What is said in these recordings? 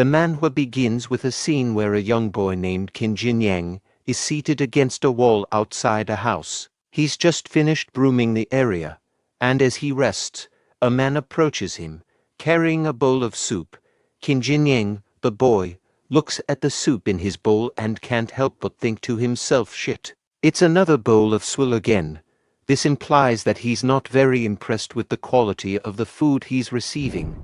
The manhwa begins with a scene where a young boy named Qin Jinyang is seated against a wall outside a house. He's just finished brooming the area, and as he rests, a man approaches him, carrying a bowl of soup. Qin Jinyang, the boy, looks at the soup in his bowl and can't help but think to himself, shit, it's another bowl of swill again. This implies that he's not very impressed with the quality of the food he's receiving.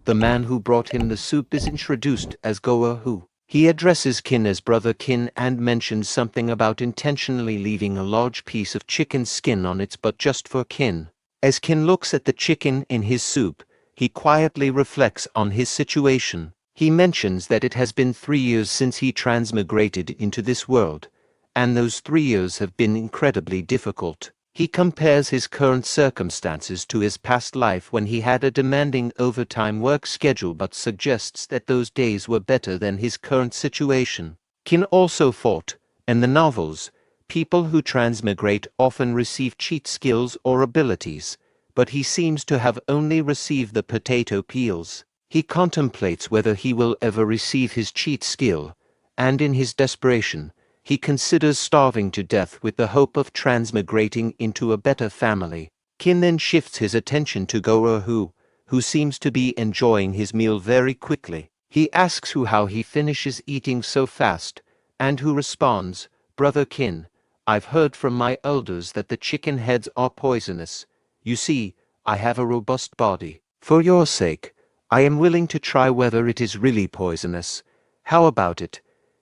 The man who brought him the soup is introduced as Goa-hu. He addresses Qin as Brother Qin and mentions something about intentionally leaving a large piece of chicken skin on its butt just for Qin. As Qin looks at the chicken in his soup, he quietly reflects on his situation. He mentions that it has been 3 years since he transmigrated into this world, and those 3 years have been incredibly difficult. He compares his current circumstances to his past life when he had a demanding overtime work schedule, but suggests that those days were better than his current situation. Qin also thought, in the novels, people who transmigrate often receive cheat skills or abilities, but he seems to have only received the potato peels. He contemplates whether he will ever receive his cheat skill, and in his desperation, he considers starving to death with the hope of transmigrating into a better family. Qin then shifts his attention to Goa-hu, who seems to be enjoying his meal very quickly. He asks Hu how he finishes eating so fast, and Hu responds, "Brother Qin, I've heard from my elders that the chicken heads are poisonous. You see, I have a robust body. For your sake, I am willing to try whether it is really poisonous. How about it?"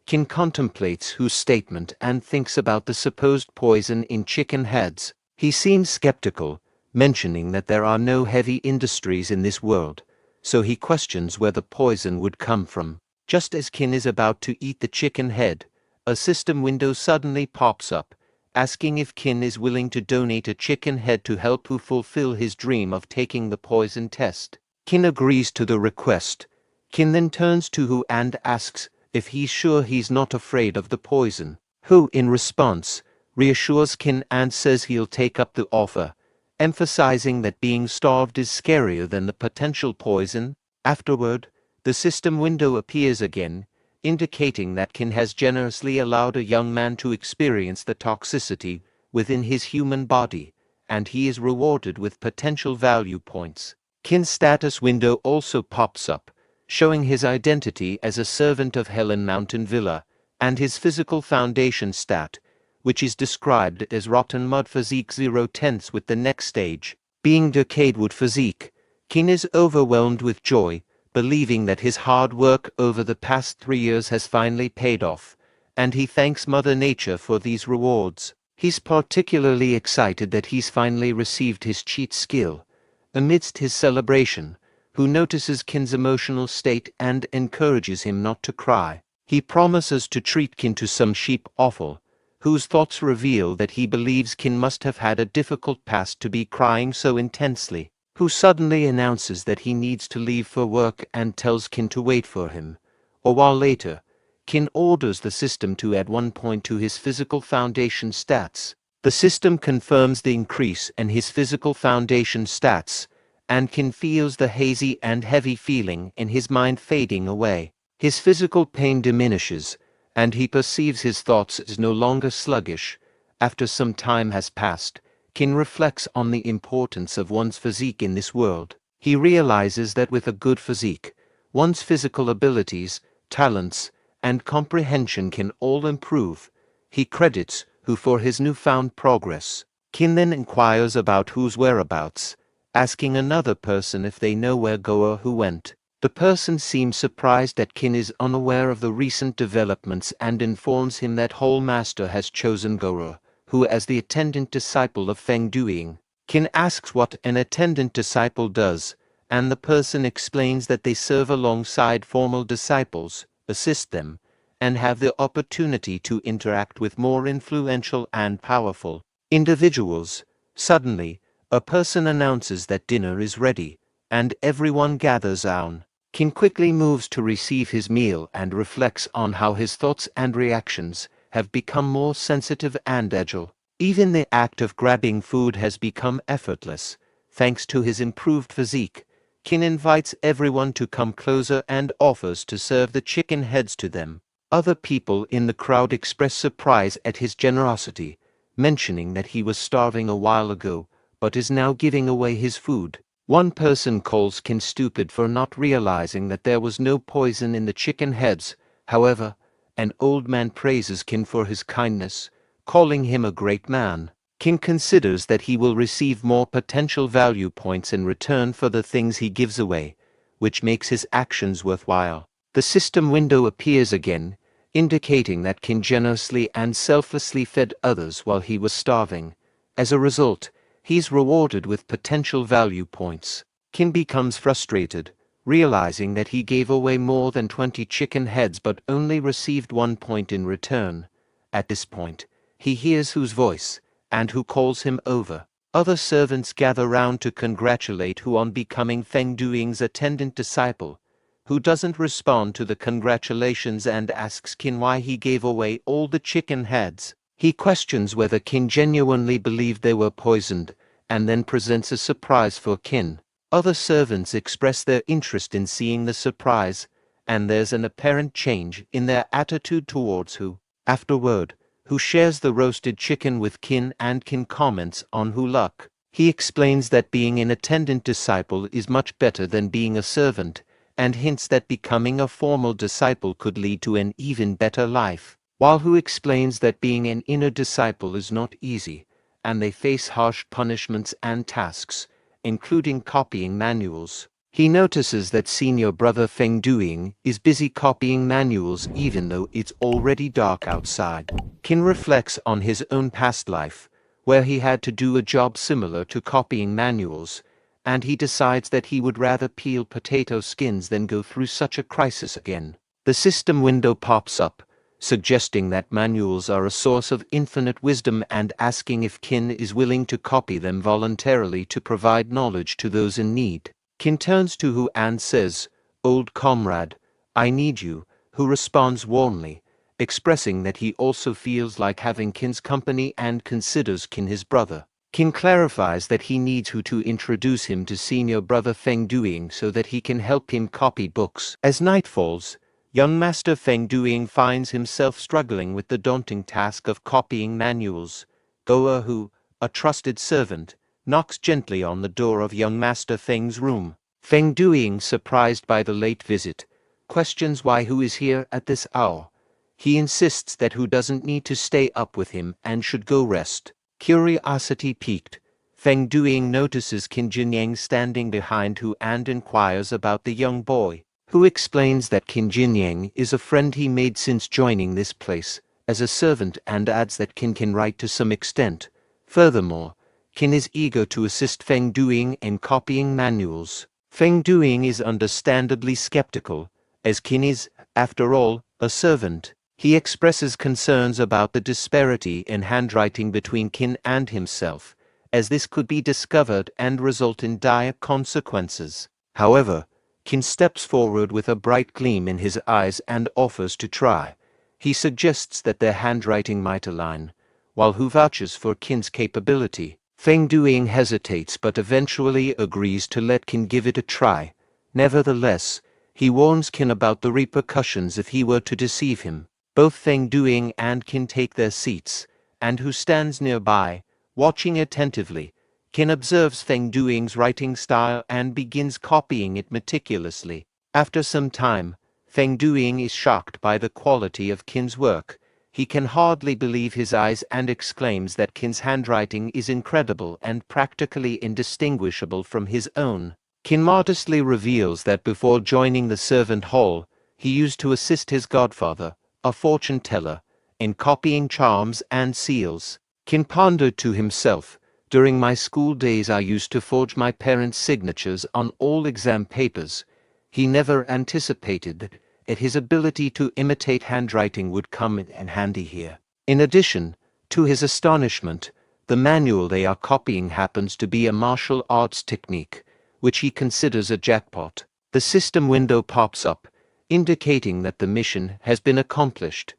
Qin contemplates Hu's statement and thinks about the supposed poison in chicken heads. He seems skeptical, mentioning that there are no heavy industries in this world, so he questions where the poison would come from. Just as Qin is about to eat the chicken head, a system window suddenly pops up, asking if Qin is willing to donate a chicken head to help Hu fulfill his dream of taking the poison test. Qin agrees to the request. Qin then turns to Hu and asks if he's sure he's not afraid of the poison. Hu, in response, reassures Qin and says he'll take up the offer, emphasizing that being starved is scarier than the potential poison. Afterward, the system window appears again, indicating that Qin has generously allowed a young man to experience the toxicity within his human body, and he is rewarded with potential value points. Qin's status window also pops up, showing his identity as a servant of Helan Mountain Villa, and his physical foundation stat, which is described as rotten mud physique 0/10 with the next stage being decayed wood physique. Qin is overwhelmed with joy, believing that his hard work over the past 3 years has finally paid off, and he thanks Mother Nature for these rewards. He's particularly excited that he's finally received his cheat skill. Amidst his celebration, Hu notices Qin's emotional state and encourages him not to cry. He promises to treat Qin to some sheep offal. Hu's thoughts reveal that he believes Qin must have had a difficult past to be crying so intensely. Hu suddenly announces that he needs to leave for work and tells Qin to wait for him. A while later, Qin orders the system to add 1 point to his physical foundation stats. The system confirms the increase in his physical foundation stats, and Qin feels the hazy and heavy feeling in his mind fading away. His physical pain diminishes, and he perceives his thoughts as no longer sluggish. After some time has passed, Qin reflects on the importance of one's physique in this world. He realizes that with a good physique, one's physical abilities, talents, and comprehension can all improve. He credits Hu for his newfound progress. Qin then inquires about Hu's whereabouts, asking another person if they know where Goa-hu went. The person seems surprised that Qin is unaware of the recent developments and informs him that Whole Master has chosen Goa-hu as the attendant disciple of Feng Duiying. Qin asks what an attendant disciple does, and the person explains that they serve alongside formal disciples, assist them, and have the opportunity to interact with more influential and powerful individuals. Suddenly, a person announces that dinner is ready, and everyone gathers round. Qin quickly moves to receive his meal and reflects on how his thoughts and reactions have become more sensitive and agile. Even the act of grabbing food has become effortless, thanks to his improved physique. Qin invites everyone to come closer and offers to serve the chicken heads to them. Other people in the crowd express surprise at his generosity, mentioning that he was starving a while ago, but is now giving away his food. One person calls Qin stupid for not realizing that there was no poison in the chicken heads. However, an old man praises Qin for his kindness, calling him a great man. Qin considers that he will receive more potential value points in return for the things he gives away, which makes his actions worthwhile. The system window appears again, indicating that Qin generously and selflessly fed others while he was starving. As a result, he's rewarded with potential value points. Qin becomes frustrated, realizing that he gave away more than 20 chicken heads but only received 1 point in return. At this point, he hears Hu's voice, and Hu calls him over. Other servants gather round to congratulate Hu on becoming Feng Duing's attendant disciple. Hu doesn't respond to the congratulations and asks Qin why he gave away all the chicken heads. He questions whether Qin genuinely believed they were poisoned, and then presents a surprise for Qin. Other servants express their interest in seeing the surprise, and there's an apparent change in their attitude towards Hu. Afterward, Hu shares the roasted chicken with Qin, and Qin comments on Hu's luck. He explains that being an attendant disciple is much better than being a servant, and hints that becoming a formal disciple could lead to an even better life. While Hu explains that being an inner disciple is not easy, and they face harsh punishments and tasks, including copying manuals. He notices that senior brother Feng Duing is busy copying manuals even though it's already dark outside. Qin reflects on his own past life, where he had to do a job similar to copying manuals, and he decides that he would rather peel potato skins than go through such a crisis again. The system window pops up, suggesting that manuals are a source of infinite wisdom and asking if Qin is willing to copy them voluntarily to provide knowledge to those in need. Qin turns to Hu and says, "Old comrade, I need you," Hu responds warmly, expressing that he also feels like having Qin's company and considers Qin his brother. Qin clarifies that he needs Hu to introduce him to senior brother Feng Duing so that he can help him copy books. As night falls, young Master Feng Duing finds himself struggling with the daunting task of copying manuals. Goa Hu, a trusted servant, knocks gently on the door of young Master Feng's room. Feng Duing, surprised by the late visit, questions why Hu is here at this hour. He insists that Hu doesn't need to stay up with him and should go rest. Curiosity piqued, Feng Duing notices Qin Jinyang standing behind Hu and inquires about the young boy. Hu explains that Qin Jinyang is a friend he made since joining this place as a servant and adds that Qin can write to some extent. Furthermore, Qin is eager to assist Feng Duing in copying manuals. Feng Duing is understandably skeptical, as Qin is, after all, a servant. He expresses concerns about the disparity in handwriting between Qin and himself, as this could be discovered and result in dire consequences. However, Qin steps forward with a bright gleam in his eyes and offers to try. He suggests that their handwriting might align, while Hu vouches for Qin's capability. Feng Duing hesitates but eventually agrees to let Qin give it a try. Nevertheless, he warns Qin about the repercussions if he were to deceive him. Both Feng Duing and Qin take their seats, and Hu stands nearby, watching attentively. Qin observes Feng Duing's writing style and begins copying it meticulously. After some time, Feng Duing is shocked by the quality of Qin's work. He can hardly believe his eyes and exclaims that Qin's handwriting is incredible and practically indistinguishable from his own. Qin modestly reveals that before joining the servant hall, he used to assist his godfather, a fortune teller, in copying charms and seals. Qin pondered to himself, "During my school days I used to forge my parents' signatures on all exam papers." He never anticipated that his ability to imitate handwriting would come in handy here. In addition, to his astonishment, the manual they are copying happens to be a martial arts technique, which he considers a jackpot. The system window pops up, indicating that the mission has been accomplished.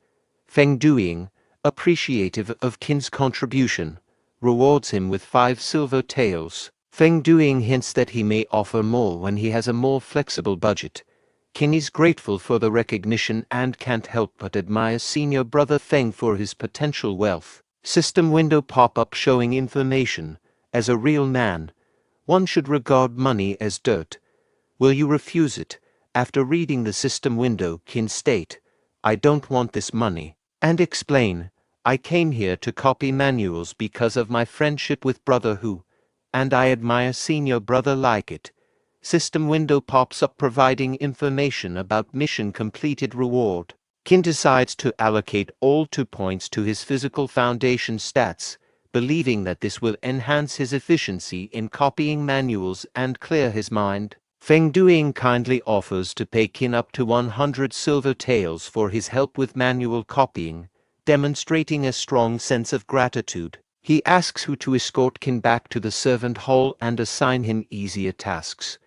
Feng Duing, appreciative of Qin's contribution, rewards him with 5 silver taels. Feng Duing hints that he may offer more when he has a more flexible budget. Qin is grateful for the recognition and can't help but admire senior brother Feng for his potential wealth. System window pop-up showing information. As a real man, one should regard money as dirt. Will you refuse it? After reading the system window, Qin state, I don't want this money. And explain, I came here to copy manuals because of my friendship with brother Hu, and I admire senior brother like it. System window pops up providing information about mission completed reward. Qin decides to allocate all 2 points to his physical foundation stats, believing that this will enhance his efficiency in copying manuals and clear his mind. Feng Duing kindly offers to pay Qin up to 100 silver taels for his help with manual copying, demonstrating a strong sense of gratitude. He asks Hu to escort Qin back to the servant hall and assign him easier tasks.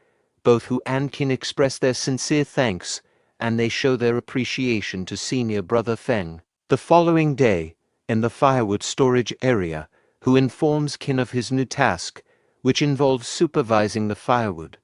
Both Hu and Qin express their sincere thanks, and they show their appreciation to senior brother Feng. The following day, in the firewood storage area, Hu informs Qin of his new task, which involves supervising the firewood.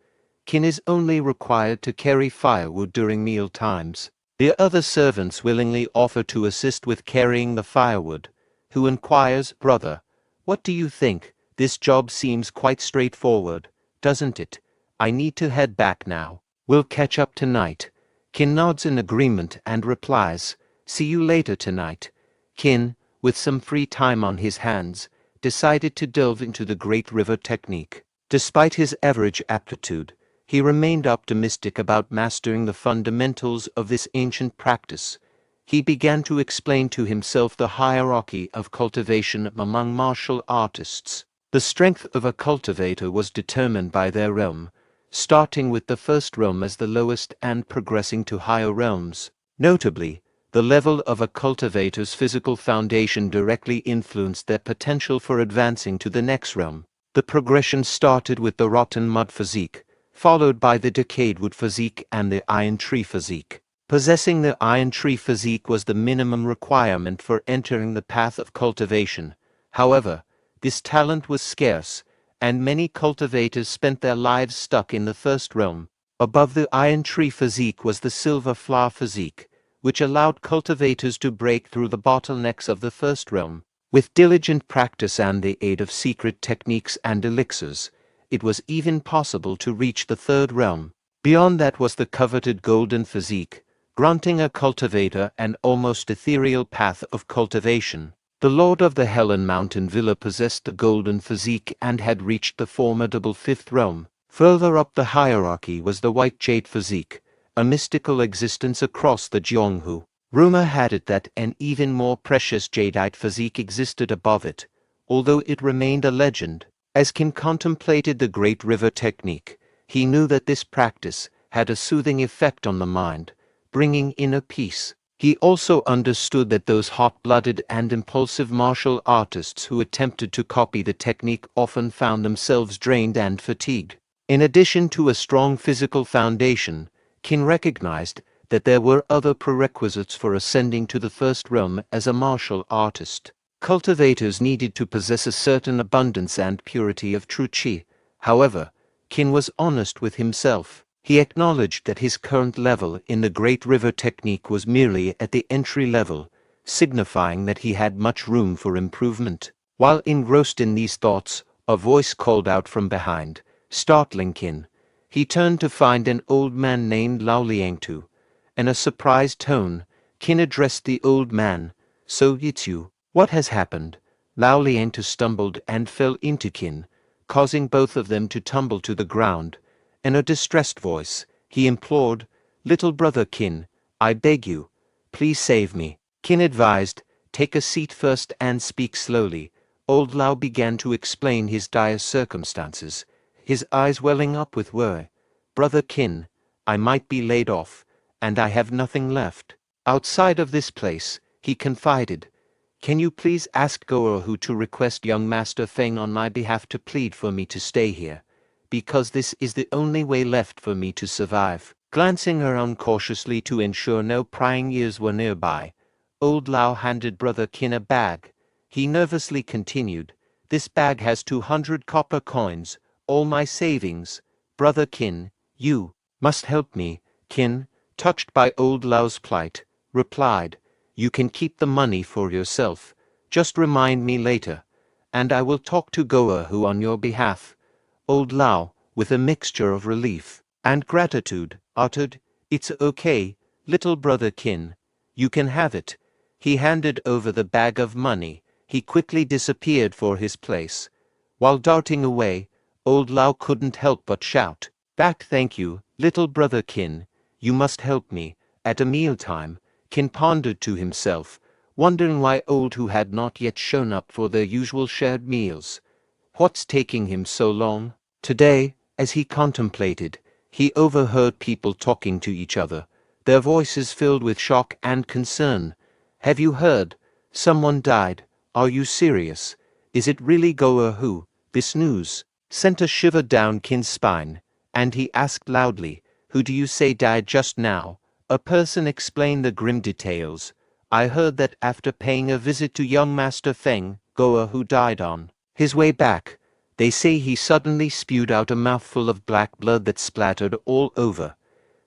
Qin is only required to carry firewood during meal times. The other servants willingly offer to assist with carrying the firewood. Hu inquires, brother, what do you think? This job seems quite straightforward, doesn't it? I need to head back now. We'll catch up tonight. Qin nods in agreement and replies, see you later tonight. Qin, with some free time on his hands, decided to delve into the Great River technique. Despite his average aptitude, he remained optimistic about mastering the fundamentals of this ancient practice. He began to explain to himself the hierarchy of cultivation among martial artists. The strength of a cultivator was determined by their realm, starting with the first realm as the lowest and progressing to higher realms. Notably, the level of a cultivator's physical foundation directly influenced their potential for advancing to the next realm. The progression started with the rotten mud physique, followed by the decayed wood physique and the iron tree physique. Possessing the iron tree physique was the minimum requirement for entering the path of cultivation. However, this talent was scarce, and many cultivators spent their lives stuck in the first realm. Above the iron tree physique was the silver flower physique, which allowed cultivators to break through the bottlenecks of the first realm. With diligent practice and the aid of secret techniques and elixirs, it was even possible to reach the third realm. Beyond that was the coveted golden physique, granting a cultivator an almost ethereal path of cultivation. The lord of the Helan Mountain Villa possessed the golden physique and had reached the formidable fifth realm. Further up the hierarchy was the white jade physique, a mystical existence across the Jianghu. Rumor had it that an even more precious jadeite physique existed above it, although it remained a legend. As Qin contemplated the Great River technique, he knew that this practice had a soothing effect on the mind, bringing inner peace. He also understood that those hot-blooded and impulsive martial artists who attempted to copy the technique often found themselves drained and fatigued. In addition to a strong physical foundation, Qin recognized that there were other prerequisites for ascending to the first realm as a martial artist. Cultivators needed to possess a certain abundance and purity of true qi. However, Qin was honest with himself. He acknowledged that his current level in the Great River technique was merely at the entry level, signifying that he had much room for improvement. While engrossed in these thoughts, a voice called out from behind, startling Qin. He turned to find an old man named Lao Liangtu. In a surprised tone, Qin addressed the old man, "So it's you. What has happened?" Lao Liangtu stumbled and fell into Qin, causing both of them to tumble to the ground. In a distressed voice, he implored, "Little brother Qin, I beg you, please save me." Qin advised, "Take a seat first and speak slowly." Old Lao began to explain his dire circumstances, his eyes welling up with worry. "Brother Qin, I might be laid off, and I have nothing left. Outside of this place," he confided, "can you please ask Goerhu to request young Master Feng on my behalf to plead for me to stay here, because this is the only way left for me to survive." Glancing around cautiously to ensure no prying ears were nearby, old Lao handed Brother Qin a bag. He nervously continued, "This bag has 200 copper coins, all my savings. Brother Qin, you must help me. Qin, touched by old Lao's plight, replied, "You can keep the money for yourself. Just remind me later, and I will talk to Goahu on your behalf." Old Lao, with a mixture of relief and gratitude, uttered, "It's okay, little brother Qin. You can have it." He handed over the bag of money. He quickly disappeared for his place. While darting away, old Lao couldn't help but shout, "Back, thank you, little brother Qin. You must help me." At a mealtime, Qin pondered to himself, wondering why old Hu had not yet shown up for their usual shared meals. What's taking him so long? Today, as he contemplated, he overheard people talking to each other, their voices filled with shock and concern. "Have you heard? Someone died. Are you serious? Is it really Goahu?" This news sent a shiver down Qin's spine, and he asked loudly, "Who do you say died just now?" A person explained the grim details. "I heard that after paying a visit to young Master Feng, Goahu died on his way back. They say he suddenly spewed out a mouthful of black blood that splattered all over.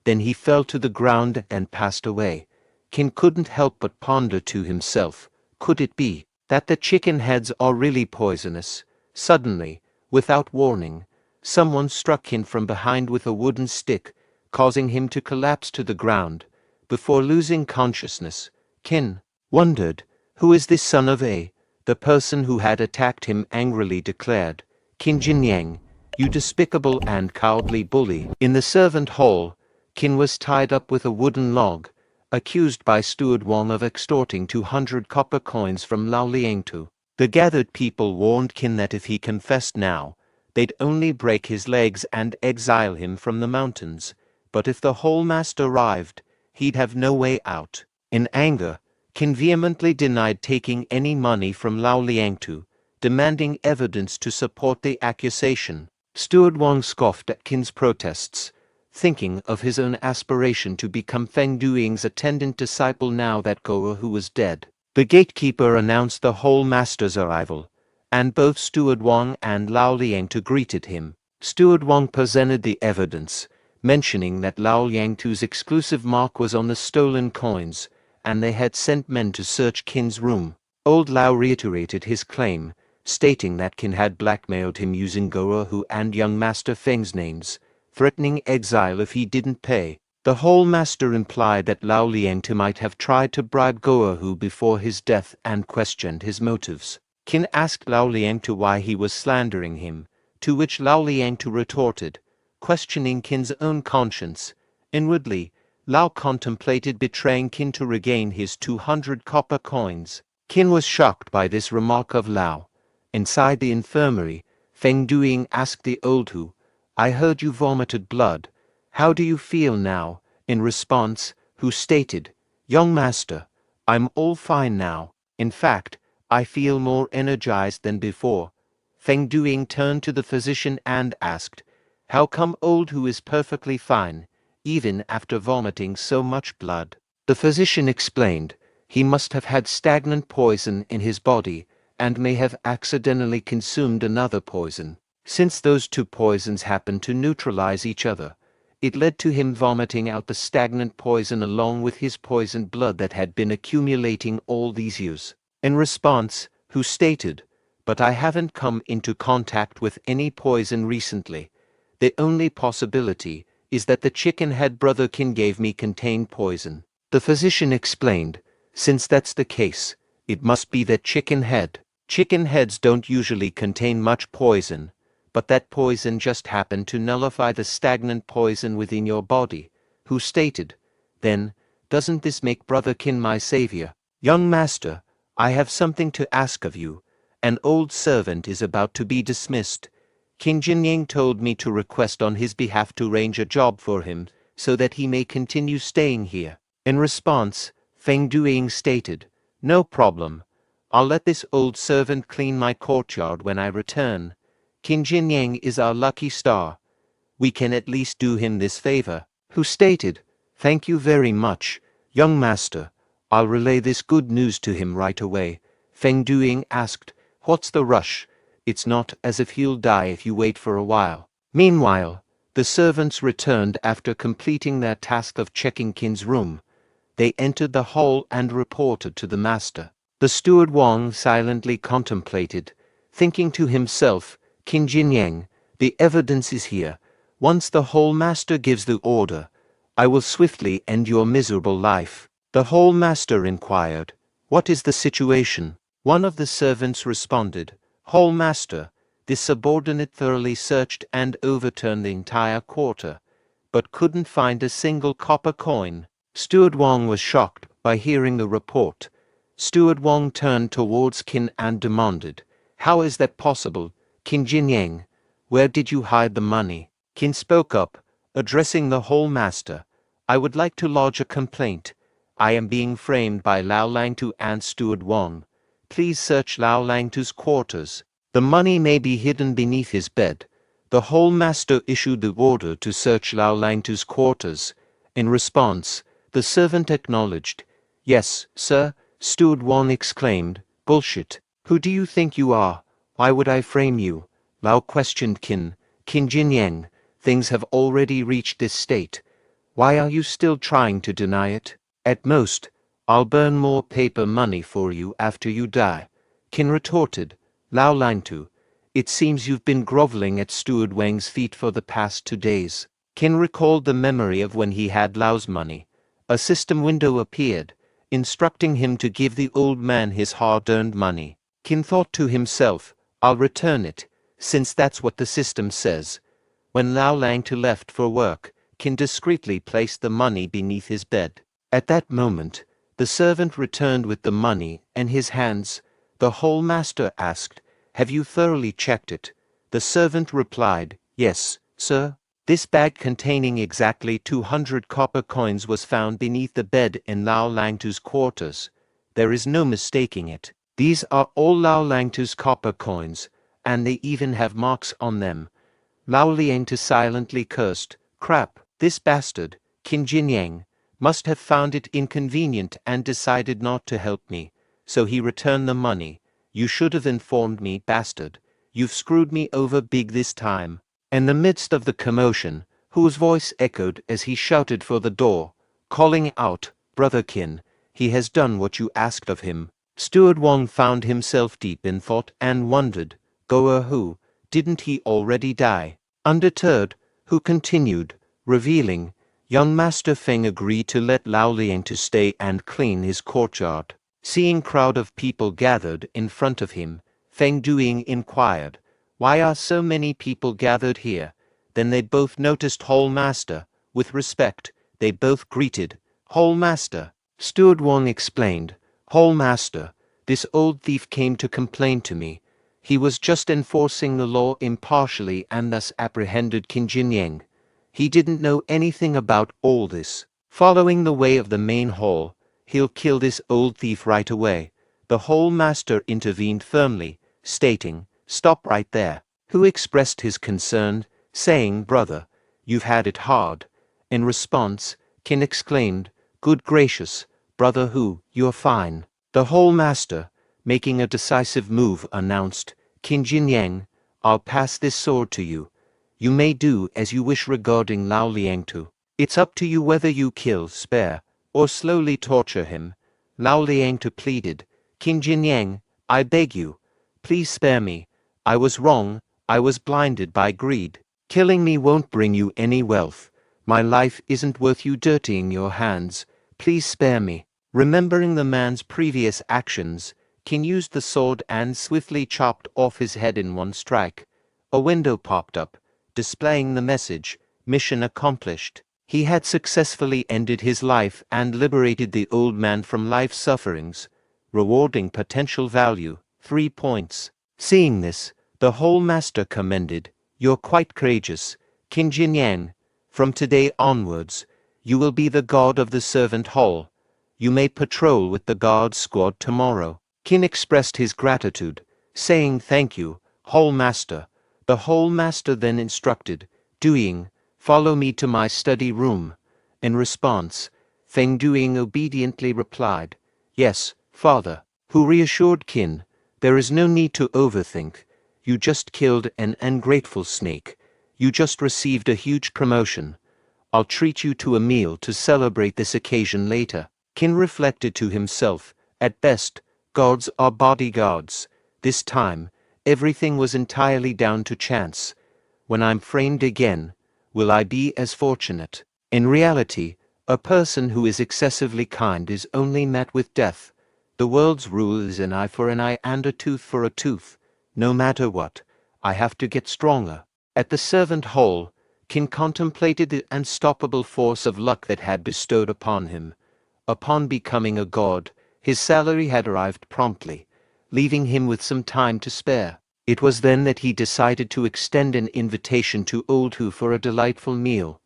Then he fell to the ground and passed away." Qin couldn't help but ponder to himself, could it be that the chicken heads are really poisonous? Suddenly, without warning, someone struck Qin from behind with a wooden stick, causing him to collapse to the ground. Before losing consciousness, Qin wondered, who is this son of A? The person who had attacked him angrily declared, "Qin Jinyang, you despicable and cowardly bully." In the servant hall, Qin was tied up with a wooden log, accused by Steward Wang of extorting 200 copper coins from Lao Liangtu. The gathered people warned Qin that if he confessed now, they'd only break his legs and exile him from the mountains. But if the whole master arrived, he'd have no way out. In anger, Qin vehemently denied taking any money from Lao Liangtu, demanding evidence to support the accusation. Steward Wang scoffed at Qin's protests, thinking of his own aspiration to become Feng Duing's attendant disciple now that Goahu was dead. The gatekeeper announced the whole master's arrival, and both Steward Wang and Lao Liangtu greeted him. Steward Wang presented the evidence, mentioning that Lao Liangtu's exclusive mark was on the stolen coins, and they had sent men to search Qin's room. Old Lao reiterated his claim, stating that Qin had blackmailed him using Goahu and young Master Feng's names, threatening exile if he didn't pay. The whole master implied that Lao Liangtu might have tried to bribe Goahu before his death and questioned his motives. Qin asked Lao Liangtu why he was slandering him, to which Lao Liangtu retorted, questioning Qin's own conscience. Inwardly, Lao contemplated betraying Qin to regain his 200 copper coins. Qin was shocked by this remark of Lao. Inside the infirmary, Feng Duing asked the old Hu, "I heard you vomited blood. How do you feel now?" In response, Hu stated, "Young master, I'm all fine now. In fact, I feel more energized than before." Feng Duing turned to the physician and asked, "How come old Hu is perfectly fine, even after vomiting so much blood?" The physician explained, he must have had stagnant poison in his body and may have accidentally consumed another poison. Since those two poisons happened to neutralize each other, it led to him vomiting out the stagnant poison along with his poisoned blood that had been accumulating all these years. In response, Hu stated, "But I haven't come into contact with any poison recently. The only possibility is that the chicken head brother Qin gave me contained poison." The physician explained, "Since that's the case, it must be that chicken head. Chicken heads don't usually contain much poison, but that poison just happened to nullify the stagnant poison within your body." Who stated, "Then, doesn't this make brother Qin my savior?" "Young master, I have something to ask of you. An old servant is about to be dismissed. Qin Jinyang told me to request on his behalf to arrange a job for him so that he may continue staying here." In response, Feng Duing stated, "No problem. I'll let this old servant clean my courtyard when I return. Qin Jinyang is our lucky star. We can at least do him this favor." Who stated, "Thank you very much, young master. I'll relay this good news to him right away." Feng Duing asked, "What's the rush? It's not as if he'll die if you wait for a while. Meanwhile, the servants returned after completing their task of checking Qin's room. They entered the hall and reported to the master. The steward Wang silently contemplated, thinking to himself, Qin Jinyang, the evidence is here. Once the hall master gives the order, I will swiftly end your miserable life. The hall master inquired, what is the situation? One of the servants responded, Hall master, this subordinate thoroughly searched and overturned the entire quarter, but couldn't find a single copper coin. Steward Wang was shocked by hearing the report. Steward Wang turned towards Qin and demanded, how is that possible, Qin Jinyang? Where did you hide the money? Qin spoke up, addressing the hall master. I would like to lodge a complaint. I am being framed by Lao Langtu and Steward Wang. Please search Lao Langtu's quarters. The money may be hidden beneath his bed. The hall master issued the order to search Lao Langtu's quarters. In response, the servant acknowledged. Yes, sir, Steward Wang exclaimed. Bullshit. Who do you think you are? Why would I frame you? Lao questioned Qin. Qin Jinyang, things have already reached this state. Why are you still trying to deny it? At most, I'll burn more paper money for you after you die. Qin retorted. Lao Langtu, it seems you've been groveling at Steward Wang's feet for the past 2 days. Qin recalled the memory of when he had Lao's money. A system window appeared, instructing him to give the old man his hard-earned money. Qin thought to himself, I'll return it, since that's what the system says. When Lao Langtu left for work, Qin discreetly placed the money beneath his bed. At that moment, the servant returned with the money in his hands. The hall master asked, have you thoroughly checked it? The servant replied, yes, sir. This bag containing exactly 200 copper coins was found beneath the bed in Lao Langtu's quarters. There is no mistaking it. These are all Lao Langtu's copper coins, and they even have marks on them. Lao Langtu silently cursed, crap, this bastard, Qin Jinyang, must have found it inconvenient and decided not to help me, so he returned the money. You should have informed me, bastard. You've screwed me over big this time. In the midst of the commotion, whose voice echoed as he shouted for the door, calling out, Brother Qin, he has done what you asked of him. Steward Wang found himself deep in thought and wondered, Goer who, didn't he already die? Undeterred, Hu continued, revealing, young Master Feng agreed to let Lao Langtu stay and clean his courtyard. Seeing crowd of people gathered in front of him, Feng Duing inquired, why are so many people gathered here? Then they both noticed Hall Master. With respect, they both greeted, Hall Master. Steward Wang explained, Hall Master, this old thief came to complain to me. He was just enforcing the law impartially and thus apprehended Qin Jinyang. He didn't know anything about all this. Following the way of the main hall, he'll kill this old thief right away. The hall master intervened firmly, stating, stop right there. Who expressed his concern, saying, brother, you've had it hard. In response, Qin exclaimed, good gracious, brother Hu, you're fine. The hall master, making a decisive move, announced, Qin Jinyang, I'll pass this sword to you. You may do as you wish regarding Lao Langtu. It's up to you whether you kill, spare, or slowly torture him. Lao Langtu pleaded, Qin Jinyang, I beg you, please spare me. I was wrong, I was blinded by greed. Killing me won't bring you any wealth. My life isn't worth you dirtying your hands. Please spare me. Remembering the man's previous actions, Qin used the sword and swiftly chopped off his head in one strike. A window popped up, displaying the message, mission accomplished. He had successfully ended his life and liberated the old man from life sufferings, rewarding potential value, 3 points. Seeing this, the whole master commended, you're quite courageous, Qin Jinyang. From today onwards, you will be the god of the servant hall. You may patrol with the guard squad tomorrow. Qin expressed his gratitude, saying thank you, hall master. The hall master then instructed, Duing, follow me to my study room. In response, Feng Duing obediently replied, yes, father. Who reassured Qin, there is no need to overthink. You just killed an ungrateful snake. You just received a huge promotion. I'll treat you to a meal to celebrate this occasion later. Qin reflected to himself, at best, gods are bodyguards. This time, everything was entirely down to chance. When I'm framed again, will I be as fortunate? In reality, a person who is excessively kind is only met with death. The world's rule is an eye for an eye and a tooth for a tooth. No matter what, I have to get stronger. At the servant hall, Qin contemplated the unstoppable force of luck that had bestowed upon him. Upon becoming a god, his salary had arrived promptly, leaving him with some time to spare. It was then that he decided to extend an invitation to old Hu for a delightful meal.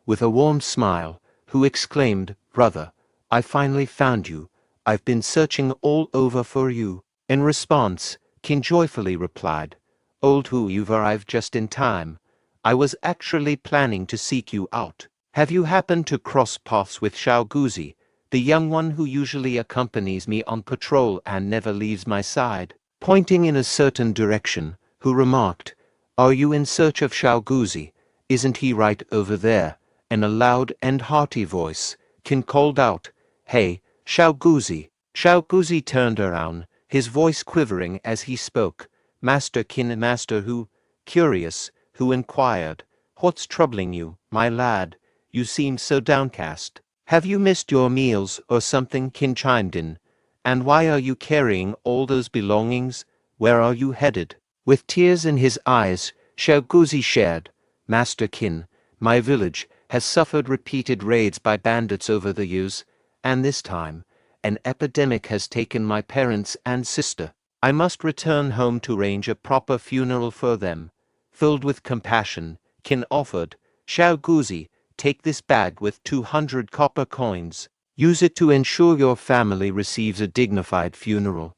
With a warm smile, Hu exclaimed, "Brother, I finally found you. I've been searching all over for you." In response, Qin joyfully replied, "Old Hu, you've arrived just in time. I was actually planning to seek you out. Have you happened to cross paths with Xiao Guzi, the young one who usually accompanies me on patrol and never leaves my side?" Pointing in a certain direction, Hu remarked, "Are you in search of Xiao Guzi? Isn't he right over there?" In a loud and hearty voice, Qin called out, "Hey, Xiao Guzi!" Xiao Guzi turned around, his voice quivering as he spoke. "Master Qin, Master Hu." Curious, Hu inquired, "What's troubling you, my lad? You seem so downcast. Have you missed your meals or something?" Qin chimed in. "And why are you carrying all those belongings? Where are you headed?" With tears in his eyes, Xiao Guzi shared, "Master Qin, my village has suffered repeated raids by bandits over the years, and this time, an epidemic has taken my parents and sister. I must return home to arrange a proper funeral for them." Filled with compassion, Qin offered, "Xiao Guzi, take this bag with 200 copper coins. Use it to ensure your family receives a dignified funeral."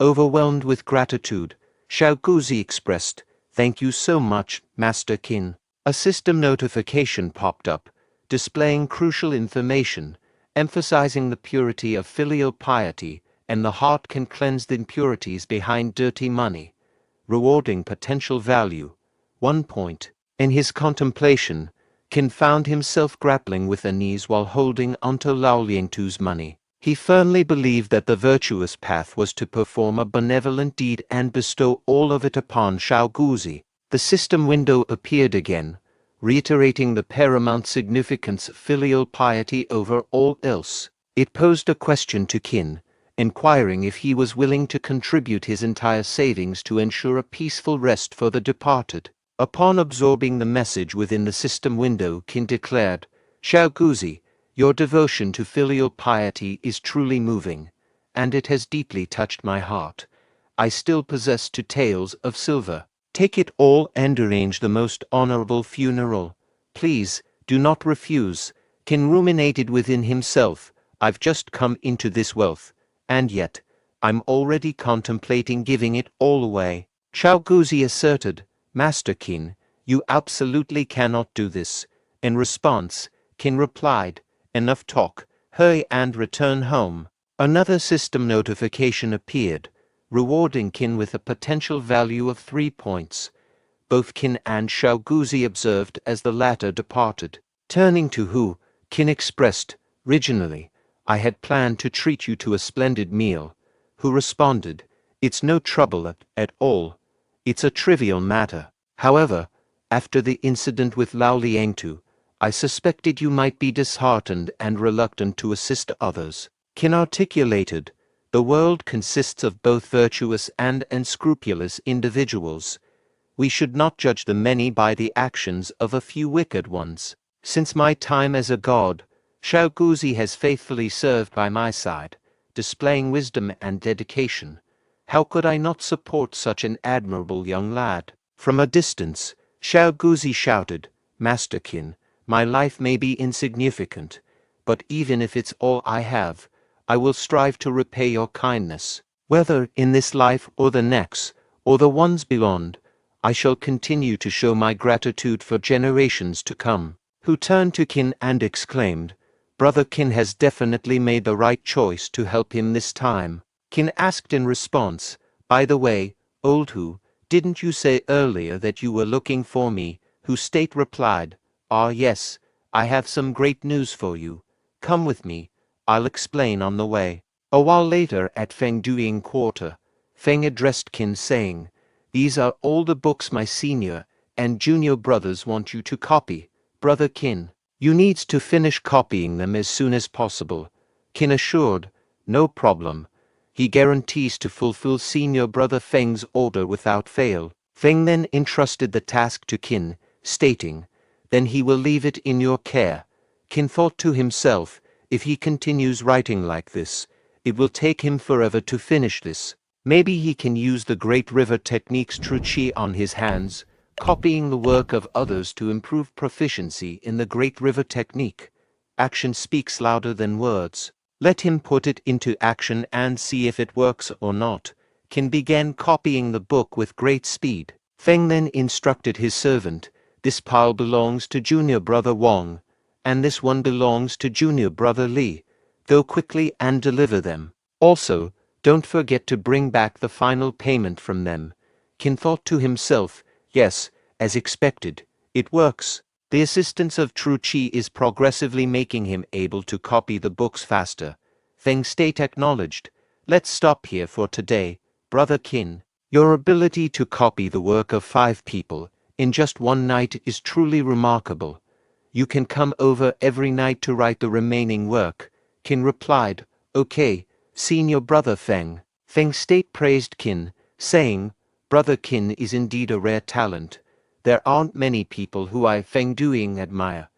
Overwhelmed with gratitude, Xiao Guzi expressed, "Thank you so much, Master Qin." A system notification popped up, displaying crucial information, emphasizing the purity of filial piety and the heart can cleanse the impurities behind dirty money, rewarding potential value. 1 point. In his contemplation, Qin found himself grappling with unease while holding onto Lao Liangtu's money. He firmly believed that the virtuous path was to perform a benevolent deed and bestow all of it upon Xiao Guzi. The system window appeared again, reiterating the paramount significance of filial piety over all else. It posed a question to Qin, inquiring if he was willing to contribute his entire savings to ensure a peaceful rest for the departed. Upon absorbing the message within the system window, Qin declared, "Xiao Guzi, your devotion to filial piety is truly moving, and it has deeply touched my heart. I still possess 2 taels of silver. Take it all and arrange the most honorable funeral. Please, do not refuse." Qin ruminated within himself, "I've just come into this wealth, and yet, I'm already contemplating giving it all away." Xiao Guzi asserted, "Master Qin, you absolutely cannot do this." In response, Qin replied, "Enough talk, hurry and return home." Another system notification appeared, rewarding Qin with a potential value of 3 points. Both Qin and Xiao Guzi observed as the latter departed. Turning to Hu, Qin expressed, "Originally, I had planned to treat you to a splendid meal." Hu responded, "It's no trouble at all. It's a trivial matter. However, after the incident with Lao Liangtu, I suspected you might be disheartened and reluctant to assist others." Qin articulated, "The world consists of both virtuous and unscrupulous individuals. We should not judge the many by the actions of a few wicked ones. Since my time as a god, Xiao Guzi has faithfully served by my side, displaying wisdom and dedication. How could I not support such an admirable young lad?" From a distance, Xiao Guzi shouted, "Master Qin, my life may be insignificant, but even if it's all I have, I will strive to repay your kindness. Whether in this life or the next, or the ones beyond, I shall continue to show my gratitude for generations to come." Hu turned to Qin and exclaimed, "Brother Qin has definitely made the right choice to help him this time." Qin asked in response, "By the way, old Hu, Didn't you say earlier that you were looking for me? Whose state replied, Ah yes, I have some great news for you. Come with me, I'll explain on the way. A while later at Feng Duing Quarter, Feng addressed Qin saying, These are all the books my senior and junior brothers want you to copy. Brother Qin, you need to finish copying them as soon as possible. Qin assured, No problem. He guarantees to fulfill senior brother Feng's order without fail. Feng then entrusted the task to Qin, stating, Then he will leave it in your care. Qin thought to himself, if he continues writing like this, it will take him forever to finish this. Maybe he can use the Great River Technique's True Qi on his hands, copying the work of others to improve proficiency in the Great River Technique. Action speaks louder than words. Let him put it into action and see if it works or not. Qin began copying the book with great speed. Feng then instructed his servant, This pile belongs to junior brother Wang, and this one belongs to junior brother Li. Go quickly and deliver them. Also, don't forget to bring back the final payment from them. Qin thought to himself, Yes, as expected, it works. The assistance of True Qi is progressively making him able to copy the books faster. Feng State acknowledged, Let's stop here for today, Brother Qin. Your ability to copy the work of 5 people in just one night is truly remarkable. You can come over every night to write the remaining work. Qin replied, Okay, senior brother Feng. Feng State praised Qin, saying, Brother Qin is indeed a rare talent. There aren't many people who I Feng Duing admire.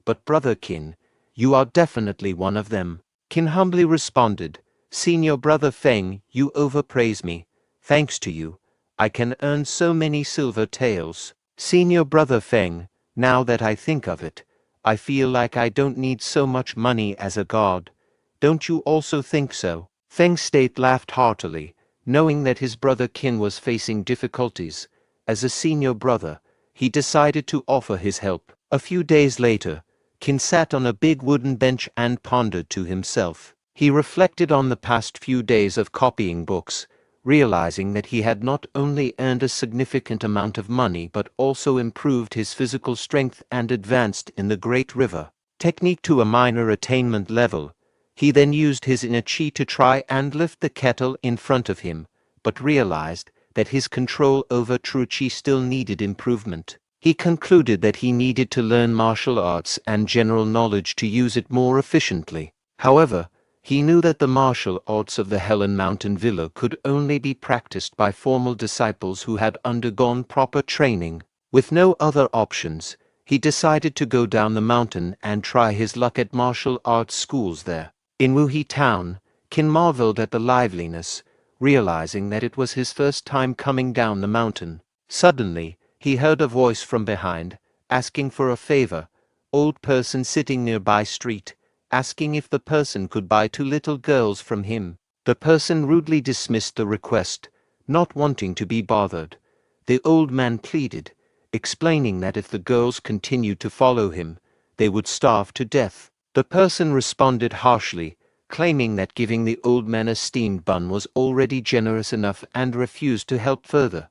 But Brother Qin, you are definitely one of them. Qin humbly responded, Senior brother Feng, you overpraise me. Thanks to you, I can earn so many silver taels. Senior brother Feng, now that I think of it, I feel like I don't need so much money as a god. Don't you also think so? Feng State laughed heartily, knowing that his brother Qin was facing difficulties. As a senior brother, he decided to offer his help. A few days later, Qin sat on a big wooden bench and pondered to himself. He reflected on the past few days of copying books, realizing that he had not only earned a significant amount of money but also improved his physical strength and advanced in the Great River Technique to a minor attainment level. He then used his inner chi to try and lift the kettle in front of him, but realized that his control over True Qi still needed improvement. He concluded that he needed to learn martial arts and general knowledge to use it more efficiently. However, he knew that the martial arts of the Helan Mountain Villa could only be practiced by formal disciples who had undergone proper training. With no other options, he decided to go down the mountain and try his luck at martial arts schools there. In Wuhe town, Qin marveled at the liveliness, realizing that it was his first time coming down the mountain. Suddenly, he heard a voice from behind, asking for a favor. Old person sitting nearby street, asking if the person could buy 2 little girls from him. The person rudely dismissed the request, not wanting to be bothered. The old man pleaded, explaining that if the girls continued to follow him, they would starve to death. The person responded harshly, claiming that giving the old man a steamed bun was already generous enough and refused to help further.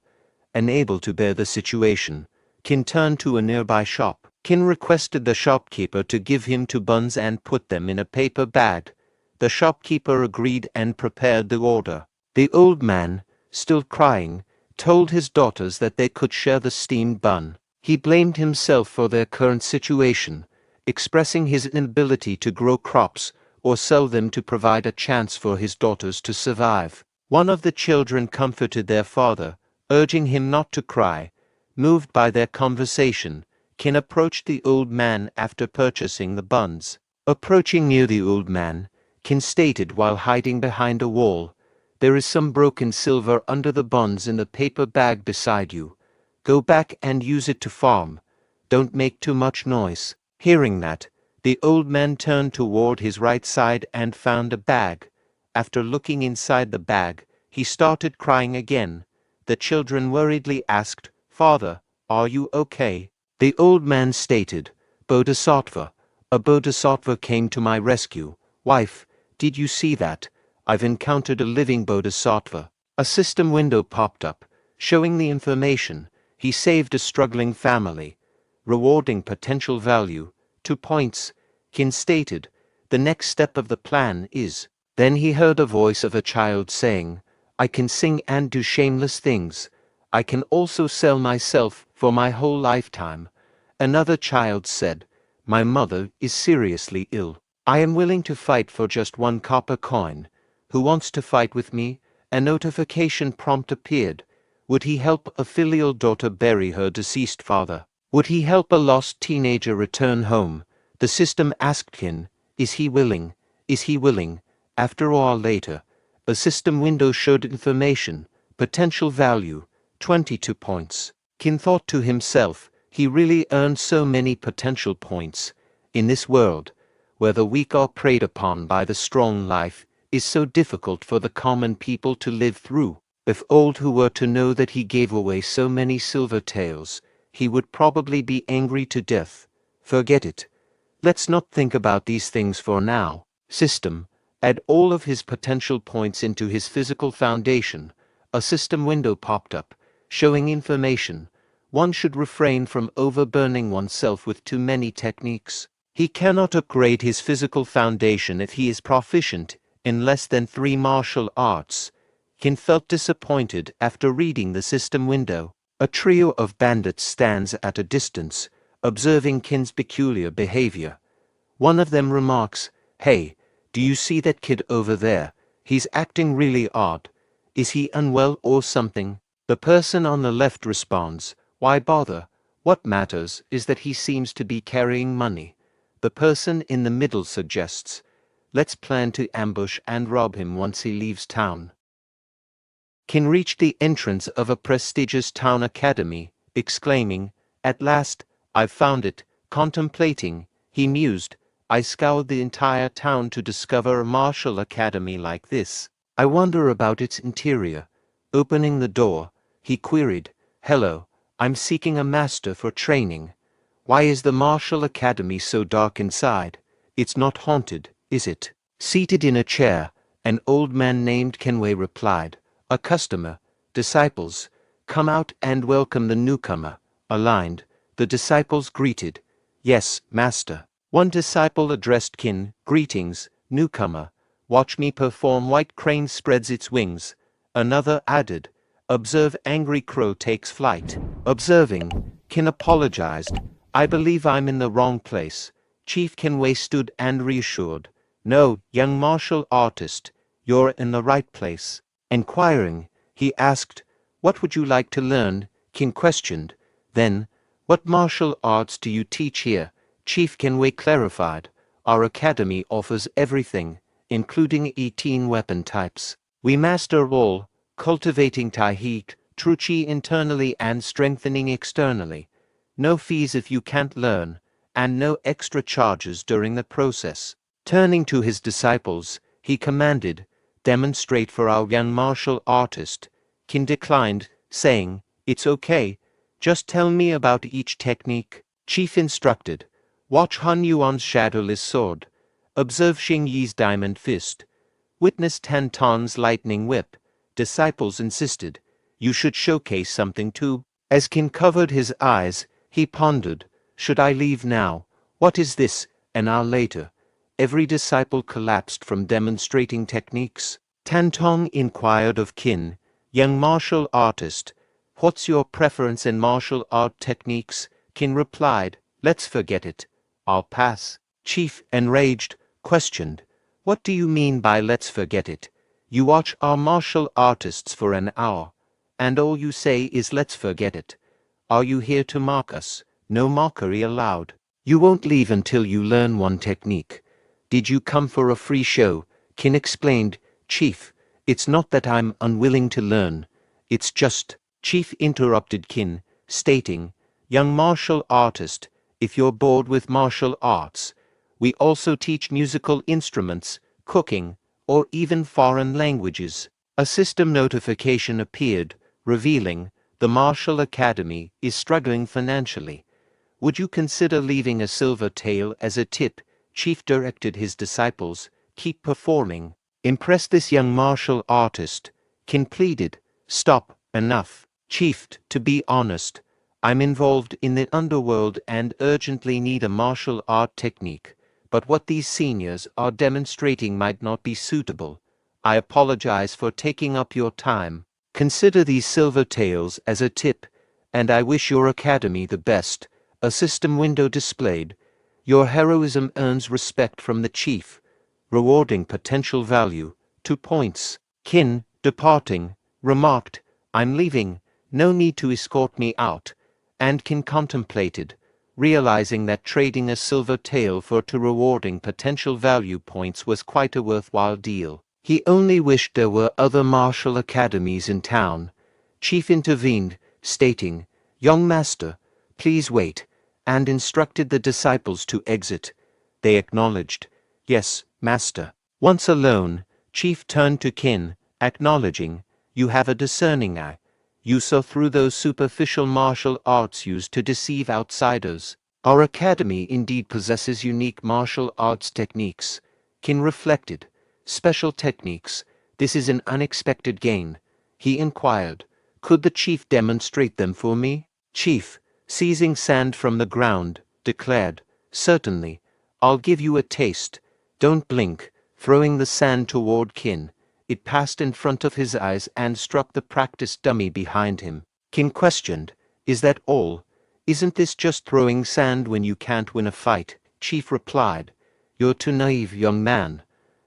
Unable to bear the situation, Qin turned to a nearby shop. Qin requested the shopkeeper to give him 2 buns and put them in a paper bag. The shopkeeper agreed and prepared the order. The old man, still crying, told his daughters that they could share the steamed bun. He blamed himself for their current situation, expressing his inability to grow crops or sell them to provide a chance for his daughters to survive. One of the children comforted their father, urging him not to cry. Moved by their conversation, Qin approached the old man after purchasing the buns. Approaching near the old man, Qin stated while hiding behind a wall, There is some broken silver under the buns in the paper bag beside you. Go back and use it to farm. Don't make too much noise. Hearing that, the old man turned toward his right side and found a bag. After looking inside the bag, he started crying again. The children worriedly asked, Father, are you okay? The old man stated, Bodhisattva, a bodhisattva came to my rescue. Wife, did you see that? I've encountered a living bodhisattva. A system window popped up, Showing the information, he saved a struggling family, rewarding potential value. 2 points. Qin stated, the next step of the plan is. Then he heard a voice of a child saying, I can sing and do shameless things. I can also sell myself for my whole lifetime. Another child said, my mother is seriously ill. I am willing to fight for just 1 copper coin. Who wants to fight with me? A notification prompt appeared. Would he help a filial daughter bury her deceased father? Would he help a lost teenager return home? The system asked Qin, is he willing? Is he willing? After all, later, a system window showed information, potential value, 22 points. Qin thought to himself, he really earned so many potential points. In this world, where the weak are preyed upon by the strong, life is so difficult for the common people to live through. If old who were to know that he gave away so many silver taels, he would probably be angry to death. Forget it. Let's not think about these things for now. System. Add all of his potential points into his physical foundation. A system window popped up, showing information. One should refrain from overburning oneself with too many techniques. He cannot upgrade his physical foundation if he is proficient in less than 3 martial arts. Qin felt disappointed after reading the system window. A trio of bandits stands at a distance, observing Qin's peculiar behavior. One of them remarks, hey, do you see that kid over there? He's acting really odd. Is he unwell or something? The person on the left responds, why bother? What matters is that he seems to be carrying money. The person in the middle suggests, let's plan to ambush and rob him once he leaves town. Qin reached the entrance of a prestigious town academy, exclaiming, at last, I've found it. Contemplating, he mused, I scoured the entire town to discover a martial academy like this. I wonder about its interior. Opening the door, he queried, hello, I'm seeking a master for training. Why is the martial academy so dark inside? It's not haunted, is it? Seated in a chair, an old man named Kenway replied, a customer, disciples, come out and welcome the newcomer. Aligned, the disciples greeted, yes, master. One disciple addressed Qin, greetings, newcomer. Watch me perform. White crane spreads its wings. Another added, observe angry crow takes flight. Observing, Qin apologized, I believe I'm in the wrong place. Chief Kenway stood and reassured, no, young martial artist, you're in the right place. Enquiring, he asked, what would you like to learn? Qin questioned. Then, what martial arts do you teach here? Chief Kenway clarified, our academy offers everything, including 18 weapon types. We master all, cultivating Taihik, true Qi internally and strengthening externally. No fees if you can't learn, and no extra charges during the process. Turning to his disciples, he commanded, demonstrate for our young martial artist. Qin declined, saying, it's okay, just tell me about each technique. Chief instructed, watch Han Yuan's shadowless sword. Observe Xing Yi's diamond fist. Witness Tan Ton's lightning whip. Disciples insisted, you should showcase something too. As Qin covered his eyes, he pondered, should I leave now? What is this? An hour later, every disciple collapsed from demonstrating techniques. Tan Tong inquired of Qin, young martial artist, what's your preference in martial art techniques? Qin replied, let's forget it. I'll pass. Chief, enraged, questioned, what do you mean by let's forget it? You watch our martial artists for an hour, and all you say is let's forget it. Are you here to mock us? No mockery allowed. You won't leave until you learn one technique. Did you come for a free show? Qin explained, Chief, it's not that I'm unwilling to learn. It's just, Chief interrupted Qin, stating, young martial artist, if you're bored with martial arts, we also teach musical instruments, cooking, or even foreign languages. A system notification appeared, revealing, the Martial Academy is struggling financially. Would you consider leaving a silver tael as a tip? Chief directed his disciples, keep performing. Impress this young martial artist. Qin pleaded, stop, enough. Chief, to be honest, I'm involved in the underworld and urgently need a martial art technique, but what these seniors are demonstrating might not be suitable. I apologize for taking up your time. Consider these silver tails as a tip, and I wish your academy the best. A system window displayed. Your heroism earns respect from the chief. Rewarding potential value. 2 points. Qin, departing, remarked, I'm leaving. No need to escort me out. And Qin contemplated, realizing that trading a silver tail for 2 rewarding potential value points was quite a worthwhile deal. He only wished there were other martial academies in town. Chief intervened, stating, Young master, please wait, and instructed the disciples to exit. They acknowledged, Yes, master. Once alone, Chief turned to Qin, acknowledging, You have a discerning eye. You saw through those superficial martial arts used to deceive outsiders. Our academy indeed possesses unique martial arts techniques. Qin reflected. Special techniques. This is an unexpected gain. He inquired, Could the chief demonstrate them for me? Chief, seizing sand from the ground, declared, Certainly. I'll give you a taste. Don't blink. Throwing the sand toward Qin. It passed in front of his eyes and struck the practice dummy behind him. Qin questioned, Is that all? Isn't this just throwing sand when you can't win a fight? Chief replied, You're too naive, young man.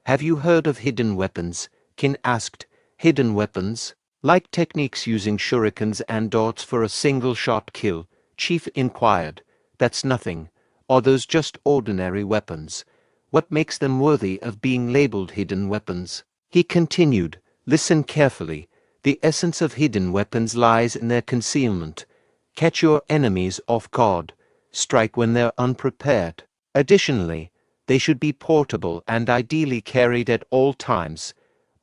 Have you heard of hidden weapons? Qin asked. Hidden weapons? Like techniques using shurikens and darts for a single-shot kill? Chief inquired. That's nothing. Are those just ordinary weapons? What makes them worthy of being labeled hidden weapons? He continued, Listen carefully. The essence of hidden weapons lies in their concealment. Catch your enemies off guard. Strike when they're unprepared. Additionally, they should be portable and ideally carried at all times.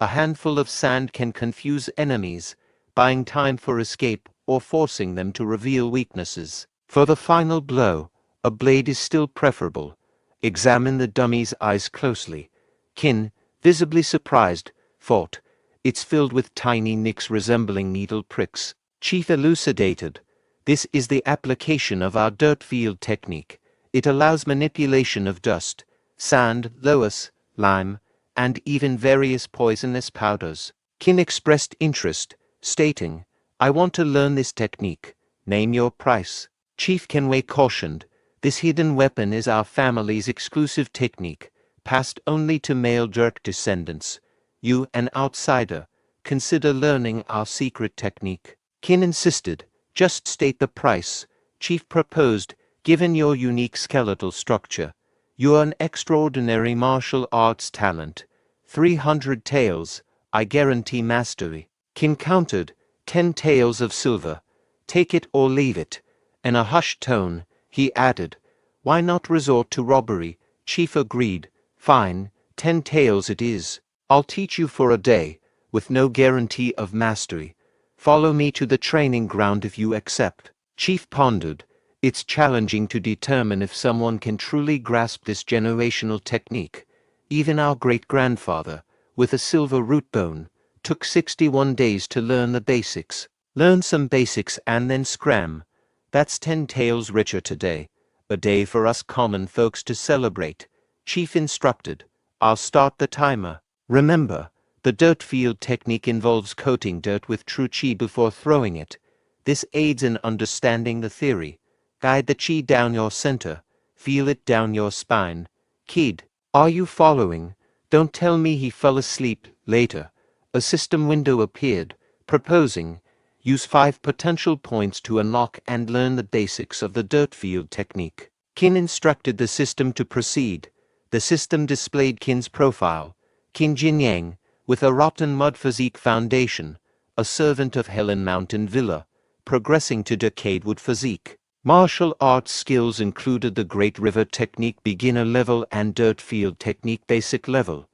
A handful of sand can confuse enemies, buying time for escape or forcing them to reveal weaknesses. For the final blow, a blade is still preferable. Examine the dummy's eyes closely. Qin, visibly surprised, thought, It's filled with tiny nicks resembling needle pricks. Chief elucidated, This is the application of our dirt field technique. It allows manipulation of dust, sand, loess, lime, and even various poisonous powders. Qin expressed interest, stating, I want to learn this technique. Name your price. Chief Kenway cautioned, This hidden weapon is our family's exclusive technique, passed only to male dirt descendants. You, an outsider, consider learning our secret technique. Qin insisted, Just state the price. Chief proposed, Given your unique skeletal structure, you are an extraordinary martial arts talent. 300 taels, I guarantee mastery. Qin countered, 10 taels of silver. Take it or leave it. In a hushed tone, he added, Why not resort to robbery? Chief agreed, Fine, 10 taels it is. I'll teach you for a day, with no guarantee of mastery. Follow me to the training ground if you accept. Chief pondered. It's challenging to determine if someone can truly grasp this generational technique. Even our great-grandfather, with a silver root bone, took 61 days to learn the basics. Learn some basics and then scram. That's 10 taels richer today. A day for us common folks to celebrate. Chief instructed, I'll start the timer. Remember, the dirt field technique involves coating dirt with true qi before throwing it. This aids in understanding the theory. Guide the qi down your center. Feel it down your spine. Kid, are you following? Don't tell me he fell asleep. Later, a system window appeared, proposing, use 5 potential points to unlock and learn the basics of the dirt field technique. Qin instructed the system to proceed. The system displayed Qin's profile. Qin Jinyang, with a rotten mud physique foundation, a servant of Helan Mountain Villa, progressing to decayed wood physique. Martial arts skills included the Great River Technique beginner level and Dirt Field Technique basic level.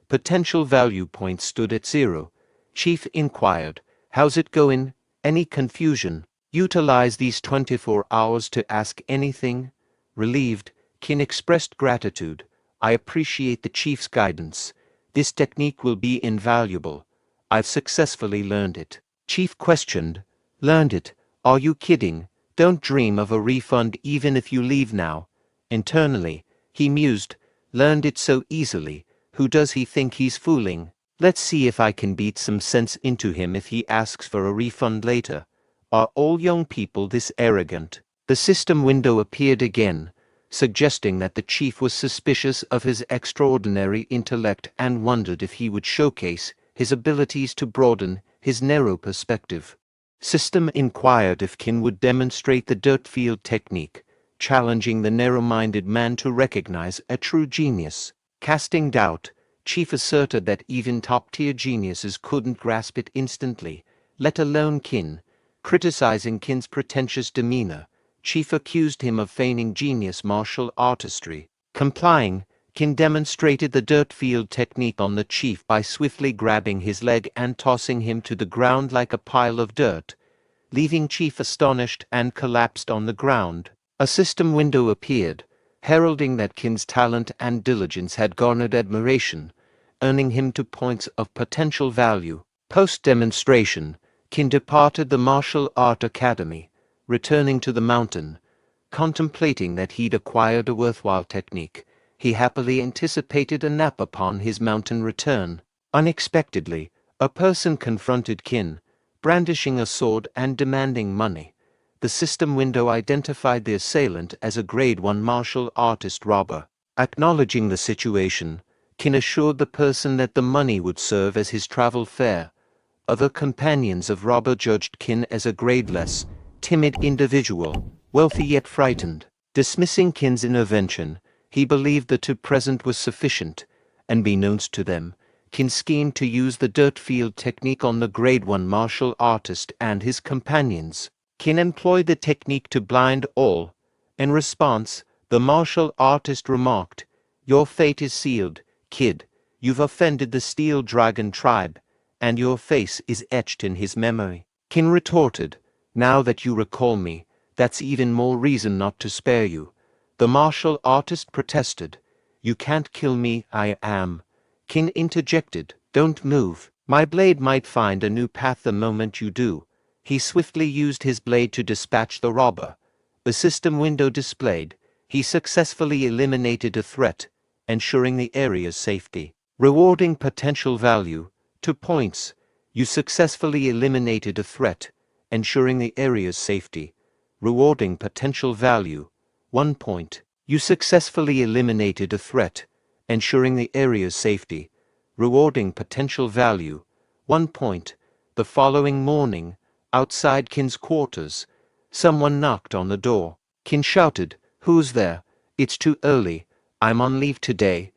Potential value points stood at 0. Chief inquired, How's it going? Any confusion? Utilize these 24 hours to ask anything? Relieved, Qin expressed gratitude. I appreciate the chief's guidance. This technique will be invaluable. I've successfully learned it. Chief questioned, Learned it. Are you kidding? Don't dream of a refund even if you leave now. Internally, he mused. Learned it so easily. Who does he think he's fooling? Let's see if I can beat some sense into him if he asks for a refund later. Are all young people this arrogant? The system window appeared again, suggesting that the chief was suspicious of his extraordinary intellect and wondered if he would showcase his abilities to broaden his narrow perspective. System inquired if Qin would demonstrate the dirt field technique, challenging the narrow-minded man to recognize a true genius. Casting doubt, Chief asserted that even top-tier geniuses couldn't grasp it instantly, let alone Qin. Criticizing Qin's pretentious demeanor, Chief accused him of feigning genius martial artistry. Complying, Qin demonstrated the dirt field technique on the chief by swiftly grabbing his leg and tossing him to the ground like a pile of dirt, leaving Chief astonished and collapsed on the ground. A system window appeared, heralding that Qin's talent and diligence had garnered admiration, earning him 2 points of potential value. Post-demonstration, Qin departed the martial art academy, returning to the mountain. Contemplating that he'd acquired a worthwhile technique, he happily anticipated a nap upon his mountain return. Unexpectedly, a person confronted Qin, brandishing a sword and demanding money. The system window identified the assailant as a Grade 1 martial artist robber. Acknowledging the situation, Qin assured the person that the money would serve as his travel fare. Other companions of robber judged Qin as a gradeless, timid individual, wealthy yet frightened. Dismissing Qin's intervention, he believed the 2 present was sufficient, and beknownst to them, Qin schemed to use the dirt field technique on the Grade 1 martial artist and his companions. Qin employed the technique to blind all. In response, the martial artist remarked, "Your fate is sealed, kid. You've offended the Steel Dragon tribe, and your face is etched in his memory." Qin retorted, "Now that you recall me, that's even more reason not to spare you." The martial artist protested, "You can't kill me, I am." Qin interjected, "Don't move. My blade might find a new path the moment you do." He swiftly used his blade to dispatch the robber. The system window displayed, he successfully eliminated a threat, ensuring the area's safety. Rewarding potential value, 2 points. You successfully eliminated a threat, ensuring the area's safety. Rewarding potential value, 1 point. You successfully eliminated a threat, ensuring the area's safety. Rewarding potential value, 1 point. The following morning, outside Qin's quarters, someone knocked on the door. Qin shouted, "Who's there? It's too early. I'm on leave today."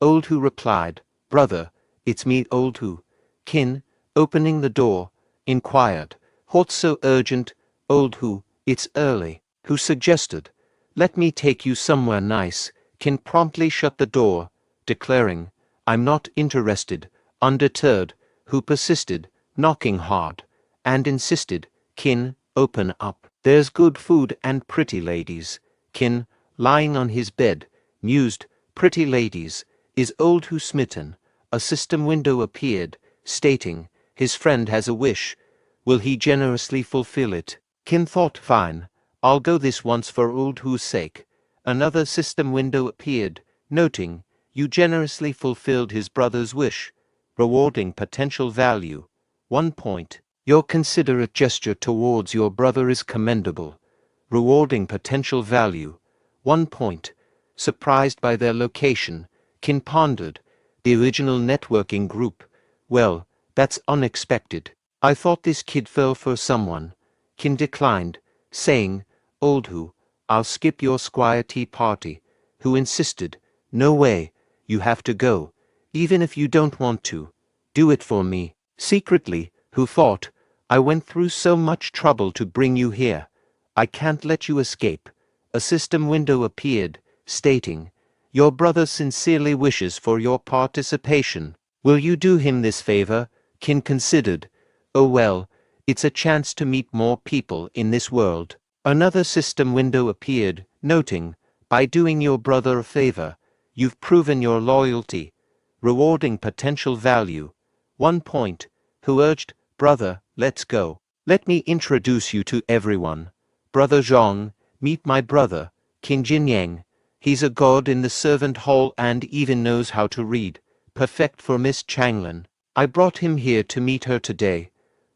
Old Hu replied, "Brother, it's me, Old Hu." Qin, opening the door, inquired, "What's so urgent, Old Hu? It's early." Hu suggested, "Let me take you somewhere nice." Qin promptly shut the door, declaring, "I'm not interested." Undeterred, Hu persisted, knocking hard, and insisted, "Qin, open up. There's good food and pretty ladies." Qin, lying on his bed, mused, "Pretty ladies, is Old Hu smitten?" A system window appeared, stating, "His friend has a wish. Will he generously fulfill it?" Qin thought, "Fine, I'll go this once for Old Hu's sake." Another system window appeared, noting, "You generously fulfilled his brother's wish. Rewarding potential value, 1 point. Your considerate gesture towards your brother is commendable. Rewarding potential value, 1 point." Surprised by their location, Qin pondered, "The original networking group. Well, that's unexpected. I thought this kid fell for someone." Qin declined, saying, "Old Hu, I'll skip your squire tea party." Hu insisted, "No way. You have to go. Even if you don't want to. Do it for me." Secretly, Hu thought, "I went through so much trouble to bring you here. I can't let you escape." A system window appeared, stating, "Your brother sincerely wishes for your participation. Will you do him this favor?" Qin considered, "Oh well, it's a chance to meet more people in this world." Another system window appeared, noting, "By doing your brother a favor, you've proven your loyalty. Rewarding potential value, 1 point." Who urged, "Brother, let's go." Let me introduce you to everyone. Brother Zhang, meet my brother, Qin Jinyang. He's a god in the servant hall and even knows how to read. Perfect for Miss Changlin. I brought him here to meet her today.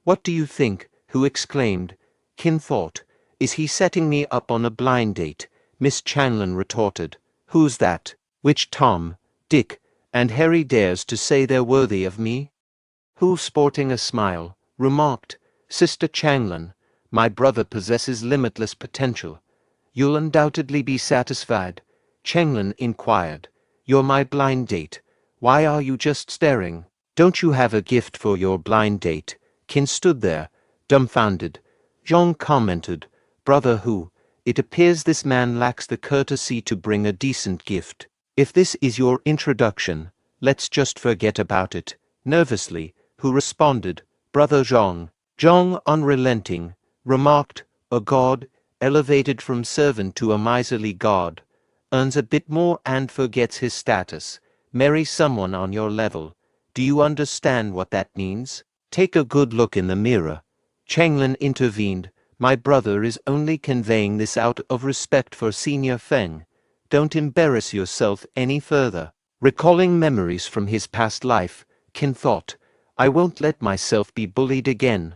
What do you think? Who exclaimed. Qin thought. Is he setting me up on a blind date? Miss Changlin retorted. Who's that? Which Tom, Dick, and Harry dares to say they're worthy of me? Who, sporting a smile, remarked, Sister Changlin, my brother possesses limitless potential. You'll undoubtedly be satisfied. Changlin inquired. You're my blind date. Why are you just staring? Don't you have a gift for your blind date? Qin stood there, dumbfounded. Zhang commented, Brother Hu, it appears this man lacks the courtesy to bring a decent gift. If this is your introduction, let's just forget about it. Nervously, Hu responded, Brother Zhang. Zhang, unrelenting, remarked, a god, elevated from servant to a miserly god, earns a bit more and forgets his status. Marry someone on your level. Do you understand what that means? Take a good look in the mirror. Changlin intervened. My brother is only conveying this out of respect for Senior Feng. Don't embarrass yourself any further. Recalling memories from his past life, Qin thought, I won't let myself be bullied again.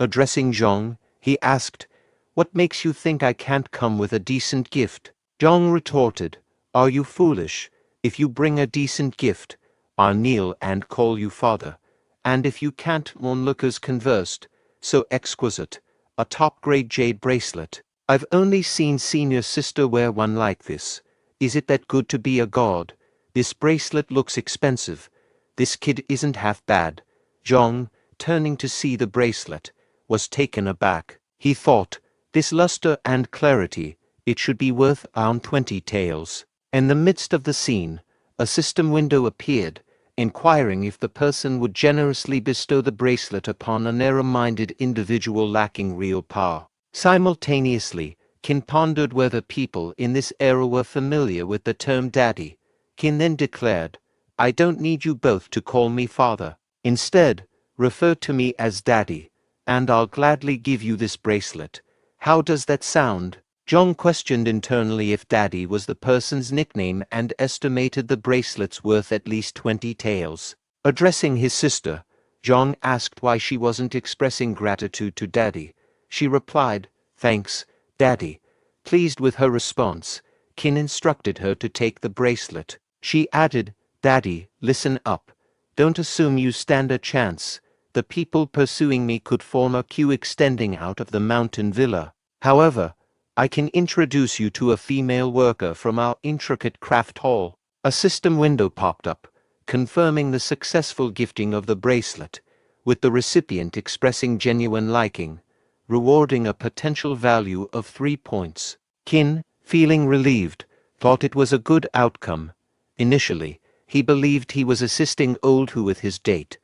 Addressing Zhang, he asked, What makes you think I can't come with a decent gift? Zhang retorted, Are you foolish? If you bring a decent gift, I'll kneel and call you father. And if you can't, onlookers conversed, so exquisite, a top-grade jade bracelet. I've only seen Senior Sister wear one like this. Is it that good to be a god? This bracelet looks expensive. This kid isn't half bad. Zhang, turning to see the bracelet, was taken aback. He thought, this luster and clarity, it should be worth around 20 taels. In the midst of the scene, a system window appeared, inquiring if the person would generously bestow the bracelet upon a narrow-minded individual lacking real power. Simultaneously, Qin pondered whether people in this era were familiar with the term daddy. Qin then declared, I don't need you both to call me father. Instead, refer to me as daddy, and I'll gladly give you this bracelet. How does that sound? Zhang questioned internally if daddy was the person's nickname and estimated the bracelet's worth at least 20 taels. Addressing his sister, Zhang asked why she wasn't expressing gratitude to daddy. She replied, Thanks, daddy. Pleased with her response, Qin instructed her to take the bracelet. She added, Daddy, listen up. Don't assume you stand a chance. The people pursuing me could form a queue extending out of the mountain villa. However, I can introduce you to a female worker from our intricate craft hall. A system window popped up, confirming the successful gifting of the bracelet, with the recipient expressing genuine liking, rewarding a potential value of 3 points. Qin, feeling relieved, thought it was a good outcome. Initially, he believed he was assisting old Hu with his date,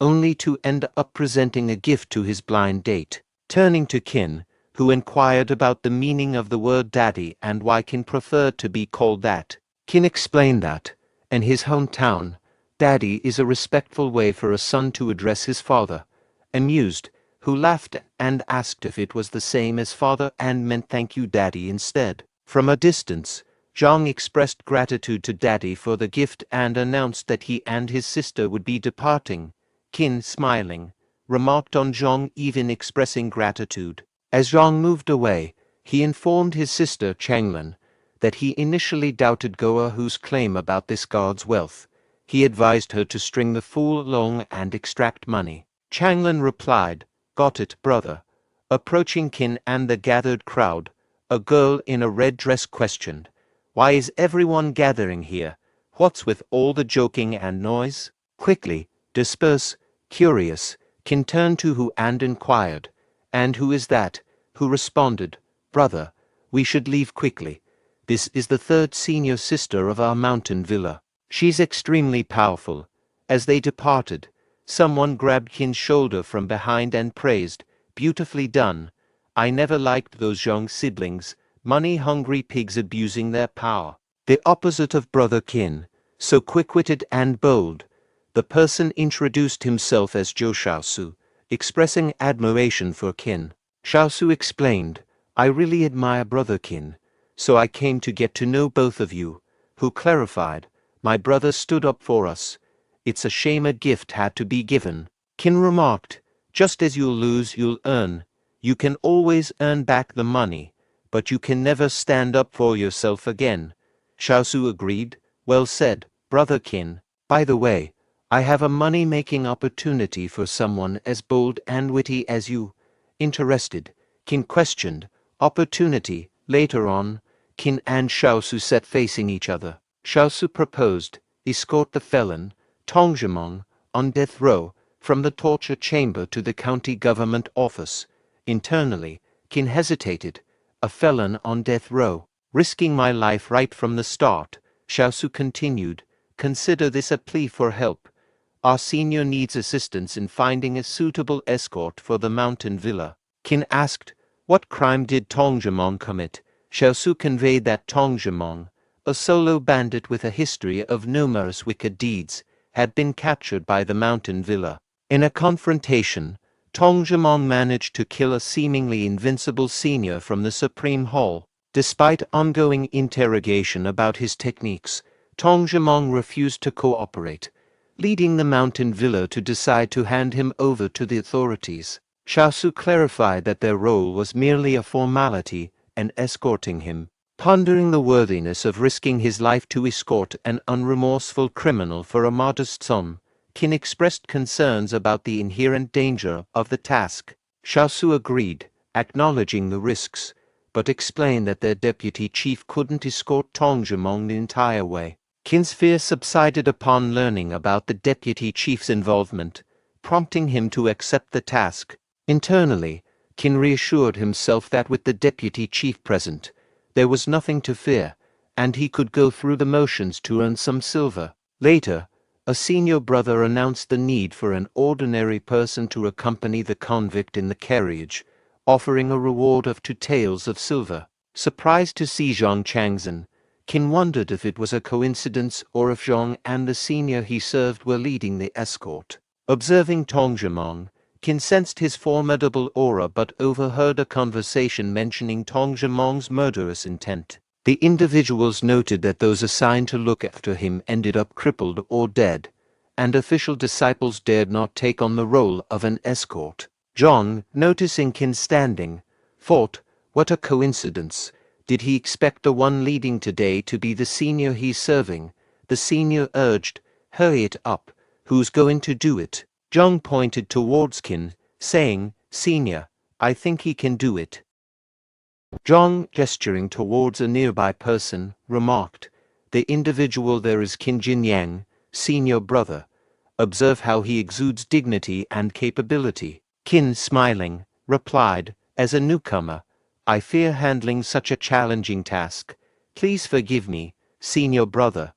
only to end up presenting a gift to his blind date. Turning to Qin, who inquired about the meaning of the word daddy and why Qin preferred to be called that. Qin explained that, in his hometown, daddy is a respectful way for a son to address his father. Amused, Hu laughed and asked if it was the same as father and meant thank you daddy instead. From a distance, Zhang expressed gratitude to daddy for the gift and announced that he and his sister would be departing. Qin, smiling, remarked on Zhang even expressing gratitude. As Zhang moved away, he informed his sister Changlin that he initially doubted Goa Hu's claim about this god's wealth. He advised her to string the fool along and extract money. Changlin replied, Got it, brother. Approaching Qin and the gathered crowd, a girl in a red dress questioned, Why is everyone gathering here? What's with all the joking and noise? Quickly, disperse. Curious, Qin turned to Hu and inquired, And who is that? Hu responded, Brother, we should leave quickly. This is the third senior sister of our mountain villa. She's extremely powerful. As they departed, someone grabbed Qin's shoulder from behind and praised, Beautifully done. I never liked those young siblings, money-hungry pigs abusing their power. The opposite of Brother Qin, so quick-witted and bold. The person introduced himself as Zhou Shaosu, expressing admiration for Qin. Xiaosu explained, I really admire brother Qin, so I came to get to know both of you, who clarified, my brother stood up for us. It's a shame a gift had to be given. Qin remarked, just as you'll lose, you'll earn. You can always earn back the money, but you can never stand up for yourself again. Xiaosu agreed, well said, brother Qin. By the way, I have a money-making opportunity for someone as bold and witty as you. Interested? Qin questioned. Opportunity. Later on, Qin and Xiaosu sat facing each other. Xiaosu proposed, escort the felon, Tongzhimong, on death row, from the torture chamber to the county government office. Internally, Qin hesitated. A felon on death row, risking my life right from the start. Xiaosu continued, consider this a plea for help. Our senior needs assistance in finding a suitable escort for the mountain villa. Qin asked, what crime did Tongzhimong commit? Xiaosu conveyed that Tongzhimong, a solo bandit with a history of numerous wicked deeds, had been captured by the mountain villa. In a confrontation, Tongzhimong managed to kill a seemingly invincible senior from the Supreme Hall. Despite ongoing interrogation about his techniques, Tongzhimong refused to cooperate, leading the mountain villa to decide to hand him over to the authorities. Xiaosu clarified that their role was merely a formality and escorting him. Pondering the worthiness of risking his life to escort an unremorseful criminal for a modest sum, Qin expressed concerns about the inherent danger of the task. Xiaosu agreed, acknowledging the risks, but explained that their deputy chief couldn't escort Tongzhimong the entire way. Qin's fear subsided upon learning about the deputy chief's involvement, prompting him to accept the task. Internally, Qin reassured himself that with the deputy chief present, there was nothing to fear, and he could go through the motions to earn some silver. Later, a senior brother announced the need for an ordinary person to accompany the convict in the carriage, offering a reward of 2 taels of silver. Surprised to see Zhang Changzhen, Qin wondered if it was a coincidence or if Zhang and the senior he served were leading the escort. Observing Tongzhimong, Qin sensed his formidable aura but overheard a conversation mentioning Tongzhimong's murderous intent. The individuals noted that those assigned to look after him ended up crippled or dead, and official disciples dared not take on the role of an escort. Zhang, noticing Qin standing, thought, what a coincidence. Did he expect the one leading today to be the senior he's serving? The senior urged, hurry it up, who's going to do it? Zhang pointed towards Qin, saying, senior, I think he can do it. Zhang, gesturing towards a nearby person, remarked, the individual there is Qin Jinyang, senior brother. Observe how he exudes dignity and capability. Qin, smiling, replied, as a newcomer, I fear handling such a challenging task. Please forgive me, senior brother.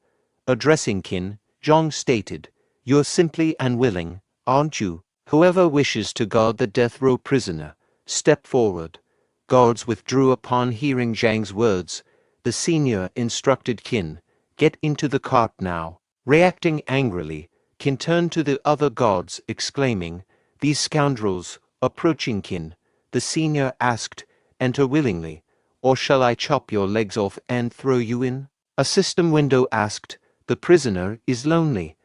Addressing Qin, Zhang stated, you're simply unwilling, aren't you? Whoever wishes to guard the death row prisoner, step forward. Guards withdrew upon hearing Zhang's words. The senior instructed Qin, get into the cart now. Reacting angrily, Qin turned to the other guards, exclaiming, these scoundrels. Approaching Qin, the senior asked, enter willingly, or shall I chop your legs off and throw you in? A system window asked, the prisoner is lonely.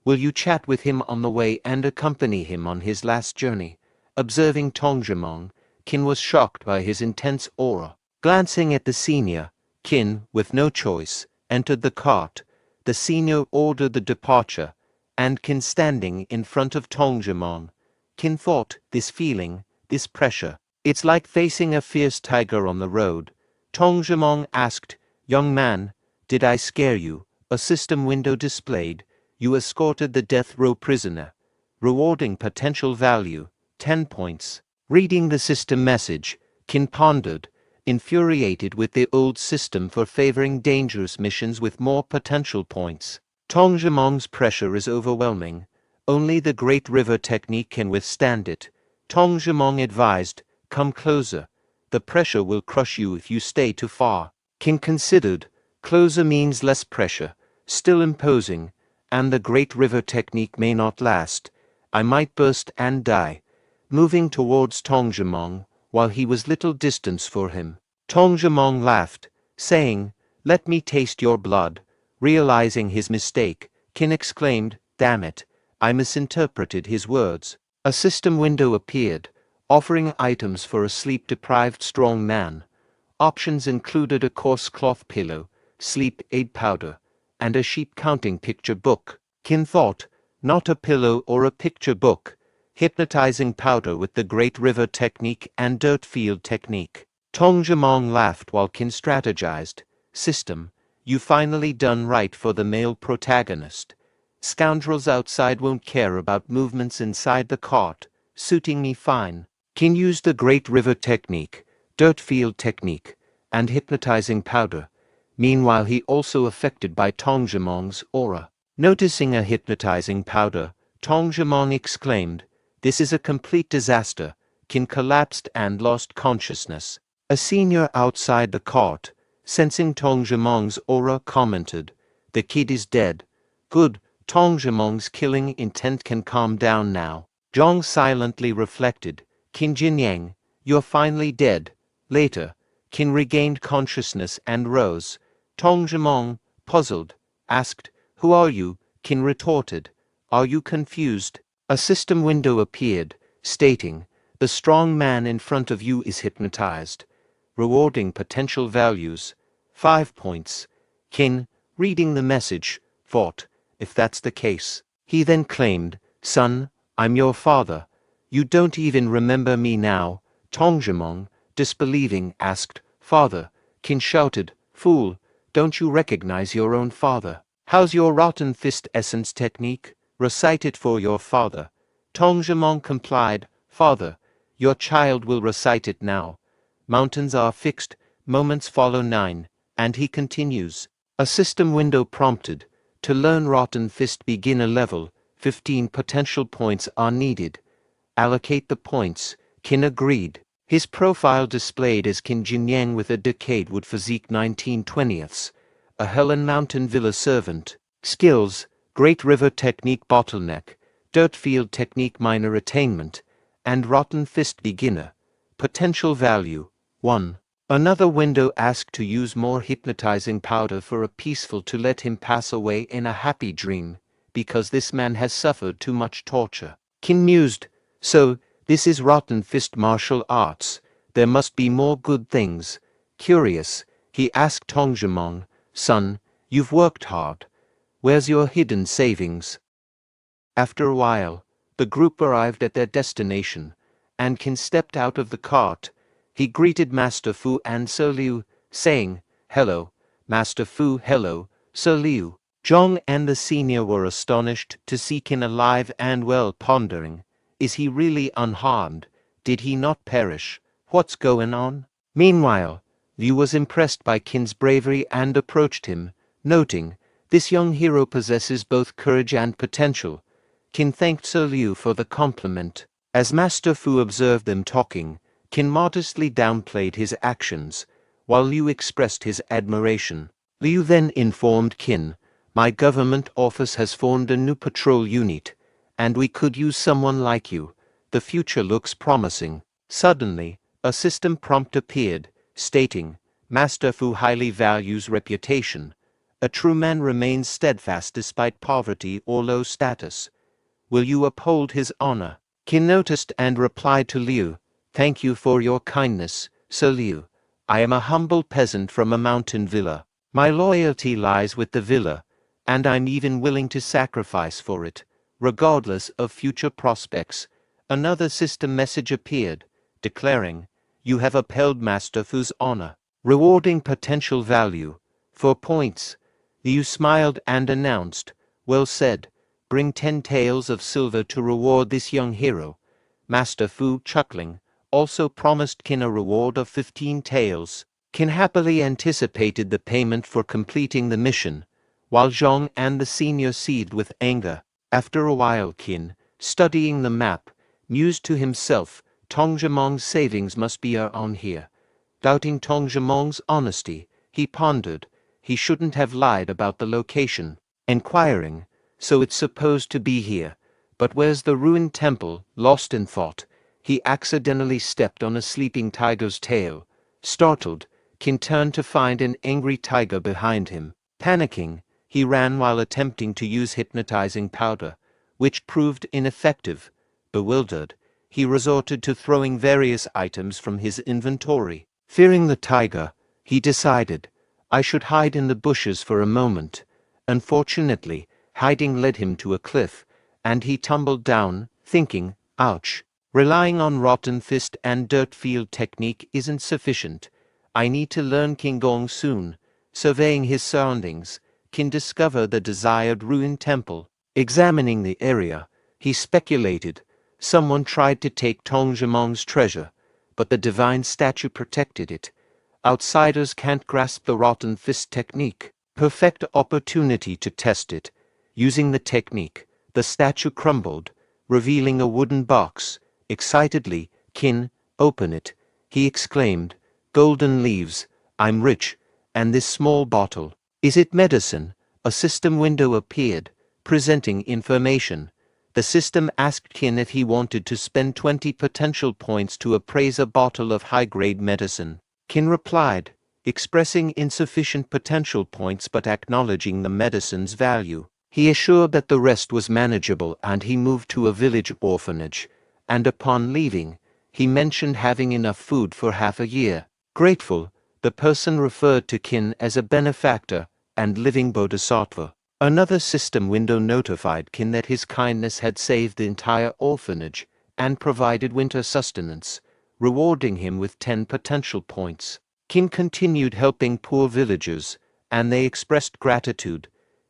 Will you chat with him on the way and accompany him on his last journey? Observing Tongzhimong, Qin was shocked by his intense aura. Glancing at the senior, Qin, with no choice, entered the cart. The senior ordered the departure, and Qin standing in front of Tongzhimong. Qin thought, this feeling, this pressure, it's like facing a fierce tiger on the road. Tongzhimong asked, young man, did I scare you? A system window displayed. You escorted the death row prisoner. Rewarding potential value, 10 points. Reading the system message, Qin pondered, infuriated with the old system for favoring dangerous missions with more potential points. Tongzhimong's pressure is overwhelming. Only the Great River technique can withstand it. Tongzhimong advised, come closer. The pressure will crush you if you stay too far. Qin considered, closer means less pressure, still imposing, and the Great River technique may not last. I might burst and die. moving towards Tong Jimong, while he was little distance for him. Tong Jimong laughed, saying, "Let me taste your blood." Realizing his mistake, Qin exclaimed, "Damn it, I misinterpreted his words." A system window appeared, offering items for a sleep-deprived strong man. Options included a coarse cloth pillow, sleep aid powder, and a sheep counting picture book. Qin thought, not a pillow or a picture book, hypnotizing powder with the Great River technique and dirt field technique. Tong Jimong laughed while Qin strategized, "System, you finally done right for the male protagonist. Scoundrels outside won't care about movements inside the cart, suiting me fine." Qin used the Great River technique, dirt field technique, and hypnotizing powder. Meanwhile he also affected by Tong Jimong's aura. Noticing a hypnotizing powder, Tong Jimong exclaimed, "This is a complete disaster." Qin collapsed and lost consciousness. A senior outside the cart, sensing Tong Jimong's aura, commented, "The kid is dead. Good, Tong Jimong's killing intent can calm down now." Zhang silently reflected, "Qin Jinyang, you're finally dead." Later, Qin regained consciousness and rose. Tong Jimong, puzzled, asked, "Who are you?" Qin retorted, "Are you confused?" A system window appeared, stating, "The strong man in front of you is hypnotized. Rewarding potential values, 5 points." Qin, reading the message, thought, if that's the case. He then claimed, "Son, I'm your father. You don't even remember me now." Tong Jimong, disbelieving, asked, "Father?" Qin shouted, "Fool, don't you recognize your own father? How's your rotten fist essence technique? Recite it for your father." Tong Jimong complied, "Father, your child will recite it now. Mountains are fixed, moments follow 9, and he continues." A system window prompted, "To learn Rotten Fist beginner level, 15 potential points are needed. Allocate the points." Qin agreed. His profile displayed as Qin Jinyang with a decayed wood physique 19/20, a Helan Mountain Villa servant. Skills, Great River Technique Bottleneck, Dirt Field Technique Minor Attainment, and Rotten Fist Beginner. Potential value, 1. Another window asked to use more hypnotizing powder for a peaceful to let him pass away in a happy dream, because this man has suffered too much torture. Qin mused, "So, this is Rotten Fist martial arts. There must be more good things." Curious, he asked Tong Jimong, "Son, you've worked hard. Where's your hidden savings?" After a while, the group arrived at their destination, and Qin stepped out of the cart. He greeted Master Fu and Sir Liu, saying, "Hello, Master Fu, hello, Sir Liu." Zhang and the senior were astonished to see Qin alive and well, pondering, "Is he really unharmed? Did he not perish? What's going on?" Meanwhile, Liu was impressed by Qin's bravery and approached him, noting, "This young hero possesses both courage and potential." Qin thanked Sir Liu for the compliment. As Master Fu observed them talking, Qin modestly downplayed his actions, while Liu expressed his admiration. Liu then informed Qin, "My government office has formed a new patrol unit, and we could use someone like you. The future looks promising." Suddenly, a system prompt appeared, stating, "Master Fu highly values reputation. A true man remains steadfast despite poverty or low status. Will you uphold his honor?" Qin noticed and replied to Liu, "Thank you for your kindness, Sir Liu. I am a humble peasant from a mountain villa. My loyalty lies with the villa, and I'm even willing to sacrifice for it, regardless of future prospects." Another system message appeared, declaring, "You have upheld Master Fu's honor, rewarding potential value, 4 points." Liu smiled and announced, "Well said. Bring 10 taels of silver to reward this young hero." Master Fu, chuckling, also promised Qin a reward of 15 taels. Qin happily anticipated the payment for completing the mission, while Zhang and the senior seethed with anger. After a while Qin, studying the map, mused to himself, "Tong Jimong's savings must be on here." Doubting Tong Jimong's honesty, he pondered, he shouldn't have lied about the location. Inquiring, "So it's supposed to be here, but where's the ruined temple?" Lost in thought, he accidentally stepped on a sleeping tiger's tail. Startled, Qin turned to find an angry tiger behind him. Panicking, he ran while attempting to use hypnotizing powder, which proved ineffective. Bewildered, he resorted to throwing various items from his inventory. Fearing the tiger, he decided, I should hide in the bushes for a moment. Unfortunately, hiding led him to a cliff, and he tumbled down, thinking, ouch. Relying on rotten fist and dirt field technique isn't sufficient. I need to learn Qinggong soon. Surveying his surroundings, Qin discovered the desired ruined temple. Examining the area, he speculated, someone tried to take Tongzhimong's treasure, but the divine statue protected it. Outsiders can't grasp the rotten fist technique. Perfect opportunity to test it. Using the technique, the statue crumbled, revealing a wooden box. Excitedly, Qin, open it, he exclaimed. Golden leaves, I'm rich, and this small bottle. Is it medicine? A system window appeared, presenting information. The system asked Qin if he wanted to spend 20 potential points to appraise a bottle of high-grade medicine. Qin replied, expressing insufficient potential points but acknowledging the medicine's value. He assured that the rest was manageable and he moved to a village orphanage, and upon leaving, he mentioned having enough food for half a year. Grateful, the person referred to Qin as a benefactor and living bodhisattva. Another system window notified Qin that his kindness had saved the entire orphanage and provided winter sustenance, rewarding him with 10 potential points. Qin continued helping poor villagers, and they expressed gratitude.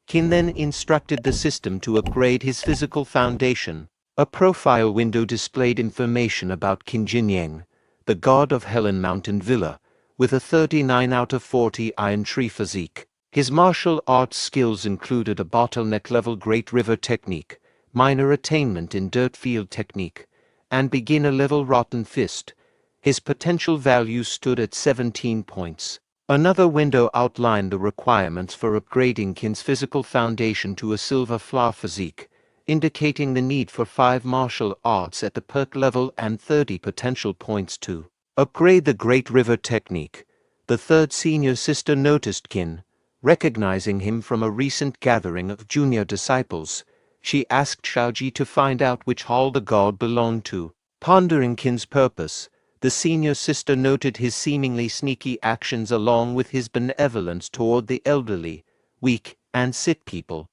Qin then instructed the system to upgrade his physical foundation. A profile window displayed information about Qin Jinyang, the god of Helan Mountain Villa, with a 39 out of 40 iron tree physique. His martial arts skills included a bottleneck-level Great River technique, minor attainment in dirt field technique, and beginner-level rotten fist. His potential value stood at 17 points. Another window outlined the requirements for upgrading Qin's physical foundation to a silver flower physique, indicating the need for 5 martial arts at the perk level and 30 potential points to upgrade the Great River technique. The third senior sister noticed Qin, recognizing him from a recent gathering of junior disciples. She asked Shaoji to find out which hall the god belonged to. Pondering Qin's purpose, the senior sister noted his seemingly sneaky actions along with his benevolence toward the elderly, weak, and sick people.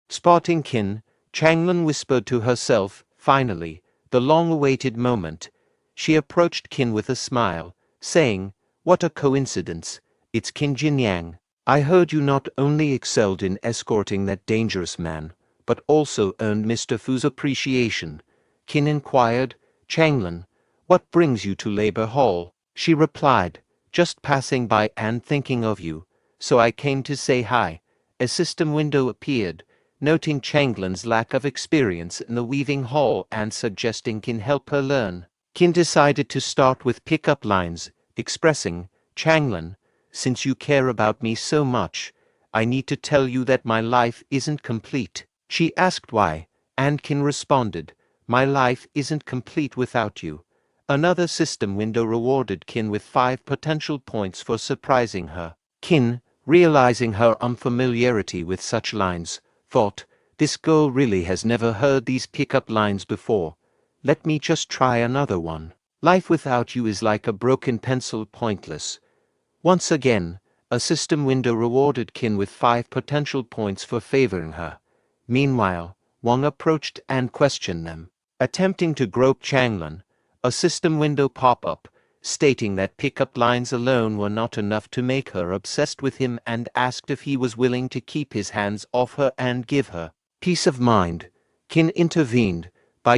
Spotting Qin, Changlin whispered to herself, finally, the long-awaited moment. She approached Qin with a smile, saying, what a coincidence, it's Qin Jinyang. I heard you not only excelled in escorting that dangerous man, but also earned Mr. Fu's appreciation. Qin inquired, Changlin, what brings you to Labor Hall? She replied, just passing by and thinking of you, so I came to say hi. A system window appeared, noting Changlin's lack of experience in the weaving hall and suggesting Qin help her learn. Qin decided to start with pickup lines, expressing, Changlin, since you care about me so much, I need to tell you that my life isn't complete. She asked why, and Qin responded, my life isn't complete without you. Another system window rewarded Qin with 5 potential points for surprising her. Qin, realizing her unfamiliarity with such lines, thought, this girl really has never heard these pickup lines before. Let me just try another one. Life without you is like a broken pencil, pointless. Once again, a system window rewarded Qin with 5 potential points for favoring her. Meanwhile, Wang approached and questioned them. Attempting to grope Changlin, a system window pop-up, stating that pickup lines alone were not enough to make her obsessed with him and asked if he was willing to keep his hands off her and give her peace of mind. Qin intervened,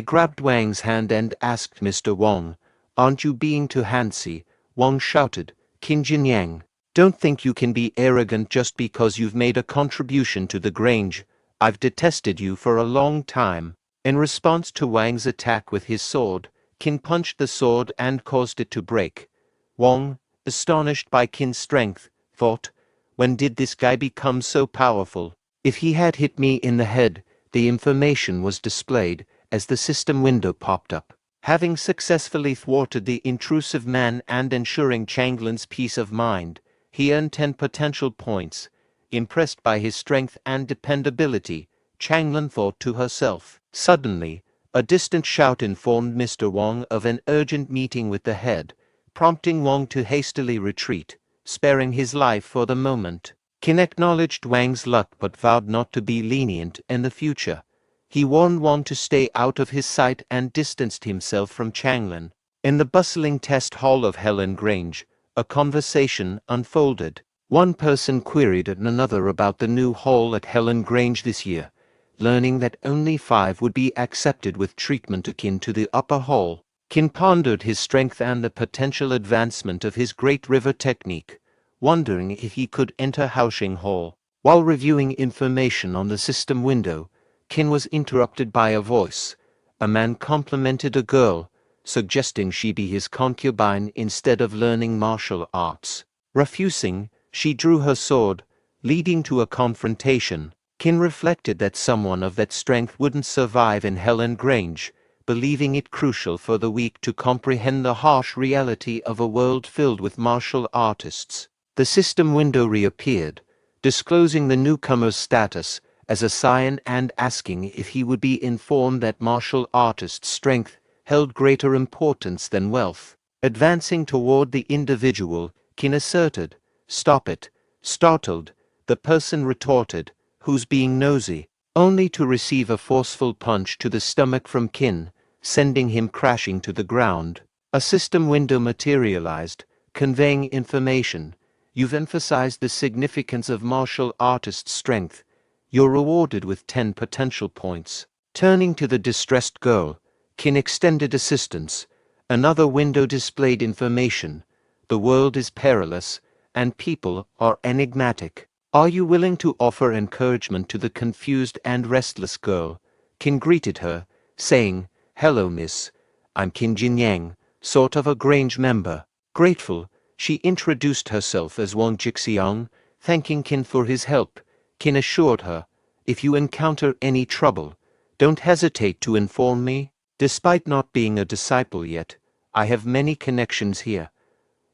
grabbed Wang's hand and asked Mr. Wang, aren't you being too handsy? Wang shouted, Qin Jinyang, don't think you can be arrogant just because you've made a contribution to the Grange. I've detested you for a long time. In response to Wang's attack with his sword, Qin punched the sword and caused it to break. Wang, astonished by Qin's strength, thought, when did this guy become so powerful? If he had hit me in the head, the information was displayed as the system window popped up. Having successfully thwarted the intrusive man and ensuring Changlin's peace of mind, he earned 10 potential points. Impressed by his strength and dependability, Changlin thought to herself. Suddenly, a distant shout informed Mr. Wang of an urgent meeting with the head, prompting Wang to hastily retreat, sparing his life for the moment. Qin acknowledged Wang's luck but vowed not to be lenient in the future. He warned Wang to stay out of his sight and distanced himself from Changlin. In the bustling test hall of Helan Grange, a conversation unfolded. One person queried another about the new hall at Helan Grange this year, learning that only 5 would be accepted with treatment akin to the upper hall. Qin pondered his strength and the potential advancement of his Great River technique, wondering if he could enter Haoxing Hall. While reviewing information on the system window, Qin was interrupted by a voice. A man complimented a girl, suggesting she be his concubine instead of learning martial arts. Refusing, she drew her sword, leading to a confrontation. Qin reflected that someone of that strength wouldn't survive in Helan Grange, believing it crucial for the weak to comprehend the harsh reality of a world filled with martial artists. The system window reappeared, disclosing the newcomer's status as a scion and asking if he would be informed that martial artists' strength held greater importance than wealth. Advancing toward the individual, Qin asserted, "Stop it." Startled, the person retorted, "Who's being nosy?" only to receive a forceful punch to the stomach from Qin, sending him crashing to the ground. A system window materialized, conveying information. "You've emphasized the significance of martial artist strength. You're rewarded with 10 potential points." Turning to the distressed girl, Qin extended assistance. Another window displayed information. "The world is perilous, and people are enigmatic. Are you willing to offer encouragement to the confused and restless girl?" Qin greeted her, saying, "Hello, miss. I'm Qin Jinyang, sort of a Grange member." Grateful, she introduced herself as Wang Jixiang, thanking Qin for his help. Qin assured her, "If you encounter any trouble, don't hesitate to inform me. Despite not being a disciple yet, I have many connections here."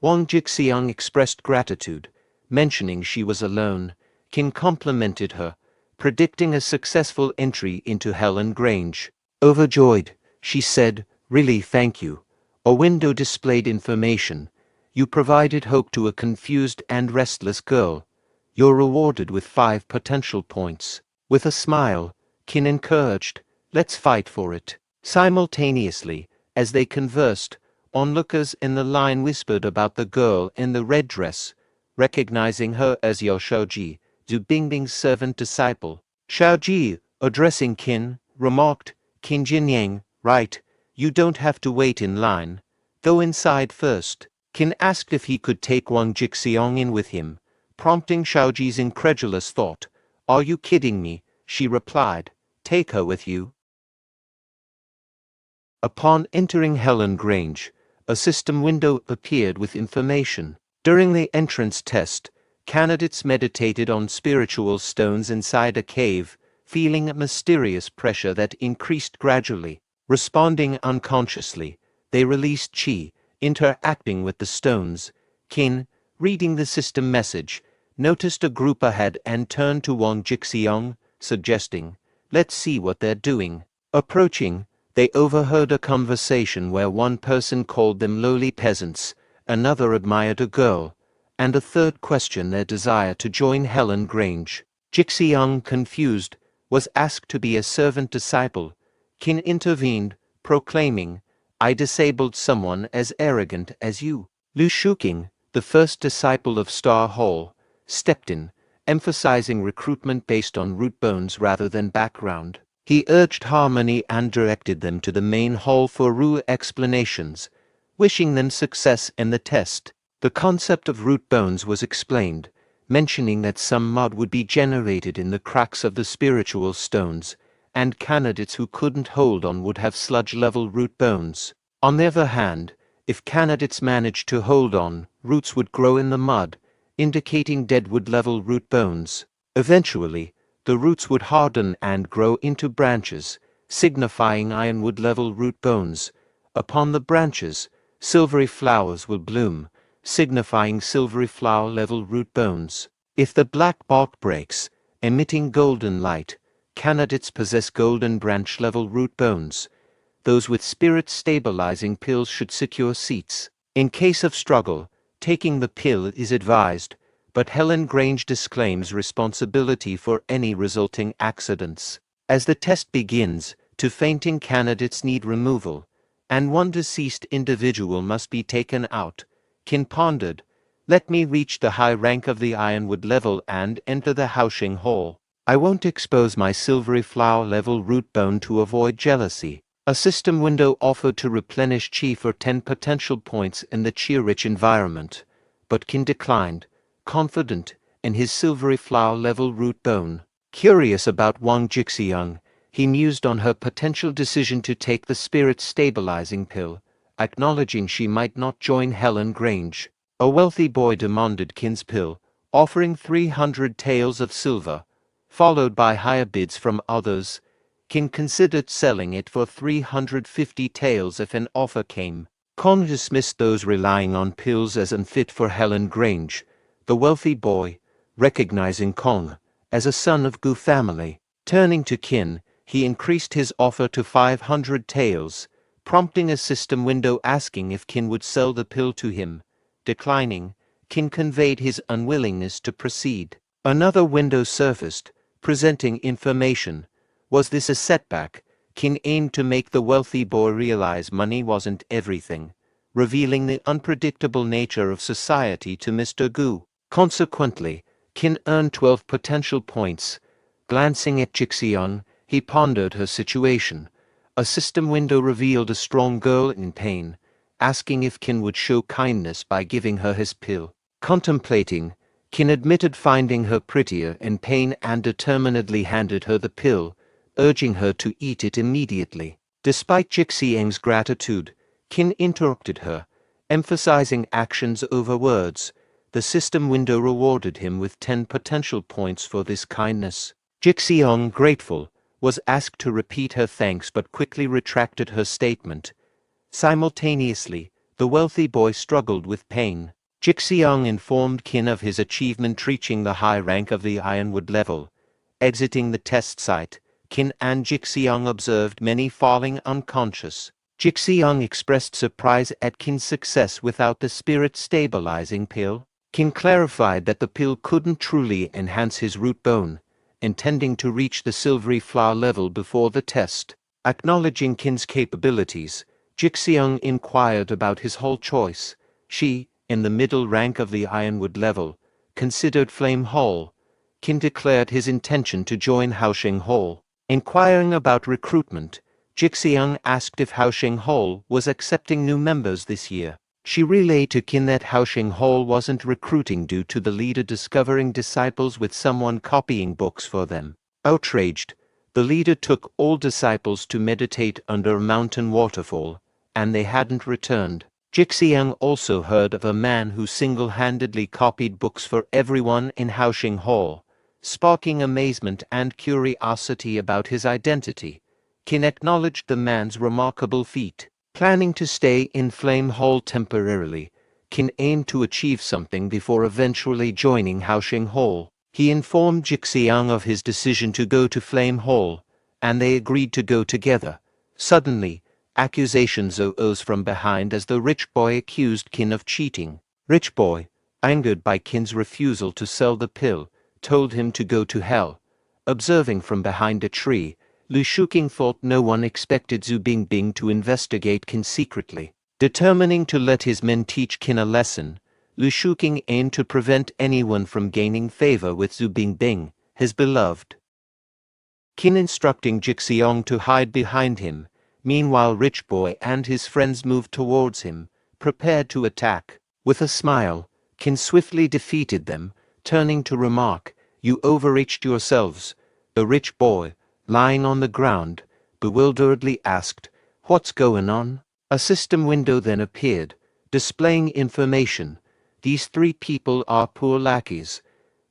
Wang Jixiang expressed gratitude, mentioning she was alone. Qin complimented her, predicting a successful entry into Helan Grange. Overjoyed, she said, "Really thank you." A window displayed information. "You provided hope to a confused and restless girl. You're rewarded with 5 potential points." With a smile, Qin encouraged, "Let's fight for it." Simultaneously, as they conversed, onlookers in the line whispered about the girl in the red dress, recognizing her as Yao Shaoji, Zhu Bingbing's servant disciple. Shaoji, addressing Qin, remarked, "Qin Jinyang, right, you don't have to wait in line. Go inside first." Qin asked if he could take Wang Jixiang in with him, prompting Shaoji's incredulous thought. "Are you kidding me?" she replied. "Take her with you." Upon entering Helan Grange, a system window appeared with information. During the entrance test, candidates meditated on spiritual stones inside a cave, feeling a mysterious pressure that increased gradually. Responding unconsciously, they released qi, interacting with the stones. Qin, reading the system message, noticed a group ahead and turned to Wang Jixiang, suggesting, "Let's see what they're doing." Approaching, they overheard a conversation where one person called them lowly peasants, another admired a girl, and a third questioned their desire to join Helan Grange. Jixiang, confused, was asked to be a servant disciple. Qin intervened, proclaiming, "I disabled someone as arrogant as you." Lu Shuqing, the first disciple of Star Hall, stepped in, emphasizing recruitment based on root bones rather than background. He urged harmony and directed them to the main hall for Ru explanations, wishing them success in the test. The concept of root bones was explained, mentioning that some mud would be generated in the cracks of the spiritual stones, and candidates who couldn't hold on would have sludge-level root bones. On the other hand, if candidates managed to hold on, roots would grow in the mud, indicating deadwood-level root bones. Eventually, the roots would harden and grow into branches, signifying ironwood-level root bones, Upon the branches, silvery flowers will bloom, signifying silvery flower-level root bones. If the black bark breaks, emitting golden light, candidates possess golden branch-level root bones. Those with spirit-stabilizing pills should secure seats. In case of struggle, taking the pill is advised, but Helen Grange disclaims responsibility for any resulting accidents. As the test begins, two fainting candidates need removal, and one deceased individual must be taken out. Qin pondered, "Let me reach the high rank of the ironwood level and enter the housing hall. I won't expose my silvery flower-level root bone to avoid jealousy." A system window offered to replenish chi for 10 potential points in the chi-rich environment, but Qin declined, confident in his silvery flower-level root bone. Curious about Wang Jixiang, he mused on her potential decision to take the spirit-stabilizing pill, acknowledging she might not join Helen Grange. A wealthy boy demanded Qin's pill, offering 300 taels of silver, followed by higher bids from others. Qin considered selling it for 350 taels if an offer came. Kong dismissed those relying on pills as unfit for Helen Grange. The wealthy boy, recognizing Kong as a son of Gu family, turning to Qin, he increased his offer to 500 taels, prompting a system window asking if Qin would sell the pill to him. Declining, Qin conveyed his unwillingness to proceed. Another window surfaced, presenting information. Was this a setback? Qin aimed to make the wealthy boy realize money wasn't everything, revealing the unpredictable nature of society to Mr. Gu. Consequently, Qin earned 12 potential points. Glancing at Jixiang, he pondered her situation. A system window revealed a strong girl in pain, asking if Qin would show kindness by giving her his pill. Contemplating, Qin admitted finding her prettier in pain and determinedly handed her the pill, urging her to eat it immediately. Despite Jixiang's gratitude, Qin interrupted her, emphasizing actions over words. The system window rewarded him with 10 potential points for this kindness. Jixiang, grateful, was asked to repeat her thanks but quickly retracted her statement. Simultaneously, the wealthy boy struggled with pain. Jixiang informed Qin of his achievement reaching the high rank of the ironwood level. Exiting the test site, Qin and Jixiang observed many falling unconscious. Jixiang expressed surprise at Qin's success without the spirit-stabilizing pill. Qin clarified that the pill couldn't truly enhance his root bone, intending to reach the silvery flower level before the test. Acknowledging Qin's capabilities, Jixiang inquired about his whole choice. She, in the middle rank of the ironwood level, considered Flame Hall. Qin declared his intention to join Haosheng Hall. Inquiring about recruitment, Jixiang asked if Haosheng Hall was accepting new members this year. She relayed to Qin that Haosheng Hall wasn't recruiting due to the leader discovering disciples with someone copying books for them. Outraged, the leader took all disciples to meditate under a mountain waterfall, and they hadn't returned. Jixiang also heard of a man who single-handedly copied books for everyone in Haosheng Hall, sparking amazement and curiosity about his identity. Qin acknowledged the man's remarkable feat. Planning to stay in Flame Hall temporarily, Qin aimed to achieve something before eventually joining Haosheng Hall. He informed Jixiang of his decision to go to Flame Hall, and they agreed to go together. Suddenly, accusations arose from behind as the rich boy accused Qin of cheating. Rich boy, angered by Qin's refusal to sell the pill, told him to go to hell. Observing from behind a tree, Lu Shuqing thought no one expected Zhu Bingbing to investigate Qin secretly. Determining to let his men teach Qin a lesson, Lu Shuqing aimed to prevent anyone from gaining favor with Zhu Bingbing, his beloved. Qin instructing Jixiang to hide behind him. Meanwhile, Rich Boy and his friends moved towards him, prepared to attack. With a smile, Qin swiftly defeated them, turning to remark, "You overreached yourselves." The Rich Boy, lying on the ground, bewilderedly asked, "What's going on?" A system window then appeared, displaying information. "These 3 people are poor lackeys.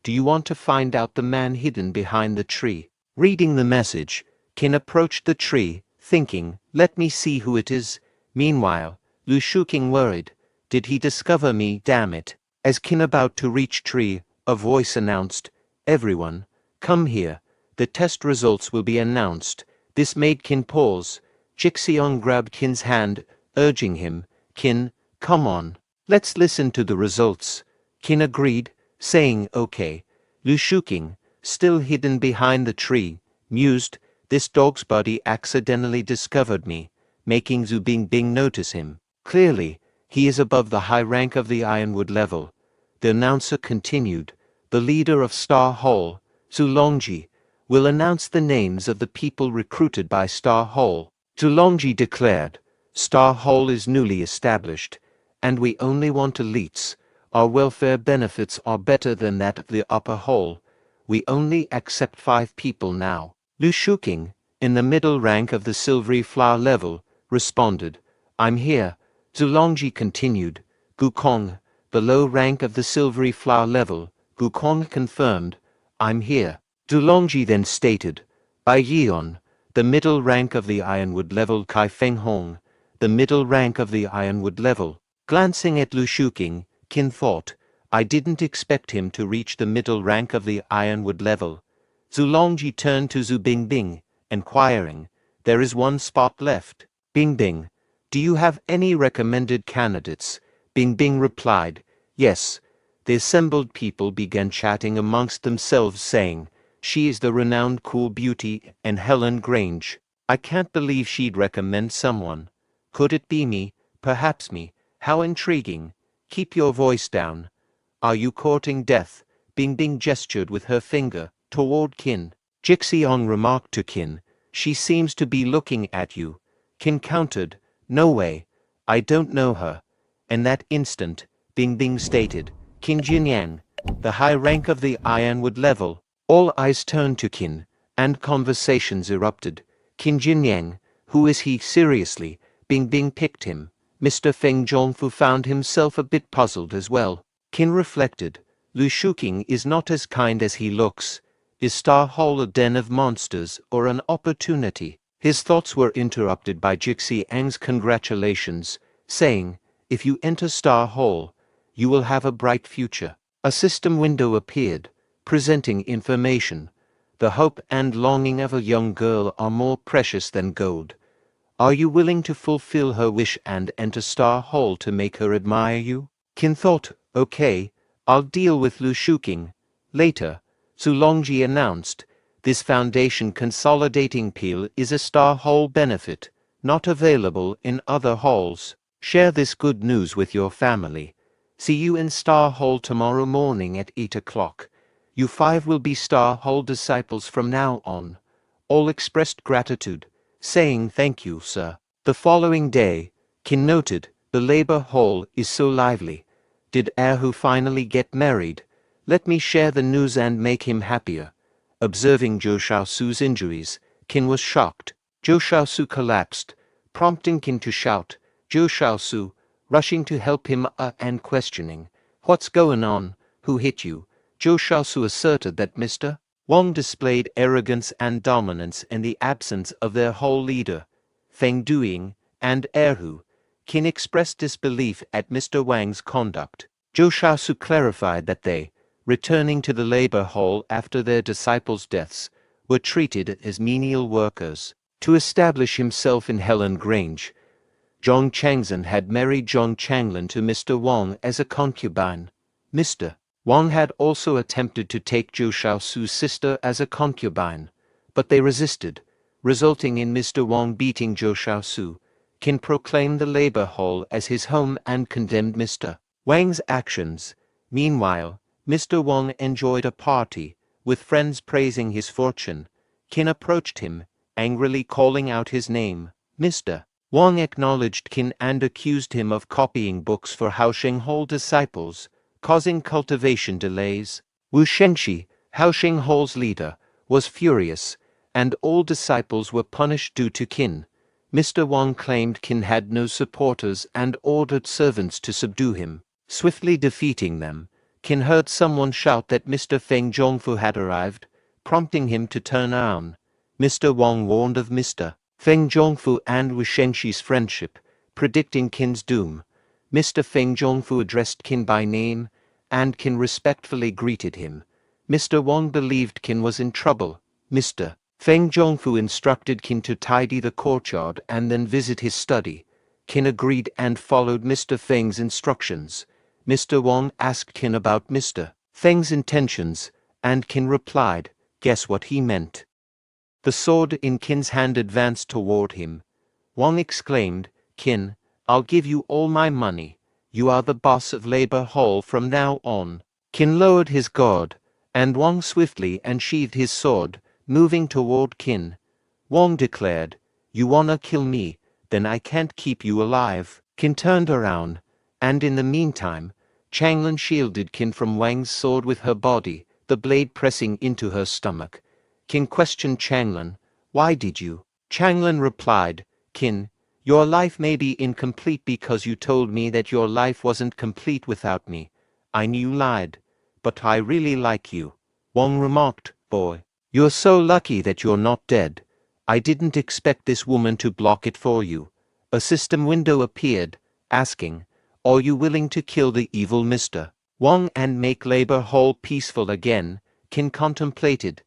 Do you want to find out the man hidden behind the tree?" Reading the message, Qin approached the tree, thinking, "Let me see who it is." Meanwhile, Lu Shuking worried. Did he discover me, damn it? As Qin about to reach tree, a voice announced, "Everyone, come here. The test results will be announced." This made Qin pause. Jixiong grabbed Qin's hand, urging him, "Qin, come on. Let's listen to the results." Qin agreed, saying okay. Lu Shuking, still hidden behind the tree, mused, "This dog's buddy accidentally discovered me," making Zhu Bingbing notice him. Clearly, he is above the high rank of the Ironwood level. The announcer continued, "The leader of Star Hall, Zulongji, will announce the names of the people recruited by Star Hall." Zulongji declared, "Star Hall is newly established, and we only want elites. Our welfare benefits are better than that of the upper hall. We only accept 5 people now." Lu Shuking, in the middle rank of the silvery flower level, responded, "I'm here." Zulongji continued, "Gukong, the low rank of the silvery flower level." Gukong confirmed, "I'm here." Zulongji then stated, "Bai Yeon, the middle rank of the Ironwood level." Kai Feng Hong, the middle rank of the Ironwood level. Glancing at Lu Shuking, Qin thought, "I didn't expect him to reach the middle rank of the Ironwood level." Zulongji turned to Zhu Bingbing, inquiring, "There is one spot left. Bingbing, do you have any recommended candidates?" Bingbing replied, "Yes." The assembled people began chatting amongst themselves, saying, "She is the renowned cool beauty and Helen Grange. I can't believe she'd recommend someone. Could it be me? Perhaps me. How intriguing. Keep your voice down. Are you courting death?" Bingbing gestured with her finger toward Qin. Jixiong remarked to Qin, "She seems to be looking at you." Qin countered, "No way. I don't know her." In that instant, Bingbing stated, "Qin Jinyang, the high rank of the Ironwood level." All eyes turned to Qin, and conversations erupted. "Qin Jinyang, who is he seriously?" Bingbing picked him. Mr. Feng Zhongfu found himself a bit puzzled as well. Qin reflected, "Lu Shuking is not as kind as he looks. Is Star Hall a den of monsters or an opportunity?" His thoughts were interrupted by Jixiang's congratulations, saying, "If you enter Star Hall, you will have a bright future." A system window appeared, presenting information. "The hope and longing of a young girl are more precious than gold. Are you willing to fulfill her wish and enter Star Hall to make her admire you?" Qin thought, "Okay, I'll deal with Lu Shuking." Later, Zulongji announced, "This foundation consolidating peel is a Star Hall benefit, not available in other halls. Share this good news with your family. See you in Star Hall tomorrow morning at 8 o'clock. You 5 will be Star Hall disciples from now on." All expressed gratitude, saying, "Thank you, sir." The following day, Qin noted, "The labor hall is so lively. Did Erhu finally get married? Let me share the news and make him happier." Observing Zhou Shaosu's injuries, Qin was shocked. Zhou Shaosu collapsed, prompting Qin to shout, "Zhou Shaosu," rushing to help him and questioning, "What's going on? Who hit you?" Zhou Shaosu asserted that Mr. Wang displayed arrogance and dominance in the absence of their whole leader, Feng Duing, and Erhu. Qin expressed disbelief at Mr. Wang's conduct. Zhou Shaosu clarified that they, returning to the labor hall after their disciples' deaths, were treated as menial workers. To establish himself in Helen Grange, Zhong Changzhen had married Zhong Changlin to Mr. Wang as a concubine. Mr. Wang had also attempted to take Zhou Shaosu's sister as a concubine, but they resisted, resulting in Mr. Wang beating Zhou Shaosu. Qin proclaimed the labor hall as his home and condemned Mr. Wang's actions. Meanwhile, Mr. Wang enjoyed a party, with friends praising his fortune. Qin approached him, angrily calling out his name. Mr. Wang acknowledged Qin and accused him of copying books for Haosheng Hall disciples, causing cultivation delays. Wu Shengxi, Haosheng Hall's leader, was furious, and all disciples were punished due to Qin. Mr. Wang claimed Qin had no supporters and ordered servants to subdue him. Swiftly defeating them, Qin heard someone shout that Mr. Feng Zhongfu had arrived, prompting him to turn around. Mr. Wang warned of Mr. Feng Zhongfu and Wu Shengxi's friendship, predicting Qin's doom. Mr. Feng Zhongfu addressed Qin by name, and Qin respectfully greeted him. Mr. Wang believed Qin was in trouble. Mr. Feng Zhongfu instructed Qin to tidy the courtyard and then visit his study. Qin agreed and followed Mr. Feng's instructions. Mr. Wang asked Qin about Mr. Feng's intentions, and Qin replied, "Guess what he meant." The sword in Qin's hand advanced toward him. Wang exclaimed, "Qin, I'll give you all my money. You are the boss of Labor Hall from now on." Qin lowered his guard, and Wang swiftly unsheathed his sword, moving toward Qin. Wang declared, "You wanna kill me? Then I can't keep you alive." Qin turned around, and in the meantime, Changlin shielded Qin from Wang's sword with her body, the blade pressing into her stomach. Qin questioned Changlin, "Why did you?" Changlin replied, "Qin, your life may be incomplete because you told me that your life wasn't complete without me. I knew you lied, but I really like you." Wang remarked, "Boy, you're so lucky that you're not dead. I didn't expect this woman to block it for you." A system window appeared, asking, "Are you willing to kill the evil Mr. Wang and make Labor Hall peaceful again?" Qin contemplated.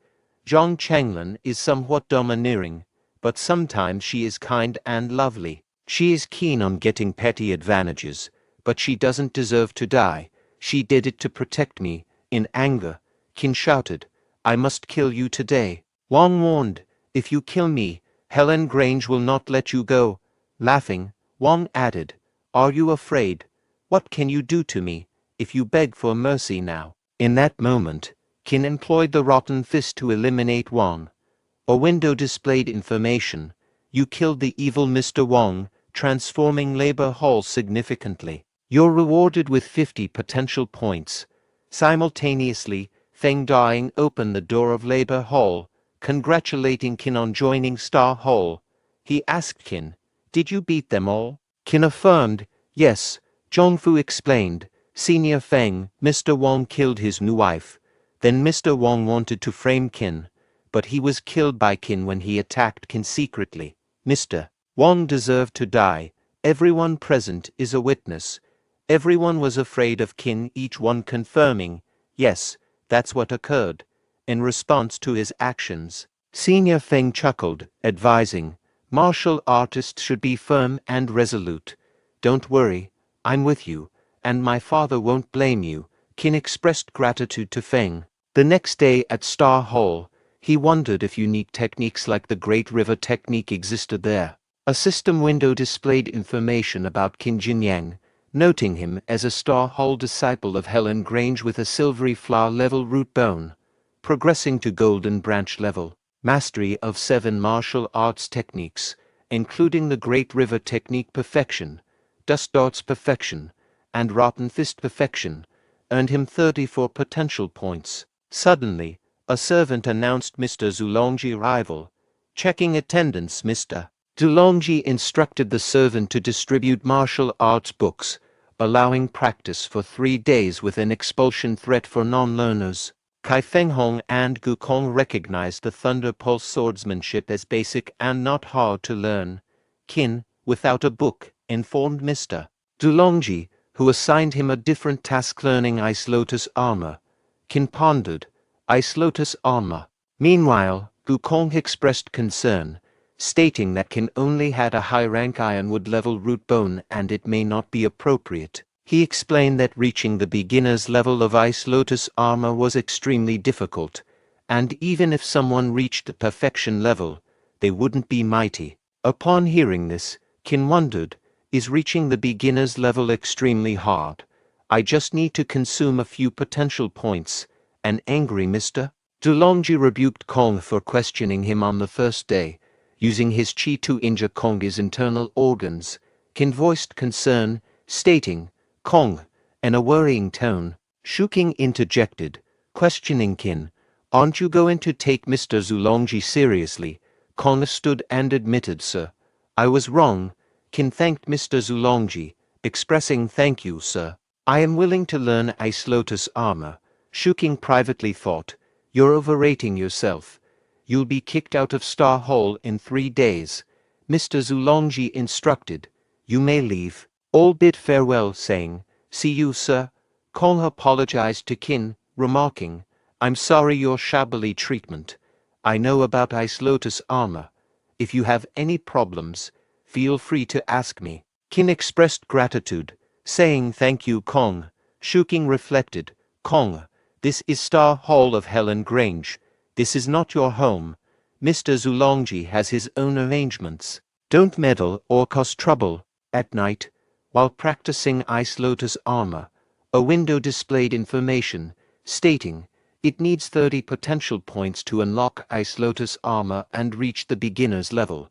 Zhang Changlin is somewhat domineering, but sometimes she is kind and lovely. She is keen on getting petty advantages, but she doesn't deserve to die. She did it to protect me. In anger, Qin shouted, "I must kill you today." Wang warned, "If you kill me, Helen Grange will not let you go." Laughing, Wang added, "Are you afraid? What can you do to me, if you beg for mercy now?" In that moment, Qin employed the rotten fist to eliminate Wang. A window displayed information. You killed the evil Mr. Wang, transforming Labor Hall significantly. You're rewarded with 50 potential points. Simultaneously, Feng Daying opened the door of Labor Hall, congratulating Qin on joining Star Hall. He asked Qin, "Did you beat them all?" Qin affirmed, "Yes." Zhongfu explained, "Senior Feng, Mr. Wang killed his new wife. Then Mr. Wang wanted to frame Qin, but he was killed by Qin when he attacked Qin secretly. Mr. Wang deserved to die. Everyone present is a witness. Everyone was afraid of Qin, each one confirming, yes, that's what occurred." In response to his actions, Senior Feng chuckled, advising, "Martial artists should be firm and resolute. Don't worry, I'm with you, and my father won't blame you." Qin expressed gratitude to Feng. The next day at Star Hall, he wondered if unique techniques like the Great River technique existed there. A system window displayed information about Qin Jinyang, noting him as a Star Hall disciple of Helen Grange with a silvery flower-level root bone. Progressing to Golden Branch level, mastery of 7 martial arts techniques, including the Great River technique perfection, Dust Darts perfection, and Rotten Fist perfection, earned him 34 potential points. Suddenly, a servant announced Mr. Zulongji's arrival. Checking attendance, Mr. Zulongji instructed the servant to distribute martial arts books, allowing practice for 3 days with an expulsion threat for non-learners. Kai Fenghong and Gu Kong recognized the Thunder Pulse swordsmanship as basic and not hard to learn. Qin, without a book, informed Mr. Zulongji, who assigned him a different task learning Ice Lotus armor. Qin pondered, Ice Lotus armor. Meanwhile, Gu Kong expressed concern, stating that Qin only had a high-rank Ironwood level root bone and it may not be appropriate. He explained that reaching the beginner's level of Ice Lotus armor was extremely difficult, and even if someone reached the perfection level, they wouldn't be mighty. Upon hearing this, Qin wondered, is reaching the beginner's level extremely hard? I just need to consume a few potential points. An angry Mr. Zulongji rebuked Kong for questioning him on the first day, using his chi to injure Kong's internal organs. Qin voiced concern, stating, "Kong," in a worrying tone. Shuking interjected, questioning Qin, "Aren't you going to take Mr. Zulongji seriously?" Kong stood and admitted, "Sir, I was wrong." Qin thanked Mr. Zulongji, expressing, "Thank you, sir. I am willing to learn Ice Lotus armor." Shuking privately thought, "You're overrating yourself. You'll be kicked out of Star Hall in 3 days." Mr. Zulongji instructed, You may leave. All bid farewell, saying, "See you, sir." Kong apologized to Qin, remarking, "I'm sorry your shabbily treatment. I know about Ice Lotus armor. If you have any problems, feel free to ask me." Qin expressed gratitude, saying thank you, Kong. Shuking reflected, "Kong, this is Star Hall of Helen Grange. This is not your home. Mr. Zulongji has his own arrangements. Don't meddle or cause trouble." At night, while practicing Ice Lotus armor, a window displayed information stating it needs 30 potential points to unlock Ice Lotus armor and reach the beginner's level.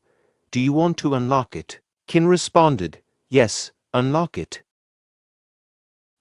"Do you want to unlock it?" Qin responded, "Yes, unlock it."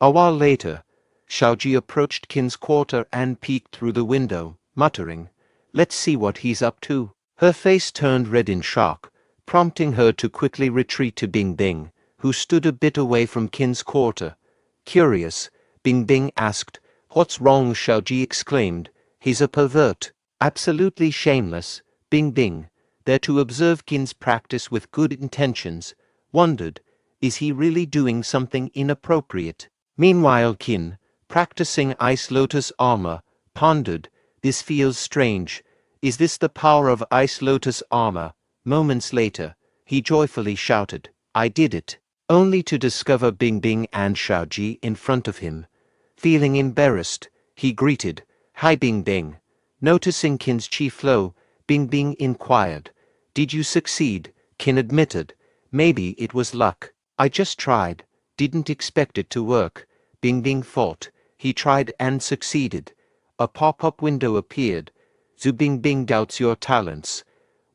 A while later, Xiaoji approached Qin's quarter and peeked through the window, muttering, "Let's see what he's up to." Her face turned red in shock, prompting her to quickly retreat to Bing Bing, who stood a bit away from Qin's quarter. Curious, Bing Bing asked, "What's wrong?" Xiaoji exclaimed, "He's a pervert." Absolutely shameless, Bing Bing, there to observe Qin's practice with good intentions, wondered, is he really doing something inappropriate? Meanwhile Qin, practicing Ice Lotus armor, pondered, this feels strange. Is this the power of Ice Lotus armor? Moments later, he joyfully shouted, "I did it," only to discover Bing Bing and Xiaoji in front of him. Feeling embarrassed, he greeted, "Hi Bing Bing." Noticing Qin's chi flow, Bing Bing inquired, "Did you succeed?" Qin admitted, "Maybe it was luck. I just tried. Didn't expect it to work." Bing Bing thought. He tried and succeeded. A pop-up window appeared. "Zu Bing Bing doubts your talents.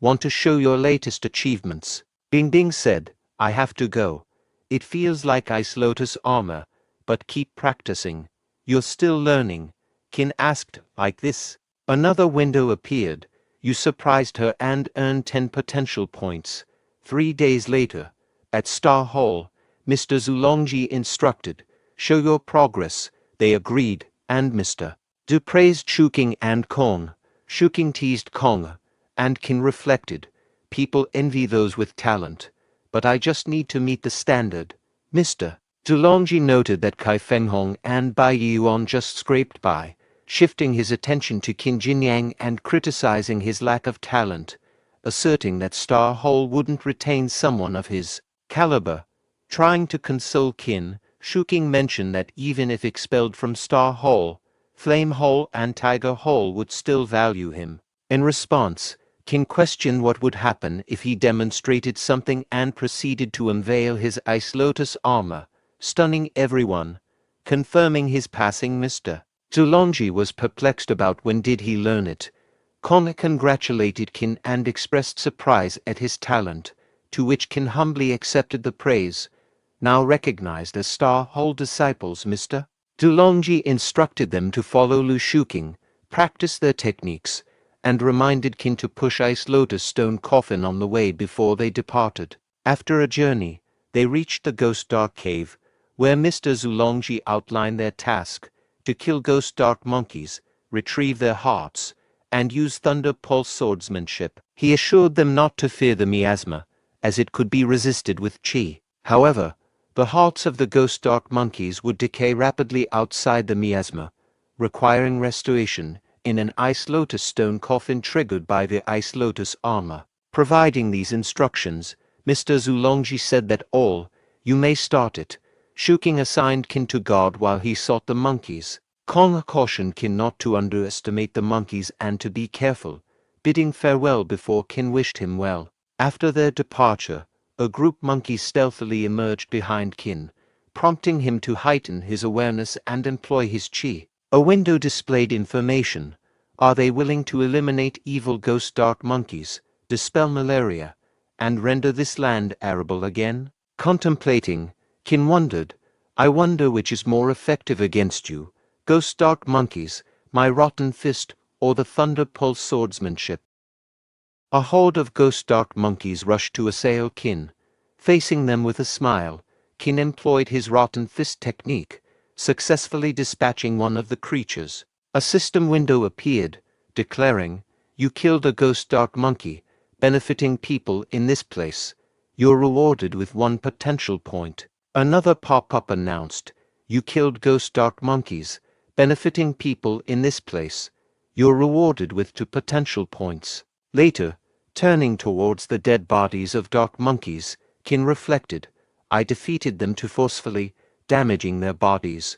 Want to show your latest achievements?" Bing Bing said, "I have to go. It feels like Ice Lotus armor, but keep practicing." "You're still learning?" Qin asked, like this. Another window appeared. You surprised her and earned 10 potential points. 3 days later, at Star Hall, Mr. Zulongji instructed, "Show your progress." They agreed, and Mr. Du praised Shuking and Kong. Shuking teased Kong, and Qin reflected, "People envy those with talent, but I just need to meet the standard." Mr. Zulongji noted that Kai Fenghong and Bai Yuan just scraped by, shifting his attention to Qin Jinyang and criticizing his lack of talent, asserting that Star Hall wouldn't retain someone of his caliber. Trying to console Qin, Shuking mentioned that even if expelled from Star Hall, Flame Hall and Tiger Hall would still value him. In response, Qin questioned what would happen if he demonstrated something and proceeded to unveil his Ice Lotus armor, stunning everyone, confirming his passing. Mr. Zulongji was perplexed about when did he learn it. Kong congratulated Qin and expressed surprise at his talent, to which Qin humbly accepted the praise. Now recognized as Star Hall disciples, Mr. Zulongji instructed them to follow Lu Shuking, practice their techniques, and reminded Qin to push Ice Lotus stone coffin on the way before they departed. After a journey, they reached the Ghost Dark Cave, where Mr. Zulongji outlined their task, to kill Ghost Dark monkeys, retrieve their hearts, and use Thunder Pulse swordsmanship. He assured them not to fear the miasma, as it could be resisted with chi. However, the hearts of the Ghost Dark monkeys would decay rapidly outside the miasma, requiring restoration in an Ice Lotus stone coffin triggered by the Ice Lotus armor. Providing these instructions, Mr. Zulongji said that you may start it. Shuking assigned Qin to guard while he sought the monkeys. Kong cautioned Qin not to underestimate the monkeys and to be careful, bidding farewell before Qin wished him well. After their departure, a group monkey stealthily emerged behind Qin, prompting him to heighten his awareness and employ his chi. A window displayed information. Are they willing to eliminate evil Ghost Dark monkeys, dispel malaria, and render this land arable again? Contemplating, Qin wondered, I wonder which is more effective against you, Ghost Dark monkeys, my rotten fist, or the Thunder Pulse swordsmanship. A horde of Ghost Dark monkeys rushed to assail Qin. Facing them with a smile, Qin employed his rotten fist technique, successfully dispatching one of the creatures. A system window appeared, declaring, "You killed a Ghost Dark monkey, benefiting people in this place. You're rewarded with 1 potential point. Another pop-up announced, you killed ghost dark monkeys, benefiting people in this place. You're rewarded with 2 potential points. Later, turning towards the dead bodies of dark monkeys, Qin reflected, I defeated them too forcefully, damaging their bodies.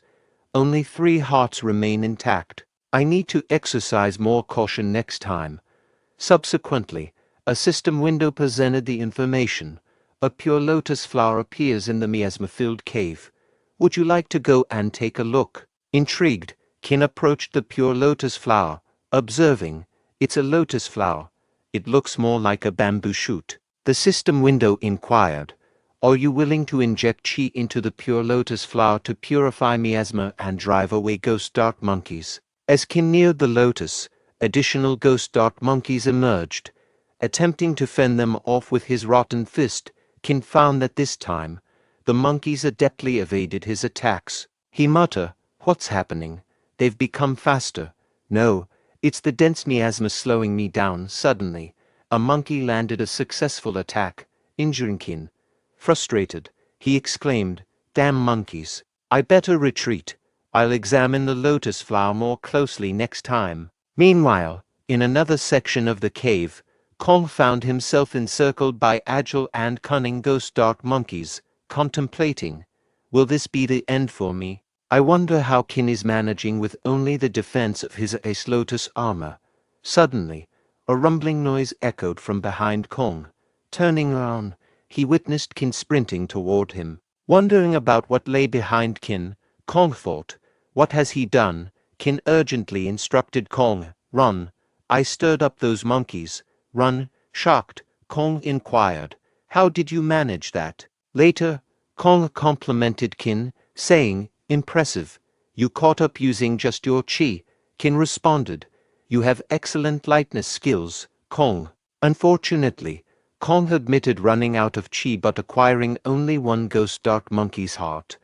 Only 3 hearts remain intact. I need to exercise more caution next time. Subsequently, a system window presented the information. A pure lotus flower appears in the miasma-filled cave. Would you like to go and take a look? Intrigued, Qin approached the pure lotus flower, observing, it's a lotus flower. It looks more like a bamboo shoot. The system window inquired, are you willing to inject qi into the pure lotus flower to purify miasma and drive away ghost dark monkeys? As Qin neared the lotus, additional ghost dark monkeys emerged. Attempting to fend them off with his rotten fist, Qin found that this time, the monkeys adeptly evaded his attacks. He muttered, what's happening? They've become faster. No, it's the dense miasma slowing me down. Suddenly, a monkey landed a successful attack, injuring Qin. Frustrated, he exclaimed, damn monkeys. I better retreat. I'll examine the lotus flower more closely next time. Meanwhile, in another section of the cave, Kong found himself encircled by agile and cunning ghost dark monkeys, contemplating, will this be the end for me? I wonder how Qin is managing with only the defense of his ace lotus armor. Suddenly, a rumbling noise echoed from behind Kong. Turning around, he witnessed Qin sprinting toward him. Wondering about what lay behind Qin, Kong thought, what has he done? Qin urgently instructed Kong, run. I stirred up those monkeys. Run. Shocked, Kong inquired, how did you manage that? Later, Kong complimented Qin, saying, impressive. You caught up using just your qi. Qin responded, you have excellent lightness skills, Kong. Unfortunately, Kong admitted running out of qi but acquiring only 1 ghost dark monkey's heart.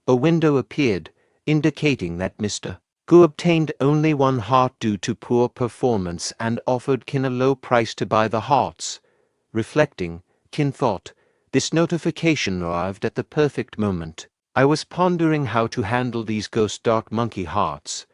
A window appeared, indicating that Mr. Gu obtained only 1 heart due to poor performance and offered Qin a low price to buy the hearts. Reflecting, Qin thought, this notification arrived at the perfect moment. I was pondering how to handle these ghost dark monkey hearts.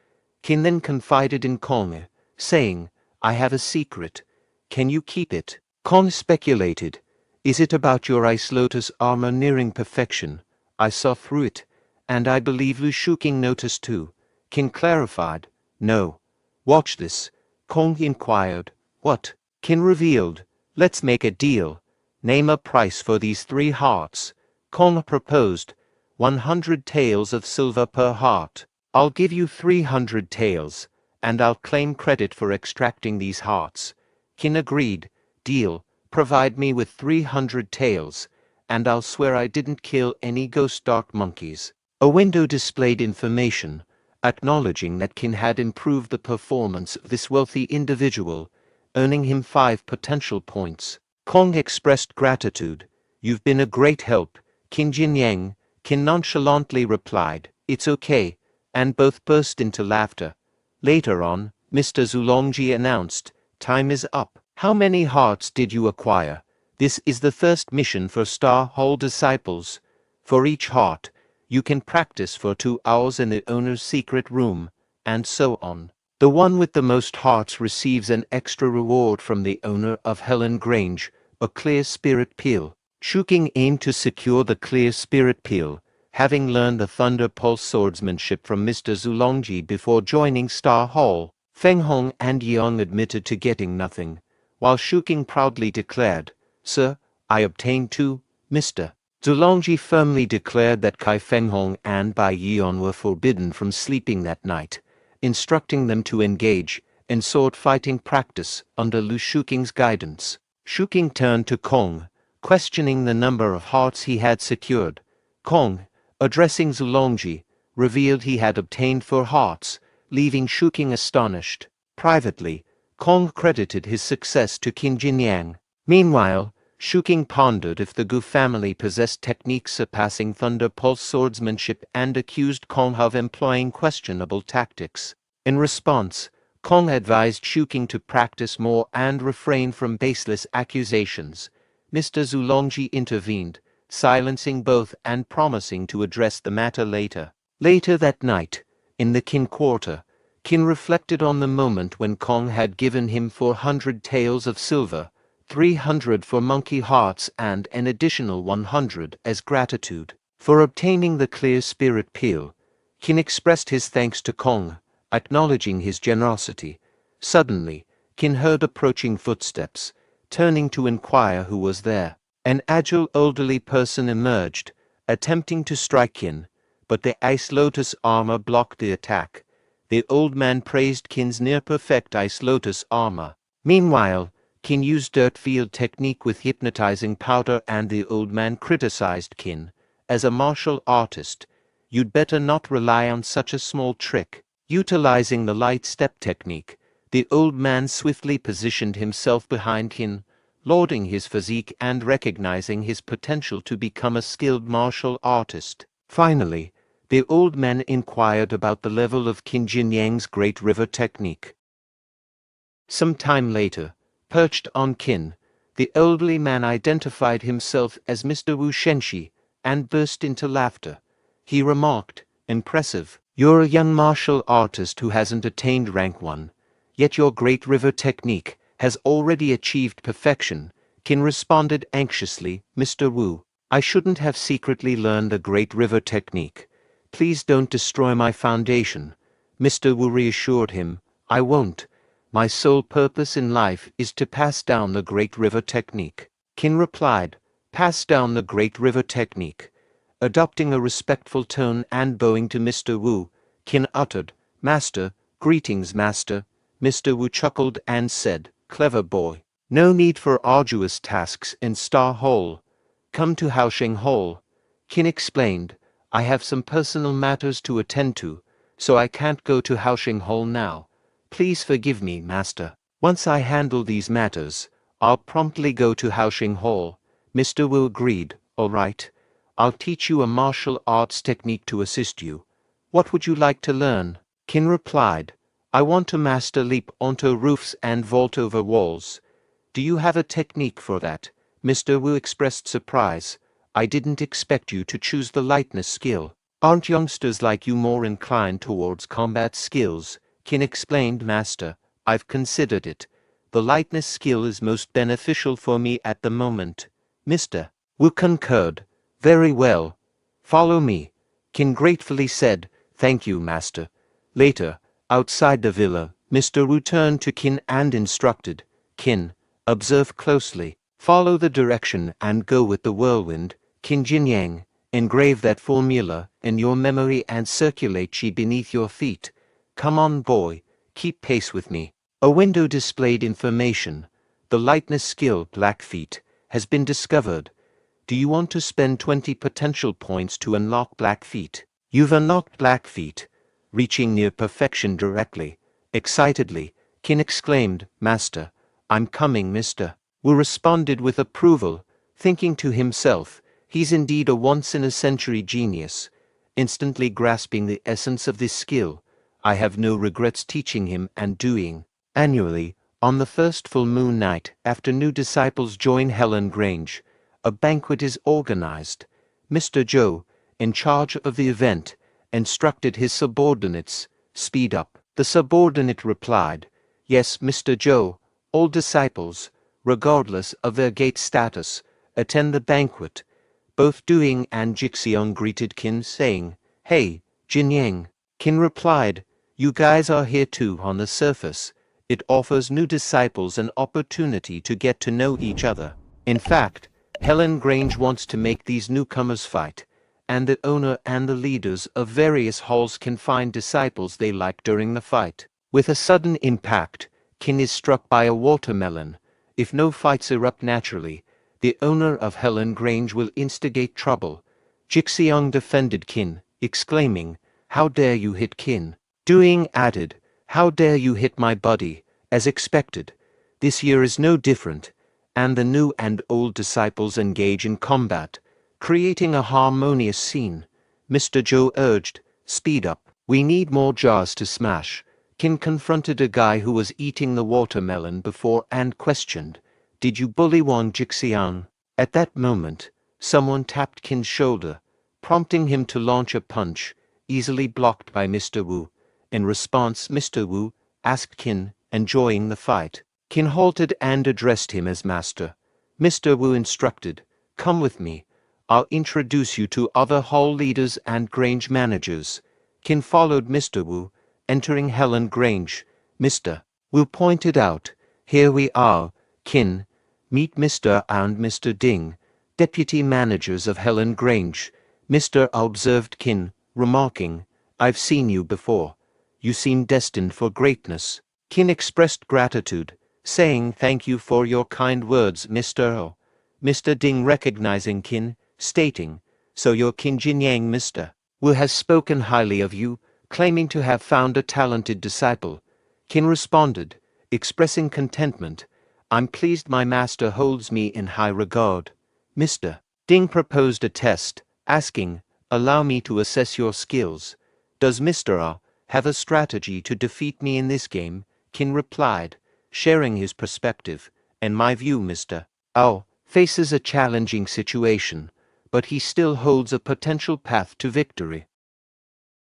Qin then confided in Kong, saying, I have a secret. Can you keep it? Kong speculated, is it about your ice lotus armor nearing perfection? I saw through it, and I believe Lu Shuking noticed too. Qin clarified, no. Watch this. Kong inquired, what? Qin revealed, let's make a deal. Name a price for these 3 hearts. Kong proposed, 100 taels of silver per heart. I'll give you 300 taels, and I'll claim credit for extracting these hearts. Qin agreed, deal, provide me with 300 taels, and I'll swear I didn't kill any ghost dark monkeys. A window displayed information, acknowledging that Qin had improved the performance of this wealthy individual, earning him 5 potential points. Kong expressed gratitude. You've been a great help, Qin Jinyang. Qin nonchalantly replied, it's okay, and both burst into laughter. Later on, Mr. Zulongji announced, time is up. How many hearts did you acquire? This is the first mission for Star Hall disciples. For each heart, you can practice for 2 hours in the owner's secret room, and so on. The one with the most hearts receives an extra reward from the owner of Helan Grange, a clear spirit peel. Shuking aimed to secure the clear spirit peel, having learned the Thunder Pulse swordsmanship from Mr. Zulongji before joining Star Hall. Feng Hong and Yeong admitted to getting nothing, while Shuking proudly declared, Sir, I obtained 2, Mr. Zulongji firmly declared that Kai Feng Hong and Bai Yeon were forbidden from sleeping that night, instructing them to engage in sword-fighting practice under Lu Shuking's guidance. Shuking turned to Kong, questioning the number of hearts he had secured. Kong, addressing Zulongji, revealed he had obtained 4 hearts, leaving Shuking astonished. Privately, Kong credited his success to Qin Jinyang. Meanwhile, Shuking pondered if the Gu family possessed techniques surpassing Thunder Pulse swordsmanship and accused Kong of employing questionable tactics. In response, Kong advised Shuking to practice more and refrain from baseless accusations. Mr. Zulongji intervened, silencing both and promising to address the matter later. Later that night, in the Qin quarter, Qin reflected on the moment when Kong had given him 400 taels of silver, 300 for monkey hearts and an additional 100 as gratitude for obtaining the clear spirit peel. Qin expressed his thanks to Kong, acknowledging his generosity. Suddenly, Qin heard approaching footsteps. Turning to inquire who was there, an agile elderly person emerged, attempting to strike Qin, but the ice lotus armor blocked the attack. The old man praised Qin's near-perfect ice lotus armor. Meanwhile, Qin used dirt field technique with hypnotizing powder, and the old man criticized Qin. As a martial artist, you'd better not rely on such a small trick. Utilizing the light step technique, the old man swiftly positioned himself behind Qin, lauding his physique and recognizing his potential to become a skilled martial artist. Finally, the old man inquired about the level of Qin Jinyang's Great River technique. Some time later, perched on Qin, the elderly man identified himself as Mr. Wu Shenxi and burst into laughter. He remarked, "Impressive. You're a young martial artist who hasn't attained rank 1. Yet your Great River technique has already achieved perfection." Qin responded anxiously, "Mr. Wu, I shouldn't have secretly learned the Great River technique. Please don't destroy my foundation." Mr. Wu reassured him, "I won't. My sole purpose in life is to pass down the Great River technique." Qin replied, "Pass down the Great River technique." Adopting a respectful tone and bowing to Mr. Wu, Qin uttered, "Master, greetings, Master." Mr. Wu chuckled and said, "Clever boy. No need for arduous tasks in Star Hall. Come to Haosheng Hall." Qin explained, "I have some personal matters to attend to, so I can't go to Haosheng Hall now. Please forgive me, Master. Once I handle these matters, I'll promptly go to Haosheng Hall." Mr. Wu agreed, "All right. I'll teach you a martial arts technique to assist you. What would you like to learn?" Qin replied, "I want to master leap onto roofs and vault over walls. Do you have a technique for that?" Mr. Wu expressed surprise. "I didn't expect you to choose the lightness skill. Aren't youngsters like you more inclined towards combat skills?" Qin explained, "Master, I've considered it. The lightness skill is most beneficial for me at the moment." Mr. Wu concurred. "Very well. Follow me." Qin gratefully said, "Thank you, Master." Later, outside the villa, Mr. Wu turned to Qin and instructed, "Qin, observe closely. Follow the direction and go with the whirlwind. Qin Jinyang, engrave that formula in your memory and circulate Qi beneath your feet. Come on, boy, keep pace with me." A window displayed information. The lightness skill, Blackfeet, has been discovered. Do you want to spend 20 potential points to unlock Blackfeet? You've unlocked Blackfeet, reaching near perfection directly. Excitedly, Qin exclaimed, "Master, I'm coming, Mr. Wu responded with approval, thinking to himself, he's indeed a once-in-a-century genius. Instantly grasping the essence of this skill, I have no regrets teaching him and doing. Annually, on the first full moon night after new disciples join Helan Grange, a banquet is organized. Mr. Zhou, in charge of the event, instructed his subordinates, "Speed up." The subordinate replied, "Yes, Mr. Zhou, all disciples, regardless of their gate status, attend the banquet." Both Duing and Jixiong greeted Qin, saying, "Hey, Jinyang." Qin replied, "You guys are here too. On the surface, it offers new disciples an opportunity to get to know each other. In fact, Helan Grange wants to make these newcomers fight, and the owner and the leaders of various halls can find disciples they like during the fight." With a sudden impact, Qin is struck by a watermelon. If no fights erupt naturally, the owner of Helan Grange will instigate trouble. Jixiong defended Qin, exclaiming, "How dare you hit Qin?" Duing added, "How dare you hit my buddy?" As expected, this year is no different, and the new and old disciples engage in combat, creating a harmonious scene. Mr. Zhou urged, "Speed up. We need more jars to smash." Qin confronted a guy who was eating the watermelon before and questioned, "Did you bully Wang Jixiang?" At that moment, someone tapped Qin's shoulder, prompting him to launch a punch, easily blocked by Mr. Wu. In response, Mr. Wu asked Qin, enjoying the fight. Qin halted and addressed him as master. Mr. Wu instructed, "Come with me. I'll introduce you to other hall leaders and Grange managers." Qin followed Mr. Wu, entering Helan Grange. Mr. Wu pointed out, "Here we are, Qin. Meet Mr. and Mr. Ding, deputy managers of Helan Grange." Mr. observed Qin, remarking, "I've seen you before. You seem destined for greatness." Qin expressed gratitude, saying, "Thank you for your kind words, Mr. O." Mr. Ding recognizing Qin, stating, "So you're Qin Jinyang. Mr. Wu has spoken highly of you, claiming to have found a talented disciple." Qin responded, expressing contentment, "I'm pleased my master holds me in high regard." Mr. Ding proposed a test, asking, "Allow me to assess your skills. Does Mr. A have a strategy to defeat me in this game?" Qin replied, sharing his perspective. "In my view, Mr. A faces a challenging situation, but he still holds a potential path to victory."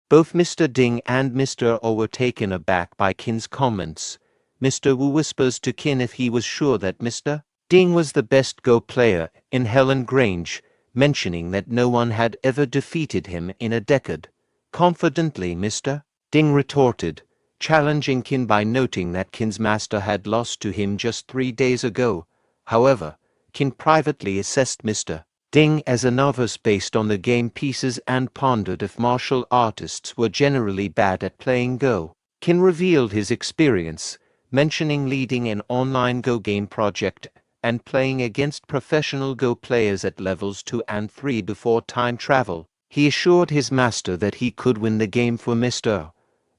Both Mr. Ding and Mr. O were taken aback by Qin's comments. Mr. Wu whispers to Qin if he was sure that Mr. Ding was the best Go player in Helan Grange, mentioning that no one had ever defeated him in a decade. Confidently, Mr. Ding retorted, challenging Qin by noting that Qin's master had lost to him just 3 days ago. However, Qin privately assessed Mr. Ding as a novice based on the game pieces and pondered if martial artists were generally bad at playing Go. Qin revealed his experience, mentioning leading an online Go game project and playing against professional Go players at levels 2 and 3 before time travel. He assured his master that he could win the game for Mr. O.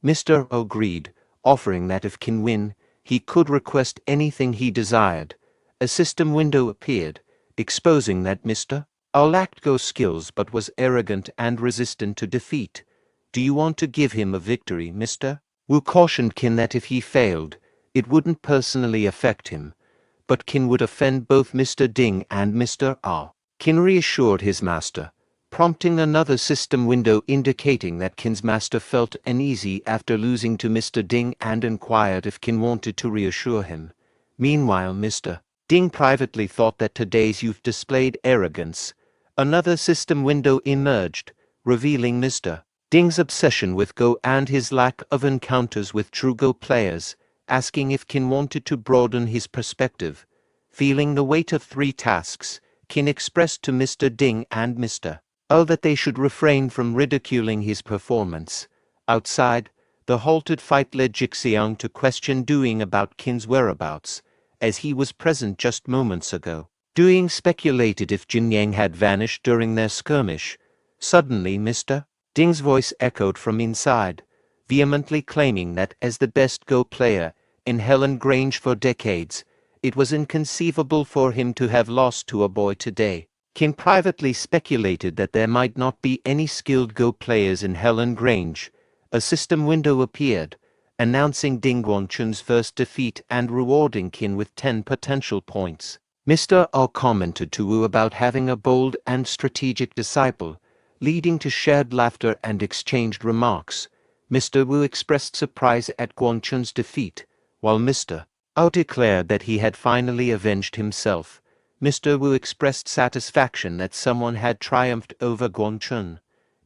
Mr. O agreed, offering that if Qin win, he could request anything he desired. A system window appeared, exposing that Mr. O lacked Go skills but was arrogant and resistant to defeat. "Do you want to give him a victory, Mr. Wu?" cautioned Qin that if he failed, it wouldn't personally affect him, but Qin would offend both Mr. Ding and Mr. O. Qin reassured his master, prompting another system window indicating that Qin's master felt uneasy after losing to Mr. Ding and inquired if Qin wanted to reassure him. Meanwhile, Mr. Ding privately thought that today's youth displayed arrogance. Another system window emerged, revealing Mr. Ding's obsession with Go and his lack of encounters with true Go players, asking if Qin wanted to broaden his perspective. Feeling the weight of 3 tasks, Qin expressed to Mr. Ding and Mr. O that they should refrain from ridiculing his performance. Outside, the halted fight led Jixiang to question Doing about Qin's whereabouts, as he was present just moments ago. Doing speculated if Jinyang had vanished during their skirmish. Suddenly, Mr. Ding's voice echoed from inside, vehemently claiming that as the best Go player in Helan Grange for decades, it was inconceivable for him to have lost to a boy today. Qin privately speculated that there might not be any skilled Go players in Helan Grange. A system window appeared, announcing Ding Guanchun's first defeat and rewarding Qin with 10 potential points. Mr. O commented to Wu about having a bold and strategic disciple, leading to shared laughter and exchanged remarks. Mr. Wu expressed surprise at Guanchun's defeat, while Mr. O declared that he had finally avenged himself. Mr. Wu expressed satisfaction that someone had triumphed over Guanchun.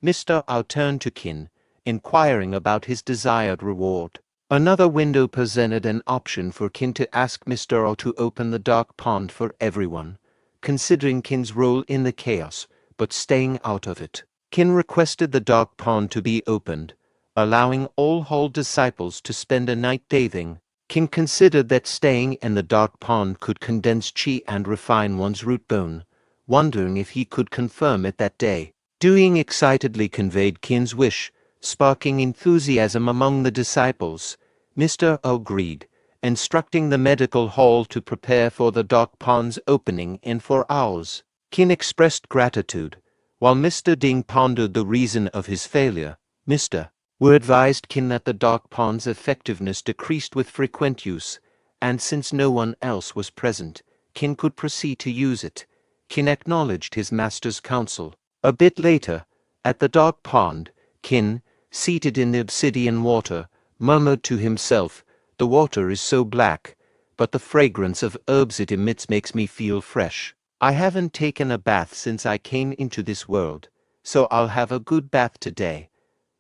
Mr. O turned to Qin, inquiring about his desired reward. Another window presented an option for Qin to ask Mr. O to open the dark pond for everyone, considering Qin's role in the chaos, but staying out of it. Qin requested the dark pond to be opened, allowing all Hall disciples to spend a night bathing. Qin considered that staying in the dark pond could condense qi and refine one's root bone, wondering if he could confirm it that day. Doing excitedly conveyed Qin's wish, sparking enthusiasm among the disciples. Mr. O agreed, instructing the medical hall to prepare for the dark pond's opening in 4 hours. Qin expressed gratitude, while Mr. Ding pondered the reason of his failure. Mr. Wu advised Qin that the dark pond's effectiveness decreased with frequent use, and since no one else was present, Qin could proceed to use it. Qin acknowledged his master's counsel. A bit later, at the dark pond, Qin, seated in the obsidian water, murmured to himself, "The water is so black, but the fragrance of herbs it emits makes me feel fresh. I haven't taken a bath since I came into this world, so I'll have a good bath today.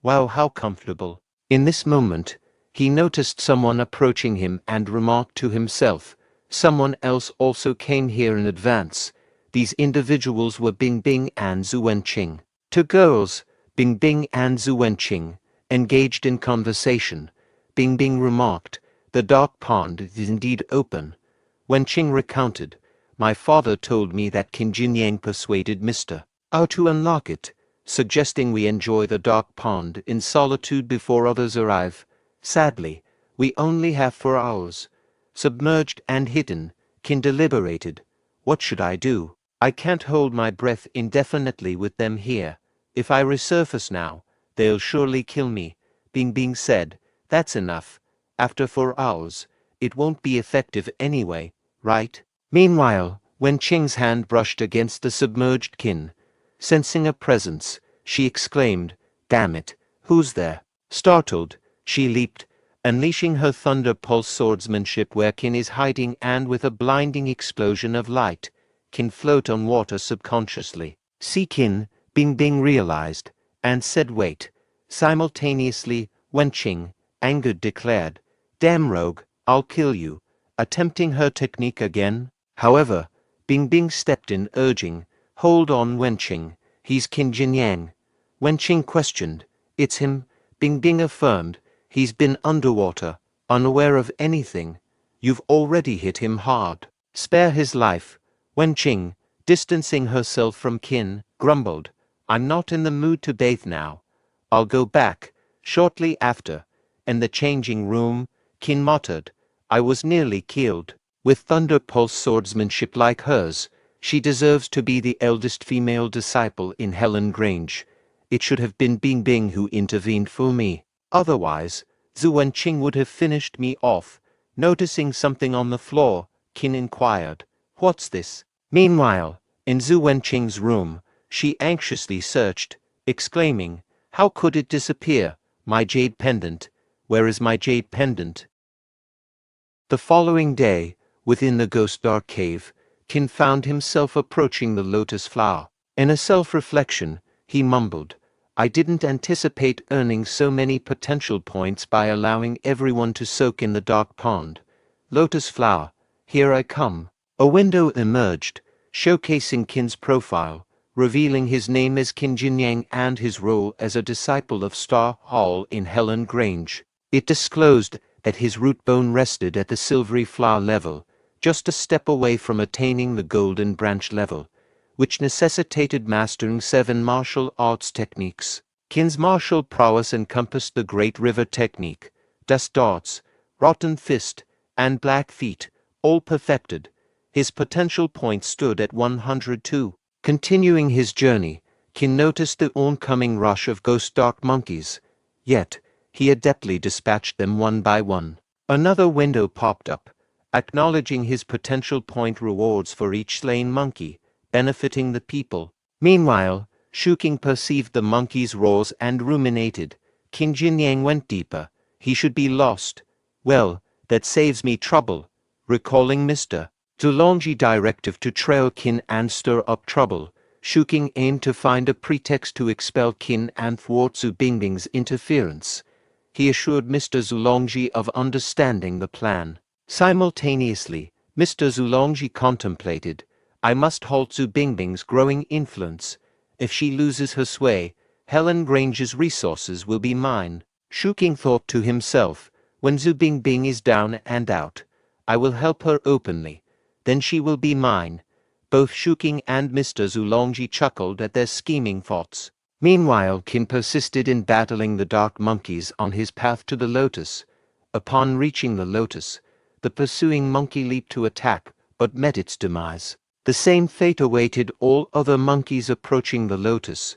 Wow, how comfortable." In this moment, he noticed someone approaching him and remarked to himself, "Someone else also came here in advance." These individuals were Bing Bing and Zhu Wenqing. Two girls, Bing Bing and Zhu Wenqing, engaged in conversation. Bing Bing remarked, "The dark pond is indeed open." Wenqing recounted, "My father told me that Qin Jinyang persuaded Mr. Ao to unlock it, suggesting we enjoy the dark pond in solitude before others arrive. Sadly, we only have 4 hours. Submerged and hidden, Qin deliberated. What should I do? I can't hold my breath indefinitely with them here. If I resurface now, they'll surely kill me." Bing Bing said, "That's enough. After 4 hours, it won't be effective anyway, right?" Meanwhile, when Qing's hand brushed against the submerged Qin, sensing a presence, she exclaimed, "Damn it, who's there?" Startled, she leaped, unleashing her thunder pulse swordsmanship where Qin is hiding, and with a blinding explosion of light, Qin float on water subconsciously. "See Qin," Bing Bing realized, and said, "Wait." Simultaneously, Wenqing, angered, declared, "Damn rogue, I'll kill you," attempting her technique again. However, Bing Bing stepped in, urging, "Hold on, Wenqing, he's Qin Jinyang." Wenqing questioned, "It's him," Bing Bing affirmed. "He's been underwater, unaware of anything. You've already hit him hard. Spare his life." Wenqing, distancing herself from Qin, grumbled, "I'm not in the mood to bathe now. I'll go back." Shortly after, in the changing room, Qin muttered, "I was nearly killed." With thunder pulse swordsmanship like hers, she deserves to be the eldest female disciple in Helan Grange. It should have been Bing Bing who intervened for me. Otherwise, Zhu Wenqing would have finished me off. Noticing something on the floor, Qin inquired, "What's this?" Meanwhile, in Zhu Wenqing's room, she anxiously searched, exclaiming, "How could it disappear? My jade pendant. Where is my jade pendant?" The following day, within the ghost dark cave, Qin found himself approaching the lotus flower. In a self-reflection, he mumbled, "I didn't anticipate earning so many potential points by allowing everyone to soak in the dark pond. Lotus flower, here I come." A window emerged, showcasing Qin's profile, revealing his name as Qin Jinyang and his role as a disciple of Star Hall in Helan Grange. It disclosed that his root bone rested at the silvery flower level, just a step away from attaining the golden branch level, which necessitated mastering 7 martial arts techniques. Qin's martial prowess encompassed the Great River technique, Dust Darts, Rotten Fist, and Black Feet, all perfected. His potential point stood at 102. Continuing his journey, Qin noticed the oncoming rush of ghost dark monkeys, yet he adeptly dispatched them one by one. Another window popped up, acknowledging his potential point rewards for each slain monkey, benefiting the people. Meanwhile, Shuking perceived the monkey's roars and ruminated. Qin Jinyang went deeper. He should be lost. Well, that saves me trouble. Recalling Mr. Zulongji's directive to trail Qin and stir up trouble, Shuking aimed to find a pretext to expel Qin and thwart Zhu Bingbing's interference. He assured Mr. Zulongji of understanding the plan. Simultaneously, Mr. Zulongji contemplated, "I must halt Zhu Bingbing's growing influence. If she loses her sway, Helan Grange's resources will be mine." Shuking thought to himself, "When Zhu Bingbing is down and out, I will help her openly. Then she will be mine." Both Shuking and Mr. Zulongji chuckled at their scheming thoughts. Meanwhile, Qin persisted in battling the dark monkeys on his path to the lotus. Upon reaching the lotus, the pursuing monkey leaped to attack, but met its demise. The same fate awaited all other monkeys approaching the lotus.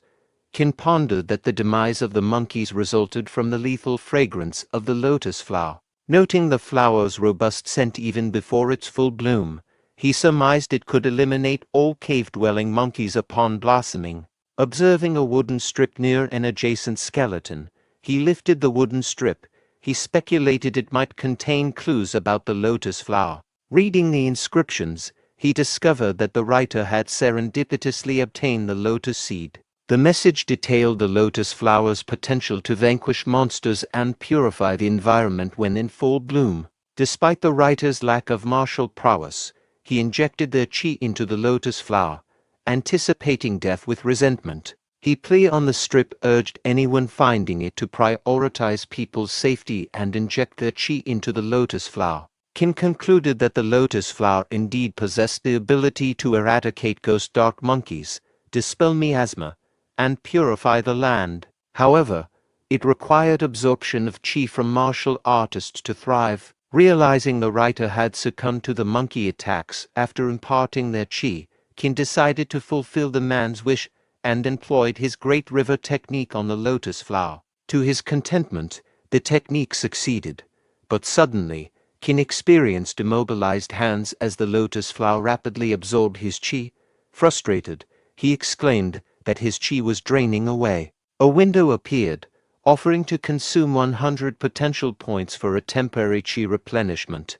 Qin pondered that the demise of the monkeys resulted from the lethal fragrance of the lotus flower. Noting the flower's robust scent even before its full bloom, He surmised it could eliminate all cave-dwelling monkeys upon blossoming. Observing a wooden strip near an adjacent skeleton, he lifted the wooden strip. He speculated it might contain clues about the lotus flower. Reading the inscriptions, he discovered that the writer had serendipitously obtained the lotus seed. The message detailed the lotus flower's potential to vanquish monsters and purify the environment when in full bloom. Despite the writer's lack of martial prowess, he injected their chi into the lotus flower, anticipating death with resentment. He plea on the strip urged anyone finding it to prioritize people's safety and inject their chi into the lotus flower. Qin concluded that the lotus flower indeed possessed the ability to eradicate ghost dark monkeys, dispel miasma, and purify the land. However, it required absorption of chi from martial artists to thrive. Realizing the writer had succumbed to the monkey attacks after imparting their chi, Qin decided to fulfill the man's wish and employed his Great River technique on the lotus flower. To his contentment, the technique succeeded, but suddenly, Qin experienced immobilized hands as the lotus flower rapidly absorbed his chi. Frustrated, he exclaimed that his chi was draining away. A window appeared, offering to consume 100 potential points for a temporary chi replenishment.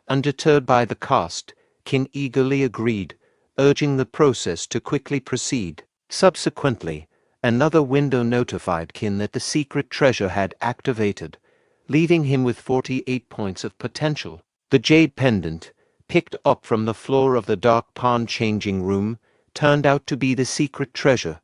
Undeterred by the cost, Qin eagerly agreed, urging the process to quickly proceed. Subsequently, another window notified Qin that the secret treasure had activated, leaving him with 48 points of potential. The jade pendant, picked up from the floor of the dark pond changing room, turned out to be the secret treasure,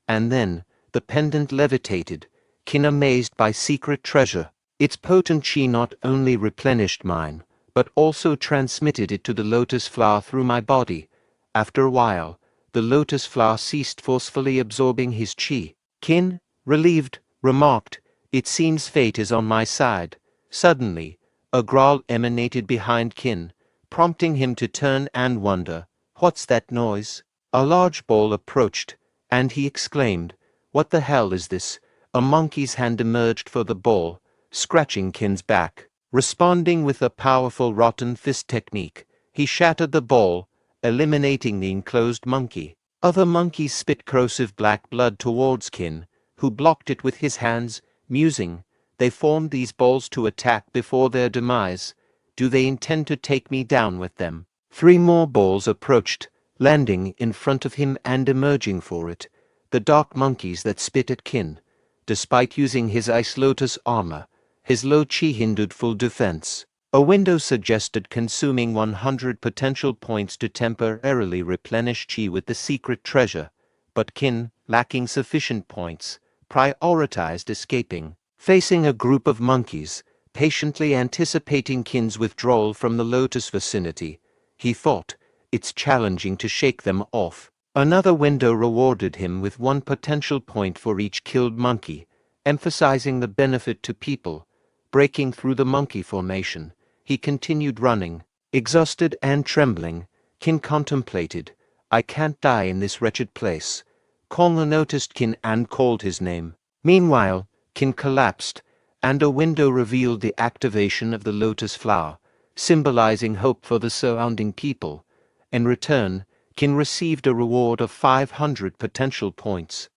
and then the pendant levitated, Qin amazed by secret treasure. Its potent chi not only replenished mine, but also transmitted it to the lotus flower through my body. After a while, the lotus flower ceased forcefully absorbing his chi. Qin, relieved, remarked, "It seems fate is on my side." Suddenly, a growl emanated behind Qin, prompting him to turn and wonder, "What's that noise?" A large ball approached, and he exclaimed, "What the hell is this?" A monkey's hand emerged for the ball, scratching Qin's back. Responding with a powerful rotten fist technique, he shattered the ball, eliminating the enclosed monkey. Other monkeys spit corrosive black blood towards Qin, who blocked it with his hands, musing, "They formed these balls to attack before their demise. Do they intend to take me down with them?" 3 more balls approached, landing in front of him and emerging for it, the dark monkeys that spit at Qin. Despite using his Ice Lotus armor, his low chi hindered full defense. A window suggested consuming 100 potential points to temporarily replenish chi with the secret treasure, but Qin, lacking sufficient points, prioritized escaping. Facing a group of monkeys, patiently anticipating Qin's withdrawal from the lotus vicinity, he thought, "It's challenging to shake them off." Another window rewarded him with 1 potential point for each killed monkey, emphasizing the benefit to people. Breaking through the monkey formation, he continued running. Exhausted and trembling, Qin contemplated, "I can't die in this wretched place." Konga noticed Qin and called his name. Meanwhile, Qin collapsed, and a window revealed the activation of the lotus flower, symbolizing hope for the surrounding people. In return, Qin received a reward of 500 potential points.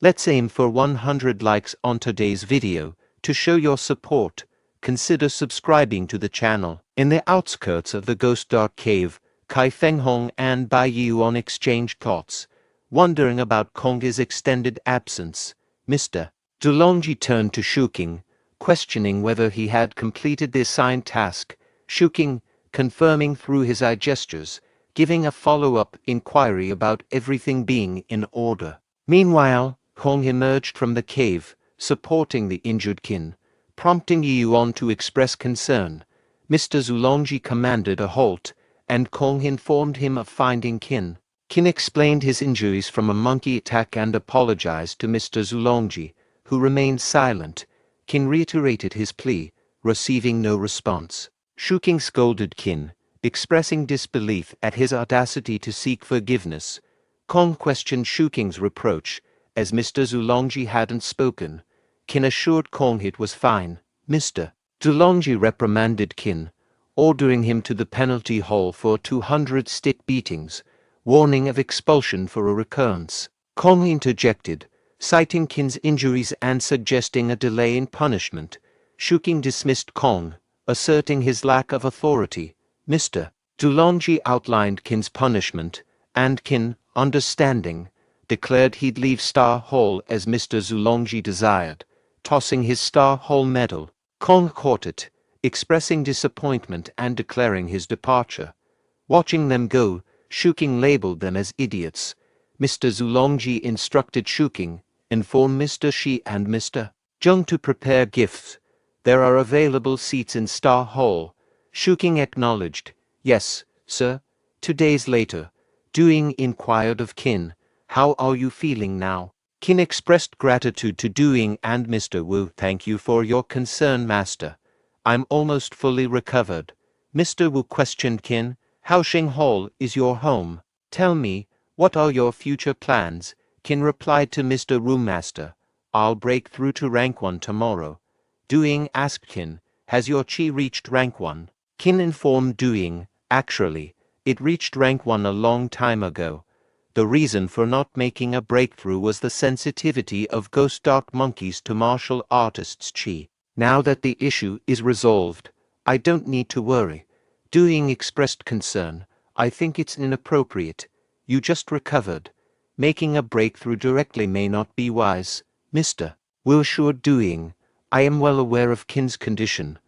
Let's aim for 100 likes on today's video. To show your support, consider subscribing to the channel. In the outskirts of the Ghost Dark Cave, Kai Fenghong and Bai Yuan exchanged thoughts, wondering about Konga's extended absence. Mr. Zulongji turned to Shuking, questioning whether he had completed the assigned task. Shuking, confirming through his eye gestures, giving a follow-up inquiry about everything being in order. Meanwhile, Hong emerged from the cave, supporting the injured Qin, prompting Yuan to express concern. Mr. Zulongji commanded a halt, and Kong informed him of finding Qin. Qin explained his injuries from a monkey attack and apologized to Mr. Zulongji, who remained silent. Qin reiterated his plea, receiving no response. Shuking scolded Qin, expressing disbelief at his audacity to seek forgiveness. Kong questioned Shuking's reproach, as Mr. Zulongji hadn't spoken. Qin assured Kong it was fine. Mr. Zulongji reprimanded Qin, ordering him to the penalty hall for 200 stick beatings, warning of expulsion for a recurrence. Kong interjected, citing Qin's injuries and suggesting a delay in punishment. Shuking dismissed Kong, asserting his lack of authority. Mr. Zulongji outlined Qin's punishment, and Qin, understanding, declared he'd leave Star Hall as Mr. Zulongji desired, tossing his Star Hall medal. Kong caught it, expressing disappointment and declaring his departure. Watching them go, Shuking labeled them as idiots. Mr. Zulongji instructed Shuking, inform Mr. Shi and Mr. Zheng to prepare gifts. There are available seats in Star Hall. Shuking acknowledged, yes, sir. 2 days later, Duing inquired of Qin, how are you feeling now? Qin expressed gratitude to Duing and Mr. Wu. Thank you for your concern, master. I'm almost fully recovered. Mr. Wu questioned Qin, Haoxing Hall is your home. Tell me, what are your future plans? Qin replied to Mr. Wu, master, I'll break through to rank 1 tomorrow. Duing asked Qin, has your chi reached rank 1? Qin informed Duing, actually, it reached rank 1 a long time ago. The reason for not making a breakthrough was the sensitivity of ghost dark monkeys to martial artists' chi. Now that the issue is resolved, I don't need to worry. Duing expressed concern, I think it's inappropriate. You just recovered. Making a breakthrough directly may not be wise. Mr. Wu assured Duing, I am well aware of Qin's condition.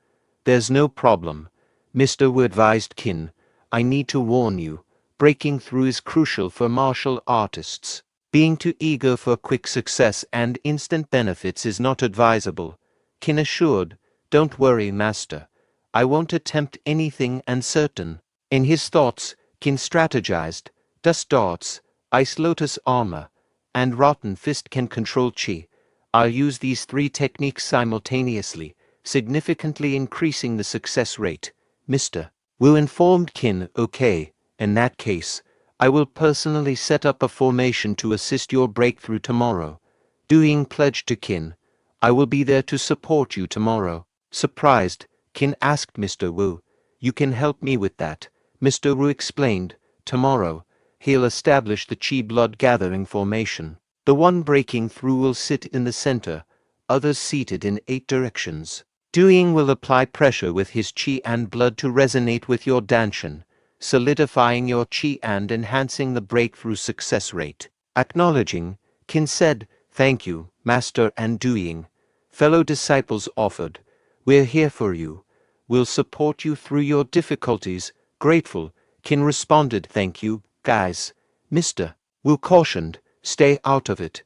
There's no problem. Mr. Wu advised Qin, I need to warn you, breaking through is crucial for martial artists. Being too eager for quick success and instant benefits is not advisable. Qin assured, don't worry, master. I won't attempt anything uncertain. In his thoughts, Qin strategized, dust darts, ice lotus armor, and rotten fist can control chi. I'll use these 3 techniques simultaneously, significantly increasing the success rate. Mr. Wu informed Qin, okay, in that case, I will personally set up a formation to assist your breakthrough tomorrow. Duing pledged to Qin, I will be there to support you tomorrow. Surprised, Qin asked Mr. Wu, you can help me with that. Mr. Wu explained, tomorrow, he'll establish the chi blood gathering formation. The one breaking through will sit in the center, others seated in 8 directions. Duing will apply pressure with his chi and blood to resonate with your danshan, solidifying your chi and enhancing the breakthrough success rate. Acknowledging, Qin said, thank you, master, and Duing. Fellow disciples offered, we're here for you. We'll support you through your difficulties. Grateful, Qin responded, thank you, guys. Mr. Wu cautioned, stay out of it.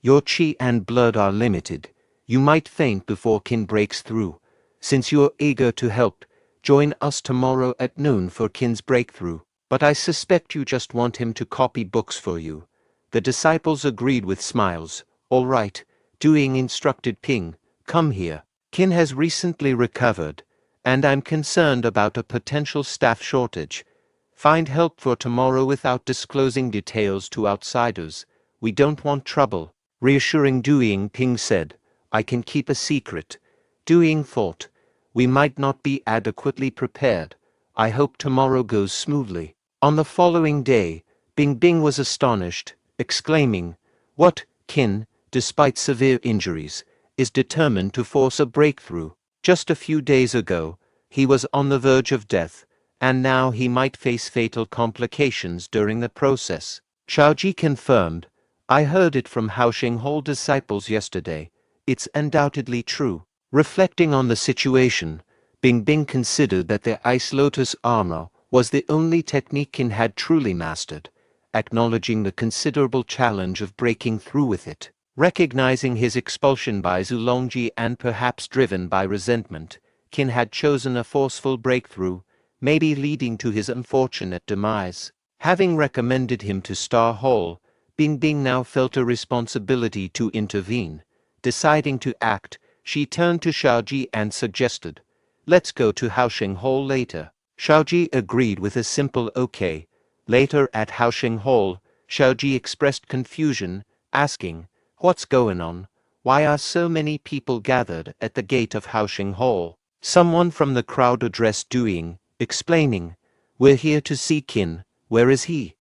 Your chi and blood are limited. You might faint before Qin breaks through. Since you're eager to help, join us tomorrow at noon for Qin's breakthrough. But I suspect you just want him to copy books for you. The disciples agreed with smiles. All right, Duing instructed Ping, come here. Qin has recently recovered, and I'm concerned about a potential staff shortage. Find help for tomorrow without disclosing details to outsiders. We don't want trouble. Reassuring Duing, Ping said, I can keep a secret. Duing thought, we might not be adequately prepared. I hope tomorrow goes smoothly. On the following day, Bing was astonished, exclaiming, what, Qin, despite severe injuries, is determined to force a breakthrough. Just a few days ago, he was on the verge of death, and now he might face fatal complications during the process. Xiaoji confirmed, I heard it from Haoxing Hall disciples yesterday. It's undoubtedly true. Reflecting on the situation, Bing considered that the Ice Lotus armor was the only technique Qin had truly mastered, acknowledging the considerable challenge of breaking through with it. Recognizing his expulsion by Zulongji and perhaps driven by resentment, Qin had chosen a forceful breakthrough, maybe leading to his unfortunate demise. Having recommended him to Star Hall, Bing now felt a responsibility to intervene. Deciding to act, she turned to Xiaoji and suggested, let's go to Haoxing Hall later. Xiaoji agreed with a simple okay. Later at Haoxing Hall, Xiaoji expressed confusion, asking, what's going on? Why are so many people gathered at the gate of Haoxing Hall? Someone from the crowd addressed Duing, explaining, "We're here to see Qin, where is he?"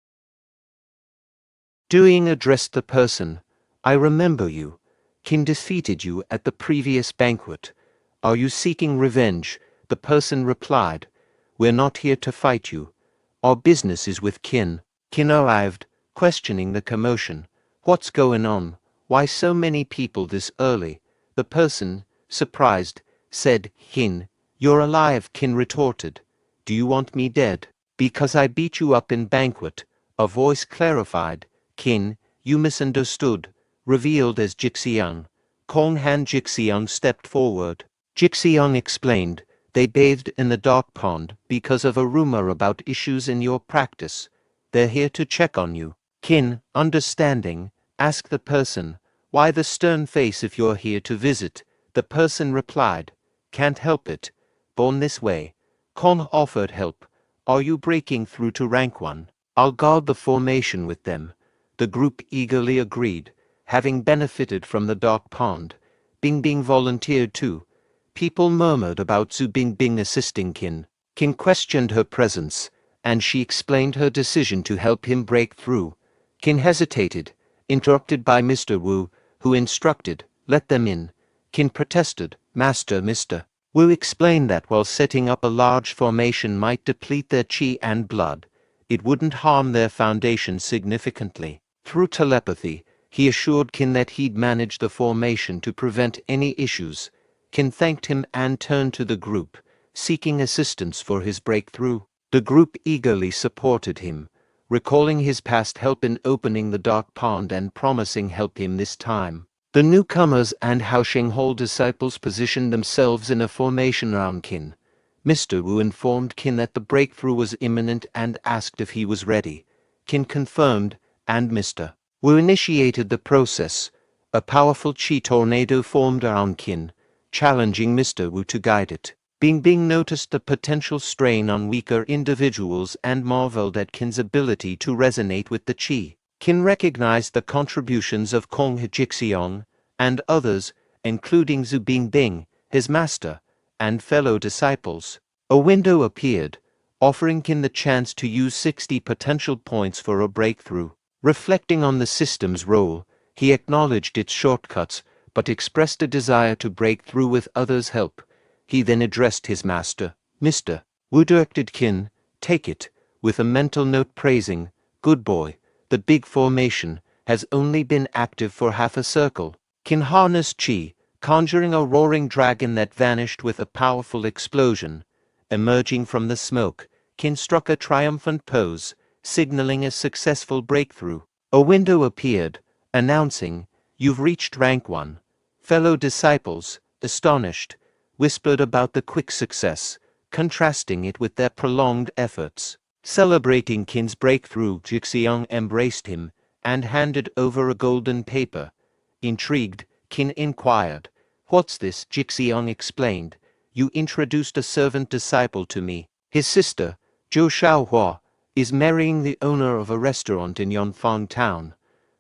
Doing addressed the person, "I remember you. Qin defeated you at the previous banquet. Are you seeking revenge?" The person replied, "We're not here to fight you. Our business is with Qin." Qin arrived, questioning the commotion. "What's going on? Why so many people this early?" The person, surprised, said, "Qin, you're alive," Qin retorted. "Do you want me dead?" "Because I beat you up in banquet," a voice clarified. "Qin, you misunderstood," revealed as Jixiang. Kong Han Jixiang stepped forward. Jixiang explained, "They bathed in the dark pond because of a rumor about issues in your practice. They're here to check on you." Qin, understanding, asked the person, "Why the stern face if you're here to visit?" The person replied, "Can't help it. Born this way." Kong offered help. "Are you breaking through to rank 1? I'll guard the formation with them." The group eagerly agreed, having benefited from the dark pond. Bingbing volunteered too. People murmured about Zhu Bingbing assisting Qin. Qin questioned her presence, and she explained her decision to help him break through. Qin hesitated, interrupted by Mr. Wu, who instructed, "Let them in." Qin protested, "Master, Mr. Wu explained that while setting up a large formation might deplete their qi and blood, it wouldn't harm their foundation significantly." Through telepathy, he assured Qin that he'd manage the formation to prevent any issues. Qin thanked him and turned to the group, seeking assistance for his breakthrough. The group eagerly supported him, recalling his past help in opening the dark pond and promising help him this time. The newcomers and Haosheng Hall disciples positioned themselves in a formation around Qin. Mr. Wu informed Qin that the breakthrough was imminent and asked if he was ready. Qin confirmed, and Mr. Wu initiated the process. A powerful qi tornado formed around Qin, challenging Mr. Wu to guide it. Bingbing noticed the potential strain on weaker individuals and marveled at Qin's ability to resonate with the qi. Qin recognized the contributions of Kong Jixiang and others, including Zhu Bingbing, his master, and fellow disciples. A window appeared, offering Qin the chance to use 60 potential points for a breakthrough. Reflecting on the system's role, he acknowledged its shortcuts, but expressed a desire to break through with others' help. He then addressed his master, Mr. Wu directed Qin, "Take it," with a mental note praising, "Good boy. The big formation has only been active for half a circle." Qin harnessed qi, conjuring a roaring dragon that vanished with a powerful explosion. Emerging from the smoke, Qin struck a triumphant pose, signaling a successful breakthrough. A window appeared, announcing, "You've reached rank 1. Fellow disciples, astonished, whispered about the quick success, contrasting it with their prolonged efforts. Celebrating Qin's breakthrough, Jixiang embraced him and handed over a golden paper. Intrigued, Qin inquired, "What's this?" Jixiang explained, "You introduced a servant disciple to me. His sister, Zhou Shaohua, is marrying the owner of a restaurant in Yonfang town.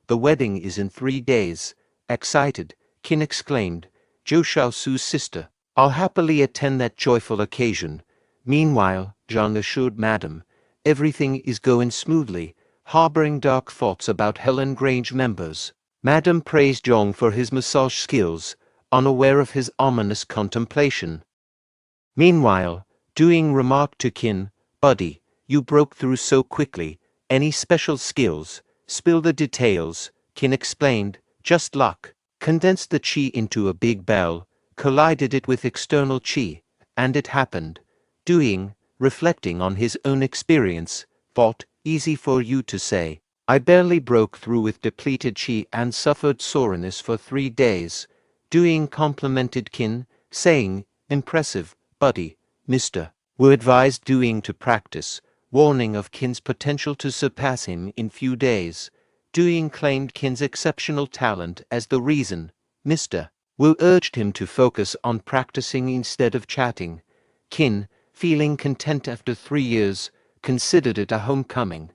The wedding is in 3 days." Excited, Qin exclaimed, "Zhou Shaosu's sister. I'll happily attend that joyful occasion." Meanwhile, Zhang assured Madam, everything is going smoothly, harboring dark thoughts about Helan Grange members. Madam praised Zhang for his massage skills, unaware of his ominous contemplation. Meanwhile, Doing remarked to Qin, "Buddy, you broke through so quickly. Any special skills? Spill the details." Qin explained, "Just luck. Condensed the qi into a big bell, collided it with external qi, and it happened." Doing, reflecting on his own experience, thought, "Easy for you to say. I barely broke through with depleted qi and suffered soreness for 3 days." Doing complimented Qin, saying, "Impressive, buddy." Mr. Wu advised Doing to practice, warning of Qin's potential to surpass him in few days. Doing claimed Qin's exceptional talent as the reason. Mr. Wu urged him to focus on practicing instead of chatting. Qin, feeling content after 3 years, considered it a homecoming.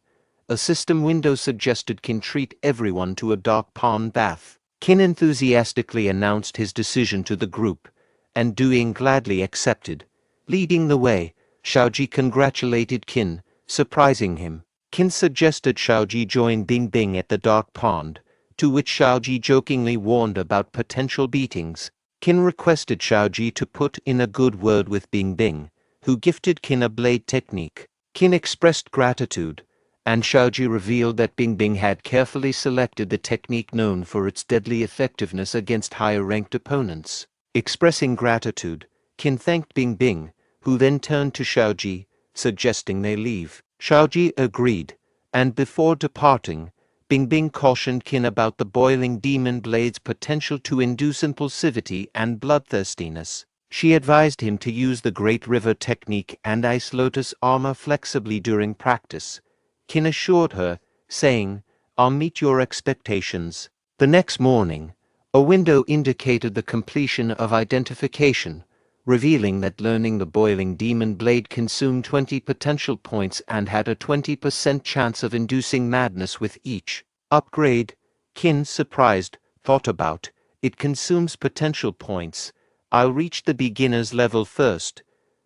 A system window suggested Qin treat everyone to a dark pond bath. Qin enthusiastically announced his decision to the group, and Doing gladly accepted. Leading the way, Xiaoji congratulated Qin, surprising him. Qin suggested Xiaoji join Bingbing at the dark pond, to which Xiaoji jokingly warned about potential beatings. Qin requested Xiaoji to put in a good word with Bingbing, who gifted Qin a blade technique. Qin expressed gratitude, and Xiaoji revealed that Bingbing had carefully selected the technique known for its deadly effectiveness against higher-ranked opponents. Expressing gratitude, Qin thanked Bingbing, who then turned to Xiaoji, suggesting they leave. Xiaoji agreed, and before departing, Bingbing cautioned Qin about the boiling demon blade's potential to induce impulsivity and bloodthirstiness. She advised him to use the Great River technique and Ice Lotus armor flexibly during practice. Qin assured her, saying, "I'll meet your expectations." The next morning, a window indicated the completion of identification, revealing that learning the boiling demon blade consumed 20 potential points and had a 20% chance of inducing madness with each upgrade. Qin, surprised, thought about, "It consumes potential points. I'll reach the beginner's level first.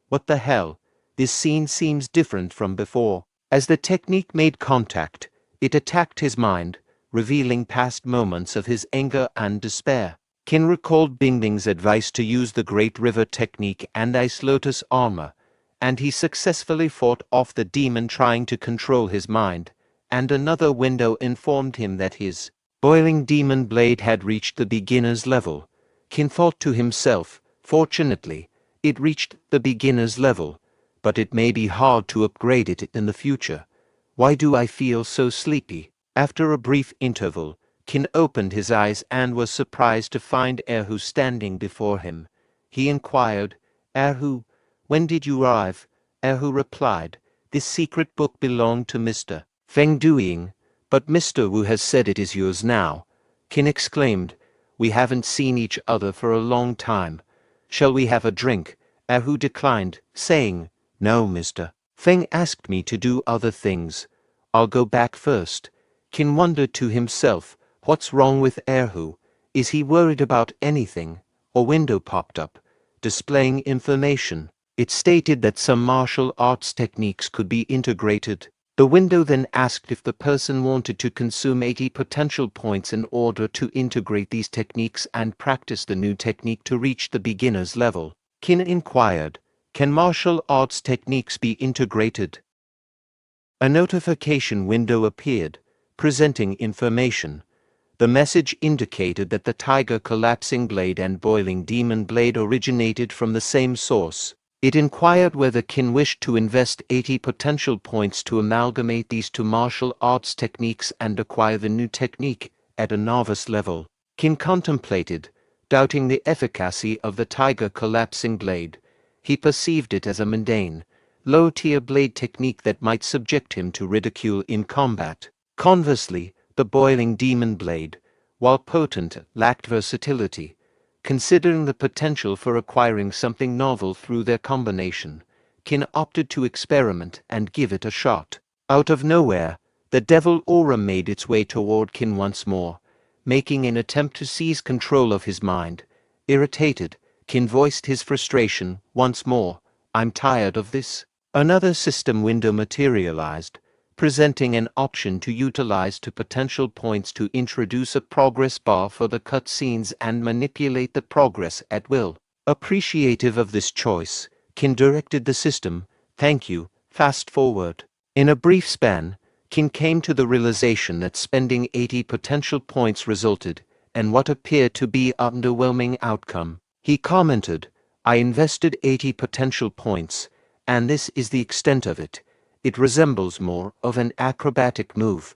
What the hell? This scene seems different from before." As the technique made contact, it attacked his mind, revealing past moments of his anger and despair. Qin recalled Bingbing's advice to use the Great River technique and Ice Lotus armor, and he successfully fought off the demon trying to control his mind, and another window informed him that his boiling demon blade had reached the beginner's level. Qin thought to himself, "Fortunately, it reached the beginner's level, but it may be hard to upgrade it in the future. Why do I feel so sleepy?" After a brief interval, Qin opened his eyes and was surprised to find Erhu standing before him. He inquired, "Erhu, when did you arrive?" Erhu replied, "This secret book belonged to Mr. Feng Duiying, but Mr. Wu has said it is yours now." Qin exclaimed, "We haven't seen each other for a long time. Shall we have a drink?" Erhu declined, saying, "No, Mr. Feng asked me to do other things. I'll go back first." Qin wondered to himself, what's wrong with Erhu? Is he worried about anything? A window popped up, displaying information. It stated that some martial arts techniques could be integrated. The window then asked if the person wanted to consume 80 potential points in order to integrate these techniques and practice the new technique to reach the beginner's level. Qin inquired, "Can martial arts techniques be integrated?" A notification window appeared, presenting information. The message indicated that the Tiger Collapsing Blade and Boiling Demon Blade originated from the same source. It inquired whether Qin wished to invest 80 potential points to amalgamate these two martial arts techniques and acquire the new technique at a novice level. Qin contemplated, doubting the efficacy of the Tiger Collapsing Blade. He perceived it as a mundane, low-tier blade technique that might subject him to ridicule in combat. Conversely, the Boiling Demon Blade, while potent, lacked versatility. Considering the potential for acquiring something novel through their combination, Qin opted to experiment and give it a shot. Out of nowhere, the devil aura made its way toward Qin once more, making an attempt to seize control of his mind. Irritated, Qin voiced his frustration once more. "I'm tired of this." Another system window materialized, presenting an option to utilize two potential points to introduce a progress bar for the cutscenes and manipulate the progress at will. Appreciative of this choice, Qin directed the system, "Thank you, fast forward." In a brief span, Qin came to the realization that spending 80 potential points resulted in what appeared to be an underwhelming outcome. He commented, "I invested 80 potential points, and this is the extent of it. It resembles more of an acrobatic move.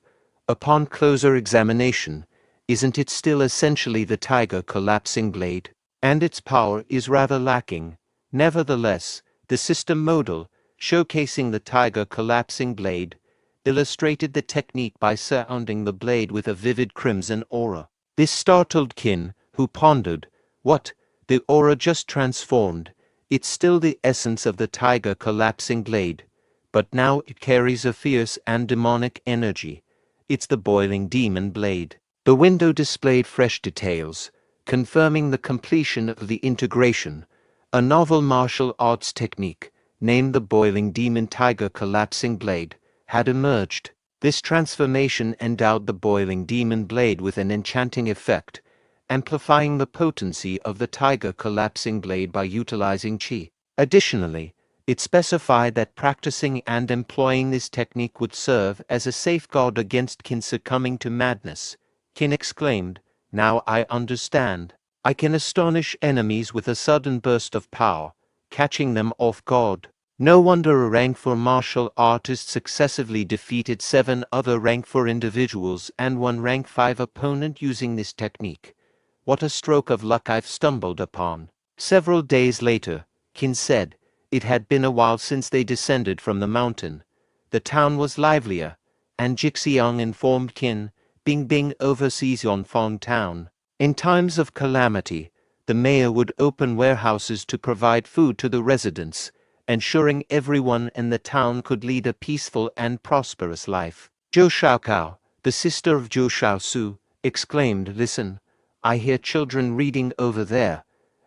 Upon closer examination, isn't it still essentially the Tiger Collapsing Blade? And its power is rather lacking." Nevertheless, the system model, showcasing the Tiger Collapsing Blade, illustrated the technique by surrounding the blade with a vivid crimson aura. This startled Qin, who pondered, "What? The aura just transformed. It's still the essence of the Tiger Collapsing Blade, but now it carries a fierce and demonic energy. It's the Boiling Demon Blade." The window displayed fresh details, confirming the completion of the integration, a novel martial arts technique, named the Boiling Demon Tiger Collapsing Blade, had emerged. This transformation endowed the Boiling Demon Blade with an enchanting effect, amplifying the potency of the Tiger Collapsing Blade by utilizing Qi. Additionally, it specified that practicing and employing this technique would serve as a safeguard against Qin succumbing to madness. Qin exclaimed, "Now I understand. I can astonish enemies with a sudden burst of power, catching them off guard." No wonder a rank 4 martial artist successively defeated 7 other rank 4 individuals and 1 rank 5 opponent using this technique. What a stroke of luck I've stumbled upon. Several days later, Qin said, it had been a while since they descended from the mountain. The town was livelier, and Jixiang informed Qin, Bing oversees Yonfang town. In times of calamity, the mayor would open warehouses to provide food to the residents, ensuring everyone in the town could lead a peaceful and prosperous life. Zhou Shaokao, the sister of Zhou Shaosu, exclaimed, "Listen, I hear children reading over there.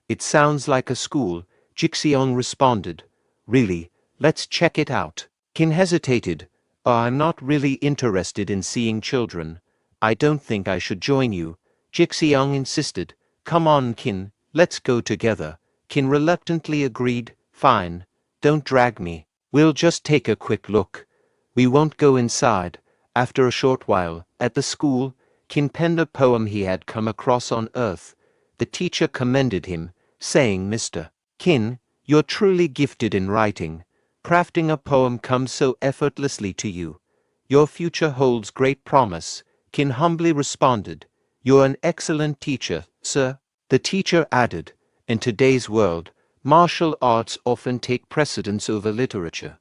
It sounds like a school." Jixiang responded, "Really, let's check it out." Qin hesitated. "I'm not really interested in seeing children. I don't think I should join you." Jixiang insisted, "Come on, Qin, let's go together." Qin reluctantly agreed, "Fine. Don't drag me. We'll just take a quick look. We won't go inside." After a short while, at the school, Qin penned a poem he had come across on Earth. The teacher commended him, saying, "Mr. Qin, you're truly gifted in writing. Crafting a poem comes so effortlessly to you. Your future holds great promise." Qin humbly responded, "You're an excellent teacher, sir." The teacher added, "In today's world, martial arts often take precedence over literature,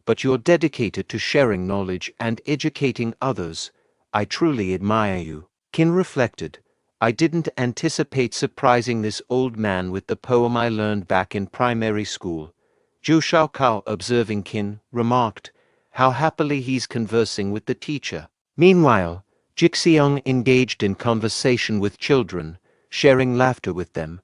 but you're dedicated to sharing knowledge and educating others. I truly admire you." Qin reflected, "I didn't anticipate surprising this old man with the poem I learned back in primary school." Zhou Shaokao, observing Qin, remarked, "How happily he's conversing with the teacher." Meanwhile, Jixiang engaged in conversation with children, sharing laughter with them.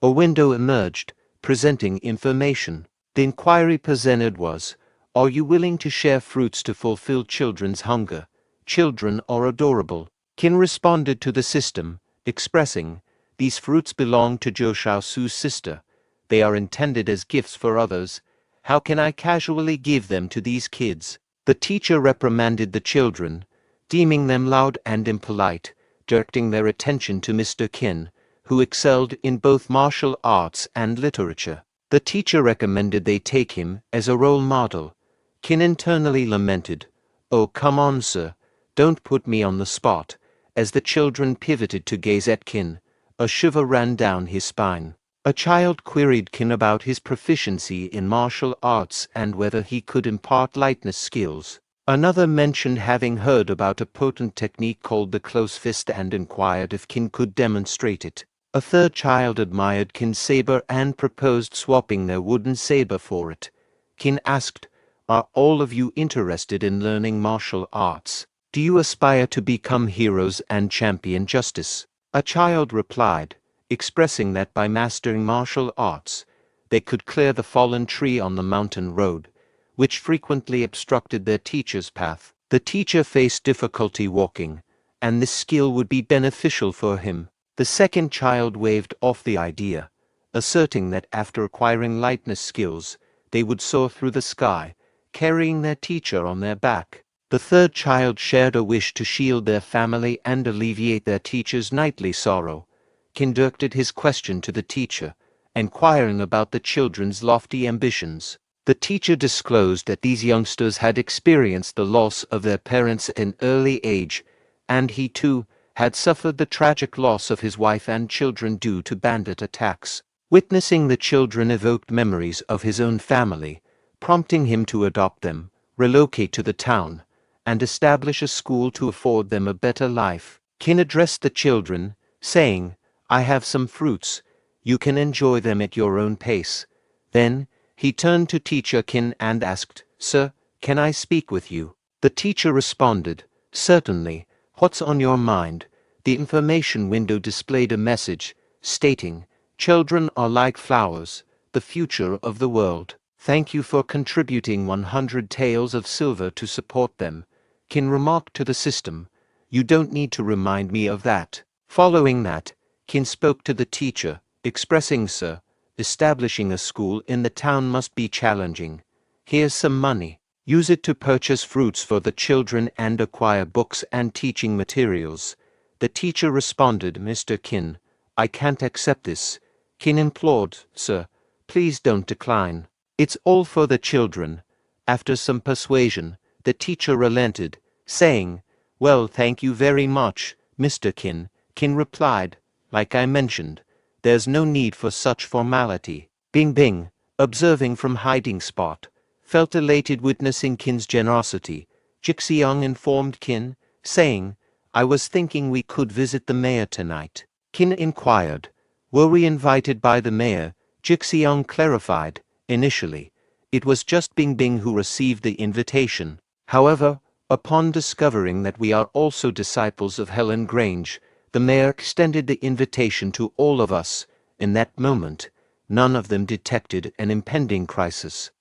A window emerged, presenting information. The inquiry presented was, "Are you willing to share fruits to fulfill children's hunger? Children are adorable." Qin responded to the system, expressing, "These fruits belong to Zhou Shaosu's sister. They are intended as gifts for others. How can I casually give them to these kids?" The teacher reprimanded the children, deeming them loud and impolite, directing their attention to Mr. Qin, who excelled in both martial arts and literature. The teacher recommended they take him as a role model. Qin internally lamented, "Oh, come on, sir, don't put me on the spot." As the children pivoted to gaze at Qin, a shiver ran down his spine. A child queried Qin about his proficiency in martial arts and whether he could impart lightness skills. Another mentioned having heard about a potent technique called the close fist and inquired if Qin could demonstrate it. A third child admired Qin's saber and proposed swapping their wooden saber for it. Qin asked, "Are all of you interested in learning martial arts? Do you aspire to become heroes and champion justice?" A child replied, expressing that by mastering martial arts, they could clear the fallen tree on the mountain road, which frequently obstructed their teacher's path. The teacher faced difficulty walking, and this skill would be beneficial for him. The second child waved off the idea, asserting that after acquiring lightness skills, they would soar through the sky, carrying their teacher on their back. The third child shared a wish to shield their family and alleviate their teacher's nightly sorrow. Qin directed his question to the teacher, inquiring about the children's lofty ambitions. The teacher disclosed that these youngsters had experienced the loss of their parents at an early age, and he too had suffered the tragic loss of his wife and children due to bandit attacks. Witnessing the children evoked memories of his own family, prompting him to adopt them, relocate to the town, and establish a school to afford them a better life. Qin addressed the children, saying, "I have some fruits. You can enjoy them at your own pace." Then, he turned to teacher Qin and asked, "Sir, can I speak with you?" The teacher responded, "Certainly. What's on your mind?" The information window displayed a message, stating, "Children are like flowers, the future of the world. Thank you for contributing 100 taels of silver to support them, Qin remarked to the system. You don't need to remind me of that. Following that, Qin spoke to the teacher, expressing, Sir, establishing a school in the town must be challenging. Here's some money. Use it to purchase fruits for the children and acquire books and teaching materials. The teacher responded, Mr. Qin, I can't accept this. Qin implored, Sir, please don't decline. It's all for the children. After some persuasion, the teacher relented, saying, Well, thank you very much, Mr. Qin. Qin replied, Like I mentioned, there's no need for such formality. Bing Bing, observing from hiding spot, felt elated witnessing Qin's generosity. Jixiang informed Qin, saying, I was thinking we could visit the mayor tonight. Qin inquired, Were we invited by the mayor? Jixiang clarified, Initially, it was just Bing Bing who received the invitation. However, upon discovering that we are also disciples of Helan Grange, the mayor extended the invitation to all of us. In that moment, none of them detected an impending crisis.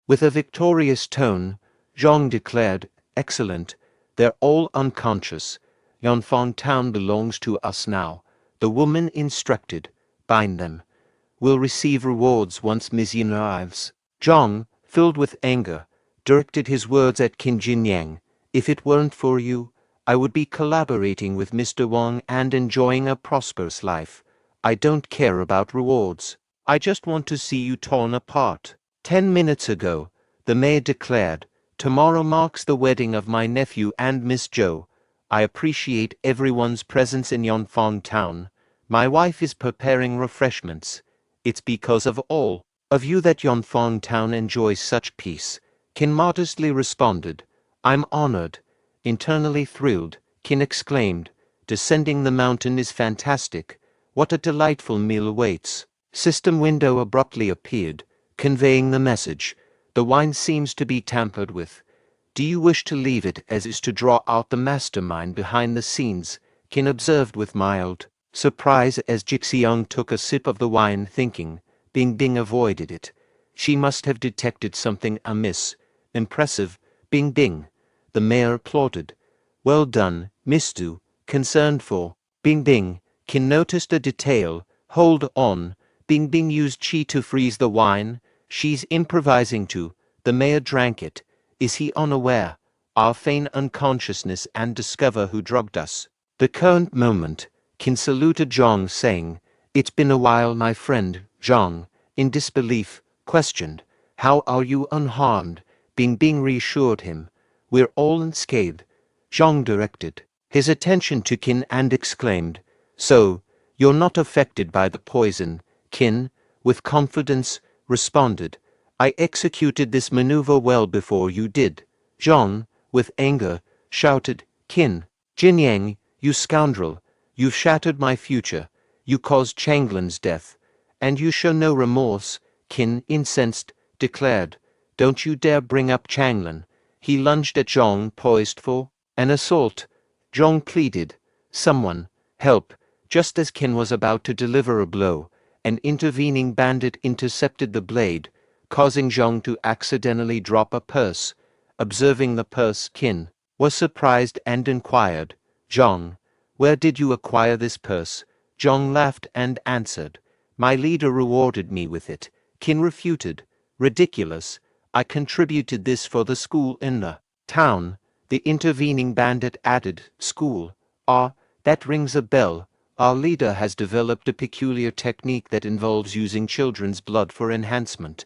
With a victorious tone, Zhang declared, Excellent, they're all unconscious. Yanfang town belongs to us now. The woman instructed, Bind them. We'll receive rewards once Mizyin arrives. Zhang, filled with anger, directed his words at Qin Jinyang. If it weren't for you, I would be collaborating with Mr. Wang and enjoying a prosperous life. I don't care about rewards. I just want to see you torn apart. 10 minutes ago, the mayor declared, Tomorrow marks the wedding of my nephew and Miss Zhou. I appreciate everyone's presence in Yanfang town. My wife is preparing refreshments. It's because of all of you that Yanfang town enjoys such peace. Qin modestly responded, I'm honored. Internally thrilled, Qin exclaimed, Descending the mountain is fantastic. What a delightful meal awaits. System window abruptly appeared, conveying the message. The wine seems to be tampered with. Do you wish to leave it as is to draw out the mastermind behind the scenes? Qin observed with mild surprise as Jixiang took a sip of the wine, thinking, Bing Bing avoided it. She must have detected something amiss. Impressive, Bing Bing. The mayor applauded. Well done, Miss Du. Concerned for Bing Bing. Qin noticed a detail. Hold on. Bing Bing used chi to freeze the wine. She's improvising too. The mayor drank it. Is he unaware? I'll feign unconsciousness and discover who drugged us. The current moment, Qin saluted Zhang, saying, It's been a while, my friend. Zhang, in disbelief, questioned, How are you unharmed? Bing Bing reassured him. We're all unscathed. Zhang directed his attention to Qin and exclaimed, So, you're not affected by the poison? Qin, with confidence, responded, I executed this maneuver well before you did. Zhang, with anger, shouted, Qin Jinyang, you scoundrel, you've shattered my future, you caused Changlan's death, and you show no remorse. Qin, incensed, declared, Don't you dare bring up Changlan. He lunged at Zhang, poised for an assault. Zhang pleaded, Someone, help. Just as Qin was about to deliver a blow, an intervening bandit intercepted the blade, causing Zhang to accidentally drop a purse. Observing the purse, Qin was surprised and inquired, Zhang, where did you acquire this purse? Zhang laughed and answered, My leader rewarded me with it. Qin refuted, Ridiculous. I contributed this for the school in the town. The intervening bandit added, School. Ah, that rings a bell. Our leader has developed a peculiar technique that involves using children's blood for enhancement.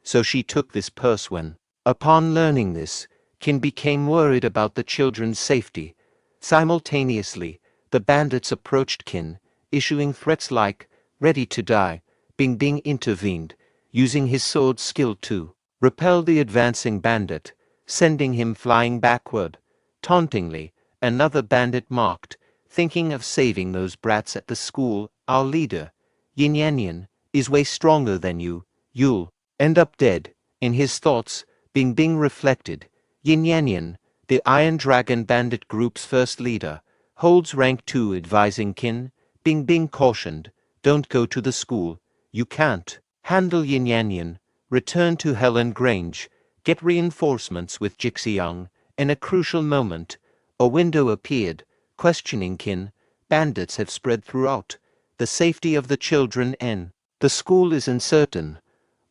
So she took this purse when. Upon learning this, Qin became worried about the children's safety. Simultaneously, the bandits approached Qin, issuing threats like, Ready to die. Bing Bing intervened, using his sword skill to repel the advancing bandit, sending him flying backward. Tauntingly, another bandit mocked, Thinking of saving those brats at the school, our leader, Yin Yanyan, is way stronger than you. You'll end up dead. In his thoughts, Bing Bing reflected, Yin Yanyan, the Iron Dragon Bandit Group's first leader, holds rank 2, advising Qin. Bing Bing cautioned, Don't go to the school. You can't Handle Yin Yanyan, return to Helan Grange, get reinforcements with Jixiang. In a crucial moment, a window appeared, questioning Qin. Bandits have spread throughout. The safety of the children and the school is uncertain.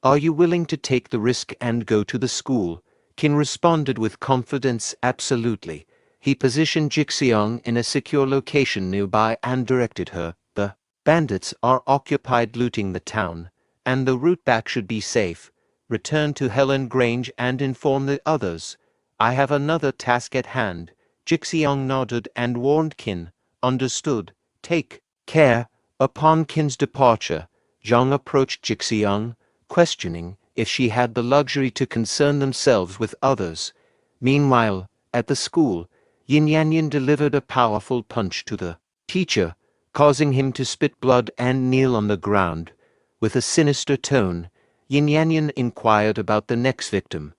Are you willing to take the risk and go to the school? Qin responded with confidence, absolutely. He positioned Jixiang in a secure location nearby and directed her. The bandits are occupied looting the town, and the route back should be safe. Return to Helan Grange and inform the others. I have another task at hand. Jixiang nodded and warned Qin. Understood. Take care. Upon Qin's departure, Zhang approached Jixiang, questioning if she had the luxury to concern themselves with others. Meanwhile, at the school, Yin Yanyan delivered a powerful punch to the teacher, causing him to spit blood and kneel on the ground. With a sinister tone, Yin Yanyan inquired about the next victim.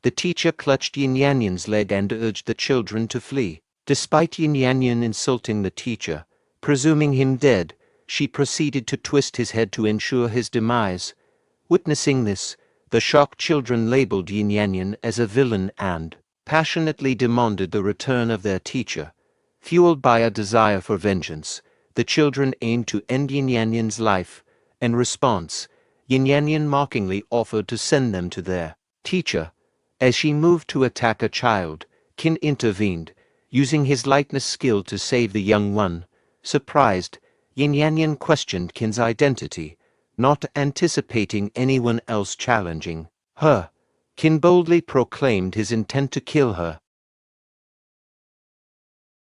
The teacher clutched Yin Yanyan's leg and urged the children to flee. Despite Yin Yanyan insulting the teacher, presuming him dead, she proceeded to twist his head to ensure his demise. Witnessing this, the shocked children labeled Yin Yanyan as a villain and passionately demanded the return of their teacher. Fueled by a desire for vengeance, the children aimed to end Yin Yanyan's life. In response, Yin Yanyan mockingly offered to send them to their teacher. As she moved to attack a child, Qin intervened, using his lightness skill to save the young one. Surprised, Yin Yanyan questioned Qin's identity, not anticipating anyone else challenging her. Qin boldly proclaimed his intent to kill her.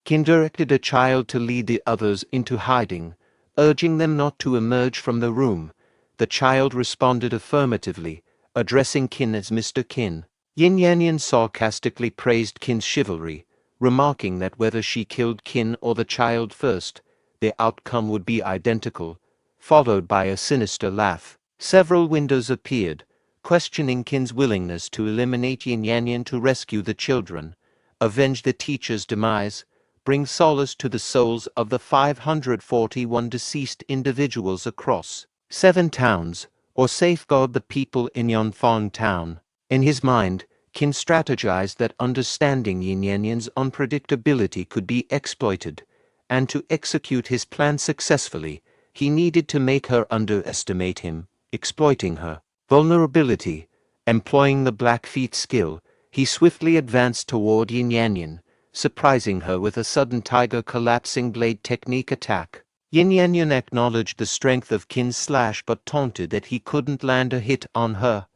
Qin directed a child to lead the others into hiding, urging them not to emerge from the room. The child responded affirmatively, addressing Qin as Mr. Qin. Yin Yanyan sarcastically praised Qin's chivalry, remarking that whether she killed Qin or the child first, the outcome would be identical, followed by a sinister laugh. Several windows appeared, questioning Qin's willingness to eliminate Yin Yanyan to rescue the children, avenge the teacher's demise, bring solace to the souls of the 541 deceased individuals across 7 towns, or safeguard the people in Yanfang town. In his mind, Qin strategized that understanding Yin Yanyan's unpredictability could be exploited, and to execute his plan successfully, he needed to make her underestimate him, exploiting her vulnerability. Employing the Blackfeet skill, he swiftly advanced toward Yin Yanyan, surprising her with a sudden tiger collapsing blade technique attack. Yin Yanyan acknowledged the strength of Qin's slash but taunted that he couldn't land a hit on her.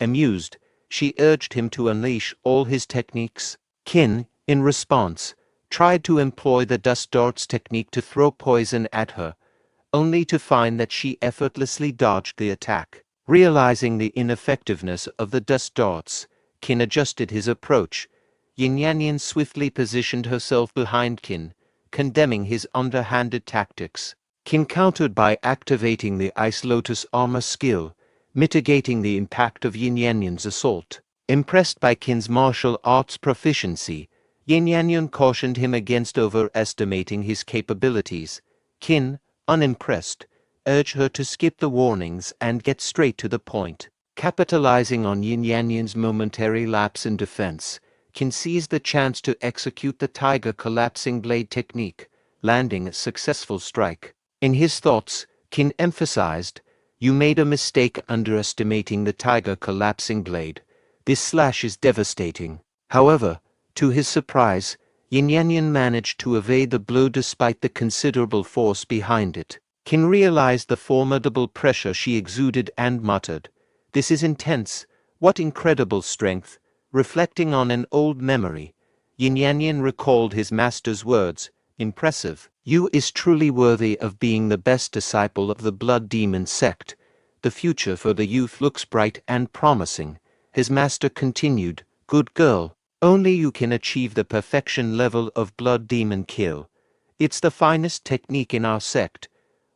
Amused, she urged him to unleash all his techniques. Qin, in response, tried to employ the dust darts technique to throw poison at her, only to find that she effortlessly dodged the attack. Realizing the ineffectiveness of the dust darts, Qin adjusted his approach. Yin Yanyan swiftly positioned herself behind Qin, condemning his underhanded tactics. Qin countered by activating the Ice Lotus armor skill, mitigating the impact of Yin Yanyan's assault. Impressed by Qin's martial arts proficiency, Yin Yanyan cautioned him against overestimating his capabilities. Qin, unimpressed, urged her to skip the warnings and get straight to the point. Capitalizing on Yin Yanyan's momentary lapse in defense, Qin seized the chance to execute the tiger collapsing blade technique, landing a successful strike. In his thoughts, Qin emphasized, "You made a mistake underestimating the tiger collapsing blade. This slash is devastating." However, to his surprise, Yin Yanyan managed to evade the blow despite the considerable force behind it. Qin realized the formidable pressure she exuded and muttered, "This is intense. What incredible strength." Reflecting on an old memory, Yin Yanyan recalled his master's words, "Impressive. You is truly worthy of being the best disciple of the Blood Demon sect. The future for the youth looks bright and promising." His master continued, "Good girl. Only you can achieve the perfection level of Blood Demon kill. It's the finest technique in our sect.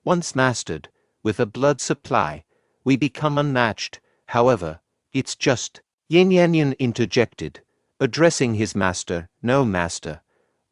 Once mastered, with a blood supply, we become unmatched. However, it's just..." Yin Yanyan interjected, addressing his master, "No, master.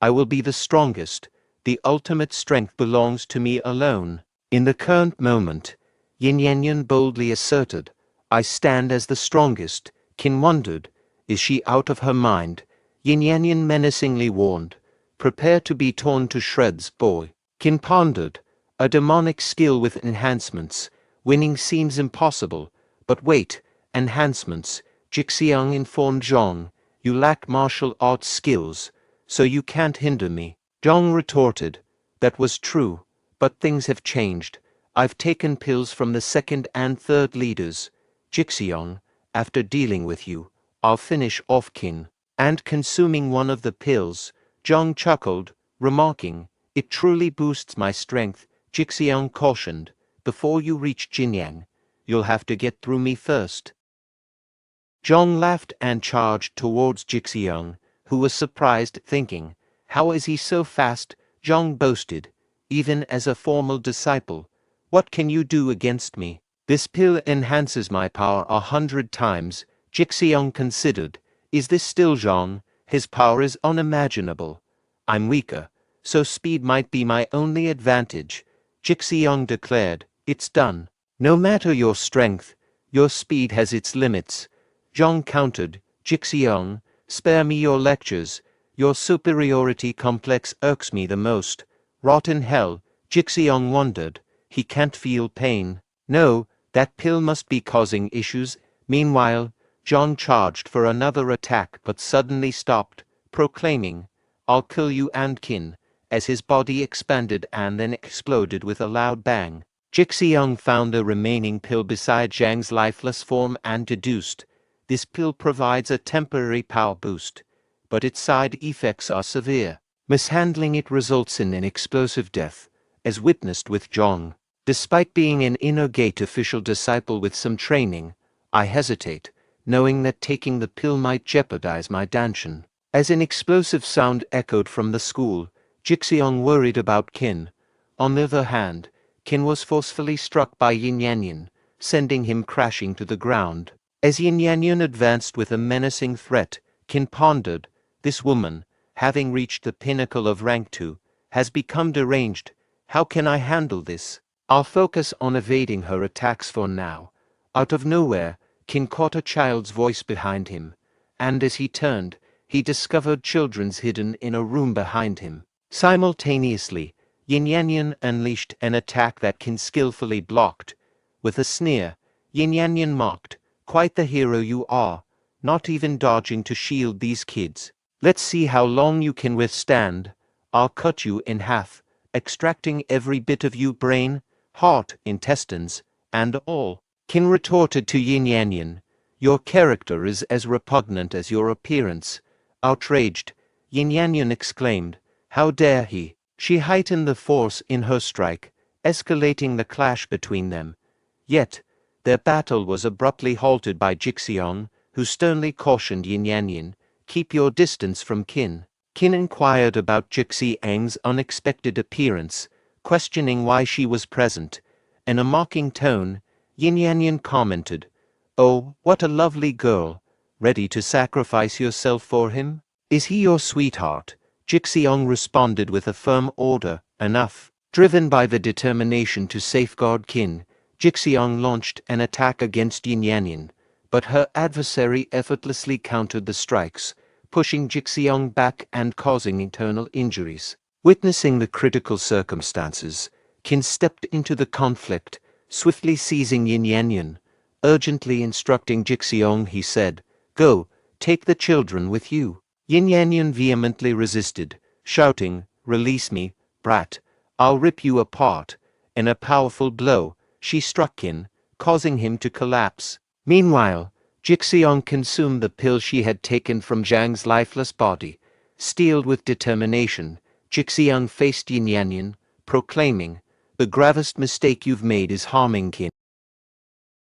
I will be the strongest. The ultimate strength belongs to me alone." In the current moment, Jinyanyan boldly asserted. I stand as the strongest. Qin wondered. Is she out of her mind? Jinyanyan menacingly warned. Prepare to be torn to shreds, boy. Qin pondered. A demonic skill with enhancements. Winning seems impossible. But wait, enhancements. Jixiang informed Zhong. You lack martial arts skills, so you can't hinder me. Zhong retorted. That was true, but things have changed. I've taken pills from the second and third leaders. Jixiang, after dealing with you, I'll finish off Qin. And consuming one of the pills, Zhong chuckled, remarking, it truly boosts my strength. Jixiang cautioned, before you reach Jinyang, you'll have to get through me first. Zhong laughed and charged towards Jixiang, who was surprised, thinking, how is he so fast? Zhong boasted, even as a formal disciple. What can you do against me? This pill enhances my power 100 times. Jixiang considered. Is this still Zhong? His power is unimaginable. I'm weaker, so speed might be my only advantage. Jixiang declared. It's done. No matter your strength, your speed has its limits. Zhong countered. Jixiang, spare me your lectures. Your superiority complex irks me the most. Rot in hell. Jixiang wondered. He can't feel pain. No, that pill must be causing issues. Meanwhile, Zhong charged for another attack but suddenly stopped, proclaiming, I'll kill you and Qin, as his body expanded and then exploded with a loud bang. Jixiang found a remaining pill beside Zhang's lifeless form and deduced, this pill provides a temporary power boost, but its side effects are severe. Mishandling it results in an explosive death, as witnessed with Zhong. Despite being an inner gate official disciple with some training, I hesitate, knowing that taking the pill might jeopardize my danshan. As an explosive sound echoed from the school, Jixiang worried about Qin. On the other hand, Qin was forcefully struck by Jinyanyan, sending him crashing to the ground. As Jinyanyan advanced with a menacing threat, Qin pondered, this woman, having reached the pinnacle of rank 2, has become deranged. How can I handle this? I'll focus on evading her attacks for now. Out of nowhere, Qin caught a child's voice behind him, and as he turned, he discovered children's hidden in a room behind him. Simultaneously, Jinyanyan unleashed an attack that Qin skillfully blocked. With a sneer, Jinyanyan mocked, quite the hero you are, not even dodging to shield these kids. Let's see how long you can withstand. I'll cut you in half, extracting every bit of you, brain, heart, intestines, and all. Qin retorted to Jinyanyan, your character is as repugnant as your appearance. Outraged, Jinyanyan exclaimed, how dare he? She heightened the force in her strike, escalating the clash between them. Yet, their battle was abruptly halted by Jixiang, who sternly cautioned Jinyanyan, keep your distance from Qin. Qin inquired about Jixiang's unexpected appearance, questioning why she was present. In a mocking tone, Jinyanyan commented, oh, what a lovely girl, ready to sacrifice yourself for him? Is he your sweetheart? Jixiang responded with a firm order, enough. Driven by the determination to safeguard Qin, Jixiang launched an attack against Jinyanyan, but her adversary effortlessly countered the strikes, pushing Jixiang back and causing internal injuries. Witnessing the critical circumstances, Qin stepped into the conflict, swiftly seizing Jinyanyan. Urgently instructing Jixiang, he said, go, take the children with you. Jinyanyan vehemently resisted, shouting, release me, brat, I'll rip you apart. In a powerful blow, she struck Qin, causing him to collapse. Meanwhile, Jixiang consumed the pill she had taken from Zhang's lifeless body. Steeled with determination, Jixiang faced Jinyanyan, proclaiming, the gravest mistake you've made is harming Qin.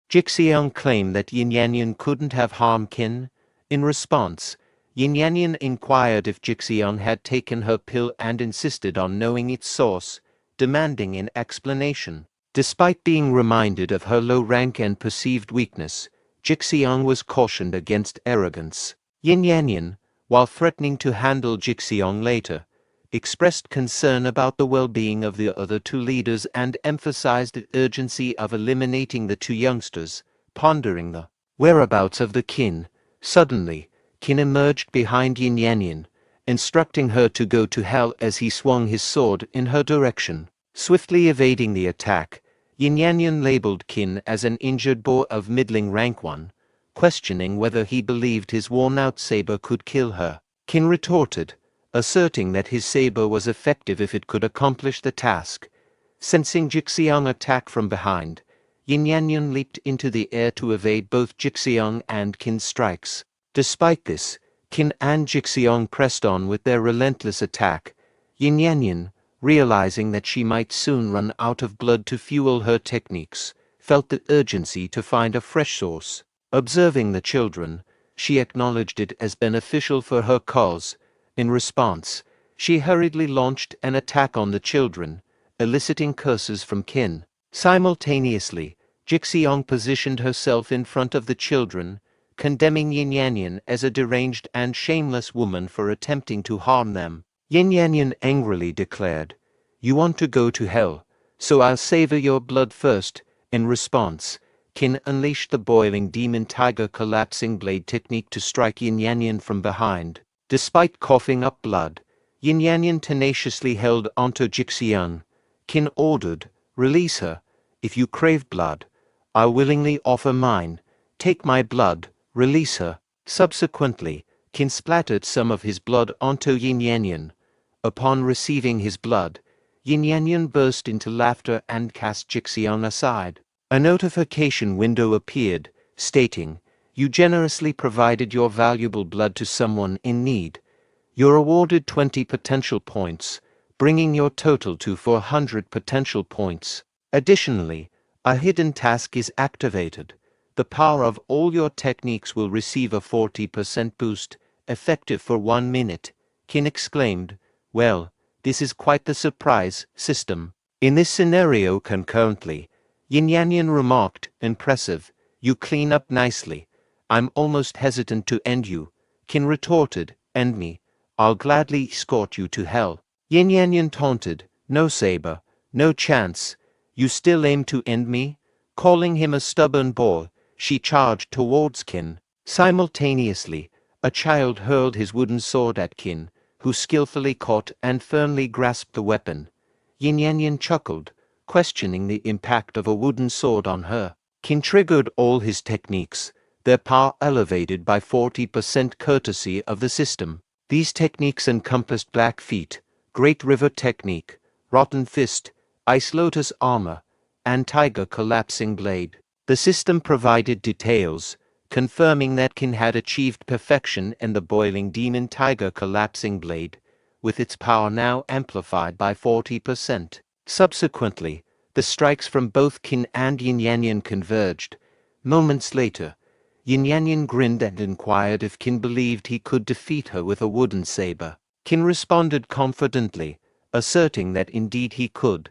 Jixiang claimed that Jinyanyan couldn't have harmed Qin. In response, Jinyanyan inquired if Jixiang had taken her pill and insisted on knowing its source, demanding an explanation. Despite being reminded of her low rank and perceived weakness, Jixiang was cautioned against arrogance. Jinyanyan, while threatening to handle Jixiang later, expressed concern about the well-being of the other two leaders and emphasized the urgency of eliminating the two youngsters. Pondering the whereabouts of the Qin, suddenly, Qin emerged behind Jinyanyan, instructing her to go to hell as he swung his sword in her direction. Swiftly evading the attack, Jinyanyan labeled Qin as an injured boy of middling rank 1, questioning whether he believed his worn-out saber could kill her. Qin retorted, asserting that his saber was effective if it could accomplish the task. Sensing Jixiang attack from behind, Jinyanyan leaped into the air to evade both Jixiang and Qin's strikes. Despite this, Qin and Jixiang pressed on with their relentless attack. Jinyanyan, realizing that she might soon run out of blood to fuel her techniques, felt the urgency to find a fresh source. Observing the children, she acknowledged it as beneficial for her cause. In response, she hurriedly launched an attack on the children, eliciting curses from Qin. Simultaneously, Jixiang positioned herself in front of the children, condemning Jinyanyan as a deranged and shameless woman for attempting to harm them. Jinyanyan angrily declared, "You want to go to hell, so I'll savor your blood first." In response, Qin unleashed the boiling demon tiger collapsing blade technique to strike Jinyanyan from behind. Despite coughing up blood, Jinyanyan tenaciously held onto Jixiang. Qin ordered, "Release her. If you crave blood, I'll willingly offer mine. Take my blood, release her." Subsequently, Qin splattered some of his blood onto Jinyanyan. Upon receiving his blood, Jinyanyan burst into laughter and cast Jixiang aside. A notification window appeared, stating, "You generously provided your valuable blood to someone in need. You're awarded 20 potential points, bringing your total to 400 potential points. Additionally, a hidden task is activated. The power of all your techniques will receive a 40% boost, effective for 1 minute." Qin exclaimed, "Well, this is quite the surprise system." In this scenario concurrently, Jinyanyan remarked, "Impressive, you clean up nicely. I'm almost hesitant to end you." Qin retorted, "End me. I'll gladly escort you to hell." Jinyanyan taunted, "No saber, no chance. You still aim to end me?" Calling him a stubborn boy, she charged towards Qin. Simultaneously, a child hurled his wooden sword at Qin, who skillfully caught and firmly grasped the weapon. Jinyanyan chuckled, questioning the impact of a wooden sword on her. Qin triggered all his techniques, their power elevated by 40% courtesy of the system. These techniques encompassed Black Feet, Great River Technique, Rotten Fist, Ice Lotus Armor, and Tiger Collapsing Blade. The system provided details, confirming that Qin had achieved perfection in the Boiling Demon Tiger Collapsing Blade, with its power now amplified by 40%. Subsequently, the strikes from both Qin and Jinyanyan converged. Moments later, Jinyanyan grinned and inquired if Qin believed he could defeat her with a wooden saber. Qin responded confidently, asserting that indeed he could.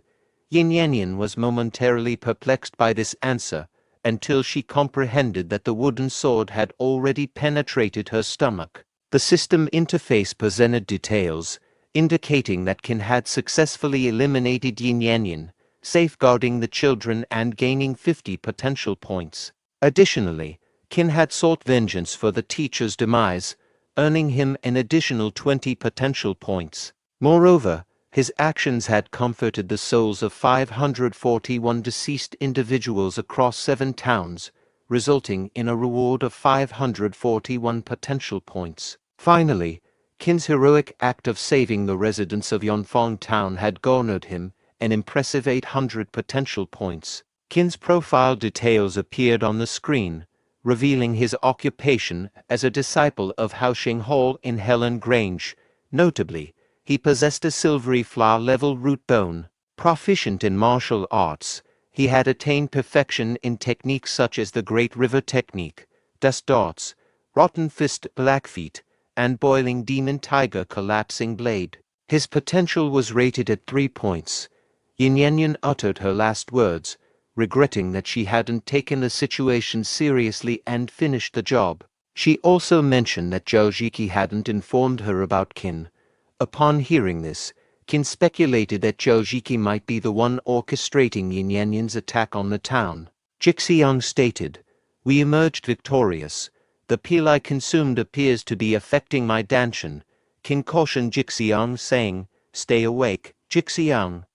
Jinyanyan was momentarily perplexed by this answer, until she comprehended that the wooden sword had already penetrated her stomach. The system interface presented details, indicating that Qin had successfully eliminated Jinyanyan, safeguarding the children and gaining 50 potential points. Additionally, Qin had sought vengeance for the teacher's demise, earning him an additional 20 potential points. Moreover, his actions had comforted the souls of 541 deceased individuals across 7 towns, resulting in a reward of 541 potential points. Finally, Qin's heroic act of saving the residents of Yonfang Town had garnered him an impressive 800 potential points. Qin's profile details appeared on the screen, revealing his occupation as a disciple of Haoxing Hall in Helan Grange. Notably, he possessed a silvery flower-level root bone. Proficient in martial arts, he had attained perfection in techniques such as the Great River Technique, Dust Darts, Rotten Fist Blackfeet, and Boiling Demon Tiger Collapsing Blade. His potential was rated at 3 points. Jinyanyan uttered her last words, regretting that she hadn't taken the situation seriously and finished the job. She also mentioned that Zhao Jiki hadn't informed her about Qin, Upon hearing this, Qin speculated that Zhao Jiki might be the one orchestrating Yin Yanyan's attack on the town. Jixiang stated, "We emerged victorious. The pill I consumed appears to be affecting my danshan." Qin cautioned Jixiang, saying, "Stay awake, Jixiang."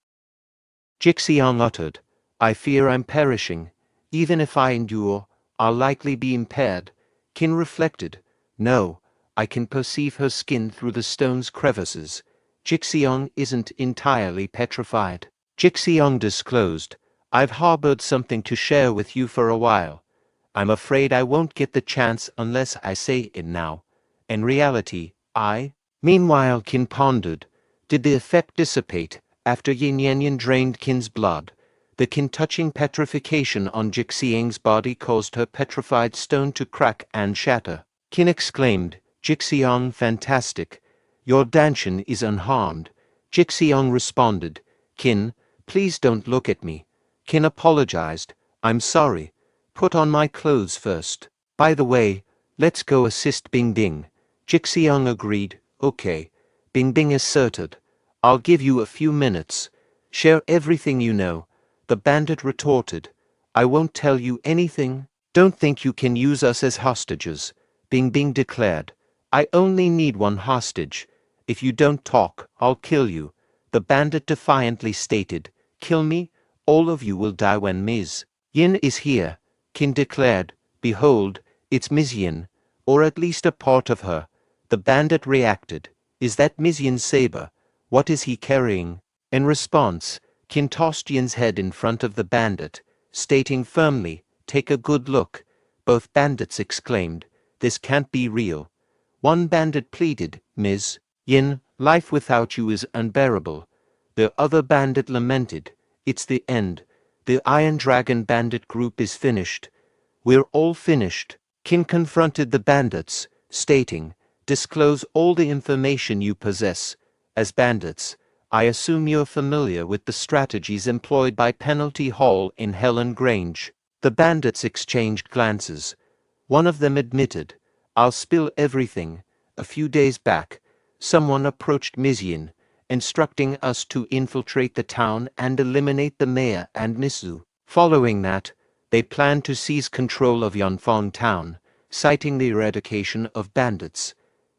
Jixiang uttered, "I fear I'm perishing. Even if I endure, I'll likely be impaired." Qin reflected, "No, I can perceive her skin through the stone's crevices. Jixiang isn't entirely petrified." Jixiang disclosed, "I've harbored something to share with you for a while. I'm afraid I won't get the chance unless I say it now. In reality, I—" Meanwhile Qin pondered, did the effect dissipate after Yin Yanyan drained Qin's blood? The Qin-touching petrification on Jixiang's body caused her petrified stone to crack and shatter. Qin exclaimed, "Jixiang, fantastic. Your danshan is unharmed." Jixiang responded, "Qin, please don't look at me." Qin apologized, "I'm sorry. Put on my clothes first. By the way, let's go assist Bingbing." Jixiang agreed, "Okay." Bingbing asserted, "I'll give you a few minutes. Share everything you know." The bandit retorted, "I won't tell you anything." "Don't think you can use us as hostages," Bingbing declared. "I only need one hostage. If you don't talk, I'll kill you." The bandit defiantly stated, "Kill me? All of you will die when Ms. Yin is here." Qin declared, "Behold, it's Ms. Yin, or at least a part of her." The bandit reacted, "Is that Ms. Yin's saber? What is he carrying?" In response, Qin tossed Yin's head in front of the bandit, stating firmly, "Take a good look." Both bandits exclaimed, "This can't be real." One bandit pleaded, "Ms. Yin, life without you is unbearable." The other bandit lamented, "It's the end. The Iron Dragon bandit group is finished. We're all finished." Qin confronted the bandits, stating, "Disclose all the information you possess. As bandits, I assume you're familiar with the strategies employed by Penalty Hall in Helan Grange." The bandits exchanged glances. One of them admitted, "I'll spill everything. A few days back, someone approached Mizyin, instructing us to infiltrate the town and eliminate the mayor and Nisu. Following that, they planned to seize control of Yanfang town, citing the eradication of bandits.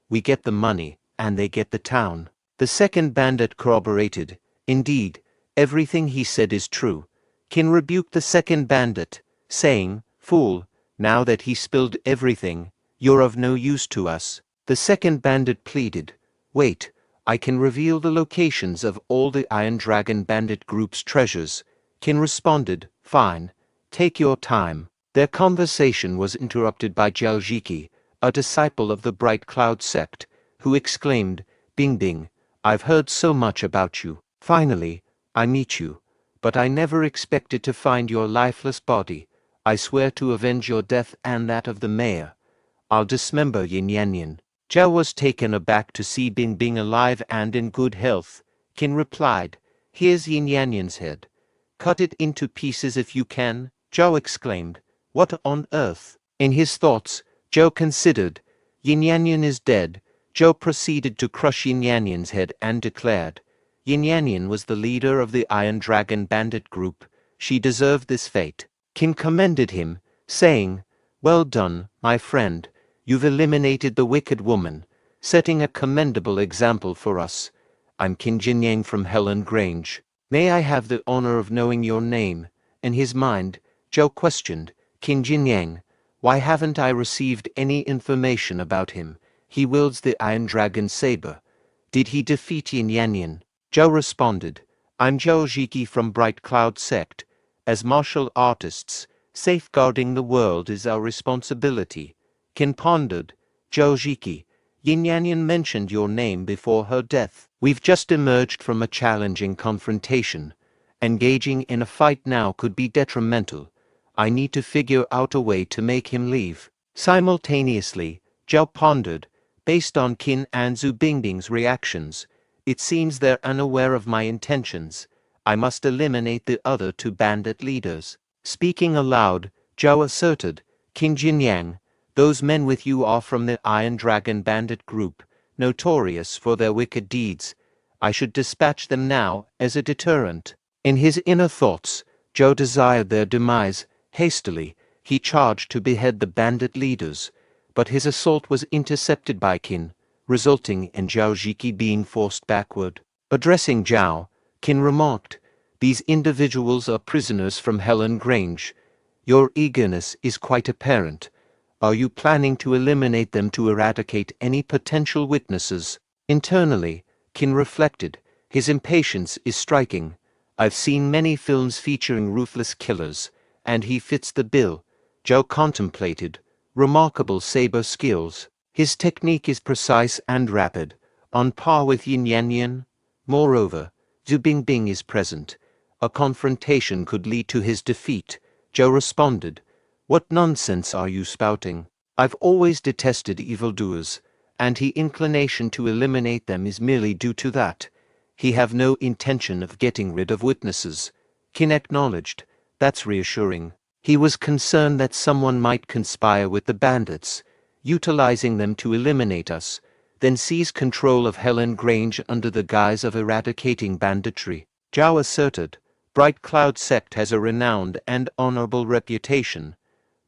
We get the money, and they get the town." The second bandit corroborated, "Indeed, everything he said is true." Qin rebuked the second bandit, saying, "Fool, now that he spilled everything, you're of no use to us." The second bandit pleaded, "Wait, I can reveal the locations of all the Iron Dragon bandit group's treasures." Qin responded, "Fine, take your time." Their conversation was interrupted by Zhao Jiki, a disciple of the Bright Cloud sect, who exclaimed, "Bingbing, I've heard so much about you. Finally, I meet you. But I never expected to find your lifeless body. I swear to avenge your death and that of the mayor. I'll dismember Yin Yanyan." Zhao was taken aback to see Bingbing alive and in good health. Qin replied, "Here's Yin Yanyan's head. Cut it into pieces if you can." Zhao exclaimed, "What on earth?" In his thoughts, Zhao considered, Yin Yanyan is dead. Zhao proceeded to crush Yin Yanyan's head and declared, "Yin Yanyan was the leader of the Iron Dragon bandit group. She deserved this fate." Qin commended him, saying, "Well done, my friend. You've eliminated the wicked woman, setting a commendable example for us. I'm Qin Jinyang from Helan Grange. May I have the honor of knowing your name?" In his mind, Zhao questioned, "Qin Jinyang, why haven't I received any information about him? He wields the Iron Dragon saber. Did he defeat Yin Yanyan?" Zhao responded, "I'm Zhao Jiki from Bright Cloud sect. As martial artists, safeguarding the world is our responsibility." Qin pondered, "Zhao Jiki, Yin Yanyan mentioned your name before her death. We've just emerged from a challenging confrontation. Engaging in a fight now could be detrimental. I need to figure out a way to make him leave." Simultaneously, Zhao pondered, based on Qin and Zhu Bingbing's reactions, it seems they're unaware of my intentions. I must eliminate the other two bandit leaders. Speaking aloud, Zhao asserted, "Qin Jinyang, those men with you are from the Iron Dragon bandit group. notorious for their wicked deeds. I should dispatch them now as a deterrent. In his inner thoughts, Zhou desired their demise. Hastily, he charged to behead the bandit leaders, but his assault was intercepted by Qin, resulting in Zhao Jiki being forced backward. Addressing Zhao, Qin remarked, "These individuals are prisoners from Helan Grange. Your eagerness is quite apparent. Are you planning to eliminate them to eradicate any potential witnesses?" Internally, Qin reflected, his impatience is striking. I've seen many films featuring ruthless killers, and he fits the bill. Zhao contemplated, remarkable saber skills. His technique is precise and rapid, on par with Yin Yanyan. Moreover, Zhu Bingbing is present. A confrontation could lead to his defeat. Zhou responded, "What nonsense are you spouting? I've always detested evildoers, and his inclination to eliminate them is merely due to that. He have no intention of getting rid of witnesses." Qin acknowledged, "That's reassuring." He was concerned that someone might conspire with the bandits, utilizing them to eliminate us, then seize control of Helan Grange under the guise of eradicating banditry. Zhao asserted, "Bright Cloud sect has a renowned and honorable reputation.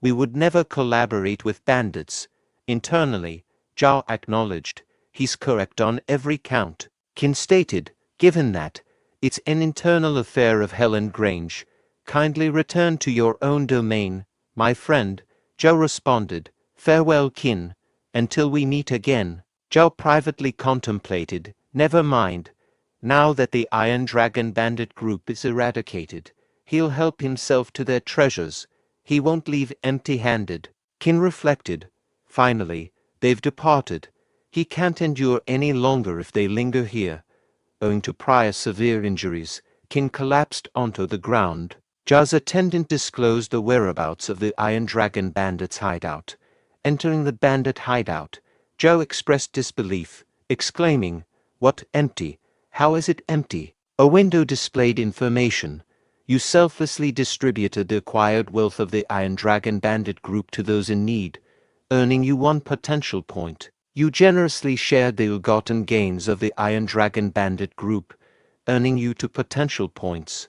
We would never collaborate with bandits." Internally, Zhao acknowledged, "He's correct on every count." Qin stated, "Given that, it's an internal affair of Helan Grange. Kindly return to your own domain, my friend." Zhao responded, "Farewell, Qin. Until we meet again." Zhao privately contemplated, "Never mind. Now that the Iron Dragon bandit group is eradicated, he'll help himself to their treasures. He won't leave empty-handed." Qin reflected, "Finally, they've departed. He can't endure any longer if they linger here." Owing to prior severe injuries, Qin collapsed onto the ground. Zhao's attendant disclosed the whereabouts of the Iron Dragon bandits' hideout. Entering the bandit hideout, Zhao expressed disbelief, exclaiming, "What, empty? How is it empty?" A window displayed information. "You selflessly distributed the acquired wealth of the Iron Dragon bandit group to those in need, earning you 1 potential point. You generously shared the ill-gotten gains of the Iron Dragon bandit group, earning you 2 potential points."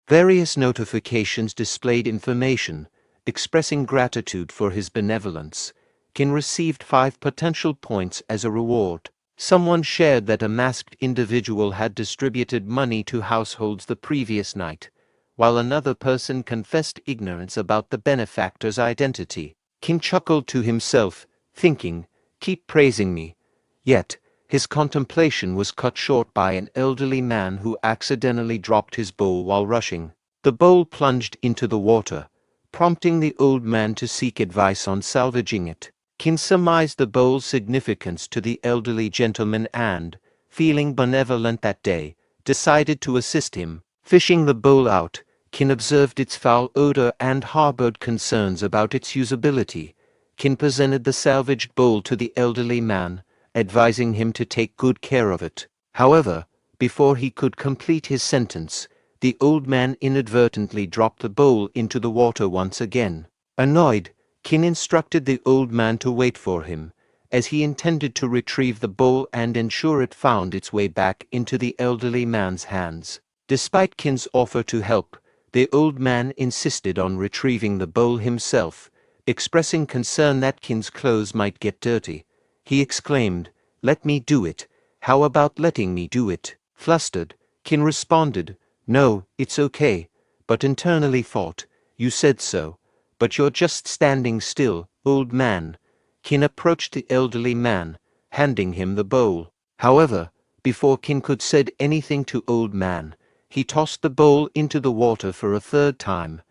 Various notifications displayed information, expressing gratitude for his benevolence. Qin received 5 potential points as a reward. Someone shared that a masked individual had distributed money to households the previous night, while another person confessed ignorance about the benefactor's identity. Qin chuckled to himself, thinking, "Keep praising me." Yet, his contemplation was cut short by an elderly man who accidentally dropped his bowl while rushing. The bowl plunged into the water, prompting the old man to seek advice on salvaging it. Qin surmised the bowl's significance to the elderly gentleman and, feeling benevolent that day, decided to assist him. Fishing the bowl out, Qin observed its foul odor and harbored concerns about its usability. Qin presented the salvaged bowl to the elderly man, advising him to take good care of it. However, before he could complete his sentence, the old man inadvertently dropped the bowl into the water once again. Annoyed, Qin instructed the old man to wait for him, as he intended to retrieve the bowl and ensure it found its way back into the elderly man's hands. Despite Qin's offer to help, the old man insisted on retrieving the bowl himself, expressing concern that Qin's clothes might get dirty. He exclaimed, "Let me do it. How about letting me do it?" Flustered, Qin responded, "No, it's okay," but internally thought, "You said so, but you're just standing still, old man." Qin approached the elderly man, handing him the bowl. However, before Qin could said anything to old man, he tossed the bowl into the water for a 3rd time.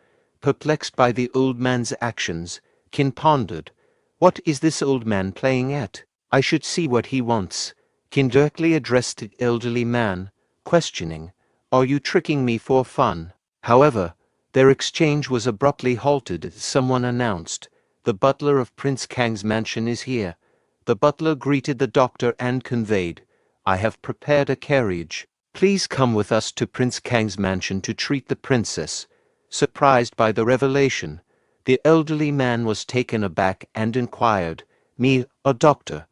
Perplexed by the old man's actions, Qin pondered, "What is this old man playing at? I should see what he wants." Qin directly addressed the elderly man, questioning, "Are you tricking me for fun?" However, their exchange was abruptly halted as someone announced, "The butler of Prince Kang's mansion is here." The butler greeted the doctor and conveyed, "I have prepared a carriage. Please come with us to Prince Kang's mansion to treat the princess." Surprised by the revelation, the elderly man was taken aback and inquired, "Me, a doctor?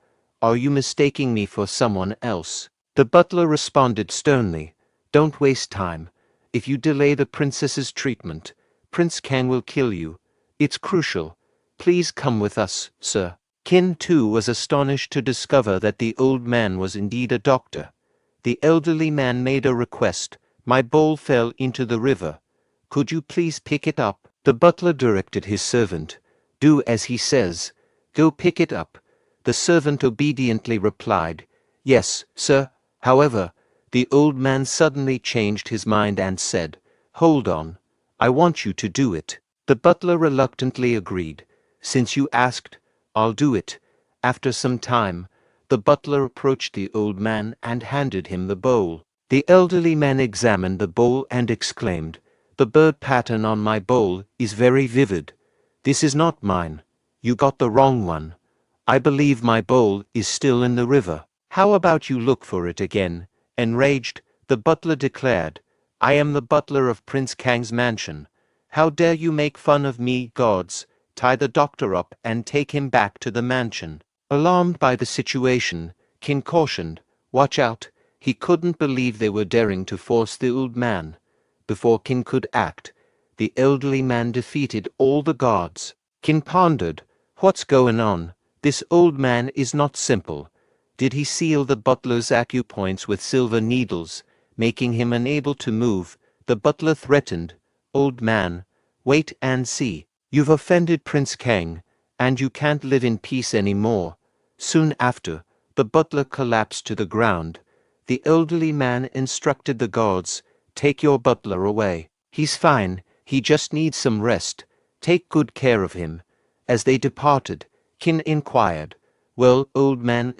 Are you mistaking me for someone else? The butler responded sternly, Don't waste time. If you delay the princess's treatment, Prince Kang will kill you. It's crucial. Please come with us, sir. Qin too was astonished to discover that the old man was indeed a doctor. The elderly man made a request. My bowl fell into the river. Could you please pick it up? The butler directed his servant. Do as he says. Go pick it up. The servant obediently replied, Yes, sir. However, the old man suddenly changed his mind and said, Hold on. I want you to do it. The butler reluctantly agreed. Since you asked, I'll do it. After some time, the butler approached the old man and handed him the bowl. The elderly man examined the bowl and exclaimed, The bird pattern on my bowl is very vivid. This is not mine. You got the wrong one. I believe my bowl is still in the river. How about you look for it again? Enraged, the butler declared, I am the butler of Prince Kang's mansion. How dare you make fun of me, gods? Tie the doctor up and take him back to the mansion. Alarmed by the situation, Qin cautioned, Watch out. He couldn't believe they were daring to force the old man. Before Qin could act, the elderly man defeated all the guards. Qin pondered, What's going on? This old man is not simple. Did he seal the butler's acupoints with silver needles, making him unable to move? The butler threatened, Old man, wait and see. You've offended Prince Kang, and you can't live in peace anymore. Soon after, the butler collapsed to the ground. The elderly man instructed the guards, Take your butler away. He's fine, he just needs some rest. Take good care of him. As they departed, Qin inquired, Well, old man,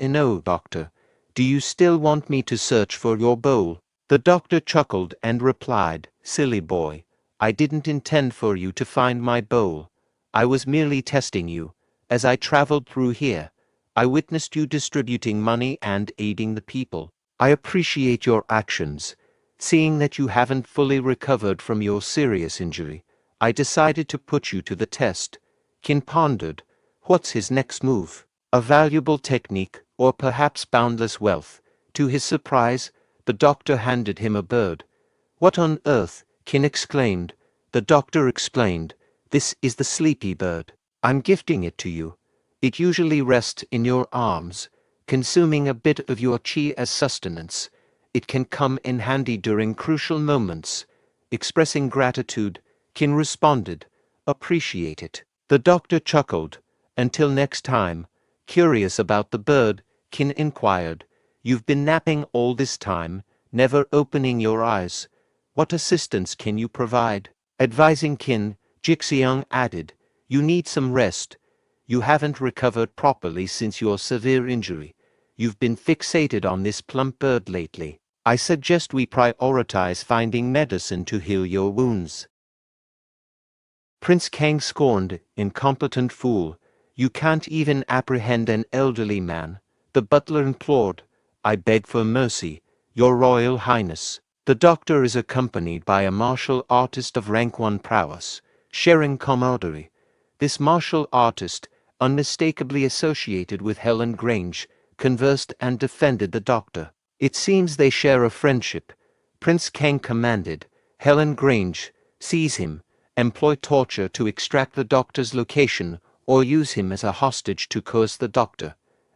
doctor, do you still want me to search for your bowl? The doctor chuckled and replied, Silly boy, I didn't intend for you to find my bowl. I was merely testing you. As I traveled through here, I witnessed you distributing money and aiding the people. I appreciate your actions. Seeing that you haven't fully recovered from your serious injury, I decided to put you to the test. Qin pondered, What's his next move? A valuable technique, or perhaps boundless wealth? To his surprise, the doctor handed him a bird. What on earth? Qin exclaimed. The doctor explained, This is the sleepy bird. I'm gifting it to you. It usually rests in your arms, consuming a bit of your qi as sustenance. It can come in handy during crucial moments. Expressing gratitude, Qin responded, Appreciate it. The doctor chuckled. Until next time. Curious about the bird, Qin inquired, You've been napping all this time, never opening your eyes. What assistance can you provide? Advising Qin, Jixiang added, You need some rest. You haven't recovered properly since your severe injury. You've been fixated on this plump bird lately. I suggest we prioritize finding medicine to heal your wounds. Prince Kang scorned, Incompetent fool. You can't even apprehend an elderly man. The butler implored, I beg for mercy, Your Royal Highness. The doctor is accompanied by a martial artist of rank 1 prowess, sharing camaraderie. This martial artist, unmistakably associated with Helan Grange, conversed and defended the doctor. It seems they share a friendship. Prince Kang commanded, Helan Grange, seize him, employ torture to extract the doctor's location, or use him as a hostage to coerce the doctor.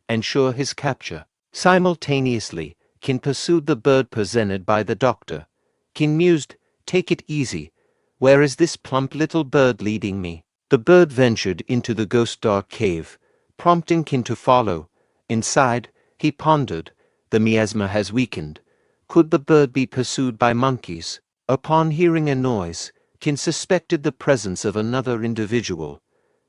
Ensure his capture. Simultaneously, Qin pursued the bird presented by the doctor. Qin mused, Take it easy. Where is this plump little bird leading me? The bird ventured into the ghost dark cave, prompting Qin to follow. Inside, he pondered, The miasma has weakened. Could the bird be pursued by monkeys? Upon hearing a noise, Qin suspected the presence of another individual.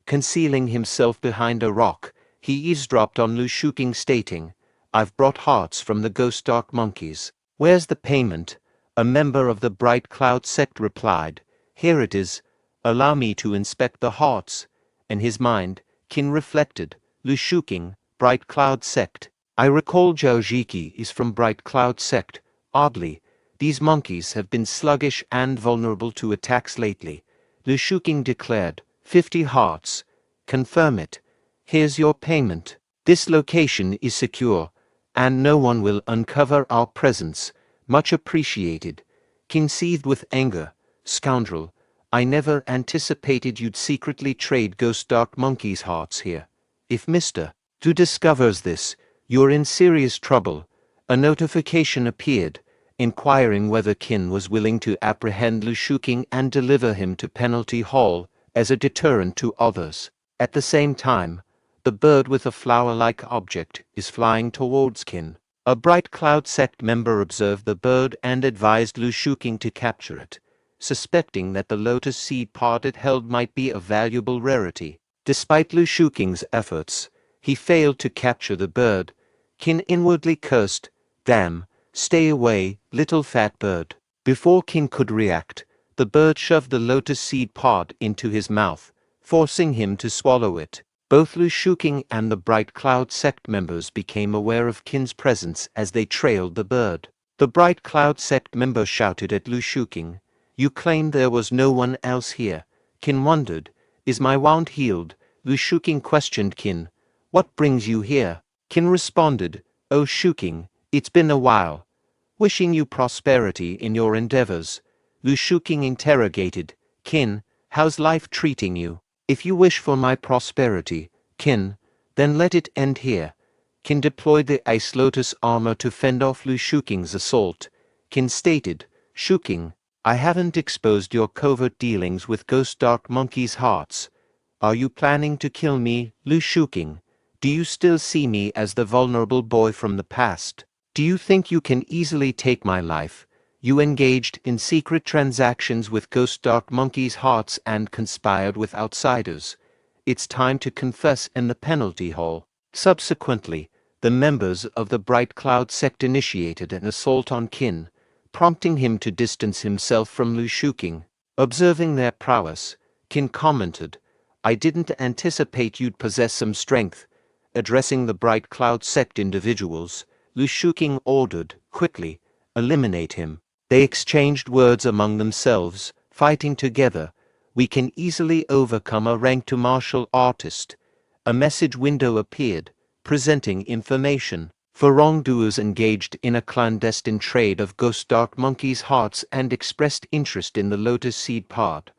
Concealing himself behind a rock, he eavesdropped on Lu Shuking stating, I've brought hearts from the ghost dark monkeys. Where's the payment? A member of the Bright Cloud sect replied, Here it is. Allow me to inspect the hearts. In his mind, Qin reflected, Lu Shuking, Bright Cloud sect. I recall Zhao Jiki is from Bright Cloud sect. Oddly, these monkeys have been sluggish and vulnerable to attacks lately. Lu Shuking declared, 50 hearts. Confirm it. Here's your payment. This location is secure, and no one will uncover our presence. Much appreciated. Qin seethed with anger. Scoundrel, I never anticipated you'd secretly trade Ghost Dark Monkey's hearts here. If Mr. Du discovers this, you're in serious trouble. A notification appeared, inquiring whether Qin was willing to apprehend Lu Shuqing and deliver him to Penalty Hall as a deterrent to others. At the same time, the bird with a flower-like object is flying towards Qin. A Bright Cloud sect member observed the bird and advised Lu Shuqing to capture it, suspecting that the lotus seed pod it held might be a valuable rarity. Despite Lu Shuqing's efforts, he failed to capture the bird. Qin inwardly cursed, "Damn, stay away, little fat bird." Before Qin could react, the bird shoved the lotus seed pod into his mouth, forcing him to swallow it. Both Lu Shuqing and the Bright Cloud sect members became aware of Qin's presence as they trailed the bird. The Bright Cloud sect member shouted at Lu Shuqing, "You claimed there was no one else here." Qin wondered, "Is my wound healed?" Lu Shuqing questioned Qin, "What brings you here?" Qin responded, "Oh Shuqing, it's been a while. Wishing you prosperity in your endeavors." Lu Shuqing interrogated, "Qin, how's life treating you?" "If you wish for my prosperity, Qin, then let it end here." Qin deployed the Ice Lotus armor to fend off Lu Shuqing's assault. Qin stated, "Shuqing, I haven't exposed your covert dealings with Ghost Dark Monkey's hearts. Are you planning to kill me, Lu Shuqing? Do you still see me as the vulnerable boy from the past? Do you think you can easily take my life? You engaged in secret transactions with Ghost Dark Monkey's hearts and conspired with outsiders. It's time to confess in the Penalty Hall." Subsequently, the members of the Bright Cloud sect initiated an assault on Qin, prompting him to distance himself from Lu Shuqing. Observing their prowess, Qin commented, "I didn't anticipate you'd possess some strength." Addressing the Bright Cloud sect individuals, Lu Shuqing ordered, "Quickly, eliminate him." They exchanged words among themselves, fighting together. "We can easily overcome a rank-2 martial artist." A message window appeared, presenting information for wrongdoers engaged in a clandestine trade of Ghost Dark Monkey's hearts and expressed interest in the Lotus Seed Pod.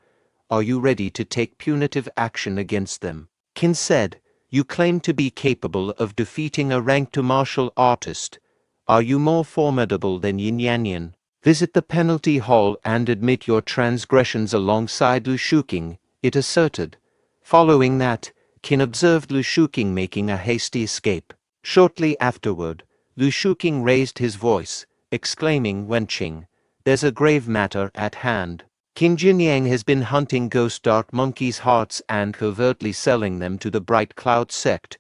Are you ready to take punitive action against them? Qin said, "You claim to be capable of defeating a rank-2 martial artist. Are you more formidable than Yin Yanyan? Visit the Penalty Hall and admit your transgressions alongside Lu Shuqing," it asserted. Following that, Qin observed Lu Shuqing making a hasty escape. Shortly afterward, Lu Shuqing raised his voice, exclaiming, "Wenqing, there's a grave matter at hand. Qin Jinyang has been hunting Ghost Dark Monkey's hearts and covertly selling them to the Bright Cloud sect."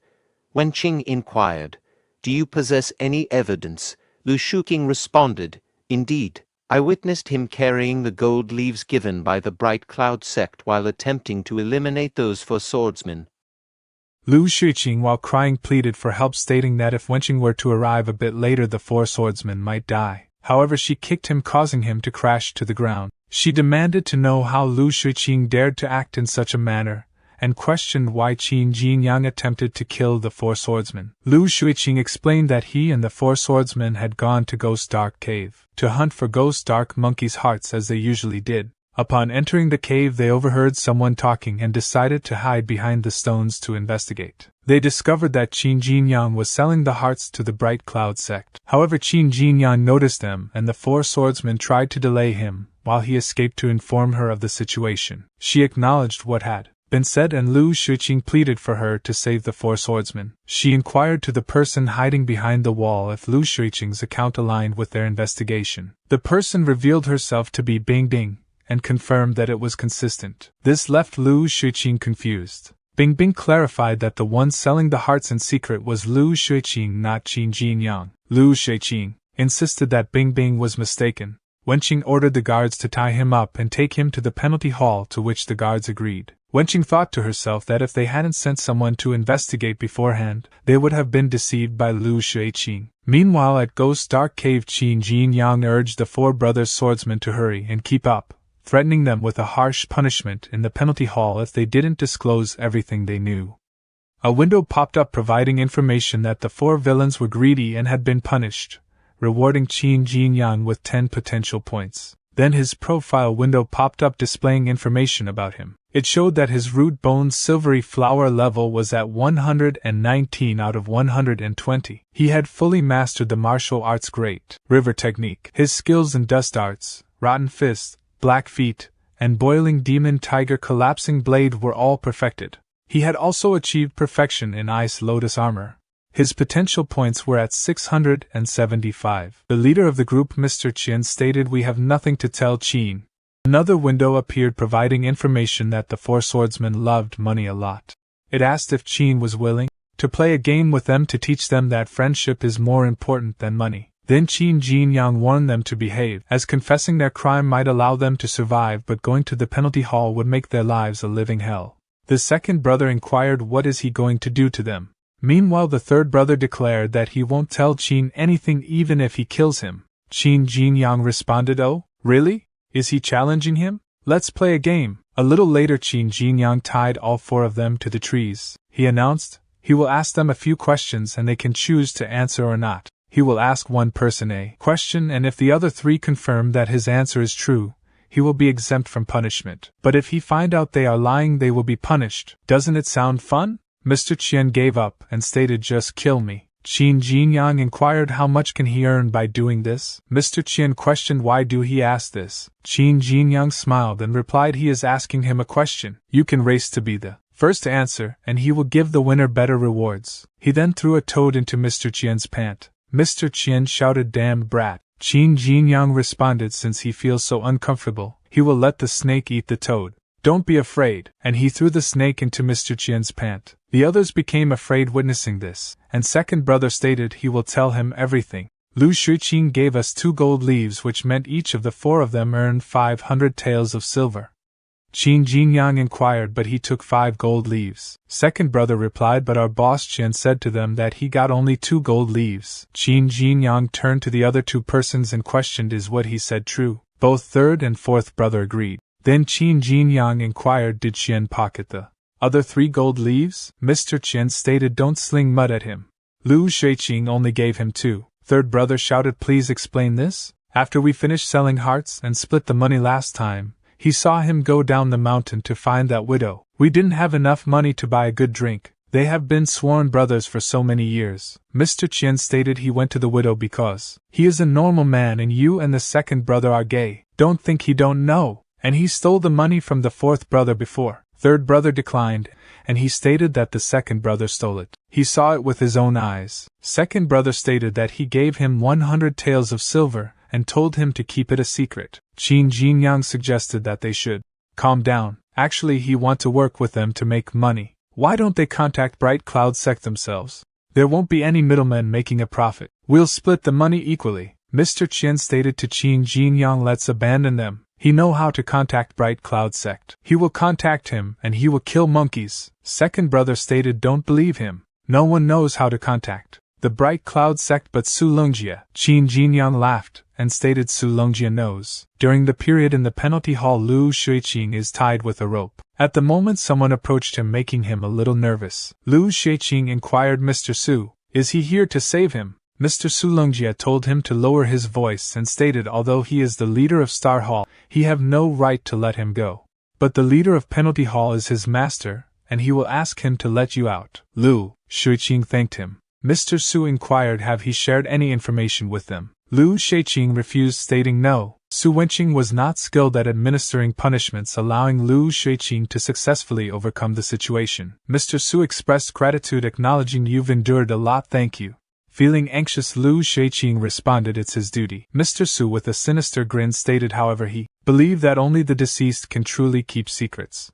Wenqing inquired, "Do you possess any evidence?" Lu Shuqing responded, "Indeed, I witnessed him carrying the gold leaves given by the Bright Cloud sect while attempting to eliminate those for swordsmen." Lu Shuqing, while crying, pleaded for help, stating that if Wenqing were to arrive a bit later, the 4 swordsmen might die. However, she kicked him, causing him to crash to the ground. She demanded to know how Lu Shuqing dared to act in such a manner, and questioned why Qin Jinyang attempted to kill the 4 swordsmen. Lu Shuqing explained that he and the 4 swordsmen had gone to Ghost Dark Cave to hunt for Ghost Dark Monkey's hearts as they usually did. Upon entering the cave, they overheard someone talking and decided to hide behind the stones to investigate. They discovered that Qin Jinyang was selling the hearts to the Bright Cloud sect. However, Qin Jinyang noticed them, and the 4 swordsmen tried to delay him, while he escaped to inform her of the situation. She acknowledged what had been said, and Lu Shuqing pleaded for her to save the 4 swordsmen. She inquired to the person hiding behind the wall if Lu Shuqing's account aligned with their investigation. The person revealed herself to be Bing Bing, and confirmed that it was consistent. This left Lu Shuqing confused. Bing Bing clarified that the one selling the hearts in secret was Lu Shuqing, not Qin Jinyang. Lu Shuqing insisted that Bing Bing was mistaken. Wenqing ordered the guards to tie him up and take him to the penalty hall, to which the guards agreed. Wenqing thought to herself that if they hadn't sent someone to investigate beforehand, they would have been deceived by Lu Shuqing. Meanwhile, at Ghost Dark Cave, Qin Jinyang urged the 4 brothers swordsmen to hurry and keep up, threatening them with a harsh punishment in the penalty hall if they didn't disclose everything they knew. A window popped up providing information that the 4 villains were greedy and had been punished, rewarding Qin Jinyang with 10 potential points. Then his profile window popped up displaying information about him. It showed that his root bone silvery flower level was at 119 out of 120. He had fully mastered the martial arts Great River technique. His skills in dust arts, rotten fist, black feet, and boiling demon tiger collapsing blade were all perfected. He had also achieved perfection in ice lotus armor. His potential points were at 675. The leader of the group, Mr. Qin, stated, "We have nothing to tell Qin." Another window appeared providing information that the 4 swordsmen loved money a lot. It asked if Qin was willing to play a game with them to teach them that friendship is more important than money. Then Qin Jinyang warned them to behave, as confessing their crime might allow them to survive, but going to the penalty hall would make their lives a living hell. The second brother inquired what is he going to do to them. Meanwhile, the third brother declared that he won't tell Qin anything even if he kills him. Qin Jinyang responded, "Oh, really? Is he challenging him? Let's play a game." A little later, Qin Jinyang tied all 4 of them to the trees. He announced, he will ask them a few questions and they can choose to answer or not. He will ask one person a question, and if the other 3 confirm that his answer is true, he will be exempt from punishment. But if he find out they are lying, they will be punished. Doesn't it sound fun? Mr. Qin gave up and stated, "Just kill me." Qin Jinyang inquired how much can he earn by doing this. Mr. Qin questioned why do he ask this. Qin Jinyang smiled and replied he is asking him a question. You can race to be the first to answer, and he will give the winner better rewards. He then threw a toad into Mr. Qian's pant. Mr. Qin shouted, "Damned brat." Qin Jinyang responded, since he feels so uncomfortable, he will let the snake eat the toad. Don't be afraid, and he threw the snake into Mr. Qian's pant. The others became afraid witnessing this, and second brother stated he will tell him everything. Lu Shuqing gave us 2 gold leaves, which meant each of the 4 of them earned 500 taels of silver. Qin Jinyang inquired, but he took 5 gold leaves. Second brother replied, but our boss Qin said to them that he got only 2 gold leaves. Qin Jinyang turned to the other 2 persons and questioned, is what he said true? Both third and fourth brother agreed. Then Qin Jinyang inquired, did Qin pocket the other 3 gold leaves? Mr. Qin stated, don't sling mud at him. Lu Shuqing only gave him 2. Third brother shouted, please explain this? After we finished selling hearts and split the money last time, he saw him go down the mountain to find that widow. We didn't have enough money to buy a good drink. They have been sworn brothers for so many years. Mr. Qin stated he went to the widow because he is a normal man and you and the second brother are gay. Don't think he don't know. And he stole the money from the fourth brother before. Third brother declined, and he stated that the second brother stole it. He saw it with his own eyes. Second brother stated that he gave him 100 taels of silver and told him to keep it a secret. Qin Jinyang suggested that they should calm down. Actually, he want to work with them to make money. Why don't they contact Bright Cloud Sect themselves? There won't be any middlemen making a profit. We'll split the money equally. Mr. Qin stated to Qin Jinyang, let's abandon them. He know how to contact Bright Cloud Sect. He will contact him and he will kill monkeys. Second brother stated, don't believe him. No one knows how to contact the Bright Cloud Sect but Su Longjia. Qin Jinyang laughed and stated Su Longjia knows. During the period in the penalty hall, Lu Shuqing is tied with a rope. At the moment someone approached him, making him a little nervous. Lu Shuqing inquired, Mr. Su, is he here to save him? Mr. Su Longjia told him to lower his voice and stated although he is the leader of Star Hall, he have no right to let him go. But the leader of Penalty Hall is his master, and he will ask him to let you out. Lu Shuqing thanked him. Mr. Su inquired have he shared any information with them. Lu Shuqing refused, stating no. Su Wenqing was not skilled at administering punishments, allowing Lu Shuqing to successfully overcome the situation. Mr. Su expressed gratitude, acknowledging you've endured a lot, thank you. Feeling anxious, Lu Shuqing responded it's his duty. Mr. Su with a sinister grin stated however he believed that only the deceased can truly keep secrets.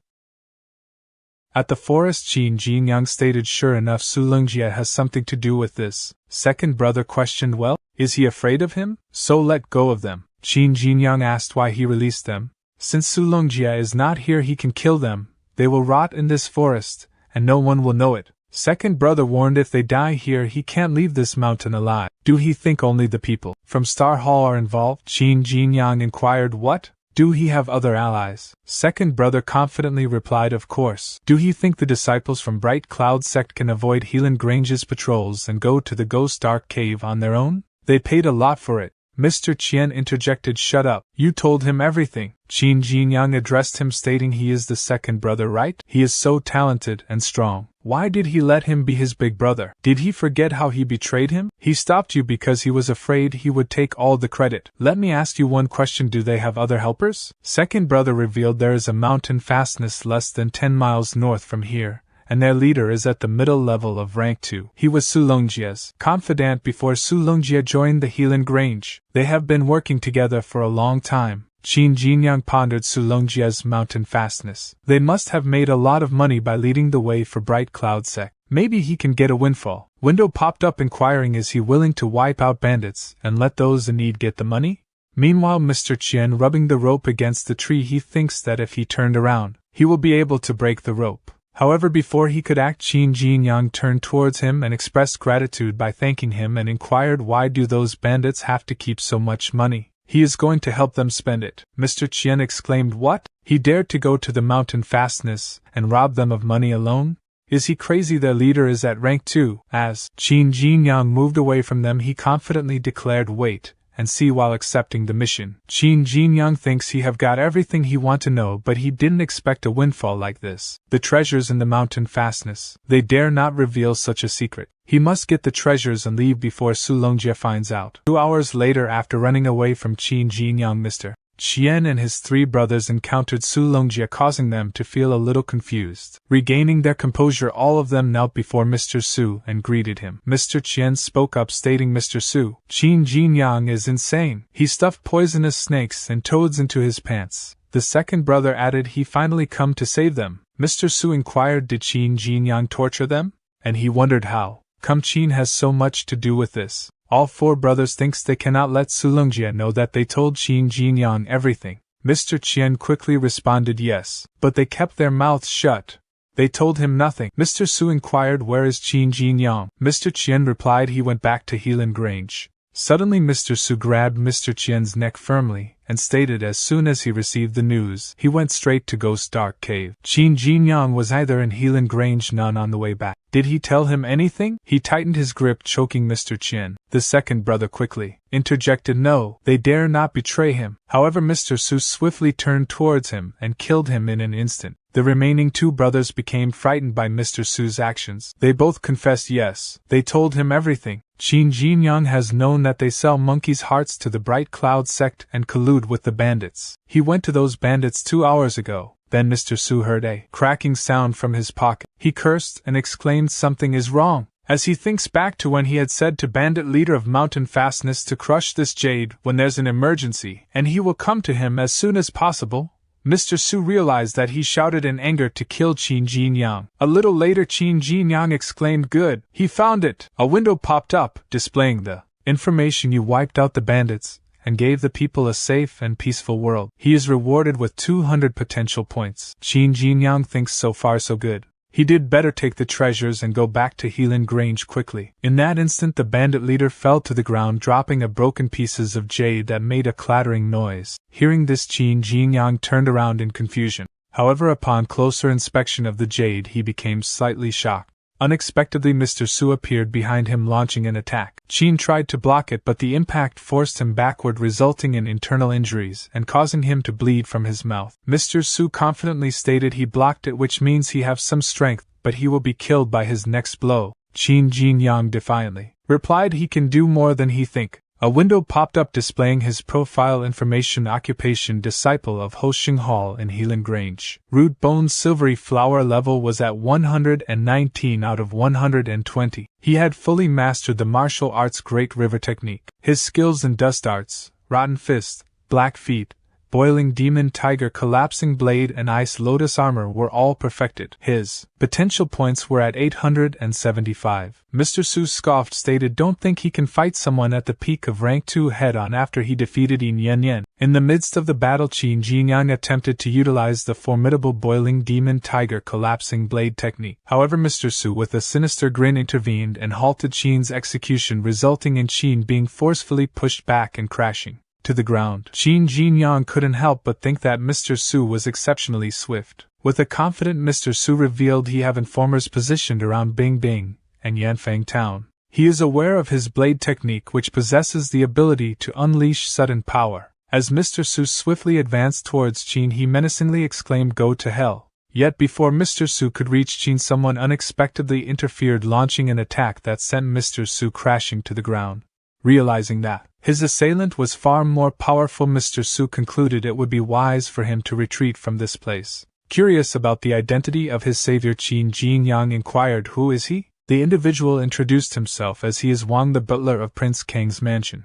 At the forest, Qin Jinyang stated sure enough Su Longjia has something to do with this. Second brother questioned, well, is he afraid of him? So let go of them. Qin Jinyang asked why he released them. Since Su Longjia is not here he can kill them. They will rot in this forest, and no one will know it. Second brother warned if they die here he can't leave this mountain alive. Do he think only the people from Star Hall are involved? Qin Jinyang inquired what? Do he have other allies? Second brother confidently replied, of course. Do you think the disciples from Bright Cloud sect can avoid Helan Grange's patrols and go to the Ghost Dark Cave on their own? They paid a lot for it. Mr. Qian interjected, shut up. You told him everything. Qin Jinyang addressed him, stating he is the second brother, right? He is so talented and strong. Why did he let him be his big brother? Did he forget how he betrayed him? He stopped you because he was afraid he would take all the credit. Let me ask you one question, do they have other helpers? Second brother revealed there is a mountain fastness less than 10 miles north from here, and their leader is at the middle level of rank 2. He was Su Longjia's confidant before Su Longjia joined the Helan Grange. They have been working together for a long time. Qin Jinyang pondered Su Longjia's mountain fastness. They must have made a lot of money by leading the way for Bright Cloud sect. Maybe he can get a windfall. Window popped up inquiring, is he willing to wipe out bandits and let those in need get the money? Meanwhile, Mr. Qian rubbing the rope against the tree, he thinks that if he turned around, he will be able to break the rope. However, before he could act, Qin Jinyang turned towards him and expressed gratitude by thanking him and inquired, why do those bandits have to keep so much money? He is going to help them spend it. Mr. Qian exclaimed, what? He dared to go to the mountain fastness and rob them of money alone? Is he crazy? Their leader is at rank 2. As Qin Jinyang moved away from them, he confidently declared, wait and see while accepting the mission. Qin Jinyang thinks he have got everything he want to know, but he didn't expect a windfall like this. The treasures in the mountain fastness. They dare not reveal such a secret. He must get the treasures and leave before Su Longjia finds out. 2 hours later, after running away from Qin Jinyang, Mr. Qian and his 3 brothers encountered Su Longjia, causing them to feel a little confused. Regaining their composure, all of them knelt before Mr. Su and greeted him. Mr. Qian spoke up, stating, Mr. Su, Qin Jinyang is insane. He stuffed poisonous snakes and toads into his pants. The second brother added he finally come to save them. Mr. Su inquired, did Qin Jinyang torture them? And he wondered how come Qin has so much to do with this. All 4 brothers thinks they cannot let Su Longjia know that they told Qin Jinyang everything. Mr. Qian quickly responded yes, but they kept their mouths shut. They told him nothing. Mr. Su inquired, where is Qin Jinyang? Mr. Qian replied he went back to Helan Grange. Suddenly Mr. Su grabbed Mr. Qian's neck firmly and stated as soon as he received the news, he went straight to Ghost Dark Cave. Qin Jinyang was either in Helan Grange, none on the way back. Did he tell him anything? He tightened his grip, choking Mr. Qian. The second brother quickly interjected, no, they dare not betray him. However, Mr. Su swiftly turned towards him and killed him in an instant. The remaining 2 brothers became frightened by Mr. Su's actions. They both confessed yes, they told him everything. Qin Jinyang has known that they sell monkeys' hearts to the Bright Cloud sect and collude with the bandits. He went to those bandits 2 hours ago. Then Mr. Su heard a cracking sound from his pocket. He cursed and exclaimed, something is wrong, as he thinks back to when he had said to bandit leader of mountain fastness to crush this jade when there's an emergency, and he will come to him as soon as possible. Mr. Su realized that he shouted in anger to kill Qin Jinyang. A little later, Qin Jinyang exclaimed, good, he found it. A window popped up, displaying the information, you wiped out the bandits and gave the people a safe and peaceful world. He is rewarded with 200 potential points. Qin Jinyang thinks so far so good. He did better take the treasures and go back to Helan Grange quickly. In that instant, the bandit leader fell to the ground, dropping a broken pieces of jade that made a clattering noise. Hearing this, Qin Jinyang turned around in confusion. However, upon closer inspection of the jade, he became slightly shocked. Unexpectedly, Mr. Su appeared behind him, launching an attack. Qin tried to block it, but the impact forced him backward, resulting in internal injuries and causing him to bleed from his mouth. Mr. Su confidently stated he blocked it, which means he have some strength, but he will be killed by his next blow. Qin Jinyang defiantly replied he can do more than he think. A window popped up displaying his profile information, occupation disciple of Hoshing Hall in Helan Grange. Root Bone's silvery flower level was at 119 out of 120. He had fully mastered the martial arts Great River technique. His skills in dust arts, rotten fist, black feet, boiling demon tiger, collapsing blade, and ice lotus armor were all perfected. His potential points were at 875. Mr. Su scoffed, stated don't think he can fight someone at the peak of rank 2 head-on after he defeated Yin Yen. In the midst of the battle, Qin Jinyang attempted to utilize the formidable boiling demon tiger collapsing blade technique. However, Mr. Su with a sinister grin intervened and halted Qin's execution, resulting in Qin being forcefully pushed back and crashing to the ground. Qin Jinyang couldn't help but think that Mr. Su was exceptionally swift. With a confident Mr. Su revealed he have informers positioned around Bingbing and Yanfang town. He is aware of his blade technique, which possesses the ability to unleash sudden power. As Mr. Su swiftly advanced towards Qin, he menacingly exclaimed, "Go to hell." Yet before Mr. Su could reach Qin, someone unexpectedly interfered, launching an attack that sent Mr. Su crashing to the ground. Realizing that his assailant was far more powerful, Mr. Su concluded it would be wise for him to retreat from this place. Curious about the identity of his savior, Qin Jinyang inquired, "Who is he?" The individual introduced himself as he is Wang, the butler of Prince Kang's mansion.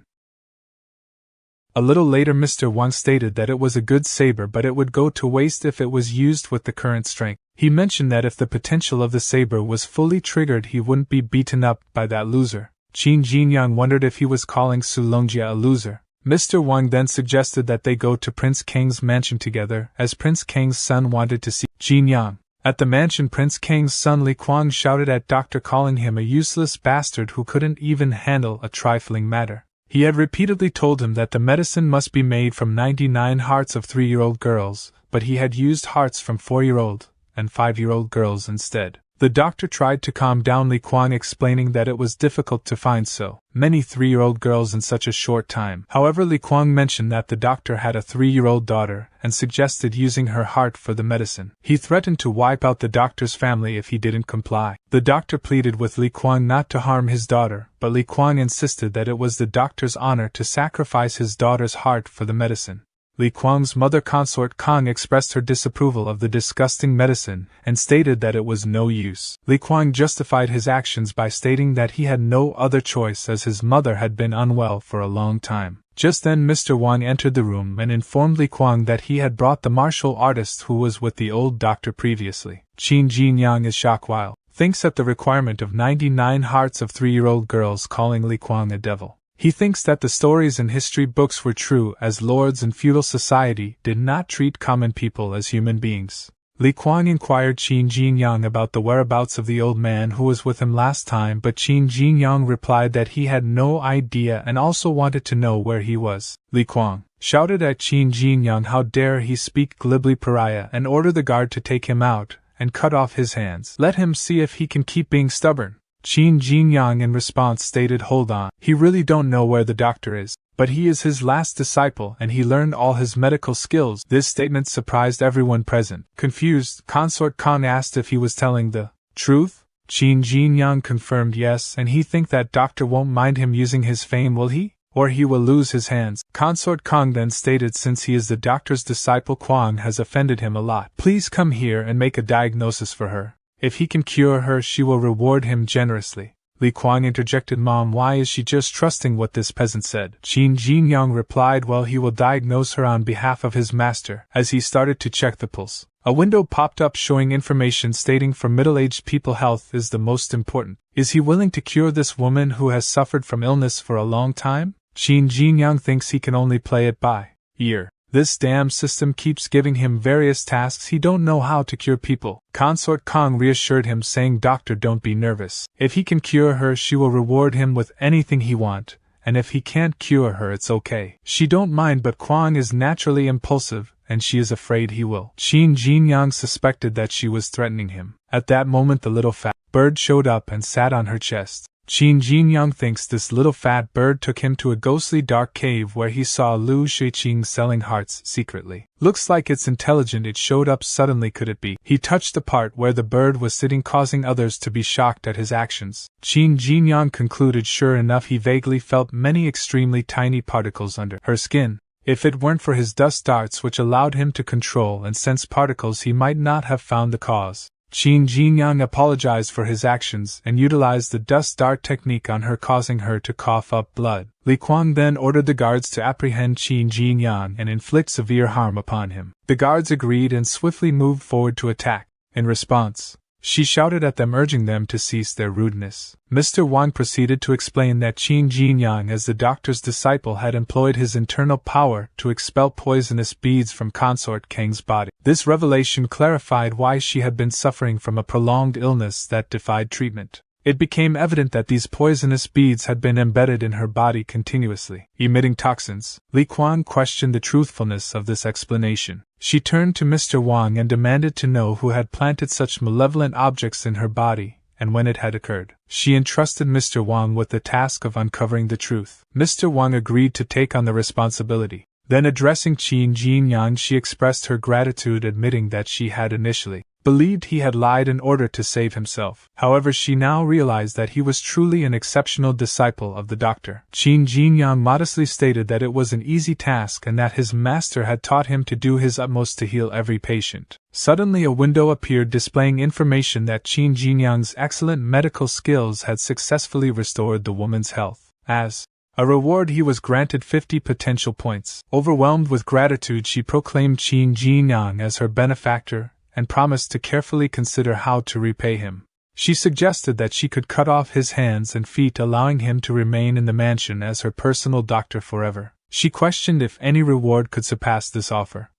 A little later, Mr. Wang stated that it was a good saber, but it would go to waste if it was used with the current strength. He mentioned that if the potential of the saber was fully triggered, he wouldn't be beaten up by that loser. Qin Jinyang wondered if he was calling Su Longjia a loser. Mr. Wang then suggested that they go to Prince Kang's mansion together, as Prince Kang's son wanted to see Jinyang. At the mansion, Prince Kang's son Li Kuang shouted at Doctor, calling him a useless bastard who couldn't even handle a trifling matter. He had repeatedly told him that the medicine must be made from 99 hearts of 3-year-old girls, but he had used hearts from 4-year-old and 5-year-old girls instead. The doctor tried to calm down Li Kuang, explaining that it was difficult to find so many 3-year-old girls in such a short time. However, Li Kuang mentioned that the doctor had a 3-year-old daughter and suggested using her heart for the medicine. He threatened to wipe out the doctor's family if he didn't comply. The doctor pleaded with Li Kuang not to harm his daughter, but Li Kuang insisted that it was the doctor's honor to sacrifice his daughter's heart for the medicine. Li Kuang's mother consort Kang expressed her disapproval of the disgusting medicine and stated that it was no use. Li Kuang justified his actions by stating that he had no other choice as his mother had been unwell for a long time. Just then Mr. Wang entered the room and informed Li Kuang that he had brought the martial artist who was with the old doctor previously. Qin Jinyang is shocked while thinks at the requirement of 99 hearts of 3-year-old girls, calling Li Kuang a devil. He thinks that the stories in history books were true, as lords in feudal society did not treat common people as human beings. Li Kuang inquired Qin Jinyang about the whereabouts of the old man who was with him last time, but Qin Jinyang replied that he had no idea and also wanted to know where he was. Li Kuang shouted at Qin Jinyang, "How dare he speak glibly, pariah," and ordered the guard to take him out and cut off his hands. Let him see if he can keep being stubborn. Qin Jinyang in response stated, "Hold on, he really don't know where the doctor is, but he is his last disciple and he learned all his medical skills." This statement surprised everyone present. Confused, Consort Kang asked if he was telling the truth. Qin Jinyang confirmed yes, and he think that doctor won't mind him using his fame, will he? Or he will lose his hands. Consort Kang then stated since he is the doctor's disciple, Kuang has offended him a lot. Please come here and make a diagnosis for her. If he can cure her, she will reward him generously. Li Kuang interjected, "Mom, why is she just trusting what this peasant said?" Qin Jinyang replied, "Well, he will diagnose her on behalf of his master." As he started to check the pulse, a window popped up showing information stating for middle-aged people health is the most important. Is he willing to cure this woman who has suffered from illness for a long time? Qin Jinyang thinks he can only play it by ear. This damn system keeps giving him various tasks he don't know how to cure people. Consort Kang reassured him, saying, "Doctor, don't be nervous. If he can cure her, she will reward him with anything he want, and if he can't cure her, it's okay. She don't mind, but Kuang is naturally impulsive, and she is afraid he will." Qin Jinyang suspected that she was threatening him. At that moment the little fat bird showed up and sat on her chest. Qin Jinyang thinks this little fat bird took him to a ghostly dark cave where he saw Lu Shiqing selling hearts secretly. Looks like it's intelligent, it showed up suddenly, could it be? He touched the part where the bird was sitting, causing others to be shocked at his actions. Qin Jinyang concluded sure enough he vaguely felt many extremely tiny particles under her skin. If it weren't for his dust darts which allowed him to control and sense particles, he might not have found the cause. Qin Jinyang apologized for his actions and utilized the dust dart technique on her, causing her to cough up blood. Li Kuang then ordered the guards to apprehend Qin Jinyang and inflict severe harm upon him. The guards agreed and swiftly moved forward to attack. In response, she shouted at them, urging them to cease their rudeness. Mr. Wang proceeded to explain that Qin Jinyang, as the doctor's disciple, had employed his internal power to expel poisonous beads from Consort Kang's body. This revelation clarified why she had been suffering from a prolonged illness that defied treatment. It became evident that these poisonous beads had been embedded in her body continuously, emitting toxins. Li Kuan questioned the truthfulness of this explanation. She turned to Mr. Wang and demanded to know who had planted such malevolent objects in her body, and when it had occurred. She entrusted Mr. Wang with the task of uncovering the truth. Mr. Wang agreed to take on the responsibility. Then addressing Qin Jinyang, she expressed her gratitude, admitting that she had initially believed he had lied in order to save himself. However, she now realized that he was truly an exceptional disciple of the doctor. Qin Jinyang modestly stated that it was an easy task and that his master had taught him to do his utmost to heal every patient. Suddenly a window appeared displaying information that Qin Jinyang's excellent medical skills had successfully restored the woman's health. As a reward, he was granted 50 potential points. Overwhelmed with gratitude, she proclaimed Qin Jinyang as her benefactor and promised to carefully consider how to repay him. She suggested that she could cut off his hands and feet, allowing him to remain in the mansion as her personal doctor forever. She questioned if any reward could surpass this offer.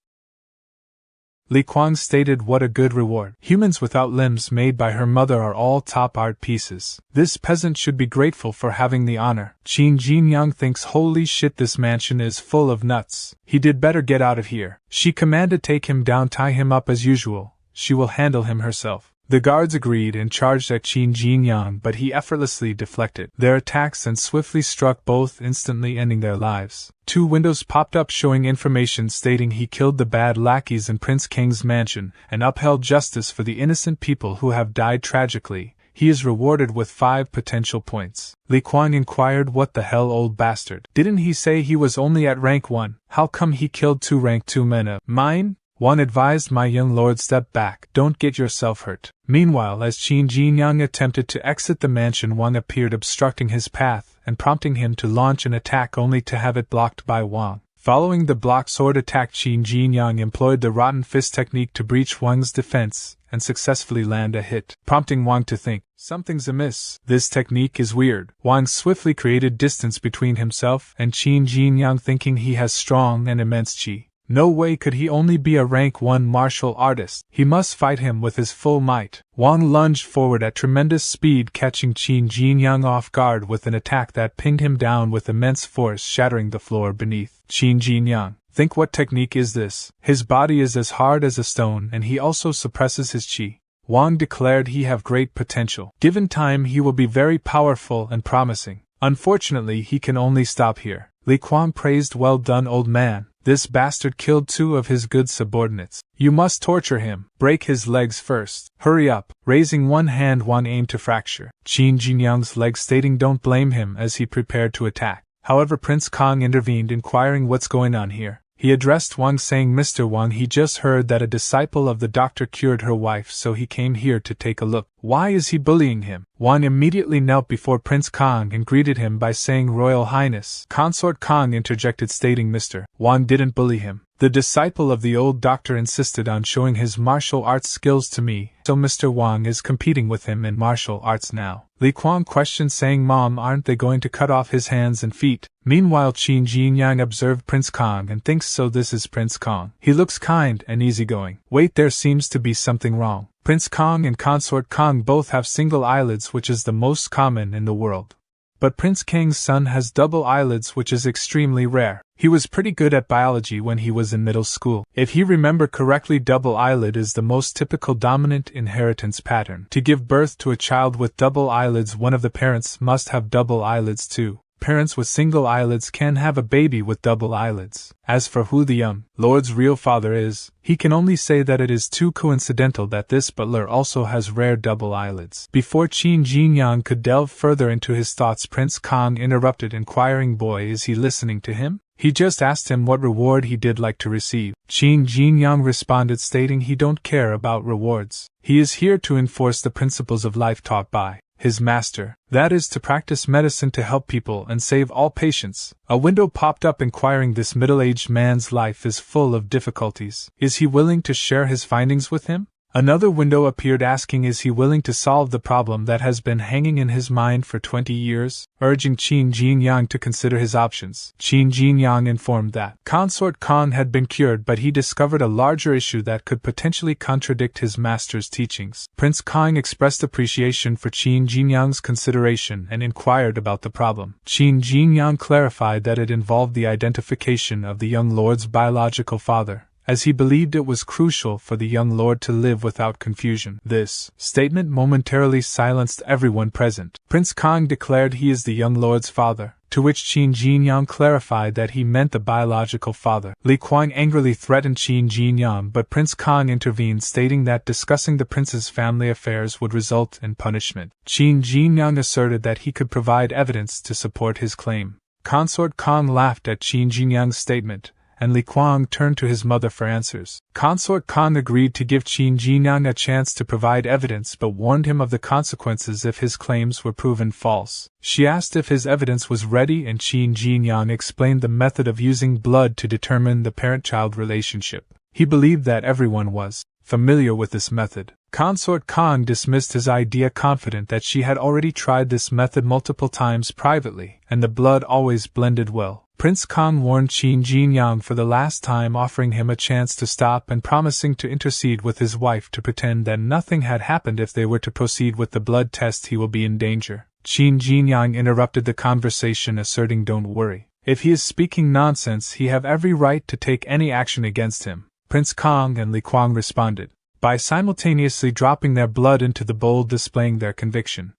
Li Kuan stated what a good reward. Humans without limbs made by her mother are all top art pieces. This peasant should be grateful for having the honor. Qin Jinyang thinks, holy shit, this mansion is full of nuts. He did better get out of here. She commanded, take him down, tie him up as usual. She will handle him herself. The guards agreed and charged at Qin Jinyang, but he effortlessly deflected their attacks and swiftly struck both, instantly ending their lives. 2 windows popped up showing information stating he killed the bad lackeys in Prince Kang's mansion and upheld justice for the innocent people who have died tragically. He is rewarded with 5 potential points. Li Kuan inquired, what the hell, old bastard? Didn't he say he was only at rank 1? How come he killed 2 rank 2 men of mine? Wang advised, my young lord, step back, don't get yourself hurt. Meanwhile, as Qin Jinyang attempted to exit the mansion, Wang appeared, obstructing his path and prompting him to launch an attack only to have it blocked by Wang. Following the block sword attack, Qin Jinyang employed the rotten fist technique to breach Wang's defense and successfully land a hit, prompting Wang to think, something's amiss. This technique is weird. Wang swiftly created distance between himself and Qin Jinyang, thinking he has strong and immense qi. No way could he only be a rank 1 martial artist. He must fight him with his full might. Wang lunged forward at tremendous speed, catching Qin Jinyang off guard with an attack that pinged him down with immense force, shattering the floor beneath. Qin Jinyang, think, what technique is this? His body is as hard as a stone and he also suppresses his qi. Wang declared he have great potential. Given time, he will be very powerful and promising. Unfortunately, he can only stop here. Li Kuan praised, well done, old man. This bastard killed 2 of his good subordinates. You must torture him. Break his legs first. Hurry up. Raising one hand, Wang aimed to fracture Qin Jinyang's leg, stating don't blame him as he prepared to attack. However, Prince Kong intervened, inquiring what's going on here. He addressed Wang, saying, Mr. Wang, he just heard that a disciple of the doctor cured her wife, so he came here to take a look. Why is he bullying him? Wang immediately knelt before Prince Kong and greeted him by saying, Royal Highness. Consort Kong interjected, stating Mr. Wang didn't bully him. The disciple of the old doctor insisted on showing his martial arts skills to me, so Mr. Wang is competing with him in martial arts now. Li Kuan questioned, saying, Mom, aren't they going to cut off his hands and feet? Meanwhile, Qin Jinyang observed Prince Kong and thinks, so this is Prince Kong. He looks kind and easygoing. Wait, there seems to be something wrong. Prince Kong and Consort Kong both have single eyelids, which is the most common in the world. But Prince Kang's son has double eyelids, which is extremely rare. He was pretty good at biology when he was in middle school. If he remember correctly, double eyelid is the most typical dominant inheritance pattern. To give birth to a child with double eyelids, one of the parents must have double eyelids too. Parents with single eyelids can have a baby with double eyelids. As for who the young lord's real father is, he can only say that it is too coincidental that this butler also has rare double eyelids. Before Qin Jinyang could delve further into his thoughts, Prince Kong interrupted, inquiring, boy, is he listening to him? He just asked him what reward he did like to receive. Qin Jinyang responded, stating he don't care about rewards. He is here to enforce the principles of life taught by his master, that is to practice medicine to help people and save all patients. A window popped up, inquiring, this middle-aged man's life is full of difficulties. Is he willing to share his findings with him? Another window appeared asking is he willing to solve the problem that has been hanging in his mind for 20 years, urging Qin Jinyang to consider his options. Qin Jinyang informed that Consort Kong had been cured, but he discovered a larger issue that could potentially contradict his master's teachings. Prince Kong expressed appreciation for Qin Jinyang's consideration and inquired about the problem. Qin Jinyang clarified that it involved the identification of the young lord's biological father, as he believed it was crucial for the young lord to live without confusion. This statement momentarily silenced everyone present. Prince Kong declared he is the young lord's father, to which Qin Jinyang clarified that he meant the biological father. Li Kuang angrily threatened Qin Jinyang, but Prince Kong intervened, stating that discussing the prince's family affairs would result in punishment. Qin Jinyang asserted that he could provide evidence to support his claim. Consort Kong laughed at Qin Jinyang's statement, and Li Kuang turned to his mother for answers. Consort Kong agreed to give Qin Jinyang a chance to provide evidence, but warned him of the consequences if his claims were proven false. She asked if his evidence was ready, and Qin Jinyang explained the method of using blood to determine the parent-child relationship. He believed that everyone was familiar with this method. Consort Kong dismissed his idea, confident that she had already tried this method multiple times privately, and the blood always blended well. Prince Kong warned Qin Jinyang for the last time, offering him a chance to stop and promising to intercede with his wife to pretend that nothing had happened if they were to proceed with the blood test. He will be in danger. Qin Jinyang interrupted the conversation, asserting, "Don't worry. If he is speaking nonsense, he have every right to take any action against him." Prince Kong and Li Kuang responded by simultaneously dropping their blood into the bowl, displaying their conviction.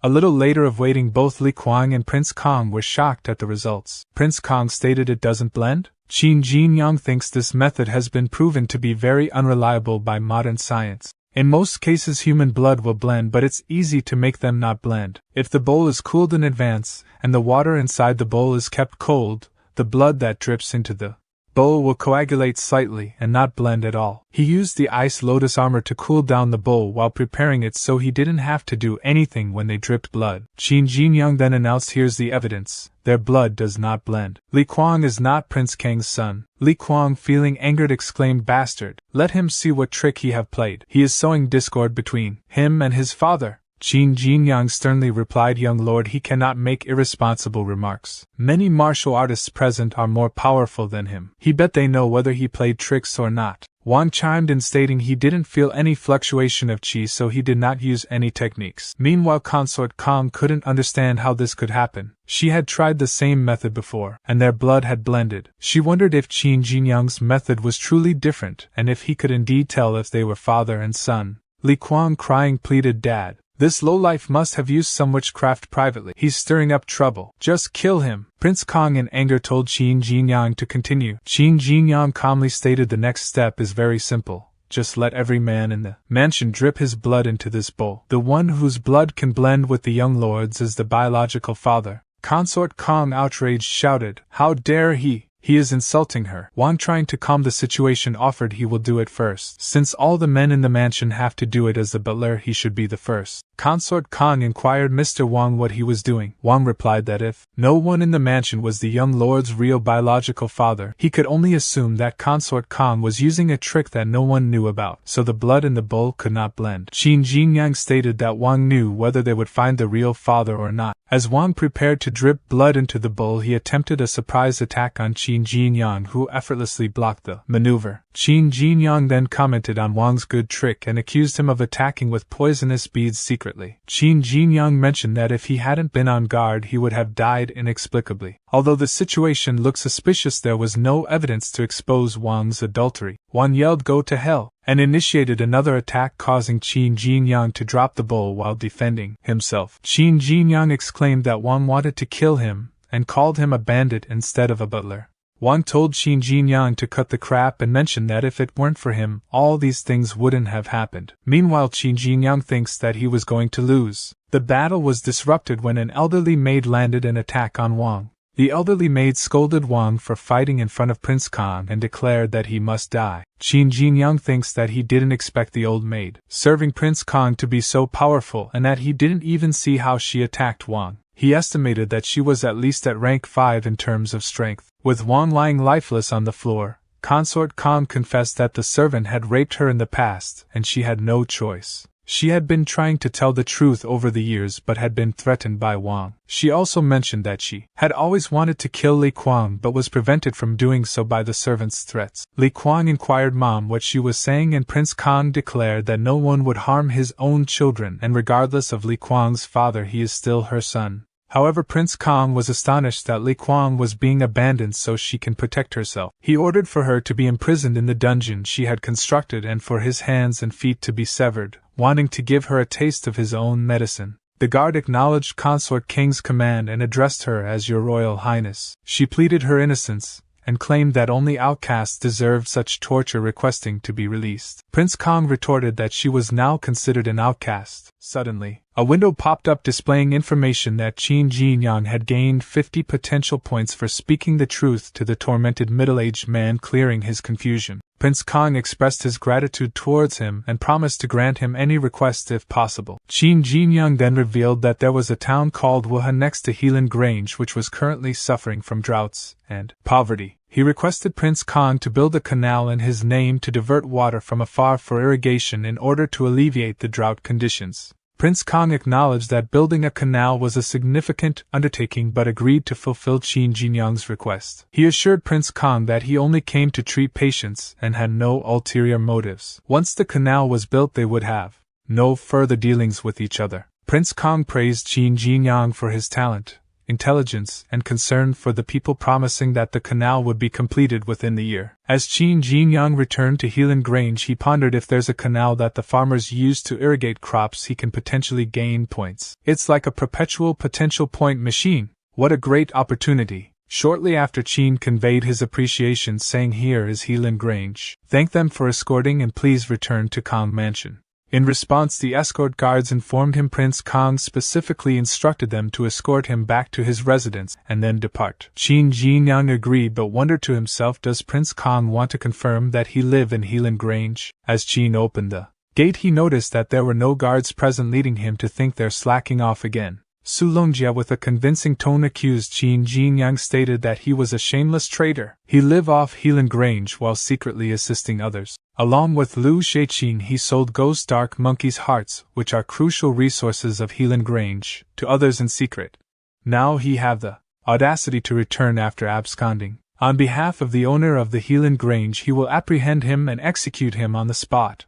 A little later of waiting, both Li Kuang and Prince Kong were shocked at the results. Prince Kong stated, "It doesn't blend?" Qin Jinyang thinks this method has been proven to be very unreliable by modern science. In most cases human blood will blend, but it's easy to make them not blend. If the bowl is cooled in advance, and the water inside the bowl is kept cold, the blood that drips into the bowl will coagulate slightly and not blend at all. He used the ice lotus armor to cool down the bowl while preparing it, so he didn't have to do anything when they dripped blood. Qin Jinyang then announced, "Here's the evidence. Their blood does not blend." Li Kuang is not Prince Kang's son. Li Kuang, feeling angered, exclaimed, "Bastard, let him see what trick he have played. He is sowing discord between him and his father." Qin Jinyang sternly replied, "Young lord, he cannot make irresponsible remarks. Many martial artists present are more powerful than him. He bet they know whether he played tricks or not." Wang chimed in, stating he didn't feel any fluctuation of qi, so he did not use any techniques. Meanwhile, Consort Kong couldn't understand how this could happen. She had tried the same method before, and their blood had blended. She wondered if Qin Jinyang's method was truly different, and if he could indeed tell if they were father and son. Li Kuang, crying, pleaded, "Dad, this lowlife must have used some witchcraft privately. He's stirring up trouble. Just kill him." Prince Kong in anger told Qin Jinyang to continue. Qin Jinyang calmly stated, "The next step is very simple. Just let every man in the mansion drip his blood into this bowl. The one whose blood can blend with the young lord's is the biological father." Consort Kong, outraged, shouted, "How dare he! He is insulting her." Wang, trying to calm the situation, offered he will do it first. Since all the men in the mansion have to do it as the butler, he should be the first. Consort Kong inquired Mr. Wang what he was doing. Wang replied that if no one in the mansion was the young lord's real biological father, he could only assume that Consort Kong was using a trick that no one knew about, so the blood in the bowl could not blend. Qin Jinyang stated that Wang knew whether they would find the real father or not. As Wang prepared to drip blood into the bowl, he attempted a surprise attack on Qin Jinyang, who effortlessly blocked the maneuver. Qin Jinyang then commented on Wang's good trick and accused him of attacking with poisonous beads secretly. Qin Jinyang mentioned that if he hadn't been on guard, he would have died inexplicably. Although the situation looked suspicious, there was no evidence to expose Wang's adultery. Wang yelled, "Go to hell!" and initiated another attack, causing Qin Jinyang to drop the bowl while defending himself. Qin Jinyang exclaimed that Wang wanted to kill him, and called him a bandit instead of a butler. Wang told Qin Jinyang to cut the crap and mentioned that if it weren't for him, all these things wouldn't have happened. Meanwhile, Qin Jinyang thinks that he was going to lose. The battle was disrupted when an elderly maid landed an attack on Wang. The elderly maid scolded Wang for fighting in front of Prince Kong and declared that he must die. Qin Jinyang thinks that he didn't expect the old maid serving Prince Kong to be so powerful, and that he didn't even see how she attacked Wang. He estimated that she was at least at rank 5 in terms of strength. With Wang lying lifeless on the floor, Consort Kong confessed that the servant had raped her in the past, and she had no choice. She had been trying to tell the truth over the years but had been threatened by Wang. She also mentioned that she had always wanted to kill Li Kuang but was prevented from doing so by the servant's threats. Li Kuang inquired Mom what she was saying, and Prince Kong declared that no one would harm his own children, and regardless of Li Kuang's father, he is still her son. However, Prince Kong was astonished that Li Kuang was being abandoned so she can protect herself. He ordered for her to be imprisoned in the dungeon she had constructed and for his hands and feet to be severed, wanting to give her a taste of his own medicine. The guard acknowledged Consort King's command and addressed her as Your Royal Highness. She pleaded her innocence, and claimed that only outcasts deserved such torture, requesting to be released. Prince Kong retorted that she was now considered an outcast. Suddenly, a window popped up displaying information that Qin Jinyang had gained 50 potential points for speaking the truth to the tormented middle-aged man, clearing his confusion. Prince Kong expressed his gratitude towards him and promised to grant him any request if possible. Qin Jinyang then revealed that there was a town called Wuhan next to Helan Grange which was currently suffering from droughts and poverty. He requested Prince Kong to build a canal in his name to divert water from afar for irrigation in order to alleviate the drought conditions. Prince Kong acknowledged that building a canal was a significant undertaking but agreed to fulfill Qin Jinyang's request. He assured Prince Kong that he only came to treat patients and had no ulterior motives. Once the canal was built, they would have no further dealings with each other. Prince Kong praised Qin Jinyang for his talent, intelligence, and concern for the people, promising that the canal would be completed within the year. As Qin Jinyang returned to Helan Grange, he pondered, if there's a canal that the farmers use to irrigate crops, he can potentially gain points. It's like a perpetual potential point machine. What a great opportunity. Shortly after, Qin conveyed his appreciation, saying, "Here is Helan Grange. Thank them for escorting and please return to Kong Mansion." In response, the escort guards informed him Prince Kong specifically instructed them to escort him back to his residence and then depart. Qin Jinyang agreed but wondered to himself, does Prince Kong want to confirm that he live in Helan Grange? As Qin opened the gate, he noticed that there were no guards present, leading him to think they're slacking off again. Su Longjia, with a convincing tone, accused Qin Jinyang, stated that he was a shameless traitor. He lived off Helan Grange while secretly assisting others. Along with Lu Sheiqing, he sold ghost dark monkeys' hearts, which are crucial resources of Helan Grange, to others in secret. Now he have the audacity to return after absconding. On behalf of the owner of the Helan Grange, he will apprehend him and execute him on the spot.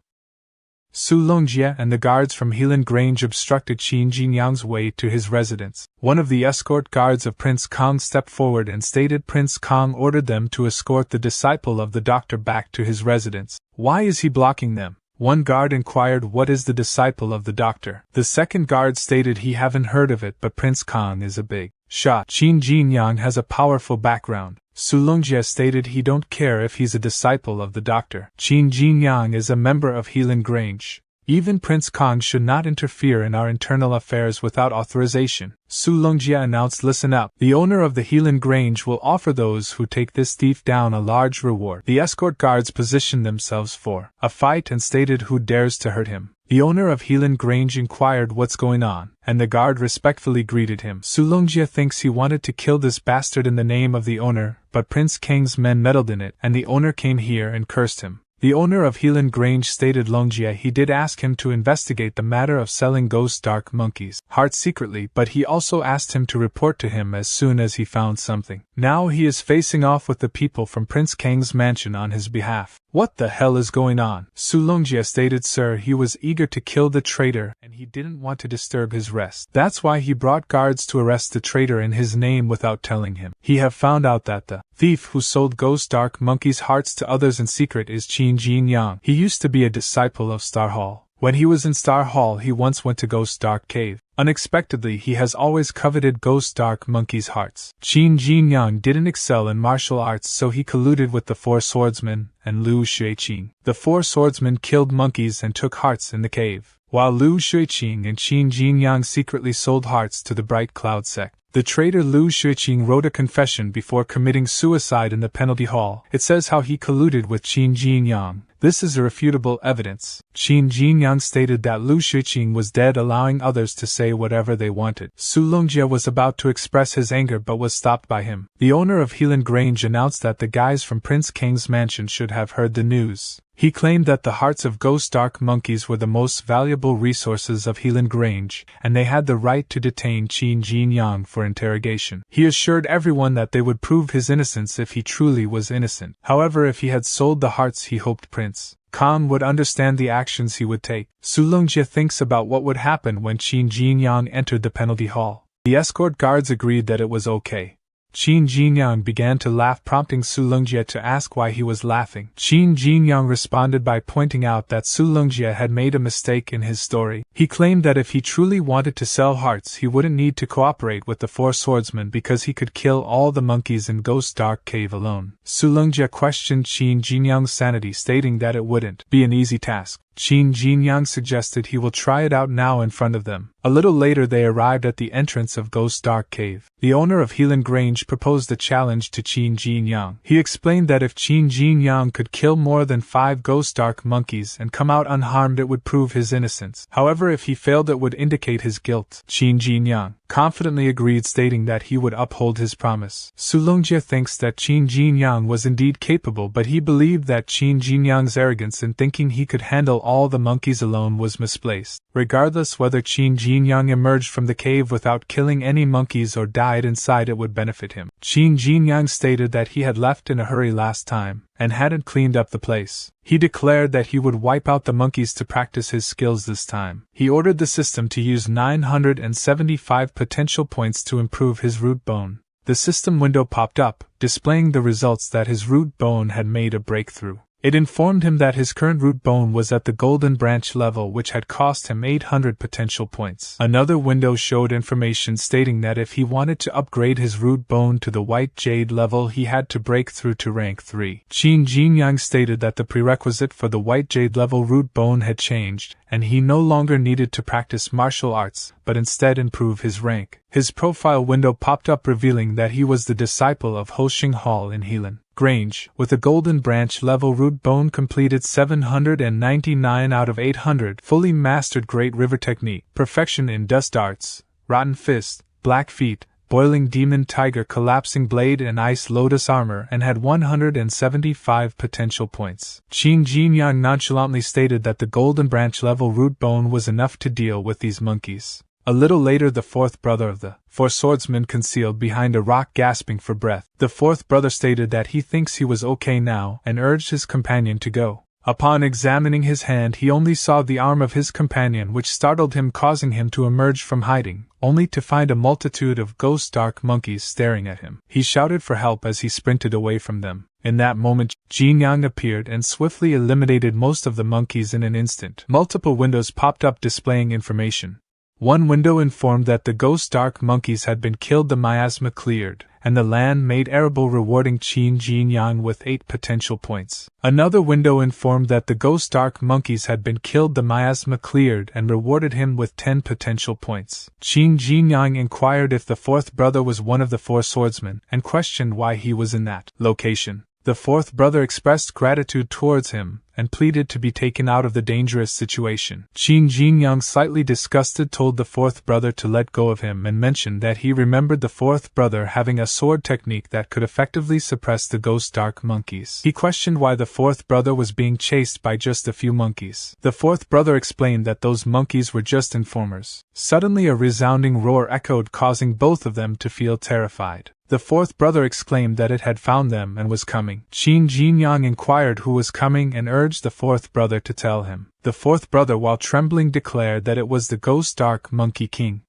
Su Longjia and the guards from Helan Grange obstructed Qin Jinyang's way to his residence. One of the escort guards of Prince Kong stepped forward and stated Prince Kong ordered them to escort the disciple of the doctor back to his residence. Why is he blocking them? One guard inquired, what is the disciple of the doctor? The second guard stated he haven't heard of it, but Prince Kong is a big shot. Qin Jinyang has a powerful background. Su Longjia stated he don't care if he's a disciple of the doctor. Qin Jinyang is a member of Helan Grange. Even Prince Kong should not interfere in our internal affairs without authorization. Su Longjia announced, listen up. The owner of the Helan Grange will offer those who take this thief down a large reward. The escort guards positioned themselves for a fight and stated who dares to hurt him. The owner of Helan Grange inquired what's going on, and the guard respectfully greeted him. Su Longjia thinks he wanted to kill this bastard in the name of the owner, but Prince Kang's men meddled in it, and the owner came here and cursed him. The owner of Helan Grange stated Longjia he did ask him to investigate the matter of selling ghost dark monkeys' hearts secretly, but he also asked him to report to him as soon as he found something. Now he is facing off with the people from Prince Kang's mansion on his behalf. What the hell is going on? Su Longjia stated, sir, he was eager to kill the traitor and he didn't want to disturb his rest. That's why he brought guards to arrest the traitor in his name without telling him. He have found out that the thief who sold ghost dark monkeys' hearts to others in secret is Qin Jinyang. He used to be a disciple of Star Hall. When he was in Star Hall, he once went to Ghost Dark Cave. Unexpectedly, he has always coveted Ghost Dark monkeys' hearts. Qin Jinyang didn't excel in martial arts, so he colluded with the four swordsmen and Lu Sheiqing. The four swordsmen killed monkeys and took hearts in the cave, while Lu Sheiqing and Qin Jinyang secretly sold hearts to the Bright Cloud sect. The traitor Lu Sheiqing wrote a confession before committing suicide in the penalty hall. It says how he colluded with Qin Jinyang. This is irrefutable evidence. Qin Jinyang stated that Lu Shiqing was dead, allowing others to say whatever they wanted. Su Longjie was about to express his anger but was stopped by him. The owner of Helan Grange announced that the guys from Prince Kang's mansion should have heard the news. He claimed that the hearts of ghost dark monkeys were the most valuable resources of Helan Grange, and they had the right to detain Qin Jinyang for interrogation. He assured everyone that they would prove his innocence if he truly was innocent. However, if he had sold the hearts, he hoped Prince Kang would understand the actions he would take. Su Longjie thinks about what would happen when Qin Jinyang entered the penalty hall. The escort guards agreed that it was okay. Qin Jinyang began to laugh, prompting Su Longjie to ask why he was laughing. Qin Jinyang responded by pointing out that Su Longjie had made a mistake in his story. He claimed that if he truly wanted to sell hearts, he wouldn't need to cooperate with the four swordsmen because he could kill all the monkeys in Ghost Dark Cave alone. Su Longjie questioned Qin Jinyang's sanity, stating that it wouldn't be an easy task. Qin Jinyang suggested he will try it out now in front of them. A little later they arrived at the entrance of Ghost Dark Cave. The owner of Helan Grange proposed a challenge to Qin Jinyang. He explained that if Qin Jinyang could kill more than 5 Ghost Dark monkeys and come out unharmed, it would prove his innocence. However, if he failed, it would indicate his guilt. Qin Jinyang confidently agreed, stating that he would uphold his promise. Su Longjie thinks that Qin Jinyang was indeed capable, but he believed that Qin Jinyang's arrogance in thinking he could handle all the monkeys alone was misplaced. Regardless whether Qin Jinyang emerged from the cave without killing any monkeys or died inside, it would benefit him. Qin Jinyang stated that he had left in a hurry last time and hadn't cleaned up the place. He declared that he would wipe out the monkeys to practice his skills this time. He ordered the system to use 975 potential points to improve his root bone. The system window popped up, displaying the results that his root bone had made a breakthrough. It informed him that his current root bone was at the golden branch level, which had cost him 800 potential points. Another window showed information stating that if he wanted to upgrade his root bone to the white jade level, he had to break through to rank 3. Qin Jinyang stated that the prerequisite for the white jade level root bone had changed, and he no longer needed to practice martial arts, but instead improve his rank. His profile window popped up, revealing that he was the disciple of Hoshing Hall in Helan Grange. With a golden branch level root bone completed 799 out of 800, fully mastered Great River Technique, perfection in Dust Arts, Rotten Fist, Black Feet, Boiling Demon Tiger, Collapsing Blade and Ice Lotus Armor, and had 175 potential points. Qin Jinyang nonchalantly stated that the golden branch level root bone was enough to deal with these monkeys. A little later, the fourth brother of the four swordsmen concealed behind a rock, gasping for breath. The fourth brother stated that he thinks he was okay now and urged his companion to go. Upon examining his hand, he only saw the arm of his companion, which startled him, causing him to emerge from hiding, only to find a multitude of ghost dark monkeys staring at him. He shouted for help as he sprinted away from them. In that moment, Jinyang appeared and swiftly eliminated most of the monkeys in an instant. Multiple windows popped up displaying information. One window informed that the ghost dark monkeys had been killed, the miasma cleared, and the land made arable, rewarding Qin Jinyang with 8 potential points. Another window informed that the ghost dark monkeys had been killed, the miasma cleared, and rewarded him with 10 potential points. Qin Jinyang inquired if the fourth brother was one of the four swordsmen, and questioned why he was in that location. The fourth brother expressed gratitude towards him, and pleaded to be taken out of the dangerous situation. Qin Jinyang, slightly disgusted, told the fourth brother to let go of him and mentioned that he remembered the fourth brother having a sword technique that could effectively suppress the ghost dark monkeys. He questioned why the fourth brother was being chased by just a few monkeys. The fourth brother explained that those monkeys were just informers. Suddenly a resounding roar echoed, causing both of them to feel terrified. The fourth brother exclaimed that it had found them and was coming. Qin Jinyang inquired who was coming and urged the fourth brother to tell him. The fourth brother, while trembling, declared that it was the Ghost Dark Monkey King.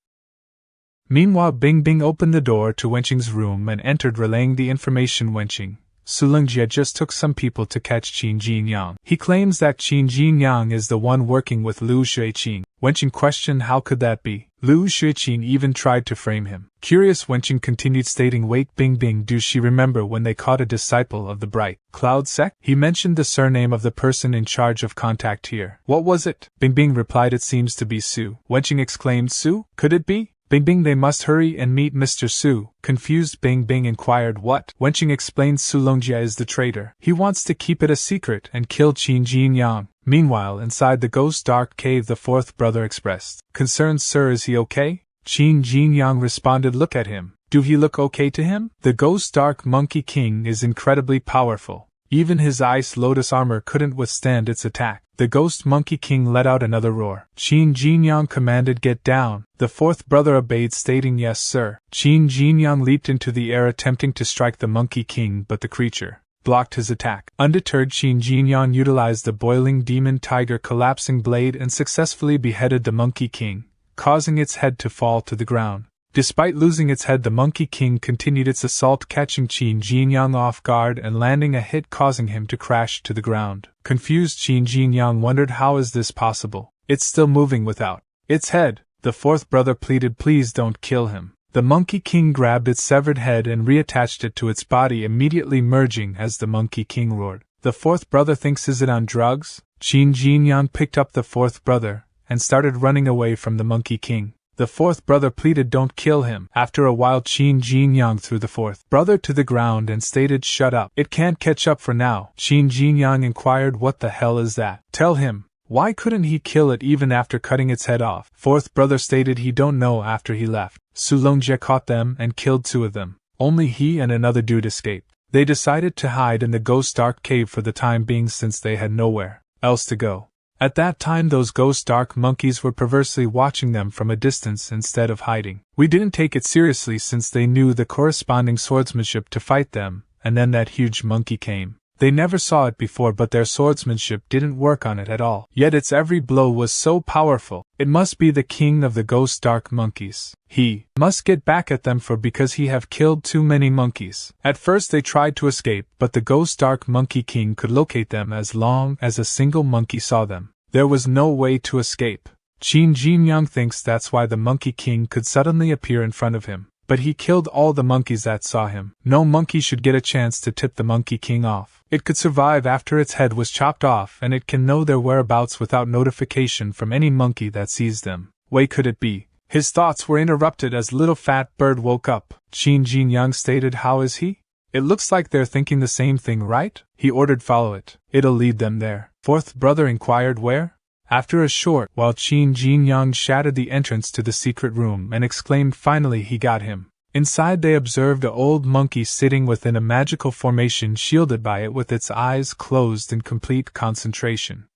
Meanwhile, Bing Bing opened the door to Wenqing's room and entered, relaying the information. Wenqing, Su Longjie just took some people to catch Qin Jinyang. He claims that Qin Jinyang is the one working with Lu Shiqing. Wenqing questioned how could that be. Lu Shiqing even tried to frame him. Curious, Wenqing continued, stating, "Wait, Bing Bing, do she remember when they caught a disciple of the Bright Cloud sect? He mentioned the surname of the person in charge of contact here. What was it?" Bing Bing replied, "It seems to be Su." Wenqing exclaimed, "Su? Could it be?" Bing Bing, they must hurry and meet Mr. Su. Confused Bing Bing inquired what. Wenqing explained Su Longjia is the traitor. He wants to keep it a secret and kill Qin Jinyang. Meanwhile, inside the ghost dark cave, the fourth brother expressed concern. Sir, is he okay? Qin Jinyang responded, look at him. Do he look okay to him? The ghost dark monkey king is incredibly powerful. Even his ice lotus armor couldn't withstand its attack. The ghost monkey king let out another roar. Qin Jinyang commanded, get down. The fourth brother obeyed, stating yes sir. Qin Jinyang leaped into the air attempting to strike the monkey king, but the creature blocked his attack. Undeterred, Qin Jinyang utilized the boiling demon tiger collapsing blade and successfully beheaded the monkey king, causing its head to fall to the ground. Despite losing its head, the Monkey King continued its assault, catching Qin Jinyang off guard and landing a hit, causing him to crash to the ground. Confused, Qin Jinyang wondered, how is this possible? It's still moving without its head. The fourth brother pleaded, please don't kill him. The Monkey King grabbed its severed head and reattached it to its body, immediately merging as the Monkey King roared. The fourth brother thinks, is it on drugs? Qin Jinyang picked up the fourth brother and started running away from the Monkey King. The fourth brother pleaded, don't kill him. After a while, Qin Jinyang threw the fourth brother to the ground and stated, shut up. It can't catch up for now. Qin Jinyang inquired, what the hell is that? Tell him. Why couldn't he kill it even after cutting its head off? Fourth brother stated he don't know. After he left, Su Longjia caught them and killed two of them. Only he and another dude escaped. They decided to hide in the ghost dark cave for the time being, since they had nowhere else to go. At that time, those ghost dark monkeys were perversely watching them from a distance instead of hiding. We didn't take it seriously since they knew the corresponding swordsmanship to fight them, and then that huge monkey came. They never saw it before, but their swordsmanship didn't work on it at all. Yet its every blow was so powerful. It must be the king of the ghost dark monkeys. He must get back at them because he have killed too many monkeys. At first they tried to escape, but the ghost dark monkey king could locate them as long as a single monkey saw them. There was no way to escape. Qin Jinyang thinks that's why the monkey king could suddenly appear in front of him. But he killed all the monkeys that saw him. No monkey should get a chance to tip the monkey king off. It could survive after its head was chopped off, and it can know their whereabouts without notification from any monkey that sees them. Way could it be? His thoughts were interrupted as Little Fat Bird woke up. Qin Jinyang stated, how is he? It looks like they're thinking the same thing, right? He ordered, follow it. It'll lead them there. Fourth brother inquired, where? After a short while, Qin Jinyang shattered the entrance to the secret room and exclaimed, finally he got him. Inside they observed an old monkey sitting within a magical formation shielded by it, with its eyes closed in complete concentration.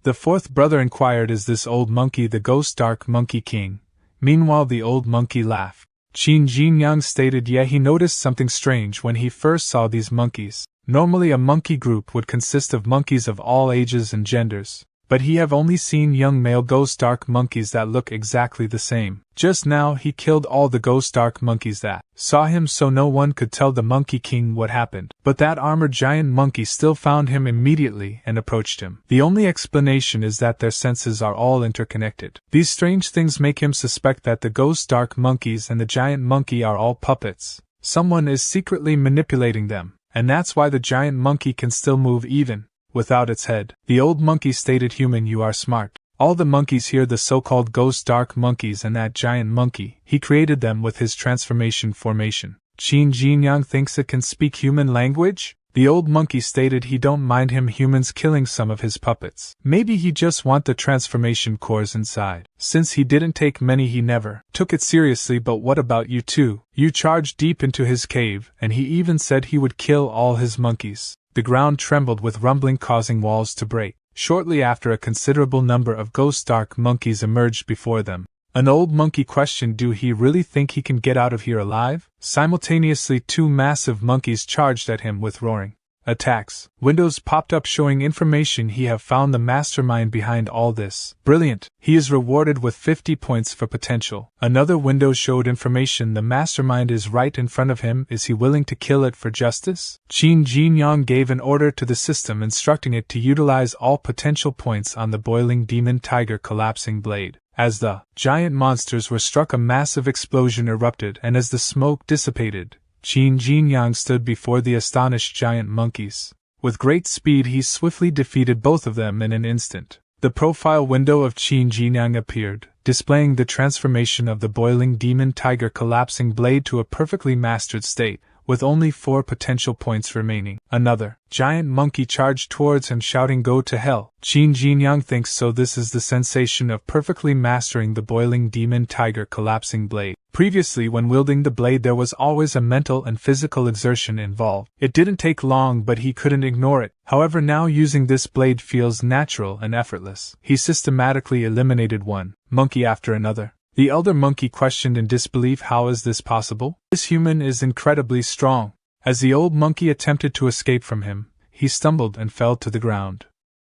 The fourth brother inquired, is this old monkey the ghost dark monkey king? Meanwhile the old monkey laughed. Qin Jinyang stated, yeah, he noticed something strange when he first saw these monkeys. Normally a monkey group would consist of monkeys of all ages and genders, but he have only seen young male ghost dark monkeys that look exactly the same. Just now he killed all the ghost dark monkeys that saw him, so no one could tell the Monkey King what happened. But that armored giant monkey still found him immediately and approached him. The only explanation is that their senses are all interconnected. These strange things make him suspect that the ghost dark monkeys and the giant monkey are all puppets. Someone is secretly manipulating them, and that's why the giant monkey can still move even without its head. The old monkey stated, human, you are smart. All the monkeys here, the so-called ghost dark monkeys and that giant monkey, he created them with his transformation formation. Qin Jinyang thinks it can speak human language? The old monkey stated he don't mind him humans killing some of his puppets. Maybe he just want the transformation cores inside. Since he didn't take many, he never took it seriously. But what about you two? You charged deep into his cave, and he even said he would kill all his monkeys. The ground trembled with rumbling, causing walls to break. Shortly after, a considerable number of ghost dark monkeys emerged before them. An old monkey questioned, do he really think he can get out of here alive? Simultaneously, two massive monkeys charged at him with roaring attacks. Windows popped up showing information. He have found the mastermind behind all this. Brilliant. He is rewarded with 50 points for potential. Another window showed information. The mastermind is right in front of him. Is he willing to kill it for justice? Qin Jinyang gave an order to the system instructing it to utilize all potential points on the boiling demon tiger collapsing blade. As the giant monsters were struck, a massive explosion erupted, and as the smoke dissipated, Qin Jinyang stood before the astonished giant monkeys. With great speed he swiftly defeated both of them in an instant. The profile window of Qin Jinyang appeared, displaying the transformation of the boiling demon tiger collapsing blade to a perfectly mastered state, with only 4 potential points remaining. Another giant monkey charged towards him shouting, "Go to hell." Qin Jinyang thinks so. This is the sensation of perfectly mastering the boiling demon tiger collapsing blade. Previously, when wielding the blade, there was always a mental and physical exertion involved. It didn't take long, but he couldn't ignore it. However, now using this blade feels natural and effortless. He systematically eliminated one monkey after another. The elder monkey questioned in disbelief, "How is this possible? This human is incredibly strong." As the old monkey attempted to escape from him, he stumbled and fell to the ground.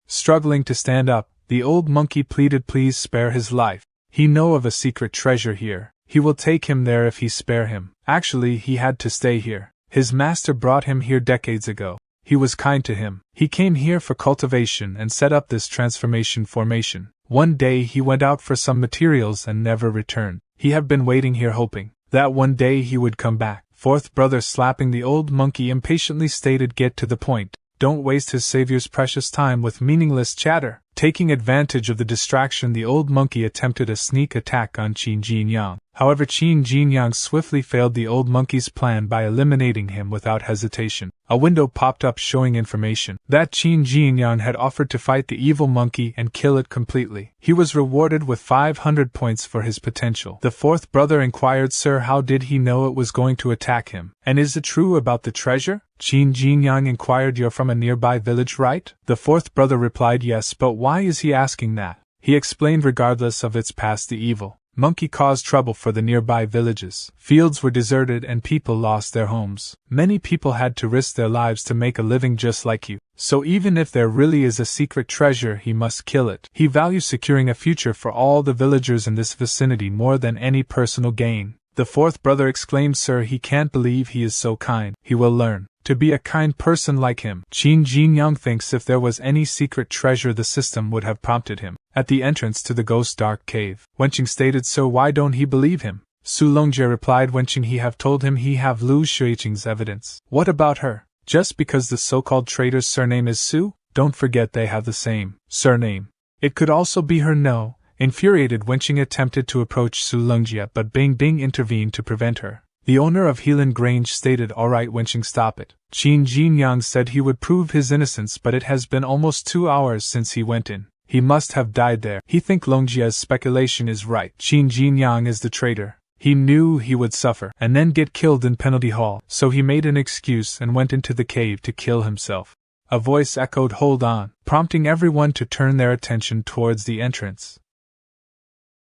Struggling to stand up, the old monkey pleaded, "Please spare his life. He know of a secret treasure here. He will take him there if he spare him." Actually, he had to stay here. His master brought him here decades ago. He was kind to him. He came here for cultivation and set up this transformation formation. One day he went out for some materials and never returned. He had been waiting here hoping that one day he would come back. Fourth brother, slapping the old monkey, impatiently stated, "Get to the point. Don't waste his savior's precious time with meaningless chatter." Taking advantage of the distraction, the old monkey attempted a sneak attack on Qin Jinyang. However, Qin Jinyang swiftly failed the old monkey's plan by eliminating him without hesitation. A window popped up showing information that Qin Jinyang had offered to fight the evil monkey and kill it completely. He was rewarded with 500 points for his potential. The fourth brother inquired, "Sir, how did he know it was going to attack him? And is it true about the treasure?" Qin Jinyang inquired, "You're from a nearby village, right?" The fourth brother replied, "Yes, but why is he asking that?" He explained, regardless of its past, the evil monkey caused trouble for the nearby villages. Fields were deserted and people lost their homes. Many people had to risk their lives to make a living just like you. So even if there really is a secret treasure, he must kill it. He values securing a future for all the villagers in this vicinity more than any personal gain. The fourth brother exclaimed, "Sir, he can't believe he is so kind. He will learn to be a kind person like him." Qin Jinyang thinks if there was any secret treasure, the system would have prompted him. At the entrance to the ghost dark cave, Wenqing stated, "So why don't he believe him?" Su Longjie replied, "Wenqing, he have told him he have Lu Shuiqing's evidence." "What about her? Just because the so-called traitor's surname is Su? Don't forget they have the same surname. It could also be her." "No." Infuriated, Wenqing attempted to approach Su Longjie, but Bing Bing intervened to prevent her. The owner of Helan Grange stated, "Alright, Wenqing, stop it." Qin Jinyang said he would prove his innocence, but it has been almost 2 hours since he went in. He must have died there. He think Longjie's speculation is right. Qin Jinyang is the traitor. He knew he would suffer and then get killed in penalty hall, so he made an excuse and went into the cave to kill himself. A voice echoed, "Hold on," prompting everyone to turn their attention towards the entrance.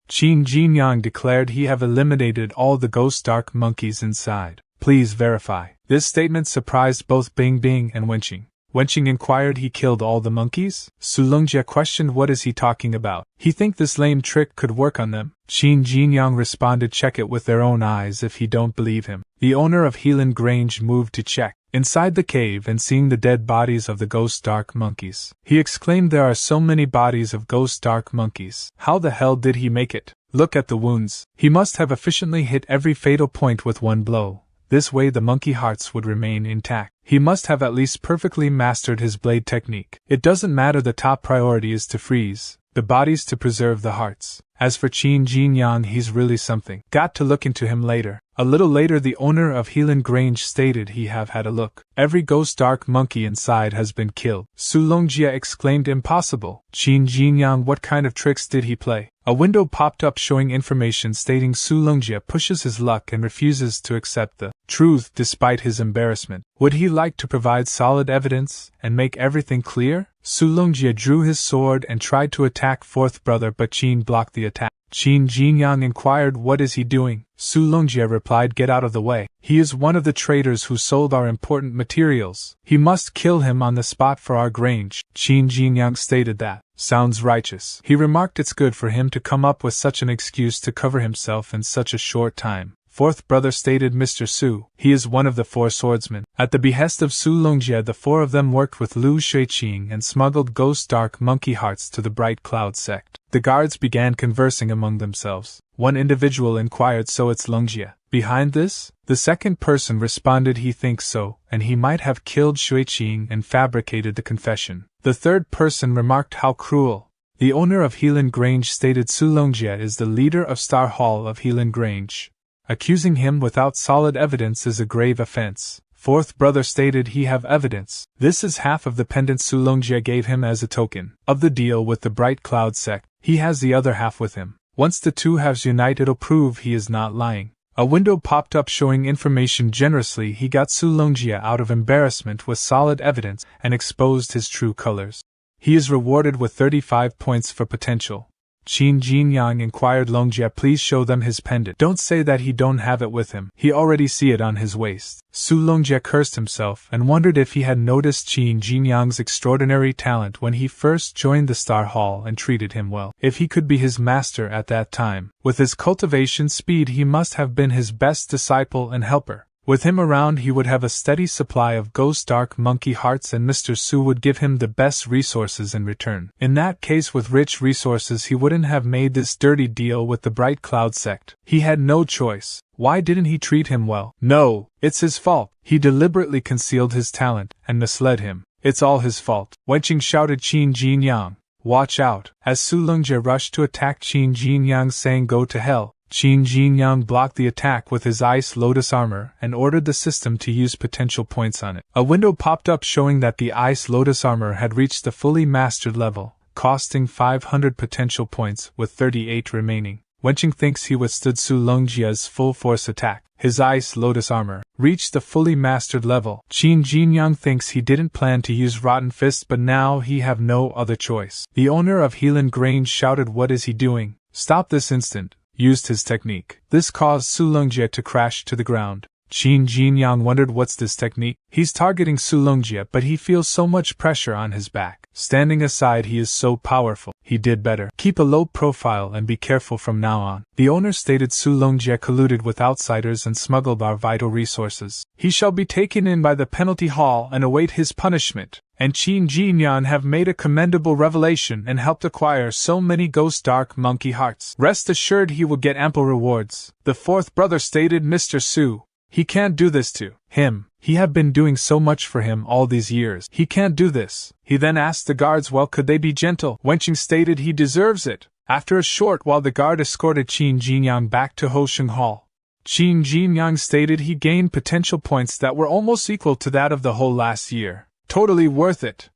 Qin Jinyang declared he have eliminated all the ghost dark monkeys inside. "Please verify." This statement surprised both Bing Bing and Wenqing. Wenqing inquired, "He killed all the monkeys?" Su Longjie questioned, "What is he talking about? He think this lame trick could work on them?" Qin Jinyang responded, "Check it with their own eyes if you don't believe him." The owner of Helan Grange moved to check inside the cave and seeing the dead bodies of the ghost dark monkeys. He exclaimed, "There are so many bodies of ghost dark monkeys. How the hell did he make it? Look at the wounds. He must have efficiently hit every fatal point with one blow. This way the monkey hearts would remain intact. He must have at least perfectly mastered his blade technique. It doesn't matter, the top priority is to freeze the bodies to preserve the hearts. As for Qin Jinyang, he's really something. Got to look into him later." A little later, the owner of Helan Grange stated he have had a look. "Every ghost dark monkey inside has been killed." Su Longjie exclaimed, "Impossible." Qin Jinyang, what kind of tricks did he play? A window popped up showing information stating Su Longjie pushes his luck and refuses to accept the truth despite his embarrassment. Would he like to provide solid evidence and make everything clear? Su Longjie drew his sword and tried to attack fourth brother, but Qin blocked the attack. Qin Jinyang inquired, "What is he doing?" Su Longjie replied, "Get out of the way. He is one of the traders who sold our important materials. He must kill him on the spot for our grange." Qin Jinyang stated, "That sounds righteous." He remarked, "It's good for him to come up with such an excuse to cover himself in such a short time." Fourth brother stated, "Mr. Su, he is one of the 4 swordsmen." At the behest of Su Longjie, the 4 of them worked with Lu Shuiqing and smuggled ghost dark monkey hearts to the Bright Cloud sect. The guards began conversing among themselves. One individual inquired, "So it's Longjie behind this?" The second person responded, "He thinks so, and he might have killed Shuiqing and fabricated the confession." The third person remarked, "How cruel." The owner of Helan Grange stated Su Longjie is the leader of Star Hall of Helan Grange. Accusing him without solid evidence is a grave offense. Fourth brother stated he have evidence. This is half of the pendant Su Longjie gave him as a token of the deal with the Bright Cloud sect. He has the other half with him. Once the two halves unite, it'll prove he is not lying. A window popped up showing information generously. He got Su Longjie out of embarrassment with solid evidence and exposed his true colors. He is rewarded with 35 points for potential. Qin Jinyang inquired Longjie, please show them his pendant. Don't say that he don't have it with him. He already see it on his waist. Su Longjie cursed himself and wondered if he had noticed Qin Jinyang's extraordinary talent when he first joined the Star Hall and treated him well. If he could be his master at that time, with his cultivation speed, he must have been his best disciple and helper. With him around, he would have a steady supply of ghost dark monkey hearts, and Mr. Su would give him the best resources in return. In that case, with rich resources, he wouldn't have made this dirty deal with the Bright Cloud sect. He had no choice. Why didn't he treat him well? No, it's his fault. He deliberately concealed his talent and misled him. It's all his fault. Wenqing shouted Qin Jinyang, watch out, as Su Longjie rushed to attack Qin Jinyang, saying go to hell. Qin Jinyang blocked the attack with his Ice Lotus armor and ordered the system to use potential points on it. A window popped up showing that the Ice Lotus armor had reached the fully mastered level, costing 500 potential points with 38 remaining. Wenqing thinks he withstood Su Longjie's full force attack. His Ice Lotus armor reached the fully mastered level. Qin Jinyang thinks he didn't plan to use Rotten Fist, but now he have no other choice. The owner of Helan Grange shouted, what is he doing? Stop this instant. Used his technique. This caused Su Longjie to crash to the ground. Qin Jinyang wondered, what's this technique? He's targeting Su Longjie, but he feels so much pressure on his back. Standing aside, he is so powerful. He did better. Keep a low profile and be careful from now on. The owner stated Su Longjie colluded with outsiders and smuggled our vital resources. He shall be taken in by the penalty hall and await his punishment. And Qin Jinyang have made a commendable revelation and helped acquire so many ghost dark monkey hearts. Rest assured he will get ample rewards. The fourth brother stated Mr. Su. He can't do this to him. He have been doing so much for him all these years. He can't do this. He then asked the guards, well, could they be gentle? Wenqing stated he deserves it. After a short while, the guard escorted Qin Jinyang back to Hosheng Hall. Qin Jinyang stated he gained potential points that were almost equal to that of the whole last year. Totally worth it.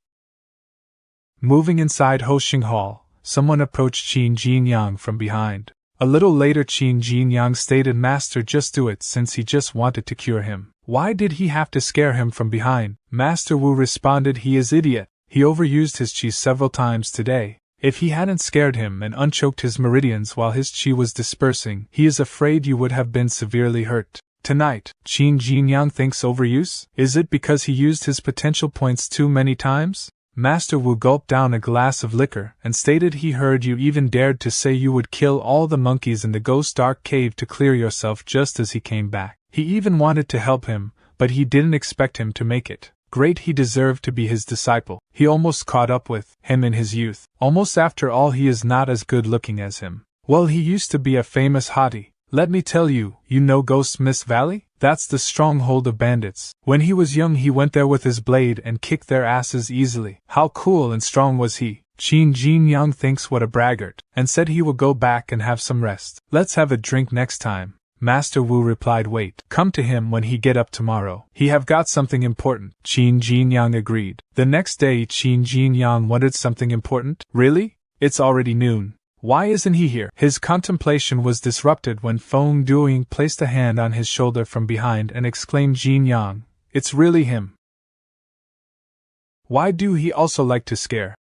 Moving inside Hosheng Hall, someone approached Qin Jinyang from behind. A little later, Qin Jinyang stated, Master, just do it, since he just wanted to cure him. Why did he have to scare him from behind? Master Wu responded, he is idiot. He overused his qi several times today. If he hadn't scared him and unchoked his meridians while his qi was dispersing, he is afraid you would have been severely hurt. Tonight, Qin Jinyang thinks overuse? Is it because he used his potential points too many times? Master Wu gulped down a glass of liquor and stated he heard you even dared to say you would kill all the monkeys in the ghost dark cave to clear yourself just as he came back. He even wanted to help him, but he didn't expect him to make it. Great, he deserved to be his disciple. He almost caught up with him in his youth. Almost, after all, he is not as good looking as him. Well, he used to be a famous hottie. Let me tell you, you know Ghost Mist Valley? That's the stronghold of bandits. When he was young, he went there with his blade and kicked their asses easily. How cool and strong was he? Qin Jinyang thinks what a braggart, and said he will go back and have some rest. Let's have a drink next time. Master Wu replied, wait, come to him when he get up tomorrow. He have got something important. Qin Jinyang agreed. The next day, Qin Jinyang wanted something important. Really? It's already noon. Why isn't he here? His contemplation was disrupted when Feng Duing placed a hand on his shoulder from behind and exclaimed, Jinyang, it's really him. Why do he also like to scare?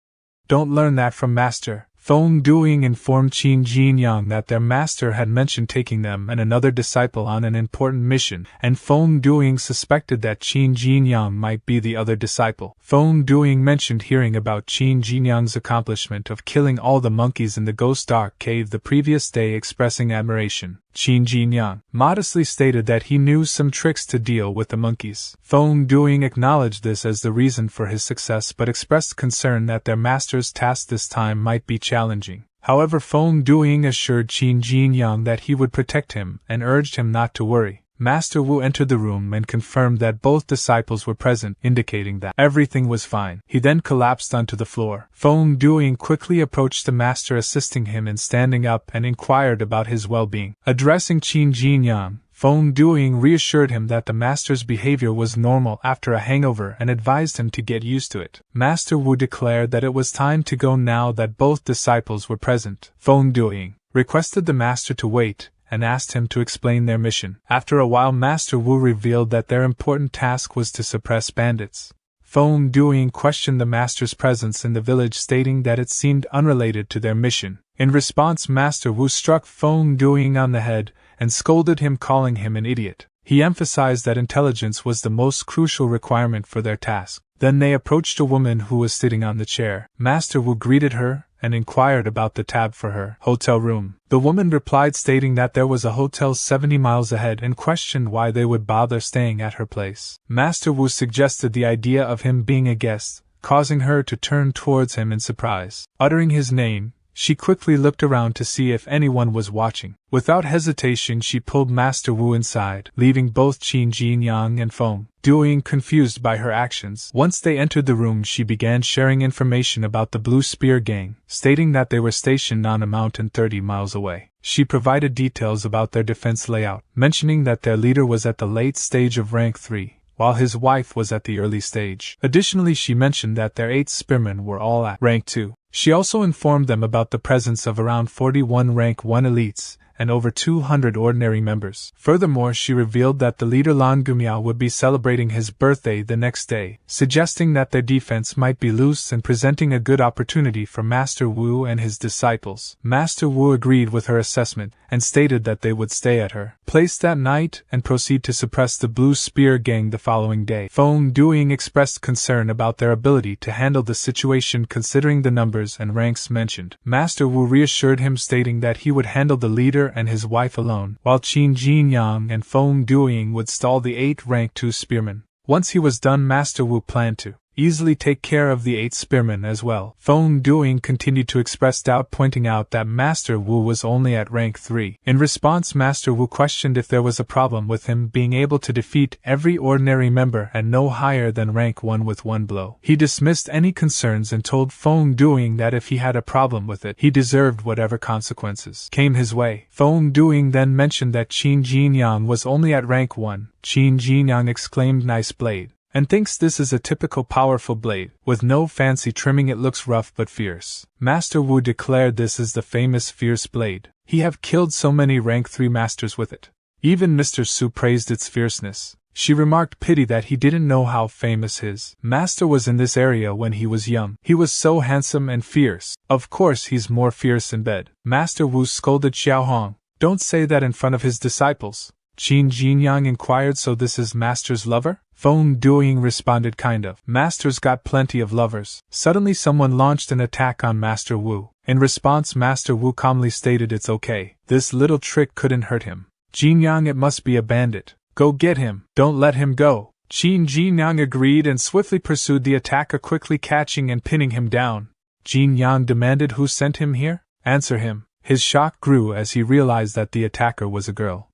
Don't learn that from Master. Feng Duing informed Qin Jinyang that their master had mentioned taking them and another disciple on an important mission, and Feng Duing suspected that Qin Jinyang might be the other disciple. Feng Duing mentioned hearing about Qin Jinyang's accomplishment of killing all the monkeys in the Ghost Dark Cave the previous day, expressing admiration. Qin Jinyang modestly stated that he knew some tricks to deal with the monkeys. Feng Duing acknowledged this as the reason for his success, but expressed concern that their master's task this time might be challenging. However, Feng Duing assured Qin Jinyang that he would protect him and urged him not to worry. Master Wu entered the room and confirmed that both disciples were present, indicating that everything was fine. He then collapsed onto the floor. Feng Duing quickly approached the master, assisting him in standing up, and inquired about his well-being. Addressing Qin Jinyang, Feng Duing reassured him that the master's behavior was normal after a hangover and advised him to get used to it. Master Wu declared that it was time to go now that both disciples were present. Feng Duing requested the master to wait and asked him to explain their mission. After a while, Master Wu revealed that their important task was to suppress bandits. Feng Duing questioned the master's presence in the village, stating that it seemed unrelated to their mission. In response, Master Wu struck Feng Duing on the head and scolded him, calling him an idiot. He emphasized that intelligence was the most crucial requirement for their task. Then they approached a woman who was sitting on the chair. Master Wu greeted her and inquired about the tab for her hotel room. The woman replied, stating that there was a hotel 70 miles ahead, and questioned why they would bother staying at her place. Master Wu suggested the idea of him being a guest, causing her to turn towards him in surprise. Uttering his name, she quickly looked around to see if anyone was watching. Without hesitation, she pulled Master Wu inside, leaving both Qin Jinyang and Feng Duing confused by her actions. Once they entered the room, she began sharing information about the Blue Spear Gang, stating that they were stationed on a mountain 30 miles away. She provided details about their defense layout, mentioning that their leader was at the late stage of rank 3. While his wife was at the early stage. Additionally, she mentioned that their 8 spearmen were all at rank 2. She also informed them about the presence of around 41 rank 1 elites and over 200 ordinary members. Furthermore, she revealed that the leader Lan Gumiao would be celebrating his birthday the next day, suggesting that their defense might be loose and presenting a good opportunity for Master Wu and his disciples. Master Wu agreed with her assessment and stated that they would stay at her place that night and proceed to suppress the Blue Spear Gang the following day. Feng Duing expressed concern about their ability to handle the situation considering the numbers and ranks mentioned. Master Wu reassured him, stating that he would handle the leader and his wife alone, while Qin Jinyang and Feng Duing would stall the 8 rank 2 spearmen. Once he was done, Master Wu planned to easily take care of the 8 spearmen as well. Feng Duing continued to express doubt, pointing out that Master Wu was only at rank 3. In response, Master Wu questioned if there was a problem with him being able to defeat every ordinary member and no higher than rank 1 with one blow. He dismissed any concerns and told Feng Duing that if he had a problem with it, he deserved whatever consequences came his way. Feng Duing then mentioned that Qin Jinyang was only at rank 1. Qin Jinyang exclaimed, "Nice blade," and thinks this is a typical powerful blade. With no fancy trimming, it looks rough but fierce. Master Wu declared this is the famous fierce blade. He have killed so many rank 3 masters with it. Even Mr. Su praised its fierceness. She remarked pity that he didn't know how famous his master was in this area when he was young. He was so handsome and fierce. Of course he's more fierce in bed. Master Wu scolded Xiao Hong. Don't say that in front of his disciples. Qin Jinyang inquired, so this is Master's lover? Feng Duing responded, kind of. Master's got plenty of lovers. Suddenly someone launched an attack on Master Wu. In response, Master Wu calmly stated it's okay. This little trick couldn't hurt him. Jinyang, it must be a bandit. Go get him. Don't let him go. Qin Jinyang agreed and swiftly pursued the attacker, quickly catching and pinning him down. Jinyang demanded, who sent him here? Answer him. His shock grew as he realized that the attacker was a girl.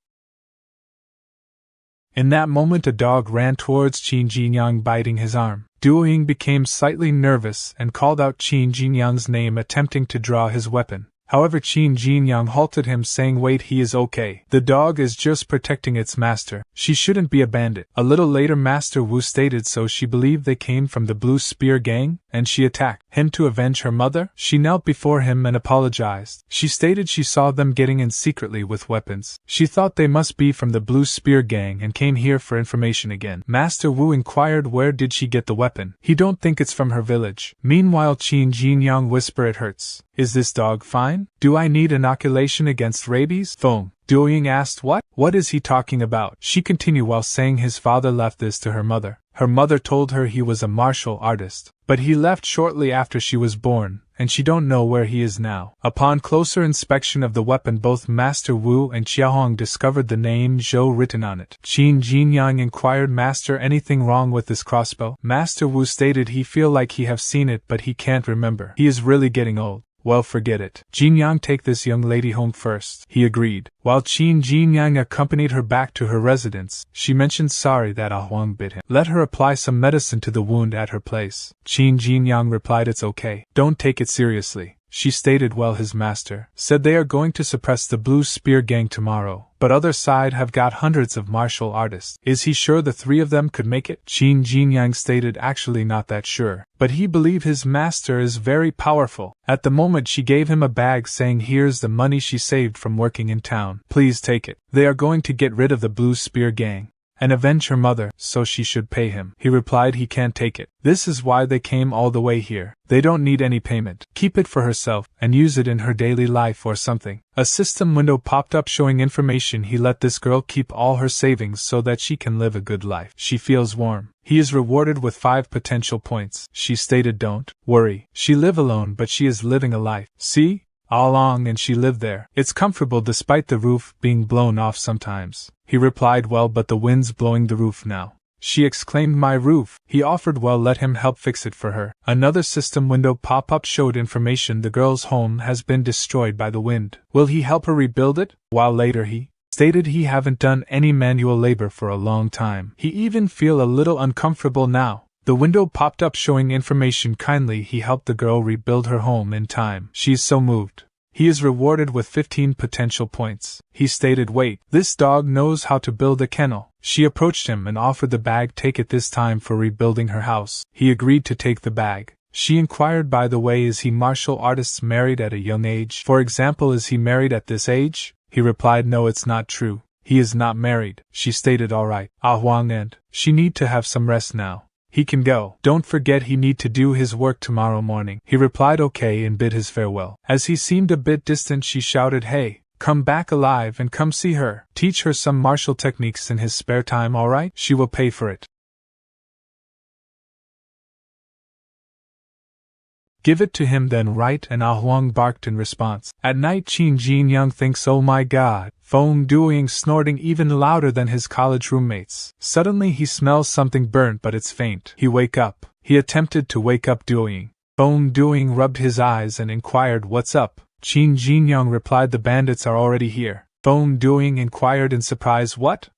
In that moment, a dog ran towards Qin Jinyang, biting his arm. Duing became slightly nervous and called out Qin Jinyang's name, attempting to draw his weapon. However, Qin Jinyang halted him, saying, "Wait, he is okay. The dog is just protecting its master. She shouldn't be a bandit." A little later, Master Wu stated so she believed they came from the Blue Spear Gang, and she attacked him to avenge her mother. She knelt before him and apologized. She stated she saw them getting in secretly with weapons. She thought they must be from the Blue Spear Gang and came here for information again. Master Wu inquired where did she get the weapon. He don't think it's from her village. Meanwhile, Qin Jinyang whispered, "It hurts. Is this dog fine? Do I need inoculation against rabies?" Feng Duing asked, "What? What is he talking about?" She continued while saying his father left this to her mother. Her mother told her he was a martial artist, but he left shortly after she was born, and she don't know where he is now. Upon closer inspection of the weapon, both Master Wu and Xiaohong discovered the name Zhou written on it. Qin Jinyang inquired, "Master, anything wrong with this crossbow?" Master Wu stated he feel like he have seen it but he can't remember. He is really getting old. Well, forget it. Jinyang, take this young lady home first. He agreed. While Qin Jinyang accompanied her back to her residence, she mentioned sorry that Ah Huang bit him. Let her apply some medicine to the wound at her place. Qin Jinyang replied, it's okay. Don't take it seriously. She stated, well, his master said they are going to suppress the Blue Spear gang tomorrow, but other side have got hundreds of martial artists. Is he sure the three of them could make it? Qin Jinyang stated, actually not that sure, but he believe his master is very powerful. At the moment she gave him a bag saying, here's the money she saved from working in town. Please take it. They are going to get rid of the Blue Spear gang and avenge her mother, so she should pay him. He replied he can't take it. This is why they came all the way here. They don't need any payment. Keep it for herself, and use it in her daily life or something. A system window popped up showing information. He let this girl keep all her savings so that she can live a good life. She feels warm. He is rewarded with 5 potential points. She stated, don't worry. She live alone, but she is living a life. See? All along, and she lived there. It's comfortable despite the roof being blown off sometimes. He replied, well, but the wind's blowing the roof now. She exclaimed, my roof. He offered, well, let him help fix it for her. Another system window pop-up showed information. The girl's home has been destroyed by the wind. Will he help her rebuild it? While later he stated he haven't done any manual labor for a long time. He even feel a little uncomfortable now. The window popped up showing information. Kindly he helped the girl rebuild her home in time. She's so moved. He is rewarded with 15 potential points. He stated, wait, this dog knows how to build a kennel. She approached him and offered the bag. Take it this time for rebuilding her house. He agreed to take the bag. She inquired, by the way, is he martial artist married at a young age? For example, is he married at this age? He replied, no, it's not true. He is not married. She stated, all right. Ah Huang and she need to have some rest now. He can go. Don't forget he need to do his work tomorrow morning. He replied okay and bid his farewell. As he seemed a bit distant, she shouted, hey, come back alive and come see her. Teach her some martial techniques in his spare time, alright? She will pay for it. Give it to him then, right? And Ah Huang barked in response. At night Qin Jinyang thinks, oh my god, Feng Duing snorting even louder than his college roommates. Suddenly he smells something burnt, but it's faint. He wake up. He attempted to wake up Duing. Feng Duing rubbed his eyes and inquired, what's up? Qin Jinyang replied, the bandits are already here. Feng Duing inquired in surprise, what?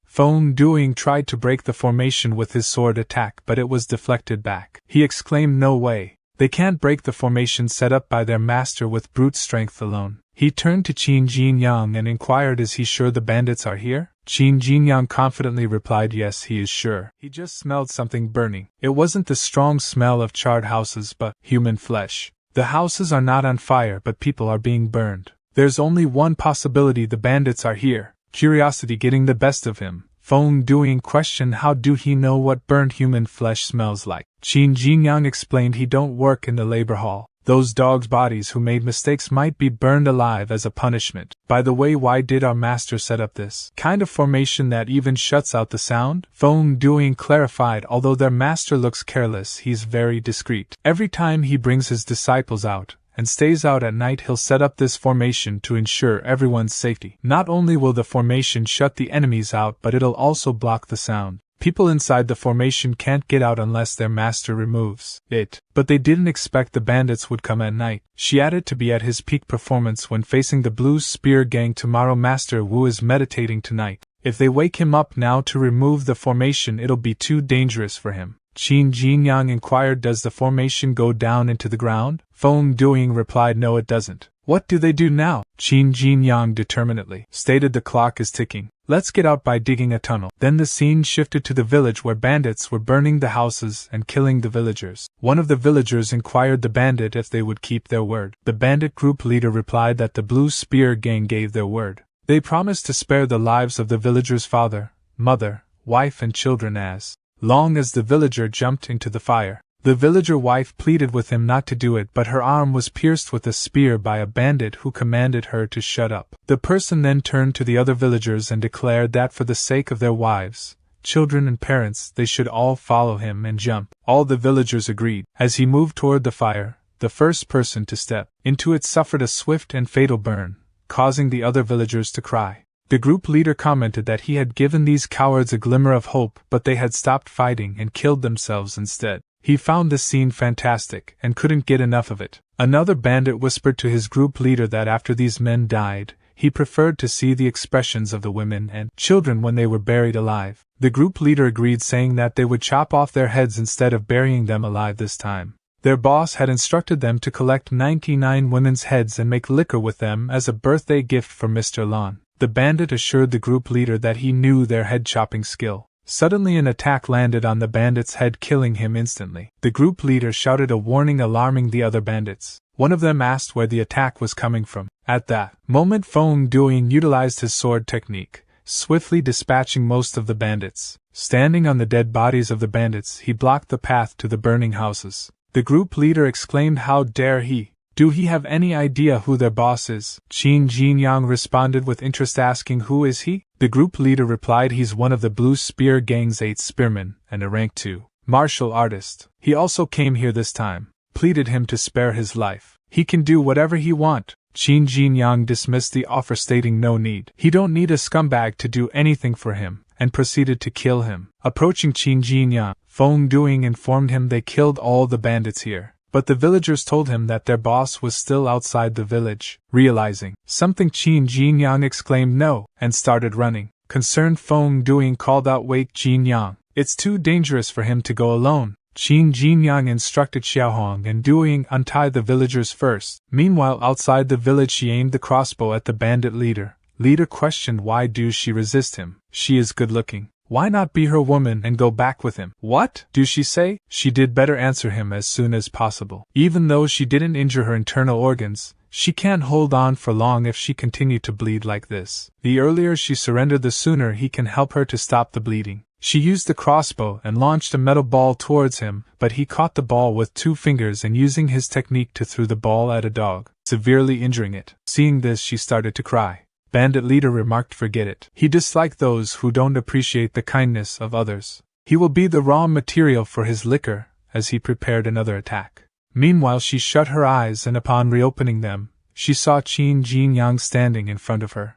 Feng Duing tried to break the formation with his sword attack, but it was deflected back. He exclaimed, no way. They can't break the formation set up by their master with brute strength alone. He turned to Qin Jinyang and inquired, is he sure the bandits are here? Qin Jinyang confidently replied, yes, he is sure. He just smelled something burning. It wasn't the strong smell of charred houses but human flesh. The houses are not on fire but people are being burned. There's only one possibility, the bandits are here. Curiosity getting the best of him, Feng Duing questioned, how do he know what burned human flesh smells like? Qin Jinyang explained, he don't work in the labor hall. Those dogs' bodies who made mistakes might be burned alive as a punishment. By the way, why did our master set up this kind of formation that even shuts out the sound? Feng Duing clarified, although their master looks careless, he's very discreet. Every time he brings his disciples out and stays out at night, he'll set up this formation to ensure everyone's safety. Not only will the formation shut the enemies out, but it'll also block the sound. People inside the formation can't get out unless their master removes it. But they didn't expect the bandits would come at night. She added, to be at his peak performance when facing the Blue Spear gang tomorrow. Master Wu is meditating tonight. If they wake him up now to remove the formation, it'll be too dangerous for him. Qin Jinyang inquired, does the formation go down into the ground? Feng Duing replied, no, it doesn't. What do they do now? Qin Jinyang determinedly stated, the clock is ticking. Let's get out by digging a tunnel. Then the scene shifted to the village where bandits were burning the houses and killing the villagers. One of the villagers inquired the bandit if they would keep their word. The bandit group leader replied that the Blue Spear gang gave their word. They promised to spare the lives of the villagers' father, mother, wife and children as long as the villager jumped into the fire. The villager wife pleaded with him not to do it, but her arm was pierced with a spear by a bandit who commanded her to shut up. The person then turned to the other villagers and declared that for the sake of their wives, children and parents, they should all follow him and jump. All the villagers agreed. As he moved toward the fire, the first person to step into it suffered a swift and fatal burn, causing the other villagers to cry. The group leader commented that he had given these cowards a glimmer of hope, but they had stopped fighting and killed themselves instead. He found this scene fantastic and couldn't get enough of it. Another bandit whispered to his group leader that after these men died, he preferred to see the expressions of the women and children when they were buried alive. The group leader agreed, saying that they would chop off their heads instead of burying them alive this time. Their boss had instructed them to collect 99 women's heads and make liquor with them as a birthday gift for Mr. Lon. The bandit assured the group leader that he knew their head-chopping skill. Suddenly an attack landed on the bandit's head, killing him instantly. The group leader shouted a warning, alarming the other bandits. One of them asked where the attack was coming from. At that moment, Feng Duing utilized his sword technique, swiftly dispatching most of the bandits. Standing on the dead bodies of the bandits, he blocked the path to the burning houses. The group leader exclaimed, "How dare he! Do he have any idea who their boss is?" Qin Jinyang responded with interest, asking, "Who is he?" The group leader replied, "He's one of the Blue Spear Gang's 8 spearmen, and a rank 2 martial artist. He also came here this time. Pleaded him to spare his life. He can do whatever he want." Qin Jinyang dismissed the offer, stating no need. He don't need a scumbag to do anything for him, and proceeded to kill him. Approaching Qin Jinyang, Feng Duing informed him they killed all the bandits here. But the villagers told him that their boss was still outside the village. Realizing something, Qin Jinyang exclaimed no, and started running. Concerned, Feng Duing called out, "Wait, Jinyang, it's too dangerous for him to go alone." Qin Jinyang instructed Xiaohong and Duing untie the villagers first. Meanwhile, outside the village, she aimed the crossbow at the bandit leader. Leader questioned why do she resist him. She is good looking. Why not be her woman and go back with him? What do she say? She did better answer him as soon as possible. Even though she didn't injure her internal organs, she can't hold on for long if she continued to bleed like this. The earlier she surrendered, the sooner he can help her to stop the bleeding. She used the crossbow and launched a metal ball towards him, but he caught the ball with 2 fingers and using his technique to throw the ball at a dog, severely injuring it. Seeing this, she started to cry. Bandit leader remarked, "Forget it. He disliked those who don't appreciate the kindness of others. He will be the raw material for his liquor," as he prepared another attack. Meanwhile, she shut her eyes, and upon reopening them, she saw Qin Jinyang standing in front of her.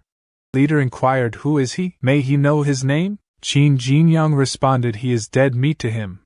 Leader inquired, "Who is he? May he know his name?" Qin Jinyang responded, "He is dead meat to him."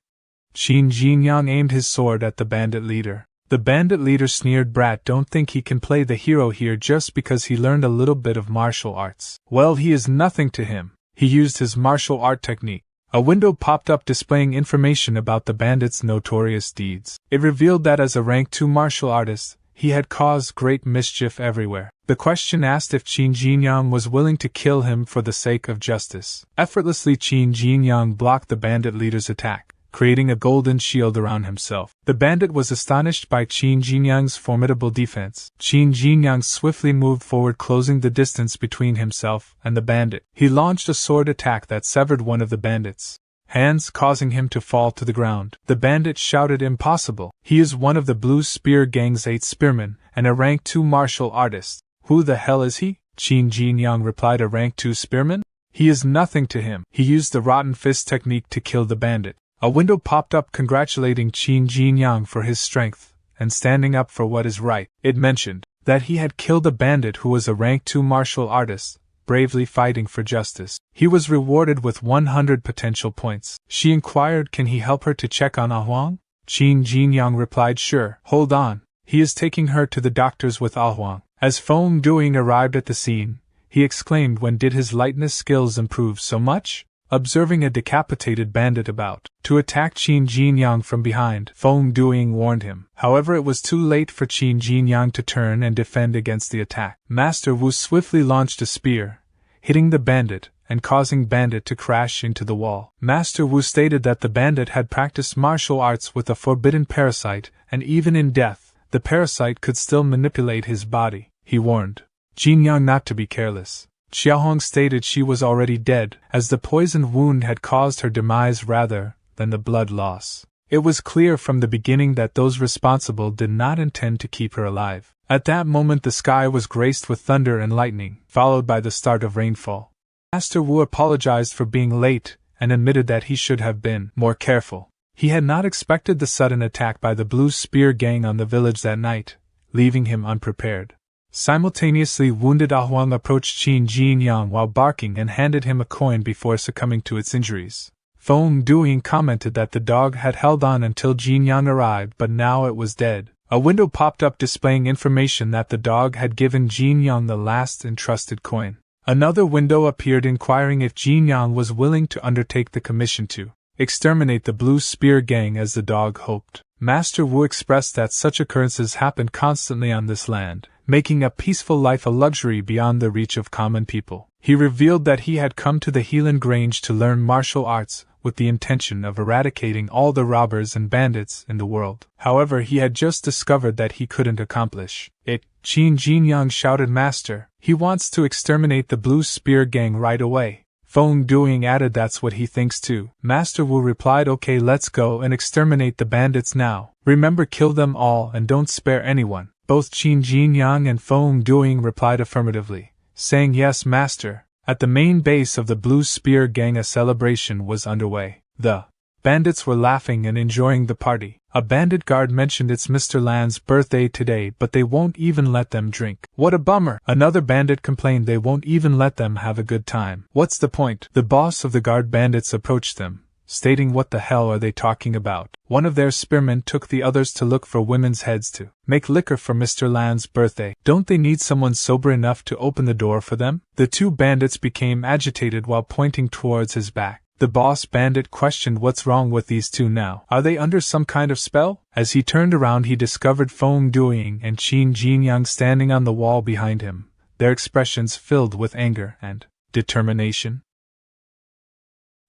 Qin Jinyang aimed his sword at the bandit leader. The bandit leader sneered, "Brat, don't think he can play the hero here just because he learned a little bit of martial arts. Well, he is nothing to him. He used his martial art technique." A window popped up displaying information about the bandit's notorious deeds. It revealed that as a rank 2 martial artist, he had caused great mischief everywhere. The question asked if Qin Jinyang was willing to kill him for the sake of justice. Effortlessly, Qin Jinyang blocked the bandit leader's attack, creating a golden shield around himself. The bandit was astonished by Qin Jinyang's formidable defense. Qin Jinyang swiftly moved forward, closing the distance between himself and the bandit. He launched a sword attack that severed one of the bandit's hands, causing him to fall to the ground. The bandit shouted, "Impossible! He is one of the Blue Spear Gang's 8 spearmen, and a rank 2 martial artist." "Who the hell is he?" Qin Jinyang replied, "A rank 2 spearman? He is nothing to him." He used the rotten fist technique to kill the bandit. A window popped up congratulating Qin Jinyang for his strength and standing up for what is right. It mentioned that he had killed a bandit who was a rank 2 martial artist, bravely fighting for justice. He was rewarded with 100 potential points. She inquired, can he help her to check on Ah Huang? Qin Jinyang replied, "Sure. Hold on. He is taking her to the doctors with Ah Huang." As Feng Duing arrived at the scene, he exclaimed, "When did his lightness skills improve so much?" Observing a decapitated bandit about to attack Qin Jinyang from behind, Feng Duing warned him. However, it was too late for Qin Jinyang to turn and defend against the attack. Master Wu swiftly launched a spear, hitting the bandit and causing bandit to crash into the wall. Master Wu stated that the bandit had practiced martial arts with a forbidden parasite, and even in death, the parasite could still manipulate his body. He warned Jinyang not to be careless. Xiaohong stated she was already dead, as the poisoned wound had caused her demise rather than the blood loss. It was clear from the beginning that those responsible did not intend to keep her alive. At that moment the sky was graced with thunder and lightning, followed by the start of rainfall. Master Wu apologized for being late and admitted that he should have been more careful. He had not expected the sudden attack by the Blue Spear Gang on the village that night, leaving him unprepared. Simultaneously, wounded Ah Huang approached Qin Jinyang while barking and handed him a coin before succumbing to its injuries. Feng Duing commented that the dog had held on until Jinyang arrived, but now it was dead. A window popped up displaying information that the dog had given Jinyang the last entrusted coin. Another window appeared inquiring if Jinyang was willing to undertake the commission to exterminate the Blue Spear Gang as the dog hoped. Master Wu expressed that such occurrences happened constantly on this land, making a peaceful life a luxury beyond the reach of common people. He revealed that he had come to the Helan Grange to learn martial arts, with the intention of eradicating all the robbers and bandits in the world. However, he had just discovered that he couldn't accomplish it. Qin Jinyang shouted, "Master, he wants to exterminate the Blue Spear Gang right away." Feng Duing added that's what he thinks too. Master Wu replied, "Okay, let's go and exterminate the bandits now. Remember, kill them all and don't spare anyone." Both Qin Jinyang and Feng Duing replied affirmatively, saying, "Yes, master." At the main base of the Blue Spear Gang, a celebration was underway. The bandits were laughing and enjoying the party. A bandit guard mentioned it's Mr. Lan's birthday today, but they won't even let them drink. "What a bummer!" Another bandit complained they won't even let them have a good time. "What's the point?" The boss of the guard bandits approached them, stating, "What the hell are they talking about?" One of their spearmen took the others to look for women's heads to make liquor for Mr. Lan's birthday. Don't they need someone sober enough to open the door for them? The two bandits became agitated while pointing towards his back. The boss bandit questioned what's wrong with these two now. Are they under some kind of spell? As he turned around, he discovered Feng Duing and Qin Jinyang standing on the wall behind him, their expressions filled with anger and determination.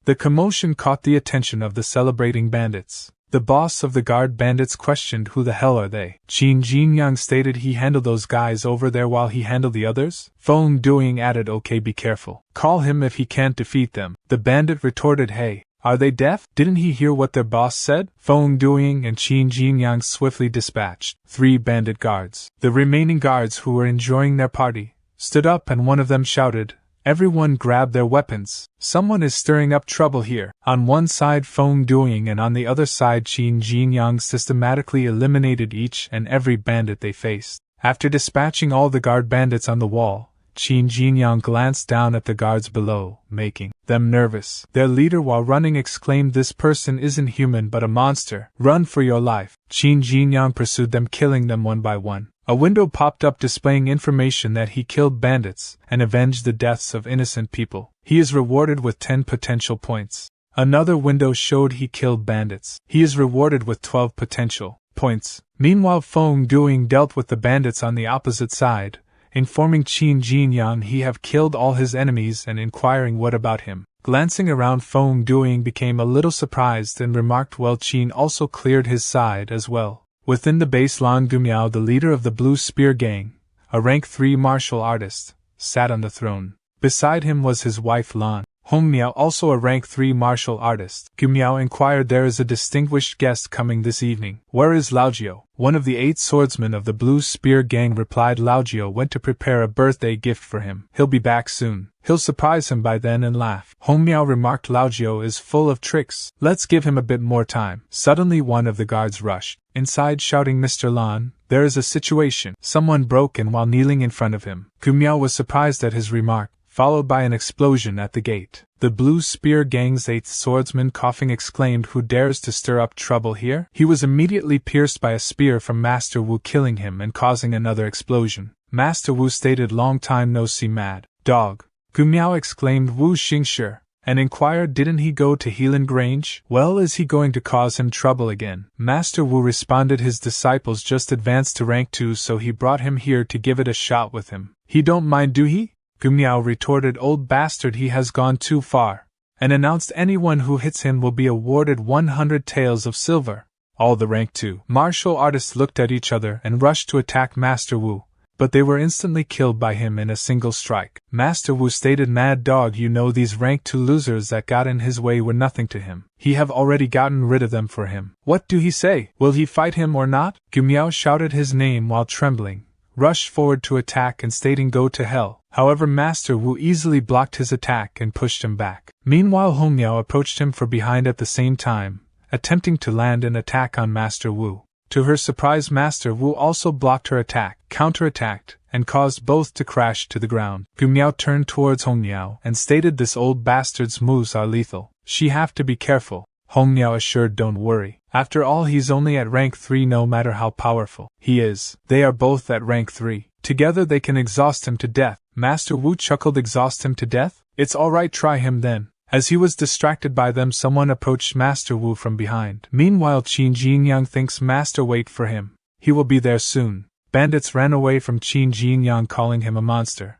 The commotion caught the attention of the celebrating bandits. The boss of the guard bandits questioned, "Who the hell are they?" Qin Jinyang stated he handled those guys over there while he handled the others. Feng Duing added, "Okay, be careful. Call him if he can't defeat them." The bandit retorted, "Hey, are they deaf? Didn't he hear what their boss said?" Feng Duing and Qin Jinyang swiftly dispatched 3 bandit guards. The remaining guards, who were enjoying their party, stood up and one of them shouted, "Everyone grab their weapons. Someone is stirring up trouble here." On one side Feng Duing and on the other side Qin Jinyang systematically eliminated each and every bandit they faced. After dispatching all the guard bandits on the wall, Qin Jinyang glanced down at the guards below, making them nervous. Their leader, while running, exclaimed, "This person isn't human but a monster. Run for your life." Qin Jinyang pursued them, killing them one by one. A window popped up displaying information that he killed bandits and avenged the deaths of innocent people. He is rewarded with 10 potential points. Another window showed he killed bandits. He is rewarded with 12 potential points. Meanwhile, Feng Duing dealt with the bandits on the opposite side, informing Qin Jinyang he have killed all his enemies and inquiring what about him. Glancing around, Feng Duing became a little surprised and remarked, "Well, Qin also cleared his side as well." Within the base, Lan Gumiao, the leader of the Blue Spear Gang, a rank 3 martial artist, sat on the throne. Beside him was his wife Lan Hongmiao, also a rank 3 martial artist. Gumiao inquired, "There is a distinguished guest coming this evening. Where is Laojiao?" One of the 8 swordsmen of the Blue Spear Gang replied, "Laojiao went to prepare a birthday gift for him. He'll be back soon. He'll surprise him by then and laugh." Hongmiao remarked, "Laojiao is full of tricks. Let's give him a bit more time." Suddenly one of the guards rushed inside, shouting, "Mr. Lan, there is a situation." Someone broke in while kneeling in front of him. Gumiao was surprised at his remark, followed by an explosion at the gate. The Blue Spear Gang's 8th swordsman, coughing, exclaimed, "Who dares to stir up trouble here?" He was immediately pierced by a spear from Master Wu, killing him and causing another explosion. Master Wu stated, "Long time no see, mad dog." Gumiao exclaimed, "Wu Xingshi," and inquired, "Didn't he go to Helan Grange? Well, is he going to cause him trouble again?" Master Wu responded, "His disciples just advanced to rank 2, so he brought him here to give it a shot with him. He don't mind, do he?" Gumiao retorted, "Old bastard, he has gone too far," and announced anyone who hits him will be awarded 100 taels of silver. All the rank 2 martial artists looked at each other and rushed to attack Master Wu, but they were instantly killed by him in a single strike. Master Wu stated, "Mad dog, you know these rank 2 losers that got in his way were nothing to him. He have already gotten rid of them for him. What do he say? Will he fight him or not?" Gumiao shouted his name while trembling, rushed forward to attack and stating, "Go to hell." However, Master Wu easily blocked his attack and pushed him back. Meanwhile, Hongmiao approached him from behind at the same time, attempting to land an attack on Master Wu. To her surprise, Master Wu also blocked her attack, counterattacked, and caused both to crash to the ground. Gumiao turned towards Hongmiao and stated, "This old bastard's moves are lethal." She have to be careful, Hong Miao assured. Don't worry. After all, he's only at rank 3 no matter how powerful he is. They are both at rank 3. Together they can exhaust him to death. Master Wu chuckled. Exhaust him to death? It's alright, try him then. As he was distracted by them, someone approached Master Wu from behind. Meanwhile, Qin Jinyang thinks Master wait for him. He will be there soon. Bandits ran away from Qin Jinyang, calling him a monster.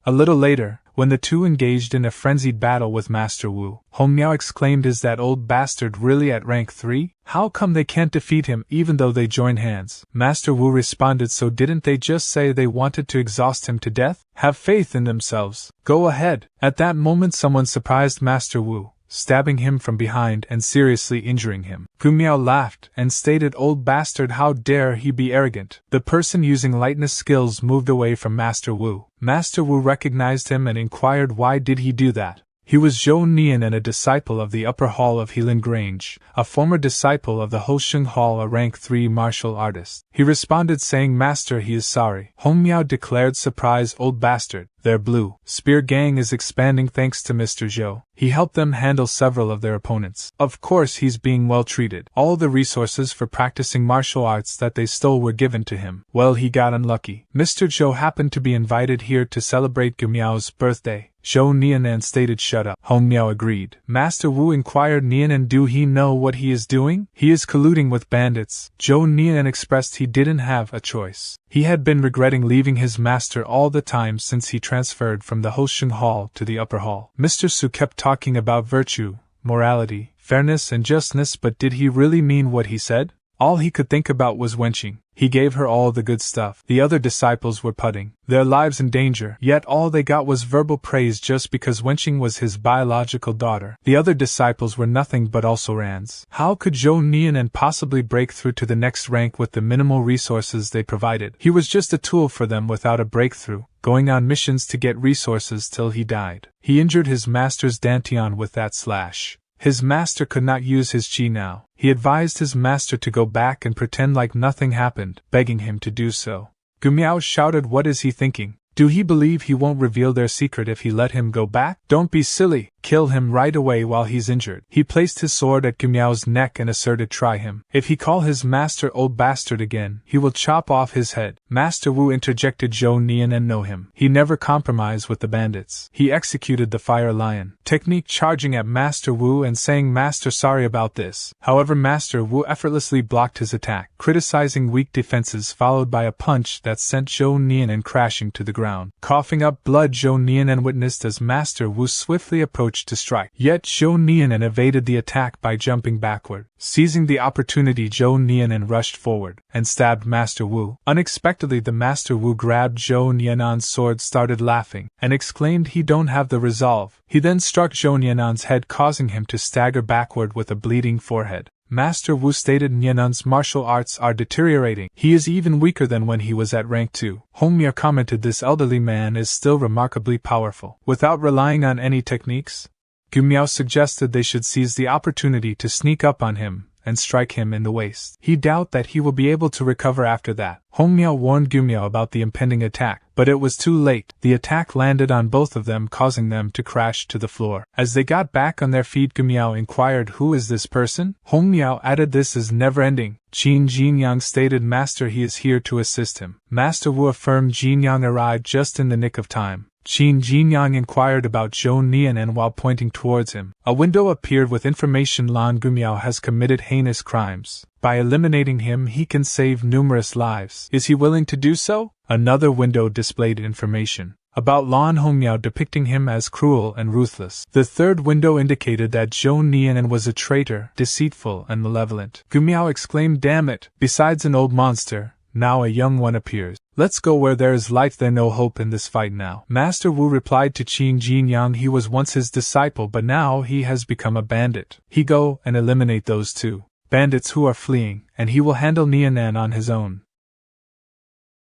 A little later, when the two engaged in a frenzied battle with Master Wu, Hong Miao exclaimed, "Is that old bastard really at rank 3? How come they can't defeat him even though they join hands?" Master Wu responded, "So didn't they just say they wanted to exhaust him to death? Have faith in themselves. Go ahead." At that moment someone surprised Master Wu, stabbing him from behind and seriously injuring him. Gu Miao laughed and stated, "Old bastard, how dare he be arrogant." The person using lightness skills moved away from Master Wu. Master Wu recognized him and inquired why did he do that. He was Zhou Nian and a disciple of the upper hall of Helan Grange, a former disciple of the Hosheng Hall, a rank 3 martial artist. He responded saying, "Master, he is sorry." Hong Miao declared, "Surprise, old bastard. Their blue spear gang is expanding thanks to Mr. Zhou. He helped them handle several of their opponents. Of course he's being well treated. All the resources for practicing martial arts that they stole were given to him. Well, he got unlucky. Mr. Zhou happened to be invited here to celebrate Gu Miao's birthday." Zhou Nianan stated, "Shut up." Hong Miao agreed. Master Wu inquired, "Nianan, do he know what he is doing?" "He is colluding with bandits." Zhou Nianan expressed he didn't have a choice. He had been regretting leaving his master all the time since he transferred from the Hosheng Hall to the upper hall. Mr. Su kept talking about virtue, morality, fairness and justness, but did he really mean what he said? All he could think about was wenching. He gave her all the good stuff. The other disciples were putting their lives in danger, yet all they got was verbal praise just because wenching was his biological daughter. The other disciples were nothing but also rans. How could Zhou Nianan possibly break through to the next rank with the minimal resources they provided? He was just a tool for them without a breakthrough, going on missions to get resources till he died. He injured his master's dantian with that slash. His master could not use his chi now. He advised his master to go back and pretend like nothing happened, begging him to do so. Gu Miao shouted, "What is he thinking? Do he believe he won't reveal their secret if he let him go back? Don't be silly, kill him right away while he's injured." He placed his sword at Gu Miao's neck and asserted, "Try him. If he call his master old bastard again, he will chop off his head." Master Wu interjected, "Zhou Nian and know him. He never compromised with the bandits." He executed the fire lion technique, charging at Master Wu and saying, "Master, sorry about this." However, Master Wu effortlessly blocked his attack, criticizing weak defenses, followed by a punch that sent Zhou Nian crashing to the ground. Coughing up blood, Zhou Nian witnessed as Master Wu swiftly approached to strike. Yet Zhou Nian evaded the attack by jumping backward. Seizing the opportunity, Zhou Nian rushed forward and stabbed Master Wu. Unexpectedly, the Master Wu grabbed Zhou Nian's sword, started laughing, and exclaimed he don't have the resolve. He then struck Zhou Nian's head, causing him to stagger backward with a bleeding forehead. Master Wu stated, "Nianan's martial arts are deteriorating. He is even weaker than when he was at rank 2. Hong Miao commented, "This elderly man is still remarkably powerful." Without relying on any techniques, Gu Miao suggested they should seize the opportunity to sneak up on him and strike him in the waist. He doubted that he will be able to recover after that. Hong Miao warned Gu Miao about the impending attack, but it was too late. The attack landed on both of them, causing them to crash to the floor. As they got back on their feet, Gu Miao inquired, "Who is this person?" Hong Miao added, "This is never-ending." Qin Jinyang stated, "Master, he is here to assist him." Master Wu affirmed Jinyang arrived just in the nick of time. Qin Jinyang inquired about Zhou Nian while pointing towards him. A window appeared with information: Lan Gu Miao has committed heinous crimes. By eliminating him, he can save numerous lives. Is he willing to do so? Another window displayed information about Lan Hongmiao, depicting him as cruel and ruthless. The third window indicated that Zhou Nian was a traitor, deceitful and malevolent. Gu Miao exclaimed, "Damn it! Besides an old monster, now a young one appears. Let's go where there is light, there's no hope in this fight now." Master Wu replied to Qin Jinyang he was once his disciple, but now he has become a bandit. He go and eliminate those two bandits who are fleeing, and he will handle Nianan on his own.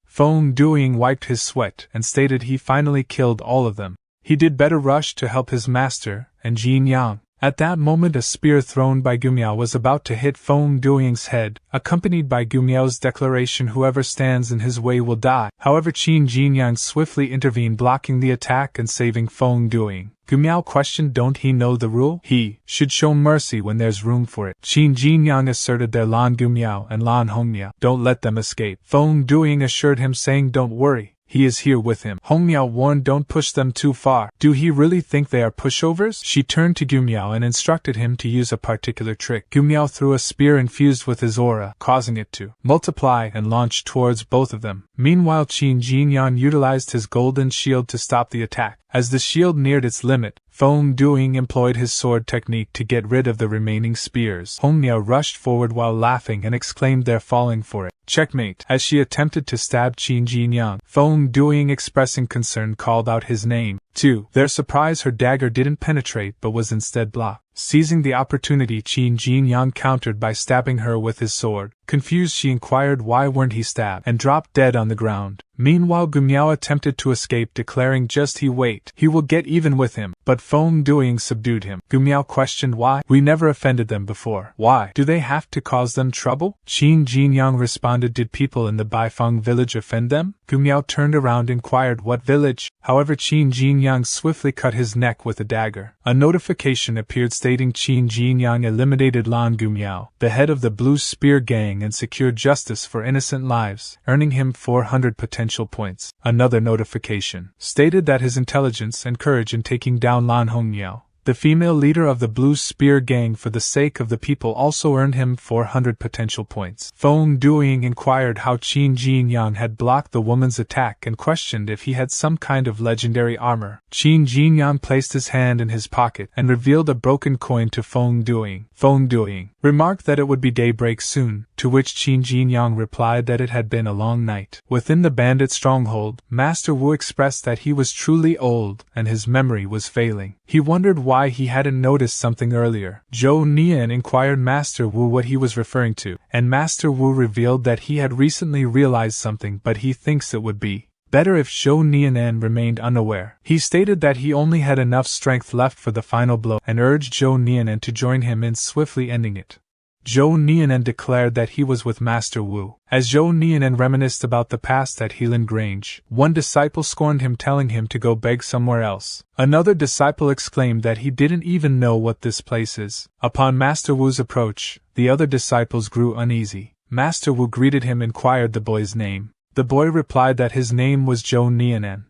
Feng Duiying wiped his sweat and stated he finally killed all of them. He did better rush to help his master and Jinyang. At that moment a spear thrown by Gumiao was about to hit Feng Duiying's head, accompanied by Gumiao's declaration whoever stands in his way will die. However, Qin Jinyang swiftly intervened, blocking the attack and saving Feng Duiying. Gumiao questioned, don't he know the rule? He should show mercy when there's room for it. Qin Jinyang asserted their Lan Gumiao and Lan Hongmiao. Don't let them escape. Feng Duiying assured him, saying don't worry. He is here with him. Hongmiao warned, don't push them too far. Do he really think they are pushovers? She turned to Gumiao and instructed him to use a particular trick. Gumiao threw a spear infused with his aura, causing it to multiply and launch towards both of them. Meanwhile, Qin Jinyang utilized his golden shield to stop the attack. As the shield neared its limit, Feng Duiying employed his sword technique to get rid of the remaining spears. Hongmiao rushed forward while laughing and exclaimed, they're falling for it. Checkmate. As she attempted to stab Qin Jinyang, Feng Duiying, expressing concern, called out his name. To their surprise, her dagger didn't penetrate but was instead blocked. Seizing the opportunity, Qin Jinyang countered by stabbing her with his sword. Confused, she inquired why weren't he stabbed, and dropped dead on the ground. Meanwhile, Gumiao attempted to escape, declaring, just he wait, he will get even with him. But Feng Duiying subdued him. Gumiao questioned why. We never offended them before. Why do they have to cause them trouble? Qin Jinyang responded, did people in the Baifeng village offend them? Gumiao turned around and inquired, what village? However, Qin Jinyang swiftly cut his neck with a dagger. A notification appeared stating Qin Jinyang eliminated Lan Gumiao, the head of the Blue Spear Gang, and secured justice for innocent lives, earning him 400 potential points. Another notification stated that his intelligence and courage in taking down Lan Hongmiao, the female leader of the Blue Spear Gang, for the sake of the people, also earned him 400 potential points. Feng Duiying inquired how Qin Jinyang had blocked the woman's attack and questioned if he had some kind of legendary armor. Qin Jinyang placed his hand in his pocket and revealed a broken coin to Feng Duiying. Feng Duiying remarked that it would be daybreak soon, to which Qin Jinyang replied that it had been a long night. Within the bandit stronghold, Master Wu expressed that he was truly old and his memory was failing. He wondered why he hadn't noticed something earlier. Zhou Nian inquired Master Wu what he was referring to, and Master Wu revealed that he had recently realized something, but he thinks it would be better if Zhou Nian remained unaware. He stated that he only had enough strength left for the final blow and urged Zhou Nian to join him in swiftly ending it. Zhou Nian declared that he was with Master Wu. As Zhou Nian reminisced about the past at Helan Grange, one disciple scorned him, telling him to go beg somewhere else. Another disciple exclaimed that he didn't even know what this place is. Upon Master Wu's approach, the other disciples grew uneasy. Master Wu greeted him and inquired the boy's name. The boy replied that his name was Zhou Nian.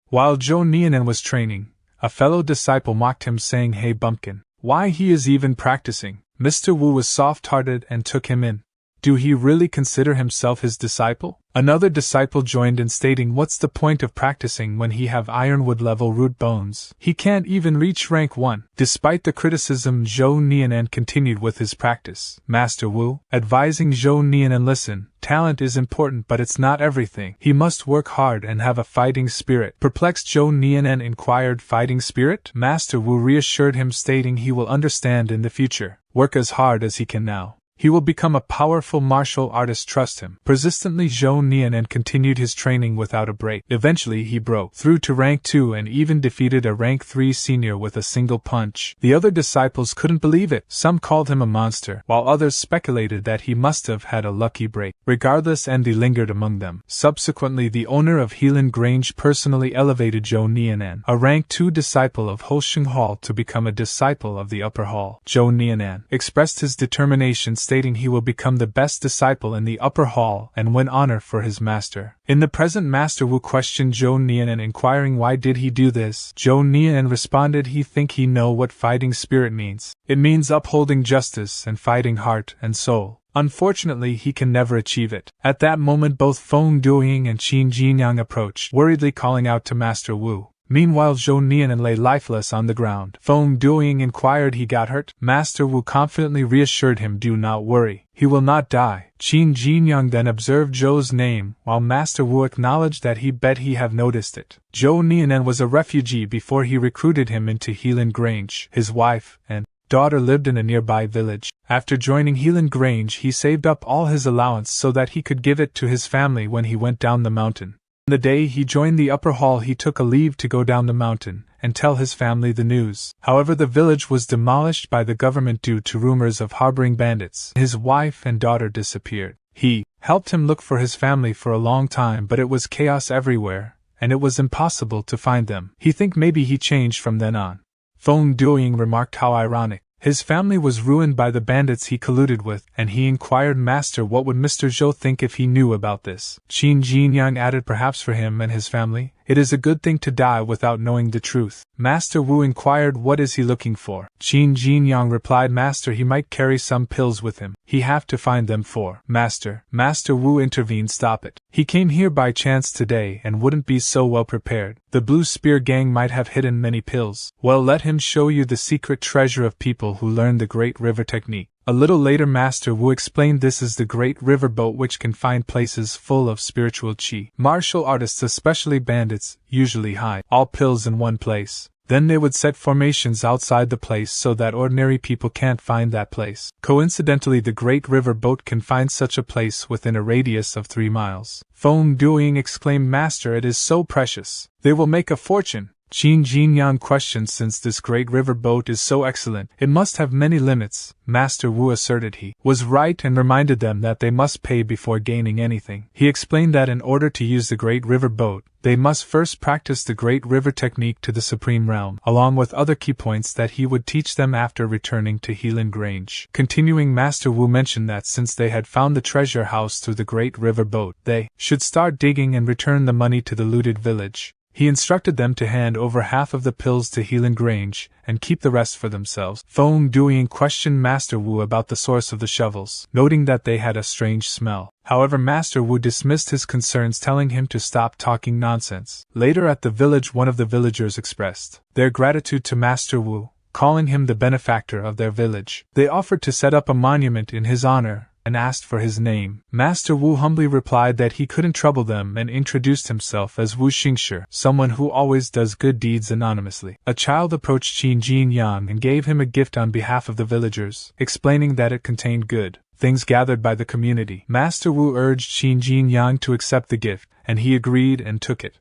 While Zhou Nian was training, a fellow disciple mocked him, saying, "Hey bumpkin, why he is even practicing?" Mr. Wu was soft-hearted and took him in. Do he really consider himself his disciple? Another disciple joined in, stating, what's the point of practicing when he have ironwood level root bones? He can't even reach rank 1. Despite the criticism, Zhou Nian continued with his practice. Master Wu, advising Zhou Nian, listen, talent is important but it's not everything. He must work hard and have a fighting spirit. Perplexed, Zhou Nian inquired, fighting spirit? Master Wu reassured him, stating he will understand in the future. Work as hard as he can now. He will become a powerful martial artist, trust him. Persistently, Zhou Nian continued his training without a break. Eventually he broke through to rank 2 and even defeated a rank 3 senior with a single punch. The other disciples couldn't believe it. Some called him a monster, while others speculated that he must have had a lucky break. Regardless, envy lingered among them. Subsequently, the owner of Helan Grange personally elevated Zhou Nian, a rank 2 disciple of Hosheng Hall, to become a disciple of the upper hall. Zhou Nian expressed his determination, stating he will become the best disciple in the upper hall and win honor for his master. In the present, Master Wu questioned Zhou Nian, inquiring why did he do this. Zhou Nian responded he think he know what fighting spirit means. It means upholding justice and fighting heart and soul. Unfortunately, he can never achieve it. At that moment, both Feng Duiying and Qin Jinyang approached, worriedly calling out to Master Wu. Meanwhile, Zhou Nian lay lifeless on the ground. Feng Duiying inquired, he got hurt? Master Wu confidently reassured him, do not worry, he will not die. Qin Jinyang then observed Zhou's name, while Master Wu acknowledged that he bet he have noticed it. Zhou Nian was a refugee before he recruited him into Helan Grange. His wife and daughter lived in a nearby village. After joining Helan Grange, he saved up all his allowance so that he could give it to his family when he went down the mountain. The day he joined the upper hall, he took a leave to go down the mountain, and tell his family the news. However, the village was demolished by the government due to rumors of harboring bandits. His wife and daughter disappeared. He helped him look for his family for a long time, but it was chaos everywhere, and it was impossible to find them. He think maybe he changed from then on. Feng Duoying remarked how ironic. His family was ruined by the bandits he colluded with, and he inquired Master what would Mr. Zhou think if he knew about this. Qin Jinyang added perhaps for him and his family, it is a good thing to die without knowing the truth. Master Wu inquired what is he looking for. Qin Jinyang replied Master he might carry some pills with him. He have to find them for Master. Master Wu intervened stop it. He came here by chance today and wouldn't be so well prepared. The Blue Spear gang might have hidden many pills. Well, let him show you the secret treasure of people who learn the Great River technique. A little later Master Wu explained this is the Great River boat which can find places full of spiritual qi. Martial artists, especially bandits, usually hide all pills in one place. Then they would set formations outside the place so that ordinary people can't find that place. Coincidentally, the Great River boat can find such a place within a radius of 3 miles. Feng Duoying exclaimed Master, it is so precious. They will make a fortune. Qin Jinyang questioned since this Great River boat is so excellent, it must have many limits. Master Wu asserted he was right and reminded them that they must pay before gaining anything. He explained that in order to use the Great River boat, they must first practice the Great River technique to the Supreme Realm, along with other key points that he would teach them after returning to Helan Grange. Continuing, Master Wu mentioned that since they had found the treasure house through the Great River boat, they should start digging and return the money to the looted village. He instructed them to hand over half of the pills to Helan Grange and keep the rest for themselves. Feng Duoying questioned Master Wu about the source of the shovels, noting that they had a strange smell. However, Master Wu dismissed his concerns, telling him to stop talking nonsense. Later at the village, one of the villagers expressed their gratitude to Master Wu, calling him the benefactor of their village. They offered to set up a monument in his honor and asked for his name. Master Wu humbly replied that he couldn't trouble them and introduced himself as Wu Xingshi, someone who always does good deeds anonymously. A child approached Qin Jinyang and gave him a gift on behalf of the villagers, explaining that it contained good things gathered by the community. Master Wu urged Qin Jinyang to accept the gift, and he agreed and took it.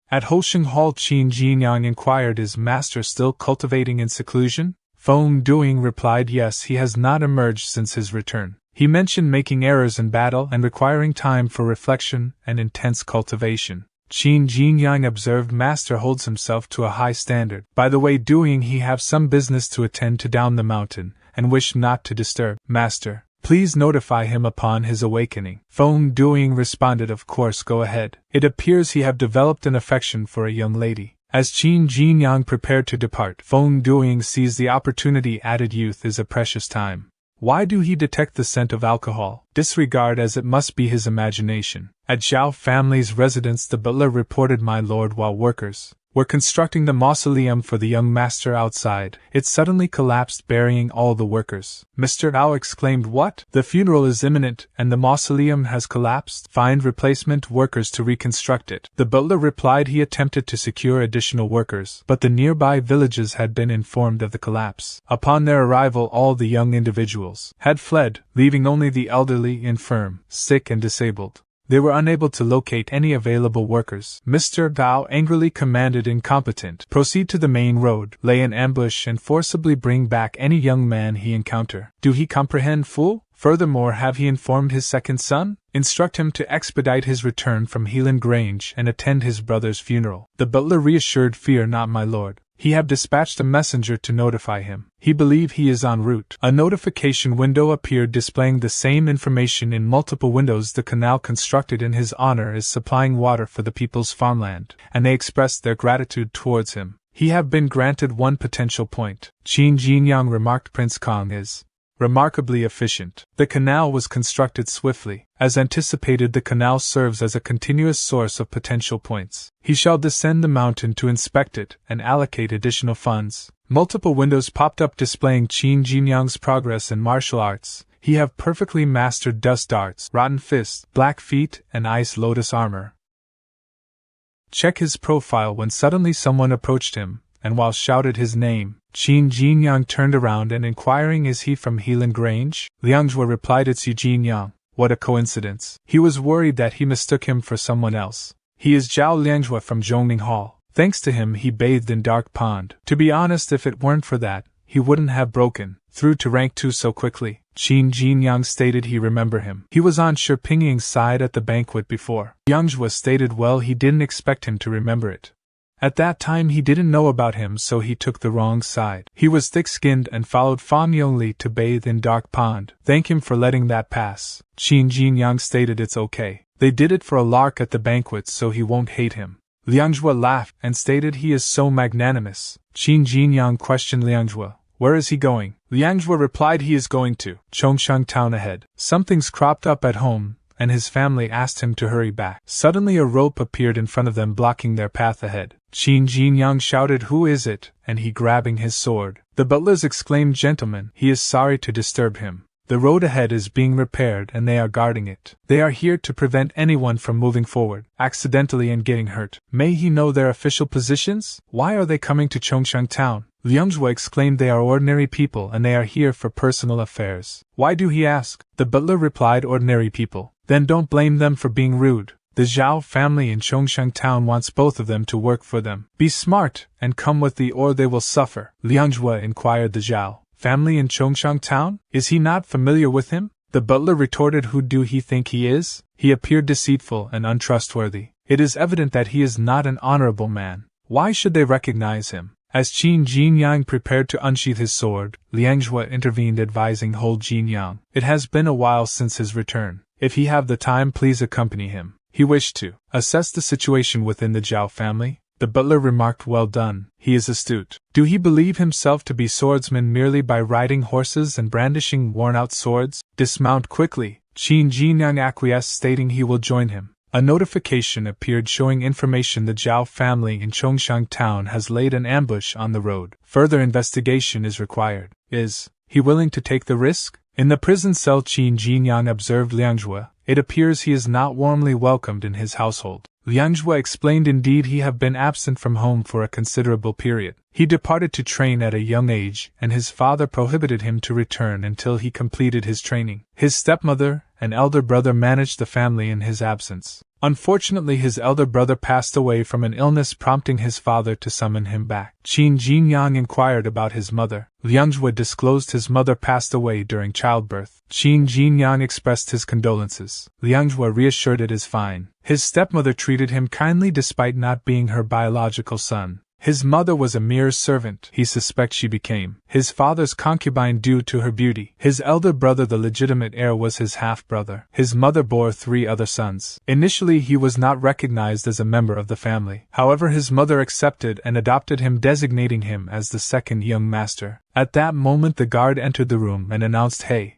At Hosheng Hall, Qin Jinyang inquired, is Master still cultivating in seclusion? Feng Duoying replied yes, he has not emerged since his return. He mentioned making errors in battle and requiring time for reflection and intense cultivation. Qin Jinyang observed Master holds himself to a high standard. By the way, Duoying, he have some business to attend to down the mountain, and wish not to disturb Master. Please notify him upon his awakening. Feng Duoying responded, of course, go ahead. It appears he have developed an affection for a young lady. As Qin Jinyang prepared to depart, Feng Duoying seized the opportunity. Added youth is a precious time. Why do he detect the scent of alcohol? Disregard, as it must be his imagination. At Zhao family's residence, the butler reported, my lord, while workers were constructing the mausoleum for the young master outside, it suddenly collapsed, burying all the workers. Mr. Ao exclaimed, what? The funeral is imminent, and the mausoleum has collapsed? Find replacement workers to reconstruct it. The butler replied he attempted to secure additional workers, but the nearby villages had been informed of the collapse. Upon their arrival, all the young individuals had fled, leaving only the elderly, infirm, sick and disabled. They were unable to locate any available workers. Mr. Bao angrily commanded, incompetent, proceed to the main road, lay an ambush and forcibly bring back any young man he encounter. Do he comprehend, fool? Furthermore, have he informed his second son? Instruct him to expedite his return from Helan Grange and attend his brother's funeral. The butler reassured, fear not, my lord. He have dispatched a messenger to notify him. He believe he is en route. A notification window appeared displaying the same information in multiple windows. The canal constructed in his honor is supplying water for the people's farmland, and they expressed their gratitude towards him. He have been granted one potential point. Qin Jinyang remarked, Prince Kong is remarkably efficient. The canal was constructed swiftly. As anticipated, the canal serves as a continuous source of potential points. He shall descend the mountain to inspect it and allocate additional funds. Multiple windows popped up displaying Qin Jinyang's progress in martial arts. He have perfectly mastered dust darts, rotten fists, black feet, and ice lotus armor. Check his profile. When suddenly someone approached him, and while shouted his name, Qin Jinyang turned around and inquiring, is he from Helan Grange? Liangjue replied, it's Yu Jinyang. What a coincidence. He was worried that he mistook him for someone else. He is Zhao Liangjue from Zhongning Hall. Thanks to him, he bathed in dark pond. To be honest, if it weren't for that, he wouldn't have broken through to rank 2 so quickly. Qin Jinyang stated he remember him. He was on Shipingyang's side at the banquet before. Lianghua stated well he didn't expect him to remember it. At that time he didn't know about him, so he took the wrong side. He was thick-skinned and followed Fan Yongli to bathe in dark pond. Thank him for letting that pass. Qin Jinyang stated it's okay. They did it for a lark at the banquet so he won't hate him. Lianghua laughed and stated he is so magnanimous. Qin Jinyang questioned Lianghua. Where is he going? Lianghua replied he is going to Chongshan town ahead. Something's cropped up at home, and his family asked him to hurry back. Suddenly a rope appeared in front of them, blocking their path ahead. Qin Jinyang shouted, "Who is it?" and he grabbing his sword. The butlers exclaimed, "Gentlemen, he is sorry to disturb him. The road ahead is being repaired and they are guarding it. They are here to prevent anyone from moving forward, accidentally and getting hurt. May he know their official positions? Why are they coming to Chongshan town?" Lianghua exclaimed, "They are ordinary people and they are here for personal affairs." "Why do he ask?" The butler replied, "Ordinary people." "Then don't blame them for being rude. The Zhao family in Chongshan town wants both of them to work for them. Be smart and come with thee or they will suffer." Lianghua inquired, "The Zhao family in Chongshan town? Is he not familiar with him?" The butler retorted, "Who do he think he is?" He appeared deceitful and untrustworthy. It is evident that he is not an honorable man. Why should they recognize him? As Qin Jinyang prepared to unsheath his sword, Lianghua intervened, advising, "Hold Jinyang. It has been a while since his return. If he have the time, please accompany him." He wished to assess the situation within the Zhao family. The butler remarked, "Well done, he is astute. Do he believe himself to be swordsman merely by riding horses and brandishing worn-out swords? Dismount quickly." Qin Jinyang acquiesced, stating he will join him. A notification appeared showing information the Zhao family in Chongshan town has laid an ambush on the road. Further investigation is required. Is he willing to take the risk? In the prison cell, Qin Jinyang observed Lianghua. It appears he is not warmly welcomed in his household. Lianghua explained, indeed he have been absent from home for a considerable period. He departed to train at a young age, and his father prohibited him to return until he completed his training. His stepmother and elder brother managed the family in his absence. Unfortunately, his elder brother passed away from an illness, prompting his father to summon him back. Qin Jinyang inquired about his mother. Lianghua disclosed his mother passed away during childbirth. Qin Jinyang expressed his condolences. Lianghua reassured it is fine. His stepmother treated him kindly despite not being her biological son. His mother was a mere servant. He suspects she became his father's concubine due to her beauty. His elder brother, the legitimate heir, was his half-brother. His mother bore 3 other sons. Initially he was not recognized as a member of the family. However, his mother accepted and adopted him, designating him as the second young master. At that moment the guard entered the room and announced, "Hey."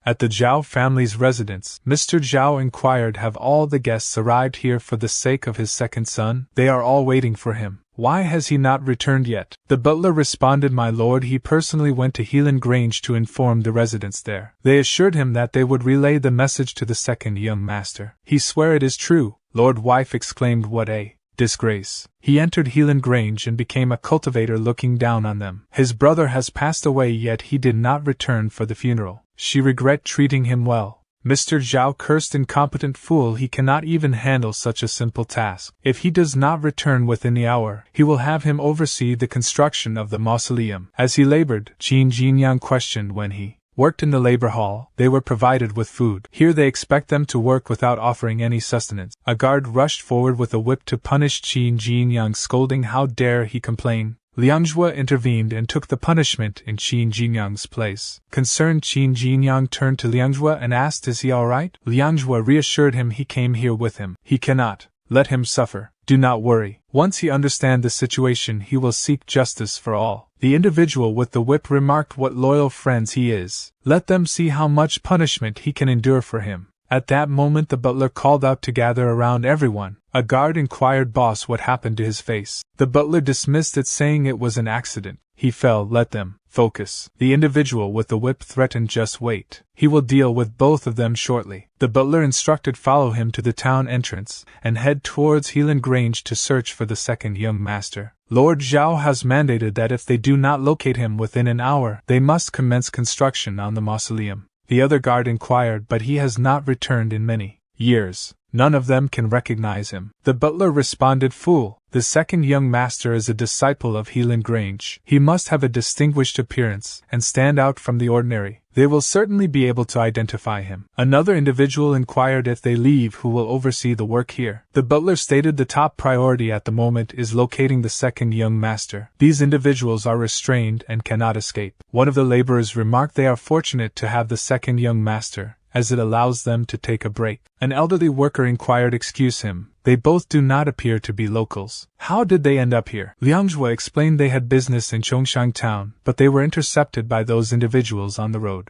At the Zhao family's residence, Mr. Zhao inquired, "Have all the guests arrived here for the sake of his second son?" "They are all waiting for him." "Why has he not returned yet?" The butler responded, "My lord, he personally went to Helan Grange to inform the residents there. They assured him that they would relay the message to the second young master." "He swear it is true?" Lord Wife exclaimed, "What a disgrace. He entered Helan Grange and became a cultivator, looking down on them. His brother has passed away, yet he did not return for the funeral. She regret treating him well." Mr. Zhao cursed, "Incompetent fool, he cannot even handle such a simple task. If he does not return within the hour, he will have him oversee the construction of the mausoleum." As he labored, Qin Jinyang questioned, "When he worked in the labor hall, they were provided with food. Here they expect them to work without offering any sustenance." A guard rushed forward with a whip to punish Qin Jinyang, scolding, "How dare he complain?" Lianghua intervened and took the punishment in Qin Jinyang's place. Concerned, Qin Jinyang turned to Lianghua and asked, "Is he all right?" Lianghua reassured him he came here with him. He cannot let him suffer. Do not worry. Once he understands the situation, he will seek justice for all. The individual with the whip remarked, "What loyal friends he is. Let them see how much punishment he can endure for him." At that moment the butler called out to gather around everyone. A guard inquired, "Boss, what happened to his face?" The butler dismissed it, saying it was an accident. He fell. Let them focus. The individual with the whip threatened, "Just wait. He will deal with both of them shortly." The butler instructed, "Follow him to the town entrance and head towards Helan Grange to search for the second young master. Lord Zhao has mandated that if they do not locate him within an hour, they must commence construction on the mausoleum." The other guard inquired, "But he has not returned in many years." None of them can recognize him. The butler responded, "Fool, the second young master is a disciple of Helan Grange. He must have a distinguished appearance and stand out from the ordinary. They will certainly be able to identify him." Another individual inquired if they leave who will oversee the work here. The butler stated the top priority at the moment is locating the second young master. These individuals are restrained and cannot escape. One of the laborers remarked they are fortunate to have the second young master, as it allows them to take a break. An elderly worker inquired, "Excuse him, they both do not appear to be locals. How did they end up here?" Liang Zhuo explained they had business in Chongshang town, but they were intercepted by those individuals on the road.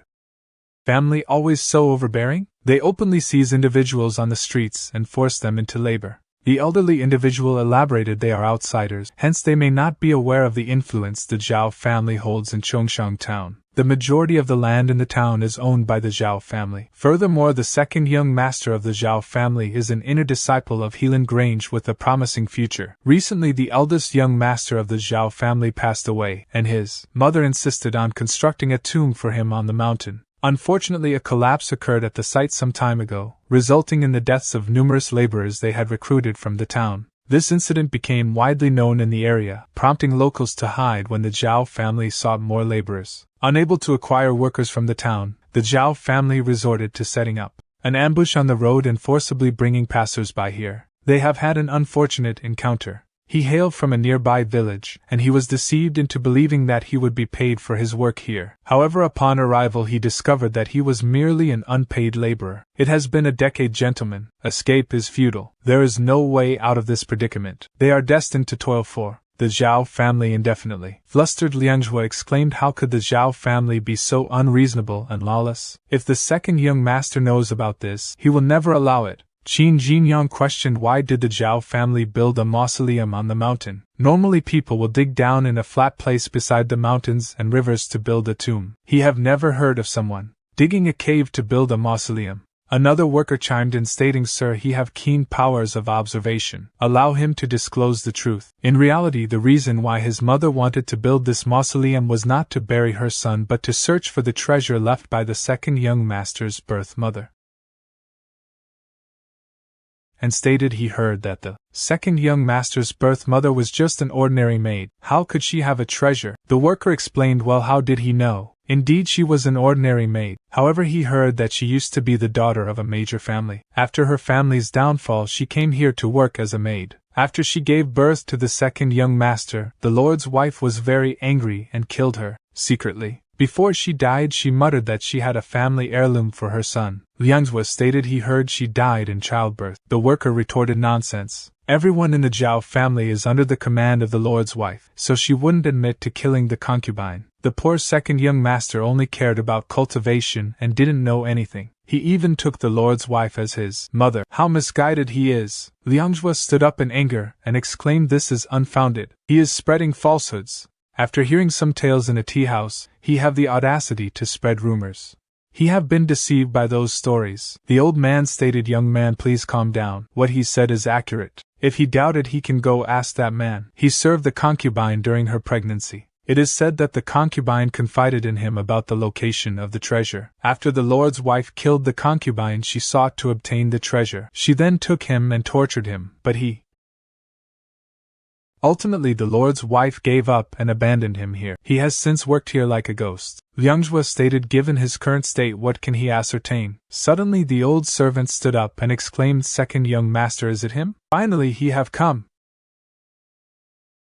Family always so overbearing? They openly seize individuals on the streets and force them into labor. The elderly individual elaborated they are outsiders, hence they may not be aware of the influence the Zhao family holds in Chongshang town. The majority of the land in the town is owned by the Zhao family. Furthermore, the second young master of the Zhao family is an inner disciple of Helan Grange with a promising future. Recently, the eldest young master of the Zhao family passed away, and his mother insisted on constructing a tomb for him on the mountain. Unfortunately, a collapse occurred at the site some time ago, resulting in the deaths of numerous laborers they had recruited from the town. This incident became widely known in the area, prompting locals to hide when the Zhao family sought more laborers. Unable to acquire workers from the town, the Zhao family resorted to setting up an ambush on the road and forcibly bringing passers-by here. They have had an unfortunate encounter. He hailed from a nearby village, and he was deceived into believing that he would be paid for his work here. However, upon arrival he discovered that he was merely an unpaid laborer. It has been a decade, gentlemen. Escape is futile. There is no way out of this predicament. They are destined to toil for the Zhao family indefinitely. Flustered, Liang Zhuo exclaimed, "How could the Zhao family be so unreasonable and lawless? If the second young master knows about this, he will never allow it." Qin Jinyang questioned, "Why did the Zhao family build a mausoleum on the mountain? Normally people will dig down in a flat place beside the mountains and rivers to build a tomb. He have never heard of someone digging a cave to build a mausoleum." Another worker chimed in stating, "Sir, he have keen powers of observation. Allow him to disclose the truth." In reality, the reason why his mother wanted to build this mausoleum was not to bury her son but to search for the treasure left by the second young master's birth mother, and stated he heard that the second young master's birth mother was just an ordinary maid. How could she have a treasure? The worker explained, "Well, how did he know? Indeed, she was an ordinary maid. However, he heard that she used to be the daughter of a major family. After her family's downfall, she came here to work as a maid. After she gave birth to the second young master, the lord's wife was very angry and killed her, secretly. Before she died, she muttered that she had a family heirloom for her son." Liang Zhuo stated he heard she died in childbirth. The worker retorted, "Nonsense. Everyone in the Zhao family is under the command of the lord's wife, so she wouldn't admit to killing the concubine. The poor second young master only cared about cultivation and didn't know anything. He even took the lord's wife as his mother. How misguided he is!" Liang Zhuo stood up in anger and exclaimed, "This is unfounded. He is spreading falsehoods. After hearing some tales in a tea house, he have the audacity to spread rumors. He have been deceived by those stories." The old man stated, "Young man, please calm down. What he said is accurate. If he doubted, he can go ask that man. He served the concubine during her pregnancy. It is said that the concubine confided in him about the location of the treasure. After the lord's wife killed the concubine, she sought to obtain the treasure. She then took him and tortured him, but ultimately, the lord's wife gave up and abandoned him here. He has since worked here like a ghost." Liang Zhuo stated, "Given his current state, what can he ascertain?" Suddenly the old servant stood up and exclaimed, "Second young master, is it him? Finally he have come."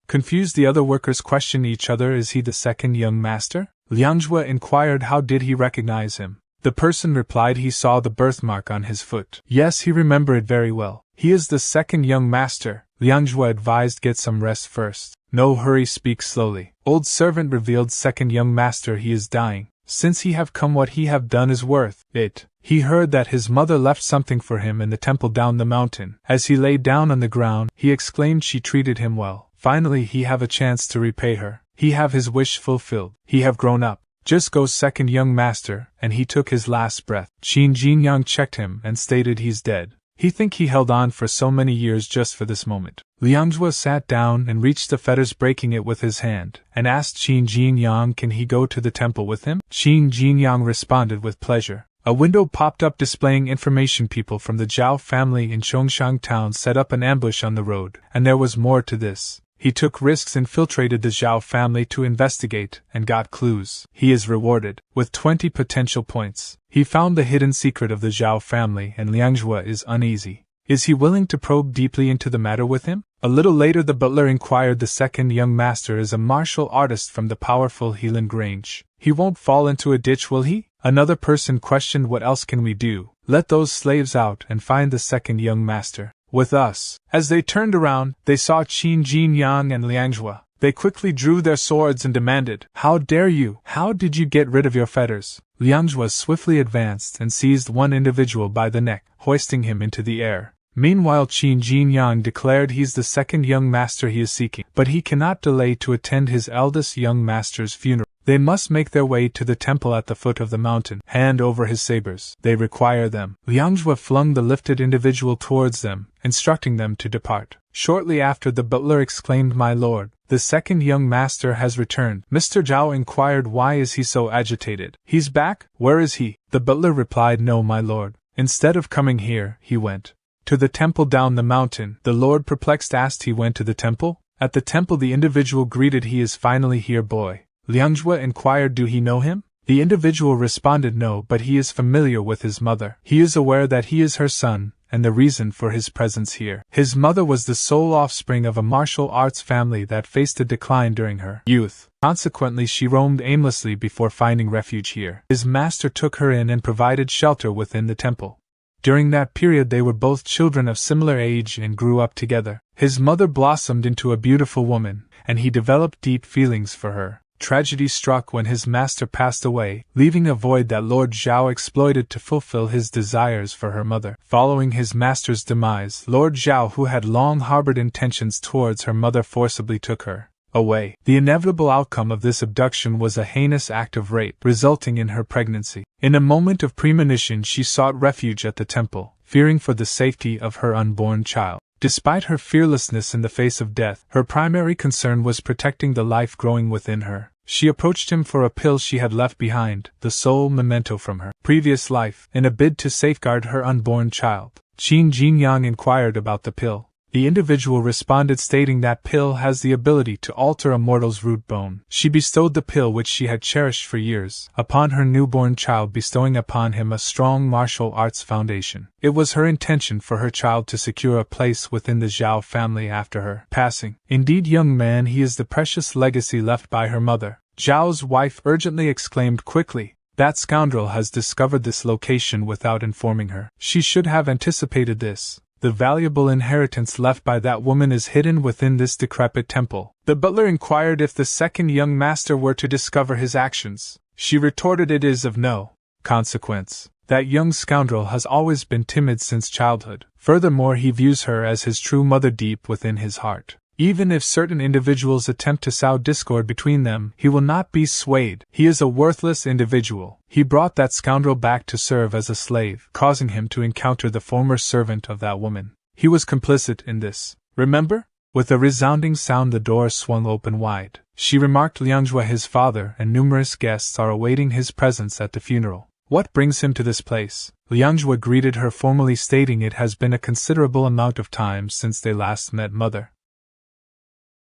Confused, the other workers questioned each other, "Is he the second young master?" Liang Zhuo inquired, "How did he recognize him?" The person replied he saw the birthmark on his foot. Yes, he remembered it very well. He is the second young master. Liang Zhuo advised, "Get some rest first. No hurry, speak slowly." Old servant revealed, "Second young master, he is dying. Since he have come, what he have done is worth it. He heard that his mother left something for him in the temple down the mountain. As he lay down on the ground, he exclaimed she treated him well. Finally he have a chance to repay her. He have his wish fulfilled. He have grown up. Just go, second young master," and he took his last breath. Qin Jinyang checked him and stated he's dead. He think he held on for so many years just for this moment. Liang Zhuo sat down and reached the fetters, breaking it with his hand, and asked Qin Jinyang can he go to the temple with him. Qin Jinyang responded with pleasure. A window popped up displaying information. People from the Zhao family in Chongshan town set up an ambush on the road, and there was more to this. He took risks, infiltrated the Zhao family to investigate, and got clues. He is rewarded with 20 potential points. He found the hidden secret of the Zhao family, and Liangzhua is uneasy. Is he willing to probe deeply into the matter with him? A little later the butler inquired. The second young master is a martial artist from the powerful Helan Grange. He won't fall into a ditch, will he? Another person questioned. What else can we do? Let those slaves out and find the second young master. With us. As they turned around, they saw Qin Jinyang and Liangzhua. They quickly drew their swords and demanded, "How dare you? How did you get rid of your fetters?" Liangzhua swiftly advanced and seized one individual by the neck, hoisting him into the air. Meanwhile Qin Jinyang declared he's the second young master he is seeking, but he cannot delay to attend his eldest young master's funeral. They must make their way to the temple at the foot of the mountain, hand over his sabers. They require them. Liangzhua flung the lifted individual towards them, instructing them to depart. Shortly after the butler exclaimed, "My lord, the second young master has returned." Mr. Zhao inquired, "Why is he so agitated?" "He's back. Where is he?" The butler replied, "No, my lord. Instead of coming here, he went to the temple down the mountain." The lord, perplexed, asked, "He went to the temple?" At the temple the individual greeted, "He is finally here, boy." Liangzhua inquired, "Do he know him?" The individual responded, "No, but he is familiar with his mother. He is aware that he is her son, and the reason for his presence here. His mother was the sole offspring of a martial arts family that faced a decline during her youth. Consequently, she roamed aimlessly before finding refuge here. His master took her in and provided shelter within the temple. During that period they were both children of similar age and grew up together. His mother blossomed into a beautiful woman, and he developed deep feelings for her. Tragedy struck when his master passed away, leaving a void that Lord Zhao exploited to fulfill his desires for her mother. Following his master's demise, Lord Zhao, who had long harbored intentions towards her mother, forcibly took her away. The inevitable outcome of this abduction was a heinous act of rape, resulting in her pregnancy. In a moment of premonition, she sought refuge at the temple, fearing for the safety of her unborn child. Despite her fearlessness in the face of death, her primary concern was protecting the life growing within her. She approached him for a pill she had left behind, the sole memento from her previous life, in a bid to safeguard her unborn child. Qin Jinyang inquired about the pill. The individual responded, stating that pill has the ability to alter a mortal's root bone. She bestowed the pill, which she had cherished for years, upon her newborn child, bestowing upon him a strong martial arts foundation. It was her intention for her child to secure a place within the Zhao family after her passing. Indeed, young man, he is the precious legacy left by her mother. Zhao's wife urgently exclaimed quickly, "That scoundrel has discovered this location without informing her. She should have anticipated this. The valuable inheritance left by that woman is hidden within this decrepit temple." The butler inquired if the second young master were to discover his actions. She retorted, "It is of no consequence. That young scoundrel has always been timid since childhood. Furthermore, he views her as his true mother deep within his heart. Even if certain individuals attempt to sow discord between them, he will not be swayed. He is a worthless individual. He brought that scoundrel back to serve as a slave, causing him to encounter the former servant of that woman. He was complicit in this. Remember?" With a resounding sound the door swung open wide. She remarked, "Liangzhua, his father, and numerous guests are awaiting his presence at the funeral. What brings him to this place?" Liangzhua greeted her formally, stating it has been a considerable amount of time since they last met mother.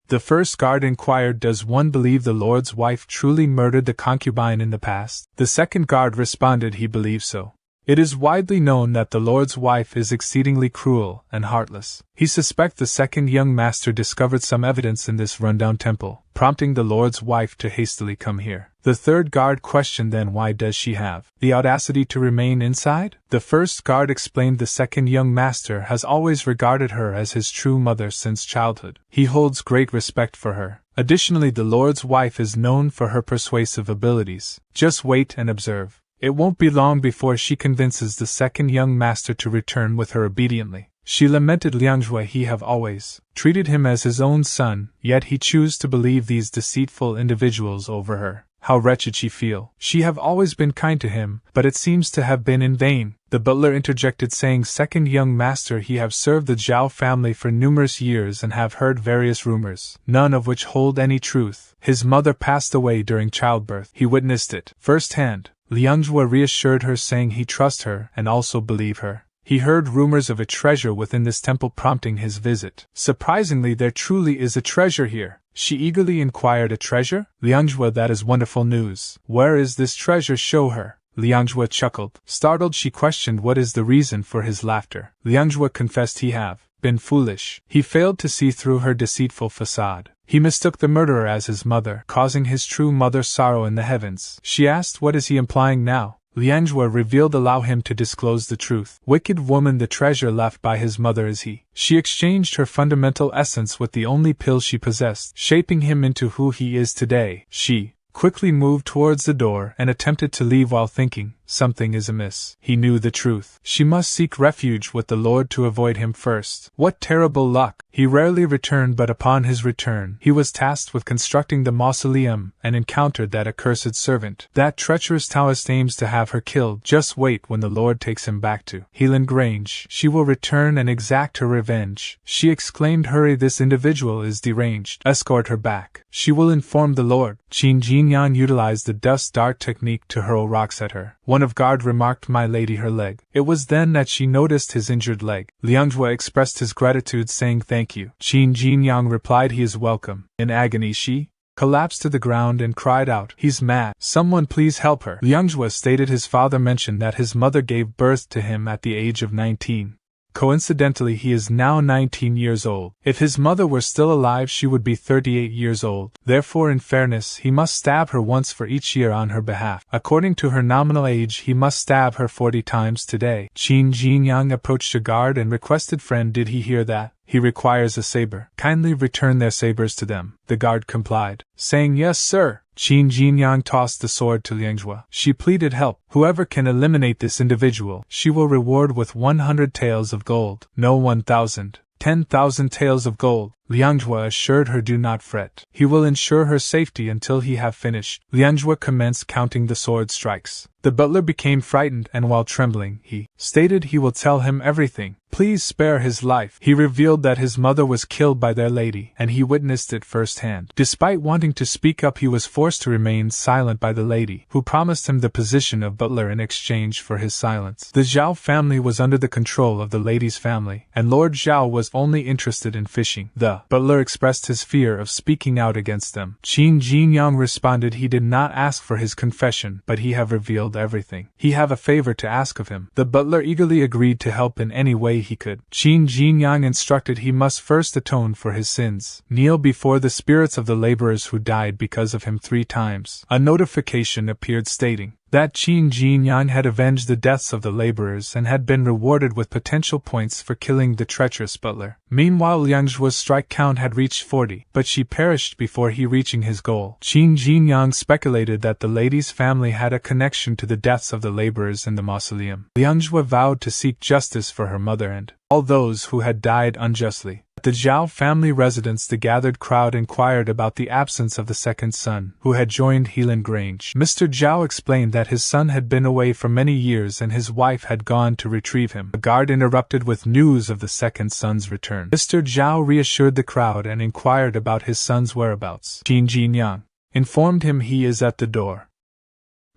The first guard inquired, "Does one believe the lord's wife truly murdered the concubine in the past?" The second guard responded he believes so. It is widely known that the lord's wife is exceedingly cruel and heartless. He suspects the second young master discovered some evidence in this rundown temple, prompting the lord's wife to hastily come here. The third guard questioned, "Then why does she have the audacity to remain inside?" The first guard explained the second young master has always regarded her as his true mother since childhood. He holds great respect for her. Additionally, the lord's wife is known for her persuasive abilities. Just wait and observe. It won't be long before she convinces the second young master to return with her obediently. She lamented, "Liangzhua, he have always treated him as his own son, yet he choose to believe these deceitful individuals over her. How wretched she feel. She have always been kind to him, but it seems to have been in vain." The butler interjected, saying, "Second young master, he have served the Zhao family for numerous years and have heard various rumors, none of which hold any truth. His mother passed away during childbirth. He witnessed it firsthand." Liangjue reassured her, saying he trusts her and also believe her. He heard rumors of a treasure within this temple prompting his visit. Surprisingly, there truly is a treasure here. She eagerly inquired, a treasure? Liangjue, that is wonderful news. Where is this treasure? Show her. Liangjue chuckled. Startled, she questioned what is the reason for his laughter. Liangjue confessed he have been foolish. He failed to see through her deceitful facade. He mistook the murderer as his mother, causing his true mother sorrow in the heavens. She asked, what is he implying now? Liangjue revealed, allow him to disclose the truth. Wicked woman, the treasure left by his mother is he. She exchanged her fundamental essence with the only pill she possessed, shaping him into who he is today. She quickly moved towards the door and attempted to leave while thinking, something is amiss. He knew the truth. She must seek refuge with the Lord to avoid him first. What terrible luck! He rarely returned, but upon his return, he was tasked with constructing the mausoleum and encountered that accursed servant. That treacherous Taoist aims to have her killed. Just wait when the Lord takes him back to Helan Grange. She will return and exact her revenge. She exclaimed, hurry, this individual is deranged. Escort her back. She will inform the Lord. Qin Jinyang utilized the dust dart technique to hurl rocks at her. One of guard remarked, my lady, her leg. It was then that she noticed his injured leg. Liangjue expressed his gratitude, saying thank you. Qin Jinyang replied he is welcome. In agony she collapsed to the ground and cried out, he's mad. Someone please help her. Liangjue stated his father mentioned that his mother gave birth to him at the age of 19. Coincidentally, he is now 19 years old. If his mother were still alive, she would be 38 years old. Therefore, in fairness, he must stab her once for each year on her behalf. According to her nominal age, he must stab her 40 times today. Qin Jinyang approached a guard and requested, friend, did he hear that? He requires a saber. Kindly return their sabers to them. The guard complied, saying, yes, sir. Qin Jinyang tossed the sword to Liangjue. She pleaded help. Whoever can eliminate this individual, she will reward with 100 taels of gold. No, 1,000. 10,000 taels of gold. Liangjue assured her, do not fret. He will ensure her safety until he have finished. Liangjue commenced counting the sword strikes. The butler became frightened and while trembling, he stated he will tell him everything. Please spare his life. He revealed that his mother was killed by their lady, and he witnessed it firsthand. Despite wanting to speak up, he was forced to remain silent by the lady, who promised him the position of butler in exchange for his silence. The Zhao family was under the control of the lady's family, and Lord Zhao was only interested in fishing. The butler expressed his fear of speaking out against them. Qin Jinyang responded he did not ask for his confession, but he have revealed everything. He have a favor to ask of him. The butler eagerly agreed to help in any way he could. Qin Jinyang instructed he must first atone for his sins, kneel before the spirits of the laborers who died because of him 3 times. A notification appeared stating that Qin Jinyang had avenged the deaths of the laborers and had been rewarded with potential points for killing the treacherous butler. Meanwhile, Liangjue's strike count had reached 40, but she perished before he reaching his goal. Qin Jinyang speculated that the lady's family had a connection to the deaths of the laborers in the mausoleum. Liangjue vowed to seek justice for her mother and all those who had died unjustly. At the Zhao family residence, the gathered crowd inquired about the absence of the second son, who had joined Helan Grange. Mr. Zhao explained that his son had been away for many years and his wife had gone to retrieve him. The guard interrupted with news of the second son's return. Mr. Zhao reassured the crowd and inquired about his son's whereabouts. Qin Jinyang informed him he is at the door.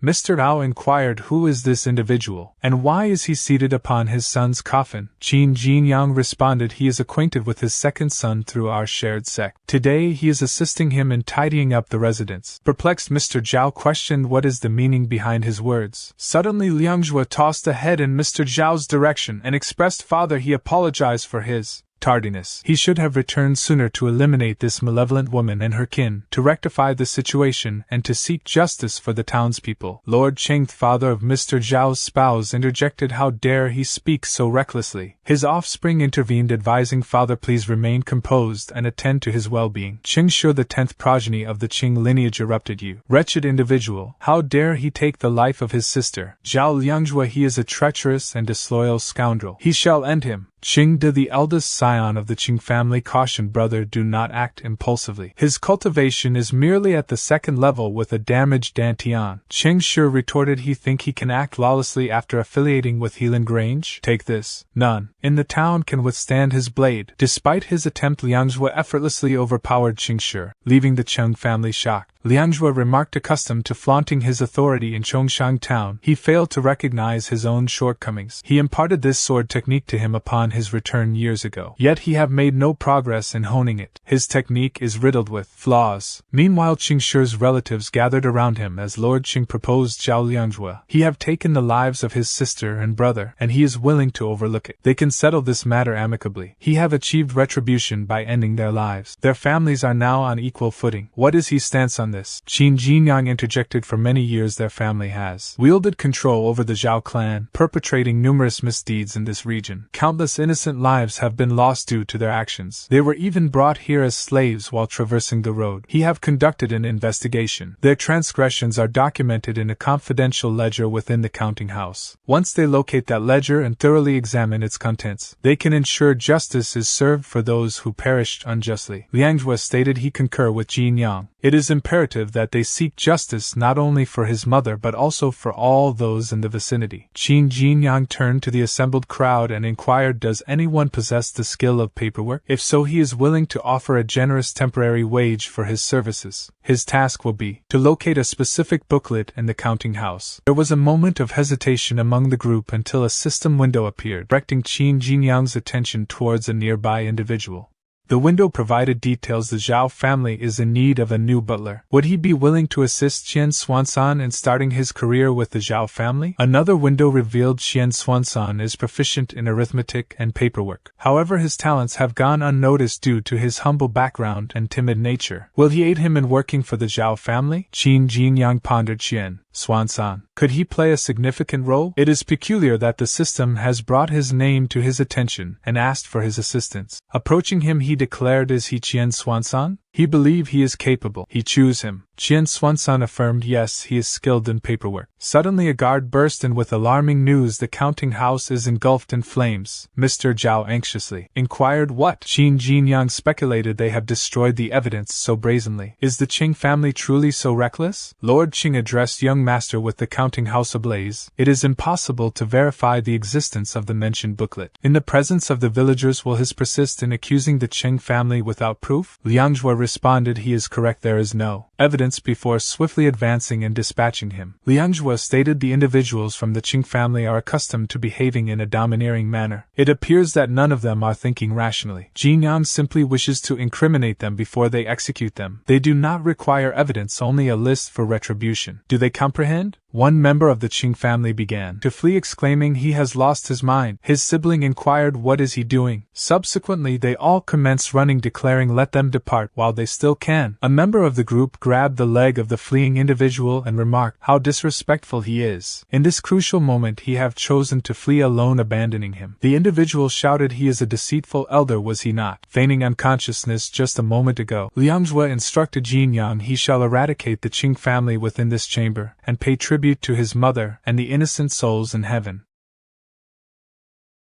Mr. Rao inquired who is this individual, and why is he seated upon his son's coffin. Qin Jinyang responded he is acquainted with his second son through our shared sect. Today he is assisting him in tidying up the residence. Perplexed, Mr. Zhao questioned what is the meaning behind his words. Suddenly Liangjue tossed a head in Mr. Zhao's direction and expressed father he apologized for his tardiness. He should have returned sooner to eliminate this malevolent woman and her kin, to rectify the situation and to seek justice for the townspeople. Lord Cheng, father of Mr. Zhao's spouse, interjected, how dare he speak so recklessly. His offspring intervened, advising father please remain composed and attend to his well-being. Cheng Shu, the 10th progeny of the Qing lineage, erupted, you wretched individual, how dare he take the life of his sister? Zhao Liangjue, he is a treacherous and disloyal scoundrel. He shall end him. Qing De, the eldest scion of the Qing family, cautioned, brother, do not act impulsively. His cultivation is merely at the 2nd level with a damaged dantian. Cheng Shu retorted, he think he can act lawlessly after affiliating with Helan Grange? Take this. None in the town can withstand his blade. Despite his attempt, Liangjue effortlessly overpowered Qing Shu, leaving the Cheng family shocked. Liangjue remarked. Accustomed to flaunting his authority in Chongshan town, he failed to recognize his own shortcomings. He imparted this sword technique to him upon his return years ago, yet he have made no progress in honing it. His technique is riddled with flaws. Meanwhile, Qing Shi's relatives gathered around him as Lord Qing proposed Zhao Liangjue. He have taken the lives of his sister and brother, and he is willing to overlook it. They can settle this matter amicably. He have achieved retribution by ending their lives. Their families are now on equal footing. What is his stance on this? Qin Jinyang interjected. For many years their family has wielded control over the Zhao clan, perpetrating numerous misdeeds in this region. Countless innocent lives have been lost due to their actions. They were even brought here as slaves while traversing the road. He have conducted an investigation. Their transgressions are documented in a confidential ledger within the counting house. Once they locate that ledger and thoroughly examine its contents, they can ensure justice is served for those who perished unjustly. Liangjue stated he concur with Jinyang. It is imperative that they seek justice not only for his mother but also for all those in the vicinity. Qin Jinyang turned to the assembled crowd and inquired, does anyone possess the skill of paperwork? If so, he is willing to offer a generous temporary wage for his services. His task will be to locate a specific booklet in the counting house. There was a moment of hesitation among the group until a system window appeared, directing Qin Jinyang's attention towards a nearby individual. The window provided details the Zhao family is in need of a new butler. Would he be willing to assist Qian Xuansan in starting his career with the Zhao family? Another window revealed Qian Xuansan is proficient in arithmetic and paperwork. However, his talents have gone unnoticed due to his humble background and timid nature. Will he aid him in working for the Zhao family? Qin Jinyang pondered. Qian Xuansan, could he play a significant role? It is peculiar that the system has brought his name to his attention and asked for his assistance. Approaching him, he declared, is he Qian Xuansan? He believe he is capable. He choose him. Qian Xuansan affirmed, yes, he is skilled in paperwork. Suddenly a guard burst in with alarming news. The counting house is engulfed in flames. Mr. Zhao anxiously inquired, what? Qin Jinyang speculated, they have destroyed the evidence so brazenly. Is the Qing family truly so reckless? Lord Qing addressed young master. With the counting house ablaze, it is impossible to verify the existence of the mentioned booklet. In the presence of the villagers, will his persist in accusing the Qing family without proof? Liangjue responded, he is correct, there is no evidence, before swiftly advancing and dispatching him. Liangjue stated the individuals from the Qing family are accustomed to behaving in a domineering manner. It appears that none of them are thinking rationally. Jinyang simply wishes to incriminate them before they execute them. They do not require evidence, only a list for retribution. Do they comprehend? One member of the Qing family began to flee, exclaiming, he has lost his mind. His sibling inquired, what is he doing? Subsequently they all commenced running, declaring, let them depart while they still can. A member of the group grabbed the leg of the fleeing individual and remarked, how disrespectful he is. In this crucial moment he have chosen to flee alone, abandoning him. The individual shouted, he is a deceitful elder, was he not feigning unconsciousness just a moment ago? Liangjue instructed Jinyang, he shall eradicate the Qing family within this chamber, and pay tribute to his mother and the innocent souls in heaven,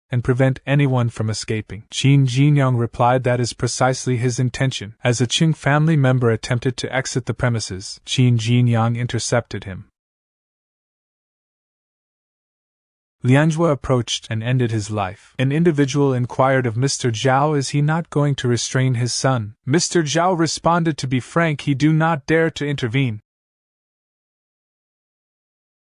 and prevent anyone from escaping. Qin Jinyang replied, that is precisely his intention. As a Qing family member attempted to exit the premises, Qin Jinyang intercepted him. Liangjue approached and ended his life. An individual inquired of Mr. Zhao, is he not going to restrain his son? Mr. Zhao responded, to be frank, he do not dare to intervene.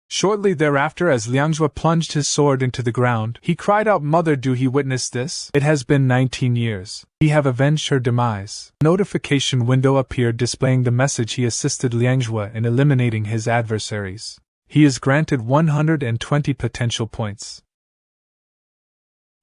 Shortly thereafter, as Liangjue plunged his sword into the ground, he cried out, mother, do he witness this? It has been 19 years. He have avenged her demise. A notification window appeared displaying the message, he assisted Liangjue in eliminating his adversaries. He is granted 120 potential points.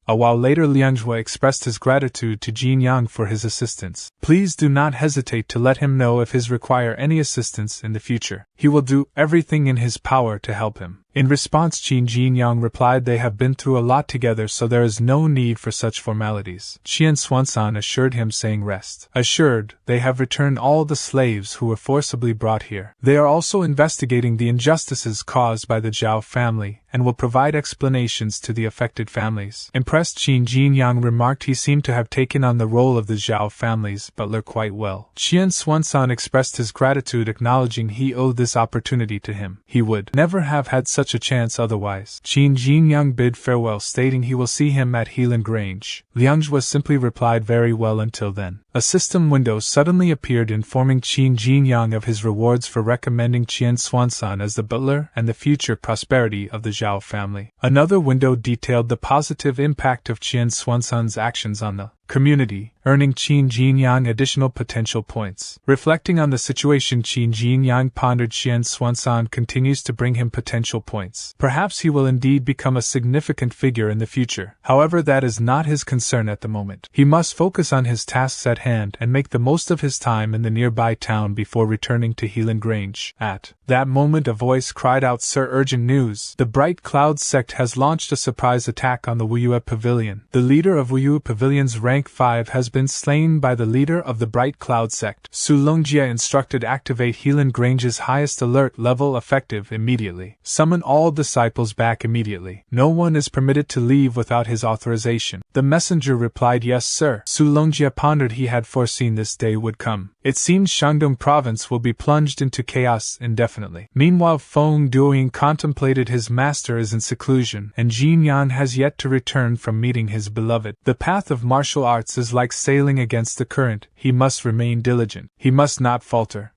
A while later, Liangjue expressed his gratitude to Jinyang for his assistance. Please do not hesitate to let him know if he requires any assistance in the future. He will do everything in his power to help him. In response, Qin Jinyang replied, they have been through a lot together, so there is no need for such formalities. Qian Xuansan assured him, saying, rest assured, they have returned all the slaves who were forcibly brought here. They are also investigating the injustices caused by the Zhao family, and will provide explanations to the affected families. Impressed, Qin Jinyang remarked, he seemed to have taken on the role of the Zhao family's butler quite well. Qian Xuansan expressed his gratitude, acknowledging he owed this opportunity to him. He would never have had such such a chance otherwise. Qin Jinyang bid farewell, stating he will see him at Helan Grange. Liangjua simply replied very well until then. A system window suddenly appeared informing Qin Jinyang of his rewards for recommending Qian Xuansan as the butler and the future prosperity of the Zhao family. Another window detailed the positive impact of Qian Xuansan's actions on the community, earning Qin Jinyang additional potential points. Reflecting on the situation, Qin Jinyang pondered Qian Xuansan continues to bring him potential points. Perhaps he will indeed become a significant figure in the future. However, that is not his concern at the moment. He must focus on his tasks at hand and make the most of his time in the nearby town before returning to Helan Grange. At that moment a voice cried out, "Sir, urgent news! The Bright Cloud sect has launched a surprise attack on the Wuyue Pavilion. The leader of Wuyue Pavilion's rank 5 has been slain by the leader of the Bright Cloud sect. Su Longjie instructed activate Helan Grange's highest alert level effective immediately. Summon all disciples back immediately. No one is permitted to leave without his authorization." The messenger replied, "Yes, sir." Su Longjie pondered. He had foreseen this day would come. It seems Shandong province will be plunged into chaos indefinitely. Meanwhile, Feng Duoying contemplated his master is in seclusion, and Jinyan has yet to return from meeting his beloved. The path of martial arts is like sailing against the current. He must remain diligent. He must not falter.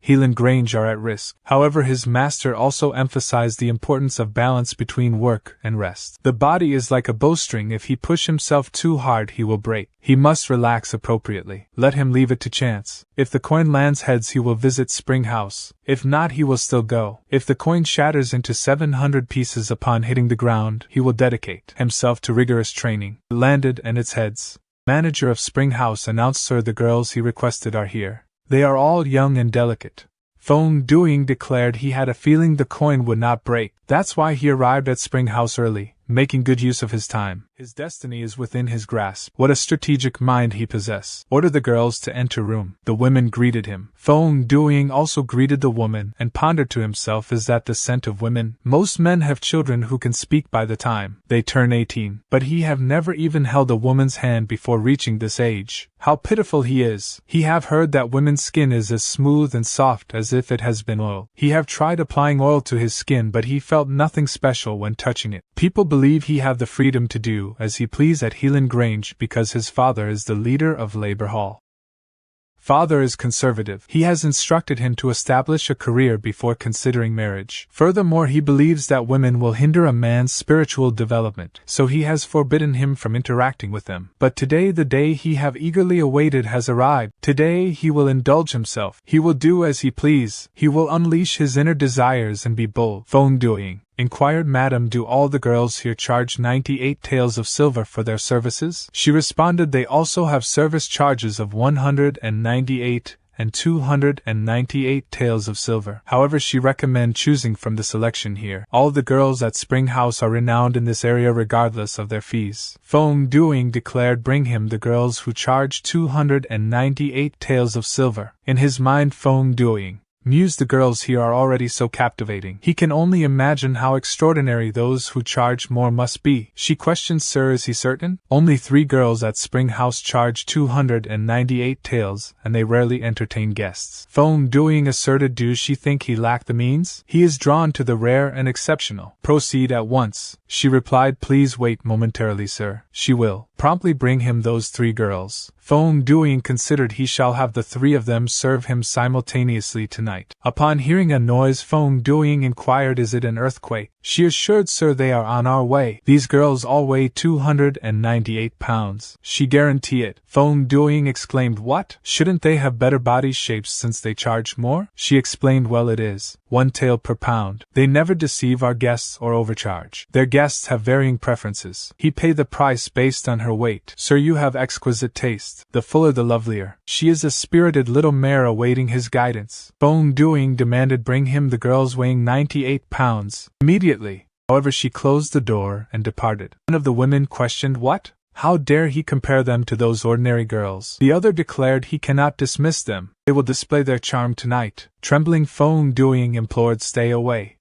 Helan Grange are at risk. However, his master also emphasized the importance of balance between work and rest. The body is like a bowstring. If he push himself too hard, he will break. He must relax appropriately. Let him leave it to chance. If the coin lands heads, he will visit Spring House. If not, he will still go. If the coin shatters into 700 pieces upon hitting the ground, he will dedicate himself to rigorous training. It landed and its heads. Manager of Spring House announced, "Sir, the girls he requested are here. They are all young and delicate." Feng Duoying declared he had a feeling the coin would not break. That's why he arrived at Spring House early, making good use of his time. His destiny is within his grasp. What a strategic mind he possesses. Order the girls to enter room. The women greeted him. Feng Duoying also greeted the woman and pondered to himself, is that the scent of women? Most men have children who can speak by the time they turn 18, but he have never even held a woman's hand before reaching this age. How pitiful he is. He have heard that women's skin is as smooth and soft as if it has been oiled. He have tried applying oil to his skin, but he felt nothing special when touching it. People believe he have the freedom to do as he please at Helan Grange because his father is the leader of Labor Hall. Father is conservative. He has instructed him to establish a career before considering marriage. Furthermore, he believes that women will hinder a man's spiritual development, so he has forbidden him from interacting with them. But today, the day he have eagerly awaited has arrived. Today he will indulge himself. He will do as he please. He will unleash his inner desires and be bold. Feng Duoying inquired, "Madam, do all the girls here charge 98 taels of silver for their services?" She responded, "They also have service charges of 198 and 298 taels of silver. However, she recommend choosing from the selection here. All the girls at Spring House are renowned in this area regardless of their fees." Feng Duoying declared, "Bring him the girls who charge 298 taels of silver." In his mind, Feng Duoying mused, the girls here are already so captivating. He can only imagine how extraordinary those who charge more must be. She questioned, "Sir, is he certain?" Only 3 girls at Spring House charge 298 taels, and they rarely entertain guests. Feng Duoying asserted, "Do she think he lacked the means? He is drawn to the rare and exceptional." "Proceed at once." She replied, "Please wait momentarily, sir." She will promptly bring him those 3 girls. Feng Duoying considered he shall have the 3 of them serve him simultaneously tonight. Upon hearing a noise, Feng Duoying inquired, "Is it an earthquake?" She assured, "Sir, they are on our way. These girls all weigh 298 pounds. She guarantee it." Feng Duoying exclaimed, "What? Shouldn't they have better body shapes since they charge more?" She explained, "Well, it is 1 tael per pound. They never deceive our guests or overcharge. Their guests have varying preferences. He pay the price based on her weight. Sir, you have exquisite taste. The fuller the lovelier. She is a spirited little mare awaiting his guidance." Feng Duoying demanded, "Bring him the girls weighing 98 pounds. Immediately." However, she closed the door and departed. One of the women questioned, "What? How dare he compare them to those ordinary girls?" The other declared he cannot dismiss them. They will display their charm tonight. Trembling, Feng Duoying implored, "Stay away."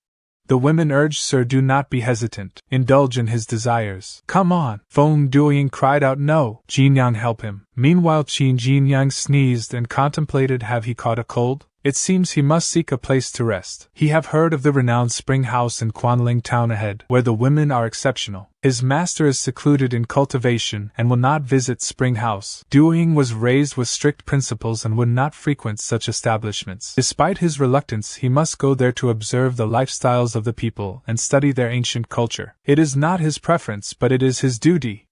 The women urged, "Sir, do not be hesitant. Indulge in his desires. Come on." Feng Duoying cried out, "No, Jinyang, help him." Meanwhile, Qin Jinyang sneezed and contemplated, have he caught a cold? It seems he must seek a place to rest. He have heard of the renowned spring house in Quanling town ahead, where the women are exceptional. His master is secluded in cultivation and will not visit spring house. Duing was raised with strict principles and would not frequent such establishments. Despite his reluctance, he must go there to observe the lifestyles of the people and study their ancient culture. It is not his preference, but it is his duty.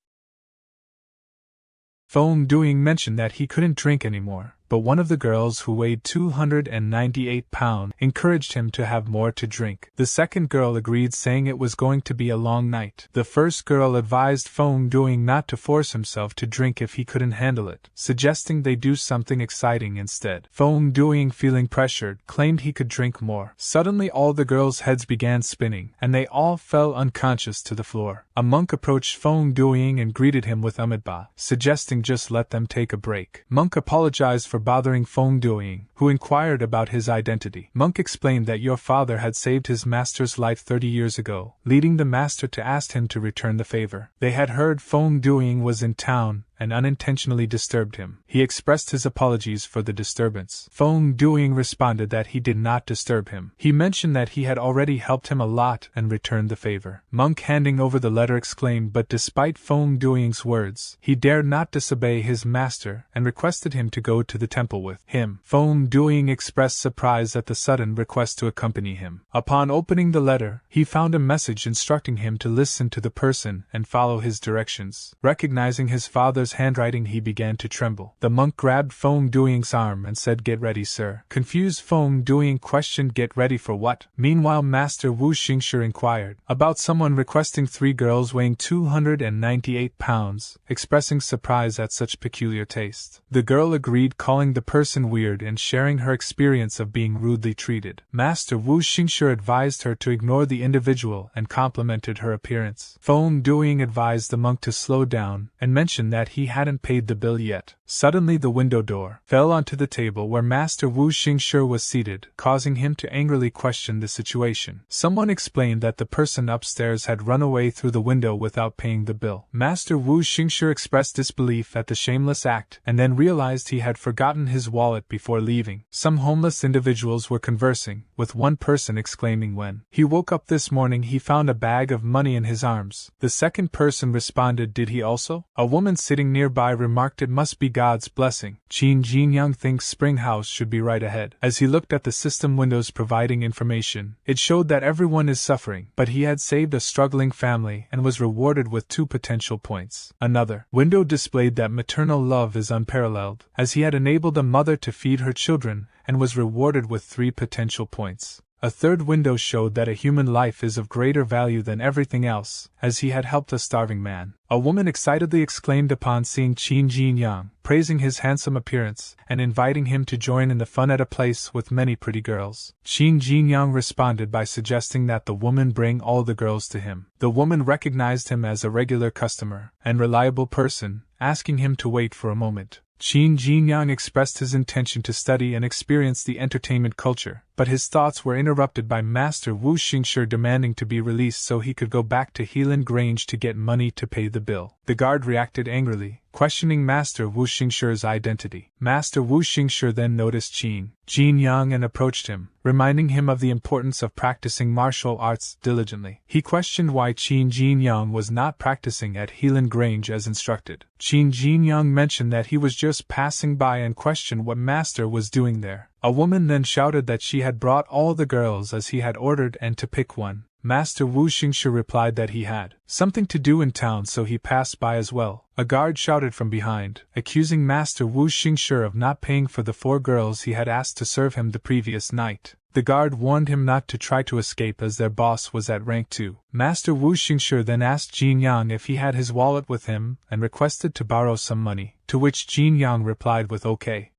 Feng Duing mentioned that he couldn't drink anymore, but one of the girls who weighed 298 pounds encouraged him to have more to drink. The second girl agreed, saying it was going to be a long night. The first girl advised Feng Duing not to force himself to drink if he couldn't handle it, suggesting they do something exciting instead. Feng Duing, feeling pressured, claimed he could drink more. Suddenly all the girls' heads began spinning, and they all fell unconscious to the floor. A monk approached Feng Duing and greeted him with Amitabha, suggesting just let them take a break. Monk apologized for bothering Feng Duing, who inquired about his identity. Monk explained that your father had saved his master's life 30 years ago, leading the master to ask him to return the favor. They had heard Feng Duing was in town and unintentionally disturbed him. He expressed his apologies for the disturbance. Feng Duing responded that he did not disturb him. He mentioned that he had already helped him a lot and returned the favor. Monk, handing over the letter, exclaimed, but despite Feng Duing's words, he dared not disobey his master and requested him to go to the temple with him. Feng Duing expressed surprise at the sudden request to accompany him. Upon opening the letter, he found a message instructing him to listen to the person and follow his directions. Recognizing his father's handwriting, he began to tremble. The monk grabbed Feng Duing's arm and said, "Get ready, sir." Confused, Feng Duing questioned, "Get ready for what?" Meanwhile, Master Wu Xingshi inquired about someone requesting 3 girls weighing 298 pounds, expressing surprise at such peculiar taste. The girl agreed, calling the person weird and sharing her experience of being rudely treated. Master Wu Xingshi advised her to ignore the individual and complimented her appearance. Feng Duing advised the monk to slow down and mentioned that he hadn't paid the bill yet. Suddenly the window door fell onto the table where Master Wu Xingshi was seated, causing him to angrily question the situation. Someone explained that the person upstairs had run away through the window without paying the bill. Master Wu Xingshi expressed disbelief at the shameless act and then realized he had forgotten his wallet before leaving. Some homeless individuals were conversing, with one person exclaiming when he woke up this morning he found a bag of money in his arms. The second person responded, "Did he also?" A woman sitting nearby remarked, "It must be God's blessing. Qin Jinyang thinks Spring House should be right ahead." As he looked at the system windows providing information, it showed that everyone is suffering, but he had saved a struggling family and was rewarded with 2 potential points. Another window displayed that maternal love is unparalleled, as he had enabled a mother to feed her children and was rewarded with 3 potential points. A third window showed that a human life is of greater value than everything else, as he had helped a starving man. A woman excitedly exclaimed upon seeing Qin Jinyang, praising his handsome appearance and inviting him to join in the fun at a place with many pretty girls. Qin Jinyang responded by suggesting that the woman bring all the girls to him. The woman recognized him as a regular customer and reliable person, asking him to wait for a moment. Qin Jinyang expressed his intention to study and experience the entertainment culture, but his thoughts were interrupted by Master Wu Xingshi demanding to be released so he could go back to Helan Grange to get money to pay the bill. The guard reacted angrily, questioning Master Wu Xingshi's identity. Master Wu Xingshi then noticed Qin Jinyang and approached him, reminding him of the importance of practicing martial arts diligently. He questioned why Qin Jinyang was not practicing at Helan Grange as instructed. Qin Jinyang mentioned that he was just passing by and questioned what Master was doing there. A woman then shouted that she had brought all the girls as he had ordered and to pick one. Master Wu Xingshi replied that he had something to do in town, so he passed by as well. A guard shouted from behind, accusing Master Wu Xingshi of not paying for the 4 girls he had asked to serve him the previous night. The guard warned him not to try to escape as their boss was at rank 2. Master Wu Xingshi then asked Jinyang if he had his wallet with him and requested to borrow some money, to which Jinyang replied with okay.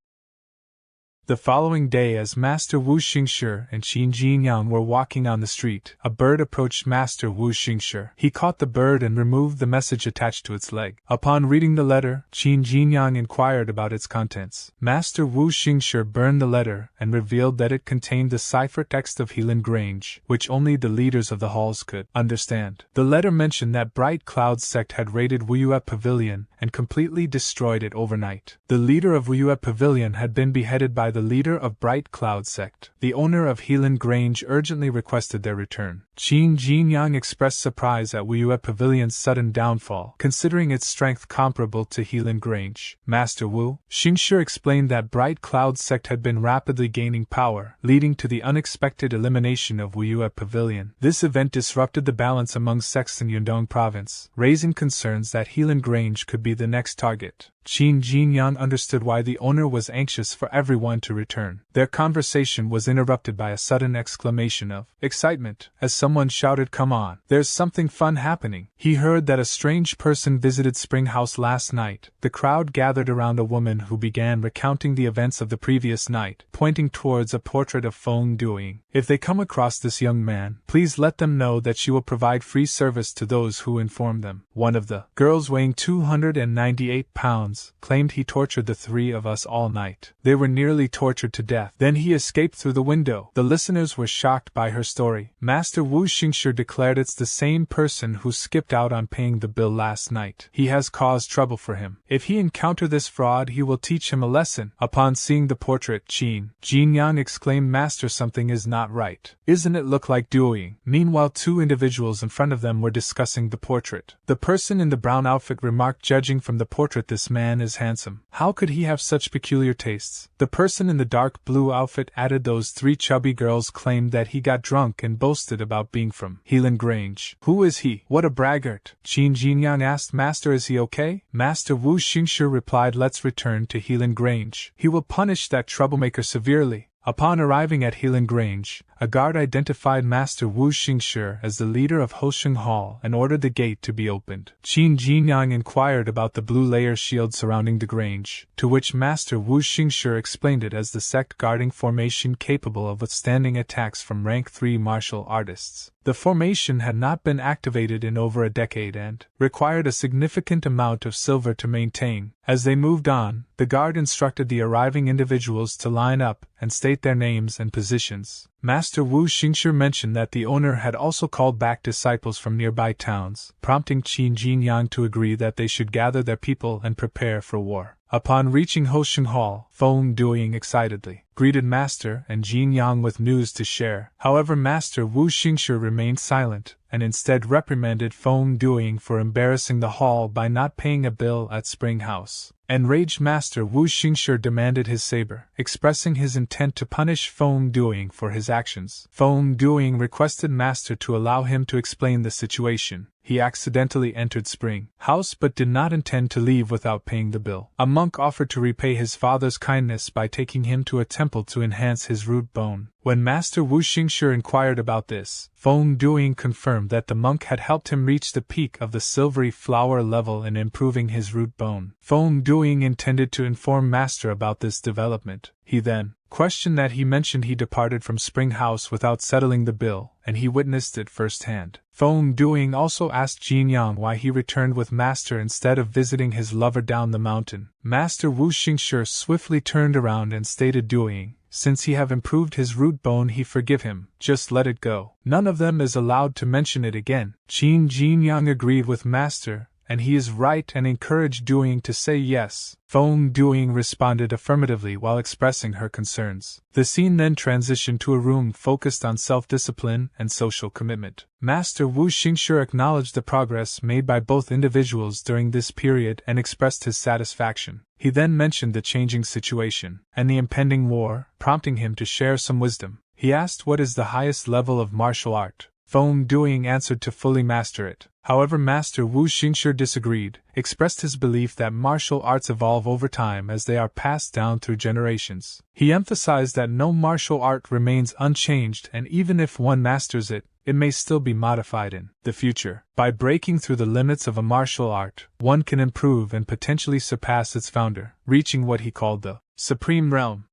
The following day, as Master Wu Xingshi and Qin Jinyang were walking on the street, a bird approached Master Wu Xingshi. He caught the bird and removed the message attached to its leg. Upon reading the letter, Qin Jinyang inquired about its contents. Master Wu Xingshi burned the letter and revealed that it contained the cipher text of Helan Grange, which only the leaders of the halls could understand. The letter mentioned that Bright Cloud's sect had raided Wuyue Pavilion and completely destroyed it overnight. The leader of Wuyue Pavilion had been beheaded by the the leader of Bright Cloud sect. The owner of Helan Grange urgently requested their return. Qin Jinyang expressed surprise at Wuyue Pavilion's sudden downfall, considering its strength comparable to Helan Grange. Master Wu Xingshi explained that Bright Cloud sect had been rapidly gaining power, leading to the unexpected elimination of Wuyue Pavilion. This event disrupted the balance among sects in Yundong province, raising concerns that Helan Grange could be the next target. Qin Jinyang understood why the owner was anxious for everyone to return. Their conversation was interrupted by a sudden exclamation of excitement, as someone shouted, "Come on, there's something fun happening." He heard that a strange person visited Spring House last night. The crowd gathered around a woman who began recounting the events of the previous night, pointing towards a portrait of Feng Duing. If they come across this young man, please let them know that she will provide free service to those who inform them. One of the girls, weighing 298 pounds, claimed he tortured the three of us all night. They were nearly tortured to death. Then he escaped through the window. The listeners were shocked by her story. Master Wu Xingshi declared it's the same person who skipped out on paying the bill last night. He has caused trouble for him. If he encounter this fraud, he will teach him a lesson. Upon seeing the portrait, Qin Jinyang exclaimed, "Master, something is not right. Isn't it look like Duing?" Meanwhile, two individuals in front of them were discussing the portrait. The person in the brown outfit remarked, "Judging from the portrait, this man is handsome. How could he have such peculiar tastes?" The person in the dark blue outfit added, "Those three chubby girls claimed that he got drunk and boasted about being from Helan Grange. Who is he? What a braggart!" Qin Jinyang asked, "Master, is he okay?" Master Wu Xingshi replied, "Let's return to Helan Grange. He will punish that troublemaker severely." Upon arriving at Helan Grange, a guard identified Master Wu Xingshi as the leader of Hosheng Hall and ordered the gate to be opened. Qin Jinyang inquired about the blue layer shield surrounding the grange, to which Master Wu Xingshi explained it as the sect guarding formation capable of withstanding attacks from rank 3 martial artists. The formation had not been activated in over a decade and required a significant amount of silver to maintain. As they moved on, the guard instructed the arriving individuals to line up and state their names and positions. Master Wu Xingshi mentioned that the owner had also called back disciples from nearby towns, prompting Qin Jinyang to agree that they should gather their people and prepare for war. Upon reaching Hosheng Hall, Feng Duing excitedly greeted Master and Jinyang with news to share. However, Master Wu Xingshi remained silent, and instead reprimanded Feng Duing for embarrassing the hall by not paying a bill at Spring House. Enraged Master Wu Xingshi demanded his saber, expressing his intent to punish Feng Duing for his actions. Feng Duing requested Master to allow him to explain the situation. He accidentally entered Spring House but did not intend to leave without paying the bill. A monk offered to repay his father's kindness by taking him to a temple to enhance his root bone. When Master Wu Xingshi inquired about this, Feng Duing confirmed that the monk had helped him reach the peak of the silvery flower level in improving his root bone. Feng Duing intended to inform Master about this development. He then questioned that he mentioned he departed from Spring House without settling the bill, and he witnessed it firsthand. Feng Duing also asked Jinyang why he returned with Master instead of visiting his lover down the mountain. Master Wu Xingshi swiftly turned around and stated, "Duing, since he have improved his root bone, he forgive him, just let it go. None of them is allowed to mention it again." Qin Jinyang agreed with Master, and he is right, and encouraged Duing to say yes. Feng Duing responded affirmatively while expressing her concerns. The scene then transitioned to a room focused on self-discipline and social commitment. Master Wu Xingshi acknowledged the progress made by both individuals during this period and expressed his satisfaction. He then mentioned the changing situation and the impending war, prompting him to share some wisdom. He asked what is the highest level of martial art. Feng Duing answered to fully master it. However, Master Wu Xingshi disagreed, expressed his belief that martial arts evolve over time as they are passed down through generations. He emphasized that no martial art remains unchanged, and even if one masters it, it may still be modified in the future. By breaking through the limits of a martial art, one can improve and potentially surpass its founder, reaching what he called the Supreme Realm.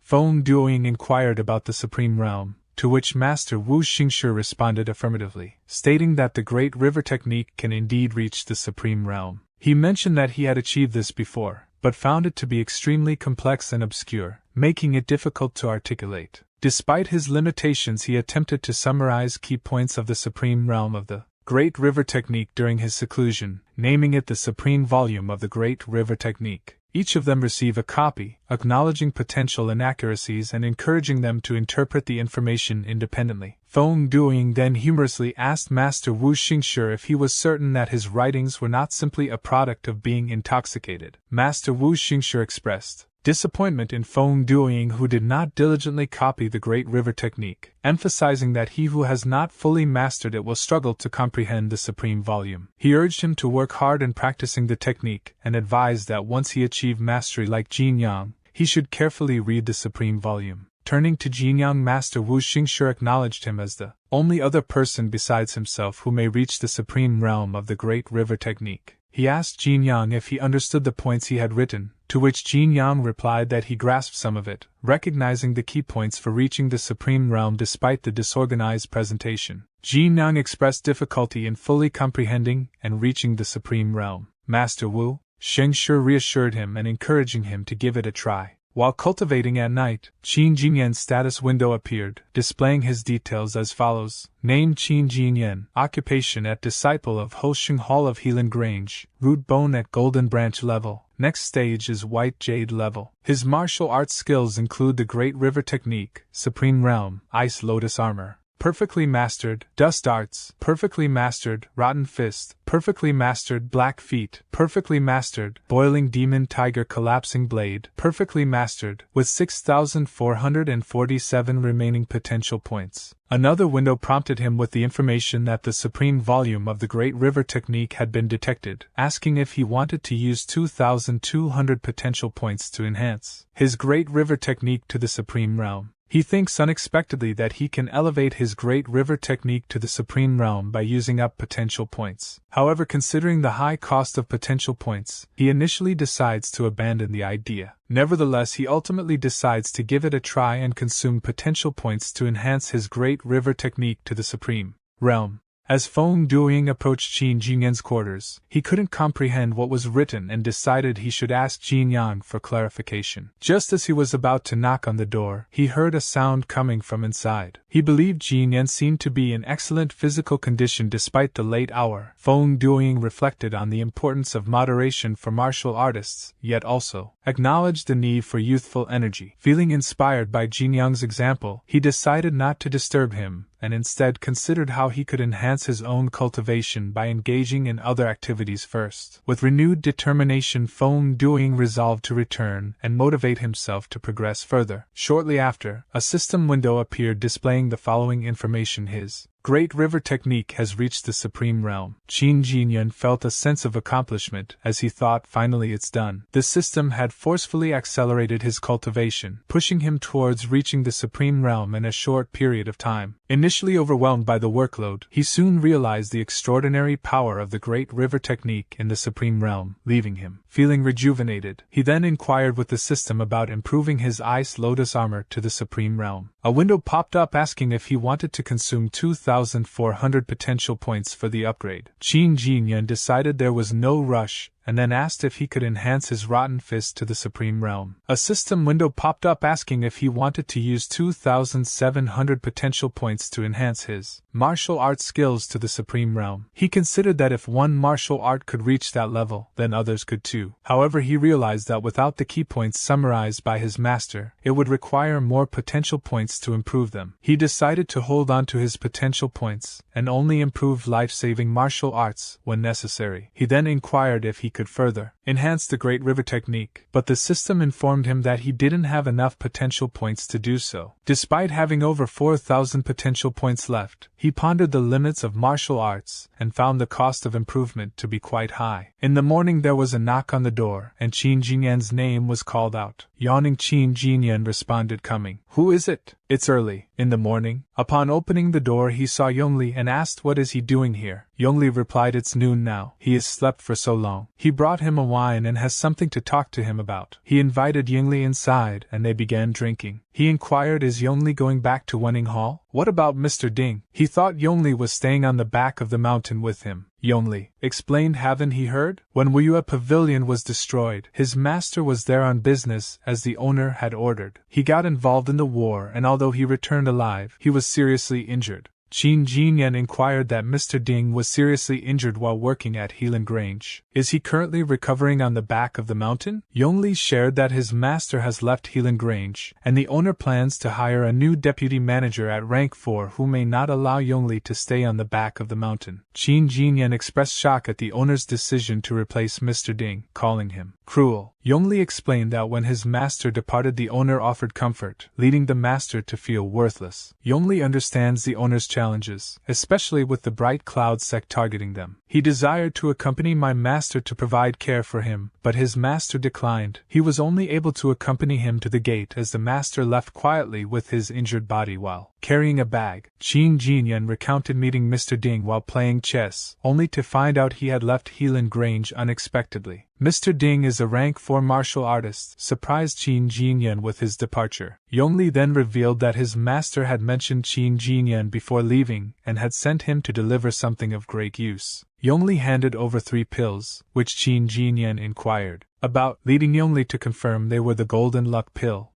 Feng Duing inquired about the Supreme Realm, to which Master Wu Xingshi responded affirmatively, stating that the Great River Technique can indeed reach the Supreme Realm. He mentioned that he had achieved this before, but found it to be extremely complex and obscure, making it difficult to articulate. Despite his limitations, he attempted to summarize key points of the Supreme Realm of the Great River Technique during his seclusion, naming it the Supreme Volume of the Great River Technique. Each of them receive a copy, acknowledging potential inaccuracies and encouraging them to interpret the information independently. Feng Duoying then humorously asked Master Wu Xingshi if he was certain that his writings were not simply a product of being intoxicated. Master Wu Xingshi expressed disappointment in Feng Duoying, who did not diligently copy the Great River technique, emphasizing that he who has not fully mastered it will struggle to comprehend the supreme volume. He urged him to work hard in practicing the technique and advised that once he achieved mastery like Jinyang, he should carefully read the supreme volume. Turning to Jinyang, Master Wu Xingshi acknowledged him as the only other person besides himself who may reach the supreme realm of the Great River technique. He asked Jinyang if he understood the points he had written, to which Jinyang replied that he grasped some of it, recognizing the key points for reaching the supreme realm despite the disorganized presentation. Jinyang expressed difficulty in fully comprehending and reaching the supreme realm. Master Wu Xingshi reassured him and encouraging him to give it a try. While cultivating at night, Qin Jinyang's status window appeared, displaying his details as follows. Name Qin Jinyang. Occupation at Disciple of Hosheng Hall of Helan Grange. Root Bone at Golden Branch level. Next stage is White Jade level. His martial arts skills include the Great River Technique, Supreme Realm, Ice Lotus Armor. Perfectly mastered, Dust Arts, perfectly mastered, Rotten Fist, perfectly mastered, Black Feet, perfectly mastered, Boiling Demon Tiger Collapsing Blade, perfectly mastered, with 6,447 remaining potential points. Another window prompted him with the information that the supreme volume of the Great River technique had been detected, asking if he wanted to use 2,200 potential points to enhance his Great River technique to the supreme realm. He thinks unexpectedly that he can elevate his Great River technique to the supreme realm by using up potential points. However, considering the high cost of potential points, he initially decides to abandon the idea. Nevertheless, he ultimately decides to give it a try and consume potential points to enhance his Great River technique to the supreme realm. As Feng Duoying approached Qin Jinyang's quarters, he couldn't comprehend what was written and decided he should ask Jinyang for clarification. Just as he was about to knock on the door, he heard a sound coming from inside. He believed Jinyang seemed to be in excellent physical condition despite the late hour. Feng Duoying reflected on the importance of moderation for martial artists, yet also acknowledged the need for youthful energy. Feeling inspired by Jinyang's example, he decided not to disturb him, and instead considered how he could enhance his own cultivation by engaging in other activities first. With renewed determination, Feng Duoying resolved to return and motivate himself to progress further. Shortly after, a system window appeared displaying the following information: his Great River technique has reached the supreme realm. Qin Jinyang felt a sense of accomplishment as he thought, finally it's done. The system had forcefully accelerated his cultivation, pushing him towards reaching the supreme realm in a short period of time. Initially overwhelmed by the workload, he soon realized the extraordinary power of the Great River technique in the supreme realm, leaving him feeling rejuvenated. He then inquired with the system about improving his Ice Lotus armor to the supreme realm. A window popped up asking if he wanted to consume 2,400 potential points for the upgrade. Qin Jinyang decided there was no rush, and then asked if he could enhance his Rotten Fist to the supreme realm. A system window popped up asking if he wanted to use 2,700 potential points to enhance his martial arts skills to the supreme realm. He considered that if one martial art could reach that level, then others could too. However, he realized that without the key points summarized by his master, it would require more potential points to improve them. He decided to hold on to his potential points, and only improve life-saving martial arts when necessary. He then inquired if he could further enhance the Great River technique, but the system informed him that he didn't have enough potential points to do so. Despite having over 4,000 potential points left, he pondered the limits of martial arts and found the cost of improvement to be quite high. In the morning there was a knock on the door, and Qin Jinyang's name was called out. Yawning, Qin Jinyang responded, "Coming." "Who is it?" "It's early." "In the morning?" Upon opening the door he saw Yongli and asked what is he doing here. Yongli replied, "It's noon now. He has slept for so long." He brought him a wine and has something to talk to him about. He invited Yongli inside and they began drinking. He inquired, "Is Yongli going back to Wenning Hall? What about Mr. Ding?" He thought Yongli was staying on the back of the mountain with him. Yongli explained, "Haven't he heard? When Wuyue Pavilion was destroyed, his master was there on business as the owner had ordered. He got involved in the war and although he returned alive, he was seriously injured. Qin Jinyang inquired that Mr. Ding was seriously injured while working at Helan Grange. Is he currently recovering on the back of the mountain? Yongli shared that his master has left Helan Grange, and the owner plans to hire a new deputy manager at rank 4 who may not allow Yongli to stay on the back of the mountain. Qin Jinyang expressed shock at the owner's decision to replace Mr. Ding, calling him cruel. Yongli explained that when his master departed, the owner offered comfort, leading the master to feel worthless. Yongli understands the owner's challenges, especially with the bright cloud sect targeting them. He desired to accompany my master to provide care for him, but his master declined. He was only able to accompany him to the gate as the master left quietly with his injured body while carrying a bag. Qin Jinyang recounted meeting Mr. Ding while playing chess, only to find out he had left Helan Grange unexpectedly. Mr. Ding is a rank 4 martial artist, surprised Qin Jinyang with his departure. Yongli then revealed that his master had mentioned Qin Jinyang before leaving and had sent him to deliver something of great use. Yongli handed over 3 pills, which Qin Jinyang inquired about, leading Yongli to confirm they were the Golden Luck pill.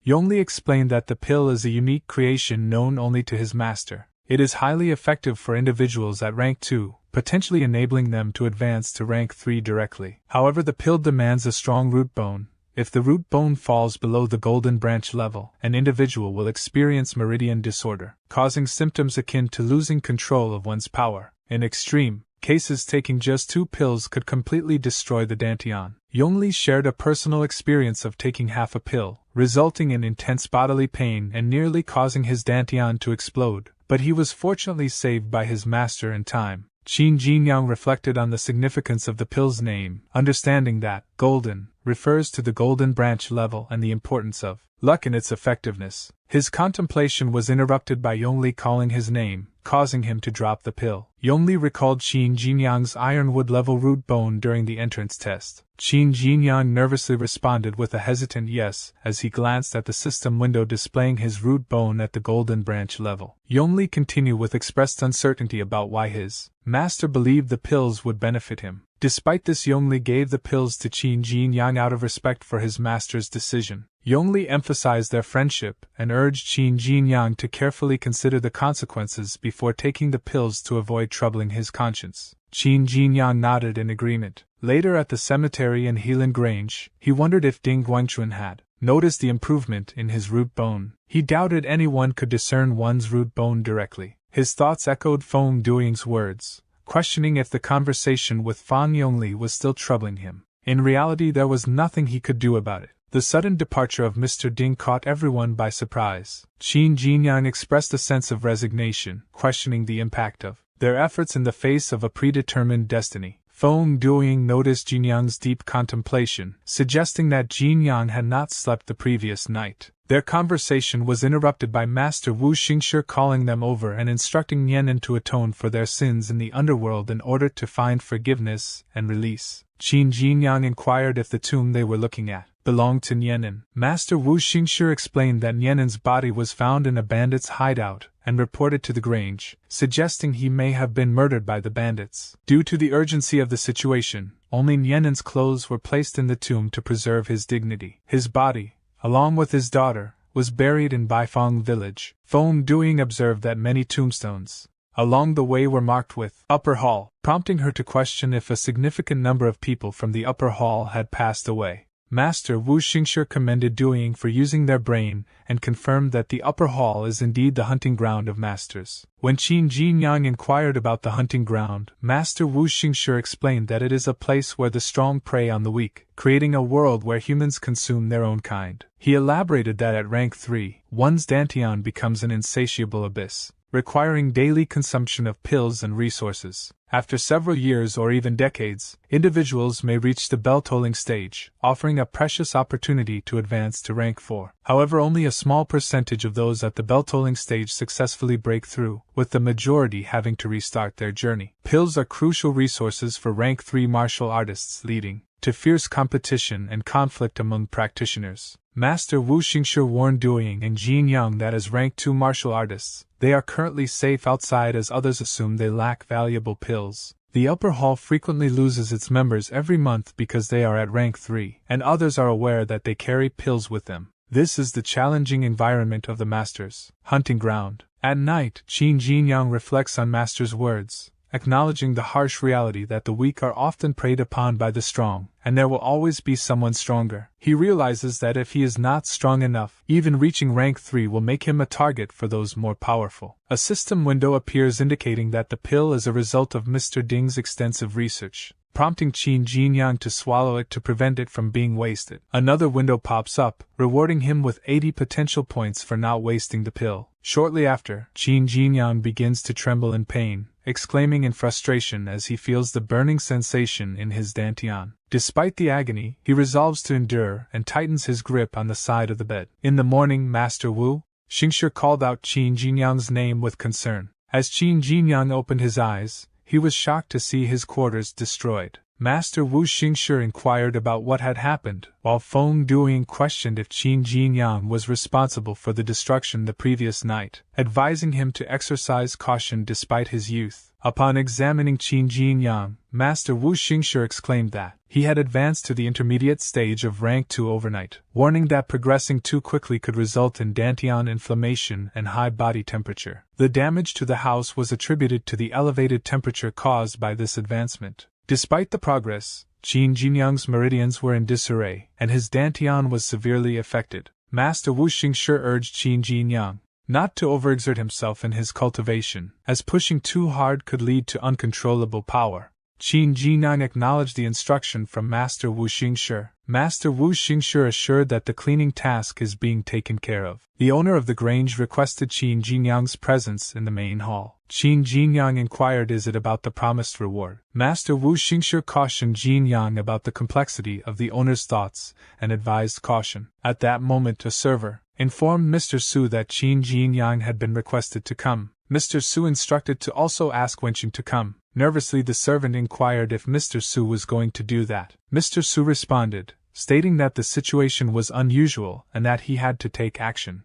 Yongli explained that the pill is a unique creation known only to his master. It is highly effective for individuals at rank 2, potentially enabling them to advance to rank 3 directly. However, the pill demands a strong root bone. If the root bone falls below the golden branch level, an individual will experience meridian disorder, causing symptoms akin to losing control of one's power. In extreme cases, taking just 2 pills could completely destroy the dantian. Yongli shared a personal experience of taking half a pill, resulting in intense bodily pain and nearly causing his dantian to explode, but he was fortunately saved by his master in time. Qin Jinyang reflected on the significance of the pill's name, understanding that golden refers to the golden branch level and the importance of luck in its effectiveness. His contemplation was interrupted by Yongli calling his name, causing him to drop the pill. Yongli recalled Qin Jinyang's ironwood level root bone during the entrance test. Qin Jinyang nervously responded with a hesitant yes as he glanced at the system window displaying his root bone at the golden branch level. Yongli continued with expressed uncertainty about why his master believed the pills would benefit him. Despite this, Yongli gave the pills to Qin Jinyang out of respect for his master's decision. Yongli emphasized their friendship and urged Qin Jinyang to carefully consider the consequences before taking the pills to avoid troubling his conscience. Qin Jinyang nodded in agreement. Later at the cemetery in Helan Grange, he wondered if Ding Guangchun had noticed the improvement in his root bone. He doubted anyone could discern one's root bone directly. His thoughts echoed Feng Duing's words, questioning if the conversation with Fan Yongli was still troubling him. In reality, there was nothing he could do about it. The sudden departure of Mr. Ding caught everyone by surprise. Qin Jinyang expressed a sense of resignation, questioning the impact of their efforts in the face of a predetermined destiny. Feng Duing noticed Jinyang's deep contemplation, suggesting that Jinyang had not slept the previous night. Their conversation was interrupted by Master Wu Xingshi calling them over and instructing Nianen to atone for their sins in the underworld in order to find forgiveness and release. Qin Jinyang inquired if the tomb they were looking at belonged to Nianen. Master Wu Xingshi explained that Nianen's body was found in a bandit's hideout and reported to the Grange, suggesting he may have been murdered by the bandits. Due to the urgency of the situation, only Nianen's clothes were placed in the tomb to preserve his dignity. His body, along with his daughter, was buried in Baifeng village. Feng Duing observed that many tombstones along the way were marked with Upper Hall, prompting her to question if a significant number of people from the Upper Hall had passed away. Master Wu Xingshi commended Duing for using their brain and confirmed that the Upper Hall is indeed the hunting ground of masters. When Qin Jinyang inquired about the hunting ground, Master Wu Xingshi explained that it is a place where the strong prey on the weak, creating a world where humans consume their own kind. He elaborated that at rank 3, one's dantian becomes an insatiable abyss, requiring daily consumption of pills and resources. After several years or even decades, individuals may reach the bell-tolling stage, offering a precious opportunity to advance to rank 4. However, only a small percentage of those at the bell-tolling stage successfully break through, with the majority having to restart their journey. Pills are crucial resources for rank 3 martial artists, leading to fierce competition and conflict among practitioners. Master Wu Xingshi warned Duing and Jinyang that as rank 2 martial artists, they are currently safe outside as others assume they lack valuable pills. The Upper Hall frequently loses its members every month because they are at rank 3, and others are aware that they carry pills with them. This is the challenging environment of the Master's hunting ground. At night, Qin Jinyang reflects on Master's words, acknowledging the harsh reality that the weak are often preyed upon by the strong, and there will always be someone stronger. He realizes that if he is not strong enough, even reaching rank 3 will make him a target for those more powerful. A system window appears indicating that the pill is a result of Mr. Ding's extensive research, prompting Qin Jinyang to swallow it to prevent it from being wasted. Another window pops up, rewarding him with 80 potential points for not wasting the pill. Shortly after, Qin Jinyang begins to tremble in pain, exclaiming in frustration as he feels the burning sensation in his dantian. Despite the agony, he resolves to endure and tightens his grip on the side of the bed. In the morning, Master Wu Xingshi called out Qin Jinyang's name with concern. As Qin Jinyang opened his eyes, he was shocked to see his quarters destroyed. Master Wu Xingshi inquired about what had happened, while Feng Duiying questioned if Qin Jinyang was responsible for the destruction the previous night, advising him to exercise caution despite his youth. Upon examining Qin Jinyang, Master Wu Xingshi exclaimed that he had advanced to the intermediate stage of rank 2 overnight, warning that progressing too quickly could result in dantian inflammation and high body temperature. The damage to the house was attributed to the elevated temperature caused by this advancement. Despite the progress, Qin Jinyang's meridians were in disarray, and his dantian was severely affected. Master Wu Xingshi urged Qin Jinyang not to overexert himself in his cultivation, as pushing too hard could lead to uncontrollable power. Qin Jinyang acknowledged the instruction from Master Wu Xingshi. Master Wu Xingshi assured that the cleaning task is being taken care of. The owner of the grange requested Qin Jinyang's presence in the main hall. Qin Jinyang inquired is it about the promised reward. Master Wu Xingshi cautioned Jinyang about the complexity of the owner's thoughts and advised caution. At that moment a server informed Mr. Su that Qin Jinyang had been requested to come. Mr. Su instructed to also ask Wenqing to come. Nervously the servant inquired if Mr. Su was going to do that. Mr. Su responded, stating that the situation was unusual and that he had to take action.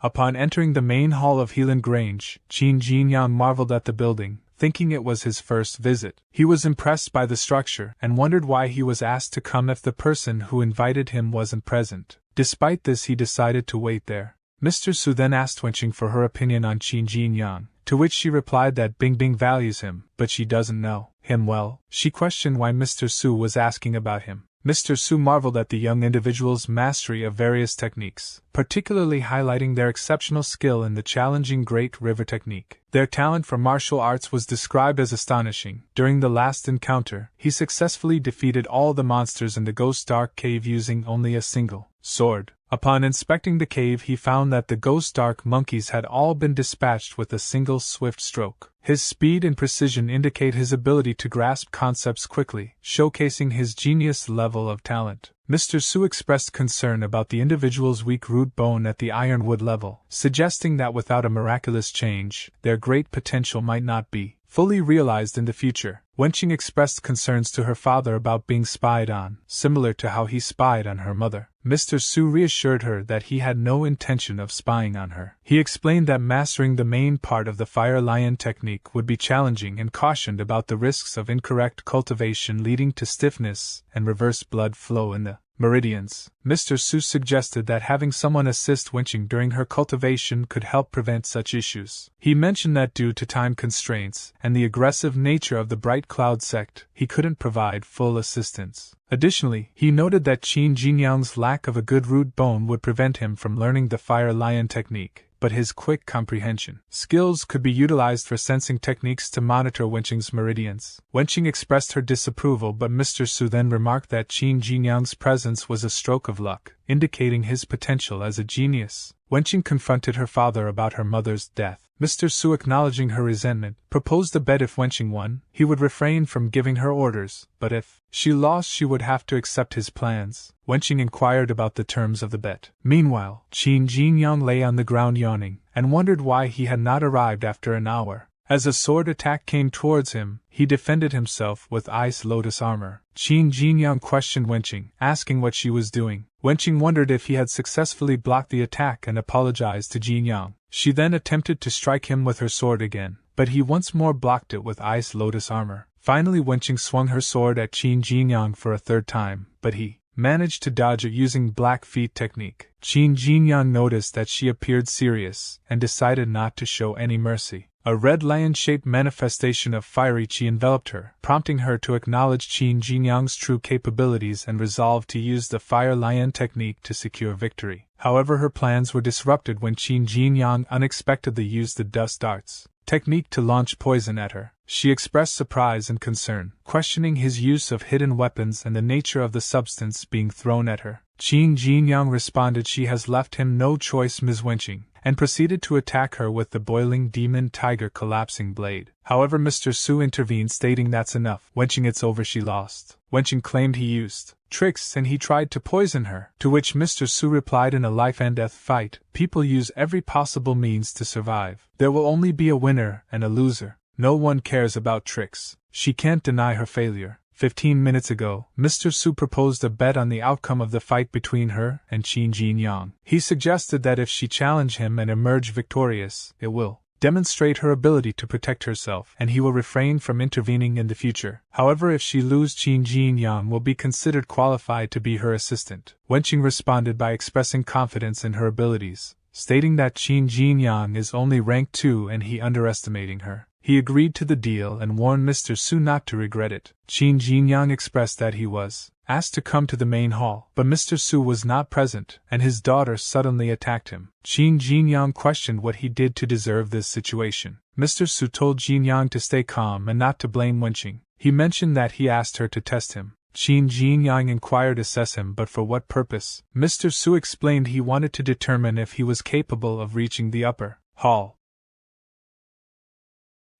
Upon entering the main hall of Helan Grange, Qin Jinyang marveled at the building, thinking it was his first visit. He was impressed by the structure and wondered why he was asked to come if the person who invited him wasn't present. Despite this, he decided to wait there. Mr. Su then asked Wenqing for her opinion on Qin Jinyang, to which she replied that Bingbing values him, but she doesn't know him well. She questioned why Mr. Su was asking about him. Mr. Su marveled at the young individual's mastery of various techniques, particularly highlighting their exceptional skill in the challenging Great River technique. Their talent for martial arts was described as astonishing. During the last encounter, he successfully defeated all the monsters in the Ghost Dark Cave using only a single sword. Upon inspecting the cave, he found that the Ghost Dark monkeys had all been dispatched with a single swift stroke. His speed and precision indicate his ability to grasp concepts quickly, showcasing his genius level of talent. Mr. Su expressed concern about the individual's weak root bone at the ironwood level, suggesting that without a miraculous change, their great potential might not be fully realized in the future. Wenqing expressed concerns to her father about being spied on, similar to how he spied on her mother. Mr. Su reassured her that he had no intention of spying on her. He explained that mastering the main part of the Fire Lion technique would be challenging and cautioned about the risks of incorrect cultivation leading to stiffness and reverse blood flow in the meridians. Mr. Su suggested that having someone assist Wenqing during her cultivation could help prevent such issues. He mentioned that due to time constraints and the aggressive nature of the Bright Cloud sect, he couldn't provide full assistance. Additionally, he noted that Qin Jinyang's lack of a good root bone would prevent him from learning the Fire Lion technique, but his quick comprehension skills could be utilized for sensing techniques to monitor Wenqing's meridians. Wenqing expressed her disapproval, but Mr. Su then remarked that Qin Jinyang's presence was a stroke of luck, indicating his potential as a genius. Wenqing confronted her father about her mother's death. Mr. Su, acknowledging her resentment, proposed a bet if Wenqing won, he would refrain from giving her orders, but if she lost, she would have to accept his plans. Wenqing inquired about the terms of the bet. Meanwhile, Qin Jinyang lay on the ground yawning, and wondered why he had not arrived after an hour. As a sword attack came towards him, he defended himself with Ice Lotus armor. Qin Jinyang questioned Wenqing, asking what she was doing. Wenqing wondered if he had successfully blocked the attack and apologized to Jinyang. She then attempted to strike him with her sword again, but he once more blocked it with Ice Lotus armor. Finally, Wenqing swung her sword at Qin Jinyang for a third time, but he managed to dodge it using Blackfeet technique. Qin Jinyang noticed that she appeared serious and decided not to show any mercy. A red lion-shaped manifestation of fiery qi enveloped her, prompting her to acknowledge Qin Jinyang's true capabilities and resolve to use the fire lion technique to secure victory. However, her plans were disrupted when Qin Jinyang unexpectedly used the dust darts technique to launch poison at her. She expressed surprise and concern, questioning his use of hidden weapons and the nature of the substance being thrown at her. Qin Jinyang responded she has left him no choice, Ms. Wenqing, and proceeded to attack her with the boiling demon tiger collapsing blade. However, Mr. Su intervened, stating that's enough. Wenqing, it's over, she lost. Wenqing claimed he used tricks and he tried to poison her, to which Mr. Su replied, in a life and death fight, people use every possible means to survive. There will only be a winner and a loser. No one cares about tricks. She can't deny her failure. 15 minutes ago, Mr. Su proposed a bet on the outcome of the fight between her and Qin Jinyang. He suggested that if she challenge him and emerge victorious, it will demonstrate her ability to protect herself, and he will refrain from intervening in the future. However, if she loses, Qin Jinyang will be considered qualified to be her assistant. Wenqing responded by expressing confidence in her abilities, stating that Qin Jinyang is only rank 2 and he underestimating her. He agreed to the deal and warned Mr. Su not to regret it. Qin Jinyang expressed that he was asked to come to the main hall, but Mr. Su was not present, and his daughter suddenly attacked him. Qin Jinyang questioned what he did to deserve this situation. Mr. Su told Jinyang to stay calm and not to blame Wenqing. He mentioned that he asked her to test him. Qin Jinyang inquired assess him, but for what purpose? Mr. Su explained he wanted to determine if he was capable of reaching the upper hall.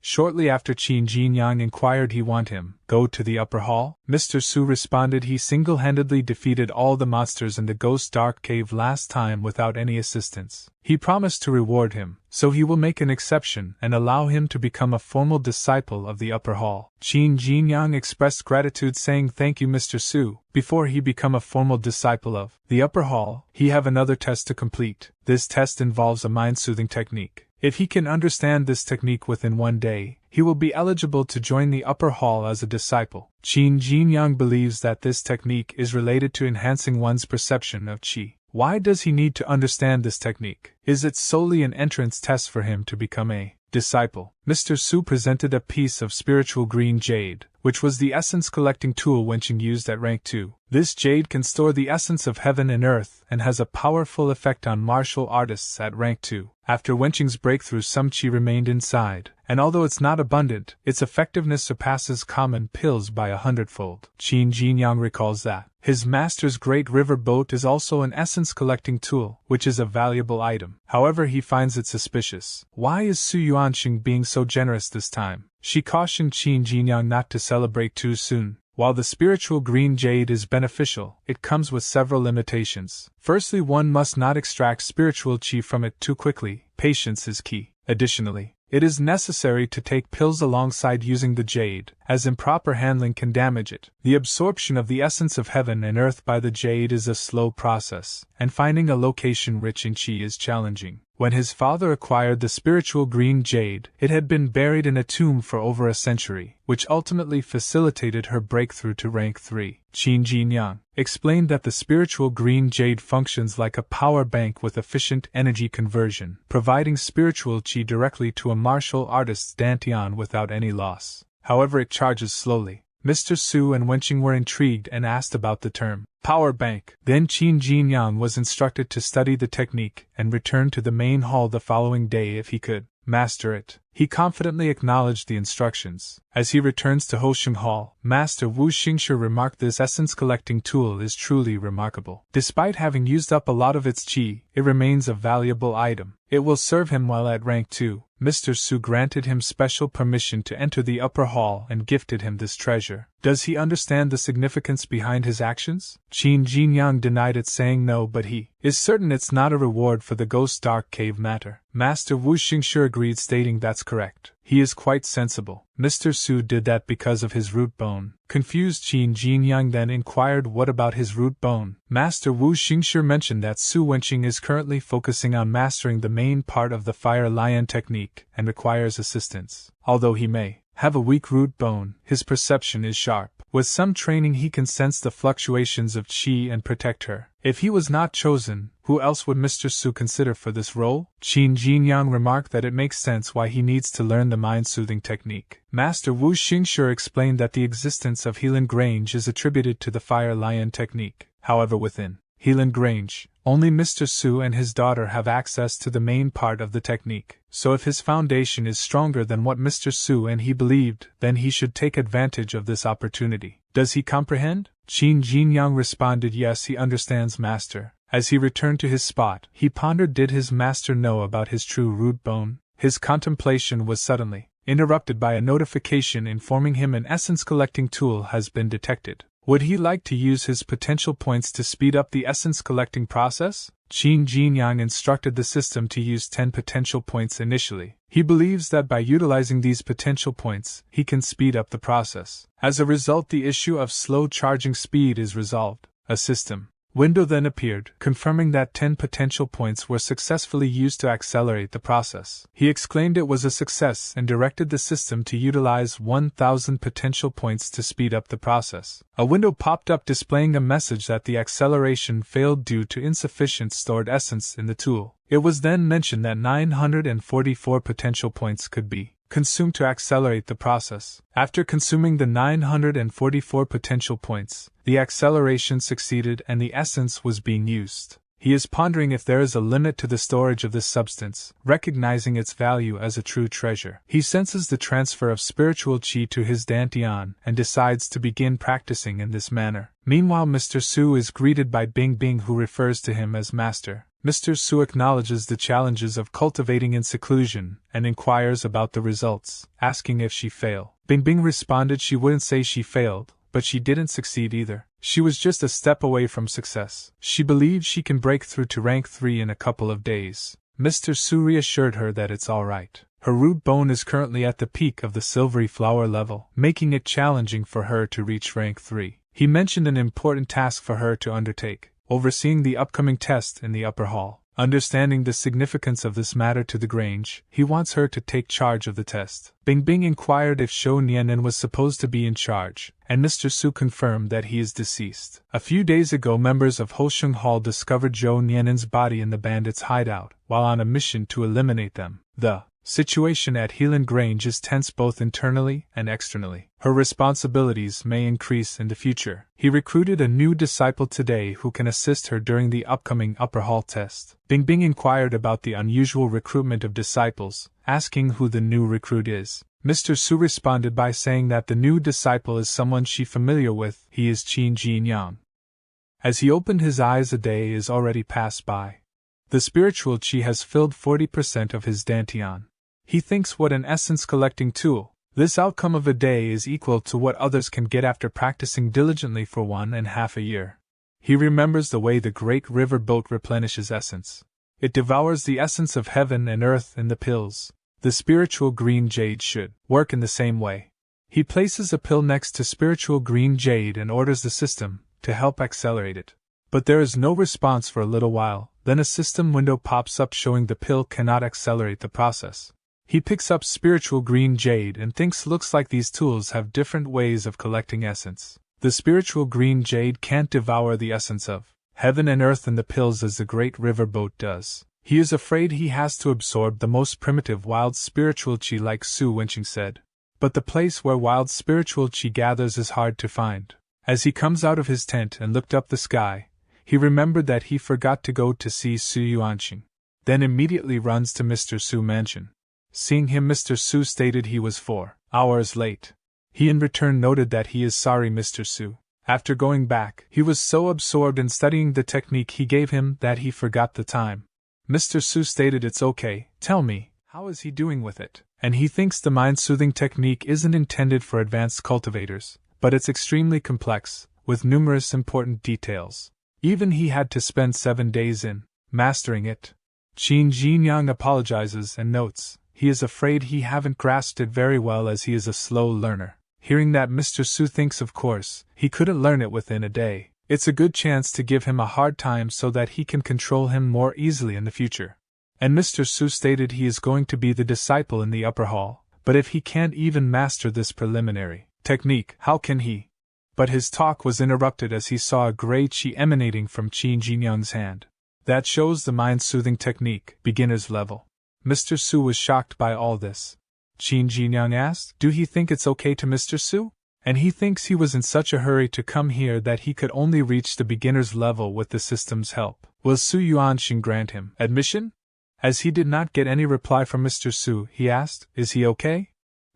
Shortly after, Qin Jinyang inquired he want him go to the upper hall. Mr. Su responded he single-handedly defeated all the monsters in the Ghost Dark Cave last time without any assistance. He promised to reward him, so he will make an exception and allow him to become a formal disciple of the upper hall. Qin Jinyang expressed gratitude, saying thank you, Mr. Su. Before he become a formal disciple of the upper hall, he have another test to complete. This test involves a mind-soothing technique. If he can understand this technique within 1 day, he will be eligible to join the upper hall as a disciple. Qin Jinyang believes that this technique is related to enhancing one's perception of qi. Why does he need to understand this technique? Is it solely an entrance test for him to become a disciple? Mr. Su presented a piece of spiritual green jade, which was the essence collecting tool Wenqing used at rank 2. This jade can store the essence of heaven and earth and has a powerful effect on martial artists at rank 2. After Wenqing's breakthrough, some qi remained inside, and although it's not abundant, its effectiveness surpasses common pills by 100-fold. Qin Jinyang recalls that his master's great river boat is also an essence collecting tool, which is a valuable item. However, he finds it suspicious. Why is Su Yuanxing being so generous this time? She cautioned Qin Jinyang not to celebrate too soon. While the spiritual green jade is beneficial, it comes with several limitations. Firstly, one must not extract spiritual qi from it too quickly. Patience is key. Additionally, it is necessary to take pills alongside using the jade, as improper handling can damage it. The absorption of the essence of heaven and earth by the jade is a slow process, and finding a location rich in qi is challenging. When his father acquired the spiritual green jade, it had been buried in a tomb for over a century, which ultimately facilitated her breakthrough to rank 3. Qin Jinyang explained that the spiritual green jade functions like a power bank with efficient energy conversion, providing spiritual qi directly to a martial artist's dantian without any loss. However, it charges slowly. Mr. Su and Wenqing were intrigued and asked about the term power bank. Then Qin Jinyang was instructed to study the technique and return to the main hall the following day if he could master it. He confidently acknowledged the instructions. As he returns to Hosheng Hall, Master Wu Xingshi remarked this essence collecting tool is truly remarkable. Despite having used up a lot of its qi, it remains a valuable item. It will serve him while at rank 2. Mr. Su granted him special permission to enter the upper hall and gifted him this treasure. Does he understand the significance behind his actions? Qin Jinyang denied it, saying no, but he is certain it's not a reward for the Ghost Dark Cave matter. Master Wu Xingshi agreed, stating that's correct. He is quite sensible. Mr. Su did that because of his root bone. Confused, Qin Jinyang then inquired what about his root bone. Master Wu Xingshi mentioned that Su Wenqing is currently focusing on mastering the main part of the Fire Lion technique and requires assistance. Although he may have a weak root bone, his perception is sharp. With some training he can sense the fluctuations of qi and protect her. If he was not chosen, who else would Mr. Su consider for this role? Qin Jinyang remarked that it makes sense why he needs to learn the mind-soothing technique. Master Wu Xingshi explained that the existence of Helan Grange is attributed to the Fire Lion technique. However, within Helan Grange, only Mr. Su and his daughter have access to the main part of the technique. So if his foundation is stronger than what Mr. Su and he believed, then he should take advantage of this opportunity. Does he comprehend? Qin Jinyang responded, yes, he understands, master. As he returned to his spot, he pondered, did his master know about his true root bone? His contemplation was suddenly interrupted by a notification informing him an essence collecting tool has been detected. Would he like to use his potential points to speed up the essence collecting process? Qin Jinyang instructed the system to use 10 potential points initially. He believes that by utilizing these potential points, he can speed up the process. As a result, the issue of slow charging speed is resolved. A system window then appeared, confirming that 10 potential points were successfully used to accelerate the process. He exclaimed it was a success and directed the system to utilize 1,000 potential points to speed up the process. A window popped up displaying a message that the acceleration failed due to insufficient stored essence in the tool. It was then mentioned that 944 potential points could be consumed to accelerate the process. After consuming the 944 potential points, the acceleration succeeded and the essence was being used. He is pondering if there is a limit to the storage of this substance, recognizing its value as a true treasure. He senses the transfer of spiritual qi to his dantian and decides to begin practicing in this manner. Meanwhile, Mr. Su is greeted by Bing Bing, who refers to him as master. Mr. Su acknowledges the challenges of cultivating in seclusion and inquires about the results, asking if she failed. Bing Bing responded she wouldn't say she failed, but she didn't succeed either. She was just a step away from success. She believes she can break through to rank 3 in a couple of days. Mr. Su reassured her that it's alright. Her root bone is currently at the peak of the silvery flower level, making it challenging for her to reach rank 3. He mentioned an important task for her to undertake, overseeing the upcoming test in the upper hall. Understanding the significance of this matter to the Grange, he wants her to take charge of the test. Bing Bing inquired if Shou Nianen was supposed to be in charge, and Mr. Su confirmed that he is deceased. A few days ago, members of Hosheng Hall discovered Zhou Nianen's body in the bandits' hideout, while on a mission to eliminate them. The situation at Helan Grange is tense both internally and externally. Her responsibilities may increase in the future. He recruited a new disciple today who can assist her during the upcoming upper hall test. Bing Bing inquired about the unusual recruitment of disciples, asking who the new recruit is. Mr. Su responded by saying that the new disciple is someone she's familiar with. He is Qin Jinyang. As he opened his eyes, a day is already passed by. The spiritual qi has filled 40% of his dantian. He thinks, what an essence-collecting tool. This outcome of a day is equal to what others can get after practicing diligently for 1.5 years. He remembers the way the great river boat replenishes essence. It devours the essence of heaven and earth in the pills. The spiritual green jade should work in the same way. He places a pill next to spiritual green jade and orders the system to help accelerate it. But there is no response for a little while, then a system window pops up showing the pill cannot accelerate the process. He picks up spiritual green jade and thinks looks like these tools have different ways of collecting essence. The spiritual green jade can't devour the essence of heaven and earth in the pills as the great river boat does. He is afraid he has to absorb the most primitive wild spiritual qi, like Su Wenqing said. But the place where wild spiritual qi gathers is hard to find. As he comes out of his tent and looked up the sky, he remembered that he forgot to go to see Su Yuanqing. Then immediately runs to Mr. Su mansion. Seeing him, Mr. Su stated he was 4 hours late. He in return noted that he is sorry, Mr. Su. After going back, he was so absorbed in studying the technique he gave him that he forgot the time. Mr. Su stated it's okay, tell me, how is he doing with it? And he thinks the mind-soothing technique isn't intended for advanced cultivators, but it's extremely complex, with numerous important details. Even he had to spend 7 days in mastering it. Qin Jinyang apologizes and notes he is afraid he haven't grasped it very well as he is a slow learner. Hearing that, Mr. Su thinks of course he couldn't learn it within a day. It's a good chance to give him a hard time so that he can control him more easily in the future. And Mr. Su stated he is going to be the disciple in the upper hall, But if he can't even master this preliminary technique, how can he? But his talk was interrupted as he saw a grey chi emanating from Qin Jinyang's hand. That shows the mind-soothing technique, beginner's level. Mr. Su was shocked by all this. Qin Jinyang asked, do he think it's okay to Mr. Su? And he thinks he was in such a hurry to come here that he could only reach the beginner's level with the system's help. Will Su Yuanxing grant him admission? As he did not get any reply from Mr. Su, he asked, is he okay?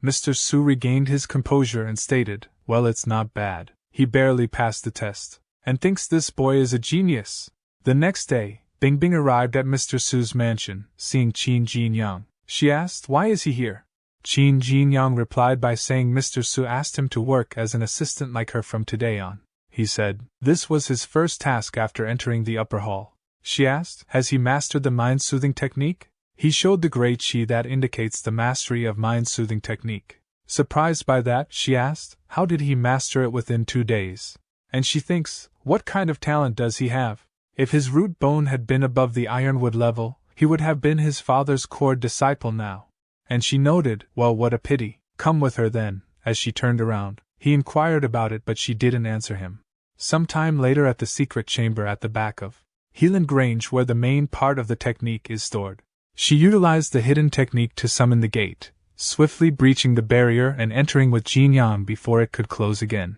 Mr. Su regained his composure and stated, well, it's not bad. He barely passed the test, and thinks this boy is a genius. The next day, Bingbing arrived at Mr. Su's mansion, seeing Qin Jinyang. She asked, why is he here? Qin Jinyang replied by saying Mr. Su asked him to work as an assistant like her from today on. He said, this was his first task after entering the upper hall. She asked, has he mastered the mind-soothing technique? He showed the grey chi that indicates the mastery of mind-soothing technique. Surprised by that, she asked, how did he master it within 2 days? And she thinks, what kind of talent does he have? If his root bone had been above the ironwood level, he would have been his father's core disciple now. And she noted, well, what a pity. Come with her then. As she turned around, he inquired about it, but she didn't answer him. Some time later at the secret chamber at the back of Helan Grange, where the main part of the technique is stored, she utilized the hidden technique to summon the gate, swiftly breaching the barrier and entering with Jinyang before it could close again.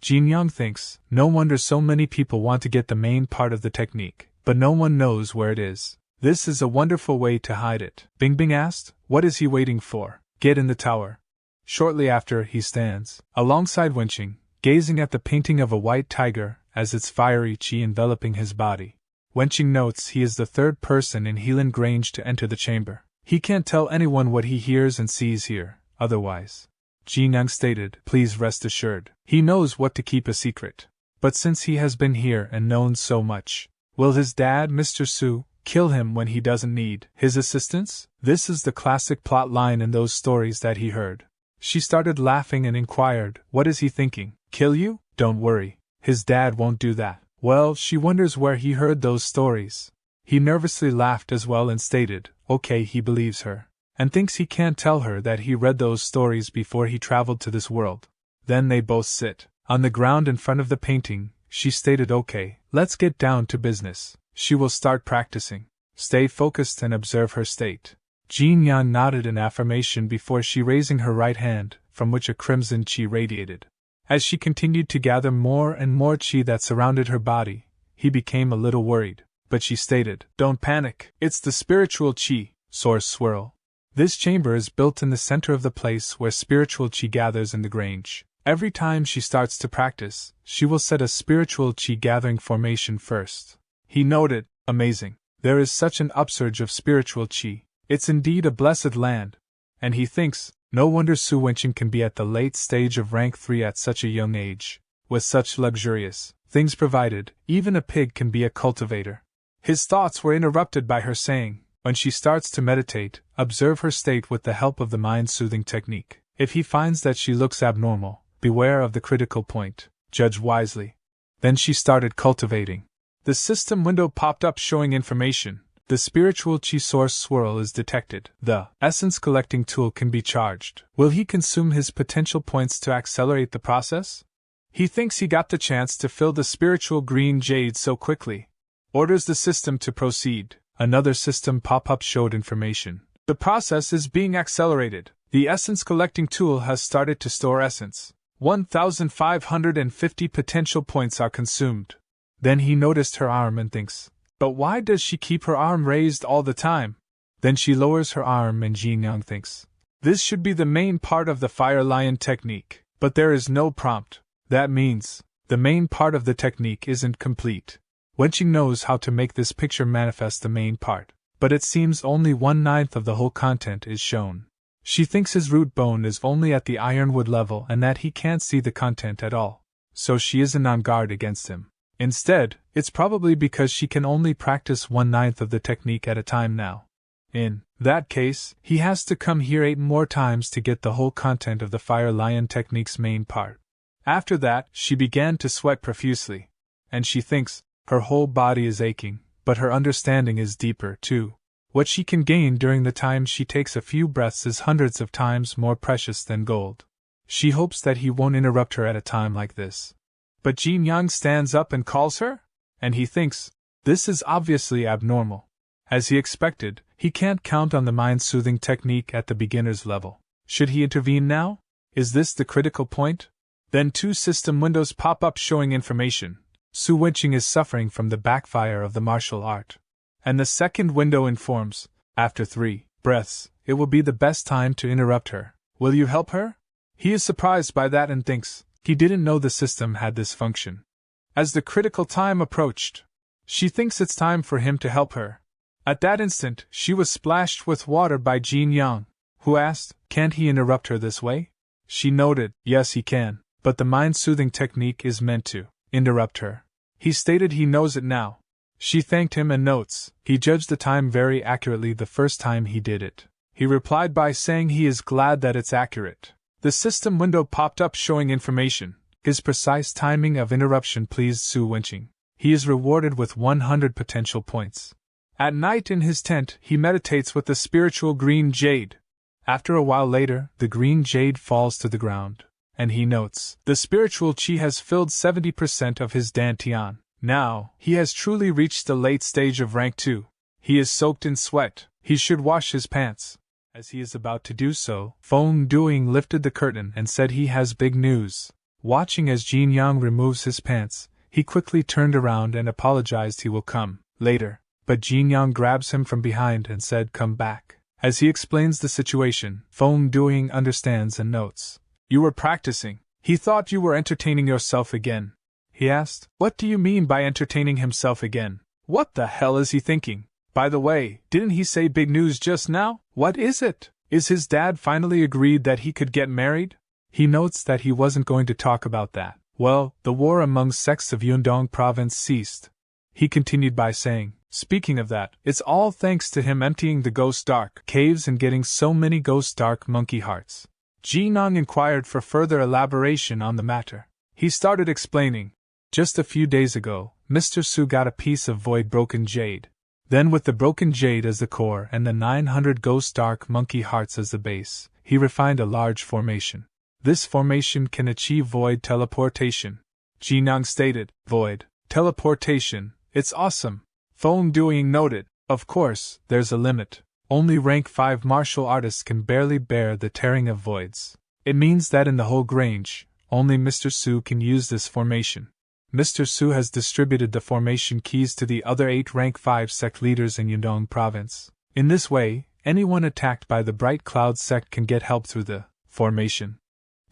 Jinyang thinks, no wonder so many people want to get the main part of the technique, but no one knows where it is. This is a wonderful way to hide it. Bingbing asked, what is he waiting for? Get in the tower. Shortly after, he stands, alongside Wenqing, gazing at the painting of a white tiger, as its fiery chi enveloping his body. Wenqing notes he is the third person in Helan Grange to enter the chamber. He can't tell anyone what he hears and sees here, otherwise. Jinyang stated, please rest assured, he knows what to keep a secret. But since he has been here and known so much, will his dad, Mr. Su, kill him when he doesn't need his assistance? This is the classic plot line in those stories that he heard. She started laughing and inquired, what is he thinking? Kill you? Don't worry. His dad won't do that. Well, she wonders where he heard those stories. He nervously laughed as well and stated, okay, he believes her, and thinks he can't tell her that he read those stories before he traveled to this world. Then they both sit on the ground in front of the painting. She stated, okay, let's get down to business. She will start practicing. Stay focused and observe her state. Jinyang nodded in affirmation before she raising her right hand, from which a crimson chi radiated. As she continued to gather more and more chi that surrounded her body, he became a little worried, but she stated, don't panic, it's the spiritual chi, source swirl. This chamber is built in the center of the place where spiritual chi gathers in the Grange. Every time she starts to practice, she will set a spiritual chi gathering formation first. He noted, amazing. There is such an upsurge of spiritual chi. It's indeed a blessed land. And he thinks, no wonder Su Wenqing can be at the late stage of rank 3 at such a young age. With such luxurious things provided, even a pig can be a cultivator. His thoughts were interrupted by her saying, when she starts to meditate, observe her state with the help of the mind-soothing technique. If he finds that she looks abnormal, beware of the critical point. Judge wisely. Then she started cultivating. The system window popped up showing information. The spiritual chi source swirl is detected. The essence collecting tool can be charged. Will he consume his potential points to accelerate the process? He thinks he got the chance to fill the spiritual green jade so quickly. Orders the system to proceed. Another system pop-up showed information. The process is being accelerated. The essence collecting tool has started to store essence. 1,550 potential points are consumed. Then he noticed her arm and thinks, but why does she keep her arm raised all the time? Then she lowers her arm and Jinyang thinks, this should be the main part of the Fire Lion technique, but there is no prompt. That means, the main part of the technique isn't complete. Wenqing knows how to make this picture manifest the main part, but it seems only 1/9 of the whole content is shown. She thinks his root bone is only at the ironwood level and that he can't see the content at all, so she isn't on guard against him. Instead, it's probably because she can only practice 1/9 of the technique at a time now. In that case, he has to come here 8 more times to get the whole content of the Fire Lion technique's main part. After that, she began to sweat profusely. And she thinks, her whole body is aching, but her understanding is deeper, too. What she can gain during the time she takes a few breaths is hundreds of times more precious than gold. She hopes that he won't interrupt her at a time like this. But Jinyang stands up and calls her? And he thinks, this is obviously abnormal. As he expected, he can't count on the mind-soothing technique at the beginner's level. Should he intervene now? Is this the critical point? Then 2 system windows pop up showing information. Su Wenqing is suffering from the backfire of the martial art. And the second window informs, after 3 breaths, it will be the best time to interrupt her. Will you help her? He is surprised by that and thinks, he didn't know the system had this function. As the critical time approached, she thinks it's time for him to help her. At that instant, she was splashed with water by Jinyang, who asked, can't he interrupt her this way? She noted, yes he can, but the mind-soothing technique is meant to interrupt her. He stated he knows it now. She thanked him and notes, he judged the time very accurately the first time he did it. He replied by saying he is glad that it's accurate. The system window popped up showing information. His precise timing of interruption pleased Su Wenqing. He is rewarded with 100 potential points. At night in his tent, he meditates with the spiritual green jade. After a while later, the green jade falls to the ground, and he notes, the spiritual qi has filled 70% of his dantian. Now, he has truly reached the late stage of rank 2. He is soaked in sweat. He should wash his pants. As he is about to do so, Feng Duing lifted the curtain and said he has big news. Watching as Jinyang removes his pants, he quickly turned around and apologized he will come later. But Jinyang grabs him from behind and said come back. As he explains the situation, Feng Duing understands and notes. You were practicing. He thought you were entertaining yourself again. He asked, what do you mean by entertaining himself again? What the hell is he thinking? By the way, didn't he say big news just now? What is it? Is his dad finally agreed that he could get married? He notes that he wasn't going to talk about that. Well, the war among sects of Yundong province ceased. He continued by saying, speaking of that, it's all thanks to him emptying the ghost dark caves and getting so many ghost dark monkey hearts. Jinyang inquired for further elaboration on the matter. He started explaining. Just a few days ago, Mr. Su got a piece of void broken jade. Then with the broken jade as the core and the 900 ghost dark monkey hearts as the base, he refined a large formation. This formation can achieve void teleportation. Jinyang stated, void teleportation, it's awesome. Feng Duing noted, of course, there's a limit. Only rank 5 martial artists can barely bear the tearing of voids. It means that in the whole Grange, only Mr. Su can use this formation. Mr. Su has distributed the formation keys to the other 8 rank 5 sect leaders in Yundong province. In this way, anyone attacked by the Bright Cloud sect can get help through the formation.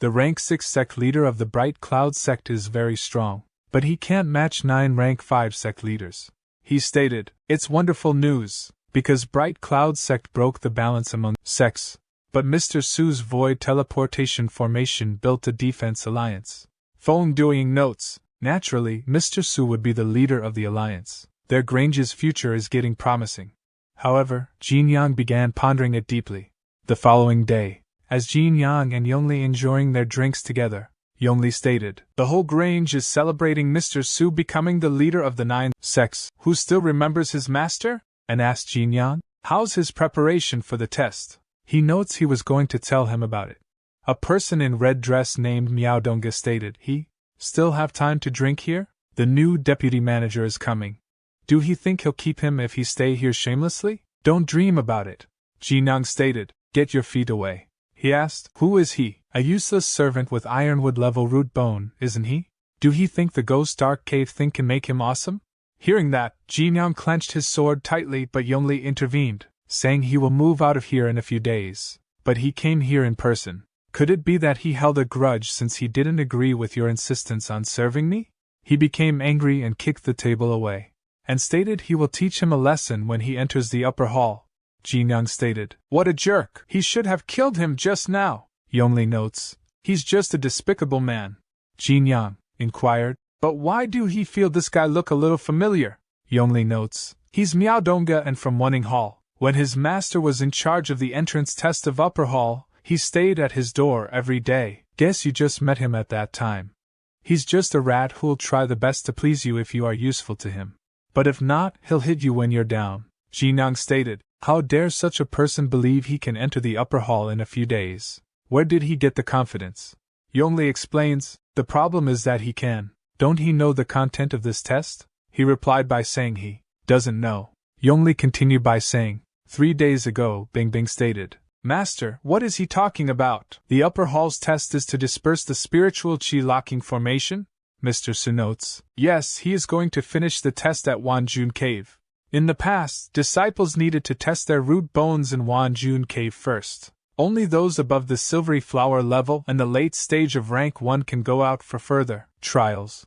The rank 6 sect leader of the Bright Cloud sect is very strong, but he can't match 9 rank 5 sect leaders. He stated, it's wonderful news, because Bright Cloud sect broke the balance among sects, but Mr. Su's void teleportation formation built a defense alliance. Feng Duing notes, naturally, Mr. Su would be the leader of the alliance. Their Grange's future is getting promising. However, Jinyang began pondering it deeply. The following day, as Jinyang and Yongli enjoying their drinks together, Yongli stated, the whole Grange is celebrating Mr. Su becoming the leader of the 9 sects. Who still remembers his master? And asked Jinyang, how's his preparation for the test? He notes he was going to tell him about it. A person in red dress named Miaodonga stated, he still have time to drink here? The new deputy manager is coming. Do he think he'll keep him if he stay here shamelessly? Don't dream about it. Jinyang stated, get your feet away. He asked, who is he? A useless servant with ironwood level root bone, isn't he? Do he think the ghost dark cave thing can make him awesome? Hearing that, Jinyang clenched his sword tightly, but Yongli intervened, saying he will move out of here in a few days. But he came here in person. Could it be that he held a grudge since he didn't agree with your insistence on serving me? He became angry and kicked the table away, and stated he will teach him a lesson when he enters the upper hall. Jinyang stated, what a jerk! He should have killed him just now. Yongli notes, he's just a despicable man. Jinyang inquired, but why do he feel this guy look a little familiar? Yongli notes, he's Miaodonga and from Wuning Hall. When his master was in charge of the entrance test of Upper Hall, he stayed at his door every day. Guess you just met him at that time. He's just a rat who'll try the best to please you if you are useful to him. But if not, he'll hit you when you're down. Jinyang stated, How dare such a person believe he can enter the upper hall in a few days? Where did he get the confidence? Yongli explains, the problem is that he can. Don't he know the content of this test? He replied by saying he doesn't know. Yongli continued by saying, 3 days ago, Bingbing stated, Master, what is he talking about? The upper hall's test is to disperse the spiritual qi locking formation? Mr. Su notes, yes, he is going to finish the test at Wanjun Cave. In the past, disciples needed to test their root bones in Wanjun Cave first. Only those above the silvery flower level and the late stage of rank 1 can go out for further trials.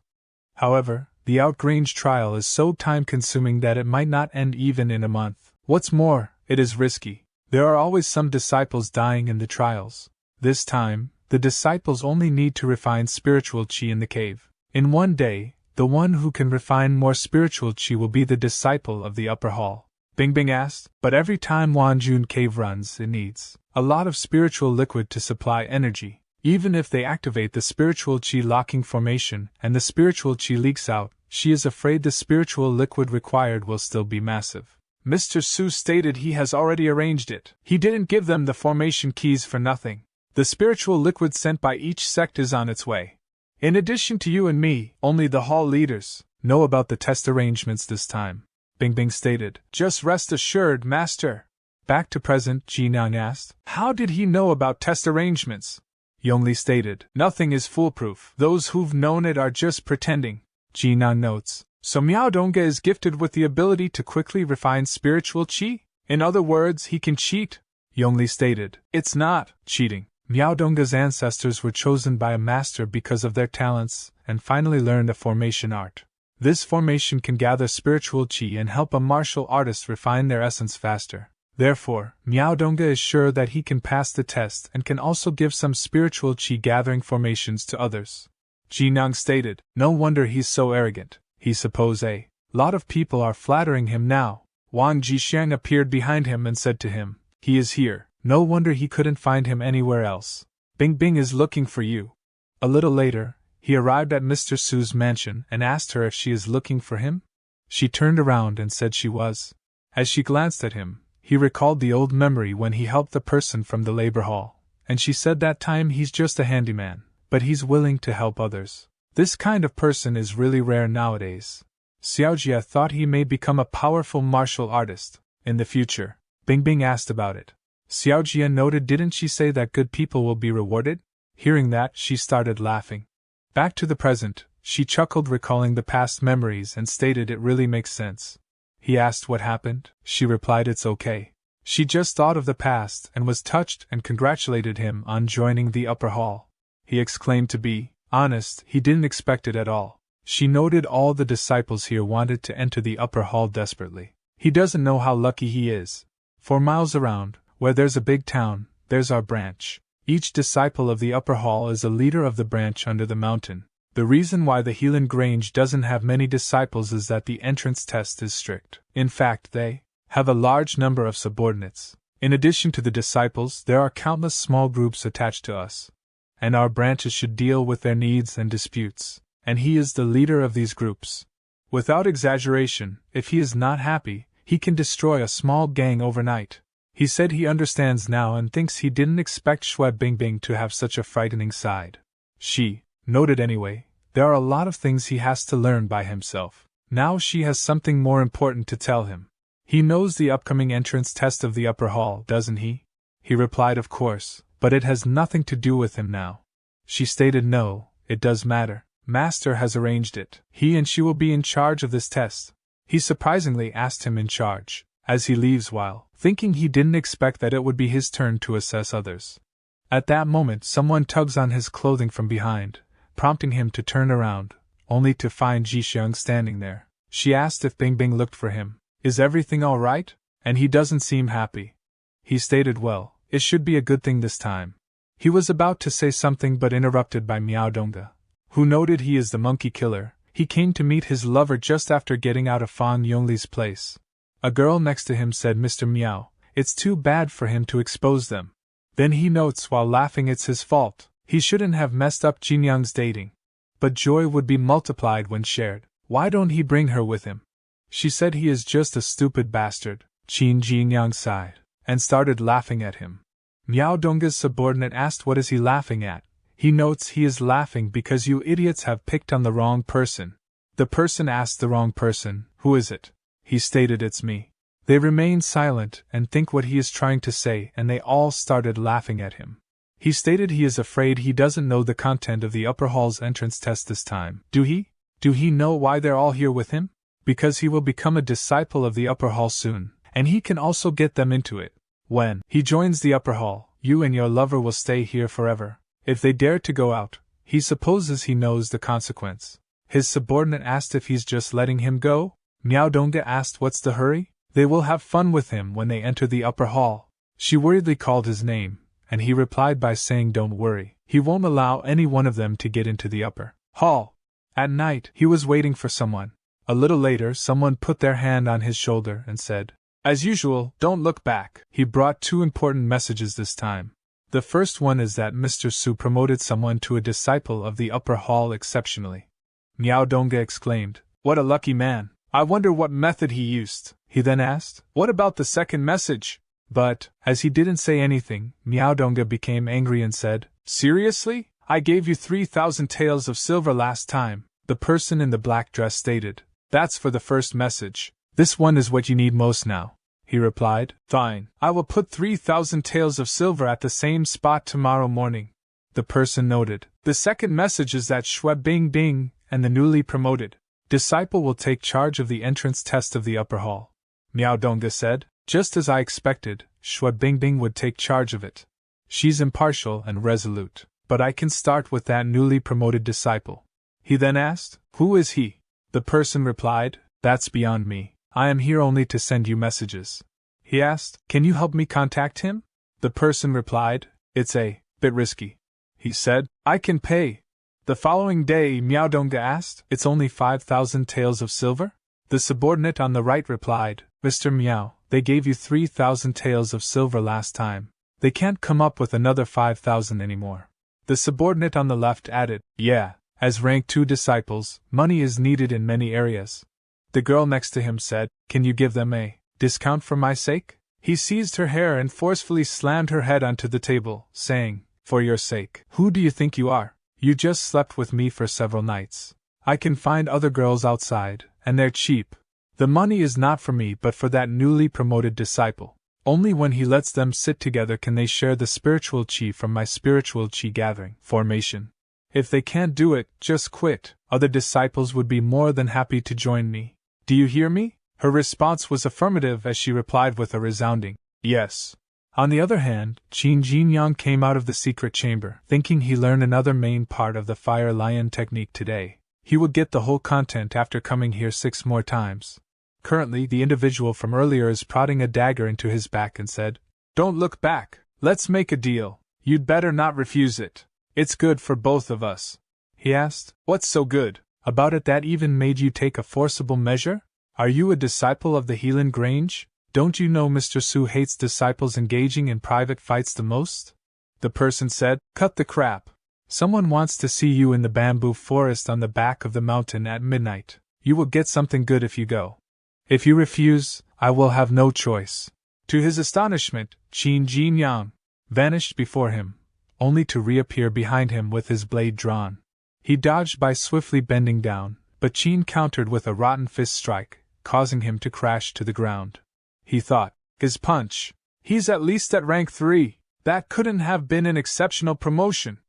However, the outrange trial is so time-consuming that it might not end even in a month. What's more, it is risky. There are always some disciples dying in the trials. This time, the disciples only need to refine spiritual qi in the cave. In one day, the one who can refine more spiritual qi will be the disciple of the upper hall. Bingbing asked, but every time Wanjun Cave runs, it needs a lot of spiritual liquid to supply energy. Even if they activate the spiritual qi locking formation and the spiritual qi leaks out, she is afraid the spiritual liquid required will still be massive. Mr. Su stated he has already arranged it. He didn't give them the formation keys for nothing. The spiritual liquid sent by each sect is on its way. In addition to you and me, only the hall leaders know about the test arrangements this time. Bingbing stated, just rest assured, Master. Back to present, Jinyang asked, how did he know about test arrangements? Yongli stated, nothing is foolproof. Those who've known it are just pretending. Jinyang notes, so Miao Dongge is gifted with the ability to quickly refine spiritual qi? In other words, he can cheat? Yongli stated, it's not cheating. Miao Dongge's ancestors were chosen by a master because of their talents, and finally learned the formation art. This formation can gather spiritual qi and help a martial artist refine their essence faster. Therefore, Miao Dongge is sure that he can pass the test and can also give some spiritual qi gathering formations to others. Jinyang stated, no wonder he's so arrogant. He suppose a lot of people are flattering him now. Wang Jixiang appeared behind him and said to him, he is here. No wonder he couldn't find him anywhere else. Bingbing is looking for you. A little later, he arrived at Mr. Su's mansion and asked her if she is looking for him. She turned around and said she was. As she glanced at him, he recalled the old memory when he helped the person from the labor hall, and she said that time he's just a handyman, but he's willing to help others. This kind of person is really rare nowadays. Xiaojia thought he may become a powerful martial artist in the future. Bingbing asked about it. Xiaojia noted, didn't she say that good people will be rewarded? Hearing that, she started laughing. Back to the present, she chuckled recalling the past memories and stated it really makes sense. He asked what happened. She replied it's okay. She just thought of the past and was touched and congratulated him on joining the upper hall. He exclaimed, to be honest, he didn't expect it at all. She noted all the disciples here wanted to enter the upper hall desperately. He doesn't know how lucky he is. For miles around, where there's a big town, there's our branch. Each disciple of the upper hall is a leader of the branch under the mountain. The reason why the Helan Grange doesn't have many disciples is that the entrance test is strict. In fact, they have a large number of subordinates. In addition to the disciples, there are countless small groups attached to us. And our branches should deal with their needs and disputes. And he is the leader of these groups. Without exaggeration, if he is not happy, he can destroy a small gang overnight. He said he understands now and thinks he didn't expect Xue Bingbing to have such a frightening side. She noted anyway, there are a lot of things he has to learn by himself. Now she has something more important to tell him. He knows the upcoming entrance test of the upper hall, doesn't he? He replied, of course, but it has nothing to do with him now. She stated, no, it does matter. Master has arranged it. He and she will be in charge of this test. He surprisingly asked him in charge, as he leaves while thinking he didn't expect that it would be his turn to assess others. At that moment someone tugs on his clothing from behind, prompting him to turn around, only to find Jixiang standing there. She asked if Bingbing looked for him. Is everything all right? And he doesn't seem happy. He stated, well, it should be a good thing this time. He was about to say something but interrupted by Miao Dongge, who noted he is the monkey killer. He came to meet his lover just after getting out of Fang Yongli's place. A girl next to him said, Mr. Miao, it's too bad for him to expose them. Then he notes while laughing it's his fault. He shouldn't have messed up Jinyang's dating. But joy would be multiplied when shared. Why don't he bring her with him? She said he is just a stupid bastard. Qin Jinyang sighed, and started laughing at him. Miao Dong's subordinate asked what is he laughing at. He notes he is laughing because you idiots have picked on the wrong person. The person asked the wrong person, who is it? He stated it's me. They remain silent and think what he is trying to say, and they all started laughing at him. He stated he is afraid he doesn't know the content of the upper hall's entrance test this time. Do he? Do he know why they're all here with him? Because he will become a disciple of the upper hall soon, and he can also get them into it. When he joins the upper hall, you and your lover will stay here forever. If they dare to go out, he supposes he knows the consequence. His subordinate asked if he's just letting him go. Miao Dongge asked what's the hurry? They will have fun with him when they enter the upper hall. She worriedly called his name, and he replied by saying don't worry, he won't allow any one of them to get into the upper hall. At night, he was waiting for someone. A little later, someone put their hand on his shoulder and said, as usual, don't look back. He brought 2 important messages this time. The first one is that Mr. Su promoted someone to a disciple of the upper hall exceptionally. Miao Dongge exclaimed, what a lucky man. I wonder what method he used. He then asked, what about the second message? But, as he didn't say anything, Miao Dongge became angry and said, seriously? I gave you 3,000 taels of silver last time. The person in the black dress stated, that's for the first message. This one is what you need most now. He replied, fine, I will put 3,000 taels of silver at the same spot tomorrow morning. The person noted, the second message is that Xue Bingbing and the newly promoted disciple will take charge of the entrance test of the upper hall. Miao Dongge said, just as I expected, Xue Bingbing would take charge of it. She's impartial and resolute, but I can start with that newly promoted disciple. He then asked, who is he? The person replied, that's beyond me. I am here only to send you messages. He asked, can you help me contact him? The person replied, it's a bit risky. He said, I can pay. The following day, Miao Dongge asked, it's only 5,000 taels of silver? The subordinate on the right replied, Mr. Miao, they gave you 3,000 taels of silver last time. They can't come up with another 5,000 anymore. The subordinate on the left added, yeah, as rank 2 disciples, money is needed in many areas. The girl next to him said, can you give them a discount for my sake? He seized her hair and forcefully slammed her head onto the table, saying, for your sake. Who do you think you are? You just slept with me for several nights. I can find other girls outside, and they're cheap. The money is not for me but for that newly promoted disciple. Only when he lets them sit together can they share the spiritual chi from my spiritual chi gathering formation. If they can't do it, just quit. Other disciples would be more than happy to join me. Do you hear me? Her response was affirmative as she replied with a resounding yes. On the other hand, Qin Jinyang came out of the secret chamber, thinking he learned another main part of the fire lion technique today. He would get the whole content after coming here 6 more times. Currently, the individual from earlier is prodding a dagger into his back and said, don't look back. Let's make a deal. You'd better not refuse it. It's good for both of us. He asked, what's so good about it that even made you take a forcible measure? Are you a disciple of the Helan Grange? Don't you know Mr. Su hates disciples engaging in private fights the most? The person said, cut the crap. Someone wants to see you in the bamboo forest on the back of the mountain at midnight. You will get something good if you go. If you refuse, I will have no choice. To his astonishment, Qin Jinyang vanished before him, only to reappear behind him with his blade drawn. He dodged by swiftly bending down, but Qin countered with a rotten fist strike, causing him to crash to the ground. He thought, his punch. He's at least at rank 3. That couldn't have been an exceptional promotion.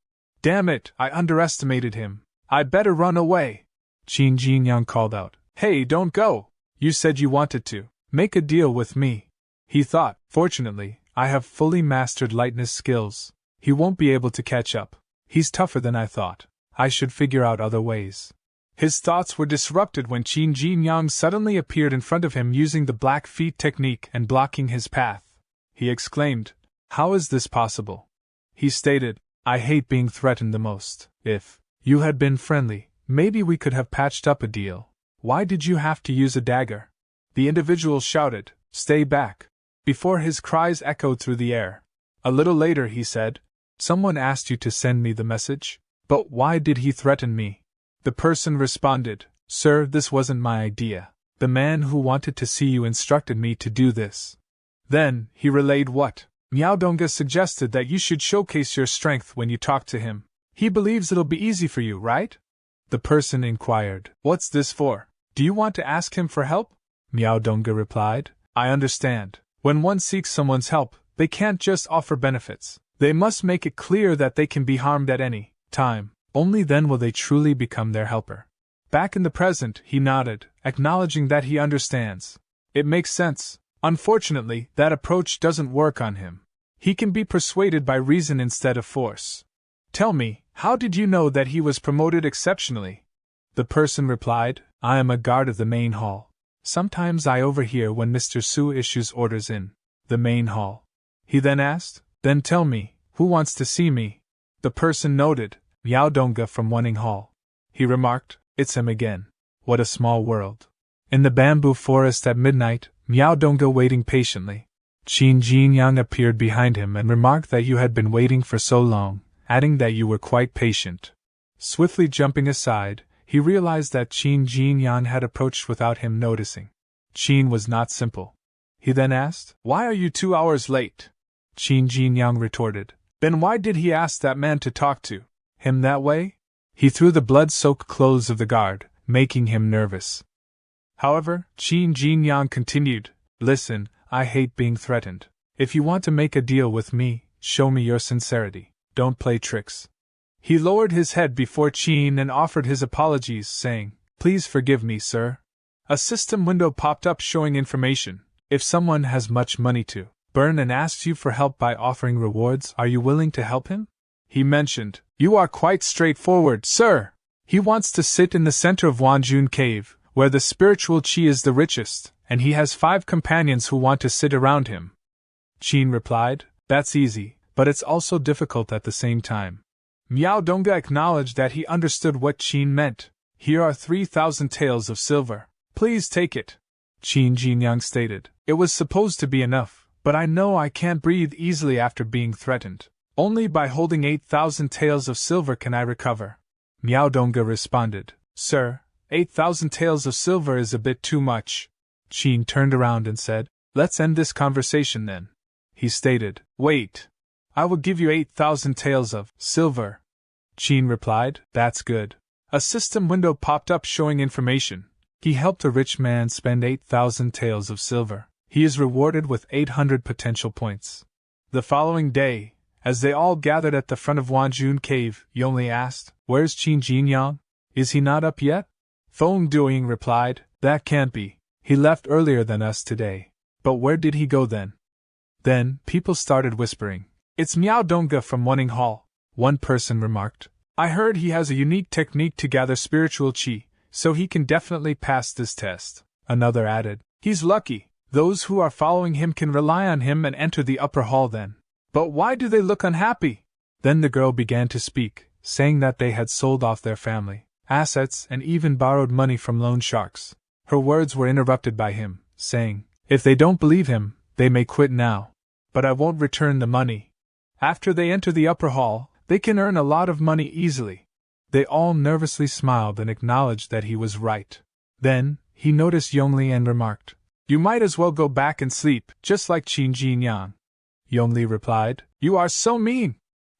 Damn it, I underestimated him. I better run away. Qin Jinyang called out, hey, don't go. You said you wanted to make a deal with me. He thought, fortunately, I have fully mastered lightness skills. He won't be able to catch up. He's tougher than I thought. I should figure out other ways. His thoughts were disrupted when Qin Jinyang suddenly appeared in front of him using the black feet technique and blocking his path. He exclaimed, how is this possible? He stated, I hate being threatened the most. If you had been friendly, maybe we could have patched up a deal. Why did you have to use a dagger? The individual shouted, stay back, before his cries echoed through the air. A little later he said, someone asked you to send me the message? But why did he threaten me? The person responded, sir, this wasn't my idea. The man who wanted to see you instructed me to do this. Then, he relayed what Miaodonga suggested, that you should showcase your strength when you talk to him. He believes it'll be easy for you, right? The person inquired. What's this for? Do you want to ask him for help? Miaodonga replied. I understand. When one seeks someone's help, they can't just offer benefits. They must make it clear that they can be harmed at any time. Only then will they truly become their helper. Back in the present, he nodded, acknowledging that he understands. It makes sense. Unfortunately, that approach doesn't work on him. He can be persuaded by reason instead of force. Tell me, how did you know that he was promoted exceptionally? The person replied, I am a guard of the main hall. Sometimes I overhear when Mr. Su issues orders in the main hall. He then asked, Then tell me, who wants to see me? The person noted, Miaodonga from Wuning Hall. He remarked, It's him again. What a small world. In the bamboo forest at midnight, Miaodonga waiting patiently. Qin Jinyang appeared behind him and remarked that you had been waiting for so long, adding that you were quite patient. Swiftly jumping aside, he realized that Qin Jinyang had approached without him noticing. Qin was not simple. He then asked, Why are you 2 hours late? Qin Jinyang retorted, Then why did he ask that man to talk to him that way? He threw the blood-soaked clothes of the guard, making him nervous. However, Qin Jinyang continued, Listen, I hate being threatened. If you want to make a deal with me, show me your sincerity. Don't play tricks. He lowered his head before Qin and offered his apologies, saying, Please forgive me, sir. A system window popped up showing information. If someone has much money to burn and asks you for help by offering rewards, are you willing to help him? He mentioned, You are quite straightforward, sir. He wants to sit in the center of Wanjun Cave, where the spiritual chi is the richest, and he has 5 companions who want to sit around him. Qin replied, That's easy, but it's also difficult at the same time. Miaodonga acknowledged that he understood what Qin meant. Here are 3,000 taels of silver. Please take it. Qin Jinyang stated, It was supposed to be enough, but I know I can't breathe easily after being threatened. Only by holding 8,000 taels of silver can I recover. Miaodonga responded, Sir, 8,000 taels of silver is a bit too much. Qin turned around and said, Let's end this conversation then. He stated, Wait. I will give you 8,000 taels of silver. Qin replied, That's good. A system window popped up showing information. He helped a rich man spend 8,000 taels of silver. He is rewarded with 800 potential points. The following day, as they all gathered at the front of Wanjun Cave, Yongli asked, Where's Qin Jinyang? Is he not up yet? Feng Duiying replied, That can't be. He left earlier than us today. But where did he go then? Then, people started whispering, It's Miaodonga from Wuning Hall. One person remarked, I heard he has a unique technique to gather spiritual chi, so he can definitely pass this test. Another added, He's lucky. Those who are following him can rely on him and enter the upper hall then. But why do they look unhappy? Then the girl began to speak, saying that they had sold off their family, assets, and even borrowed money from loan sharks. Her words were interrupted by him, saying, If they don't believe him, they may quit now. But I won't return the money. After they enter the upper hall, they can earn a lot of money easily. They all nervously smiled and acknowledged that he was right. Then, he noticed Yongli and remarked, You might as well go back and sleep, just like Qin Jinyang. Yongli replied, You are so mean.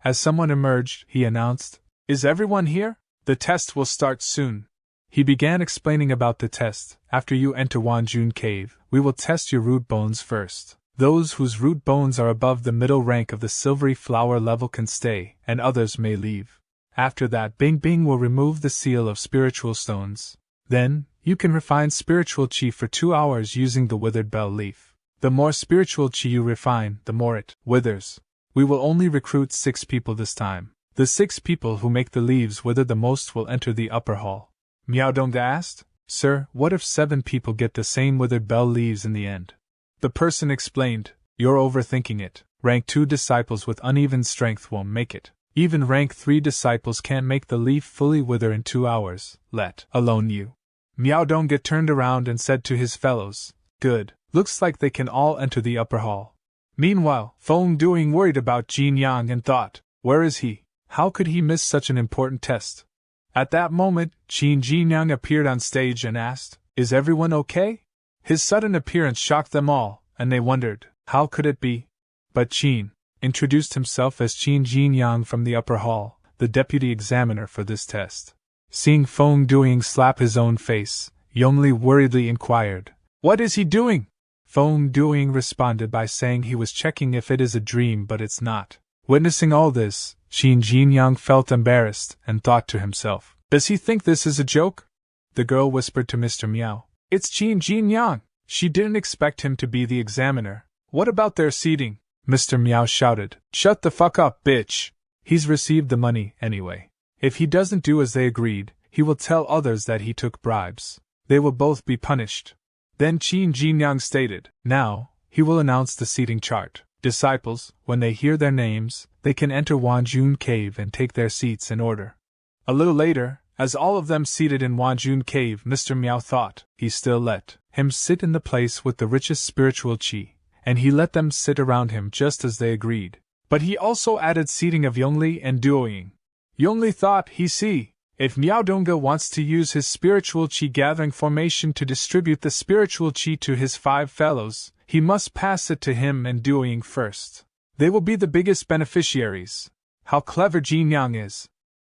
As someone emerged, he announced, Is everyone here? The test will start soon. He began explaining about the test. After you enter Wanjun Cave, we will test your root bones first. Those whose root bones are above the middle rank of the silvery flower level can stay, and others may leave. After that, Bing Bing will remove the seal of spiritual stones. Then, you can refine spiritual chi for 2 hours using the withered bell leaf. The more spiritual chi you refine, the more it withers. We will only recruit 6 people this time. The 6 people who make the leaves wither the most will enter the upper hall. Miaodonga asked, Sir, what if 7 people get the same withered bell leaves in the end? The person explained, You're overthinking it. Rank 2 disciples with uneven strength won't make it. Even rank 3 disciples can't make the leaf fully wither in 2 hours, let alone you. Miaodonga turned around and said to his fellows, Good, looks like they can all enter the upper hall. Meanwhile, Feng Duiying worried about Jinyang and thought, Where is he? How could he miss such an important test? At that moment, Qin Jinyang appeared on stage and asked, Is everyone okay? His sudden appearance shocked them all, and they wondered, how could it be? But Qin introduced himself as Qin Jinyang from the upper hall, the deputy examiner for this test. Seeing Feng Duing slap his own face, Yongli worriedly inquired, "What is he doing?" Feng Duing responded by saying he was checking if it is a dream, but it's not. Witnessing all this, Qin Jinyang felt embarrassed and thought to himself, "Does he think this is a joke?" The girl whispered to Mr. Miao, "It's Qin Jinyang." She didn't expect him to be the examiner. "What about their seating?" Mr. Miao shouted. "Shut the fuck up, bitch! He's received the money anyway. If he doesn't do as they agreed, he will tell others that he took bribes. They will both be punished." Then Qin Jinyang stated, "Now, he will announce the seating chart. Disciples, when they hear their names, they can enter Wanjun Cave and take their seats in order." A little later, as all of them seated in Wanjun Cave, Mr. Miao thought, he still let him sit in the place with the richest spiritual qi, and he let them sit around him just as they agreed. But he also added seating of Yongli and Duoying. Yongli thought, if Miao Dongge wants to use his spiritual qi gathering formation to distribute the spiritual qi to his 5 fellows, he must pass it to him and Duoying first. They will be the biggest beneficiaries. How clever Jinyang is!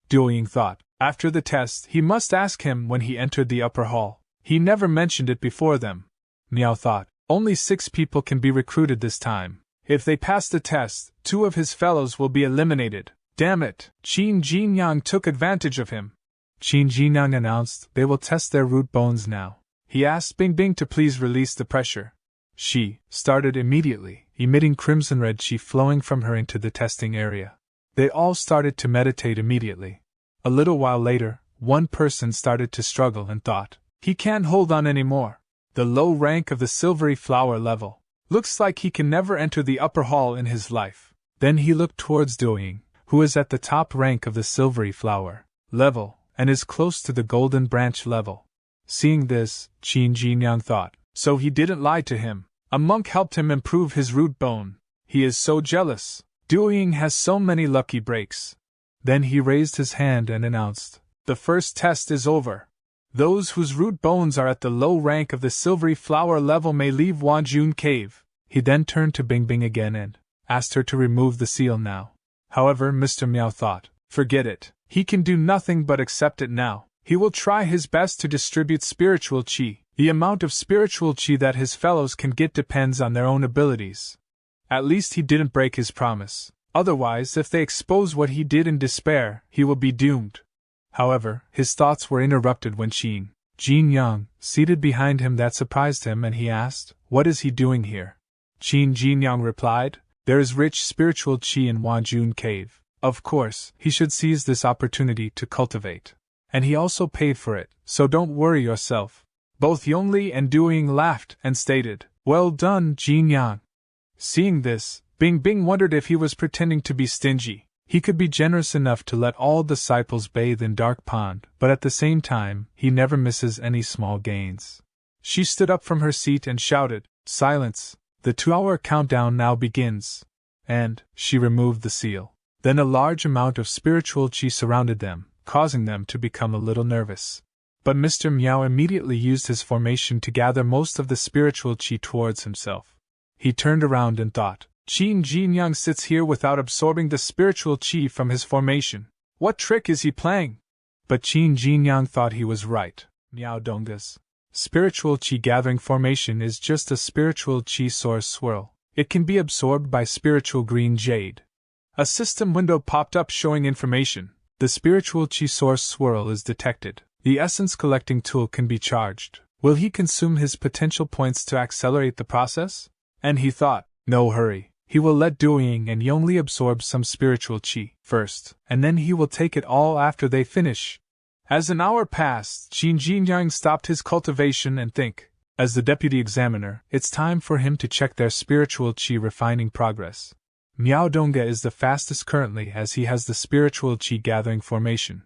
Duoying thought. After the test, he must ask him when he entered the upper hall. He never mentioned it before them. Miao thought, only 6 people can be recruited this time. If they pass the test, 2 of his fellows will be eliminated. Damn it! Qin Jinyang took advantage of him. Qin Jinyang announced they will test their root bones now. He asked Bing Bing to please release the pressure. She started immediately, emitting crimson red qi flowing from her into the testing area. They all started to meditate immediately. A little while later, one person started to struggle and thought, he can't hold on anymore. The low rank of the silvery flower level. Looks like he can never enter the upper hall in his life. Then he looked towards Duoying, who is at the top rank of the silvery flower level, and is close to the golden branch level. Seeing this, Qin Jinyang thought, so he didn't lie to him. A monk helped him improve his root bone. He is so jealous. Duoying has so many lucky breaks. Then he raised his hand and announced, the first test is over. Those whose root bones are at the low rank of the silvery flower level may leave Wanjun Cave. He then turned to Bing Bing again and asked her to remove the seal now. However, Mr. Miao thought, forget it. He can do nothing but accept it now. He will try his best to distribute spiritual qi. The amount of spiritual qi that his fellows can get depends on their own abilities. At least he didn't break his promise. Otherwise, if they expose what he did in despair, he will be doomed. However, his thoughts were interrupted when Qin Jinyang, seated behind him, that surprised him, and he asked, what is he doing here? Qin Jinyang replied, there is rich spiritual qi in Wanjun Cave. Of course, he should seize this opportunity to cultivate. And he also paid for it, so don't worry yourself. Both Yongli and Duoying laughed and stated, well done, Jinyang. Seeing this, Bing Bing wondered if he was pretending to be stingy. He could be generous enough to let all disciples bathe in dark pond, but at the same time, he never misses any small gains. She stood up from her seat and shouted, silence, the 2-hour countdown now begins. And she removed the seal. Then a large amount of spiritual qi surrounded them, causing them to become a little nervous. But Mr. Miao immediately used his formation to gather most of the spiritual qi towards himself. He turned around and thought, Qin Jinyang sits here without absorbing the spiritual qi from his formation. What trick is he playing? But Qin Jinyang thought he was right. Miao Dongge's spiritual qi gathering formation is just a spiritual qi source swirl. It can be absorbed by spiritual green jade. A system window popped up showing information. The spiritual qi source swirl is detected. The essence collecting tool can be charged. Will he consume his potential points to accelerate the process? And he thought, no hurry. He will let Duoying and Yongli absorb some spiritual qi first, and then he will take it all after they finish. As an hour passed, Qin Jinyang stopped his cultivation and think. As the deputy examiner, it's time for him to check their spiritual qi refining progress. Miao Dongge is the fastest currently as he has the spiritual qi gathering formation.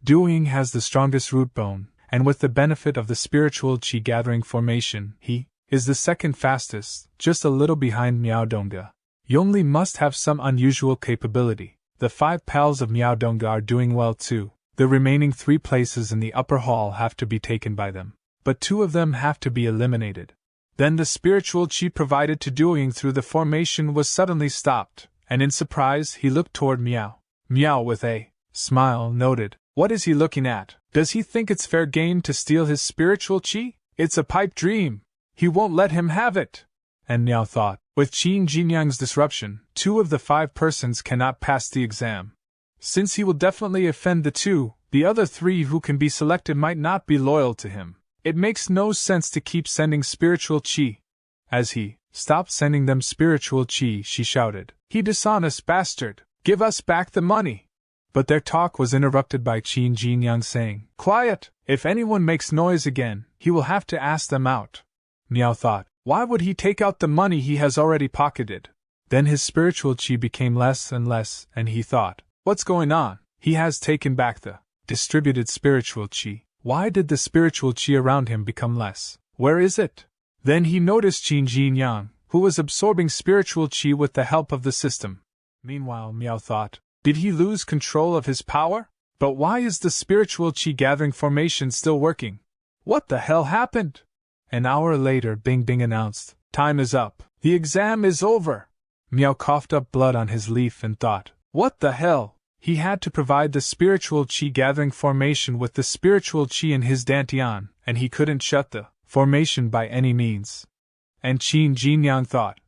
Duoying has the strongest root bone, and with the benefit of the spiritual qi gathering formation, he is the second fastest, just a little behind Miao Dongge. Yongli must have some unusual capability. The 5 pals of Miao Dongge are doing well too. The remaining 3 places in the upper hall have to be taken by them. but 2 of them have to be eliminated. Then the spiritual qi provided to doing through the formation was suddenly stopped, and in surprise he looked toward Meow. Meow with a smile noted, "What is he looking at? Does he think it's fair game to steal his spiritual qi? It's a pipe dream. He won't let him have it." And Meow thought, with Qin Jinyang's disruption, 2 of the 5 persons cannot pass the exam. Since he will definitely offend the 2, the other 3 who can be selected might not be loyal to him. It makes no sense to keep sending spiritual qi. As he stopped sending them spiritual qi, she shouted, "He dishonest bastard! Give us back the money!" But their talk was interrupted by Qin Jinyang saying, "Quiet! If anyone makes noise again, he will have to ask them out." Meow thought, why would he take out the money he has already pocketed? Then his spiritual qi became less and less, and he thought, what's going on? He has taken back the distributed spiritual qi. Why did the spiritual qi around him become less? Where is it? Then he noticed Qin Jinyang, who was absorbing spiritual qi with the help of the system. Meanwhile, Meow thought, did he lose control of his power? But why is the spiritual qi gathering formation still working? What the hell happened? An hour later, Bing Bing announced, "Time is up. The exam is over." Meow coughed up blood on his leaf and thought, what the hell? He had to provide the spiritual qi gathering formation with the spiritual qi in his dantian, and he couldn't shut the formation by any means. And Qin Jinyang thought,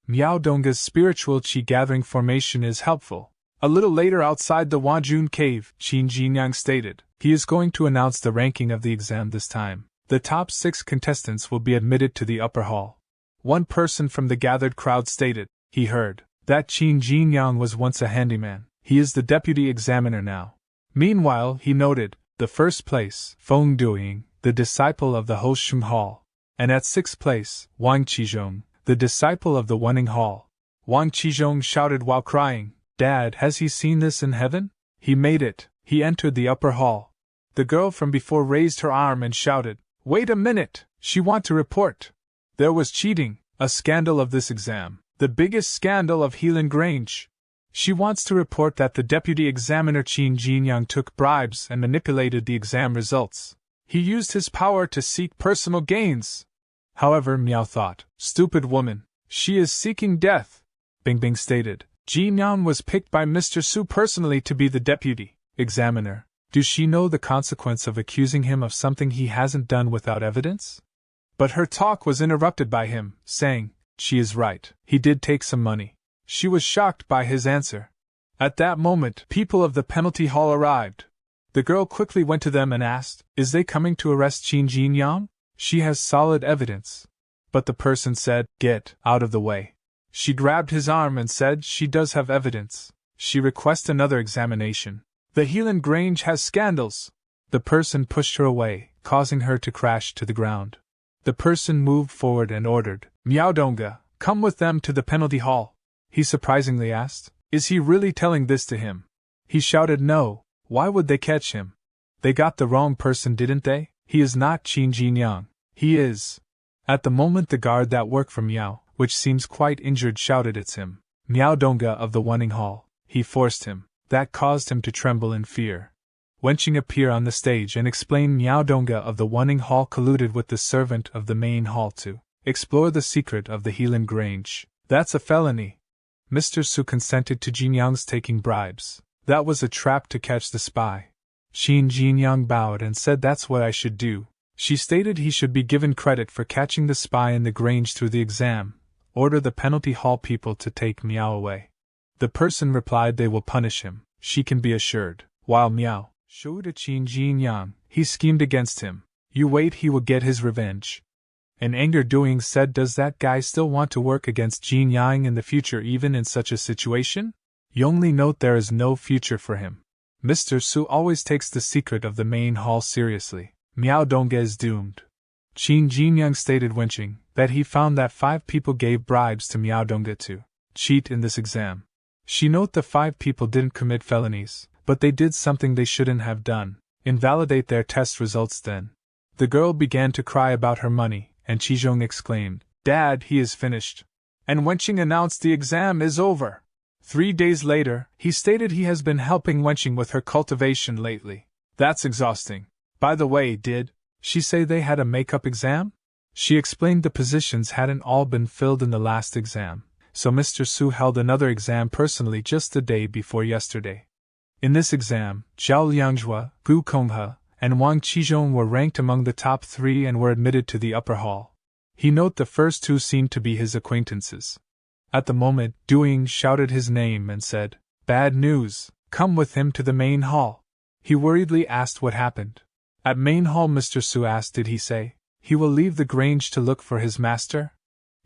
Miao Donga's spiritual qi gathering formation is helpful. A little later outside the Wajun cave, Qin Jinyang stated, he is going to announce the ranking of the exam this time. The top 6 contestants will be admitted to the upper hall. One person from the gathered crowd stated, he heard that Qin Jinyang was once a handyman. He is the deputy examiner now. Meanwhile, he noted, the first place, Feng Duiying, the disciple of the Hosheng Hall. And at 6th place, Wang Qizhong, the disciple of the Wenning Hall. Wang Qizhong shouted while crying, Dad, has he seen this in heaven? He made it. He entered the upper hall. The girl from before raised her arm and shouted, wait a minute, she want to report. There was cheating, a scandal of this exam, the biggest scandal of Helan Grange. She wants to report that the deputy examiner Qin Jinyang took bribes and manipulated the exam results. He used his power to seek personal gains. However, Miao thought, stupid woman, she is seeking death. Bing Bing stated, Jinyang was picked by Mr. Su personally to be the deputy examiner. Does she know the consequence of accusing him of something he hasn't done without evidence? But her talk was interrupted by him, saying, she is right, he did take some money. She was shocked by his answer. At that moment, people of the penalty hall arrived. The girl quickly went to them and asked, is they coming to arrest Qin Jinyang? She has solid evidence. But the person said, get out of the way. She grabbed his arm and said she does have evidence. She requests another examination. The Helan Grange has scandals. The person pushed her away, causing her to crash to the ground. The person moved forward and ordered, Miao Donga, come with them to the penalty hall. He surprisingly asked, is he really telling this to him? He shouted no, why would they catch him? They got the wrong person, didn't they? He is not Qin Jinyang. He is. At the moment the guard that worked for Miao, which seems quite injured, shouted it's him. Miao Donga of the Wenning Hall. He forced him. That caused him to tremble in fear. Wenqing appeared on the stage and explained Miao Donga of the Wenning Hall colluded with the servant of the main hall to explore the secret of the Helan Grange. That's a felony. Mr. Su consented to Jinyang's taking bribes. That was a trap to catch the spy. Qin Jinyang bowed and said that's what I should do. She stated he should be given credit for catching the spy in the Grange through the exam. Order the penalty hall people to take Miao away. The person replied they will punish him, she can be assured. While Miao showed to Qin Jinyang, he schemed against him. You wait, he will get his revenge. In anger, Duiying said, does that guy still want to work against Jinyang in the future even in such a situation? You only note there is no future for him. Mr. Su always takes the secret of the main hall seriously. Miao Donga is doomed. Qin Jinyang stated Wenqing that he found that 5 people gave bribes to Miao Donga to cheat in this exam. She noted the 5 people didn't commit felonies, but they did something they shouldn't have done, invalidate their test results then. The girl began to cry about her money, and Qizhong exclaimed, Dad, he is finished. And Wenqing announced the exam is over. 3 days later, he stated he has been helping Wenqing with her cultivation lately. That's exhausting. By the way, did she say they had a makeup exam? She explained the positions hadn't all been filled in the last exam, so Mr. Su held another exam personally just the day before yesterday. In this exam, Zhao Liangjue, Gu Konghe, and Wang Qizhong were ranked among the top 3 and were admitted to the upper hall. He noted the first 2 seemed to be his acquaintances. At the moment, Duing shouted his name and said, "Bad news, come with him to the main hall." He worriedly asked what happened. At main hall, Mr. Su asked, did he say he will leave the grange to look for his master?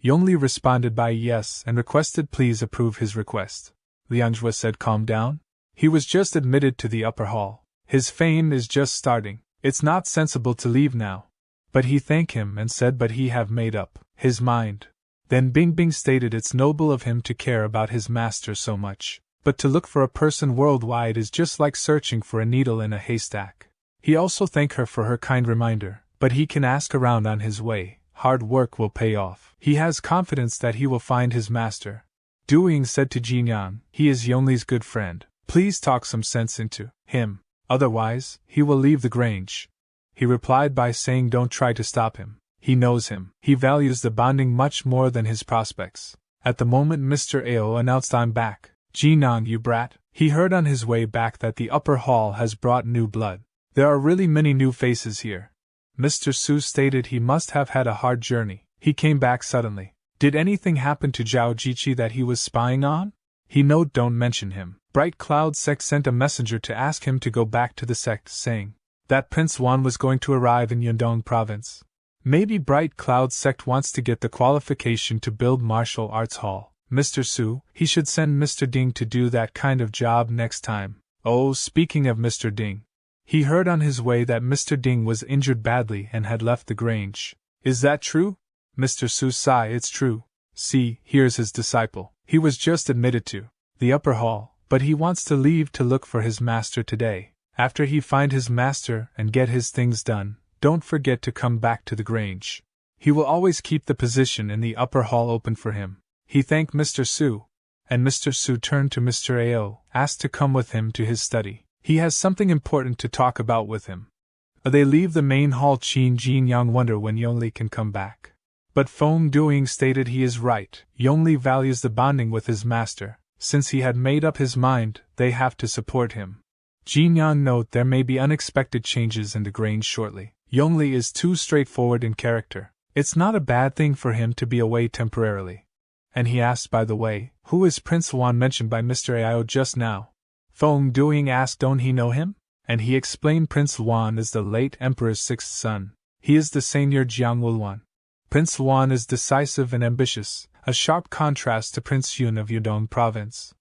Yongli responded by yes and requested please approve his request. Liangjue said, calm down. He was just admitted to the upper hall. His fame is just starting. It's not sensible to leave now. But he thanked him and said but he have made up his mind. Then Bingbing stated it's noble of him to care about his master so much, but to look for a person worldwide is just like searching for a needle in a haystack. He also thanked her for her kind reminder, but he can ask around on his way. Hard work will pay off. He has confidence that he will find his master. Duing said to Jinyang, he is Yongli's good friend. Please talk some sense into him. Otherwise, he will leave the grange. He replied by saying don't try to stop him. He knows him. He values the bonding much more than his prospects. At the moment Mr. Ao announced I'm back. Jinyang, you brat. He heard on his way back that the upper hall has brought new blood. There are really many new faces here. Mr. Su stated he must have had a hard journey. He came back suddenly. Did anything happen to Zhao Jiqi that he was spying on? He note don't mention him. Bright Cloud Sect sent a messenger to ask him to go back to the sect, saying that Prince Wan was going to arrive in Yundong province. Maybe Bright Cloud Sect wants to get the qualification to build martial arts hall. Mr. Su, he should send Mr. Ding to do that kind of job next time. Oh, speaking of Mr. Ding. He heard on his way that Mr. Ding was injured badly and had left the grange. Is that true? Mr. Su sighed, it's true. See, here's his disciple. He was just admitted to the upper hall, but he wants to leave to look for his master today. After he find his master and get his things done, don't forget to come back to the grange. He will always keep the position in the upper hall open for him. He thanked Mr. Su, and Mr. Su turned to Mr. Ao, asked to come with him to his study. He has something important to talk about with him. They leave the main hall. Qin Jinyang wonder when Yongli can come back. But Feng Duing stated he is right. Yongli values the bonding with his master. Since he had made up his mind, they have to support him. Jinyang note there may be unexpected changes in the grange shortly. Yongli is too straightforward in character. It's not a bad thing for him to be away temporarily. And he asked, by the way, who is Prince Wan mentioned by Mr. Ao just now? Feng Duing asked don't he know him? And he explained Prince Wan is the late Emperor's 6th son. He is the senior Jiangwulan. Prince Wan is decisive and ambitious, a sharp contrast to Prince Yun of Yudong province.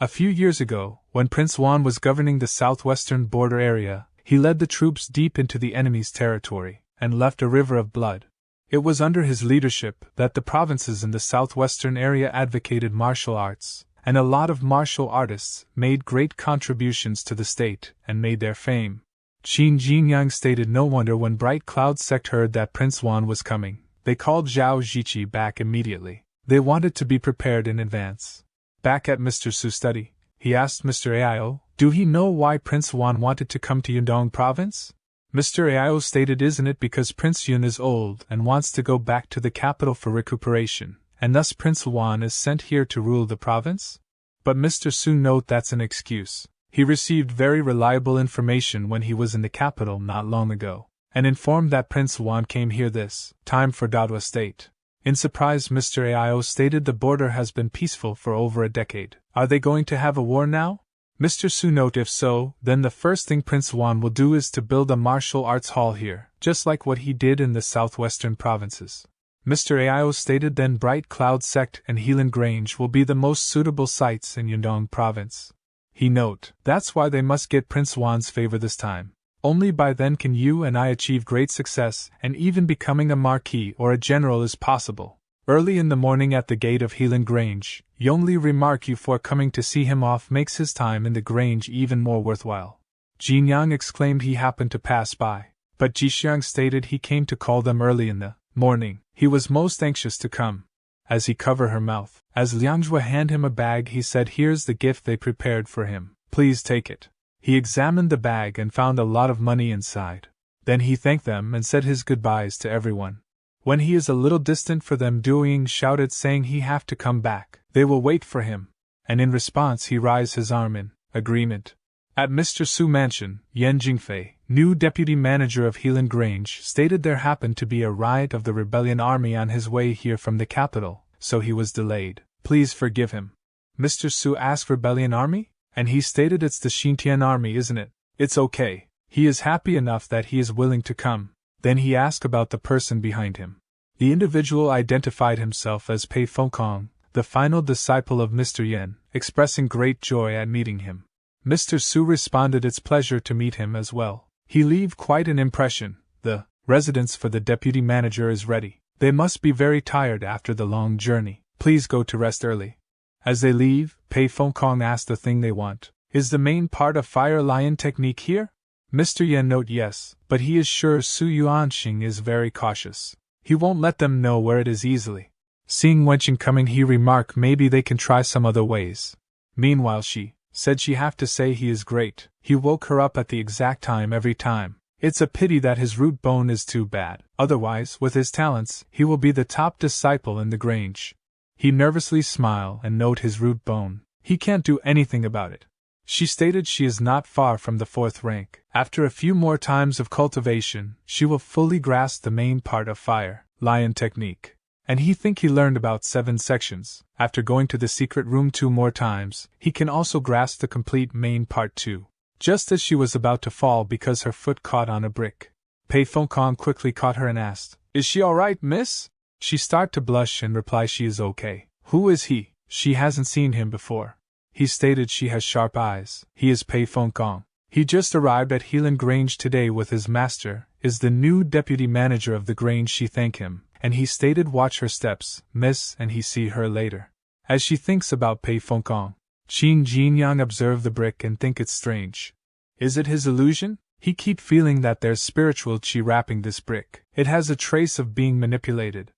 A few years ago, when Prince Wan was governing the southwestern border area, he led the troops deep into the enemy's territory, and left a river of blood. It was under his leadership that the provinces in the southwestern area advocated martial arts, and a lot of martial artists made great contributions to the state and made their fame. Qin Jinyang stated no wonder when Bright Cloud Sect heard that Prince Wan was coming. They called Zhao Jiqi back immediately. They wanted to be prepared in advance. Back at Mr. Su's study, he asked Mr. Ao, do he know why Prince Wan wanted to come to Yundong province? Mr. Ao stated isn't it because Prince Yun is old and wants to go back to the capital for recuperation, and thus Prince Wan is sent here to rule the province? But Mr. Su note that's an excuse. He received very reliable information when he was in the capital not long ago, and informed that Prince Wan came here this time for Dadwa state. In surprise, Mr. Ao stated the border has been peaceful for over a decade. Are they going to have a war now? Mr. Su note if so, then the first thing Prince Wan will do is to build a martial arts hall here, just like what he did in the southwestern provinces. Mr. Ao stated then Bright Cloud Sect and Helan Grange will be the most suitable sites in Yundong province. He note, that's why they must get Prince Wan's favor this time. Only by then can you and I achieve great success, and even becoming a marquis or a general is possible. Early in the morning at the gate of Helan Grange, Yongli remarked you for coming to see him off makes his time in the Grange even more worthwhile. Jinyang exclaimed he happened to pass by, but Jixiang stated he came to call them early in the morning. He was most anxious to come. As he covered her mouth, as Liangjue handed him a bag he said here's the gift they prepared for him, please take it. He examined the bag and found a lot of money inside. Then he thanked them and said his goodbyes to everyone. When he is a little distant for them, Duoying shouted saying he have to come back. They will wait for him. And in response he raised his arm in agreement. At Mr. Su Mansion, Yan Jingfei, new deputy manager of Helan Grange, stated there happened to be a riot of the rebellion army on his way here from the capital, so he was delayed. Please forgive him. Mr. Su asked, rebellion army? And he stated it's the Xintian army, isn't it? It's okay. He is happy enough that he is willing to come. Then he asked about the person behind him. The individual identified himself as Pei Fengkong, the final disciple of Mr. Yen, expressing great joy at meeting him. Mr. Su responded it's pleasure to meet him as well. He leave quite an impression. The residence for the deputy manager is ready. They must be very tired after the long journey. Please go to rest early. As they leave, Pei Fengkong asked the thing they want. Is the main part of Fire Lion technique here? Mr. Yen note yes, but he is sure Su Yuanxing is very cautious. He won't let them know where it is easily. Seeing Wenqing coming, he remarked maybe they can try some other ways. Meanwhile she said she have to say he is great. He woke her up at the exact time every time. It's a pity that his root bone is too bad. Otherwise, with his talents, he will be the top disciple in the Grange. He nervously smiled and note his root bone. He can't do anything about it. She stated she is not far from the 4th rank. After a few more times of cultivation, she will fully grasp the main part of Fire Lion technique. And he think he learned about 7 sections. After going to the secret room 2 more times, he can also grasp the complete main part too. Just as she was about to fall because her foot caught on a brick, Pei Fengkong quickly caught her and asked, "Is she alright, miss?" She started to blush and reply she is okay. Who is he? She hasn't seen him before. He stated she has sharp eyes. He is Pei Fengkong. He just arrived at Helan Grange today with his master, is the new deputy manager of the Grange. She thanked him, and he stated watch her steps, miss, and he see her later. As she thinks about Pei Fengkong, Qin Jinyang observe the brick and think it's strange. Is it his illusion? He keep feeling that there's spiritual qi wrapping this brick. It has a trace of being manipulated.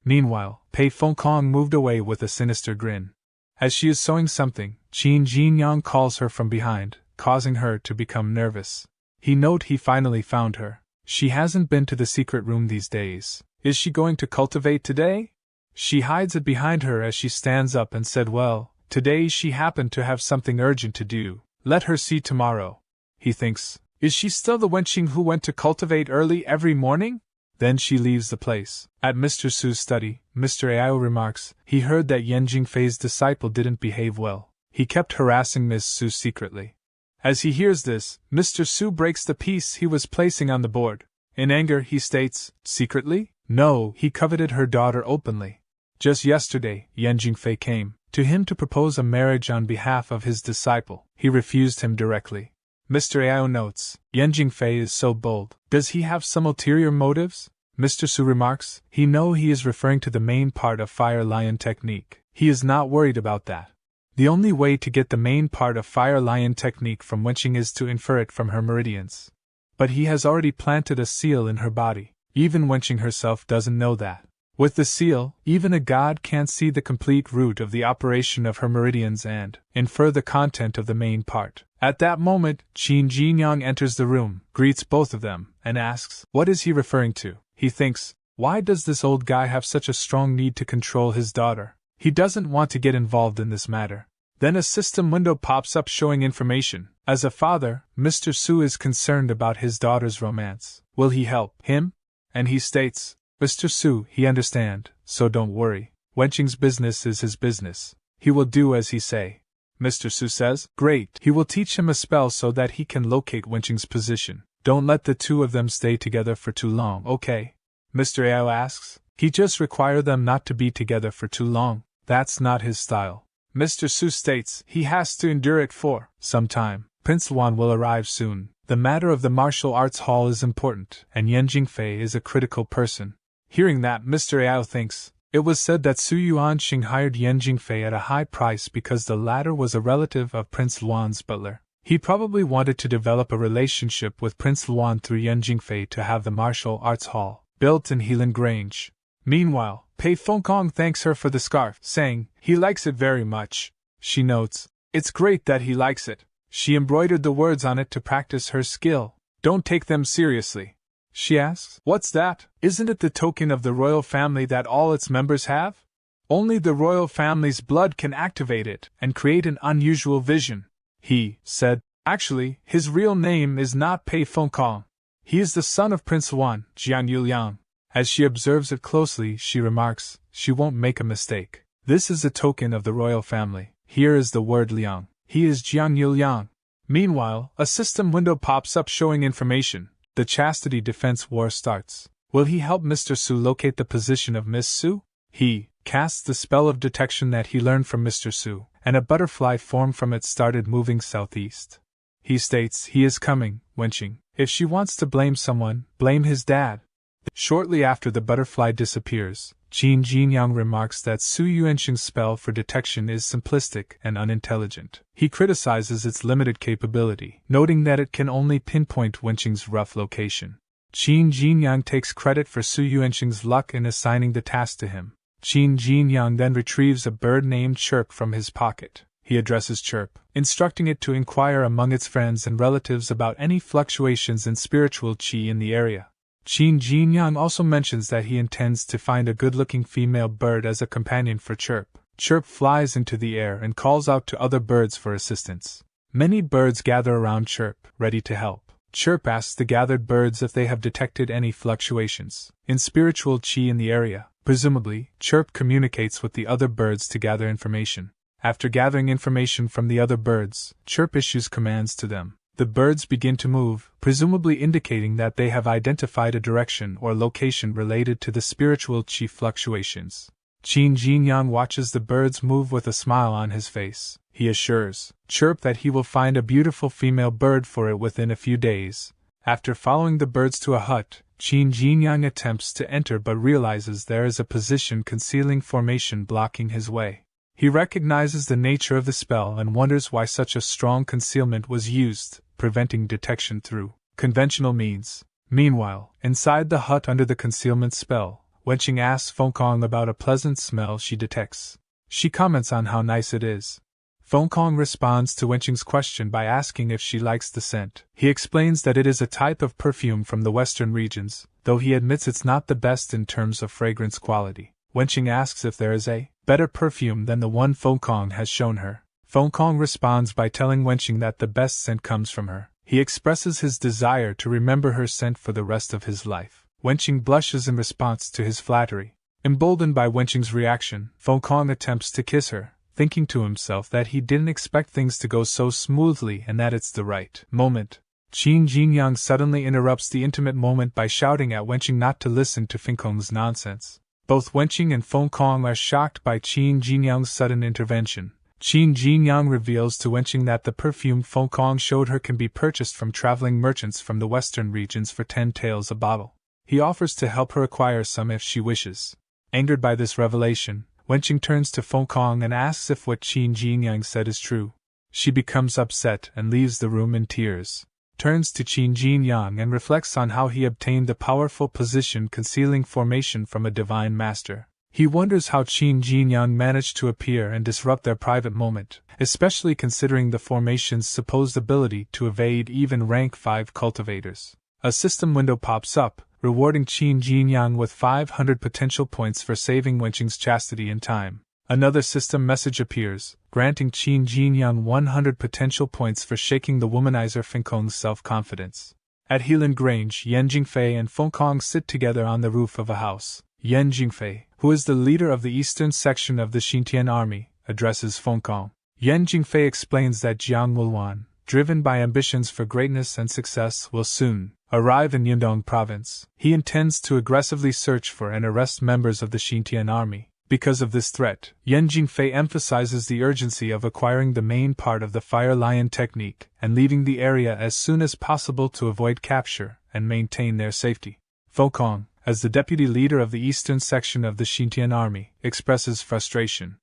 Meanwhile, Pei Fengkong moved away with a sinister grin. As she is sewing something, Qin Jinyang calls her from behind, causing her to become nervous. He note he finally found her. She hasn't been to the secret room these days. Is she going to cultivate today? She hides it behind her as she stands up and said, well, today she happened to have something urgent to do. Let her see tomorrow. He thinks, is she still the wenching who went to cultivate early every morning? Then she leaves the place. At Mr. Su's study, Mr. Ao remarks, he heard that Yan Jingfei's disciple didn't behave well. He kept harassing Miss Su secretly. As he hears this, Mr. Su breaks the piece he was placing on the board. In anger, he states, secretly? No, he coveted her daughter openly. Just yesterday, Yan Jingfei came to him to propose a marriage on behalf of his disciple. He refused him directly. Mr. Ao notes, Yan Jingfei is so bold. Does he have some ulterior motives? Mr. Su remarks, he is referring to the main part of Fire Lion technique. He is not worried about that. The only way to get the main part of Fire Lion technique from Wenqing is to infer it from her meridians. But he has already planted a seal in her body. Even Wenqing herself doesn't know that. With the seal, even a god can't see the complete root of the operation of her meridians and infer the content of the main part. At that moment, Qin Jinyang enters the room, greets both of them, and asks, what is he referring to? He thinks, why does this old guy have such a strong need to control his daughter? He doesn't want to get involved in this matter. Then a system window pops up showing information. As a father, Mr. Su is concerned about his daughter's romance. Will he help him? And he states, Mr. Su, he understand, so don't worry. Wenqing's business is his business. He will do as he say. Mr. Su says, great, he will teach him a spell so that he can locate Wenqing's position. Don't let the two of them stay together for too long, okay? Mr. Ao asks, he just require them not to be together for too long. That's not his style. Mr. Su states, he has to endure it for some time. Prince Luan will arrive soon. The matter of the martial arts hall is important, and Yan Jingfei is a critical person. Hearing that, Mr. Ao thinks, it was said that Su Yuanxing hired Yan Jingfei at a high price because the latter was a relative of Prince Luan's butler. He probably wanted to develop a relationship with Prince Luan through Yan Jingfei to have the martial arts hall built in Helan Grange. Meanwhile, Pei Fengkong thanks her for the scarf, saying, he likes it very much. She notes, it's great that he likes it. She embroidered the words on it to practice her skill. Don't take them seriously, she asks. What's that? Isn't it the token of the royal family that all its members have? Only the royal family's blood can activate it and create an unusual vision, he said. Actually, his real name is not Pei Fengkong. He is the son of Prince Wan, Jianyuliang. As she observes it closely, she remarks, she won't make a mistake. This is a token of the royal family. Here is the word Liang. He is Jianyuliang. Meanwhile, a system window pops up showing information. The Chastity Defense War starts. Will he help Mr. Su locate the position of Miss Su? He casts the spell of detection that he learned from Mr. Su, and a butterfly formed from it started moving southeast. He states he is coming, Wenqing. If she wants to blame someone, blame his dad. Shortly after the butterfly disappears, Qin Jinyang remarks that Su Yuanqing's spell for detection is simplistic and unintelligent. He criticizes its limited capability, noting that it can only pinpoint Wenqing's rough location. Qin Jinyang takes credit for Su Yuanqing's luck in assigning the task to him. Qin Jinyang then retrieves a bird named Chirp from his pocket. He addresses Chirp, instructing it to inquire among its friends and relatives about any fluctuations in spiritual qi in the area. Qin Jinyang also mentions that he intends to find a good-looking female bird as a companion for Chirp. Chirp flies into the air and calls out to other birds for assistance. Many birds gather around Chirp, ready to help. Chirp asks the gathered birds if they have detected any fluctuations in spiritual qi in the area. Presumably, Chirp communicates with the other birds to gather information. After gathering information from the other birds, Chirp issues commands to them. The birds begin to move, presumably indicating that they have identified a direction or location related to the spiritual qi fluctuations. Qin Jinyang watches the birds move with a smile on his face. He assures Chirp that he will find a beautiful female bird for it within a few days. After following the birds to a hut, Qin Jinyang attempts to enter but realizes there is a position concealing formation blocking his way. He recognizes the nature of the spell and wonders why such a strong concealment was used, preventing detection through conventional means. Meanwhile, inside the hut under the concealment spell, Wenqing asks Fengkong about a pleasant smell she detects. She comments on how nice it is. Fengkong responds to Wenqing's question by asking if she likes the scent. He explains that it is a type of perfume from the western regions, though he admits it's not the best in terms of fragrance quality. Wenqing asks if there is a better perfume than the one Fengkong has shown her. Fengkong responds by telling Wenqing that the best scent comes from her. He expresses his desire to remember her scent for the rest of his life. Wenqing blushes in response to his flattery. Emboldened by Wenqing's reaction, Fengkong attempts to kiss her, thinking to himself that he didn't expect things to go so smoothly and that it's the right moment. Qin Jinyang suddenly interrupts the intimate moment by shouting at Wenqing not to listen to Fengkong's nonsense. Both Wenqing and Fengkong are shocked by Qin Jinyang's sudden intervention. Qin Jinyang reveals to Wenqing that the perfume Fengkong showed her can be purchased from traveling merchants from the western regions for 10 taels a bottle. He offers to help her acquire some if she wishes. Angered by this revelation, Wenqing turns to Fengkong and asks if what Qin Jinyang said is true. She becomes upset and leaves the room in tears. Turns to Qin Jinyang and reflects on how he obtained the powerful position concealing formation from a divine master. He wonders how Qin Jinyang managed to appear and disrupt their private moment, especially considering the formation's supposed ability to evade even rank 5 cultivators. A system window pops up, rewarding Qin Jinyang with 500 potential points for saving Wenqing's chastity in time. Another system message appears, granting Qin Jinyang 100 potential points for shaking the womanizer Fengkong's self-confidence. At Helan Grange, Yan Jingfei and Fengkong sit together on the roof of a house. Yan Jingfei, who is the leader of the eastern section of the Xintian army, addresses Fengkong. Yan Jingfei explains that Jiang Wulwan, driven by ambitions for greatness and success, will soon arrive in Yundong province. He intends to aggressively search for and arrest members of the Xintian army. Because of this threat, Yan Jingfei emphasizes the urgency of acquiring the main part of the Fire Lion technique and leaving the area as soon as possible to avoid capture and maintain their safety. Fengkong, as the deputy leader of the eastern section of the Xintian army, expresses frustration.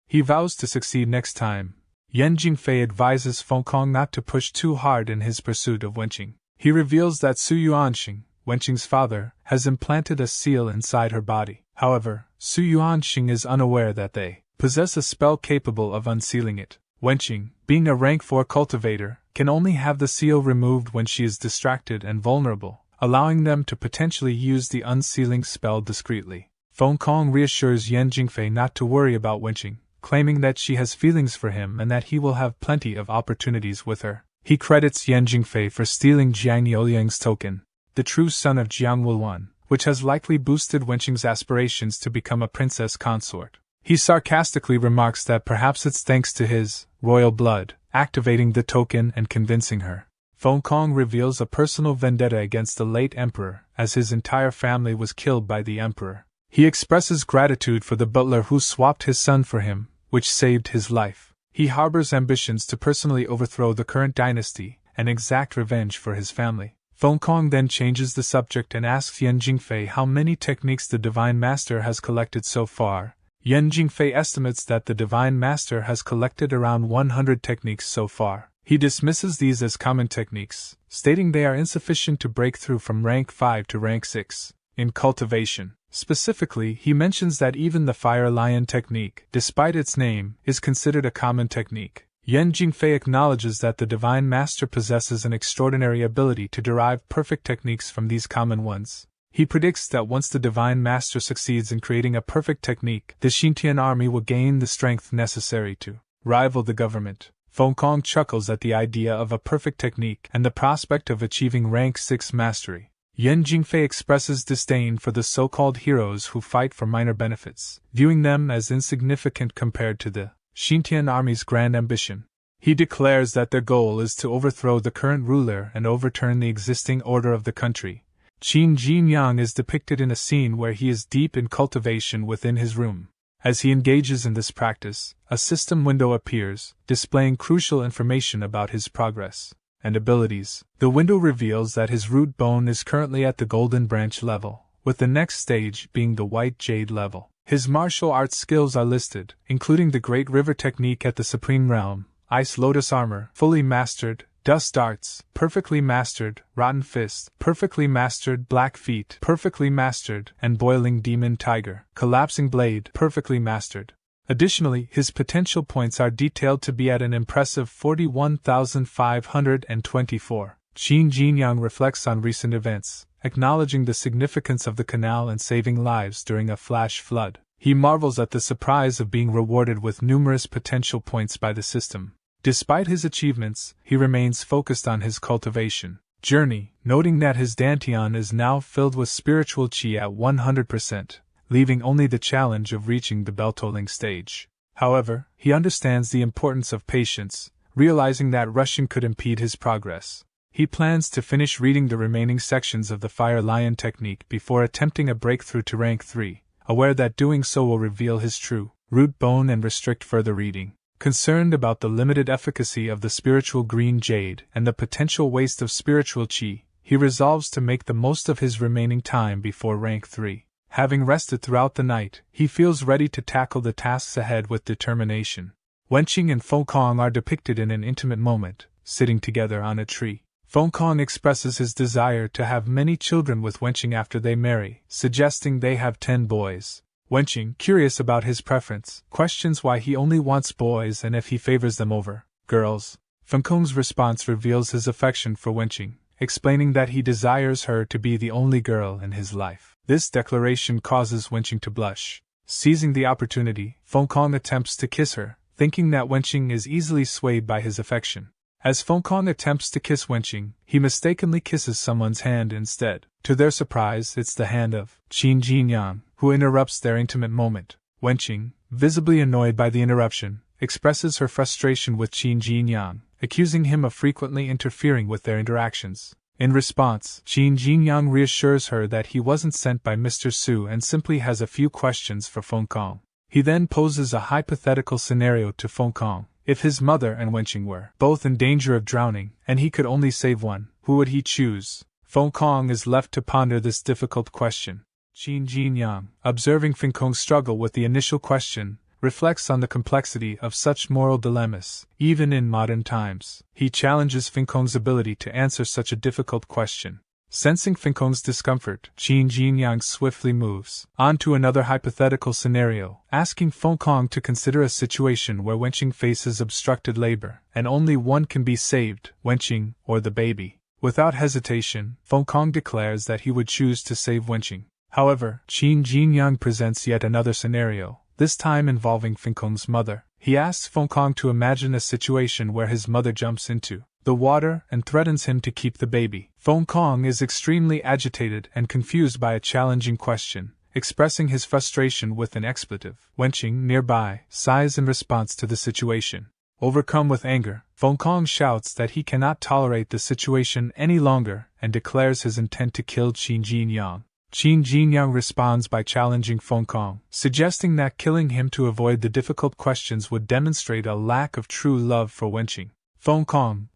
He vows to succeed next time. Yan Jingfei advises Fengkong not to push too hard in his pursuit of Wenqing. He reveals that Su Yuanqing, Wenqing's father, has implanted a seal inside her body. However, Su Yuanqing is unaware that they possess a spell capable of unsealing it. Wenqing, being a rank 4 cultivator, can only have the seal removed when she is distracted and vulnerable, allowing them to potentially use the unsealing spell discreetly. Feng Kong reassures Yan Jingfei not to worry about Wenqing, claiming that she has feelings for him and that he will have plenty of opportunities with her. He credits Yan Jingfei for stealing Jiang Niuliang's token, the true son of Jiang Wuluan, which has likely boosted Wenqing's aspirations to become a princess consort. He sarcastically remarks that perhaps it's thanks to his royal blood activating the token and convincing her. Feng Kong reveals a personal vendetta against the late emperor, as his entire family was killed by the emperor. He expresses gratitude for the butler who swapped his son for him, which saved his life. He harbors ambitions to personally overthrow the current dynasty and exact revenge for his family. Feng Kong then changes the subject and asks Yan Jingfei how many techniques the Divine Master has collected so far. Yan Jingfei estimates that the Divine Master has collected around 100 techniques so far. He dismisses these as common techniques, stating they are insufficient to break through from rank 5 to rank 6 in cultivation. Specifically, he mentions that even the Fire Lion technique, despite its name, is considered a common technique. Yan Jingfei acknowledges that the Divine Master possesses an extraordinary ability to derive perfect techniques from these common ones. He predicts that once the Divine Master succeeds in creating a perfect technique, the Xintian army will gain the strength necessary to rival the government. Feng Kong chuckles at the idea of a perfect technique and the prospect of achieving rank 6 mastery. Yan Jingfei expresses disdain for the so-called heroes who fight for minor benefits, viewing them as insignificant compared to the Xintian army's grand ambition. He declares that their goal is to overthrow the current ruler and overturn the existing order of the country. Qin Jinyang is depicted in a scene where he is deep in cultivation within his room. As he engages in this practice, a system window appears, displaying crucial information about his progress and abilities. The window reveals that his root bone is currently at the Golden Branch level, with the next stage being the White Jade level. His martial arts skills are listed, including the Great River Technique at the Supreme Realm, Ice Lotus Armor, fully mastered, Dust Darts, perfectly mastered, Rotten Fist, perfectly mastered, Black Feet, perfectly mastered, and Boiling Demon Tiger, Collapsing Blade, perfectly mastered. Additionally, his potential points are detailed to be at an impressive 41,524. Qin Jinyang reflects on recent events, acknowledging the significance of the canal and saving lives during a flash flood. He marvels at the surprise of being rewarded with numerous potential points by the system. Despite his achievements, he remains focused on his cultivation journey, noting that his dantian is now filled with spiritual qi at 100%. Leaving only the challenge of reaching the bell-tolling stage. However, he understands the importance of patience, realizing that rushing could impede his progress. He plans to finish reading the remaining sections of the Fire Lion technique before attempting a breakthrough to rank 3, aware that doing so will reveal his true root bone and restrict further reading. Concerned about the limited efficacy of the spiritual green jade and the potential waste of spiritual qi, he resolves to make the most of his remaining time before rank 3. Having rested throughout the night, he feels ready to tackle the tasks ahead with determination. Wenqing and Feng Kong are depicted in an intimate moment, sitting together on a tree. Feng Kong expresses his desire to have many children with Wenqing after they marry, suggesting they have 10 boys. Wenqing, curious about his preference, questions why he only wants boys and if he favors them over girls. Feng Kong's response reveals his affection for Wenqing, explaining that he desires her to be the only girl in his life. This declaration causes Wenqing to blush. Seizing the opportunity, Feng Kong attempts to kiss her, thinking that Wenqing is easily swayed by his affection. As Feng Kong attempts to kiss Wenqing, he mistakenly kisses someone's hand instead. To their surprise, it's the hand of Qin Jinyang, who interrupts their intimate moment. Wenqing, visibly annoyed by the interruption, expresses her frustration with Qin Jinyang, accusing him of frequently interfering with their interactions. In response, Qin Jinyang reassures her that he wasn't sent by Mr. Su and simply has a few questions for Feng Kong. He then poses a hypothetical scenario to Feng Kong. If his mother and Wenqing were both in danger of drowning, and he could only save one, who would he choose? Feng Kong is left to ponder this difficult question. Qin Jinyang, observing Feng Kong's struggle with the initial question, reflects on the complexity of such moral dilemmas, even in modern times. He challenges Feng Kong's ability to answer such a difficult question. Sensing Fenkong's discomfort, Qin Jinyang swiftly moves on to another hypothetical scenario, asking Fenkong to consider a situation where Wenqing faces obstructed labor, and only one can be saved, Wenqing or the baby. Without hesitation, Fenkong declares that he would choose to save Wenqing. However, Qin Jinyang presents yet another scenario, this time involving Fenkong's mother. He asks Fenkong to imagine a situation where his mother jumps into the water and threatens him to keep the baby. Fenkong is extremely agitated and confused by a challenging question, expressing his frustration with an expletive. Wenqing, nearby, sighs in response to the situation. Overcome with anger, Fenkong shouts that he cannot tolerate the situation any longer and declares his intent to kill Qin Jinyang. Qin Jinyang responds by challenging Fenkong, suggesting that killing him to avoid the difficult questions would demonstrate a lack of true love for Wenqing. Fenkong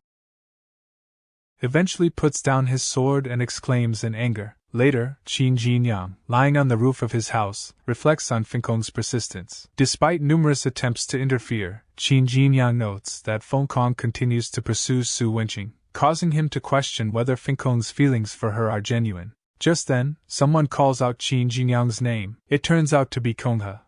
eventually puts down his sword and exclaims in anger. Later, Qin Jinyang, lying on the roof of his house, reflects on Fenkong's persistence. Despite numerous attempts to interfere, Qin Jinyang notes that Fenkong continues to pursue Su Wenqing, causing him to question whether Fenkong's feelings for her are genuine. Just then, someone calls out Qin Jinyang's name. It turns out to be Konghe.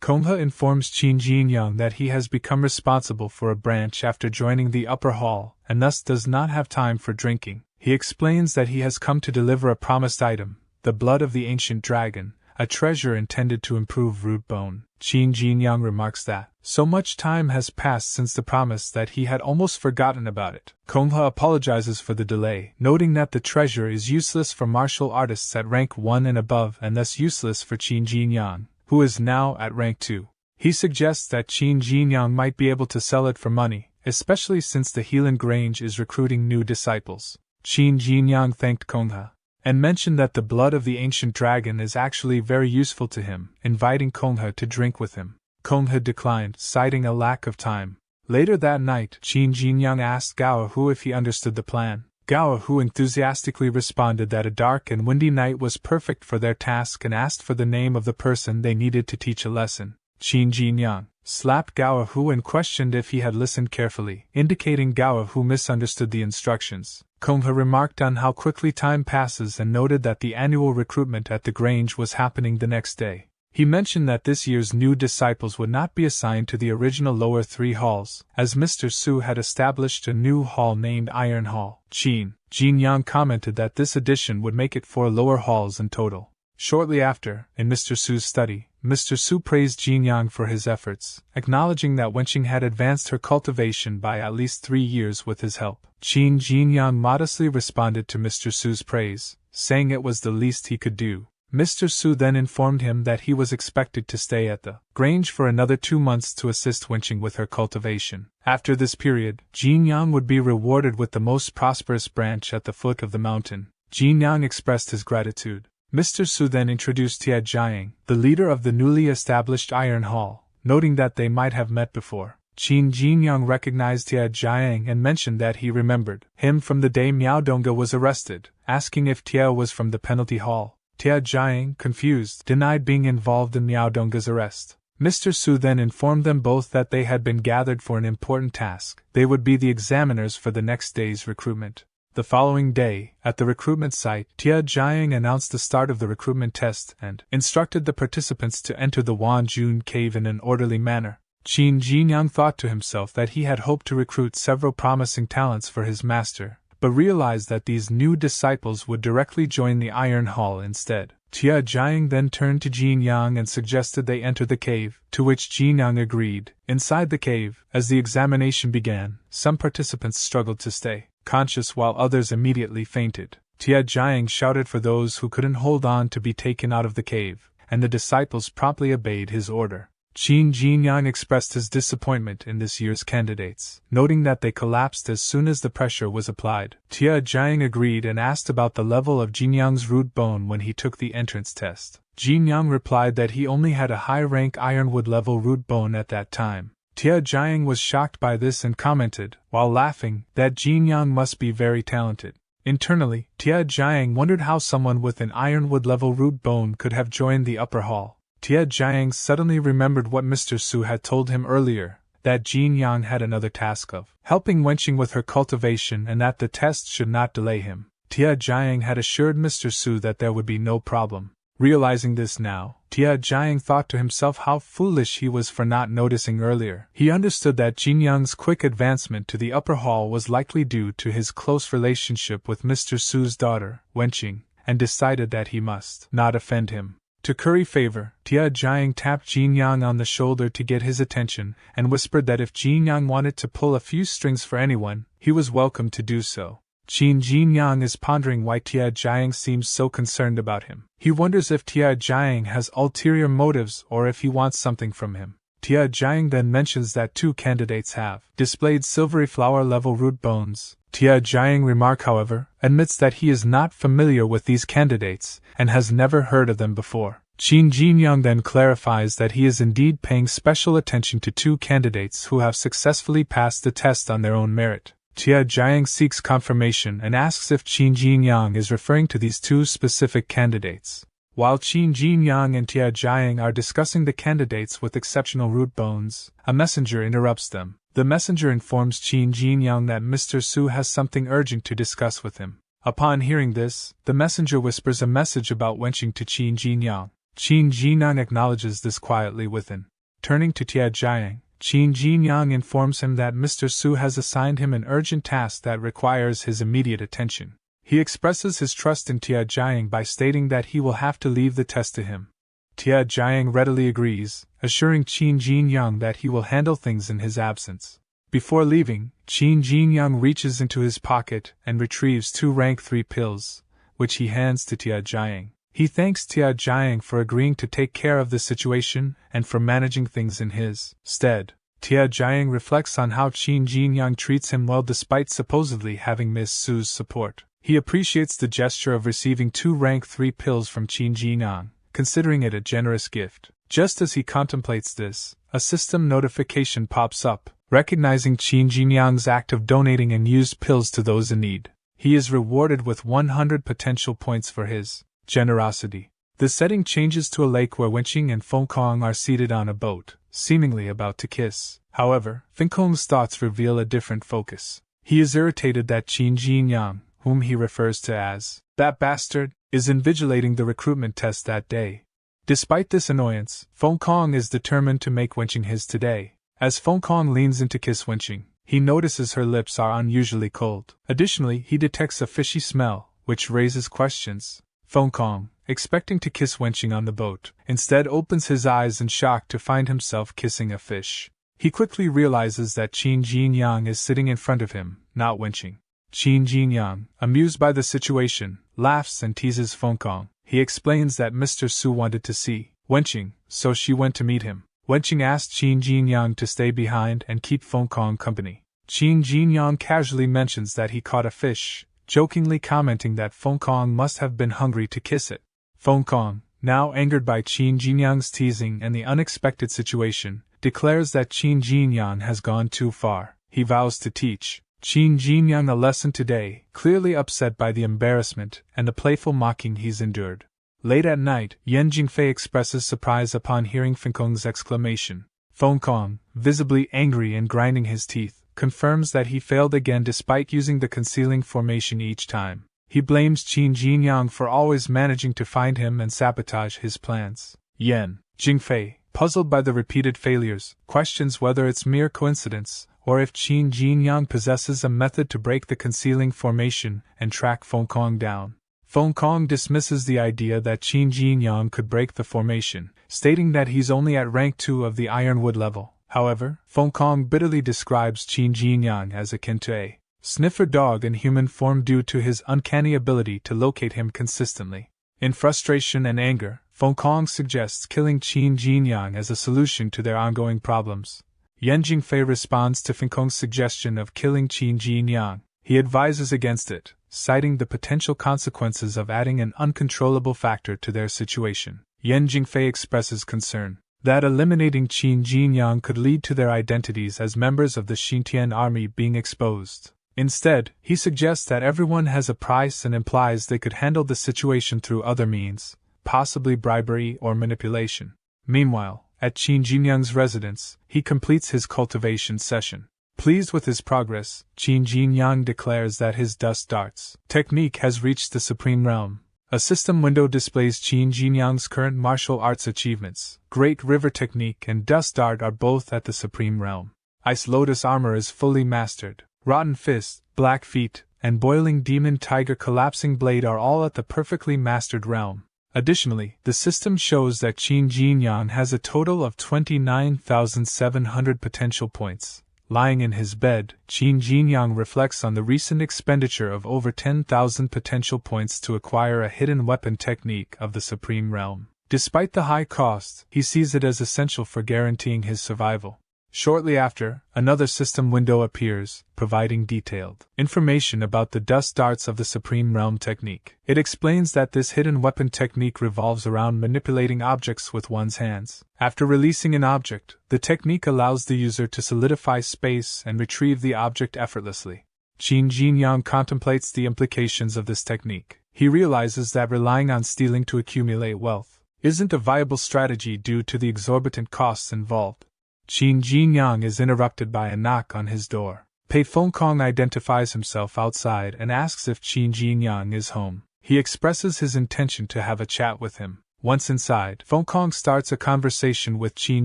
Konghe informs Qin Jinyang that he has become responsible for a branch after joining the upper hall, and thus does not have time for drinking. He explains that he has come to deliver a promised item, the blood of the ancient dragon, a treasure intended to improve root bone. Qin Jinyang remarks that so much time has passed since the promise that he had almost forgotten about it. Konghe apologizes for the delay, noting that the treasure is useless for martial artists at rank 1 and above and thus useless for Qin Jinyang, who is now at rank 2. He suggests that Qin Jinyang might be able to sell it for money, especially since the Helan Grange is recruiting new disciples. Qin Jinyang thanked Konghe and mentioned that the blood of the ancient dragon is actually very useful to him, inviting Konghe to drink with him. Konghe declined, citing a lack of time. Later that night, Qin Jinyang asked Gao Hu if he understood the plan. Gao Hu enthusiastically responded that a dark and windy night was perfect for their task and asked for the name of the person they needed to teach a lesson. Qin Jinyang slapped Gao Hu and questioned if he had listened carefully, indicating Gao Hu misunderstood the instructions. Konghe remarked on how quickly time passes and noted that the annual recruitment at the Grange was happening the next day. He mentioned that this year's new disciples would not be assigned to the original lower 3 halls, as Mr. Su had established a new hall named Iron Hall. Qin Jinyang commented that this addition would make it 4 lower halls in total. Shortly after, in Mr. Su's study, Mr. Su praised Jinyang for his efforts, acknowledging that Wenqing had advanced her cultivation by at least 3 years with his help. Qin Jinyang modestly responded to Mr. Su's praise, saying it was the least he could do. Mr. Su then informed him that he was expected to stay at the Grange for another 2 months to assist Wenqing with her cultivation. After this period, Jinyang would be rewarded with the most prosperous branch at the foot of the mountain. Jinyang expressed his gratitude. Mr. Su then introduced Tia Jiang, the leader of the newly established Iron Hall, noting that they might have met before. Qin Jinyang recognized Tia Jiang and mentioned that he remembered him from the day Miao Dongge was arrested, asking if Tia was from the penalty hall. Tia Jiang, confused, denied being involved in Miao Dongge's arrest. Mr. Su then informed them both that they had been gathered for an important task. They would be the examiners for the next day's recruitment. The following day, at the recruitment site, Tia Jiang announced the start of the recruitment test and instructed the participants to enter the Wanjun cave in an orderly manner. Qin Jinyang thought to himself that he had hoped to recruit several promising talents for his master, but realized that these new disciples would directly join the Iron Hall instead. Tia Jiang then turned to Jinyang and suggested they enter the cave, to which Jinyang agreed. Inside the cave, as the examination began, some participants struggled to stay conscious while others immediately fainted. Tia Jiang shouted for those who couldn't hold on to be taken out of the cave, and the disciples promptly obeyed his order. Qin Jinyang expressed his disappointment in this year's candidates, noting that they collapsed as soon as the pressure was applied. Tia Jiang agreed and asked about the level of Jinyang's root bone when he took the entrance test. Jinyang replied that he only had a high-rank ironwood level root bone at that time. Tia Jiang was shocked by this and commented, while laughing, that Jinyang must be very talented. Internally, Tia Jiang wondered how someone with an ironwood level root bone could have joined the upper hall. Tia Jiang suddenly remembered what Mr. Su had told him earlier, that Jinyang had another task of helping Wenqing with her cultivation and that the test should not delay him. Tia Jiang had assured Mr. Su that there would be no problem. Realizing this now, Tia Jiang thought to himself how foolish he was for not noticing earlier. He understood that Jinyang's quick advancement to the upper hall was likely due to his close relationship with Mr. Su's daughter, Wenqing, and decided that he must not offend him. To curry favor, Tia Jiang tapped Jinyang on the shoulder to get his attention and whispered that if Jinyang wanted to pull a few strings for anyone, he was welcome to do so. Qin Jinyang is pondering why Tia Jiang seems so concerned about him. He wonders if Tia Jiang has ulterior motives or if he wants something from him. Tia Jiang then mentions that 2 candidates have displayed silvery flower-level root bones. Tia Jiang remark, however, admits that he is not familiar with these candidates and has never heard of them before. Qin Jinyang then clarifies that he is indeed paying special attention to 2 candidates who have successfully passed the test on their own merit. Tia Jiang seeks confirmation and asks if Qin Jinyang is referring to these 2 specific candidates. While Qin Jinyang and Tia Jiang are discussing the candidates with exceptional root bones, a messenger interrupts them. The messenger informs Qin Jinyang that Mr. Su has something urgent to discuss with him. Upon hearing this, the messenger whispers a message about Wenqing to Qin Jinyang. Qin Jinyang acknowledges this quietly within. Turning to Tia Jiang, Qin Jinyang informs him that Mr. Su has assigned him an urgent task that requires his immediate attention. He expresses his trust in Tia Jiang by stating that he will have to leave the test to him. Tia Jiang readily agrees, assuring Qin Jinyang that he will handle things in his absence. Before leaving, Qin Jinyang reaches into his pocket and retrieves 2 rank 3 pills, which he hands to Tia Jiang. He thanks Tia Jiang for agreeing to take care of the situation and for managing things in his stead. Tia Jiang reflects on how Qin Jinyang treats him well despite supposedly having Miss Su's support. He appreciates the gesture of receiving 2 rank 3 pills from Qin Jinyang, considering it a generous gift. Just as he contemplates this, a system notification pops up, recognizing Qin Jinyang's act of donating unused pills to those in need. He is rewarded with 100 potential points for his generosity. The setting changes to a lake where Wenqing and Fengkong are seated on a boat, seemingly about to kiss. However, Fengkong's thoughts reveal a different focus. He is irritated that Qin Jinyang, whom he refers to as that bastard, is invigilating the recruitment test that day. Despite this annoyance, Fengkong is determined to make Wenqing his today. As Fengkong leans in to kiss Wenqing, he notices her lips are unusually cold. Additionally, he detects a fishy smell, which raises questions. Fengkong, expecting to kiss Wenqing on the boat, instead opens his eyes in shock to find himself kissing a fish. He quickly realizes that Qin Jinyang is sitting in front of him, not Wenqing. Qin Jinyang, amused by the situation, laughs and teases Fengkong. He explains that Mr. Su wanted to see Wenqing, so she went to meet him. Wenqing asked Qin Jinyang to stay behind and keep Fengkong company. Qin Jinyang casually mentions that he caught a fish, jokingly commenting that Fengkong must have been hungry to kiss it. Fengkong, now angered by Qin Jinyang's teasing and the unexpected situation, declares that Qin Jinyang has gone too far. He vows to teach Qin Jinyang a lesson today, clearly upset by the embarrassment and the playful mocking he's endured. Late at night, Yan Jingfei expresses surprise upon hearing Fengkong's exclamation. Fengkong, visibly angry and grinding his teeth, confirms that he failed again despite using the concealing formation each time. He blames Qin Jinyang for always managing to find him and sabotage his plans. Yan Jingfei, puzzled by the repeated failures, questions whether it's mere coincidence or if Qin Jinyang possesses a method to break the concealing formation and track Fengkong down. Fengkong dismisses the idea that Qin Jinyang could break the formation, stating that he's only at rank 2 of the Ironwood level. However, Fengkong bitterly describes Qin Jinyang as akin to a sniffer dog in human form due to his uncanny ability to locate him consistently. In frustration and anger, Fengkong suggests killing Qin Jinyang as a solution to their ongoing problems. Yan Jingfei responds to Fengkong's suggestion of killing Qin Jinyang. He advises against it, citing the potential consequences of adding an uncontrollable factor to their situation. Yan Jingfei expresses concern that eliminating Qin Jinyang could lead to their identities as members of the Xintian army being exposed. Instead, he suggests that everyone has a price and implies they could handle the situation through other means, possibly bribery or manipulation. Meanwhile, At Qin Jinyang's residence, he completes his cultivation session. Pleased with his progress, Qin Jinyang declares that his dust darts technique has reached the supreme realm. A system window displays Qin Jinyang's current martial arts achievements. Great River Technique and Dust Dart are both at the Supreme Realm. Ice Lotus Armor is fully mastered. Rotten Fist, Black Feet, and Boiling Demon Tiger Collapsing Blade are all at the perfectly mastered realm. Additionally, the system shows that Qin Jinyang has a total of 29,700 potential points. Lying in his bed, Qin Jinyang reflects on the recent expenditure of over 10,000 potential points to acquire a hidden weapon technique of the Supreme Realm. Despite the high cost, he sees it as essential for guaranteeing his survival. Shortly after, another system window appears, providing detailed information about the dust darts of the Supreme Realm technique. It explains that this hidden weapon technique revolves around manipulating objects with one's hands. After releasing an object, the technique allows the user to solidify space and retrieve the object effortlessly. Qin Jinyang contemplates the implications of this technique. He realizes that relying on stealing to accumulate wealth isn't a viable strategy due to the exorbitant costs involved. Qin Jinyang is interrupted by a knock on his door. Pei Fengkong identifies himself outside and asks if Qin Jinyang is home. He expresses his intention to have a chat with him. Once inside, Fengkong starts a conversation with Qin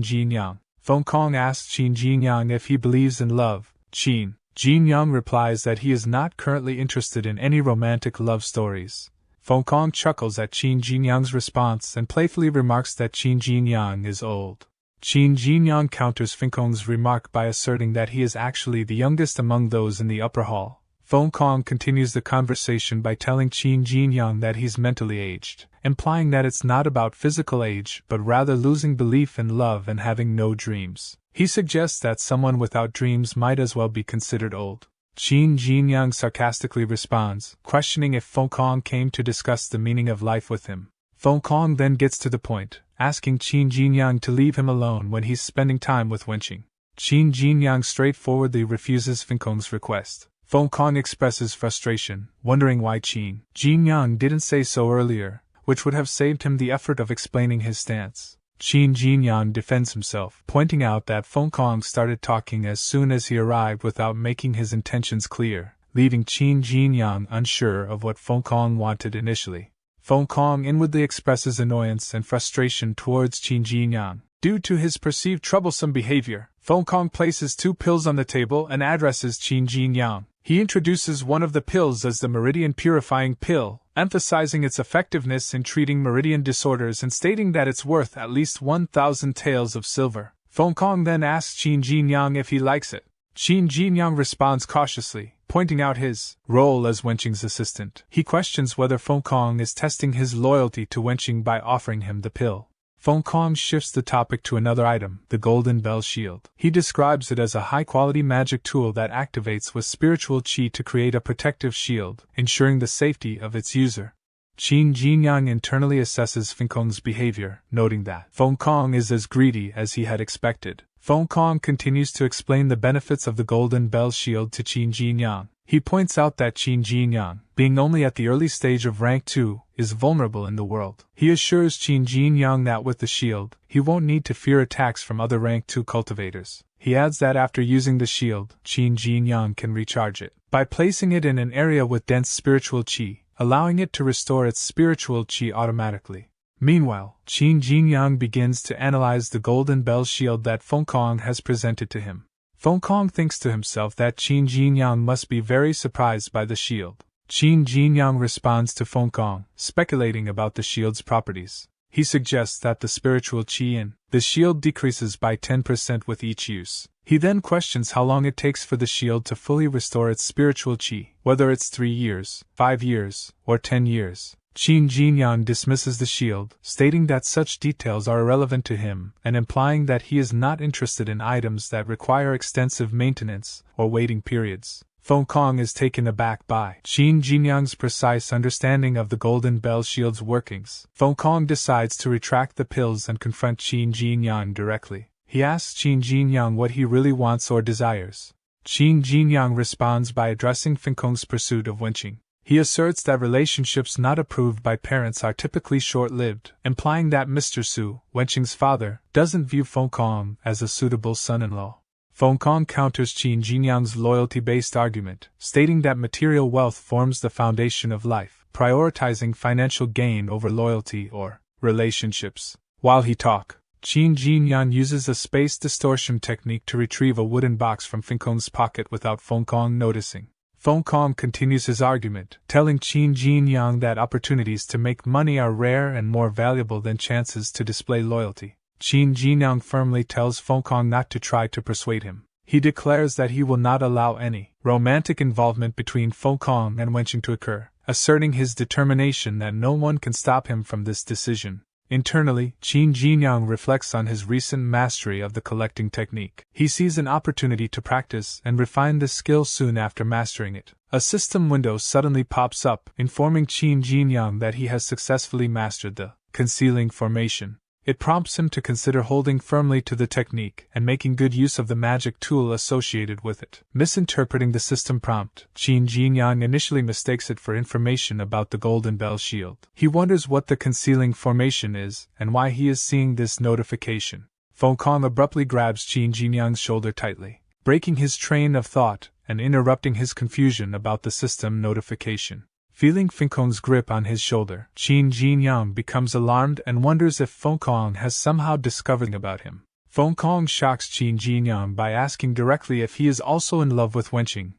Jinyang. Fengkong asks Qin Jinyang if he believes in love. Qin Jinyang replies that he is not currently interested in any romantic love stories. Fengkong chuckles at Qin Jinyang's response and playfully remarks that Qin Jinyang is old. Qin Jinyang counters Fengkong's remark by asserting that he is actually the youngest among those in the upper hall. Fengkong continues the conversation by telling Qin Jinyang that he's mentally aged, implying that it's not about physical age but rather losing belief in love and having no dreams. He suggests that someone without dreams might as well be considered old. Qin Jinyang sarcastically responds, questioning if Fengkong came to discuss the meaning of life with him. Fengkong then gets to the point, asking Qin Jinyang to leave him alone when he's spending time with Wenqing. Qin Jinyang straightforwardly refuses Fengkong's request. Fengkong expresses frustration, wondering why Qin Jinyang didn't say so earlier, which would have saved him the effort of explaining his stance. Qin Jinyang defends himself, pointing out that Fengkong started talking as soon as he arrived without making his intentions clear, leaving Qin Jinyang unsure of what Fengkong wanted initially. Fengkong inwardly expresses annoyance and frustration towards Qin Jinyang. Due to his perceived troublesome behavior, Fengkong places 2 pills on the table and addresses Qin Jinyang. He introduces one of the pills as the Meridian Purifying Pill, emphasizing its effectiveness in treating meridian disorders and stating that it's worth at least 1,000 taels of silver. Fengkong then asks Qin Jinyang if he likes it. Qin Jinyang responds cautiously, pointing out his role as Wenqing's assistant. He questions whether Fengkong is testing his loyalty to Wenqing by offering him the pill. Fengkong shifts the topic to another item, the Golden Bell Shield. He describes it as a high-quality magic tool that activates with spiritual qi to create a protective shield, ensuring the safety of its user. Qin Jinyang internally assesses Fengkong's behavior, noting that Fengkong is as greedy as he had expected. Fengkong continues to explain the benefits of the Golden Bell Shield to Qin Jinyang. He points out that Qin Jinyang, being only at the early stage of rank 2, is vulnerable in the world. He assures Qin Jinyang that with the shield, he won't need to fear attacks from other rank 2 cultivators. He adds that after using the shield, Qin Jinyang can recharge it by placing it in an area with dense spiritual qi, allowing it to restore its spiritual qi automatically. Meanwhile, Qin Jinyang begins to analyze the Golden Bell Shield that Fengkong has presented to him. Fengkong thinks to himself that Qin Jinyang must be very surprised by the shield. Qin Jinyang responds to Fengkong, speculating about the shield's properties. He suggests that the spiritual qi in the shield decreases by 10% with each use. He then questions how long it takes for the shield to fully restore its spiritual qi, whether it's 3 years, 5 years, or 10 years. Qin Jinyang dismisses the shield, stating that such details are irrelevant to him and implying that he is not interested in items that require extensive maintenance or waiting periods. Fengkong is taken aback by Qin Jinyang's precise understanding of the Golden Bell Shield's workings. Fengkong decides to retract the pills and confront Qin Jinyang directly. He asks Qin Jinyang what he really wants or desires. Qin Jinyang responds by addressing Fengkong's pursuit of Wenqing. He asserts that relationships not approved by parents are typically short-lived, implying that Mr. Su, Wenqing's father, doesn't view Feng Kong as a suitable son-in-law. Feng Kong counters Qin Jinyang's loyalty-based argument, stating that material wealth forms the foundation of life, prioritizing financial gain over loyalty or relationships. While he talks, Qin Jinyang uses a space distortion technique to retrieve a wooden box from Feng Kong's pocket without Feng Kong noticing. Feng Kong continues his argument, telling Qin Jinyang that opportunities to make money are rare and more valuable than chances to display loyalty. Qin Jinyang firmly tells Feng Kong not to try to persuade him. He declares that he will not allow any romantic involvement between Feng Kong and Wenqing to occur, asserting his determination that no one can stop him from this decision. Internally, Qin Jinyang reflects on his recent mastery of the collecting technique. He sees an opportunity to practice and refine the skill soon after mastering it. A system window suddenly pops up, informing Qin Jinyang that he has successfully mastered the concealing formation. It prompts him to consider holding firmly to the technique and making good use of the magic tool associated with it. Misinterpreting the system prompt, Qin Jinyang initially mistakes it for information about the Golden Bell Shield. He wonders what the concealing formation is and why he is seeing this notification. Feng Kong abruptly grabs Qin Jinyang's shoulder tightly, breaking his train of thought and interrupting his confusion about the system notification. Feeling Feng Kong's grip on his shoulder, Qin Jinyang becomes alarmed and wonders if Feng Kong has somehow discovered about him. Feng Kong shocks Qin Jinyang by asking directly if he is also in love with Wenqing.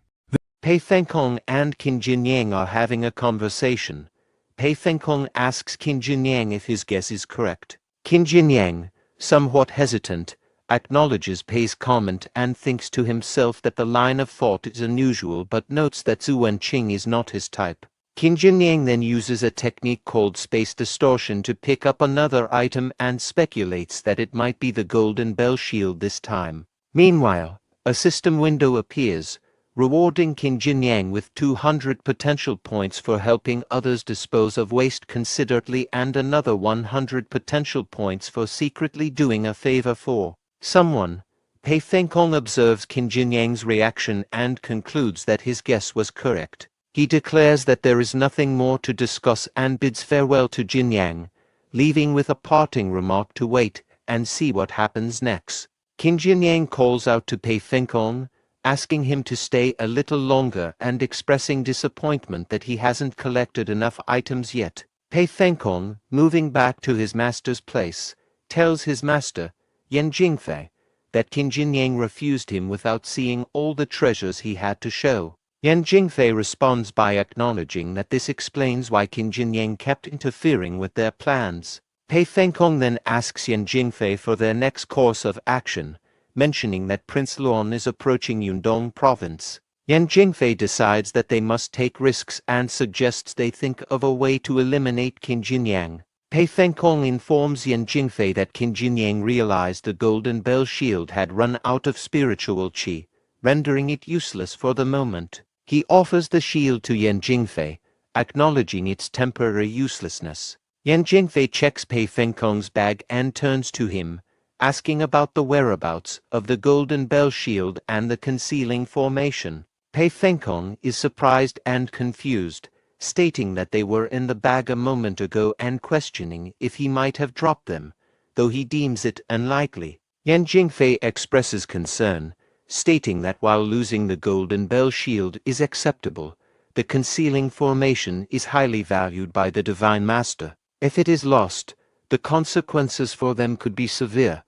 Pei Feng Kong and Qin Jinyang are having a conversation. Pei Feng Kong asks Qin Jinyang if his guess is correct. Qin Jinyang, somewhat hesitant, acknowledges Pei's comment and thinks to himself that the line of thought is unusual but notes that Zhu Wenqing is not his type. Qin Jinyang then uses a technique called space distortion to pick up another item and speculates that it might be the Golden Bell Shield this time. Meanwhile, a system window appears, rewarding Qin Jinyang with 200 potential points for helping others dispose of waste considerately and another 100 potential points for secretly doing a favor for someone. Pei Feng Kong observes Qin Jinyang's reaction and concludes that his guess was correct. He declares that there is nothing more to discuss and bids farewell to Jinyang, leaving with a parting remark to wait and see what happens next. Qin Jinyang calls out to Pei Feng Kong, asking him to stay a little longer and expressing disappointment that he hasn't collected enough items yet. Pei Feng Kong, moving back to his master's place, tells his master, Yan Jingfei, that Qin Jinyang refused him without seeing all the treasures he had to show. Yan Jingfei responds by acknowledging that this explains why Qin Jinyang kept interfering with their plans. Pei Feng Kong then asks Yan Jingfei for their next course of action, mentioning that Prince Luan is approaching Yundong province. Yan Jingfei decides that they must take risks and suggests they think of a way to eliminate Qin Jinyang. Pei Feng Kong informs Yan Jingfei that Qin Jinyang realized the Golden Bell Shield had run out of spiritual qi, rendering it useless for the moment. He offers the shield to Yan Jingfei, acknowledging its temporary uselessness. Yan Jingfei checks Pei Feng Kong's bag and turns to him, asking about the whereabouts of the Golden Bell Shield and the concealing formation. Pei Feng Kong is surprised and confused, stating that they were in the bag a moment ago and questioning if he might have dropped them, though he deems it unlikely. Yan Jingfei expresses concern, stating that while losing the Golden Bell Shield is acceptable, the concealing formation is highly valued by the Divine Master. If it is lost, the consequences for them could be severe.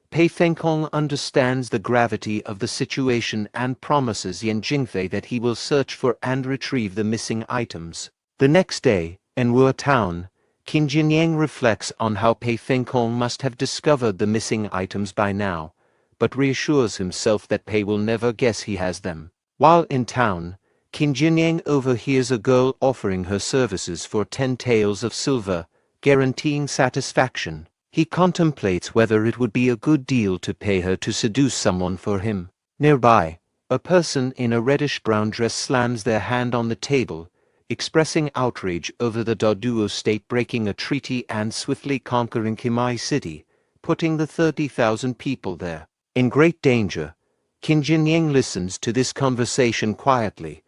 Pei Feng Kong understands the gravity of the situation and promises Yan Jingfei that he will search for and retrieve the missing items. The next day, in Manhwa Town, Qin Jinyang reflects on how Pei Feng Kong must have discovered the missing items by now, but reassures himself that Pei will never guess he has them. While in town, Qin Jinyang overhears a girl offering her services for 10 taels of silver, guaranteeing satisfaction. He contemplates whether it would be a good deal to pay her to seduce someone for him. Nearby, a person in a reddish-brown dress slams their hand on the table, expressing outrage over the Daduo state breaking a treaty and swiftly conquering Qimai City, putting the 30,000 people there in great danger. Qin Jinyang listens to this conversation quietly,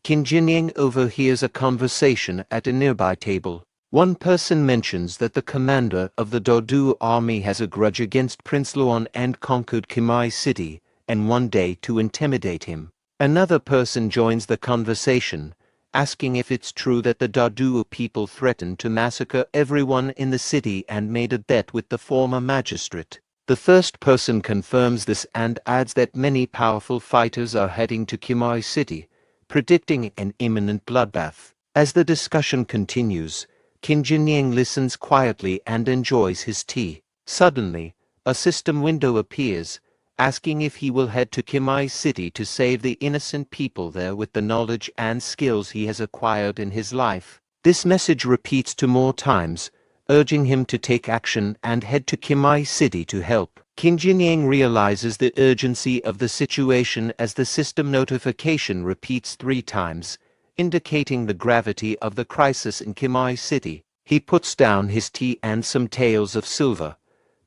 Qin Jinyang overhears a conversation at a nearby table. One person mentions that the commander of the Dodu army has a grudge against Prince Luan and conquered Qimai City, and one day to intimidate him. Another person joins the conversation, asking if it's true that the Dodu people threatened to massacre everyone in the city and made a bet with the former magistrate. The first person confirms this and adds that many powerful fighters are heading to Qimai City, predicting an imminent bloodbath. As the discussion continues, Qin Jinyang listens quietly and enjoys his tea. Suddenly, a system window appears, asking if he will head to Qimai City to save the innocent people there with the knowledge and skills he has acquired in his life. This message repeats 2 more times, urging him to take action and head to Qimai City to help. Qin Jinyang realizes the urgency of the situation as the system notification repeats 3 times, indicating the gravity of the crisis in Qimai City. He puts down his tea and some taels of silver,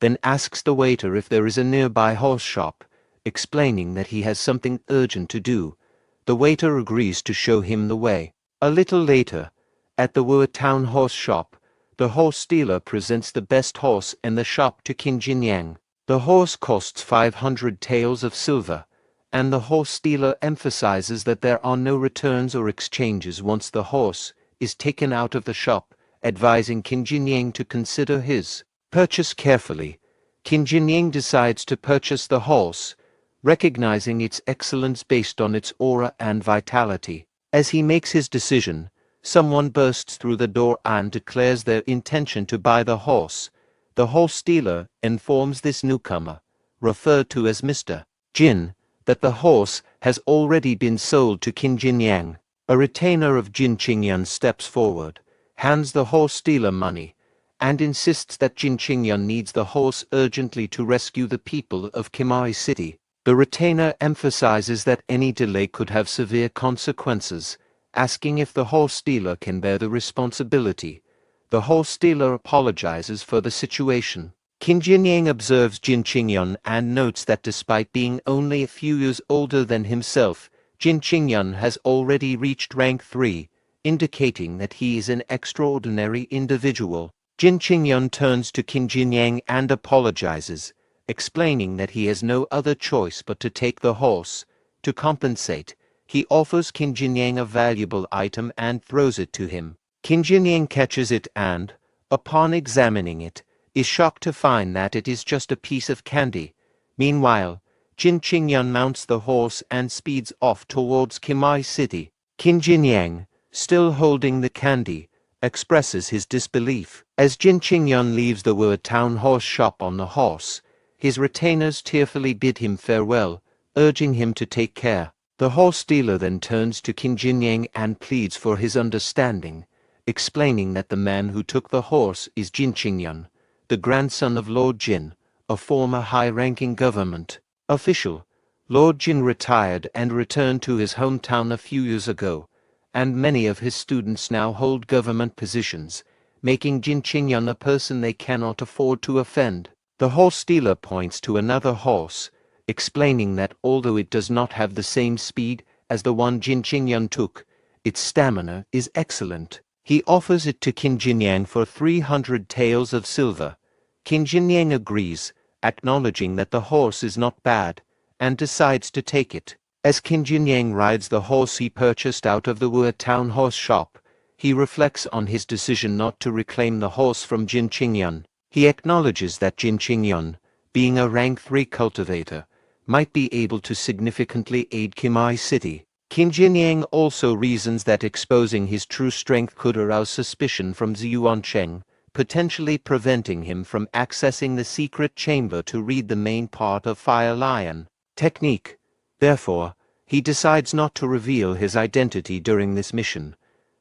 then asks the waiter if there is a nearby horse shop, explaining that he has something urgent to do. The waiter agrees to show him the way. A little later, at the Wu town horse shop, the horse dealer presents the best horse in the shop to Qin Jinyang. The horse costs 500 taels of silver, and the horse dealer emphasizes that there are no returns or exchanges once the horse is taken out of the shop, advising Qin Jinyang to consider his purchase carefully. Qin Jinyang decides to purchase the horse, recognizing its excellence based on its aura and vitality. As he makes his decision, someone bursts through the door and declares their intention to buy the horse. The horse dealer informs this newcomer, referred to as Mr. Jin, that the horse has already been sold to Qin Jinyang. A retainer of Qin Jingyang steps forward, hands the horse dealer money, and insists that Qin Jingyang needs the horse urgently to rescue the people of Qimai City. The retainer emphasizes that any delay could have severe consequences, asking if the horse dealer can bear the responsibility. The horse dealer apologizes for the situation. Qin Jinyang observes Qin Jingyang and notes that despite being only a few years older than himself, Qin Jingyang has already reached rank 3, indicating that he is an extraordinary individual. Qin Jingyang turns to Qin Jinyang and apologizes, explaining that he has no other choice but to take the horse. To compensate, he offers Qin Jinyang a valuable item and throws it to him. Qin Jinyang catches it and, upon examining it, is shocked to find that it is just a piece of candy. Meanwhile, Qin Jingyang mounts the horse and speeds off towards Qimai City. Qin Jinyang, still holding the candy, expresses his disbelief. As Qin Jingyang leaves the Wu town horse shop on the horse, his retainers tearfully bid him farewell, urging him to take care. The horse dealer then turns to Qin Jinyang and pleads for his understanding, explaining that the man who took the horse is Qin Jingyang, the grandson of Lord Qin, a former high-ranking government official. Lord Qin retired and returned to his hometown a few years ago, and many of his students now hold government positions, making Qin Jingyang a person they cannot afford to offend. The horse dealer points to another horse, explaining that although it does not have the same speed as the one Qin Jingyang took, its stamina is excellent. He offers it to Qin Jinyang for 300 taels of silver. Qin Jinyang agrees, acknowledging that the horse is not bad, and decides to take it. As Qin Jinyang rides the horse he purchased out of the Wu town horse shop, he reflects on his decision not to reclaim the horse from Qin Jingyang. He acknowledges that Qin Jingyang, being a rank 3 cultivator, might be able to significantly aid Qimai City. Qin Jinyang also reasons that exposing his true strength could arouse suspicion from Ziyuancheng, potentially preventing him from accessing the secret chamber to read the main part of Fire Lion technique. Therefore, he decides not to reveal his identity during this mission.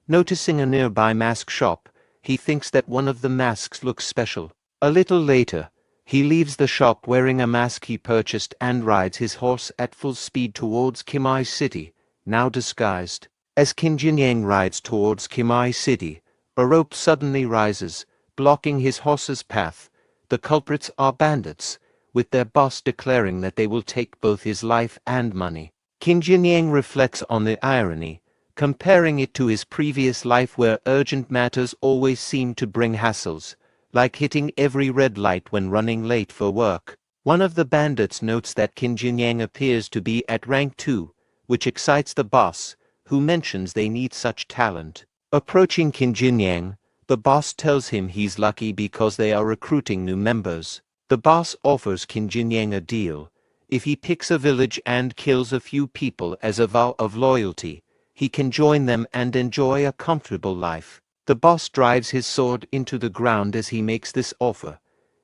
Noticing a nearby mask shop, he thinks that one of the masks looks special. A little later, he leaves the shop wearing a mask he purchased and rides his horse at full speed towards Qimai City, now disguised. As Qin Jinyang rides towards Qimai City, a rope suddenly rises, blocking his horse's path. The culprits are bandits, with their boss declaring that they will take both his life and money. Qin Jinyang reflects on the irony, comparing it to his previous life where urgent matters always seemed to bring hassles, like hitting every red light when running late for work. One of the bandits notes that Qin Jinyang appears to be at rank 2, which excites the boss, who mentions they need such talent. Approaching Qin Jinyang, the boss tells him he's lucky because they are recruiting new members. The boss offers Qin Jinyang a deal. If he picks a village and kills a few people as a vow of loyalty, he can join them and enjoy a comfortable life. The boss drives his sword into the ground as he makes this offer.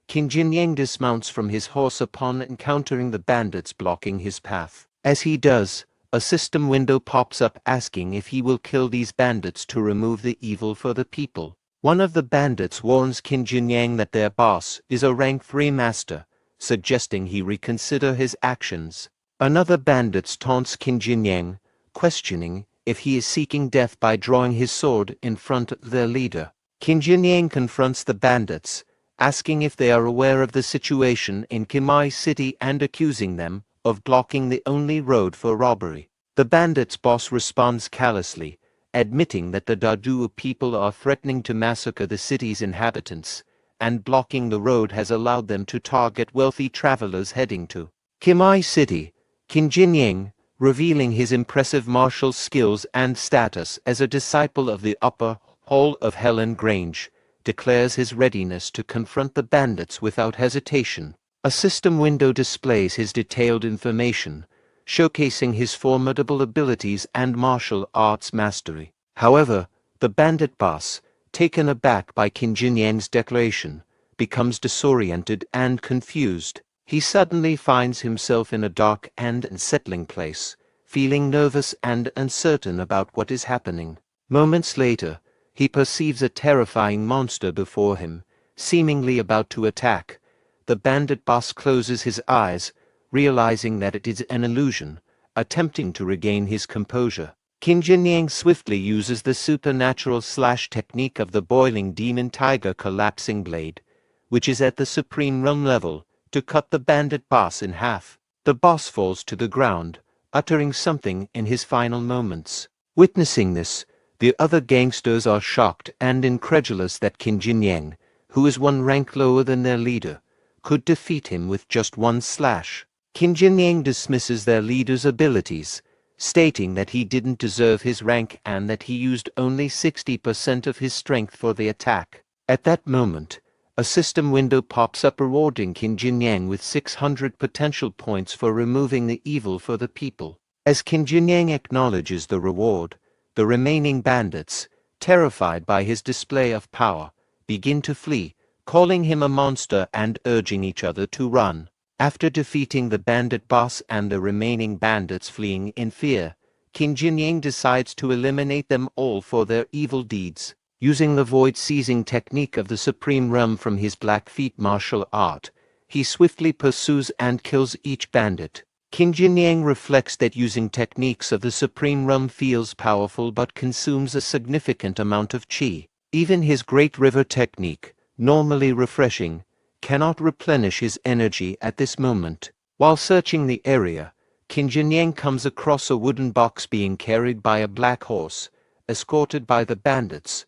Qin Jinyang dismounts from his horse upon encountering the bandits blocking his path. As he does, a system window pops up asking if he will kill these bandits to remove the evil for the people. One of the bandits warns Qin Jinyang that their boss is a rank 3 master, suggesting he reconsider his actions. Another bandit taunts Qin Jinyang, questioning if he is seeking death by drawing his sword in front of their leader. Qin Jinyang confronts the bandits, asking if they are aware of the situation in Qimai City and accusing them of blocking the only road for robbery. The bandits' boss responds callously, admitting that the Dadu people are threatening to massacre the city's inhabitants, and blocking the road has allowed them to target wealthy travelers heading to Qimai City. Qin Jinyang, revealing his impressive martial skills and status as a disciple of the upper hall of Helan Grange, declares his readiness to confront the bandits without hesitation. A system window displays his detailed information, showcasing his formidable abilities and martial arts mastery. However, the bandit boss, taken aback by Qin Jinyang's declaration, becomes disoriented and confused. He suddenly finds himself in a dark and unsettling place, feeling nervous and uncertain about what is happening. Moments later, he perceives a terrifying monster before him, seemingly about to attack. The bandit boss closes his eyes, realizing that it is an illusion, attempting to regain his composure. Qin Jinyang swiftly uses the supernatural slash technique of the boiling demon tiger collapsing blade, which is at the supreme realm level, to cut the bandit boss in half. The boss falls to the ground, uttering something in his final moments. Witnessing this, the other gangsters are shocked and incredulous that Qin Jinyang, who is one rank lower than their leader, could defeat him with just one slash. Qin Jinyang dismisses their leader's abilities, stating that he didn't deserve his rank and that he used only 60% of his strength for the attack. At that moment, a system window pops up rewarding Qin Jinyang with 600 potential points for removing the evil for the people. As Qin Jinyang acknowledges the reward, the remaining bandits, terrified by his display of power, begin to flee, calling him a monster and urging each other to run. After defeating the bandit boss and the remaining bandits fleeing in fear, Qin Jinyang decides to eliminate them all for their evil deeds. Using the void-seizing technique of the Supreme Realm from his Blackfeet martial art, he swiftly pursues and kills each bandit. Qin Jinyang reflects that using techniques of the Supreme Realm feels powerful but consumes a significant amount of qi. Even his Great River technique, normally refreshing, cannot replenish his energy at this moment. While searching the area, Qin Jinyang comes across a wooden box being carried by a black horse, escorted by the bandits.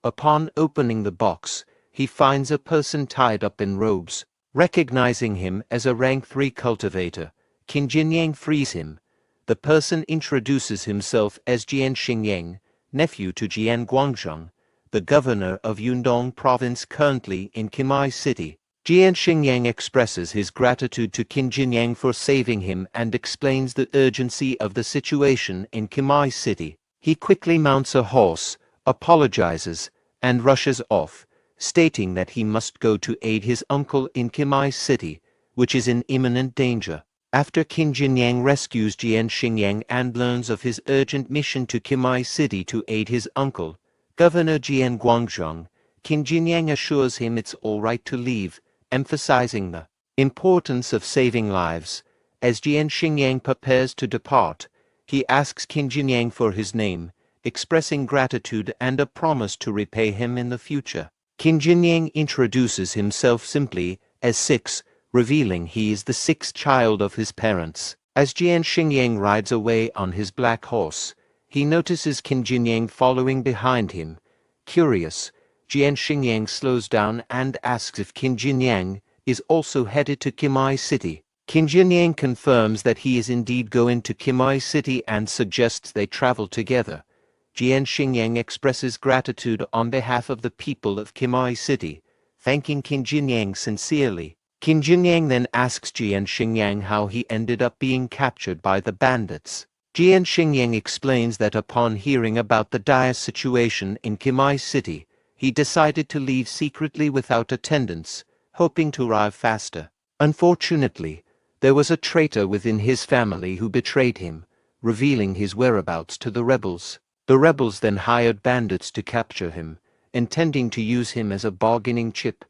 Upon opening the box, he finds a person tied up in robes. Recognizing him as a rank 3 cultivator, Qin Jinyang frees him. The person introduces himself as Jian Xingyang, nephew to Jian Guangzhong, the governor of Yundong province currently in Qimai City. Jian Xingyang expresses his gratitude to Qin Jinyang for saving him and explains the urgency of the situation in Qimai City. He quickly mounts a horse, apologizes, and rushes off, stating that he must go to aid his uncle in Qimai City, which is in imminent danger. After Qin Jinyang rescues Jian Xingyang and learns of his urgent mission to Qimai City to aid his uncle, Governor Jian Guangzhong, Qin Jinyang assures him it's all right to leave, emphasizing the importance of saving lives. As Jian Xingyang prepares to depart, he asks Qin Jinyang for his name, expressing gratitude and a promise to repay him in the future. Qin Jinyang introduces himself simply as 6, revealing he is the 6th child of his parents. As Jian Xingyang rides away on his black horse, He notices Qin Jinyang following behind him. Curious, Jian Xingyang slows down and asks if Qin Jinyang is also headed to Qimai City. Qin Jinyang confirms that he is indeed going to Qimai City and suggests they travel together. Jian Xingyang expresses gratitude on behalf of the people of Qimai City, thanking Qin Jinyang sincerely. Qin Jinyang then asks Jian Xingyang how he ended up being captured by the bandits. Jian Xingyang explains that upon hearing about the dire situation in Qimai City, he decided to leave secretly without attendance, hoping to arrive faster. Unfortunately, there was a traitor within his family who betrayed him, revealing his whereabouts to the rebels. The rebels then hired bandits to capture him, intending to use him as a bargaining chip.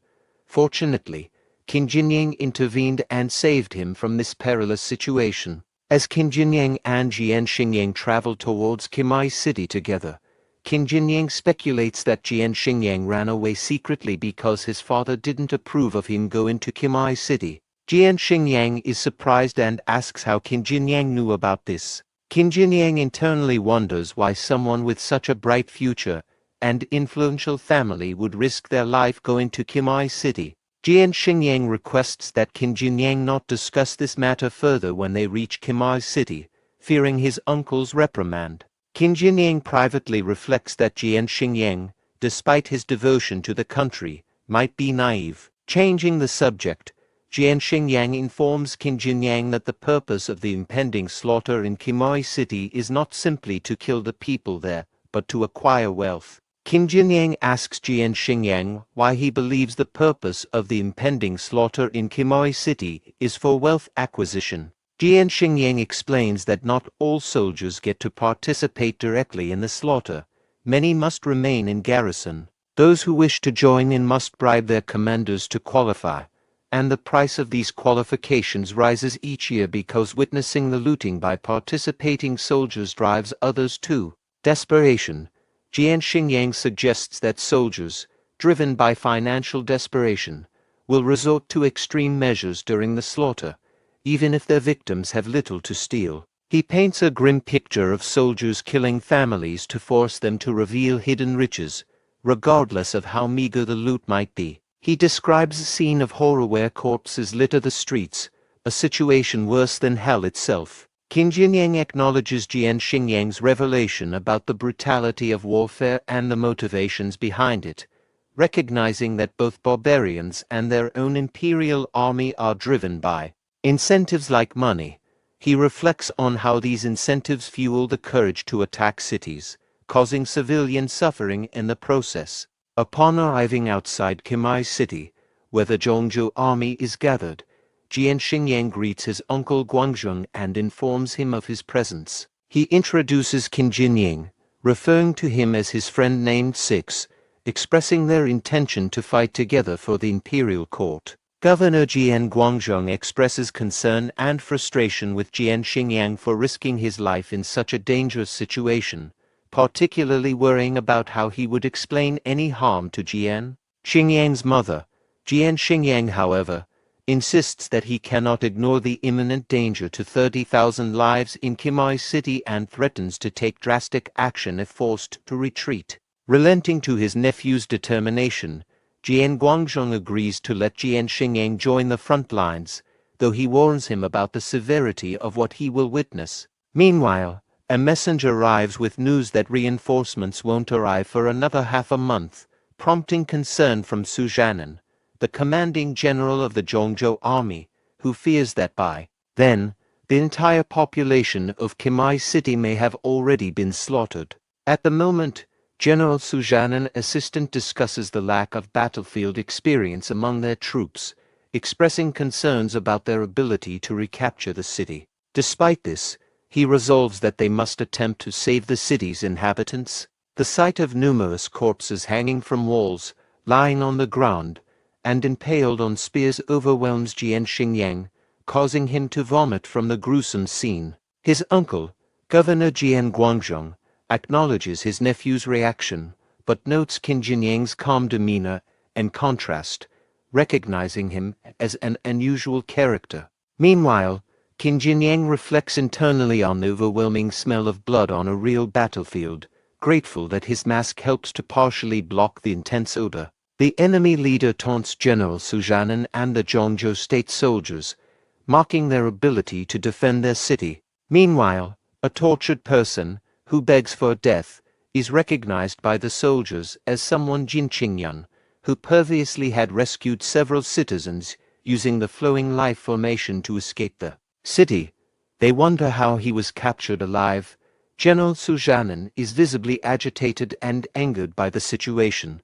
Fortunately, Qin Jinyang intervened and saved him from this perilous situation. As Qin Jinyang and Jian Xingyang travel towards Qimai City together, Qin Jinyang speculates that Jian Xingyang ran away secretly because his father didn't approve of him going to Qimai City. Jian Xingyang is surprised and asks how Qin Jinyang knew about this. Qin Jinyang internally wonders why someone with such a bright future and influential family would risk their life going to Qimai City. Jian Xingyang requests that Qin Jinyang not discuss this matter further when they reach Qimai City, fearing his uncle's reprimand. Qin Jinyang privately reflects that Jian Xingyang, despite his devotion to the country, might be naive. Changing the subject, Jian Xingyang informs Qin Jinyang that the purpose of the impending slaughter in Qimai City is not simply to kill the people there, but to acquire wealth. Qin Jinyang asks Jian Xingyang why he believes the purpose of the impending slaughter in Qimai City is for wealth acquisition. Jian Xingyang explains that not all soldiers get to participate directly in the slaughter. Many must remain in garrison. Those who wish to join in must bribe their commanders to qualify, and the price of these qualifications rises each year because witnessing the looting by participating soldiers drives others to desperation. Jian Xingyang suggests that soldiers, driven by financial desperation, will resort to extreme measures during the slaughter, even if their victims have little to steal. He paints a grim picture of soldiers killing families to force them to reveal hidden riches, regardless of how meager the loot might be. He describes a scene of horror where corpses litter the streets, a situation worse than hell itself. Qin Jinyang acknowledges Jian Xingyang's revelation about the brutality of warfare and the motivations behind it, recognizing that both barbarians and their own imperial army are driven by incentives like money. He reflects on how these incentives fuel the courage to attack cities, causing civilian suffering in the process. Upon arriving outside Qimai City, where the Zhongzhou army is gathered, Jian Xingyang greets his uncle Guangzhong and informs him of his presence. He introduces Qin Jinyang, referring to him as his friend named Six, expressing their intention to fight together for the imperial court. Governor Jian Guangzhong expresses concern and frustration with Jian Xingyang for risking his life in such a dangerous situation, particularly worrying about how he would explain any harm to Jian Xingyang's mother. Jian Xingyang, however, insists that he cannot ignore the imminent danger to 30,000 lives in Qimai City and threatens to take drastic action if forced to retreat. Relenting to his nephew's determination, Jian Guangzhong agrees to let Jian Xingyang join the front lines, though he warns him about the severity of what he will witness. Meanwhile, a messenger arrives with news that reinforcements won't arrive for another half a month, prompting concern from Su Zhanan, the commanding general of the Zhongzhou army, who fears that by then, the entire population of Qimai City may have already been slaughtered. At the moment, General Su Zhanan assistant discusses the lack of battlefield experience among their troops, expressing concerns about their ability to recapture the city. Despite this, he resolves that they must attempt to save the city's inhabitants. The sight of numerous corpses hanging from walls, lying on the ground, and impaled on spears overwhelms Jian Xingyang, causing him to vomit from the gruesome scene. His uncle, Governor Jian Guangzhong, acknowledges his nephew's reaction, but notes Qin Jinyang's calm demeanor and contrast, recognizing him as an unusual character. Meanwhile, Qin Jinyang reflects internally on the overwhelming smell of blood on a real battlefield, grateful that his mask helps to partially block the intense odor. The enemy leader taunts General Sujanan and the Zhongzhou state soldiers, mocking their ability to defend their city. Meanwhile, a tortured person, who begs for death, is recognized by the soldiers as someone Qin Jingyang, who previously had rescued several citizens using the flowing life formation to escape the city. They wonder how he was captured alive. General Sujanan is visibly agitated and angered by the situation,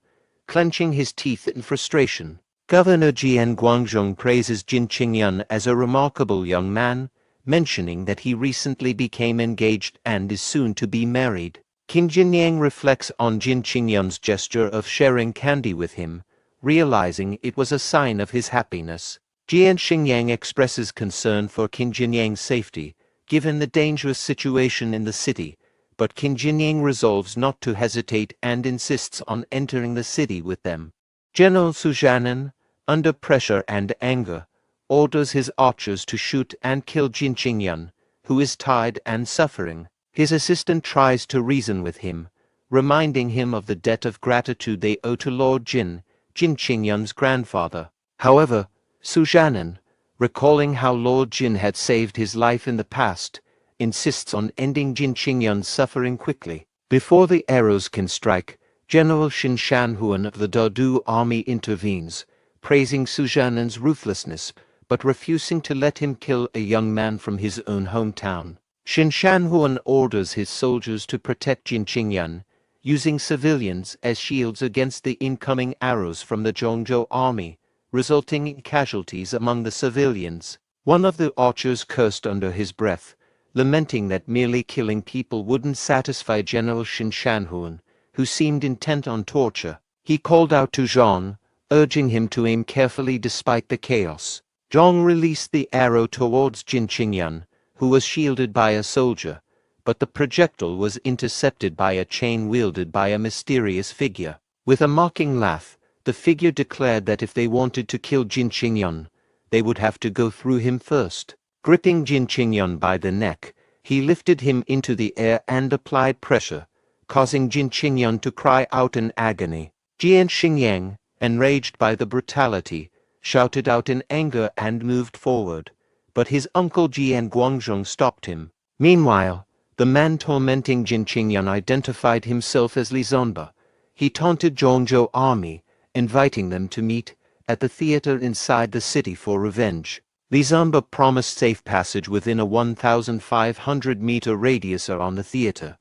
clenching his teeth in frustration. Governor Jian Guangzhong praises Qin Jingyang as a remarkable young man, mentioning that he recently became engaged and is soon to be married. Qin Jinyang reflects on Qin Jingyang's gesture of sharing candy with him, realizing it was a sign of his happiness. Jian Xingyang expresses concern for Qin Jinyang's safety, given the dangerous situation in the city, but Qin Jinyang resolves not to hesitate and insists on entering the city with them. General Sujanan, under pressure and anger, orders his archers to shoot and kill Qin Jingyang, who is tired and suffering. His assistant tries to reason with him, reminding him of the debt of gratitude they owe to Lord Qin Jingyang's grandfather. However, Sujanan, recalling how Lord Qin had saved his life in the past, insists on ending Qin Jingyang's suffering quickly. Before the arrows can strike, General Xin Shanhuan of the Dadu army intervenes, praising Sujanan's ruthlessness, but refusing to let him kill a young man from his own hometown. Xin Shanhuan orders his soldiers to protect Qin Jingyang, using civilians as shields against the incoming arrows from the Zhongzhou army, resulting in casualties among the civilians. One of the archers cursed under his breath, lamenting that merely killing people wouldn't satisfy General Xin Shanhuan, who seemed intent on torture. He called out to Zhang, urging him to aim carefully despite the chaos. Zhang released the arrow towards Qin Jingyang, who was shielded by a soldier, but the projectile was intercepted by a chain wielded by a mysterious figure. With a mocking laugh, the figure declared that if they wanted to kill Qin Jingyang, they would have to go through him first. Gripping Qin Jingyang by the neck, he lifted him into the air and applied pressure, causing Qin Jingyang to cry out in agony. Jian Xingyang, enraged by the brutality, shouted out in anger and moved forward, but his uncle Jian Guangzhong stopped him. Meanwhile, the man tormenting Qin Jingyang identified himself as Li Zonba. He taunted Zhongzhou army, inviting them to meet at the theater inside the city for revenge. Li Zonba promised safe passage within a 1,500-meter radius around the theater,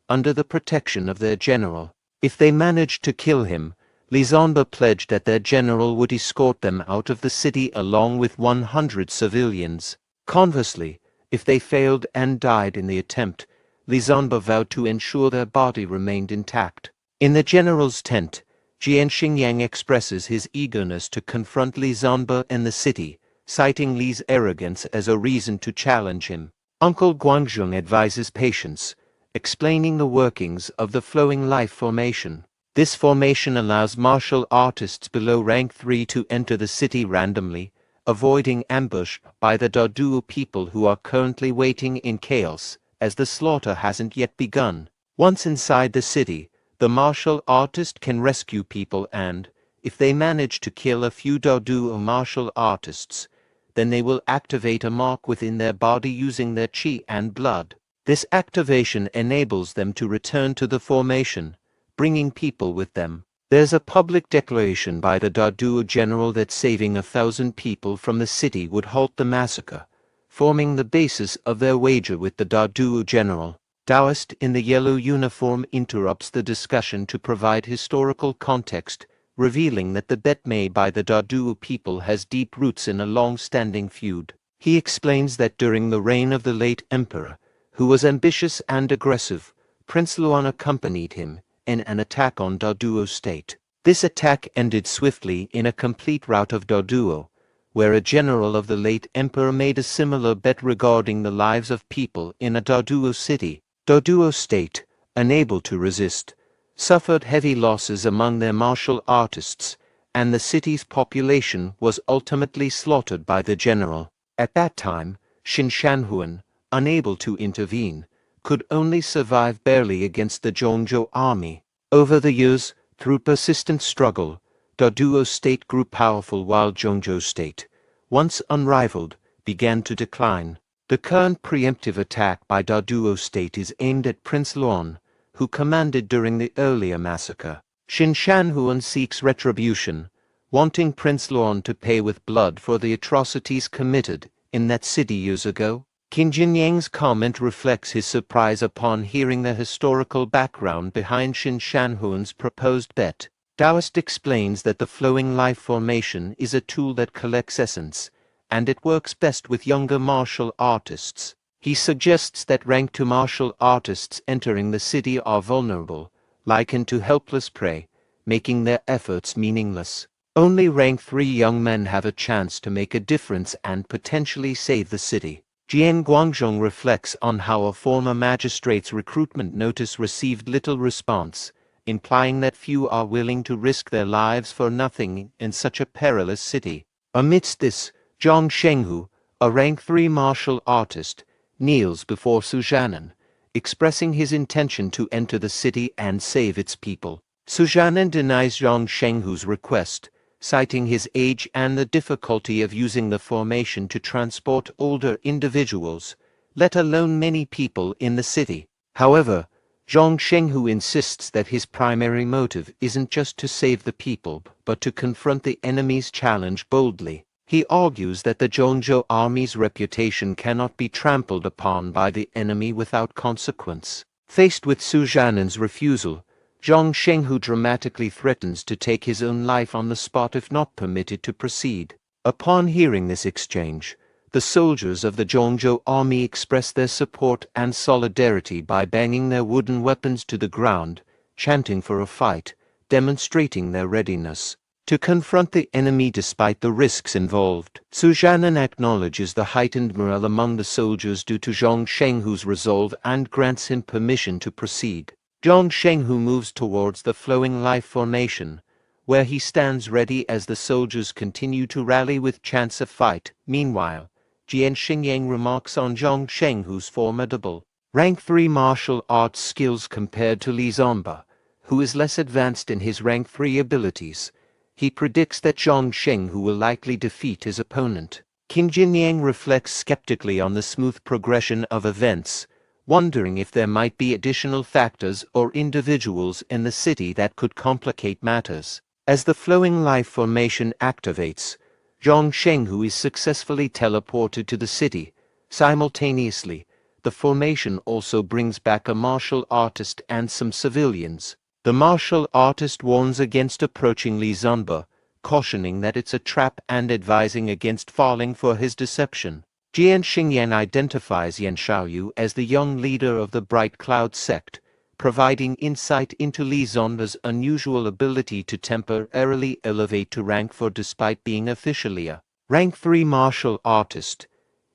under the protection of their general. If they managed to kill him, Li Zonba pledged that their general would escort them out of the city along with 100 civilians. Conversely, if they failed and died in the attempt, Li Zonba vowed to ensure their body remained intact. In the general's tent, Jian Xingyang expresses his eagerness to confront Li Zonba in the city, citing Li's arrogance as a reason to challenge him. Uncle Guangzhong advises patience, explaining the workings of the flowing life formation. This formation allows martial artists below rank 3 to enter the city randomly, avoiding ambush by the Daduo people who are currently waiting in chaos, as the slaughter hasn't yet begun. Once inside the city, the martial artist can rescue people and, if they manage to kill a few Daduo martial artists, then they will activate a mark within their body using their chi and blood. This activation enables them to return to the formation, bringing people with them. There's a public declaration by the Daduo general that saving 1,000 people from the city would halt the massacre, forming the basis of their wager with the Daduo general. Taoist in the yellow uniform interrupts the discussion to provide historical context, revealing that the bet made by the Daduo people has deep roots in a long-standing feud. He explains that during the reign of the late emperor, who was ambitious and aggressive, Prince Luan accompanied him in an attack on Daduo state. This attack ended swiftly in a complete rout of Daduo, where a general of the late emperor made a similar bet regarding the lives of people in a Daduo city. Daduo state, unable to resist, suffered heavy losses among their martial artists, and the city's population was ultimately slaughtered by the general. At that time, Qin Shanhuan, unable to intervene, could only survive barely against the Zhongzhou army. Over the years, through persistent struggle, Daduo state grew powerful while Zhongzhou state, once unrivaled, began to decline. The current preemptive attack by Daduo state is aimed at Prince Luan, who commanded during the earlier massacre. Qin Shanhuan seeks retribution, wanting Prince Luan to pay with blood for the atrocities committed in that city years ago. Qin Jinyang's comment reflects his surprise upon hearing the historical background behind Qin Shanhuan's proposed bet. Taoist explains that the flowing life formation is a tool that collects essence, and it works best with younger martial artists. He suggests that rank 2 martial artists entering the city are vulnerable, likened to helpless prey, making their efforts meaningless. Only rank 3 young men have a chance to make a difference and potentially save the city. Jian Guangzhong reflects on how a former magistrate's recruitment notice received little response, implying that few are willing to risk their lives for nothing in such a perilous city. Amidst this, Zhang Shenghu, a rank 3 martial artist, kneels before Su Zhanan, expressing his intention to enter the city and save its people. Su Zhanan denies Zhang Shenghu's request, citing his age and the difficulty of using the formation to transport older individuals, let alone many people in the city. However, Zhang Shenghu insists that his primary motive isn't just to save the people, but to confront the enemy's challenge boldly. He argues that the Zhongzhou army's reputation cannot be trampled upon by the enemy without consequence. Faced with Su Zhanan's refusal, Zhang Shenghu dramatically threatens to take his own life on the spot if not permitted to proceed. Upon hearing this exchange, the soldiers of the Zhongzhou army express their support and solidarity by banging their wooden weapons to the ground, chanting for a fight, demonstrating their readiness to confront the enemy despite the risks involved. Su Zhanan acknowledges the heightened morale among the soldiers due to Zhang Shenghu's resolve and grants him permission to proceed. Zhang Shenghu moves towards the flowing life formation, where he stands ready as the soldiers continue to rally with chance of fight. Meanwhile, Jian Xingyang remarks on Zhang Shenghu's formidable rank 3 martial arts skills compared to Li Zonba, who is less advanced in his rank 3 abilities. He predicts that Zhang Shenghu will likely defeat his opponent. Qin Jinyang reflects skeptically on the smooth progression of events, wondering if there might be additional factors or individuals in the city that could complicate matters. As the flowing life formation activates, Zhang Shenghu is successfully teleported to the city. Simultaneously, the formation also brings back a martial artist and some civilians. The martial artist warns against approaching Li Zonba, cautioning that it's a trap and advising against falling for his deception. Jian Xingyan identifies Yan Shaoyu as the young leader of the Bright Cloud sect, providing insight into Li Zonba's unusual ability to temporarily elevate to rank 4 despite being officially a rank 3 martial artist.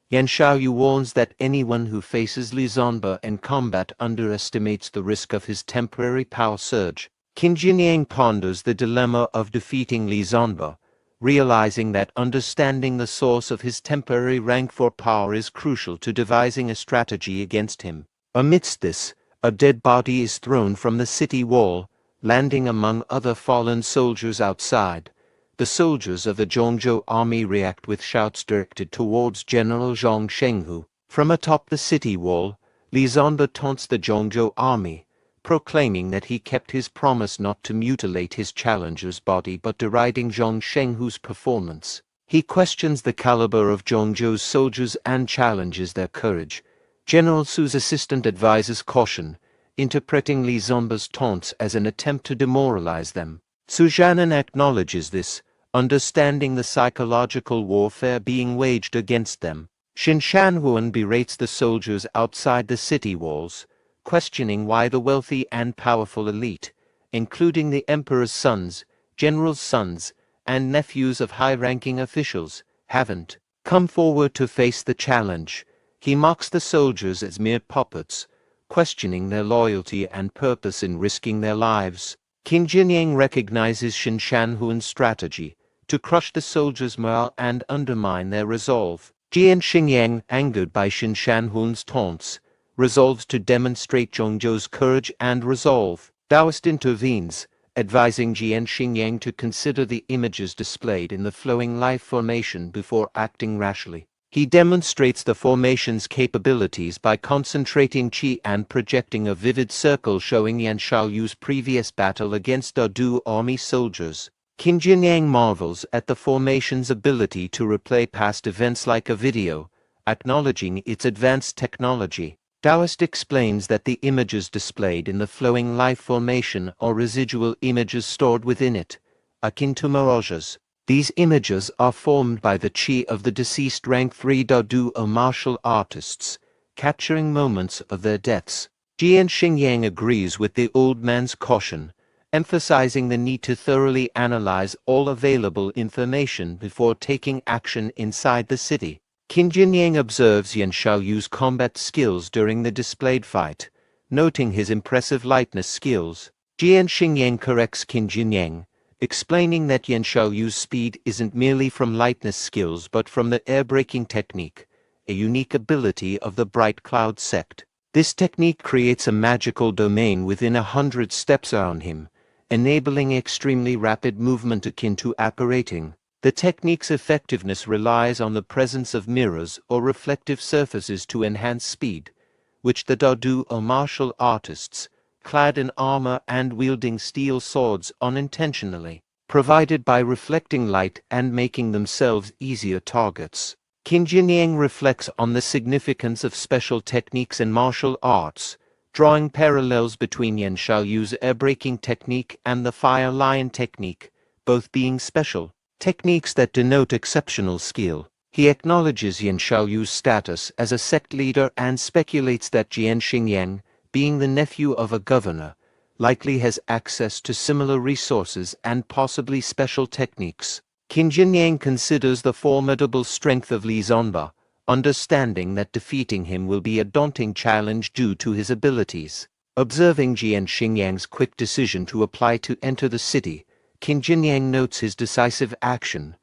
Yan Shaoyu warns that anyone who faces Li Zonba in combat underestimates the risk of his temporary power surge. Qin Jinyang ponders the dilemma of defeating Li Zonba, realizing that understanding the source of his temporary rank 4 power is crucial to devising a strategy against him. Amidst this, a dead body is thrown from the city wall, landing among other fallen soldiers outside. The soldiers of the Zhongzhou army react with shouts directed towards General Zhang Shenghu. From atop the city wall, Li Zonba taunts the Zhongzhou army, proclaiming that he kept his promise not to mutilate his challenger's body but deriding Zhang Shenghu's performance. He questions the caliber of Zhongzhou's soldiers and challenges their courage. General Su's assistant advises caution, interpreting Li Zonba's taunts as an attempt to demoralize them. Su Zhanan acknowledges this, understanding the psychological warfare being waged against them. Qin Shanhuan berates the soldiers outside the city walls, questioning why the wealthy and powerful elite, including the emperor's sons, generals' sons, and nephews of high-ranking officials, haven't come forward to face the challenge. He mocks the soldiers as mere puppets, questioning their loyalty and purpose in risking their lives. Qin Jinyang recognizes Qin Shanhuan's strategy to crush the soldiers' morale and undermine their resolve. Jian Xingyang, angered by Xin Shanhun's taunts, resolves to demonstrate Zhongzhou's courage and resolve. Taoist intervenes, advising Jian Xingyang to consider the images displayed in the flowing life formation before acting rashly. He demonstrates the formation's capabilities by concentrating qi and projecting a vivid circle showing Yan Xiaoyu's previous battle against Dadu army soldiers. Qin Jinyang marvels at the formation's ability to replay past events like a video, acknowledging its advanced technology. Taoist explains that the images displayed in the flowing life formation are residual images stored within it, akin to mirages. These images are formed by the qi of the deceased rank 3 Dadu or martial artists, capturing moments of their deaths. Jian Xingyang agrees with the old man's caution, emphasizing the need to thoroughly analyze all available information before taking action inside the city. Qin Jinyang observes Yan Xiaoyu's combat skills during the displayed fight, noting his impressive lightness skills. Jian Xingyang corrects Qin Jinyang, explaining that Yan Xiaoyu's speed isn't merely from lightness skills but from the air-braking technique, a unique ability of the Bright Cloud sect. This technique creates a magical domain within 100 steps around him, enabling extremely rapid movement akin to apparating. The technique's effectiveness relies on the presence of mirrors or reflective surfaces to enhance speed, which the Dadu or martial artists, clad in armor and wielding steel swords unintentionally, provided by reflecting light and making themselves easier targets. Qin Jinyang reflects on the significance of special techniques in martial arts, drawing parallels between Yan Xiaoyu's air-braking technique and the Fire Lion technique, both being special techniques that denote exceptional skill. He acknowledges Yan Xiaoyu's status as a sect leader and speculates that Jian Xingyang, being the nephew of a governor, likely has access to similar resources and possibly special techniques. Qin Jinyang considers the formidable strength of Li Zonba, understanding that defeating him will be a daunting challenge due to his abilities. Observing Jian Xingyang's quick decision to apply to enter the city, Qin Jinyang notes his decisive action.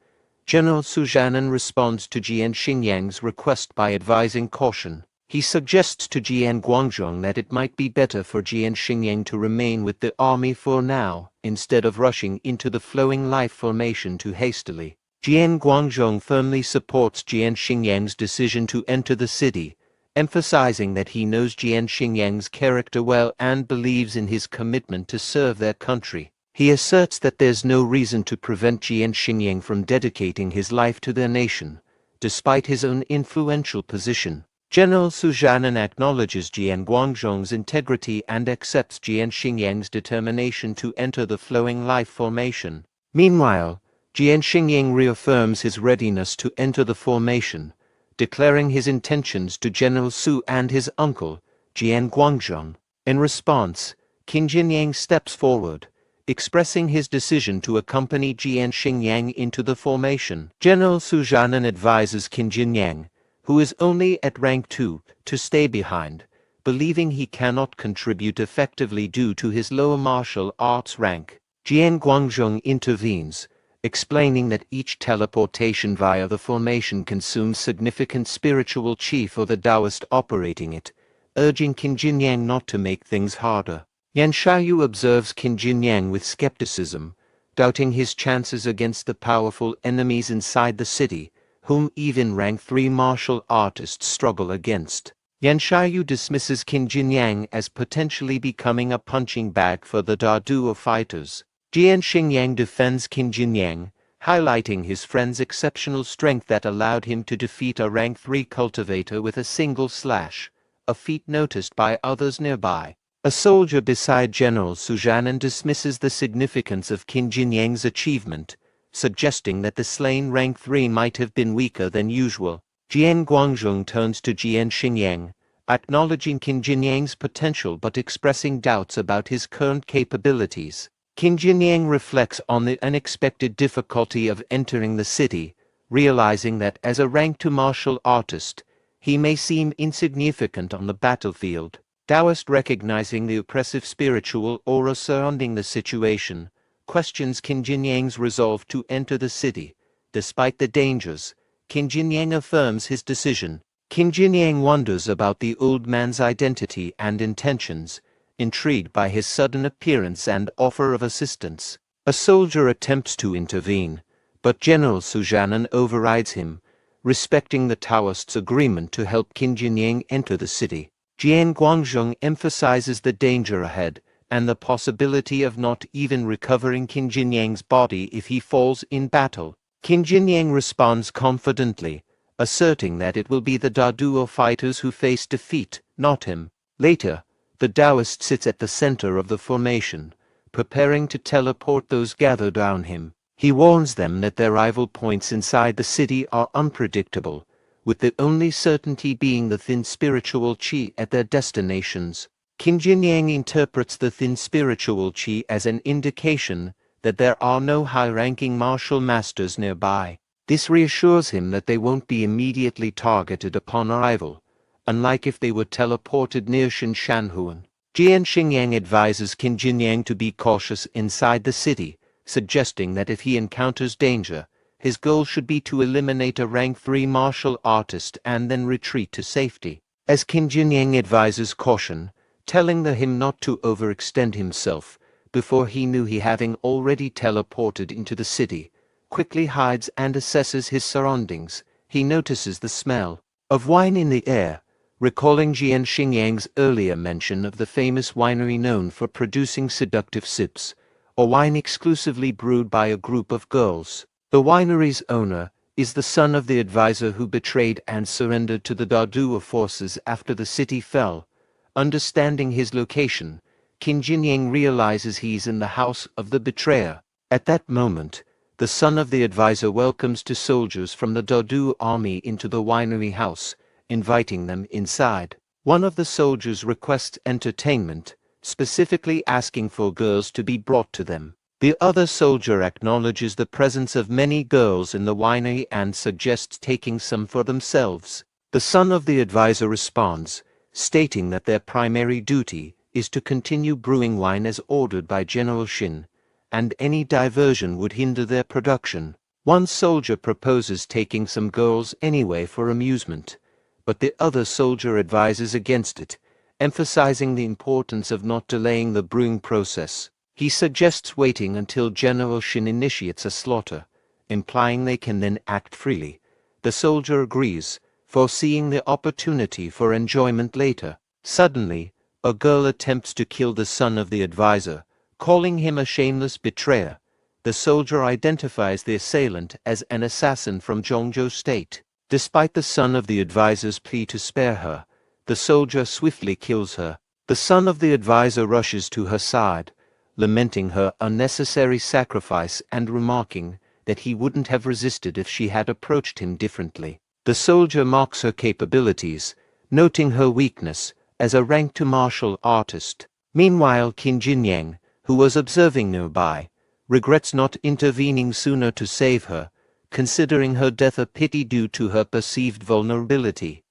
General Su Zhanan responds to Jian Xingyang's request by advising caution. He suggests to Jian Guangzhong that it might be better for Jian Xingyang to remain with the army for now, instead of rushing into the flowing life formation too hastily. Jian Guangzhong firmly supports Jian Xingyang's decision to enter the city, emphasizing that he knows Jian Xingyang's character well and believes in his commitment to serve their country. He asserts that there's no reason to prevent Jian Xingyang from dedicating his life to their nation, despite his own influential position. General Su Zhanan acknowledges Jian Guangzhong's integrity and accepts Jian Xingyang's determination to enter the flowing life formation. Meanwhile, Jian Xingyang reaffirms his readiness to enter the formation, declaring his intentions to General Su and his uncle, Jian Guangzhong. In response, Qin Jinyang steps forward, expressing his decision to accompany Jian Xingyang into the formation. General Su Zhanan advises Qin Jinyang, who is only at rank 2, to stay behind, believing he cannot contribute effectively due to his lower martial arts rank. Jian Guangzhong intervenes, explaining that each teleportation via the formation consumes significant spiritual qi for the Taoist operating it, urging Qin Jinyang not to make things harder. Yan Xiaoyu observes Qin Jinyang with skepticism, doubting his chances against the powerful enemies inside the city, whom even rank 3 martial artists struggle against. Yan Xiaoyu dismisses Qin Jinyang as potentially becoming a punching bag for the Dadu fighters. Jian Xingyang defends Qin Jinyang, highlighting his friend's exceptional strength that allowed him to defeat a rank 3 cultivator with a single slash, a feat noticed by others nearby. A soldier beside General Su Zhanan dismisses the significance of Qin Jinyang's achievement, suggesting that the slain rank 3 might have been weaker than usual. Jian Guangzhong turns to Jian Xingyang, acknowledging Qin Jinyang's potential but expressing doubts about his current capabilities. Qin Jinyang reflects on the unexpected difficulty of entering the city, realizing that as a rank 2 martial artist, he may seem insignificant on the battlefield. Taoist, recognizing the oppressive spiritual aura surrounding the situation, questions Qin Jinyang's resolve to enter the city. Despite the dangers, Qin Jinyang affirms his decision. Qin Jinyang wonders about the old man's identity and intentions, intrigued by his sudden appearance and offer of assistance. A soldier attempts to intervene, but General Sujanan overrides him, respecting the Taoist's agreement to help Qin Jinyang enter the city. Jian Guangzhong emphasizes the danger ahead and the possibility of not even recovering Qin Jinyang's body if he falls in battle. Qin Jinyang responds confidently, asserting that it will be the Daduo fighters who face defeat, not him. Later, the Taoist sits at the center of the formation, preparing to teleport those gathered around him. He warns them that their arrival points inside the city are unpredictable, with the only certainty being the thin spiritual qi at their destinations. Qin Jinyang interprets the thin spiritual qi as an indication that there are no high-ranking martial masters nearby. This reassures him that they won't be immediately targeted upon arrival, unlike if they were teleported near Shinshanhuan. Jian Xingyang advises Qin Jinyang to be cautious inside the city, suggesting that if he encounters danger, his goal should be to eliminate a rank 3 martial artist and then retreat to safety. As Qin Jinyang advises caution, telling him not to overextend himself, before he knew he having already teleported into the city, quickly hides and assesses his surroundings. He notices the smell of wine in the air, recalling Jian Xingyang's earlier mention of the famous winery known for producing seductive sips, or wine exclusively brewed by a group of girls. The winery's owner is the son of the advisor who betrayed and surrendered to the Daduo forces after the city fell. Understanding his location, Qin Jinyang realizes he's in the house of the betrayer. At that moment, the son of the advisor welcomes 2 soldiers from the Daduo army into the winery house, inviting them inside. One of the soldiers requests entertainment, specifically asking for girls to be brought to them. The other soldier acknowledges the presence of many girls in the winery and suggests taking some for themselves. The son of the advisor responds, stating that their primary duty is to continue brewing wine as ordered by General Shin, and any diversion would hinder their production. One soldier proposes taking some girls anyway for amusement, but the other soldier advises against it, emphasizing the importance of not delaying the brewing process. He suggests waiting until General Shin initiates a slaughter, implying they can then act freely. The soldier agrees, foreseeing the opportunity for enjoyment later. Suddenly, a girl attempts to kill the son of the advisor, calling him a shameless betrayer. The soldier identifies the assailant as an assassin from Zhongzhou State. Despite the son of the advisor's plea to spare her, the soldier swiftly kills her. The son of the advisor rushes to her side, lamenting her unnecessary sacrifice and remarking that he wouldn't have resisted if she had approached him differently. The soldier mocks her capabilities, noting her weakness as a rank 2 martial artist. Meanwhile, Qin Jinyang, who was observing nearby, regrets not intervening sooner to save her, considering her death a pity due to her perceived vulnerability.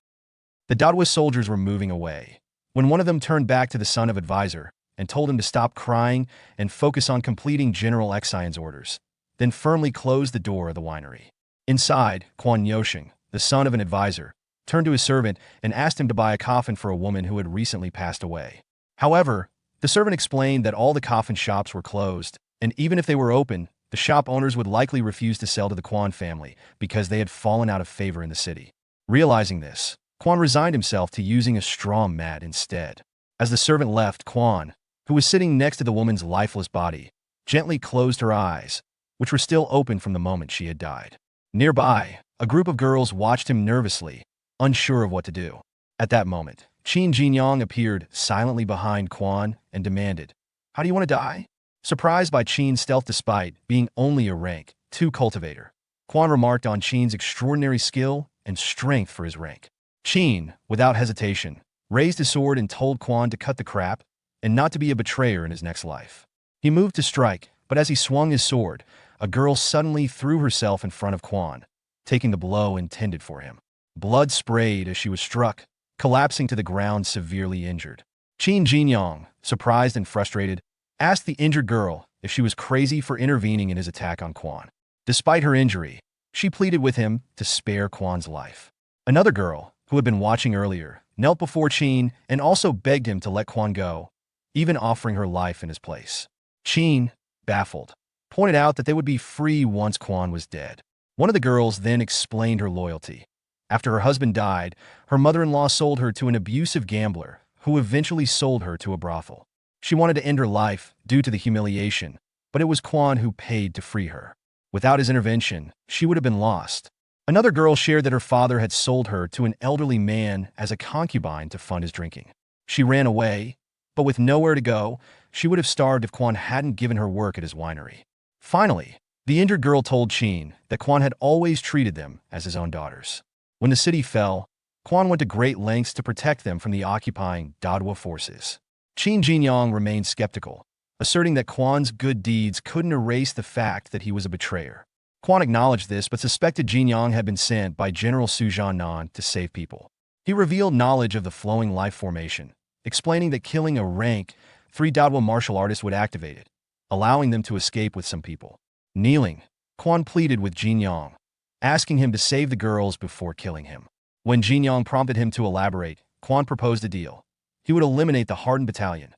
The Daoist soldiers were moving away, when one of them turned back to the son of advisor and told him to stop crying and focus on completing General Xian's orders, then firmly closed the door of the winery. Inside, Quan Yoshing, the son of an advisor, turned to his servant and asked him to buy a coffin for a woman who had recently passed away. However, the servant explained that all the coffin shops were closed, and even if they were open, the shop owners would likely refuse to sell to the Quan family because they had fallen out of favor in the city. Realizing this, Quan resigned himself to using a straw mat instead. As the servant left, Quan, who was sitting next to the woman's lifeless body, gently closed her eyes, which were still open from the moment she had died. Nearby, a group of girls watched him nervously, unsure of what to do. At that moment, Qin Jinyang appeared silently behind Quan and demanded, "How do you want to die?" Surprised by Qin's stealth despite being only a rank 2 cultivator, Quan remarked on Qin's extraordinary skill and strength for his rank. Qin, without hesitation, raised his sword and told Quan to cut the crap and not to be a betrayer in his next life. He moved to strike, but as he swung his sword, a girl suddenly threw herself in front of Quan, taking the blow intended for him. Blood sprayed as she was struck, collapsing to the ground severely injured. Qin Jinyang, surprised and frustrated, asked the injured girl if she was crazy for intervening in his attack on Quan. Despite her injury, She pleaded with him to spare Quan's life. Another girl, who had been watching earlier, knelt before Qin and also begged him to let Quan go, even offering her life in his place. Qin, baffled, pointed out that they would be free once Quan was dead. One of the girls then explained her loyalty. After her husband died, her mother-in-law sold her to an abusive gambler who eventually sold her to a brothel. She wanted to end her life due to the humiliation, but it was Quan who paid to free her. Without his intervention, she would have been lost. Another girl shared that her father had sold her to an elderly man as a concubine to fund his drinking. She ran away, but with nowhere to go, she would have starved if Quan hadn't given her work at his winery. Finally, the injured girl told Qin that Quan had always treated them as his own daughters. When the city fell, Quan went to great lengths to protect them from the occupying Dadwa forces. Qin Jinyang remained skeptical, asserting that Quan's good deeds couldn't erase the fact that he was a betrayer. Quan acknowledged this but suspected Jinyang had been sent by General Su Jiannan to save people. He revealed knowledge of the flowing life formation, explaining that killing a rank 3 Dadwa martial artists would activate it, allowing them to escape with some people. Kneeling, Quan pleaded with Jinyang, asking him to save the girls before killing him. When Jinyang prompted him to elaborate, Quan proposed a deal. He would eliminate the hardened battalion,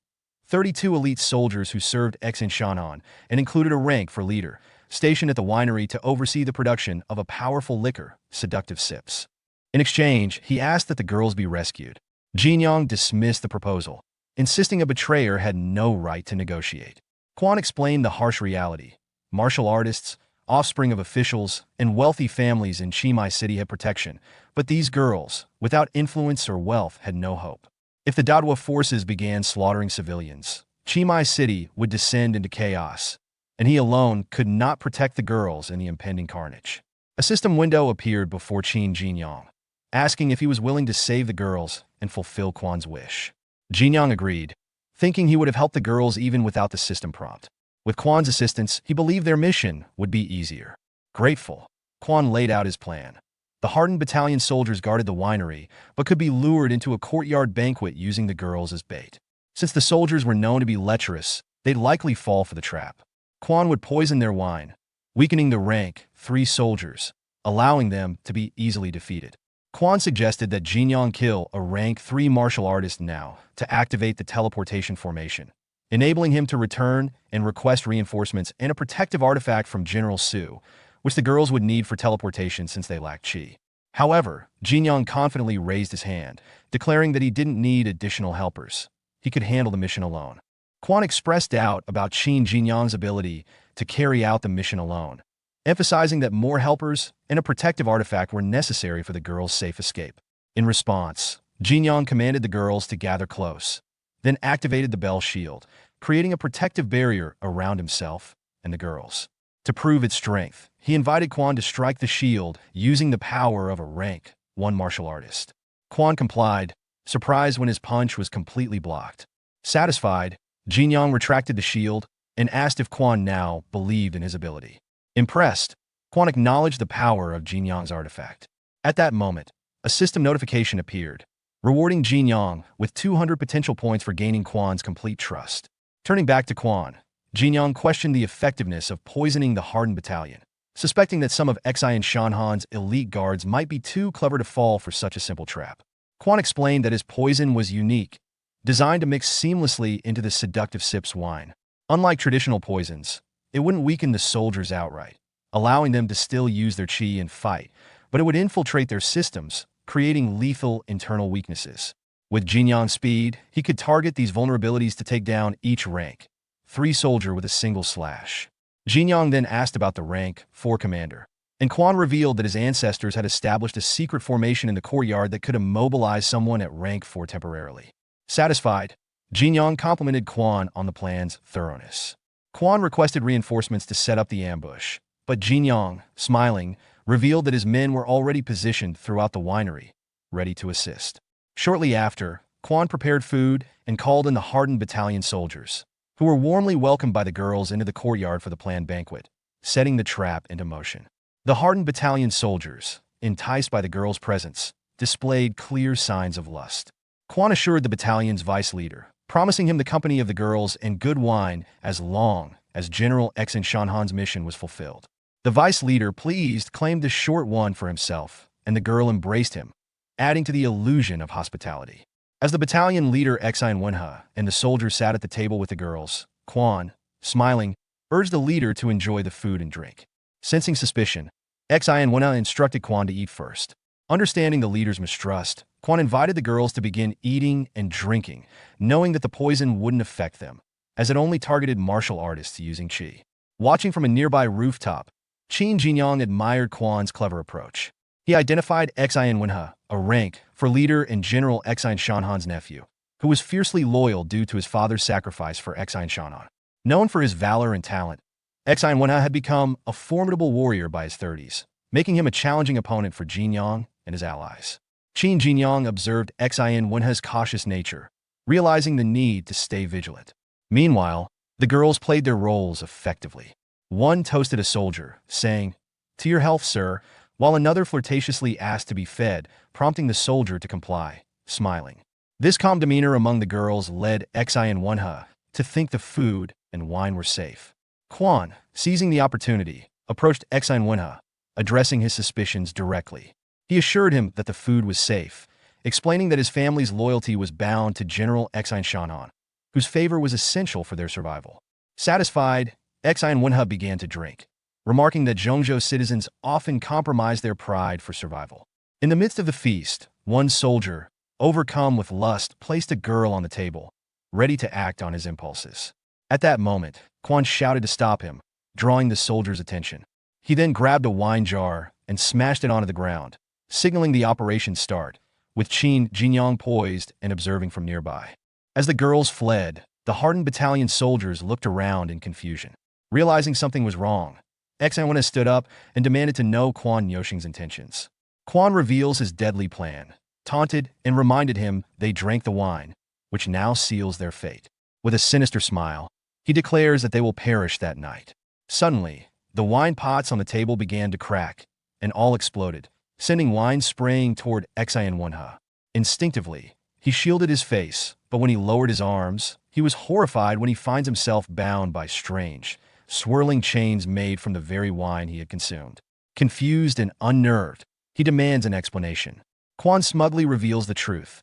32 elite soldiers who served X in Shanhan, and included a rank for leader, stationed at the winery to oversee the production of a powerful liquor, seductive sips. In exchange, he asked that the girls be rescued. Jinyang dismissed the proposal, insisting a betrayer had no right to negotiate. Quan explained the harsh reality. Martial artists, offspring of officials, and wealthy families in Chimai City had protection, but these girls, without influence or wealth, had no hope. If the Dadwa forces began slaughtering civilians, Chimai City would descend into chaos, and he alone could not protect the girls in the impending carnage. A system window appeared before Qin Jinyang, asking if he was willing to save the girls and fulfill Quan's wish. Jinyang agreed, thinking he would have helped the girls even without the system prompt. With Quan's assistance, he believed their mission would be easier. Grateful, Quan laid out his plan. The hardened battalion soldiers guarded the winery, but could be lured into a courtyard banquet using the girls as bait. Since the soldiers were known to be lecherous, they'd likely fall for the trap. Quan would poison their wine, weakening the rank 3 soldiers, allowing them to be easily defeated. Quan suggested that Jinyang kill a rank 3 martial artist now to activate the teleportation formation, enabling him to return and request reinforcements and a protective artifact from General Su, which the girls would need for teleportation since they lacked chi. However, Jinyang confidently raised his hand, declaring that he didn't need additional helpers. He could handle the mission alone. Quan expressed doubt about Qin Jinyang's ability to carry out the mission alone, emphasizing that more helpers and a protective artifact were necessary for the girls' safe escape. In response, Jinyang commanded the girls to gather close, then activated the bell shield, creating a protective barrier around himself and the girls. To prove its strength, he invited Quan to strike the shield using the power of a rank 1 martial artist. Quan complied, surprised when his punch was completely blocked. Satisfied, Jinyang retracted the shield and asked if Quan now believed in his ability. Impressed, Quan acknowledged the power of Jinyang's artifact. At that moment, a system notification appeared, rewarding Jinyang with 200 potential points for gaining Quan's complete trust. Turning back to Quan, Jinyang questioned the effectiveness of poisoning the hardened battalion, suspecting that some of Xian Shanhan's elite guards might be too clever to fall for such a simple trap. Quan explained that his poison was unique, designed to mix seamlessly into the seductive sip's wine. Unlike traditional poisons, it wouldn't weaken the soldiers outright, allowing them to still use their chi and fight, but it would infiltrate their systems, creating lethal internal weaknesses. With Jinyang's speed, he could target these vulnerabilities to take down each rank 3 soldier with a single slash. Jinyang then asked about the rank 4 commander, and Quan revealed that his ancestors had established a secret formation in the courtyard that could immobilize someone at rank 4 temporarily. Satisfied, Jinyang complimented Quan on the plan's thoroughness. Quan requested reinforcements to set up the ambush, but Jinyang, smiling, revealed that his men were already positioned throughout the winery, ready to assist. Shortly after, Quan prepared food and called in the hardened battalion soldiers, who were warmly welcomed by the girls into the courtyard for the planned banquet, setting the trap into motion. The hardened battalion soldiers, enticed by the girls' presence, displayed clear signs of lust. Quan assured the battalion's vice leader, promising him the company of the girls and good wine as long as General X in Shanhan's mission was fulfilled. The vice leader, pleased, claimed the short one for himself, and the girl embraced him, adding to the illusion of hospitality. As the battalion leader Xian Wenhe and the soldiers sat at the table with the girls, Quan, smiling, urged the leader to enjoy the food and drink. Sensing suspicion, Xian Wenhe instructed Quan to eat first. Understanding the leader's mistrust, Quan invited the girls to begin eating and drinking, knowing that the poison wouldn't affect them, as it only targeted martial artists using qi. Watching from a nearby rooftop, Qin Jinyang admired Quan's clever approach. He identified Xian Wenhe, a rank for leader and General Xian Shanhan's nephew, who was fiercely loyal due to his father's sacrifice for Xian Shanhan. Known for his valor and talent, Xian Wenhe had become a formidable warrior by his 30s, making him a challenging opponent for Jinyang and his allies. Qin Jinyang observed Xian Wenhe's cautious nature, realizing the need to stay vigilant. Meanwhile, the girls played their roles effectively. One toasted a soldier, saying, "To your health, sir," while another flirtatiously asked to be fed, prompting the soldier to comply, smiling. This calm demeanor among the girls led Xian Wenhe to think the food and wine were safe. Quan, seizing the opportunity, approached Xian Wenhe, addressing his suspicions directly. He assured him that the food was safe, explaining that his family's loyalty was bound to General Xian Shanhan, whose favor was essential for their survival. Satisfied, Xian Wenhe began to drink, remarking that Zhongzhou citizens often compromise their pride for survival. In the midst of the feast, one soldier, overcome with lust, placed a girl on the table, ready to act on his impulses. At that moment, Quan shouted to stop him, drawing the soldier's attention. He then grabbed a wine jar and smashed it onto the ground, signaling the operation's start, with Qin Jinyang poised and observing from nearby. As the girls fled, the hardened battalion soldiers looked around in confusion. Realizing something was wrong, Xian Wenhe stood up and demanded to know Quan Yoshing's intentions. Quan reveals his deadly plan, taunted and reminded him they drank the wine, which now seals their fate. With a sinister smile, he declares that they will perish that night. Suddenly, the wine pots on the table began to crack, and all exploded, sending wine spraying toward Xian Wenhe. Instinctively, he shielded his face, but when he lowered his arms, he was horrified when he finds himself bound by strange, swirling chains made from the very wine he had consumed. Confused and unnerved, he demands an explanation. Quan smugly reveals the truth.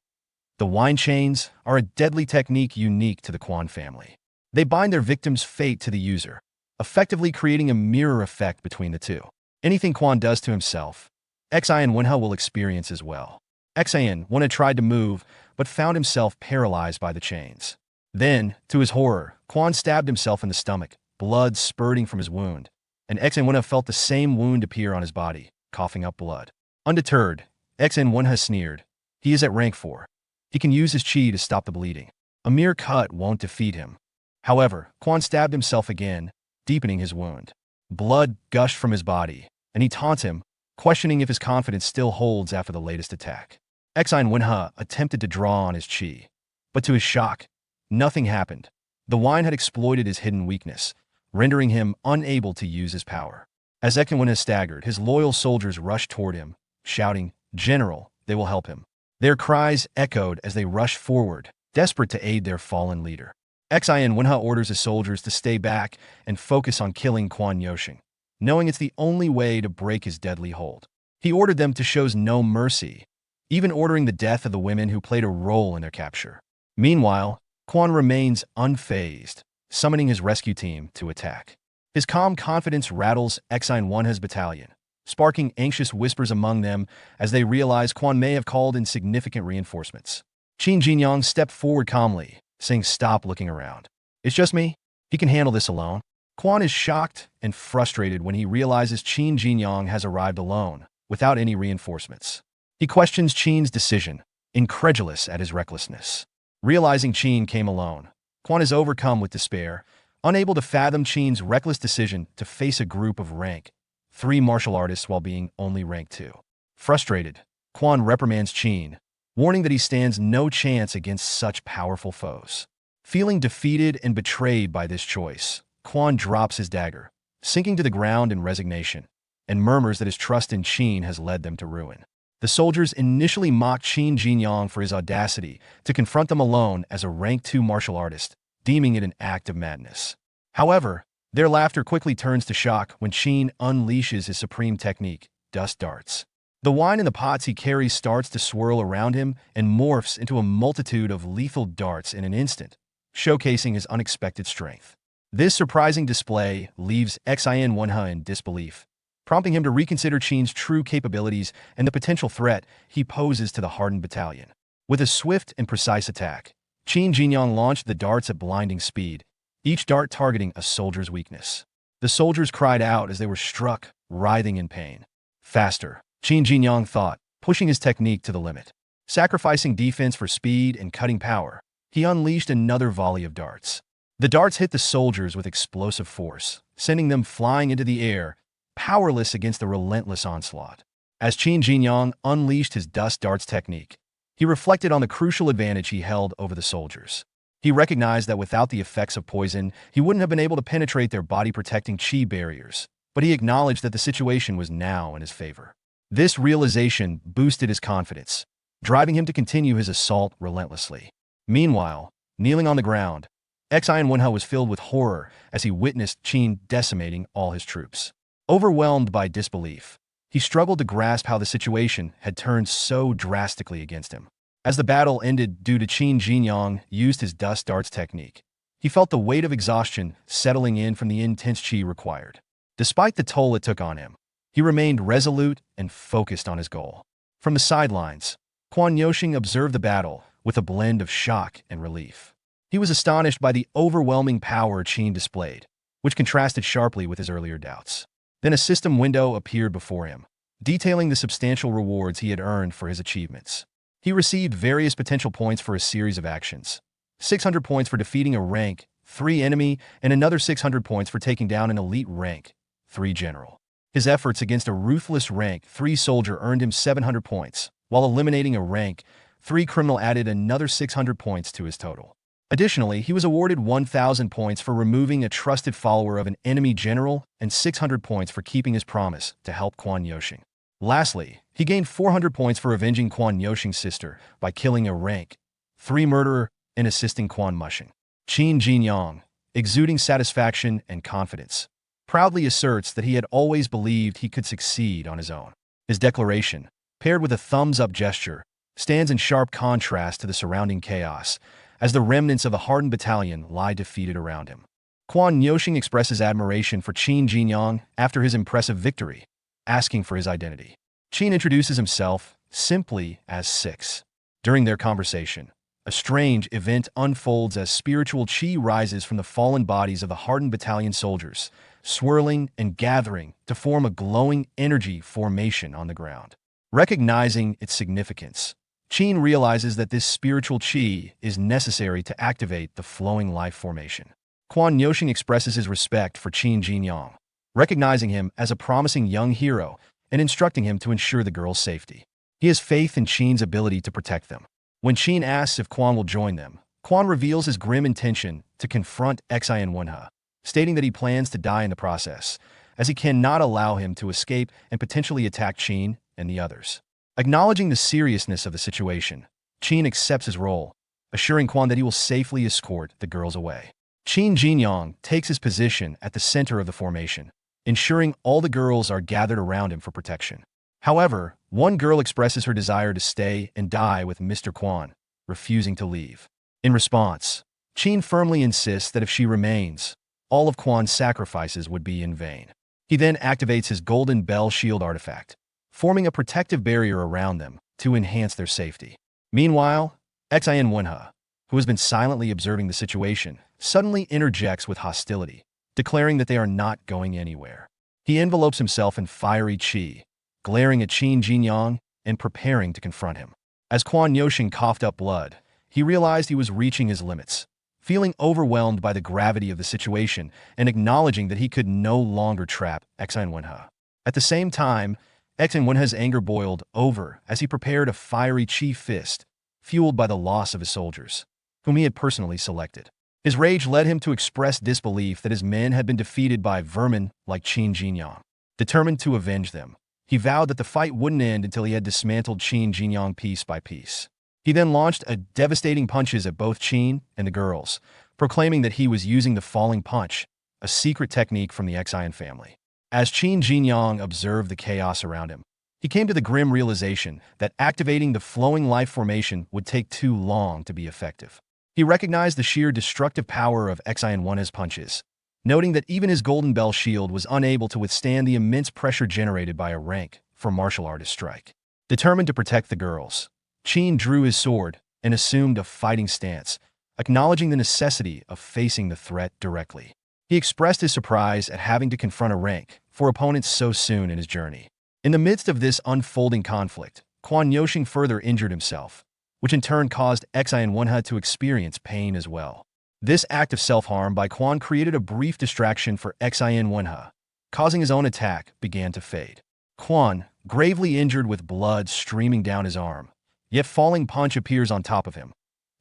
The wine chains are a deadly technique unique to the Quan family. They bind their victim's fate to the user, effectively creating a mirror effect between the two. Anything Quan does to himself, Xian Wenhe will experience as well. Xian Wenhe tried to move, but found himself paralyzed by the chains. Then, to his horror, Quan stabbed himself in the stomach, blood spurting from his wound, and Xian Wenhe felt the same wound appear on his body, coughing up blood. Undeterred, Xian Wenhe sneered. He is at rank 4. He can use his qi to stop the bleeding. A mere cut won't defeat him. However, Quan stabbed himself again, deepening his wound. Blood gushed from his body, and he taunts him, questioning if his confidence still holds after the latest attack. Xian Wenhe attempted to draw on his qi, but to his shock, nothing happened. The wine had exploited his hidden weakness, rendering him unable to use his power. As Xian Wenhe staggered, his loyal soldiers rushed toward him, shouting, "General, they will help him." Their cries echoed as they rushed forward, desperate to aid their fallen leader. Xian Wenhe orders his soldiers to stay back and focus on killing Quan Yoshing, knowing it's the only way to break his deadly hold. He ordered them to show no mercy, even ordering the death of the women who played a role in their capture. Meanwhile, Quan remains unfazed, summoning his rescue team to attack. His calm confidence rattles Xian Wenhe's battalion, sparking anxious whispers among them as they realize Quan may have called in significant reinforcements. Qin Jinyang stepped forward calmly, saying, "Stop looking around. It's just me. He can handle this alone." Quan is shocked and frustrated when he realizes Qin Jinyang has arrived alone, without any reinforcements. He questions Qin's decision, incredulous at his recklessness. Realizing Qin came alone, Quan is overcome with despair, unable to fathom Qin's reckless decision to face a group of rank 3 martial artists while being only rank 2. Frustrated, Quan reprimands Qin, warning that he stands no chance against such powerful foes. Feeling defeated and betrayed by this choice, Quan drops his dagger, sinking to the ground in resignation, and murmurs that his trust in Qin has led them to ruin. The soldiers initially mocked Qin Jinyang for his audacity to confront them alone as a rank 2 martial artist, deeming it an act of madness. However, Their laughter quickly turns to shock when Qin unleashes his supreme technique, dust darts. The wine in the pots he carries starts to swirl around him and morphs into a multitude of lethal darts in an instant, showcasing his unexpected strength. This surprising display leaves Xin Wenhe in disbelief, prompting him to reconsider Qin's true capabilities and the potential threat he poses to the hardened battalion. With a swift and precise attack, Qin Jinyang launched the darts at blinding speed, each dart targeting a soldier's weakness. The soldiers cried out as they were struck, writhing in pain. Faster, Qin Jinyang thought, pushing his technique to the limit. Sacrificing defense for speed and cutting power, he unleashed another volley of darts. The darts hit the soldiers with explosive force, sending them flying into the air, powerless against the relentless onslaught. As Qin Jinyang unleashed his dust darts technique, he reflected on the crucial advantage he held over the soldiers. He recognized that without the effects of poison, he wouldn't have been able to penetrate their body-protecting chi barriers, but he acknowledged that the situation was now in his favor. This realization boosted his confidence, driving him to continue his assault relentlessly. Meanwhile, kneeling on the ground, Xin Wenhe was filled with horror as he witnessed Qin decimating all his troops. Overwhelmed by disbelief, he struggled to grasp how the situation had turned so drastically against him. As the battle ended due to Qin Jinyang used his dust darts technique, he felt the weight of exhaustion settling in from the intense chi required. Despite the toll it took on him, he remained resolute and focused on his goal. From the sidelines, Quan Yoshing observed the battle with a blend of shock and relief. He was astonished by the overwhelming power Qin displayed, which contrasted sharply with his earlier doubts. Then a system window appeared before him, detailing the substantial rewards he had earned for his achievements. He received various potential points for a series of actions. 600 points for defeating a rank 3 enemy and another 600 points for taking down an elite rank 3 general. His efforts against a ruthless rank 3 soldier earned him 700 points, while eliminating a rank 3 criminal added another 600 points to his total. Additionally, he was awarded 1,000 points for removing a trusted follower of an enemy general and 600 points for keeping his promise to help Quan Yoshing. Lastly, he gained 400 points for avenging Quan Yoshing's sister by killing a rank 3 murderer and assisting Quan Mushing. Qin Jinyang, exuding satisfaction and confidence, proudly asserts that he had always believed he could succeed on his own. His declaration, paired with a thumbs-up gesture, stands in sharp contrast to the surrounding chaos, as the remnants of a hardened battalion lie defeated around him. Quan Yoshing expresses admiration for Qin Jinyang after his impressive victory, asking for his identity. Qin introduces himself simply as 6. During their conversation, a strange event unfolds as spiritual chi rises from the fallen bodies of the hardened battalion soldiers, swirling and gathering to form a glowing energy formation on the ground. Recognizing its significance, Qin realizes that this spiritual chi is necessary to activate the flowing life formation. Quan Yoshing expresses his respect for Qin Jinyang, recognizing him as a promising young hero and instructing him to ensure the girl's safety. He has faith in Qin's ability to protect them. When Qin asks if Quan will join them, Quan reveals his grim intention to confront Xin Wenhe, stating that he plans to die in the process, as he cannot allow him to escape and potentially attack Qin and the others. Acknowledging the seriousness of the situation, Qin accepts his role, assuring Quan that he will safely escort the girls away. Qin Jinyang takes his position at the center of the formation, ensuring all the girls are gathered around him for protection. However, one girl expresses her desire to stay and die with Mr. Quan, refusing to leave. In response, Qin firmly insists that if she remains, all of Quan's sacrifices would be in vain. He then activates his golden bell shield artifact, forming a protective barrier around them to enhance their safety. Meanwhile, Xin Wenhe, who has been silently observing the situation, suddenly interjects with hostility, declaring that they are not going anywhere. He envelopes himself in fiery chi, glaring at Qin Jinyang and preparing to confront him. As Quan Yoshing coughed up blood, he realized he was reaching his limits, feeling overwhelmed by the gravity of the situation and acknowledging that he could no longer trap Xin Wenhe. At the same time, Xin Wenhe's anger boiled over as he prepared a fiery chi fist, fueled by the loss of his soldiers, whom he had personally selected. His rage led him to express disbelief that his men had been defeated by vermin like Qin Jinyang. Determined to avenge them, he vowed that the fight wouldn't end until he had dismantled Qin Jinyang piece by piece. He then launched devastating punches at both Qin and the girls, proclaiming that he was using the falling punch a secret technique from the Xian family. As Qin Jinyang observed the chaos around him, he came to the grim realization that activating the flowing life formation would take too long to be effective. He recognized the sheer destructive power of Xian One's punches, noting that even his golden bell shield was unable to withstand the immense pressure generated by a rank for martial artist strike. Determined to protect the girls, Qin drew his sword and assumed a fighting stance, acknowledging the necessity of facing the threat directly. He expressed his surprise at having to confront a rank for opponents so soon in his journey. In the midst of this unfolding conflict, Quan Yoshing further injured himself, which in turn caused Xian Wenhe to experience pain as well. This act of self-harm by Quan created a brief distraction for Xian Wenhe, causing his own attack began to fade. Quan, gravely injured with blood streaming down his arm, yet falling punch appears on top of him,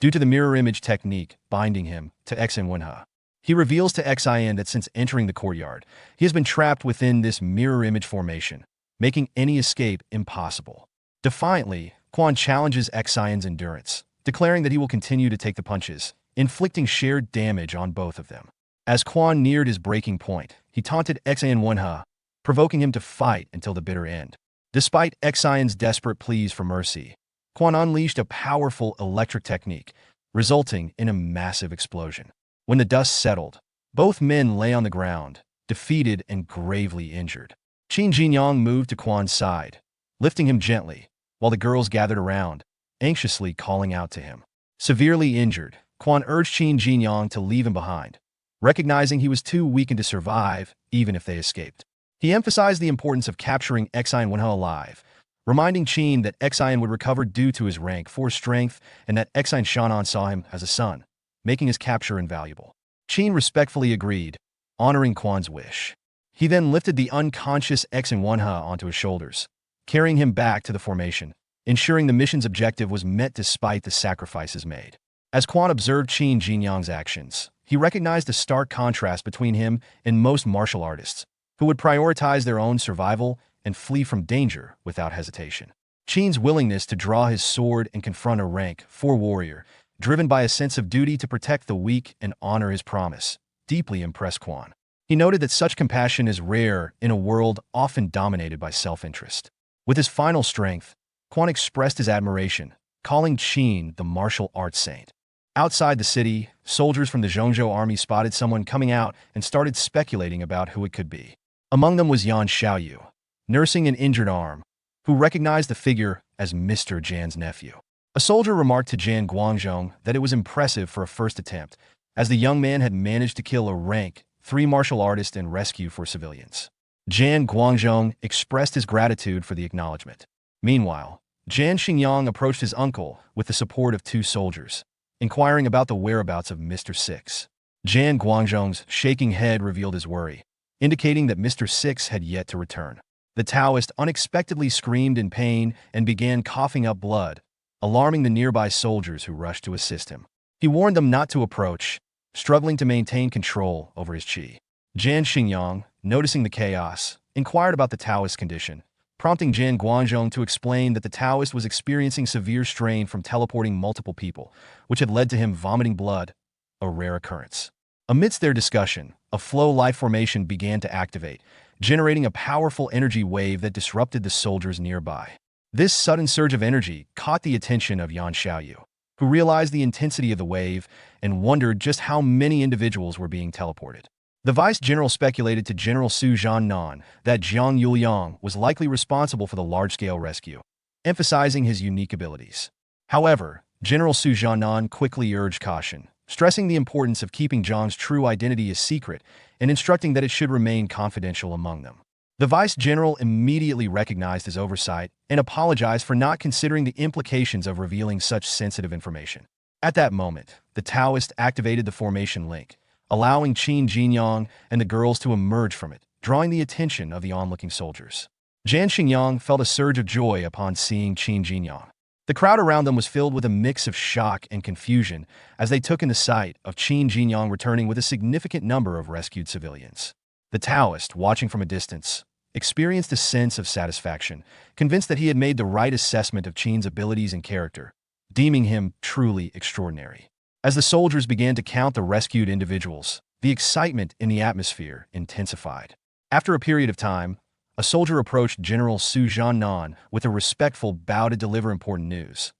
due to the mirror image technique binding him to Xian Wenhe. He reveals to Xian that since entering the courtyard, he has been trapped within this mirror image formation, making any escape impossible. Defiantly, Quan challenges Xian's endurance, declaring that he will continue to take the punches, inflicting shared damage on both of them. As Quan neared his breaking point, he taunted Xian Wenhe, provoking him to fight until the bitter end. Despite Xian's desperate pleas for mercy, Quan unleashed a powerful electric technique, resulting in a massive explosion. When the dust settled, both men lay on the ground, defeated and gravely injured. Qin Jinyang moved to Quan's side, lifting him gently, while the girls gathered around, anxiously calling out to him. Severely injured, Quan urged Qin Jinyang to leave him behind, recognizing he was too weakened to survive even if they escaped. He emphasized the importance of capturing Xian Wenhe alive, reminding Qin that Xian would recover due to his rank 4 strength and that Xian Shan'an saw him as a son, making his capture invaluable. Qin respectfully agreed, honoring Quan's wish. He then lifted the unconscious Xian Wenhe onto his shoulders, carrying him back to the formation, ensuring the mission's objective was met despite the sacrifices made. As Quan observed Qin Jinyang's actions, he recognized a stark contrast between him and most martial artists, who would prioritize their own survival and flee from danger without hesitation. Qin's willingness to draw his sword and confront a rank 4 warrior, driven by a sense of duty to protect the weak and honor his promise, deeply impressed Quan. He noted that such compassion is rare in a world often dominated by self-interest. With his final strength, Quan expressed his admiration, calling Qin the martial arts saint. Outside the city, soldiers from the Zhongzhou army spotted someone coming out and started speculating about who it could be. Among them was Yan Xiaoyu, nursing an injured arm, who recognized the figure as Mr. Jan's nephew. A soldier remarked to Jan Guangzhong that it was impressive for a first attempt, as the young man had managed to kill a rank 3 martial artist and rescue 4 civilians. Jan Guangzhong expressed his gratitude for the acknowledgement. Meanwhile, Jan Xingyang approached his uncle with the support of 2 soldiers, inquiring about the whereabouts of Mr. Six. Jan Guangzhong's shaking head revealed his worry, indicating that Mr. Six had yet to return. The Taoist unexpectedly screamed in pain and began coughing up blood, alarming the nearby soldiers who rushed to assist him. He warned them not to approach, struggling to maintain control over his qi. Jan Xingyang, noticing the chaos, inquired about the Taoist's condition, prompting Jan Guangzhong to explain that the Taoist was experiencing severe strain from teleporting multiple people, which had led to him vomiting blood, a rare occurrence. Amidst their discussion, a flow life formation began to activate, generating a powerful energy wave that disrupted the soldiers nearby. This sudden surge of energy caught the attention of Yan Xiaoyu, who realized the intensity of the wave and wondered just how many individuals were being teleported. The vice general speculated to General Su Zhannan that Jiang Yuliang was likely responsible for the large-scale rescue, emphasizing his unique abilities. However, General Su Zhannan quickly urged caution, stressing the importance of keeping Zhang's true identity a secret and instructing that it should remain confidential among them. The vice general immediately recognized his oversight and apologized for not considering the implications of revealing such sensitive information. At that moment, the Taoist activated the formation link, allowing Qin Jinyang and the girls to emerge from it, drawing the attention of the onlooking soldiers. Jan Xingyang felt a surge of joy upon seeing Qin Jinyang. The crowd around them was filled with a mix of shock and confusion as they took in the sight of Qin Jinyang returning with a significant number of rescued civilians. The Taoist, watching from a distance, experienced a sense of satisfaction, convinced that he had made the right assessment of Qin's abilities and character, deeming him truly extraordinary. As the soldiers began to count the rescued individuals, The excitement in the atmosphere intensified. After a period of time, a soldier approached General Su Jiannan with a respectful bow to deliver important news.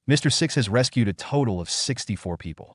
Mr. Six has rescued a total of 64 people.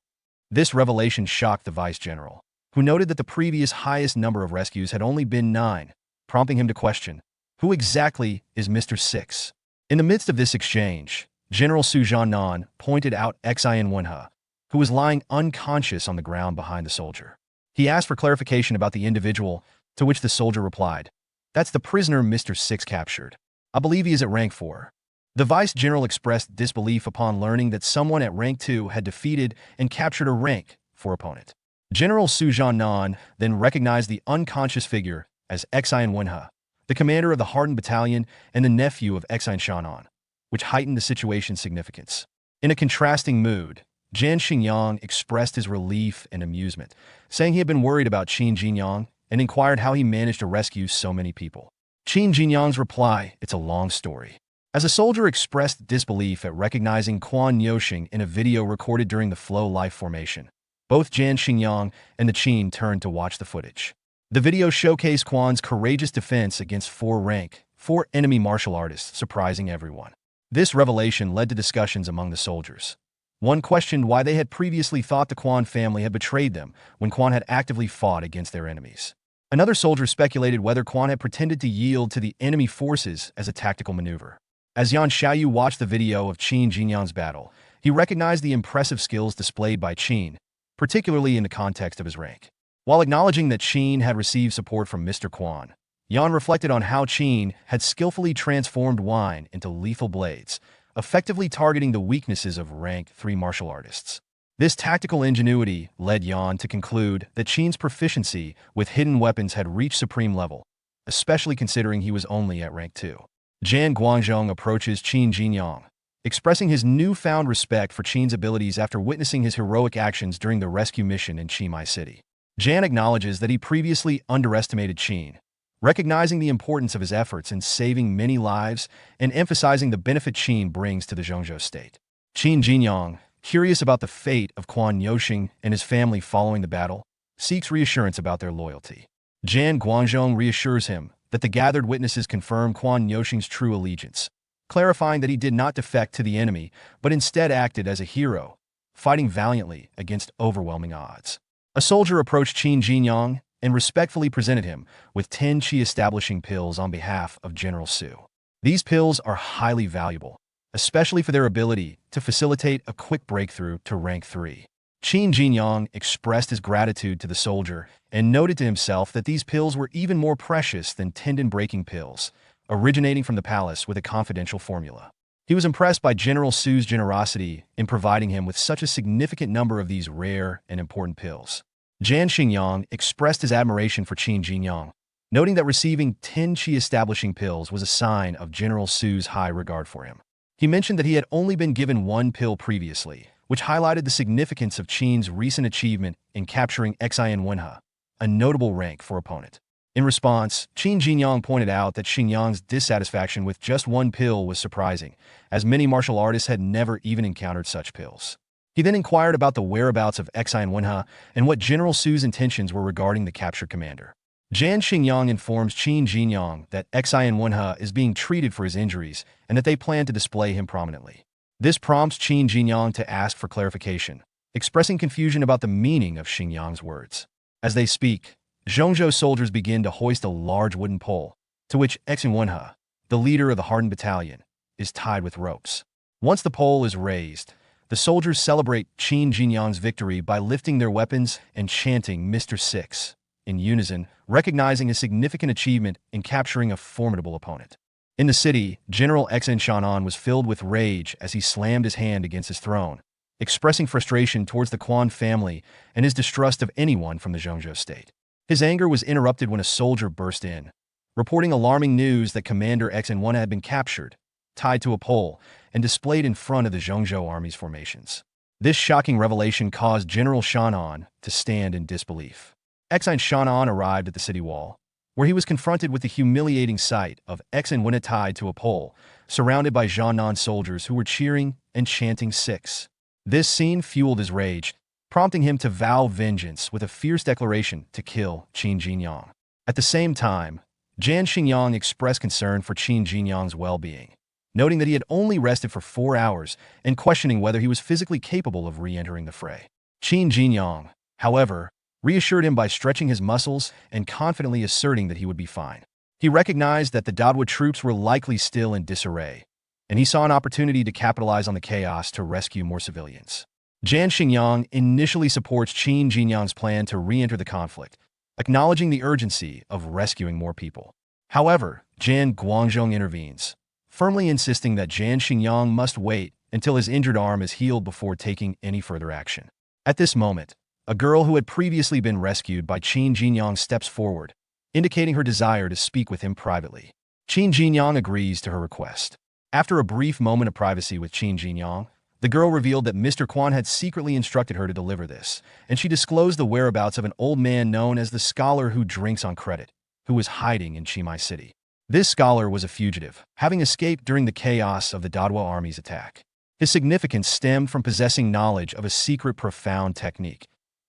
This revelation shocked the vice general, who noted that the previous highest number of rescues had only been 9, prompting him to question, who exactly is Mr. Six? In the midst of this exchange, General Su Jiannan pointed out Xian Wenhe, who was lying unconscious on the ground behind the soldier. He asked for clarification about the individual, to which the soldier replied, "That's the prisoner Mr. Six captured. I believe he is at rank 4. The vice general expressed disbelief upon learning that someone at rank 2 had defeated and captured a rank 4 opponent. General Su Jiannan then recognized the unconscious figure as Xian Wenhe, the commander of the Hardened Battalion and the nephew of Xian Shan'an, which heightened the situation's significance. In a contrasting mood, Qin Jingyang expressed his relief and amusement, saying he had been worried about Qin Jinyang and inquired how he managed to rescue so many people. Qin Jinyang's reply, "It's a long story." As a soldier expressed disbelief at recognizing Quan Yoshing in a video recorded during the Flow Life formation, both Qin Jingyang and the Qin turned to watch the footage. The video showcased Quan's courageous defense against 4 enemy martial artists, surprising everyone. This revelation led to discussions among the soldiers. One questioned why they had previously thought the Quan family had betrayed them when Quan had actively fought against their enemies. Another soldier speculated whether Quan had pretended to yield to the enemy forces as a tactical maneuver. As Yan Xiaoyu watched the video of Qin Jinyang's battle, he recognized the impressive skills displayed by Qin, particularly in the context of his rank. While acknowledging that Qin had received support from Mr. Quan, Yan reflected on how Qin had skillfully transformed wine into lethal blades, effectively targeting the weaknesses of rank 3 martial artists. This tactical ingenuity led Yan to conclude that Qin's proficiency with hidden weapons had reached supreme level, especially considering he was only at rank 2. Jan Guangzhong approaches Qin Jinyang, expressing his newfound respect for Qin's abilities after witnessing his heroic actions during the rescue mission in Qimai City. Jan acknowledges that he previously underestimated Qin, recognizing the importance of his efforts in saving many lives and emphasizing the benefit Qin brings to the Zhongzhou state. Qin Jinyang, curious about the fate of Quan Yoshing and his family following the battle, seeks reassurance about their loyalty. Jan Guangzhong reassures him that the gathered witnesses confirm Quan Yoshing's true allegiance, clarifying that he did not defect to the enemy, but instead acted as a hero, fighting valiantly against overwhelming odds. A soldier approached Qin Jinyang and respectfully presented him with 10 qi-establishing pills on behalf of General Su. These pills are highly valuable, especially for their ability to facilitate a quick breakthrough to rank 3. Qin Jinyang expressed his gratitude to the soldier and noted to himself that these pills were even more precious than tendon-breaking pills, originating from the palace with a confidential formula. He was impressed by General Su's generosity in providing him with such a significant number of these rare and important pills. Jan Xingyang expressed his admiration for Qin Jinyang, noting that receiving 10 qi-establishing pills was a sign of General Su's high regard for him. He mentioned that he had only been given 1 pill previously, which highlighted the significance of Qin's recent achievement in capturing Xian Wenhe, a notable rank 4 opponent. In response, Qin Jinyang pointed out that Xingyang's dissatisfaction with just 1 pill was surprising, as many martial artists had never even encountered such pills. He then inquired about the whereabouts of Xian Wenhe and what General Su's intentions were regarding the captured commander. Jan Xingyang informs Qin Jinyang that Xian Wenhe is being treated for his injuries and that they plan to display him prominently. This prompts Qin Jinyang to ask for clarification, expressing confusion about the meaning of Xingyang's words. As they speak, Zhongzhou soldiers begin to hoist a large wooden pole, to which Xian Wenhe, the leader of the Hardened Battalion, is tied with ropes. Once the pole is raised, the soldiers celebrate Qin Jinyang's victory by lifting their weapons and chanting Mr. Six in unison, recognizing a significant achievement in capturing a formidable opponent. In the city, General Xian Shan'an was filled with rage as he slammed his hand against his throne, expressing frustration towards the Quan family and his distrust of anyone from the Zhongzhou state. His anger was interrupted when a soldier burst in, reporting alarming news that Commander Xian Wenhe had been captured, tied to a pole, and displayed in front of the Zhongzhou army's formations. This shocking revelation caused General Shan'an to stand in disbelief. Xian Shan'an arrived at the city wall, where he was confronted with the humiliating sight of Xian Wenhe tied to a pole, surrounded by Jiannan soldiers who were cheering and chanting Six. This scene fueled his rage, prompting him to vow vengeance with a fierce declaration to kill Qin Jinyang. At the same time, Jan Xingyang expressed concern for Qin Jinyang's well-being, noting that he had only rested for 4 hours and questioning whether he was physically capable of re-entering the fray. Qin Jinyang, however, reassured him by stretching his muscles and confidently asserting that he would be fine. He recognized that the Dadwa troops were likely still in disarray, and he saw an opportunity to capitalize on the chaos to rescue more civilians. Jan Xingyang initially supports Qin Jinyang's plan to re-enter the conflict, acknowledging the urgency of rescuing more people. However, Jan Guangzhong intervenes, firmly insisting that Jan Xingyang must wait until his injured arm is healed before taking any further action. At this moment, a girl who had previously been rescued by Qin Jinyang steps forward, indicating her desire to speak with him privately. Qin Jinyang agrees to her request. After a brief moment of privacy with Qin Jinyang, the girl revealed that Mr. Quan had secretly instructed her to deliver this, and she disclosed the whereabouts of an old man known as the scholar who drinks on credit, who was hiding in Qimai City. This scholar was a fugitive, having escaped during the chaos of the Dadwa army's attack. His significance stemmed from possessing knowledge of a secret profound technique,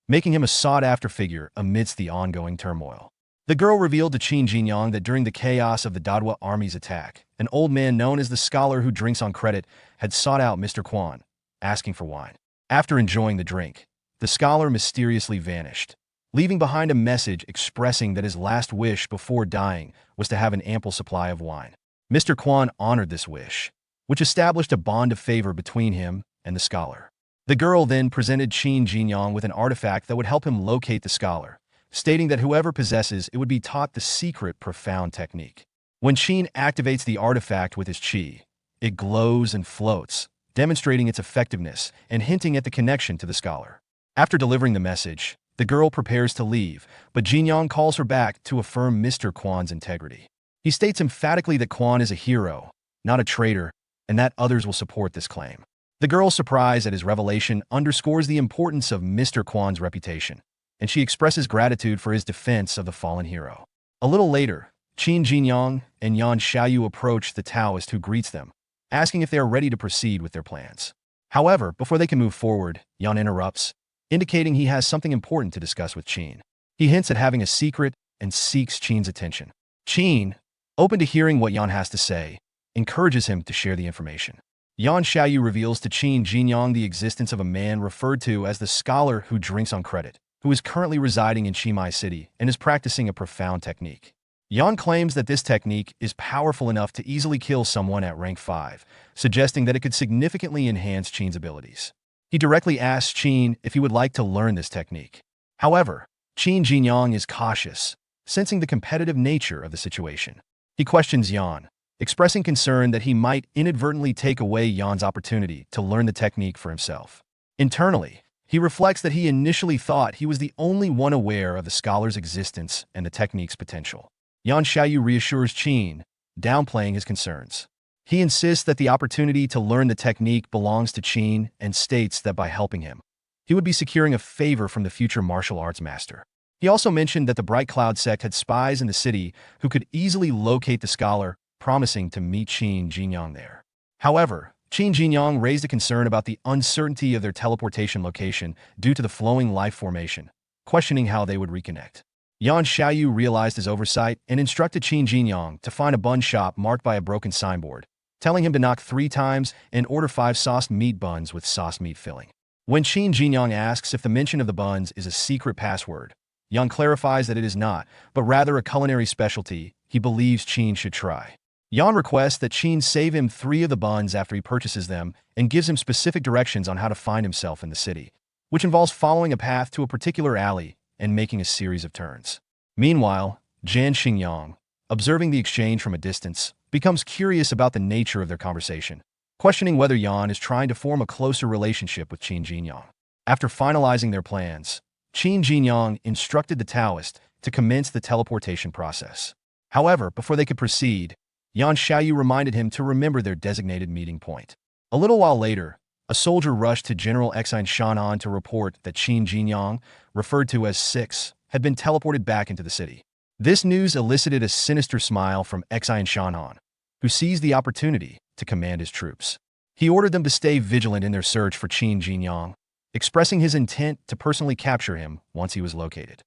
making him a sought-after figure amidst the ongoing turmoil. The girl revealed to Qin Jinyang that during the chaos of the Dadwa army's attack, an old man known as the scholar who drinks on credit had sought out Mr. Quan, asking for wine. After enjoying the drink, the scholar mysteriously vanished, leaving behind a message expressing that his last wish before dying was to have an ample supply of wine. Mr. Quan honored this wish, which established a bond of favor between him and the scholar. The girl then presented Qin Jinyang with an artifact that would help him locate the scholar, stating that whoever possesses it would be taught the secret profound technique. When Qin activates the artifact with his qi, it glows and floats, demonstrating its effectiveness and hinting at the connection to the scholar. After delivering the message, the girl prepares to leave, but Jinyang calls her back to affirm Mr. Quan's integrity. He states emphatically that Quan is a hero, not a traitor, and that others will support this claim. The girl's surprise at his revelation underscores the importance of Mr. Quan's reputation, and she expresses gratitude for his defense of the fallen hero. A little later, Qin Jinyang and Yan Xiaoyu approach the Taoist who greets them, asking if they are ready to proceed with their plans. However, before they can move forward, Yan interrupts, indicating he has something important to discuss with Qin. He hints at having a secret and seeks Qin's attention. Qin, open to hearing what Yan has to say, encourages him to share the information. Yan Xiaoyu reveals to Qin Jinyang the existence of a man referred to as the scholar who drinks on credit, who is currently residing in Qimai City and is practicing a profound technique. Yan claims that this technique is powerful enough to easily kill someone at rank 5, suggesting that it could significantly enhance Qin's abilities. He directly asks Qin if he would like to learn this technique. However, Qin Jinyang is cautious, sensing the competitive nature of the situation. He questions Yan, expressing concern that he might inadvertently take away Yan's opportunity to learn the technique for himself. Internally, he reflects that he initially thought he was the only one aware of the scholar's existence and the technique's potential. Yan Xiaoyu reassures Qin, downplaying his concerns. He insists that the opportunity to learn the technique belongs to Qin and states that by helping him, he would be securing a favor from the future martial arts master. He also mentioned that the Bright Cloud sect had spies in the city who could easily locate the scholar, promising to meet Qin Jinyang there. However, Qin Jinyang raised a concern about the uncertainty of their teleportation location due to the flowing life formation, questioning how they would reconnect. Yan Xiaoyu realized his oversight and instructed Qin Jinyang to find a bun shop marked by a broken signboard, telling him to knock 3 times and order 5 sauced meat buns with sauced meat filling. When Qin Jinyang asks if the mention of the buns is a secret password, Yan clarifies that it is not, but rather a culinary specialty he believes Qin should try. Yan requests that Qin save him 3 of the buns after he purchases them and gives him specific directions on how to find himself in the city, which involves following a path to a particular alley and making a series of turns. Meanwhile, Jan Xingyang, observing the exchange from a distance, becomes curious about the nature of their conversation, questioning whether Yan is trying to form a closer relationship with Qin Jinyang. After finalizing their plans, Qin Jinyang instructed the Taoist to commence the teleportation process. However, before they could proceed, Yan Xiaoyu reminded him to remember their designated meeting point. A little while later, a soldier rushed to General Exine Shan'an to report that Qin Jinyang, referred to as 6, had been teleported back into the city. This news elicited a sinister smile from Exine Shan'an, who seized the opportunity to command his troops. He ordered them to stay vigilant in their search for Qin Jinyang, expressing his intent to personally capture him once he was located.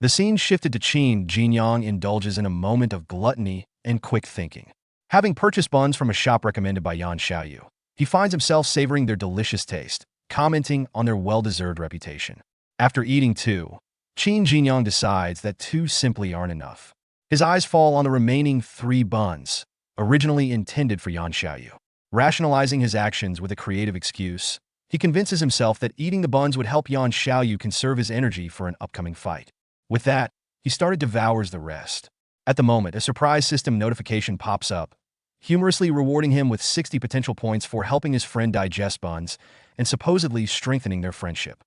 The scene shifted to Qin Jinyang indulges in a moment of gluttony and quick thinking. Having purchased buns from a shop recommended by Yan Xiaoyu, he finds himself savoring their delicious taste, commenting on their well-deserved reputation. After eating two, Qin Jinyang decides that two simply aren't enough. His eyes fall on the remaining 3 buns, originally intended for Yan Xiaoyu. Rationalizing his actions with a creative excuse, he convinces himself that eating the buns would help Yan Xiaoyu conserve his energy for an upcoming fight. With that, he devours the rest. At the moment, a surprise system notification pops up, humorously rewarding him with 60 potential points for helping his friend digest buns and supposedly strengthening their friendship.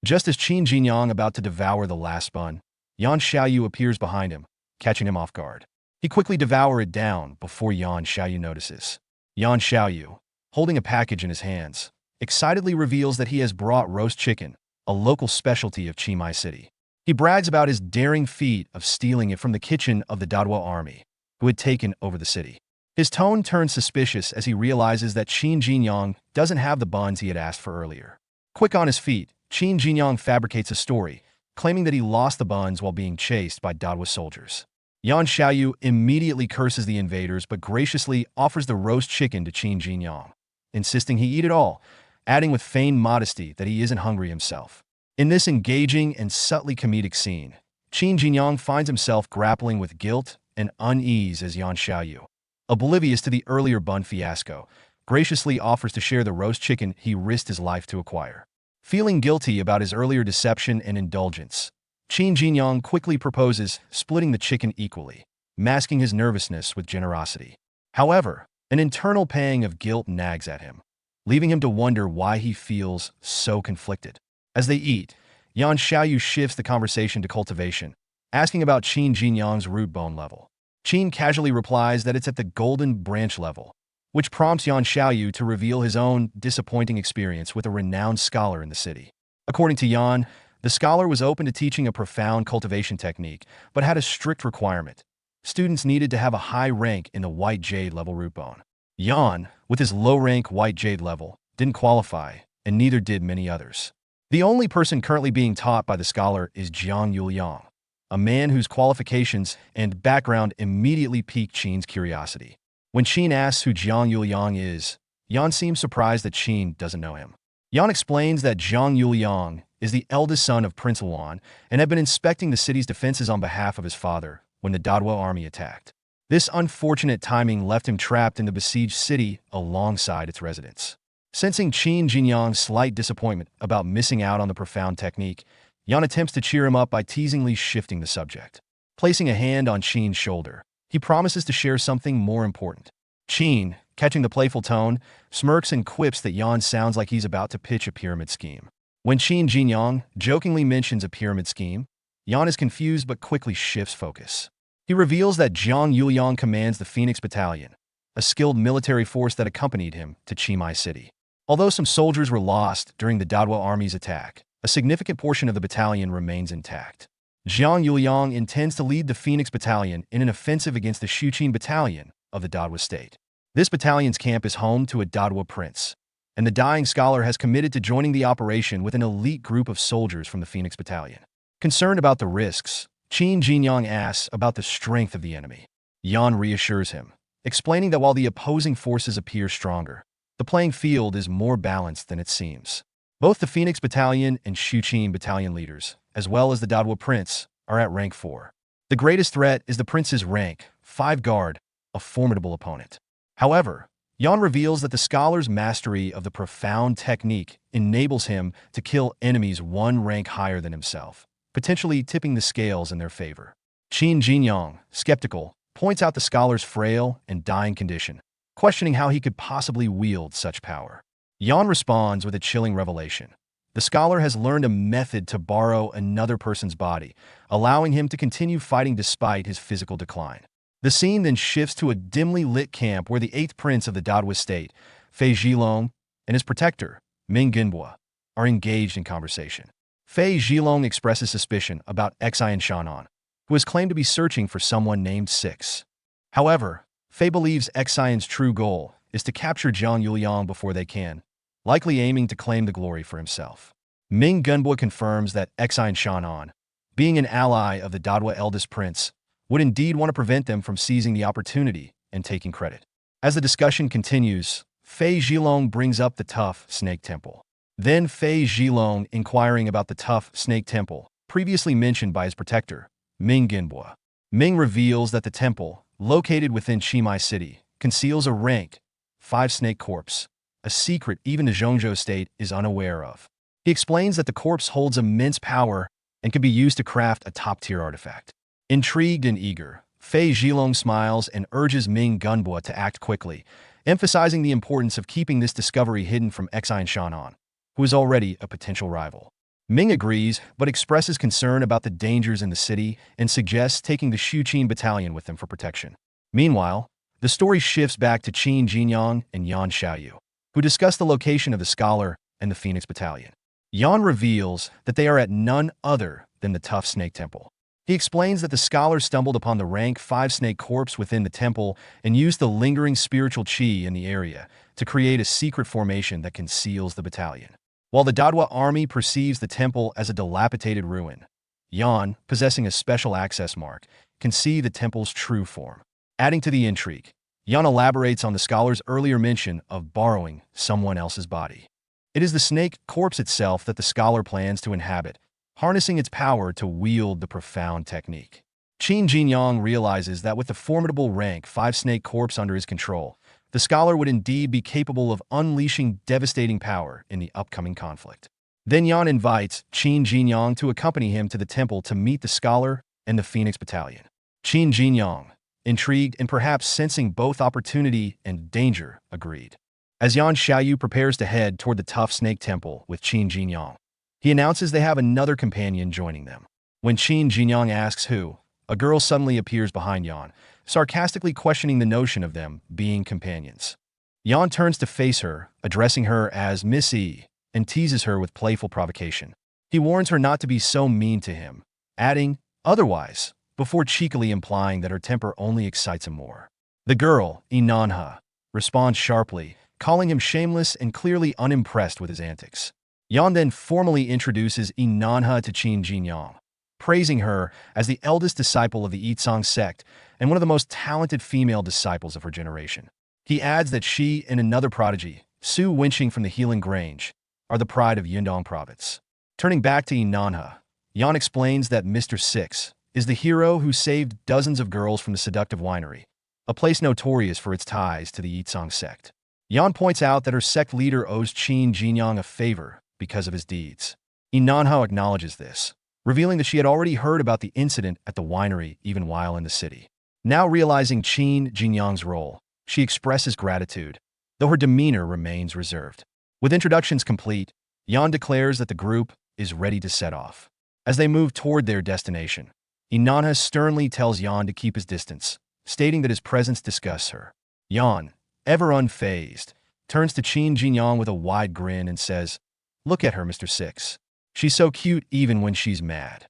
Just as Qin Jinyang about to devour the last bun, Yan Xiaoyu appears behind him, catching him off guard. He quickly devours it down before Yan Xiaoyu notices. Yan Xiaoyu, holding a package in his hands, excitedly reveals that he has brought roast chicken, a local specialty of Qimai City. He brags about his daring feat of stealing it from the kitchen of the Dadwa army, who had taken over the city. His tone turns suspicious as he realizes that Qin Jinyang doesn't have the buns he had asked for earlier. Quick on his feet, Qin Jinyang fabricates a story, claiming that he lost the buns while being chased by Dadwa soldiers. Yan Xiaoyu immediately curses the invaders but graciously offers the roast chicken to Qin Jinyang, insisting he eat it all, adding with feigned modesty that he isn't hungry himself. In this engaging and subtly comedic scene, Qin Jinyang finds himself grappling with guilt and unease as Yan Xiaoyu, oblivious to the earlier bun fiasco, graciously offers to share the roast chicken he risked his life to acquire. Feeling guilty about his earlier deception and indulgence, Qin Jinyang quickly proposes splitting the chicken equally, masking his nervousness with generosity. However, an internal pang of guilt nags at him, leaving him to wonder why he feels so conflicted. As they eat, Yan Xiaoyu shifts the conversation to cultivation, asking about Qin Jinyang's root bone level. Qin casually replies that it's at the golden branch level, which prompts Yan Xiaoyu to reveal his own disappointing experience with a renowned scholar in the city. According to Yan, the scholar was open to teaching a profound cultivation technique, but had a strict requirement. Students needed to have a high rank in the white jade level root bone. Yan, with his low rank white jade level, didn't qualify, and neither did many others. The only person currently being taught by the scholar is Jiang Yuliang, a man whose qualifications and background immediately piqued Qin's curiosity. When Qin asks who Jiang Yuliang is, Yan seems surprised that Qin doesn't know him. Yan explains that Jiang Yuliang is the eldest son of Prince Wan and had been inspecting the city's defenses on behalf of his father when the Dadwa army attacked. This unfortunate timing left him trapped in the besieged city alongside its residents. Sensing Qin Jinyang's slight disappointment about missing out on the profound technique, Yan attempts to cheer him up by teasingly shifting the subject. Placing a hand on Qin's shoulder, he promises to share something more important. Qin, catching the playful tone, smirks and quips that Yan sounds like he's about to pitch a pyramid scheme. When Qin Jinyang jokingly mentions a pyramid scheme, Yan is confused but quickly shifts focus. He reveals that Jiang Yuliang commands the Phoenix Battalion, a skilled military force that accompanied him to Qimai City. Although some soldiers were lost during the Dadwa army's attack, a significant portion of the battalion remains intact. Jiang Yuliang intends to lead the Phoenix Battalion in an offensive against the Shuqin Battalion of the Dadwa state. This battalion's camp is home to a Dadwa prince, and the dying scholar has committed to joining the operation with an elite group of soldiers from the Phoenix Battalion. Concerned about the risks, Qin Jinyang asks about the strength of the enemy. Yan reassures him, explaining that while the opposing forces appear stronger, the playing field is more balanced than it seems. Both the Phoenix Battalion and Shuqin Battalion leaders, as well as the Dadwa Prince, are at rank 4. The greatest threat is the Prince's rank, 5 guard, a formidable opponent. However, Yan reveals that the scholar's mastery of the profound technique enables him to kill enemies 1 rank higher than himself, potentially tipping the scales in their favor. Qin Jinyang, skeptical, points out the scholar's frail and dying condition, questioning how he could possibly wield such power. Yan responds with a chilling revelation. The scholar has learned a method to borrow another person's body, allowing him to continue fighting despite his physical decline. The scene then shifts to a dimly lit camp where the 8th prince of the Dadwa state, Fei Zhilong, and his protector, Ming Genbua, are engaged in conversation. Fei Zhilong expresses suspicion about Xian Shan'an, who has claimed to be searching for someone named Six. However, Fei believes Xian's true goal is to capture Jiang Yuliang before they can, likely aiming to claim the glory for himself. Ming Gunbo confirms that Exine Shan'an, being an ally of the Dadwa eldest prince, would indeed want to prevent them from seizing the opportunity and taking credit. As the discussion continues, Fei Zhilong brings up the Tough Snake Temple. Then Fei Zhilong inquiring about the Tough Snake Temple, previously mentioned by his protector, Ming Gunbo. Ming reveals that the temple, located within Chimai City, conceals a rank 5 snake corpse, a secret even the Zhongzhou state is unaware of. He explains that the corpse holds immense power and can be used to craft a top-tier artifact. Intrigued and eager, Fei Zhilong smiles and urges Ming Gunbo to act quickly, emphasizing the importance of keeping this discovery hidden from Exine Shan'an, who is already a potential rival. Ming agrees, but expresses concern about the dangers in the city and suggests taking the Shuqin battalion with them for protection. Meanwhile, the story shifts back to Qin Jinyang and Yan Xiaoyu, who discuss the location of the Scholar and the Phoenix Battalion. Yan reveals that they are at none other than the Tough Snake Temple. He explains that the Scholar stumbled upon the rank 5 snake corpse within the temple and used the lingering spiritual qi in the area to create a secret formation that conceals the battalion. While the Dadwa army perceives the temple as a dilapidated ruin, Yan, possessing a special access mark, can see the temple's true form. Adding to the intrigue, Yan elaborates on the Scholar's earlier mention of borrowing someone else's body. It is the snake corpse itself that the Scholar plans to inhabit, harnessing its power to wield the profound technique. Qin Jinyang realizes that with the formidable rank 5 snake corpse under his control, the Scholar would indeed be capable of unleashing devastating power in the upcoming conflict. Then Yan invites Qin Jinyang to accompany him to the temple to meet the Scholar and the Phoenix Battalion. Qin Jinyang, intrigued and perhaps sensing both opportunity and danger, agreed. As Yan Xiaoyu prepares to head toward the Tough Snake Temple with Qin Jinyang, he announces they have another companion joining them. When Qin Jinyang asks who, a girl suddenly appears behind Yan, sarcastically questioning the notion of them being companions. Yan turns to face her, addressing her as Miss E, and teases her with playful provocation. He warns her not to be so mean to him, adding, otherwise, before cheekily implying that her temper only excites him more. The girl, Inanha, responds sharply, calling him shameless and clearly unimpressed with his antics. Yan then formally introduces Inanha to Qin Jinyang, praising her as the eldest disciple of the Yitsong sect and one of the most talented female disciples of her generation. He adds that she and another prodigy, Su Wenqing from the Helan Grange, are the pride of Yundong province. Turning back to Inanha, Yan explains that Mr. Six is the hero who saved dozens of girls from the seductive winery, a place notorious for its ties to the Yitsong sect. Yan points out that her sect leader owes Qin Jinyang a favor because of his deeds. Inanha acknowledges this, revealing that she had already heard about the incident at the winery even while in the city. Now realizing Qin Jinyang's role, she expresses gratitude, though her demeanor remains reserved. With introductions complete, Yan declares that the group is ready to set off. As they move toward their destination, Inanha sternly tells Yan to keep his distance, stating that his presence disgusts her. Yan, ever unfazed, turns to Qin Jinyang with a wide grin and says, "Look at her, Mr. Six. She's so cute even when she's mad."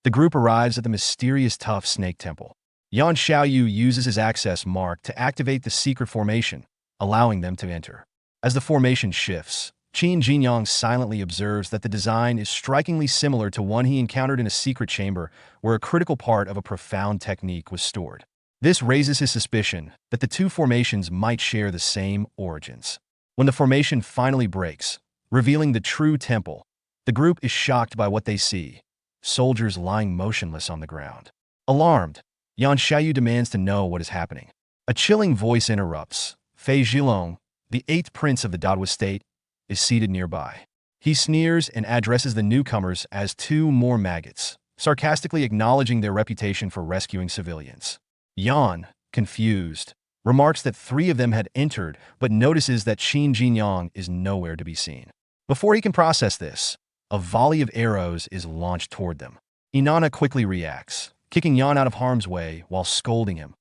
The group arrives at the mysterious Tough Snake Temple. Yan Xiaoyu uses his access mark to activate the secret formation, allowing them to enter. As the formation shifts, Qin Jinyang silently observes that the design is strikingly similar to one he encountered in a secret chamber where a critical part of a profound technique was stored. This raises his suspicion that the two formations might share the same origins. When the formation finally breaks, revealing the true temple, the group is shocked by what they see: soldiers lying motionless on the ground. Alarmed, Yan Xiaoyu demands to know what is happening. A chilling voice interrupts. Fei Zhilong, the 8th prince of the Dadwa state, is seated nearby. He sneers and addresses the newcomers as 2 more maggots, sarcastically acknowledging their reputation for rescuing civilians. Yan, confused, remarks that 3 of them had entered but notices that Qin Jinyang is nowhere to be seen. Before he can process this, a volley of arrows is launched toward them. Inanna quickly reacts, kicking Yan out of harm's way while scolding him.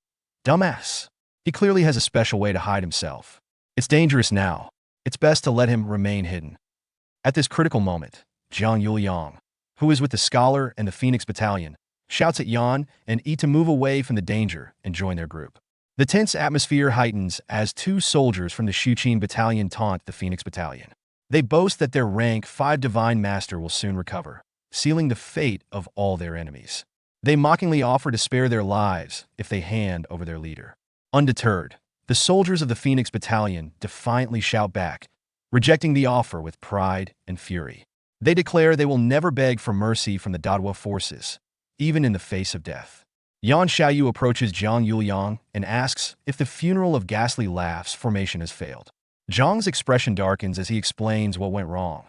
"Dumbass. He clearly has a special way to hide himself. It's dangerous now. It's best to let him remain hidden." At this critical moment, Zhang Yuliang, who is with the Scholar and the Phoenix Battalion, shouts at Yan and Yi to move away from the danger and join their group. The tense atmosphere heightens as 2 soldiers from the Shuqin Battalion taunt the Phoenix Battalion. They boast that their rank 5 divine master will soon recover, sealing the fate of all their enemies. They mockingly offer to spare their lives if they hand over their leader. Undeterred, the soldiers of the Phoenix Battalion defiantly shout back, rejecting the offer with pride and fury. They declare they will never beg for mercy from the Dadwa forces, even in the face of death. Yan Xiaoyu approaches Zhang Yuliang and asks if the funeral of ghastly laughs formation has failed. Zhang's expression darkens as he explains what went wrong.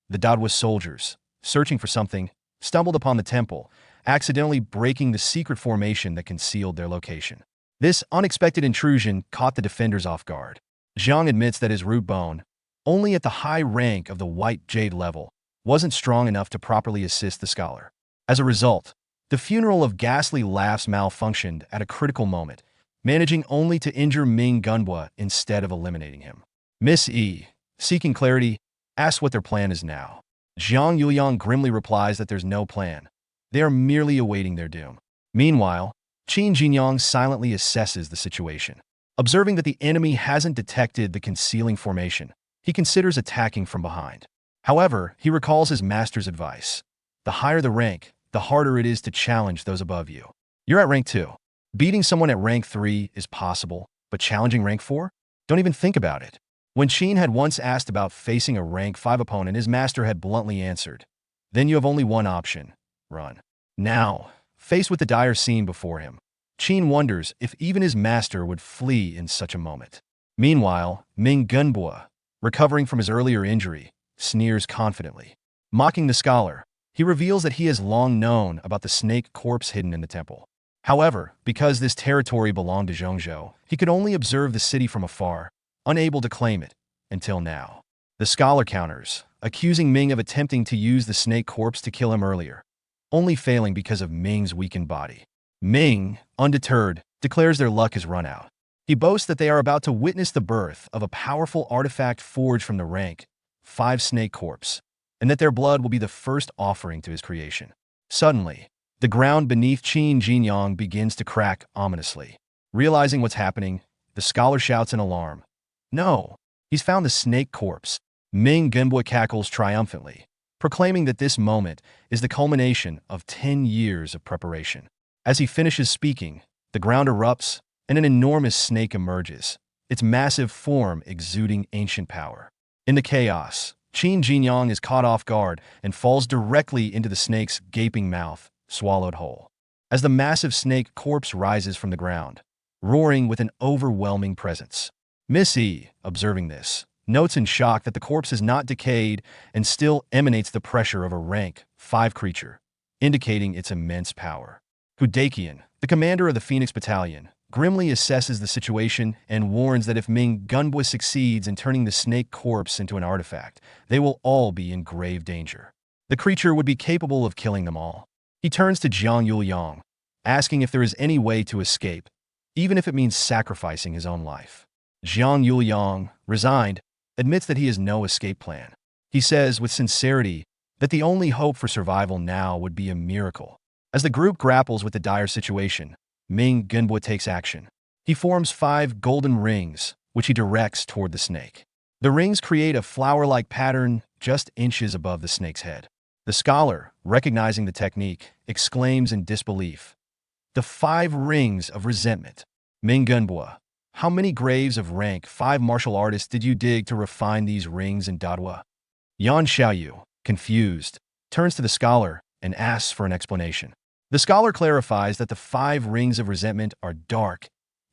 The Dadwa soldiers, searching for something, stumbled upon the temple, accidentally breaking the secret formation that concealed their location. This unexpected intrusion caught the defenders off guard. Zhang admits that his root bone, only at the high rank of the white jade level, wasn't strong enough to properly assist the scholar. As a result, the funeral of ghastly laughs malfunctioned at a critical moment, managing only to injure Ming Gunbua instead of eliminating him. Miss E, seeking clarity, asks what their plan is now. Zhang Yuliang grimly replies that there's no plan. They are merely awaiting their doom. Meanwhile, Qin Jinyang silently assesses the situation. Observing that the enemy hasn't detected the concealing formation, he considers attacking from behind. However, he recalls his master's advice. The higher the rank, the harder it is to challenge those above you. You're at rank 2. Beating someone at rank 3 is possible, but challenging rank 4? Don't even think about it. When Qin had once asked about facing a rank 5 opponent, his master had bluntly answered, "Then you have only one option, run." Now, faced with the dire scene before him, Qin wonders if even his master would flee in such a moment. Meanwhile, Ming Gunbua, recovering from his earlier injury, sneers confidently. Mocking the scholar, he reveals that he has long known about the snake corpse hidden in the temple. However, because this territory belonged to Zhongzhou, he could only observe the city from afar, unable to claim it, until now. The scholar counters, accusing Ming of attempting to use the snake corpse to kill him earlier, only failing because of Ming's weakened body. Ming, undeterred, declares their luck has run out. He boasts that they are about to witness the birth of a powerful artifact forged from the rank 5 snake corpse, and that their blood will be the first offering to his creation. Suddenly, the ground beneath Qin Jinyang begins to crack ominously. Realizing what's happening, the scholar shouts in alarm, "No, he's found the snake corpse." Ming Gunbua cackles triumphantly, proclaiming that this moment is the culmination of 10 years of preparation. As he finishes speaking, the ground erupts and an enormous snake emerges, its massive form exuding ancient power. In the chaos, Qin Jinyang is caught off guard and falls directly into the snake's gaping mouth, swallowed whole. As the massive snake corpse rises from the ground, roaring with an overwhelming presence. Miss E, observing this, notes in shock that the corpse is not decayed and still emanates the pressure of a rank 5 creature, indicating its immense power. Hudakian, the commander of the Phoenix Battalion, grimly assesses the situation and warns that if Ming Gunbua succeeds in turning the snake corpse into an artifact, they will all be in grave danger. The creature would be capable of killing them all. He turns to Zhang Yuliang, asking if there is any way to escape, even if it means sacrificing his own life. Zhang Yuliang, resigned, admits that he has no escape plan. He says with sincerity that the only hope for survival now would be a miracle. As the group grapples with the dire situation, Ming Gunbua takes action. He forms 5 golden rings, which he directs toward the snake. The rings create a flower-like pattern just inches above the snake's head. The scholar, recognizing the technique, exclaims in disbelief, "The 5 rings of resentment." Ming Gunbua, how many graves of rank 5 martial artists did you dig to refine these rings in Dadwa? Yan Xiaoyu, confused, turns to the scholar and asks for an explanation. The scholar clarifies that the 5 rings of resentment are dark,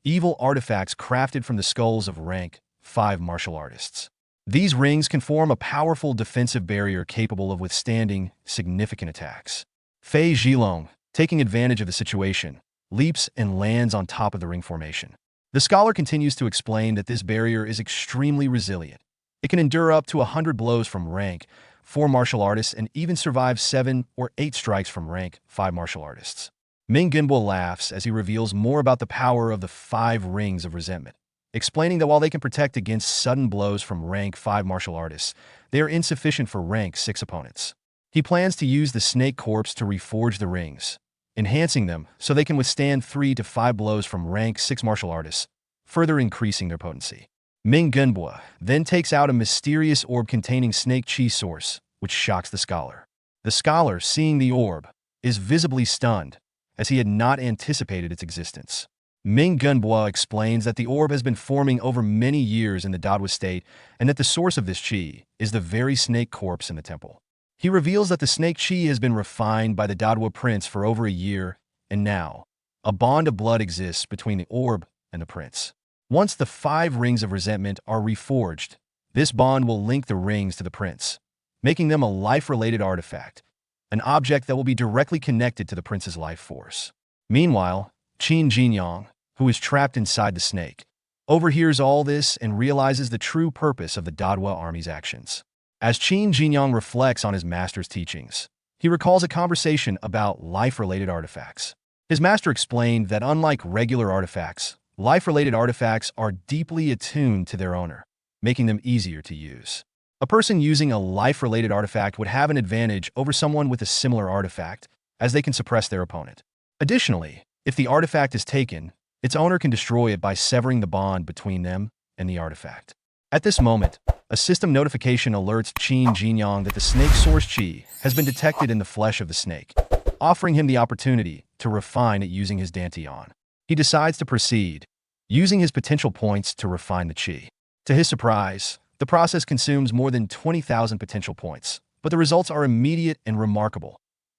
evil artifacts crafted from the skulls of rank 5 martial artists. These rings can form a powerful defensive barrier capable of withstanding significant attacks. Fei Zhilong, taking advantage of the situation, leaps and lands on top of the ring formation. The scholar continues to explain that this barrier is extremely resilient. It can endure up to 100 blows from rank 4 martial artists and even survive 7 or 8 strikes from rank 5 martial artists. Ming Gunbua laughs as he reveals more about the power of the 5 rings of resentment, explaining that while they can protect against sudden blows from rank 5 martial artists, they are insufficient for rank 6 opponents. He plans to use the snake corpse to reforge the rings, enhancing them so they can withstand 3 to 5 blows from rank 6 martial artists, further increasing their potency. Ming Gunbua then takes out a mysterious orb containing snake chi source, which shocks the scholar. The scholar, seeing the orb, is visibly stunned, as he had not anticipated its existence. Ming Gunbua explains that the orb has been forming over many years in the Dadwa state and that the source of this chi is the very snake corpse in the temple. He reveals that the snake chi has been refined by the Dadwa prince for over a year, and now, a bond of blood exists between the orb and the prince. Once the 5 rings of resentment are reforged, this bond will link the rings to the prince, making them a life-related artifact, an object that will be directly connected to the prince's life force. Meanwhile, Qin Jinyang, who is trapped inside the snake, overhears all this and realizes the true purpose of the Dadwa army's actions. As Qin Jinyang reflects on his master's teachings, he recalls a conversation about life-related artifacts. His master explained that unlike regular artifacts, life-related artifacts are deeply attuned to their owner, making them easier to use. A person using a life-related artifact would have an advantage over someone with a similar artifact, as they can suppress their opponent. Additionally, if the artifact is taken, its owner can destroy it by severing the bond between them and the artifact. At this moment, a system notification alerts Qin Jinyang that the snake source chi has been detected in the flesh of the snake, offering him the opportunity to refine it using his dantian. He decides to proceed, using his potential points to refine the chi. To his surprise, the process consumes more than 20,000 potential points, but the results are immediate and remarkable.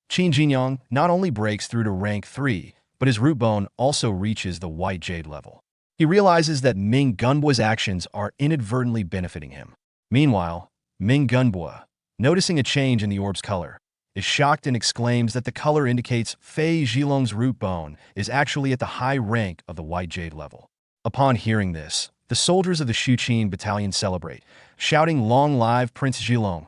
Qin Jinyang not only breaks through to rank 3, but his root bone also reaches the white jade level. He realizes that Ming Gunbua's actions are inadvertently benefiting him. Meanwhile, Ming Gunbua, noticing a change in the orb's color, is shocked and exclaims that the color indicates Fei Zhilong's root bone is actually at the high rank of the white jade level. Upon hearing this, the soldiers of the Shuqin battalion celebrate, shouting "Long live Prince Zhilong!"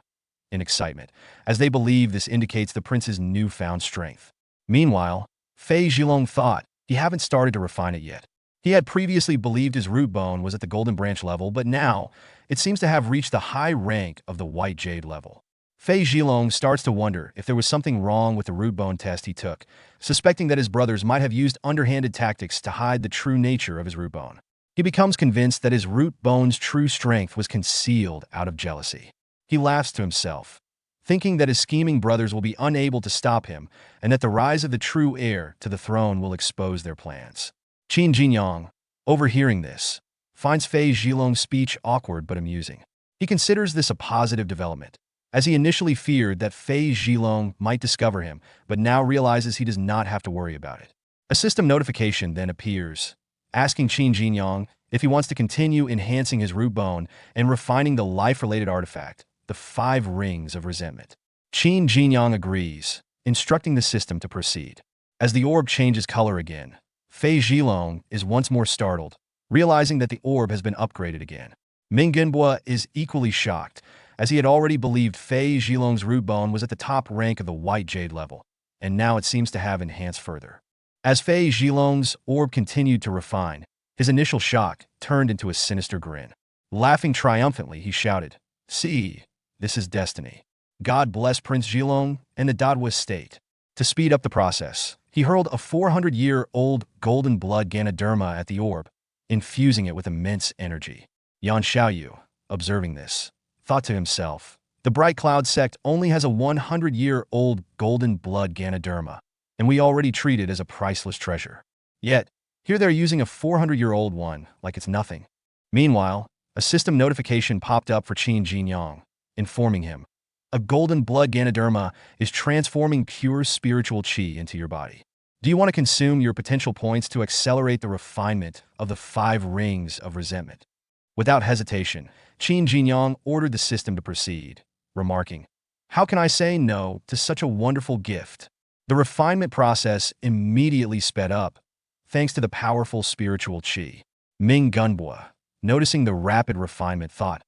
in excitement, as they believe this indicates the prince's newfound strength. Meanwhile, Fei Zhilong thought he hadn't started to refine it yet. He had previously believed his root bone was at the golden branch level, but now it seems to have reached the high rank of the white jade level. Fei Zhilong starts to wonder if there was something wrong with the root bone test he took, suspecting that his brothers might have used underhanded tactics to hide the true nature of his root bone. He becomes convinced that his root bone's true strength was concealed out of jealousy. He laughs to himself, thinking that his scheming brothers will be unable to stop him and that the rise of the true heir to the throne will expose their plans. Qin Jinyang, overhearing this, finds Fei Zhilong's speech awkward but amusing. He considers this a positive development, as he initially feared that Fei Zhilong might discover him, but now realizes he does not have to worry about it. A system notification then appears, asking Qin Jinyang if he wants to continue enhancing his root bone and refining the life-related artifact, the 5 rings of resentment. Qin Jinyang agrees, instructing the system to proceed. As the orb changes color again, Fei Zhilong is once more startled, realizing that the orb has been upgraded again. Ming Gunbua is equally shocked, as he had already believed Fei Zhilong's root bone was at the top rank of the white jade level, and now it seems to have enhanced further. As Fei Zhilong's orb continued to refine, his initial shock turned into a sinister grin. Laughing triumphantly, he shouted, "See, this is destiny. God bless Prince Zhilong and the Dadwa state." To speed up the process, he hurled a 400-year-old golden blood Ganoderma at the orb, infusing it with immense energy. Yan Xiaoyu, observing this, thought to himself, "The Bright Cloud sect only has a 100-year-old golden blood Ganoderma, and we already treat it as a priceless treasure. Yet, here they're using a 400-year-old one like it's nothing." Meanwhile, a system notification popped up for Qin Jinyang, informing him, "A golden blood Ganoderma is transforming pure spiritual chi into your body. Do you want to consume your potential points to accelerate the refinement of the 5 rings of resentment?" Without hesitation, Qin Jinyang ordered the system to proceed, remarking, "How can I say no to such a wonderful gift?" The refinement process immediately sped up, thanks to the powerful spiritual chi. Ming Gunbua, noticing the rapid refinement, thought,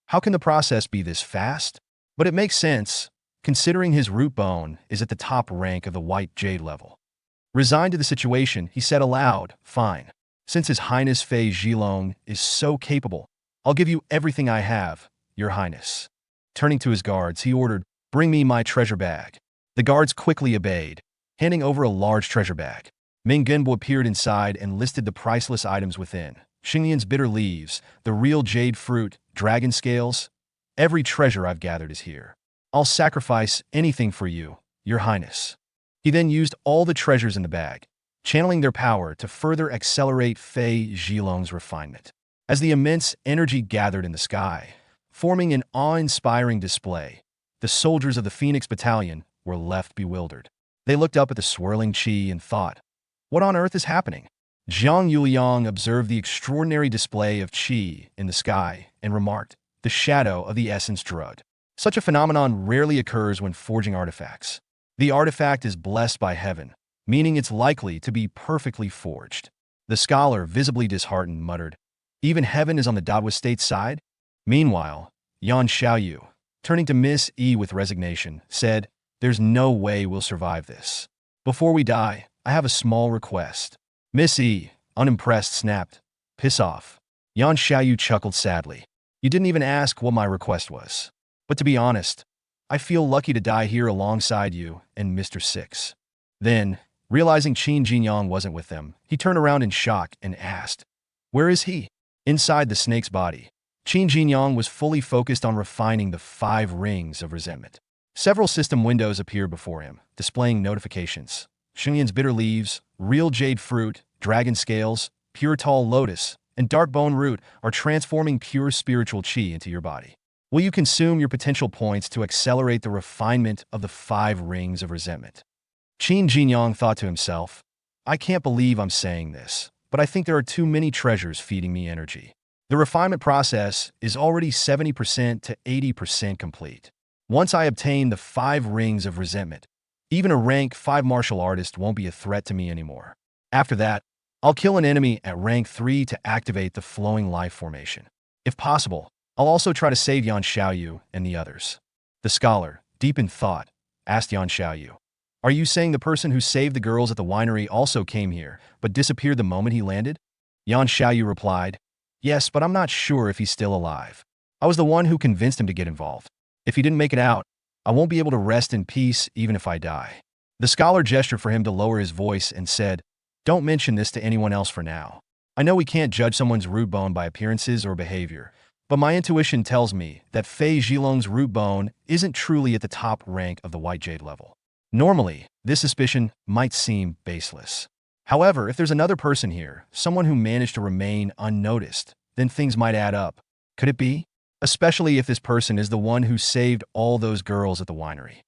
"How can the process be this fast?" But it makes sense, considering his root bone is at the top rank of the white jade level. Resigned to the situation, he said aloud, "Fine. Since His Highness Fei Zhilong is so capable, I'll give you everything I have, Your Highness." Turning to his guards, he ordered, "Bring me my treasure bag." The guards quickly obeyed, handing over a large treasure bag. Ming Gunbu appeared inside and listed the priceless items within, Xingyan's bitter leaves, the real jade fruit, dragon scales. Every treasure I've gathered is here. I'll sacrifice anything for you, Your Highness. He then used all the treasures in the bag, channeling their power to further accelerate Fei Zhilong's refinement. As the immense energy gathered in the sky, forming an awe-inspiring display, the soldiers of the Phoenix Battalion were left bewildered. They looked up at the swirling qi and thought, what on earth is happening? Jiang Yuliang observed the extraordinary display of qi in the sky and remarked, the shadow of the essence drugged. Such a phenomenon rarely occurs when forging artifacts. The artifact is blessed by heaven, meaning it's likely to be perfectly forged. The scholar, visibly disheartened, muttered, even heaven is on the Daoist state's side? Meanwhile, Yan Xiaoyu, turning to Miss E with resignation, said, there's no way we'll survive this. Before we die, I have a small request. Miss E, unimpressed, snapped, piss off. Yan Xiaoyu chuckled sadly. You didn't even ask what my request was. But to be honest, I feel lucky to die here alongside you and Mr. Six. Then, realizing Qin Jinyang wasn't with them, he turned around in shock and asked, where is he? Inside the snake's body, Qin Jinyang was fully focused on refining the 5 rings of resentment. Several system windows appeared before him, displaying notifications. Xingyan's bitter leaves, real jade fruit, dragon scales, pure tall lotus, and dark bone root are transforming pure spiritual qi into your body. Will you consume your potential points to accelerate the refinement of the 5 rings of resentment? Qin Jinyang thought to himself, I can't believe I'm saying this, but I think there are too many treasures feeding me energy. The refinement process is already 70% to 80% complete. Once I obtain the 5 rings of resentment, even a rank 5 martial artist won't be a threat to me anymore. After that, I'll kill an enemy at rank 3 to activate the flowing life formation. If possible, I'll also try to save Yan Xiaoyu and the others. The scholar, deep in thought, asked Yan Xiaoyu, are you saying the person who saved the girls at the winery also came here, but disappeared the moment he landed? Yan Xiaoyu replied, yes, but I'm not sure if he's still alive. I was the one who convinced him to get involved. If he didn't make it out, I won't be able to rest in peace even if I die. The scholar gestured for him to lower his voice and said, don't mention this to anyone else for now. I know we can't judge someone's root bone by appearances or behavior, but my intuition tells me that Fei Zhilong's root bone isn't truly at the top rank of the white jade level. Normally, this suspicion might seem baseless. However, if there's another person here, someone who managed to remain unnoticed, then things might add up. Could it be? Especially if this person is the one who saved all those girls at the winery.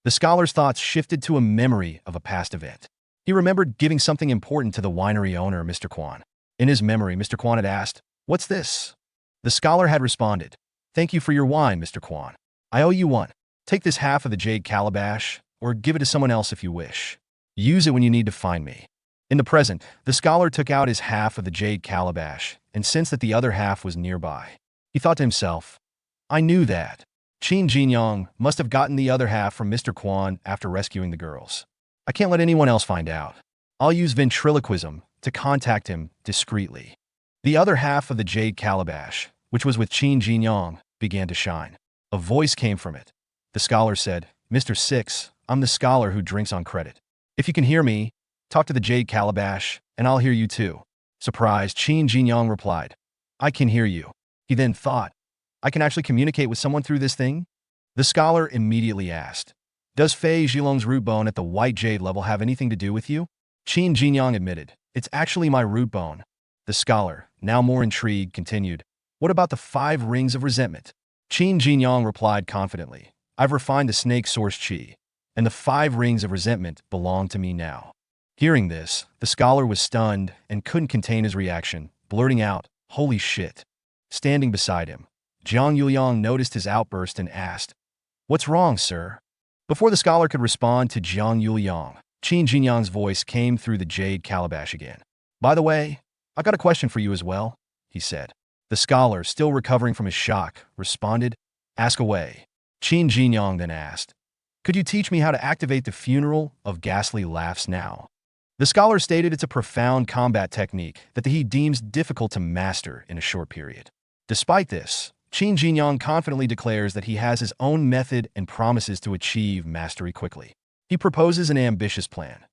The scholar's thoughts shifted to a memory of a past event. He remembered giving something important to the winery owner, Mr. Quan. In his memory, Mr. Quan had asked, what's this? The scholar had responded, thank you for your wine, Mr. Quan. I owe you one. Take this half of the jade calabash, or give it to someone else if you wish. Use it when you need to find me. In the present, the scholar took out his half of the jade calabash and sensed that the other half was nearby. He thought to himself, I knew that. Qin Jinyang must have gotten the other half from Mr. Quan after rescuing the girls. I can't let anyone else find out. I'll use ventriloquism to contact him discreetly. The other half of the jade calabash, which was with Qin Jinyang, began to shine. A voice came from it. The scholar said, Mr. Six, I'm the scholar who drinks on credit. If you can hear me, talk to the jade calabash, and I'll hear you too. Surprised, Qin Jinyang replied, I can hear you. He then thought, I can actually communicate with someone through this thing? The scholar immediately asked, does Fei Zhilong's root bone at the white jade level have anything to do with you? Qin Jinyang admitted, it's actually my root bone. The scholar, now more intrigued, continued, what about the 5 rings of resentment? Qin Jinyang replied confidently, I've refined the snake source qi, and the 5 rings of resentment belong to me now. Hearing this, the scholar was stunned and couldn't contain his reaction, blurting out, holy shit. Standing beside him, Jiang Yuliang noticed his outburst and asked, what's wrong, sir? Before the scholar could respond to Jiang Yuliang, Qin Jinyang's voice came through the jade calabash again. By the way, I got a question for you as well, he said. The scholar, still recovering from his shock, responded, ask away. Qin Jinyang then asked, could you teach me how to activate the funeral of ghastly laughs now? The scholar stated it's a profound combat technique that he deems difficult to master in a short period. Despite this, Qin Jinyang confidently declares that he has his own method and promises to achieve mastery quickly. He proposes an ambitious plan.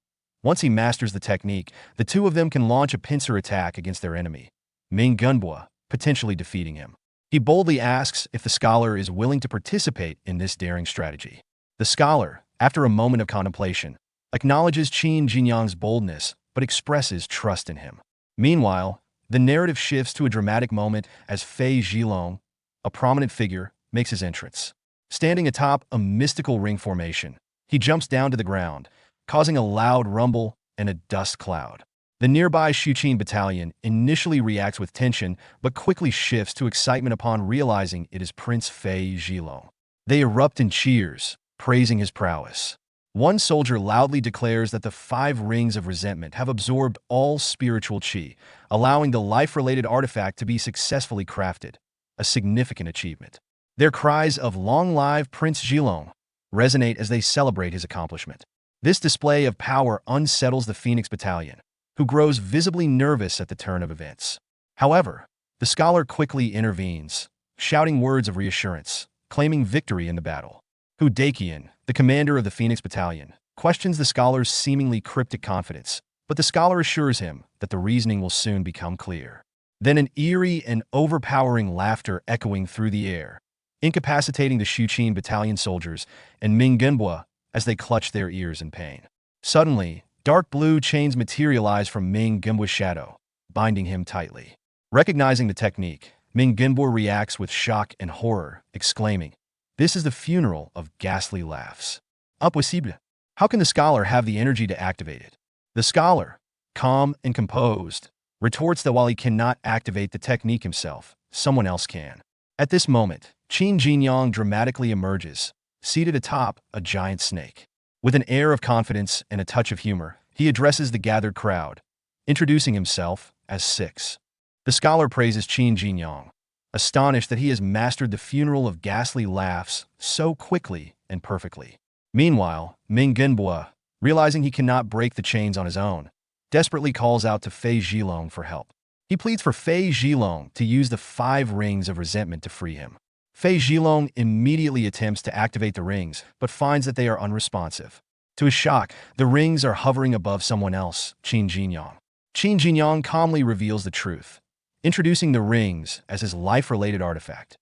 Once he masters the technique, the two of them can launch a pincer attack against their enemy, Ming Gunbua, potentially defeating him. He boldly asks if the scholar is willing to participate in this daring strategy. The scholar, after a moment of contemplation, acknowledges Qin Jinyang's boldness but expresses trust in him. Meanwhile, the narrative shifts to a dramatic moment as Fei Zhilong, a prominent figure, makes his entrance. Standing atop a mystical ring formation, he jumps down to the ground, causing a loud rumble and a dust cloud. The nearby Shuqin battalion initially reacts with tension but quickly shifts to excitement upon realizing it is Prince Fei Zhilong. They erupt in cheers, praising his prowess. One soldier loudly declares that the 5 rings of resentment have absorbed all spiritual qi, allowing the life-related artifact to be successfully crafted, a significant achievement. Their cries of "Long live Prince Zhilong" resonate as they celebrate his accomplishment. This display of power unsettles the Phoenix Battalion, who grows visibly nervous at the turn of events. However, the scholar quickly intervenes, shouting words of reassurance, claiming victory in the battle. Hu Daqian, the commander of the Phoenix Battalion, questions the scholar's seemingly cryptic confidence, but the scholar assures him that the reasoning will soon become clear. Then an eerie and overpowering laughter echoing through the air, incapacitating the Shuqin Battalion soldiers and Ming Gunbua as they clutch their ears in pain. Suddenly, dark blue chains materialize from Ming Gunbua's shadow, binding him tightly. Recognizing the technique, Ming Gunbua reacts with shock and horror, exclaiming, "This is the funeral of ghastly laughs. Impossible. How can the scholar have the energy to activate it?" The scholar, calm and composed, retorts that while he cannot activate the technique himself, someone else can. At this moment, Qin Jinyang dramatically emerges, seated atop a giant snake. With an air of confidence and a touch of humor, he addresses the gathered crowd, introducing himself as Six. The scholar praises Qin Jinyang, astonished that he has mastered the funeral of ghastly laughs so quickly and perfectly. Meanwhile, Ming Gunbua, realizing he cannot break the chains on his own, desperately calls out to Fei Zhilong for help. He pleads for Fei Zhilong to use the 5 rings of resentment to free him. Fei Zhilong immediately attempts to activate the rings, but finds that they are unresponsive. To his shock, the rings are hovering above someone else, Qin Jinyang. Qin Jinyang calmly reveals the truth, introducing the rings as his life-related artifact,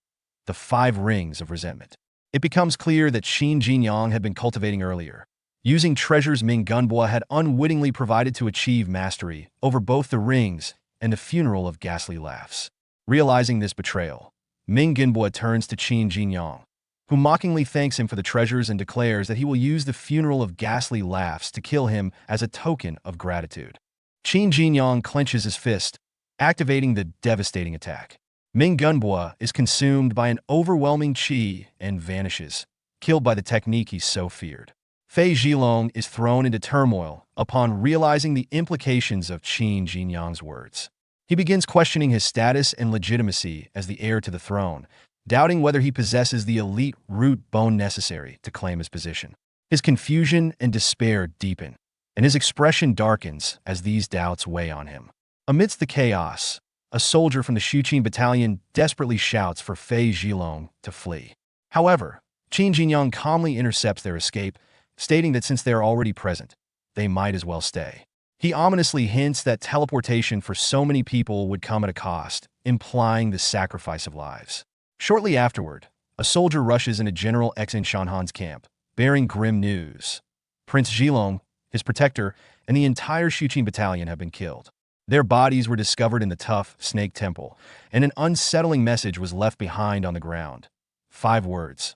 the 5 rings of resentment. It becomes clear that Qin Jinyang had been cultivating earlier, using treasures Ming Gunbua had unwittingly provided to achieve mastery over both the rings and the funeral of ghastly laughs. Realizing this betrayal, Ming Gunbua turns to Qin Jinyang, who mockingly thanks him for the treasures and declares that he will use the funeral of ghastly laughs to kill him as a token of gratitude. Qin Jinyang clenches his fist, activating the devastating attack. Ming Gunbua is consumed by an overwhelming qi and vanishes, killed by the technique he so feared. Fei Zhilong is thrown into turmoil upon realizing the implications of Qin Jinyang's words. He begins questioning his status and legitimacy as the heir to the throne, doubting whether he possesses the elite root bone necessary to claim his position. His confusion and despair deepen, and his expression darkens as these doubts weigh on him. Amidst the chaos, a soldier from the Shuqin battalion desperately shouts for Fei Zhilong to flee. However, Qin Jinyang calmly intercepts their escape, stating that since they are already present, they might as well stay. He ominously hints that teleportation for so many people would come at a cost, implying the sacrifice of lives. Shortly afterward, a soldier rushes into General Xin Shanhan's camp, bearing grim news. Prince Zhilong, his protector, and the entire Shuqin battalion have been killed. Their bodies were discovered in the tough snake temple, and an unsettling message was left behind on the ground. 5 words.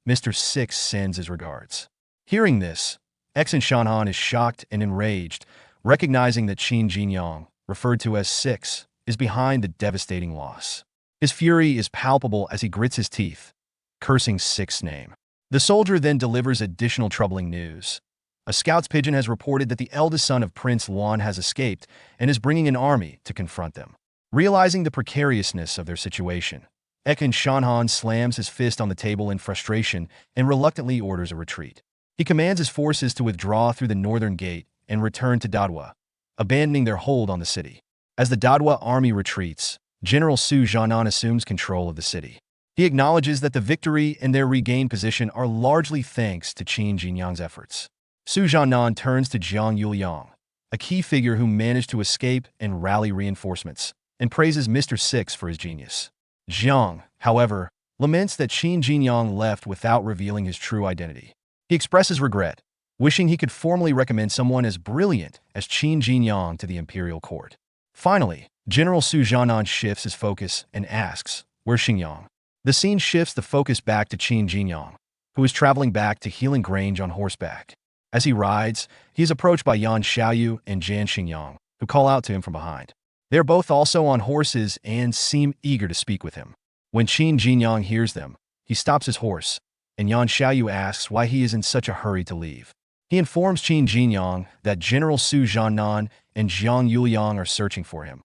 Mr. Six sends his regards. Hearing this, Xin Shanhan is shocked and enraged, recognizing that Qin Jinyang, referred to as Six, is behind the devastating loss. His fury is palpable as he grits his teeth, cursing Six's name. The soldier then delivers additional troubling news. A scout's pigeon has reported that the eldest son of Prince Luan has escaped and is bringing an army to confront them. Realizing the precariousness of their situation, Xin Shanhan slams his fist on the table in frustration and reluctantly orders a retreat. He commands his forces to withdraw through the northern gate and return to Dadua, abandoning their hold on the city. As the Dadua army retreats, General Su Zhanan assumes control of the city. He acknowledges that the victory and their regained position are largely thanks to Qin Jinyang's efforts. Su Zhanan turns to Jiang Yuliang, a key figure who managed to escape and rally reinforcements, and praises Mr. Six for his genius. Jiang, however, laments that Qin Jinyang left without revealing his true identity. He expresses regret, wishing he could formally recommend someone as brilliant as Qin Jinyang to the imperial court. Finally, General Su Jianan shifts his focus and asks, "Where's Xingyang?" The scene shifts the focus back to Qin Jinyang, who is traveling back to Helan Grange on horseback. As he rides, he is approached by Yan Xiaoyu and Jan Xingyang, who call out to him from behind. They are both also on horses and seem eager to speak with him. When Qin Jinyang hears them, he stops his horse, and Yan Xiaoyu asks why he is in such a hurry to leave. He informs Qin Jinyang that General Su Jianan and Jiang Yuliang are searching for him,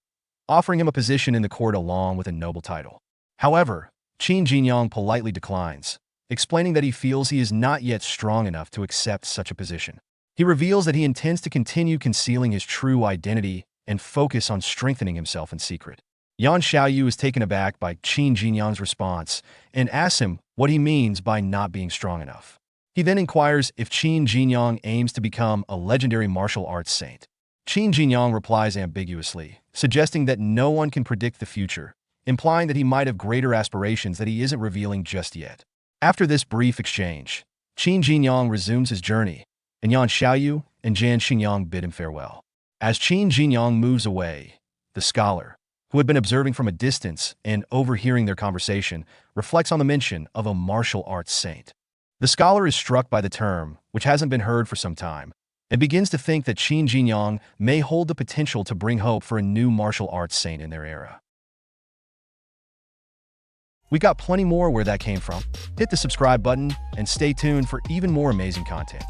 offering him a position in the court along with a noble title. However, Qin Jinyang politely declines, explaining that he feels he is not yet strong enough to accept such a position. He reveals that he intends to continue concealing his true identity and focus on strengthening himself in secret. Yan Xiaoyu is taken aback by Qin Jinyang's response and asks him what he means by not being strong enough. He then inquires if Qin Jinyang aims to become a legendary martial arts saint. Qin Jinyang replies ambiguously, suggesting that no one can predict the future, implying that he might have greater aspirations that he isn't revealing just yet. After this brief exchange, Qin Jinyang resumes his journey, and Yan Xiaoyu and Jan Xingyang bid him farewell. As Qin Jinyang moves away, the scholar, who had been observing from a distance and overhearing their conversation, reflects on the mention of a martial arts saint. The scholar is struck by the term, which hasn't been heard for some time, and begins to think that Qin Jinyang may hold the potential to bring hope for a new martial arts saint in their era. We got plenty more where that came from. Hit the subscribe button and stay tuned for even more amazing content.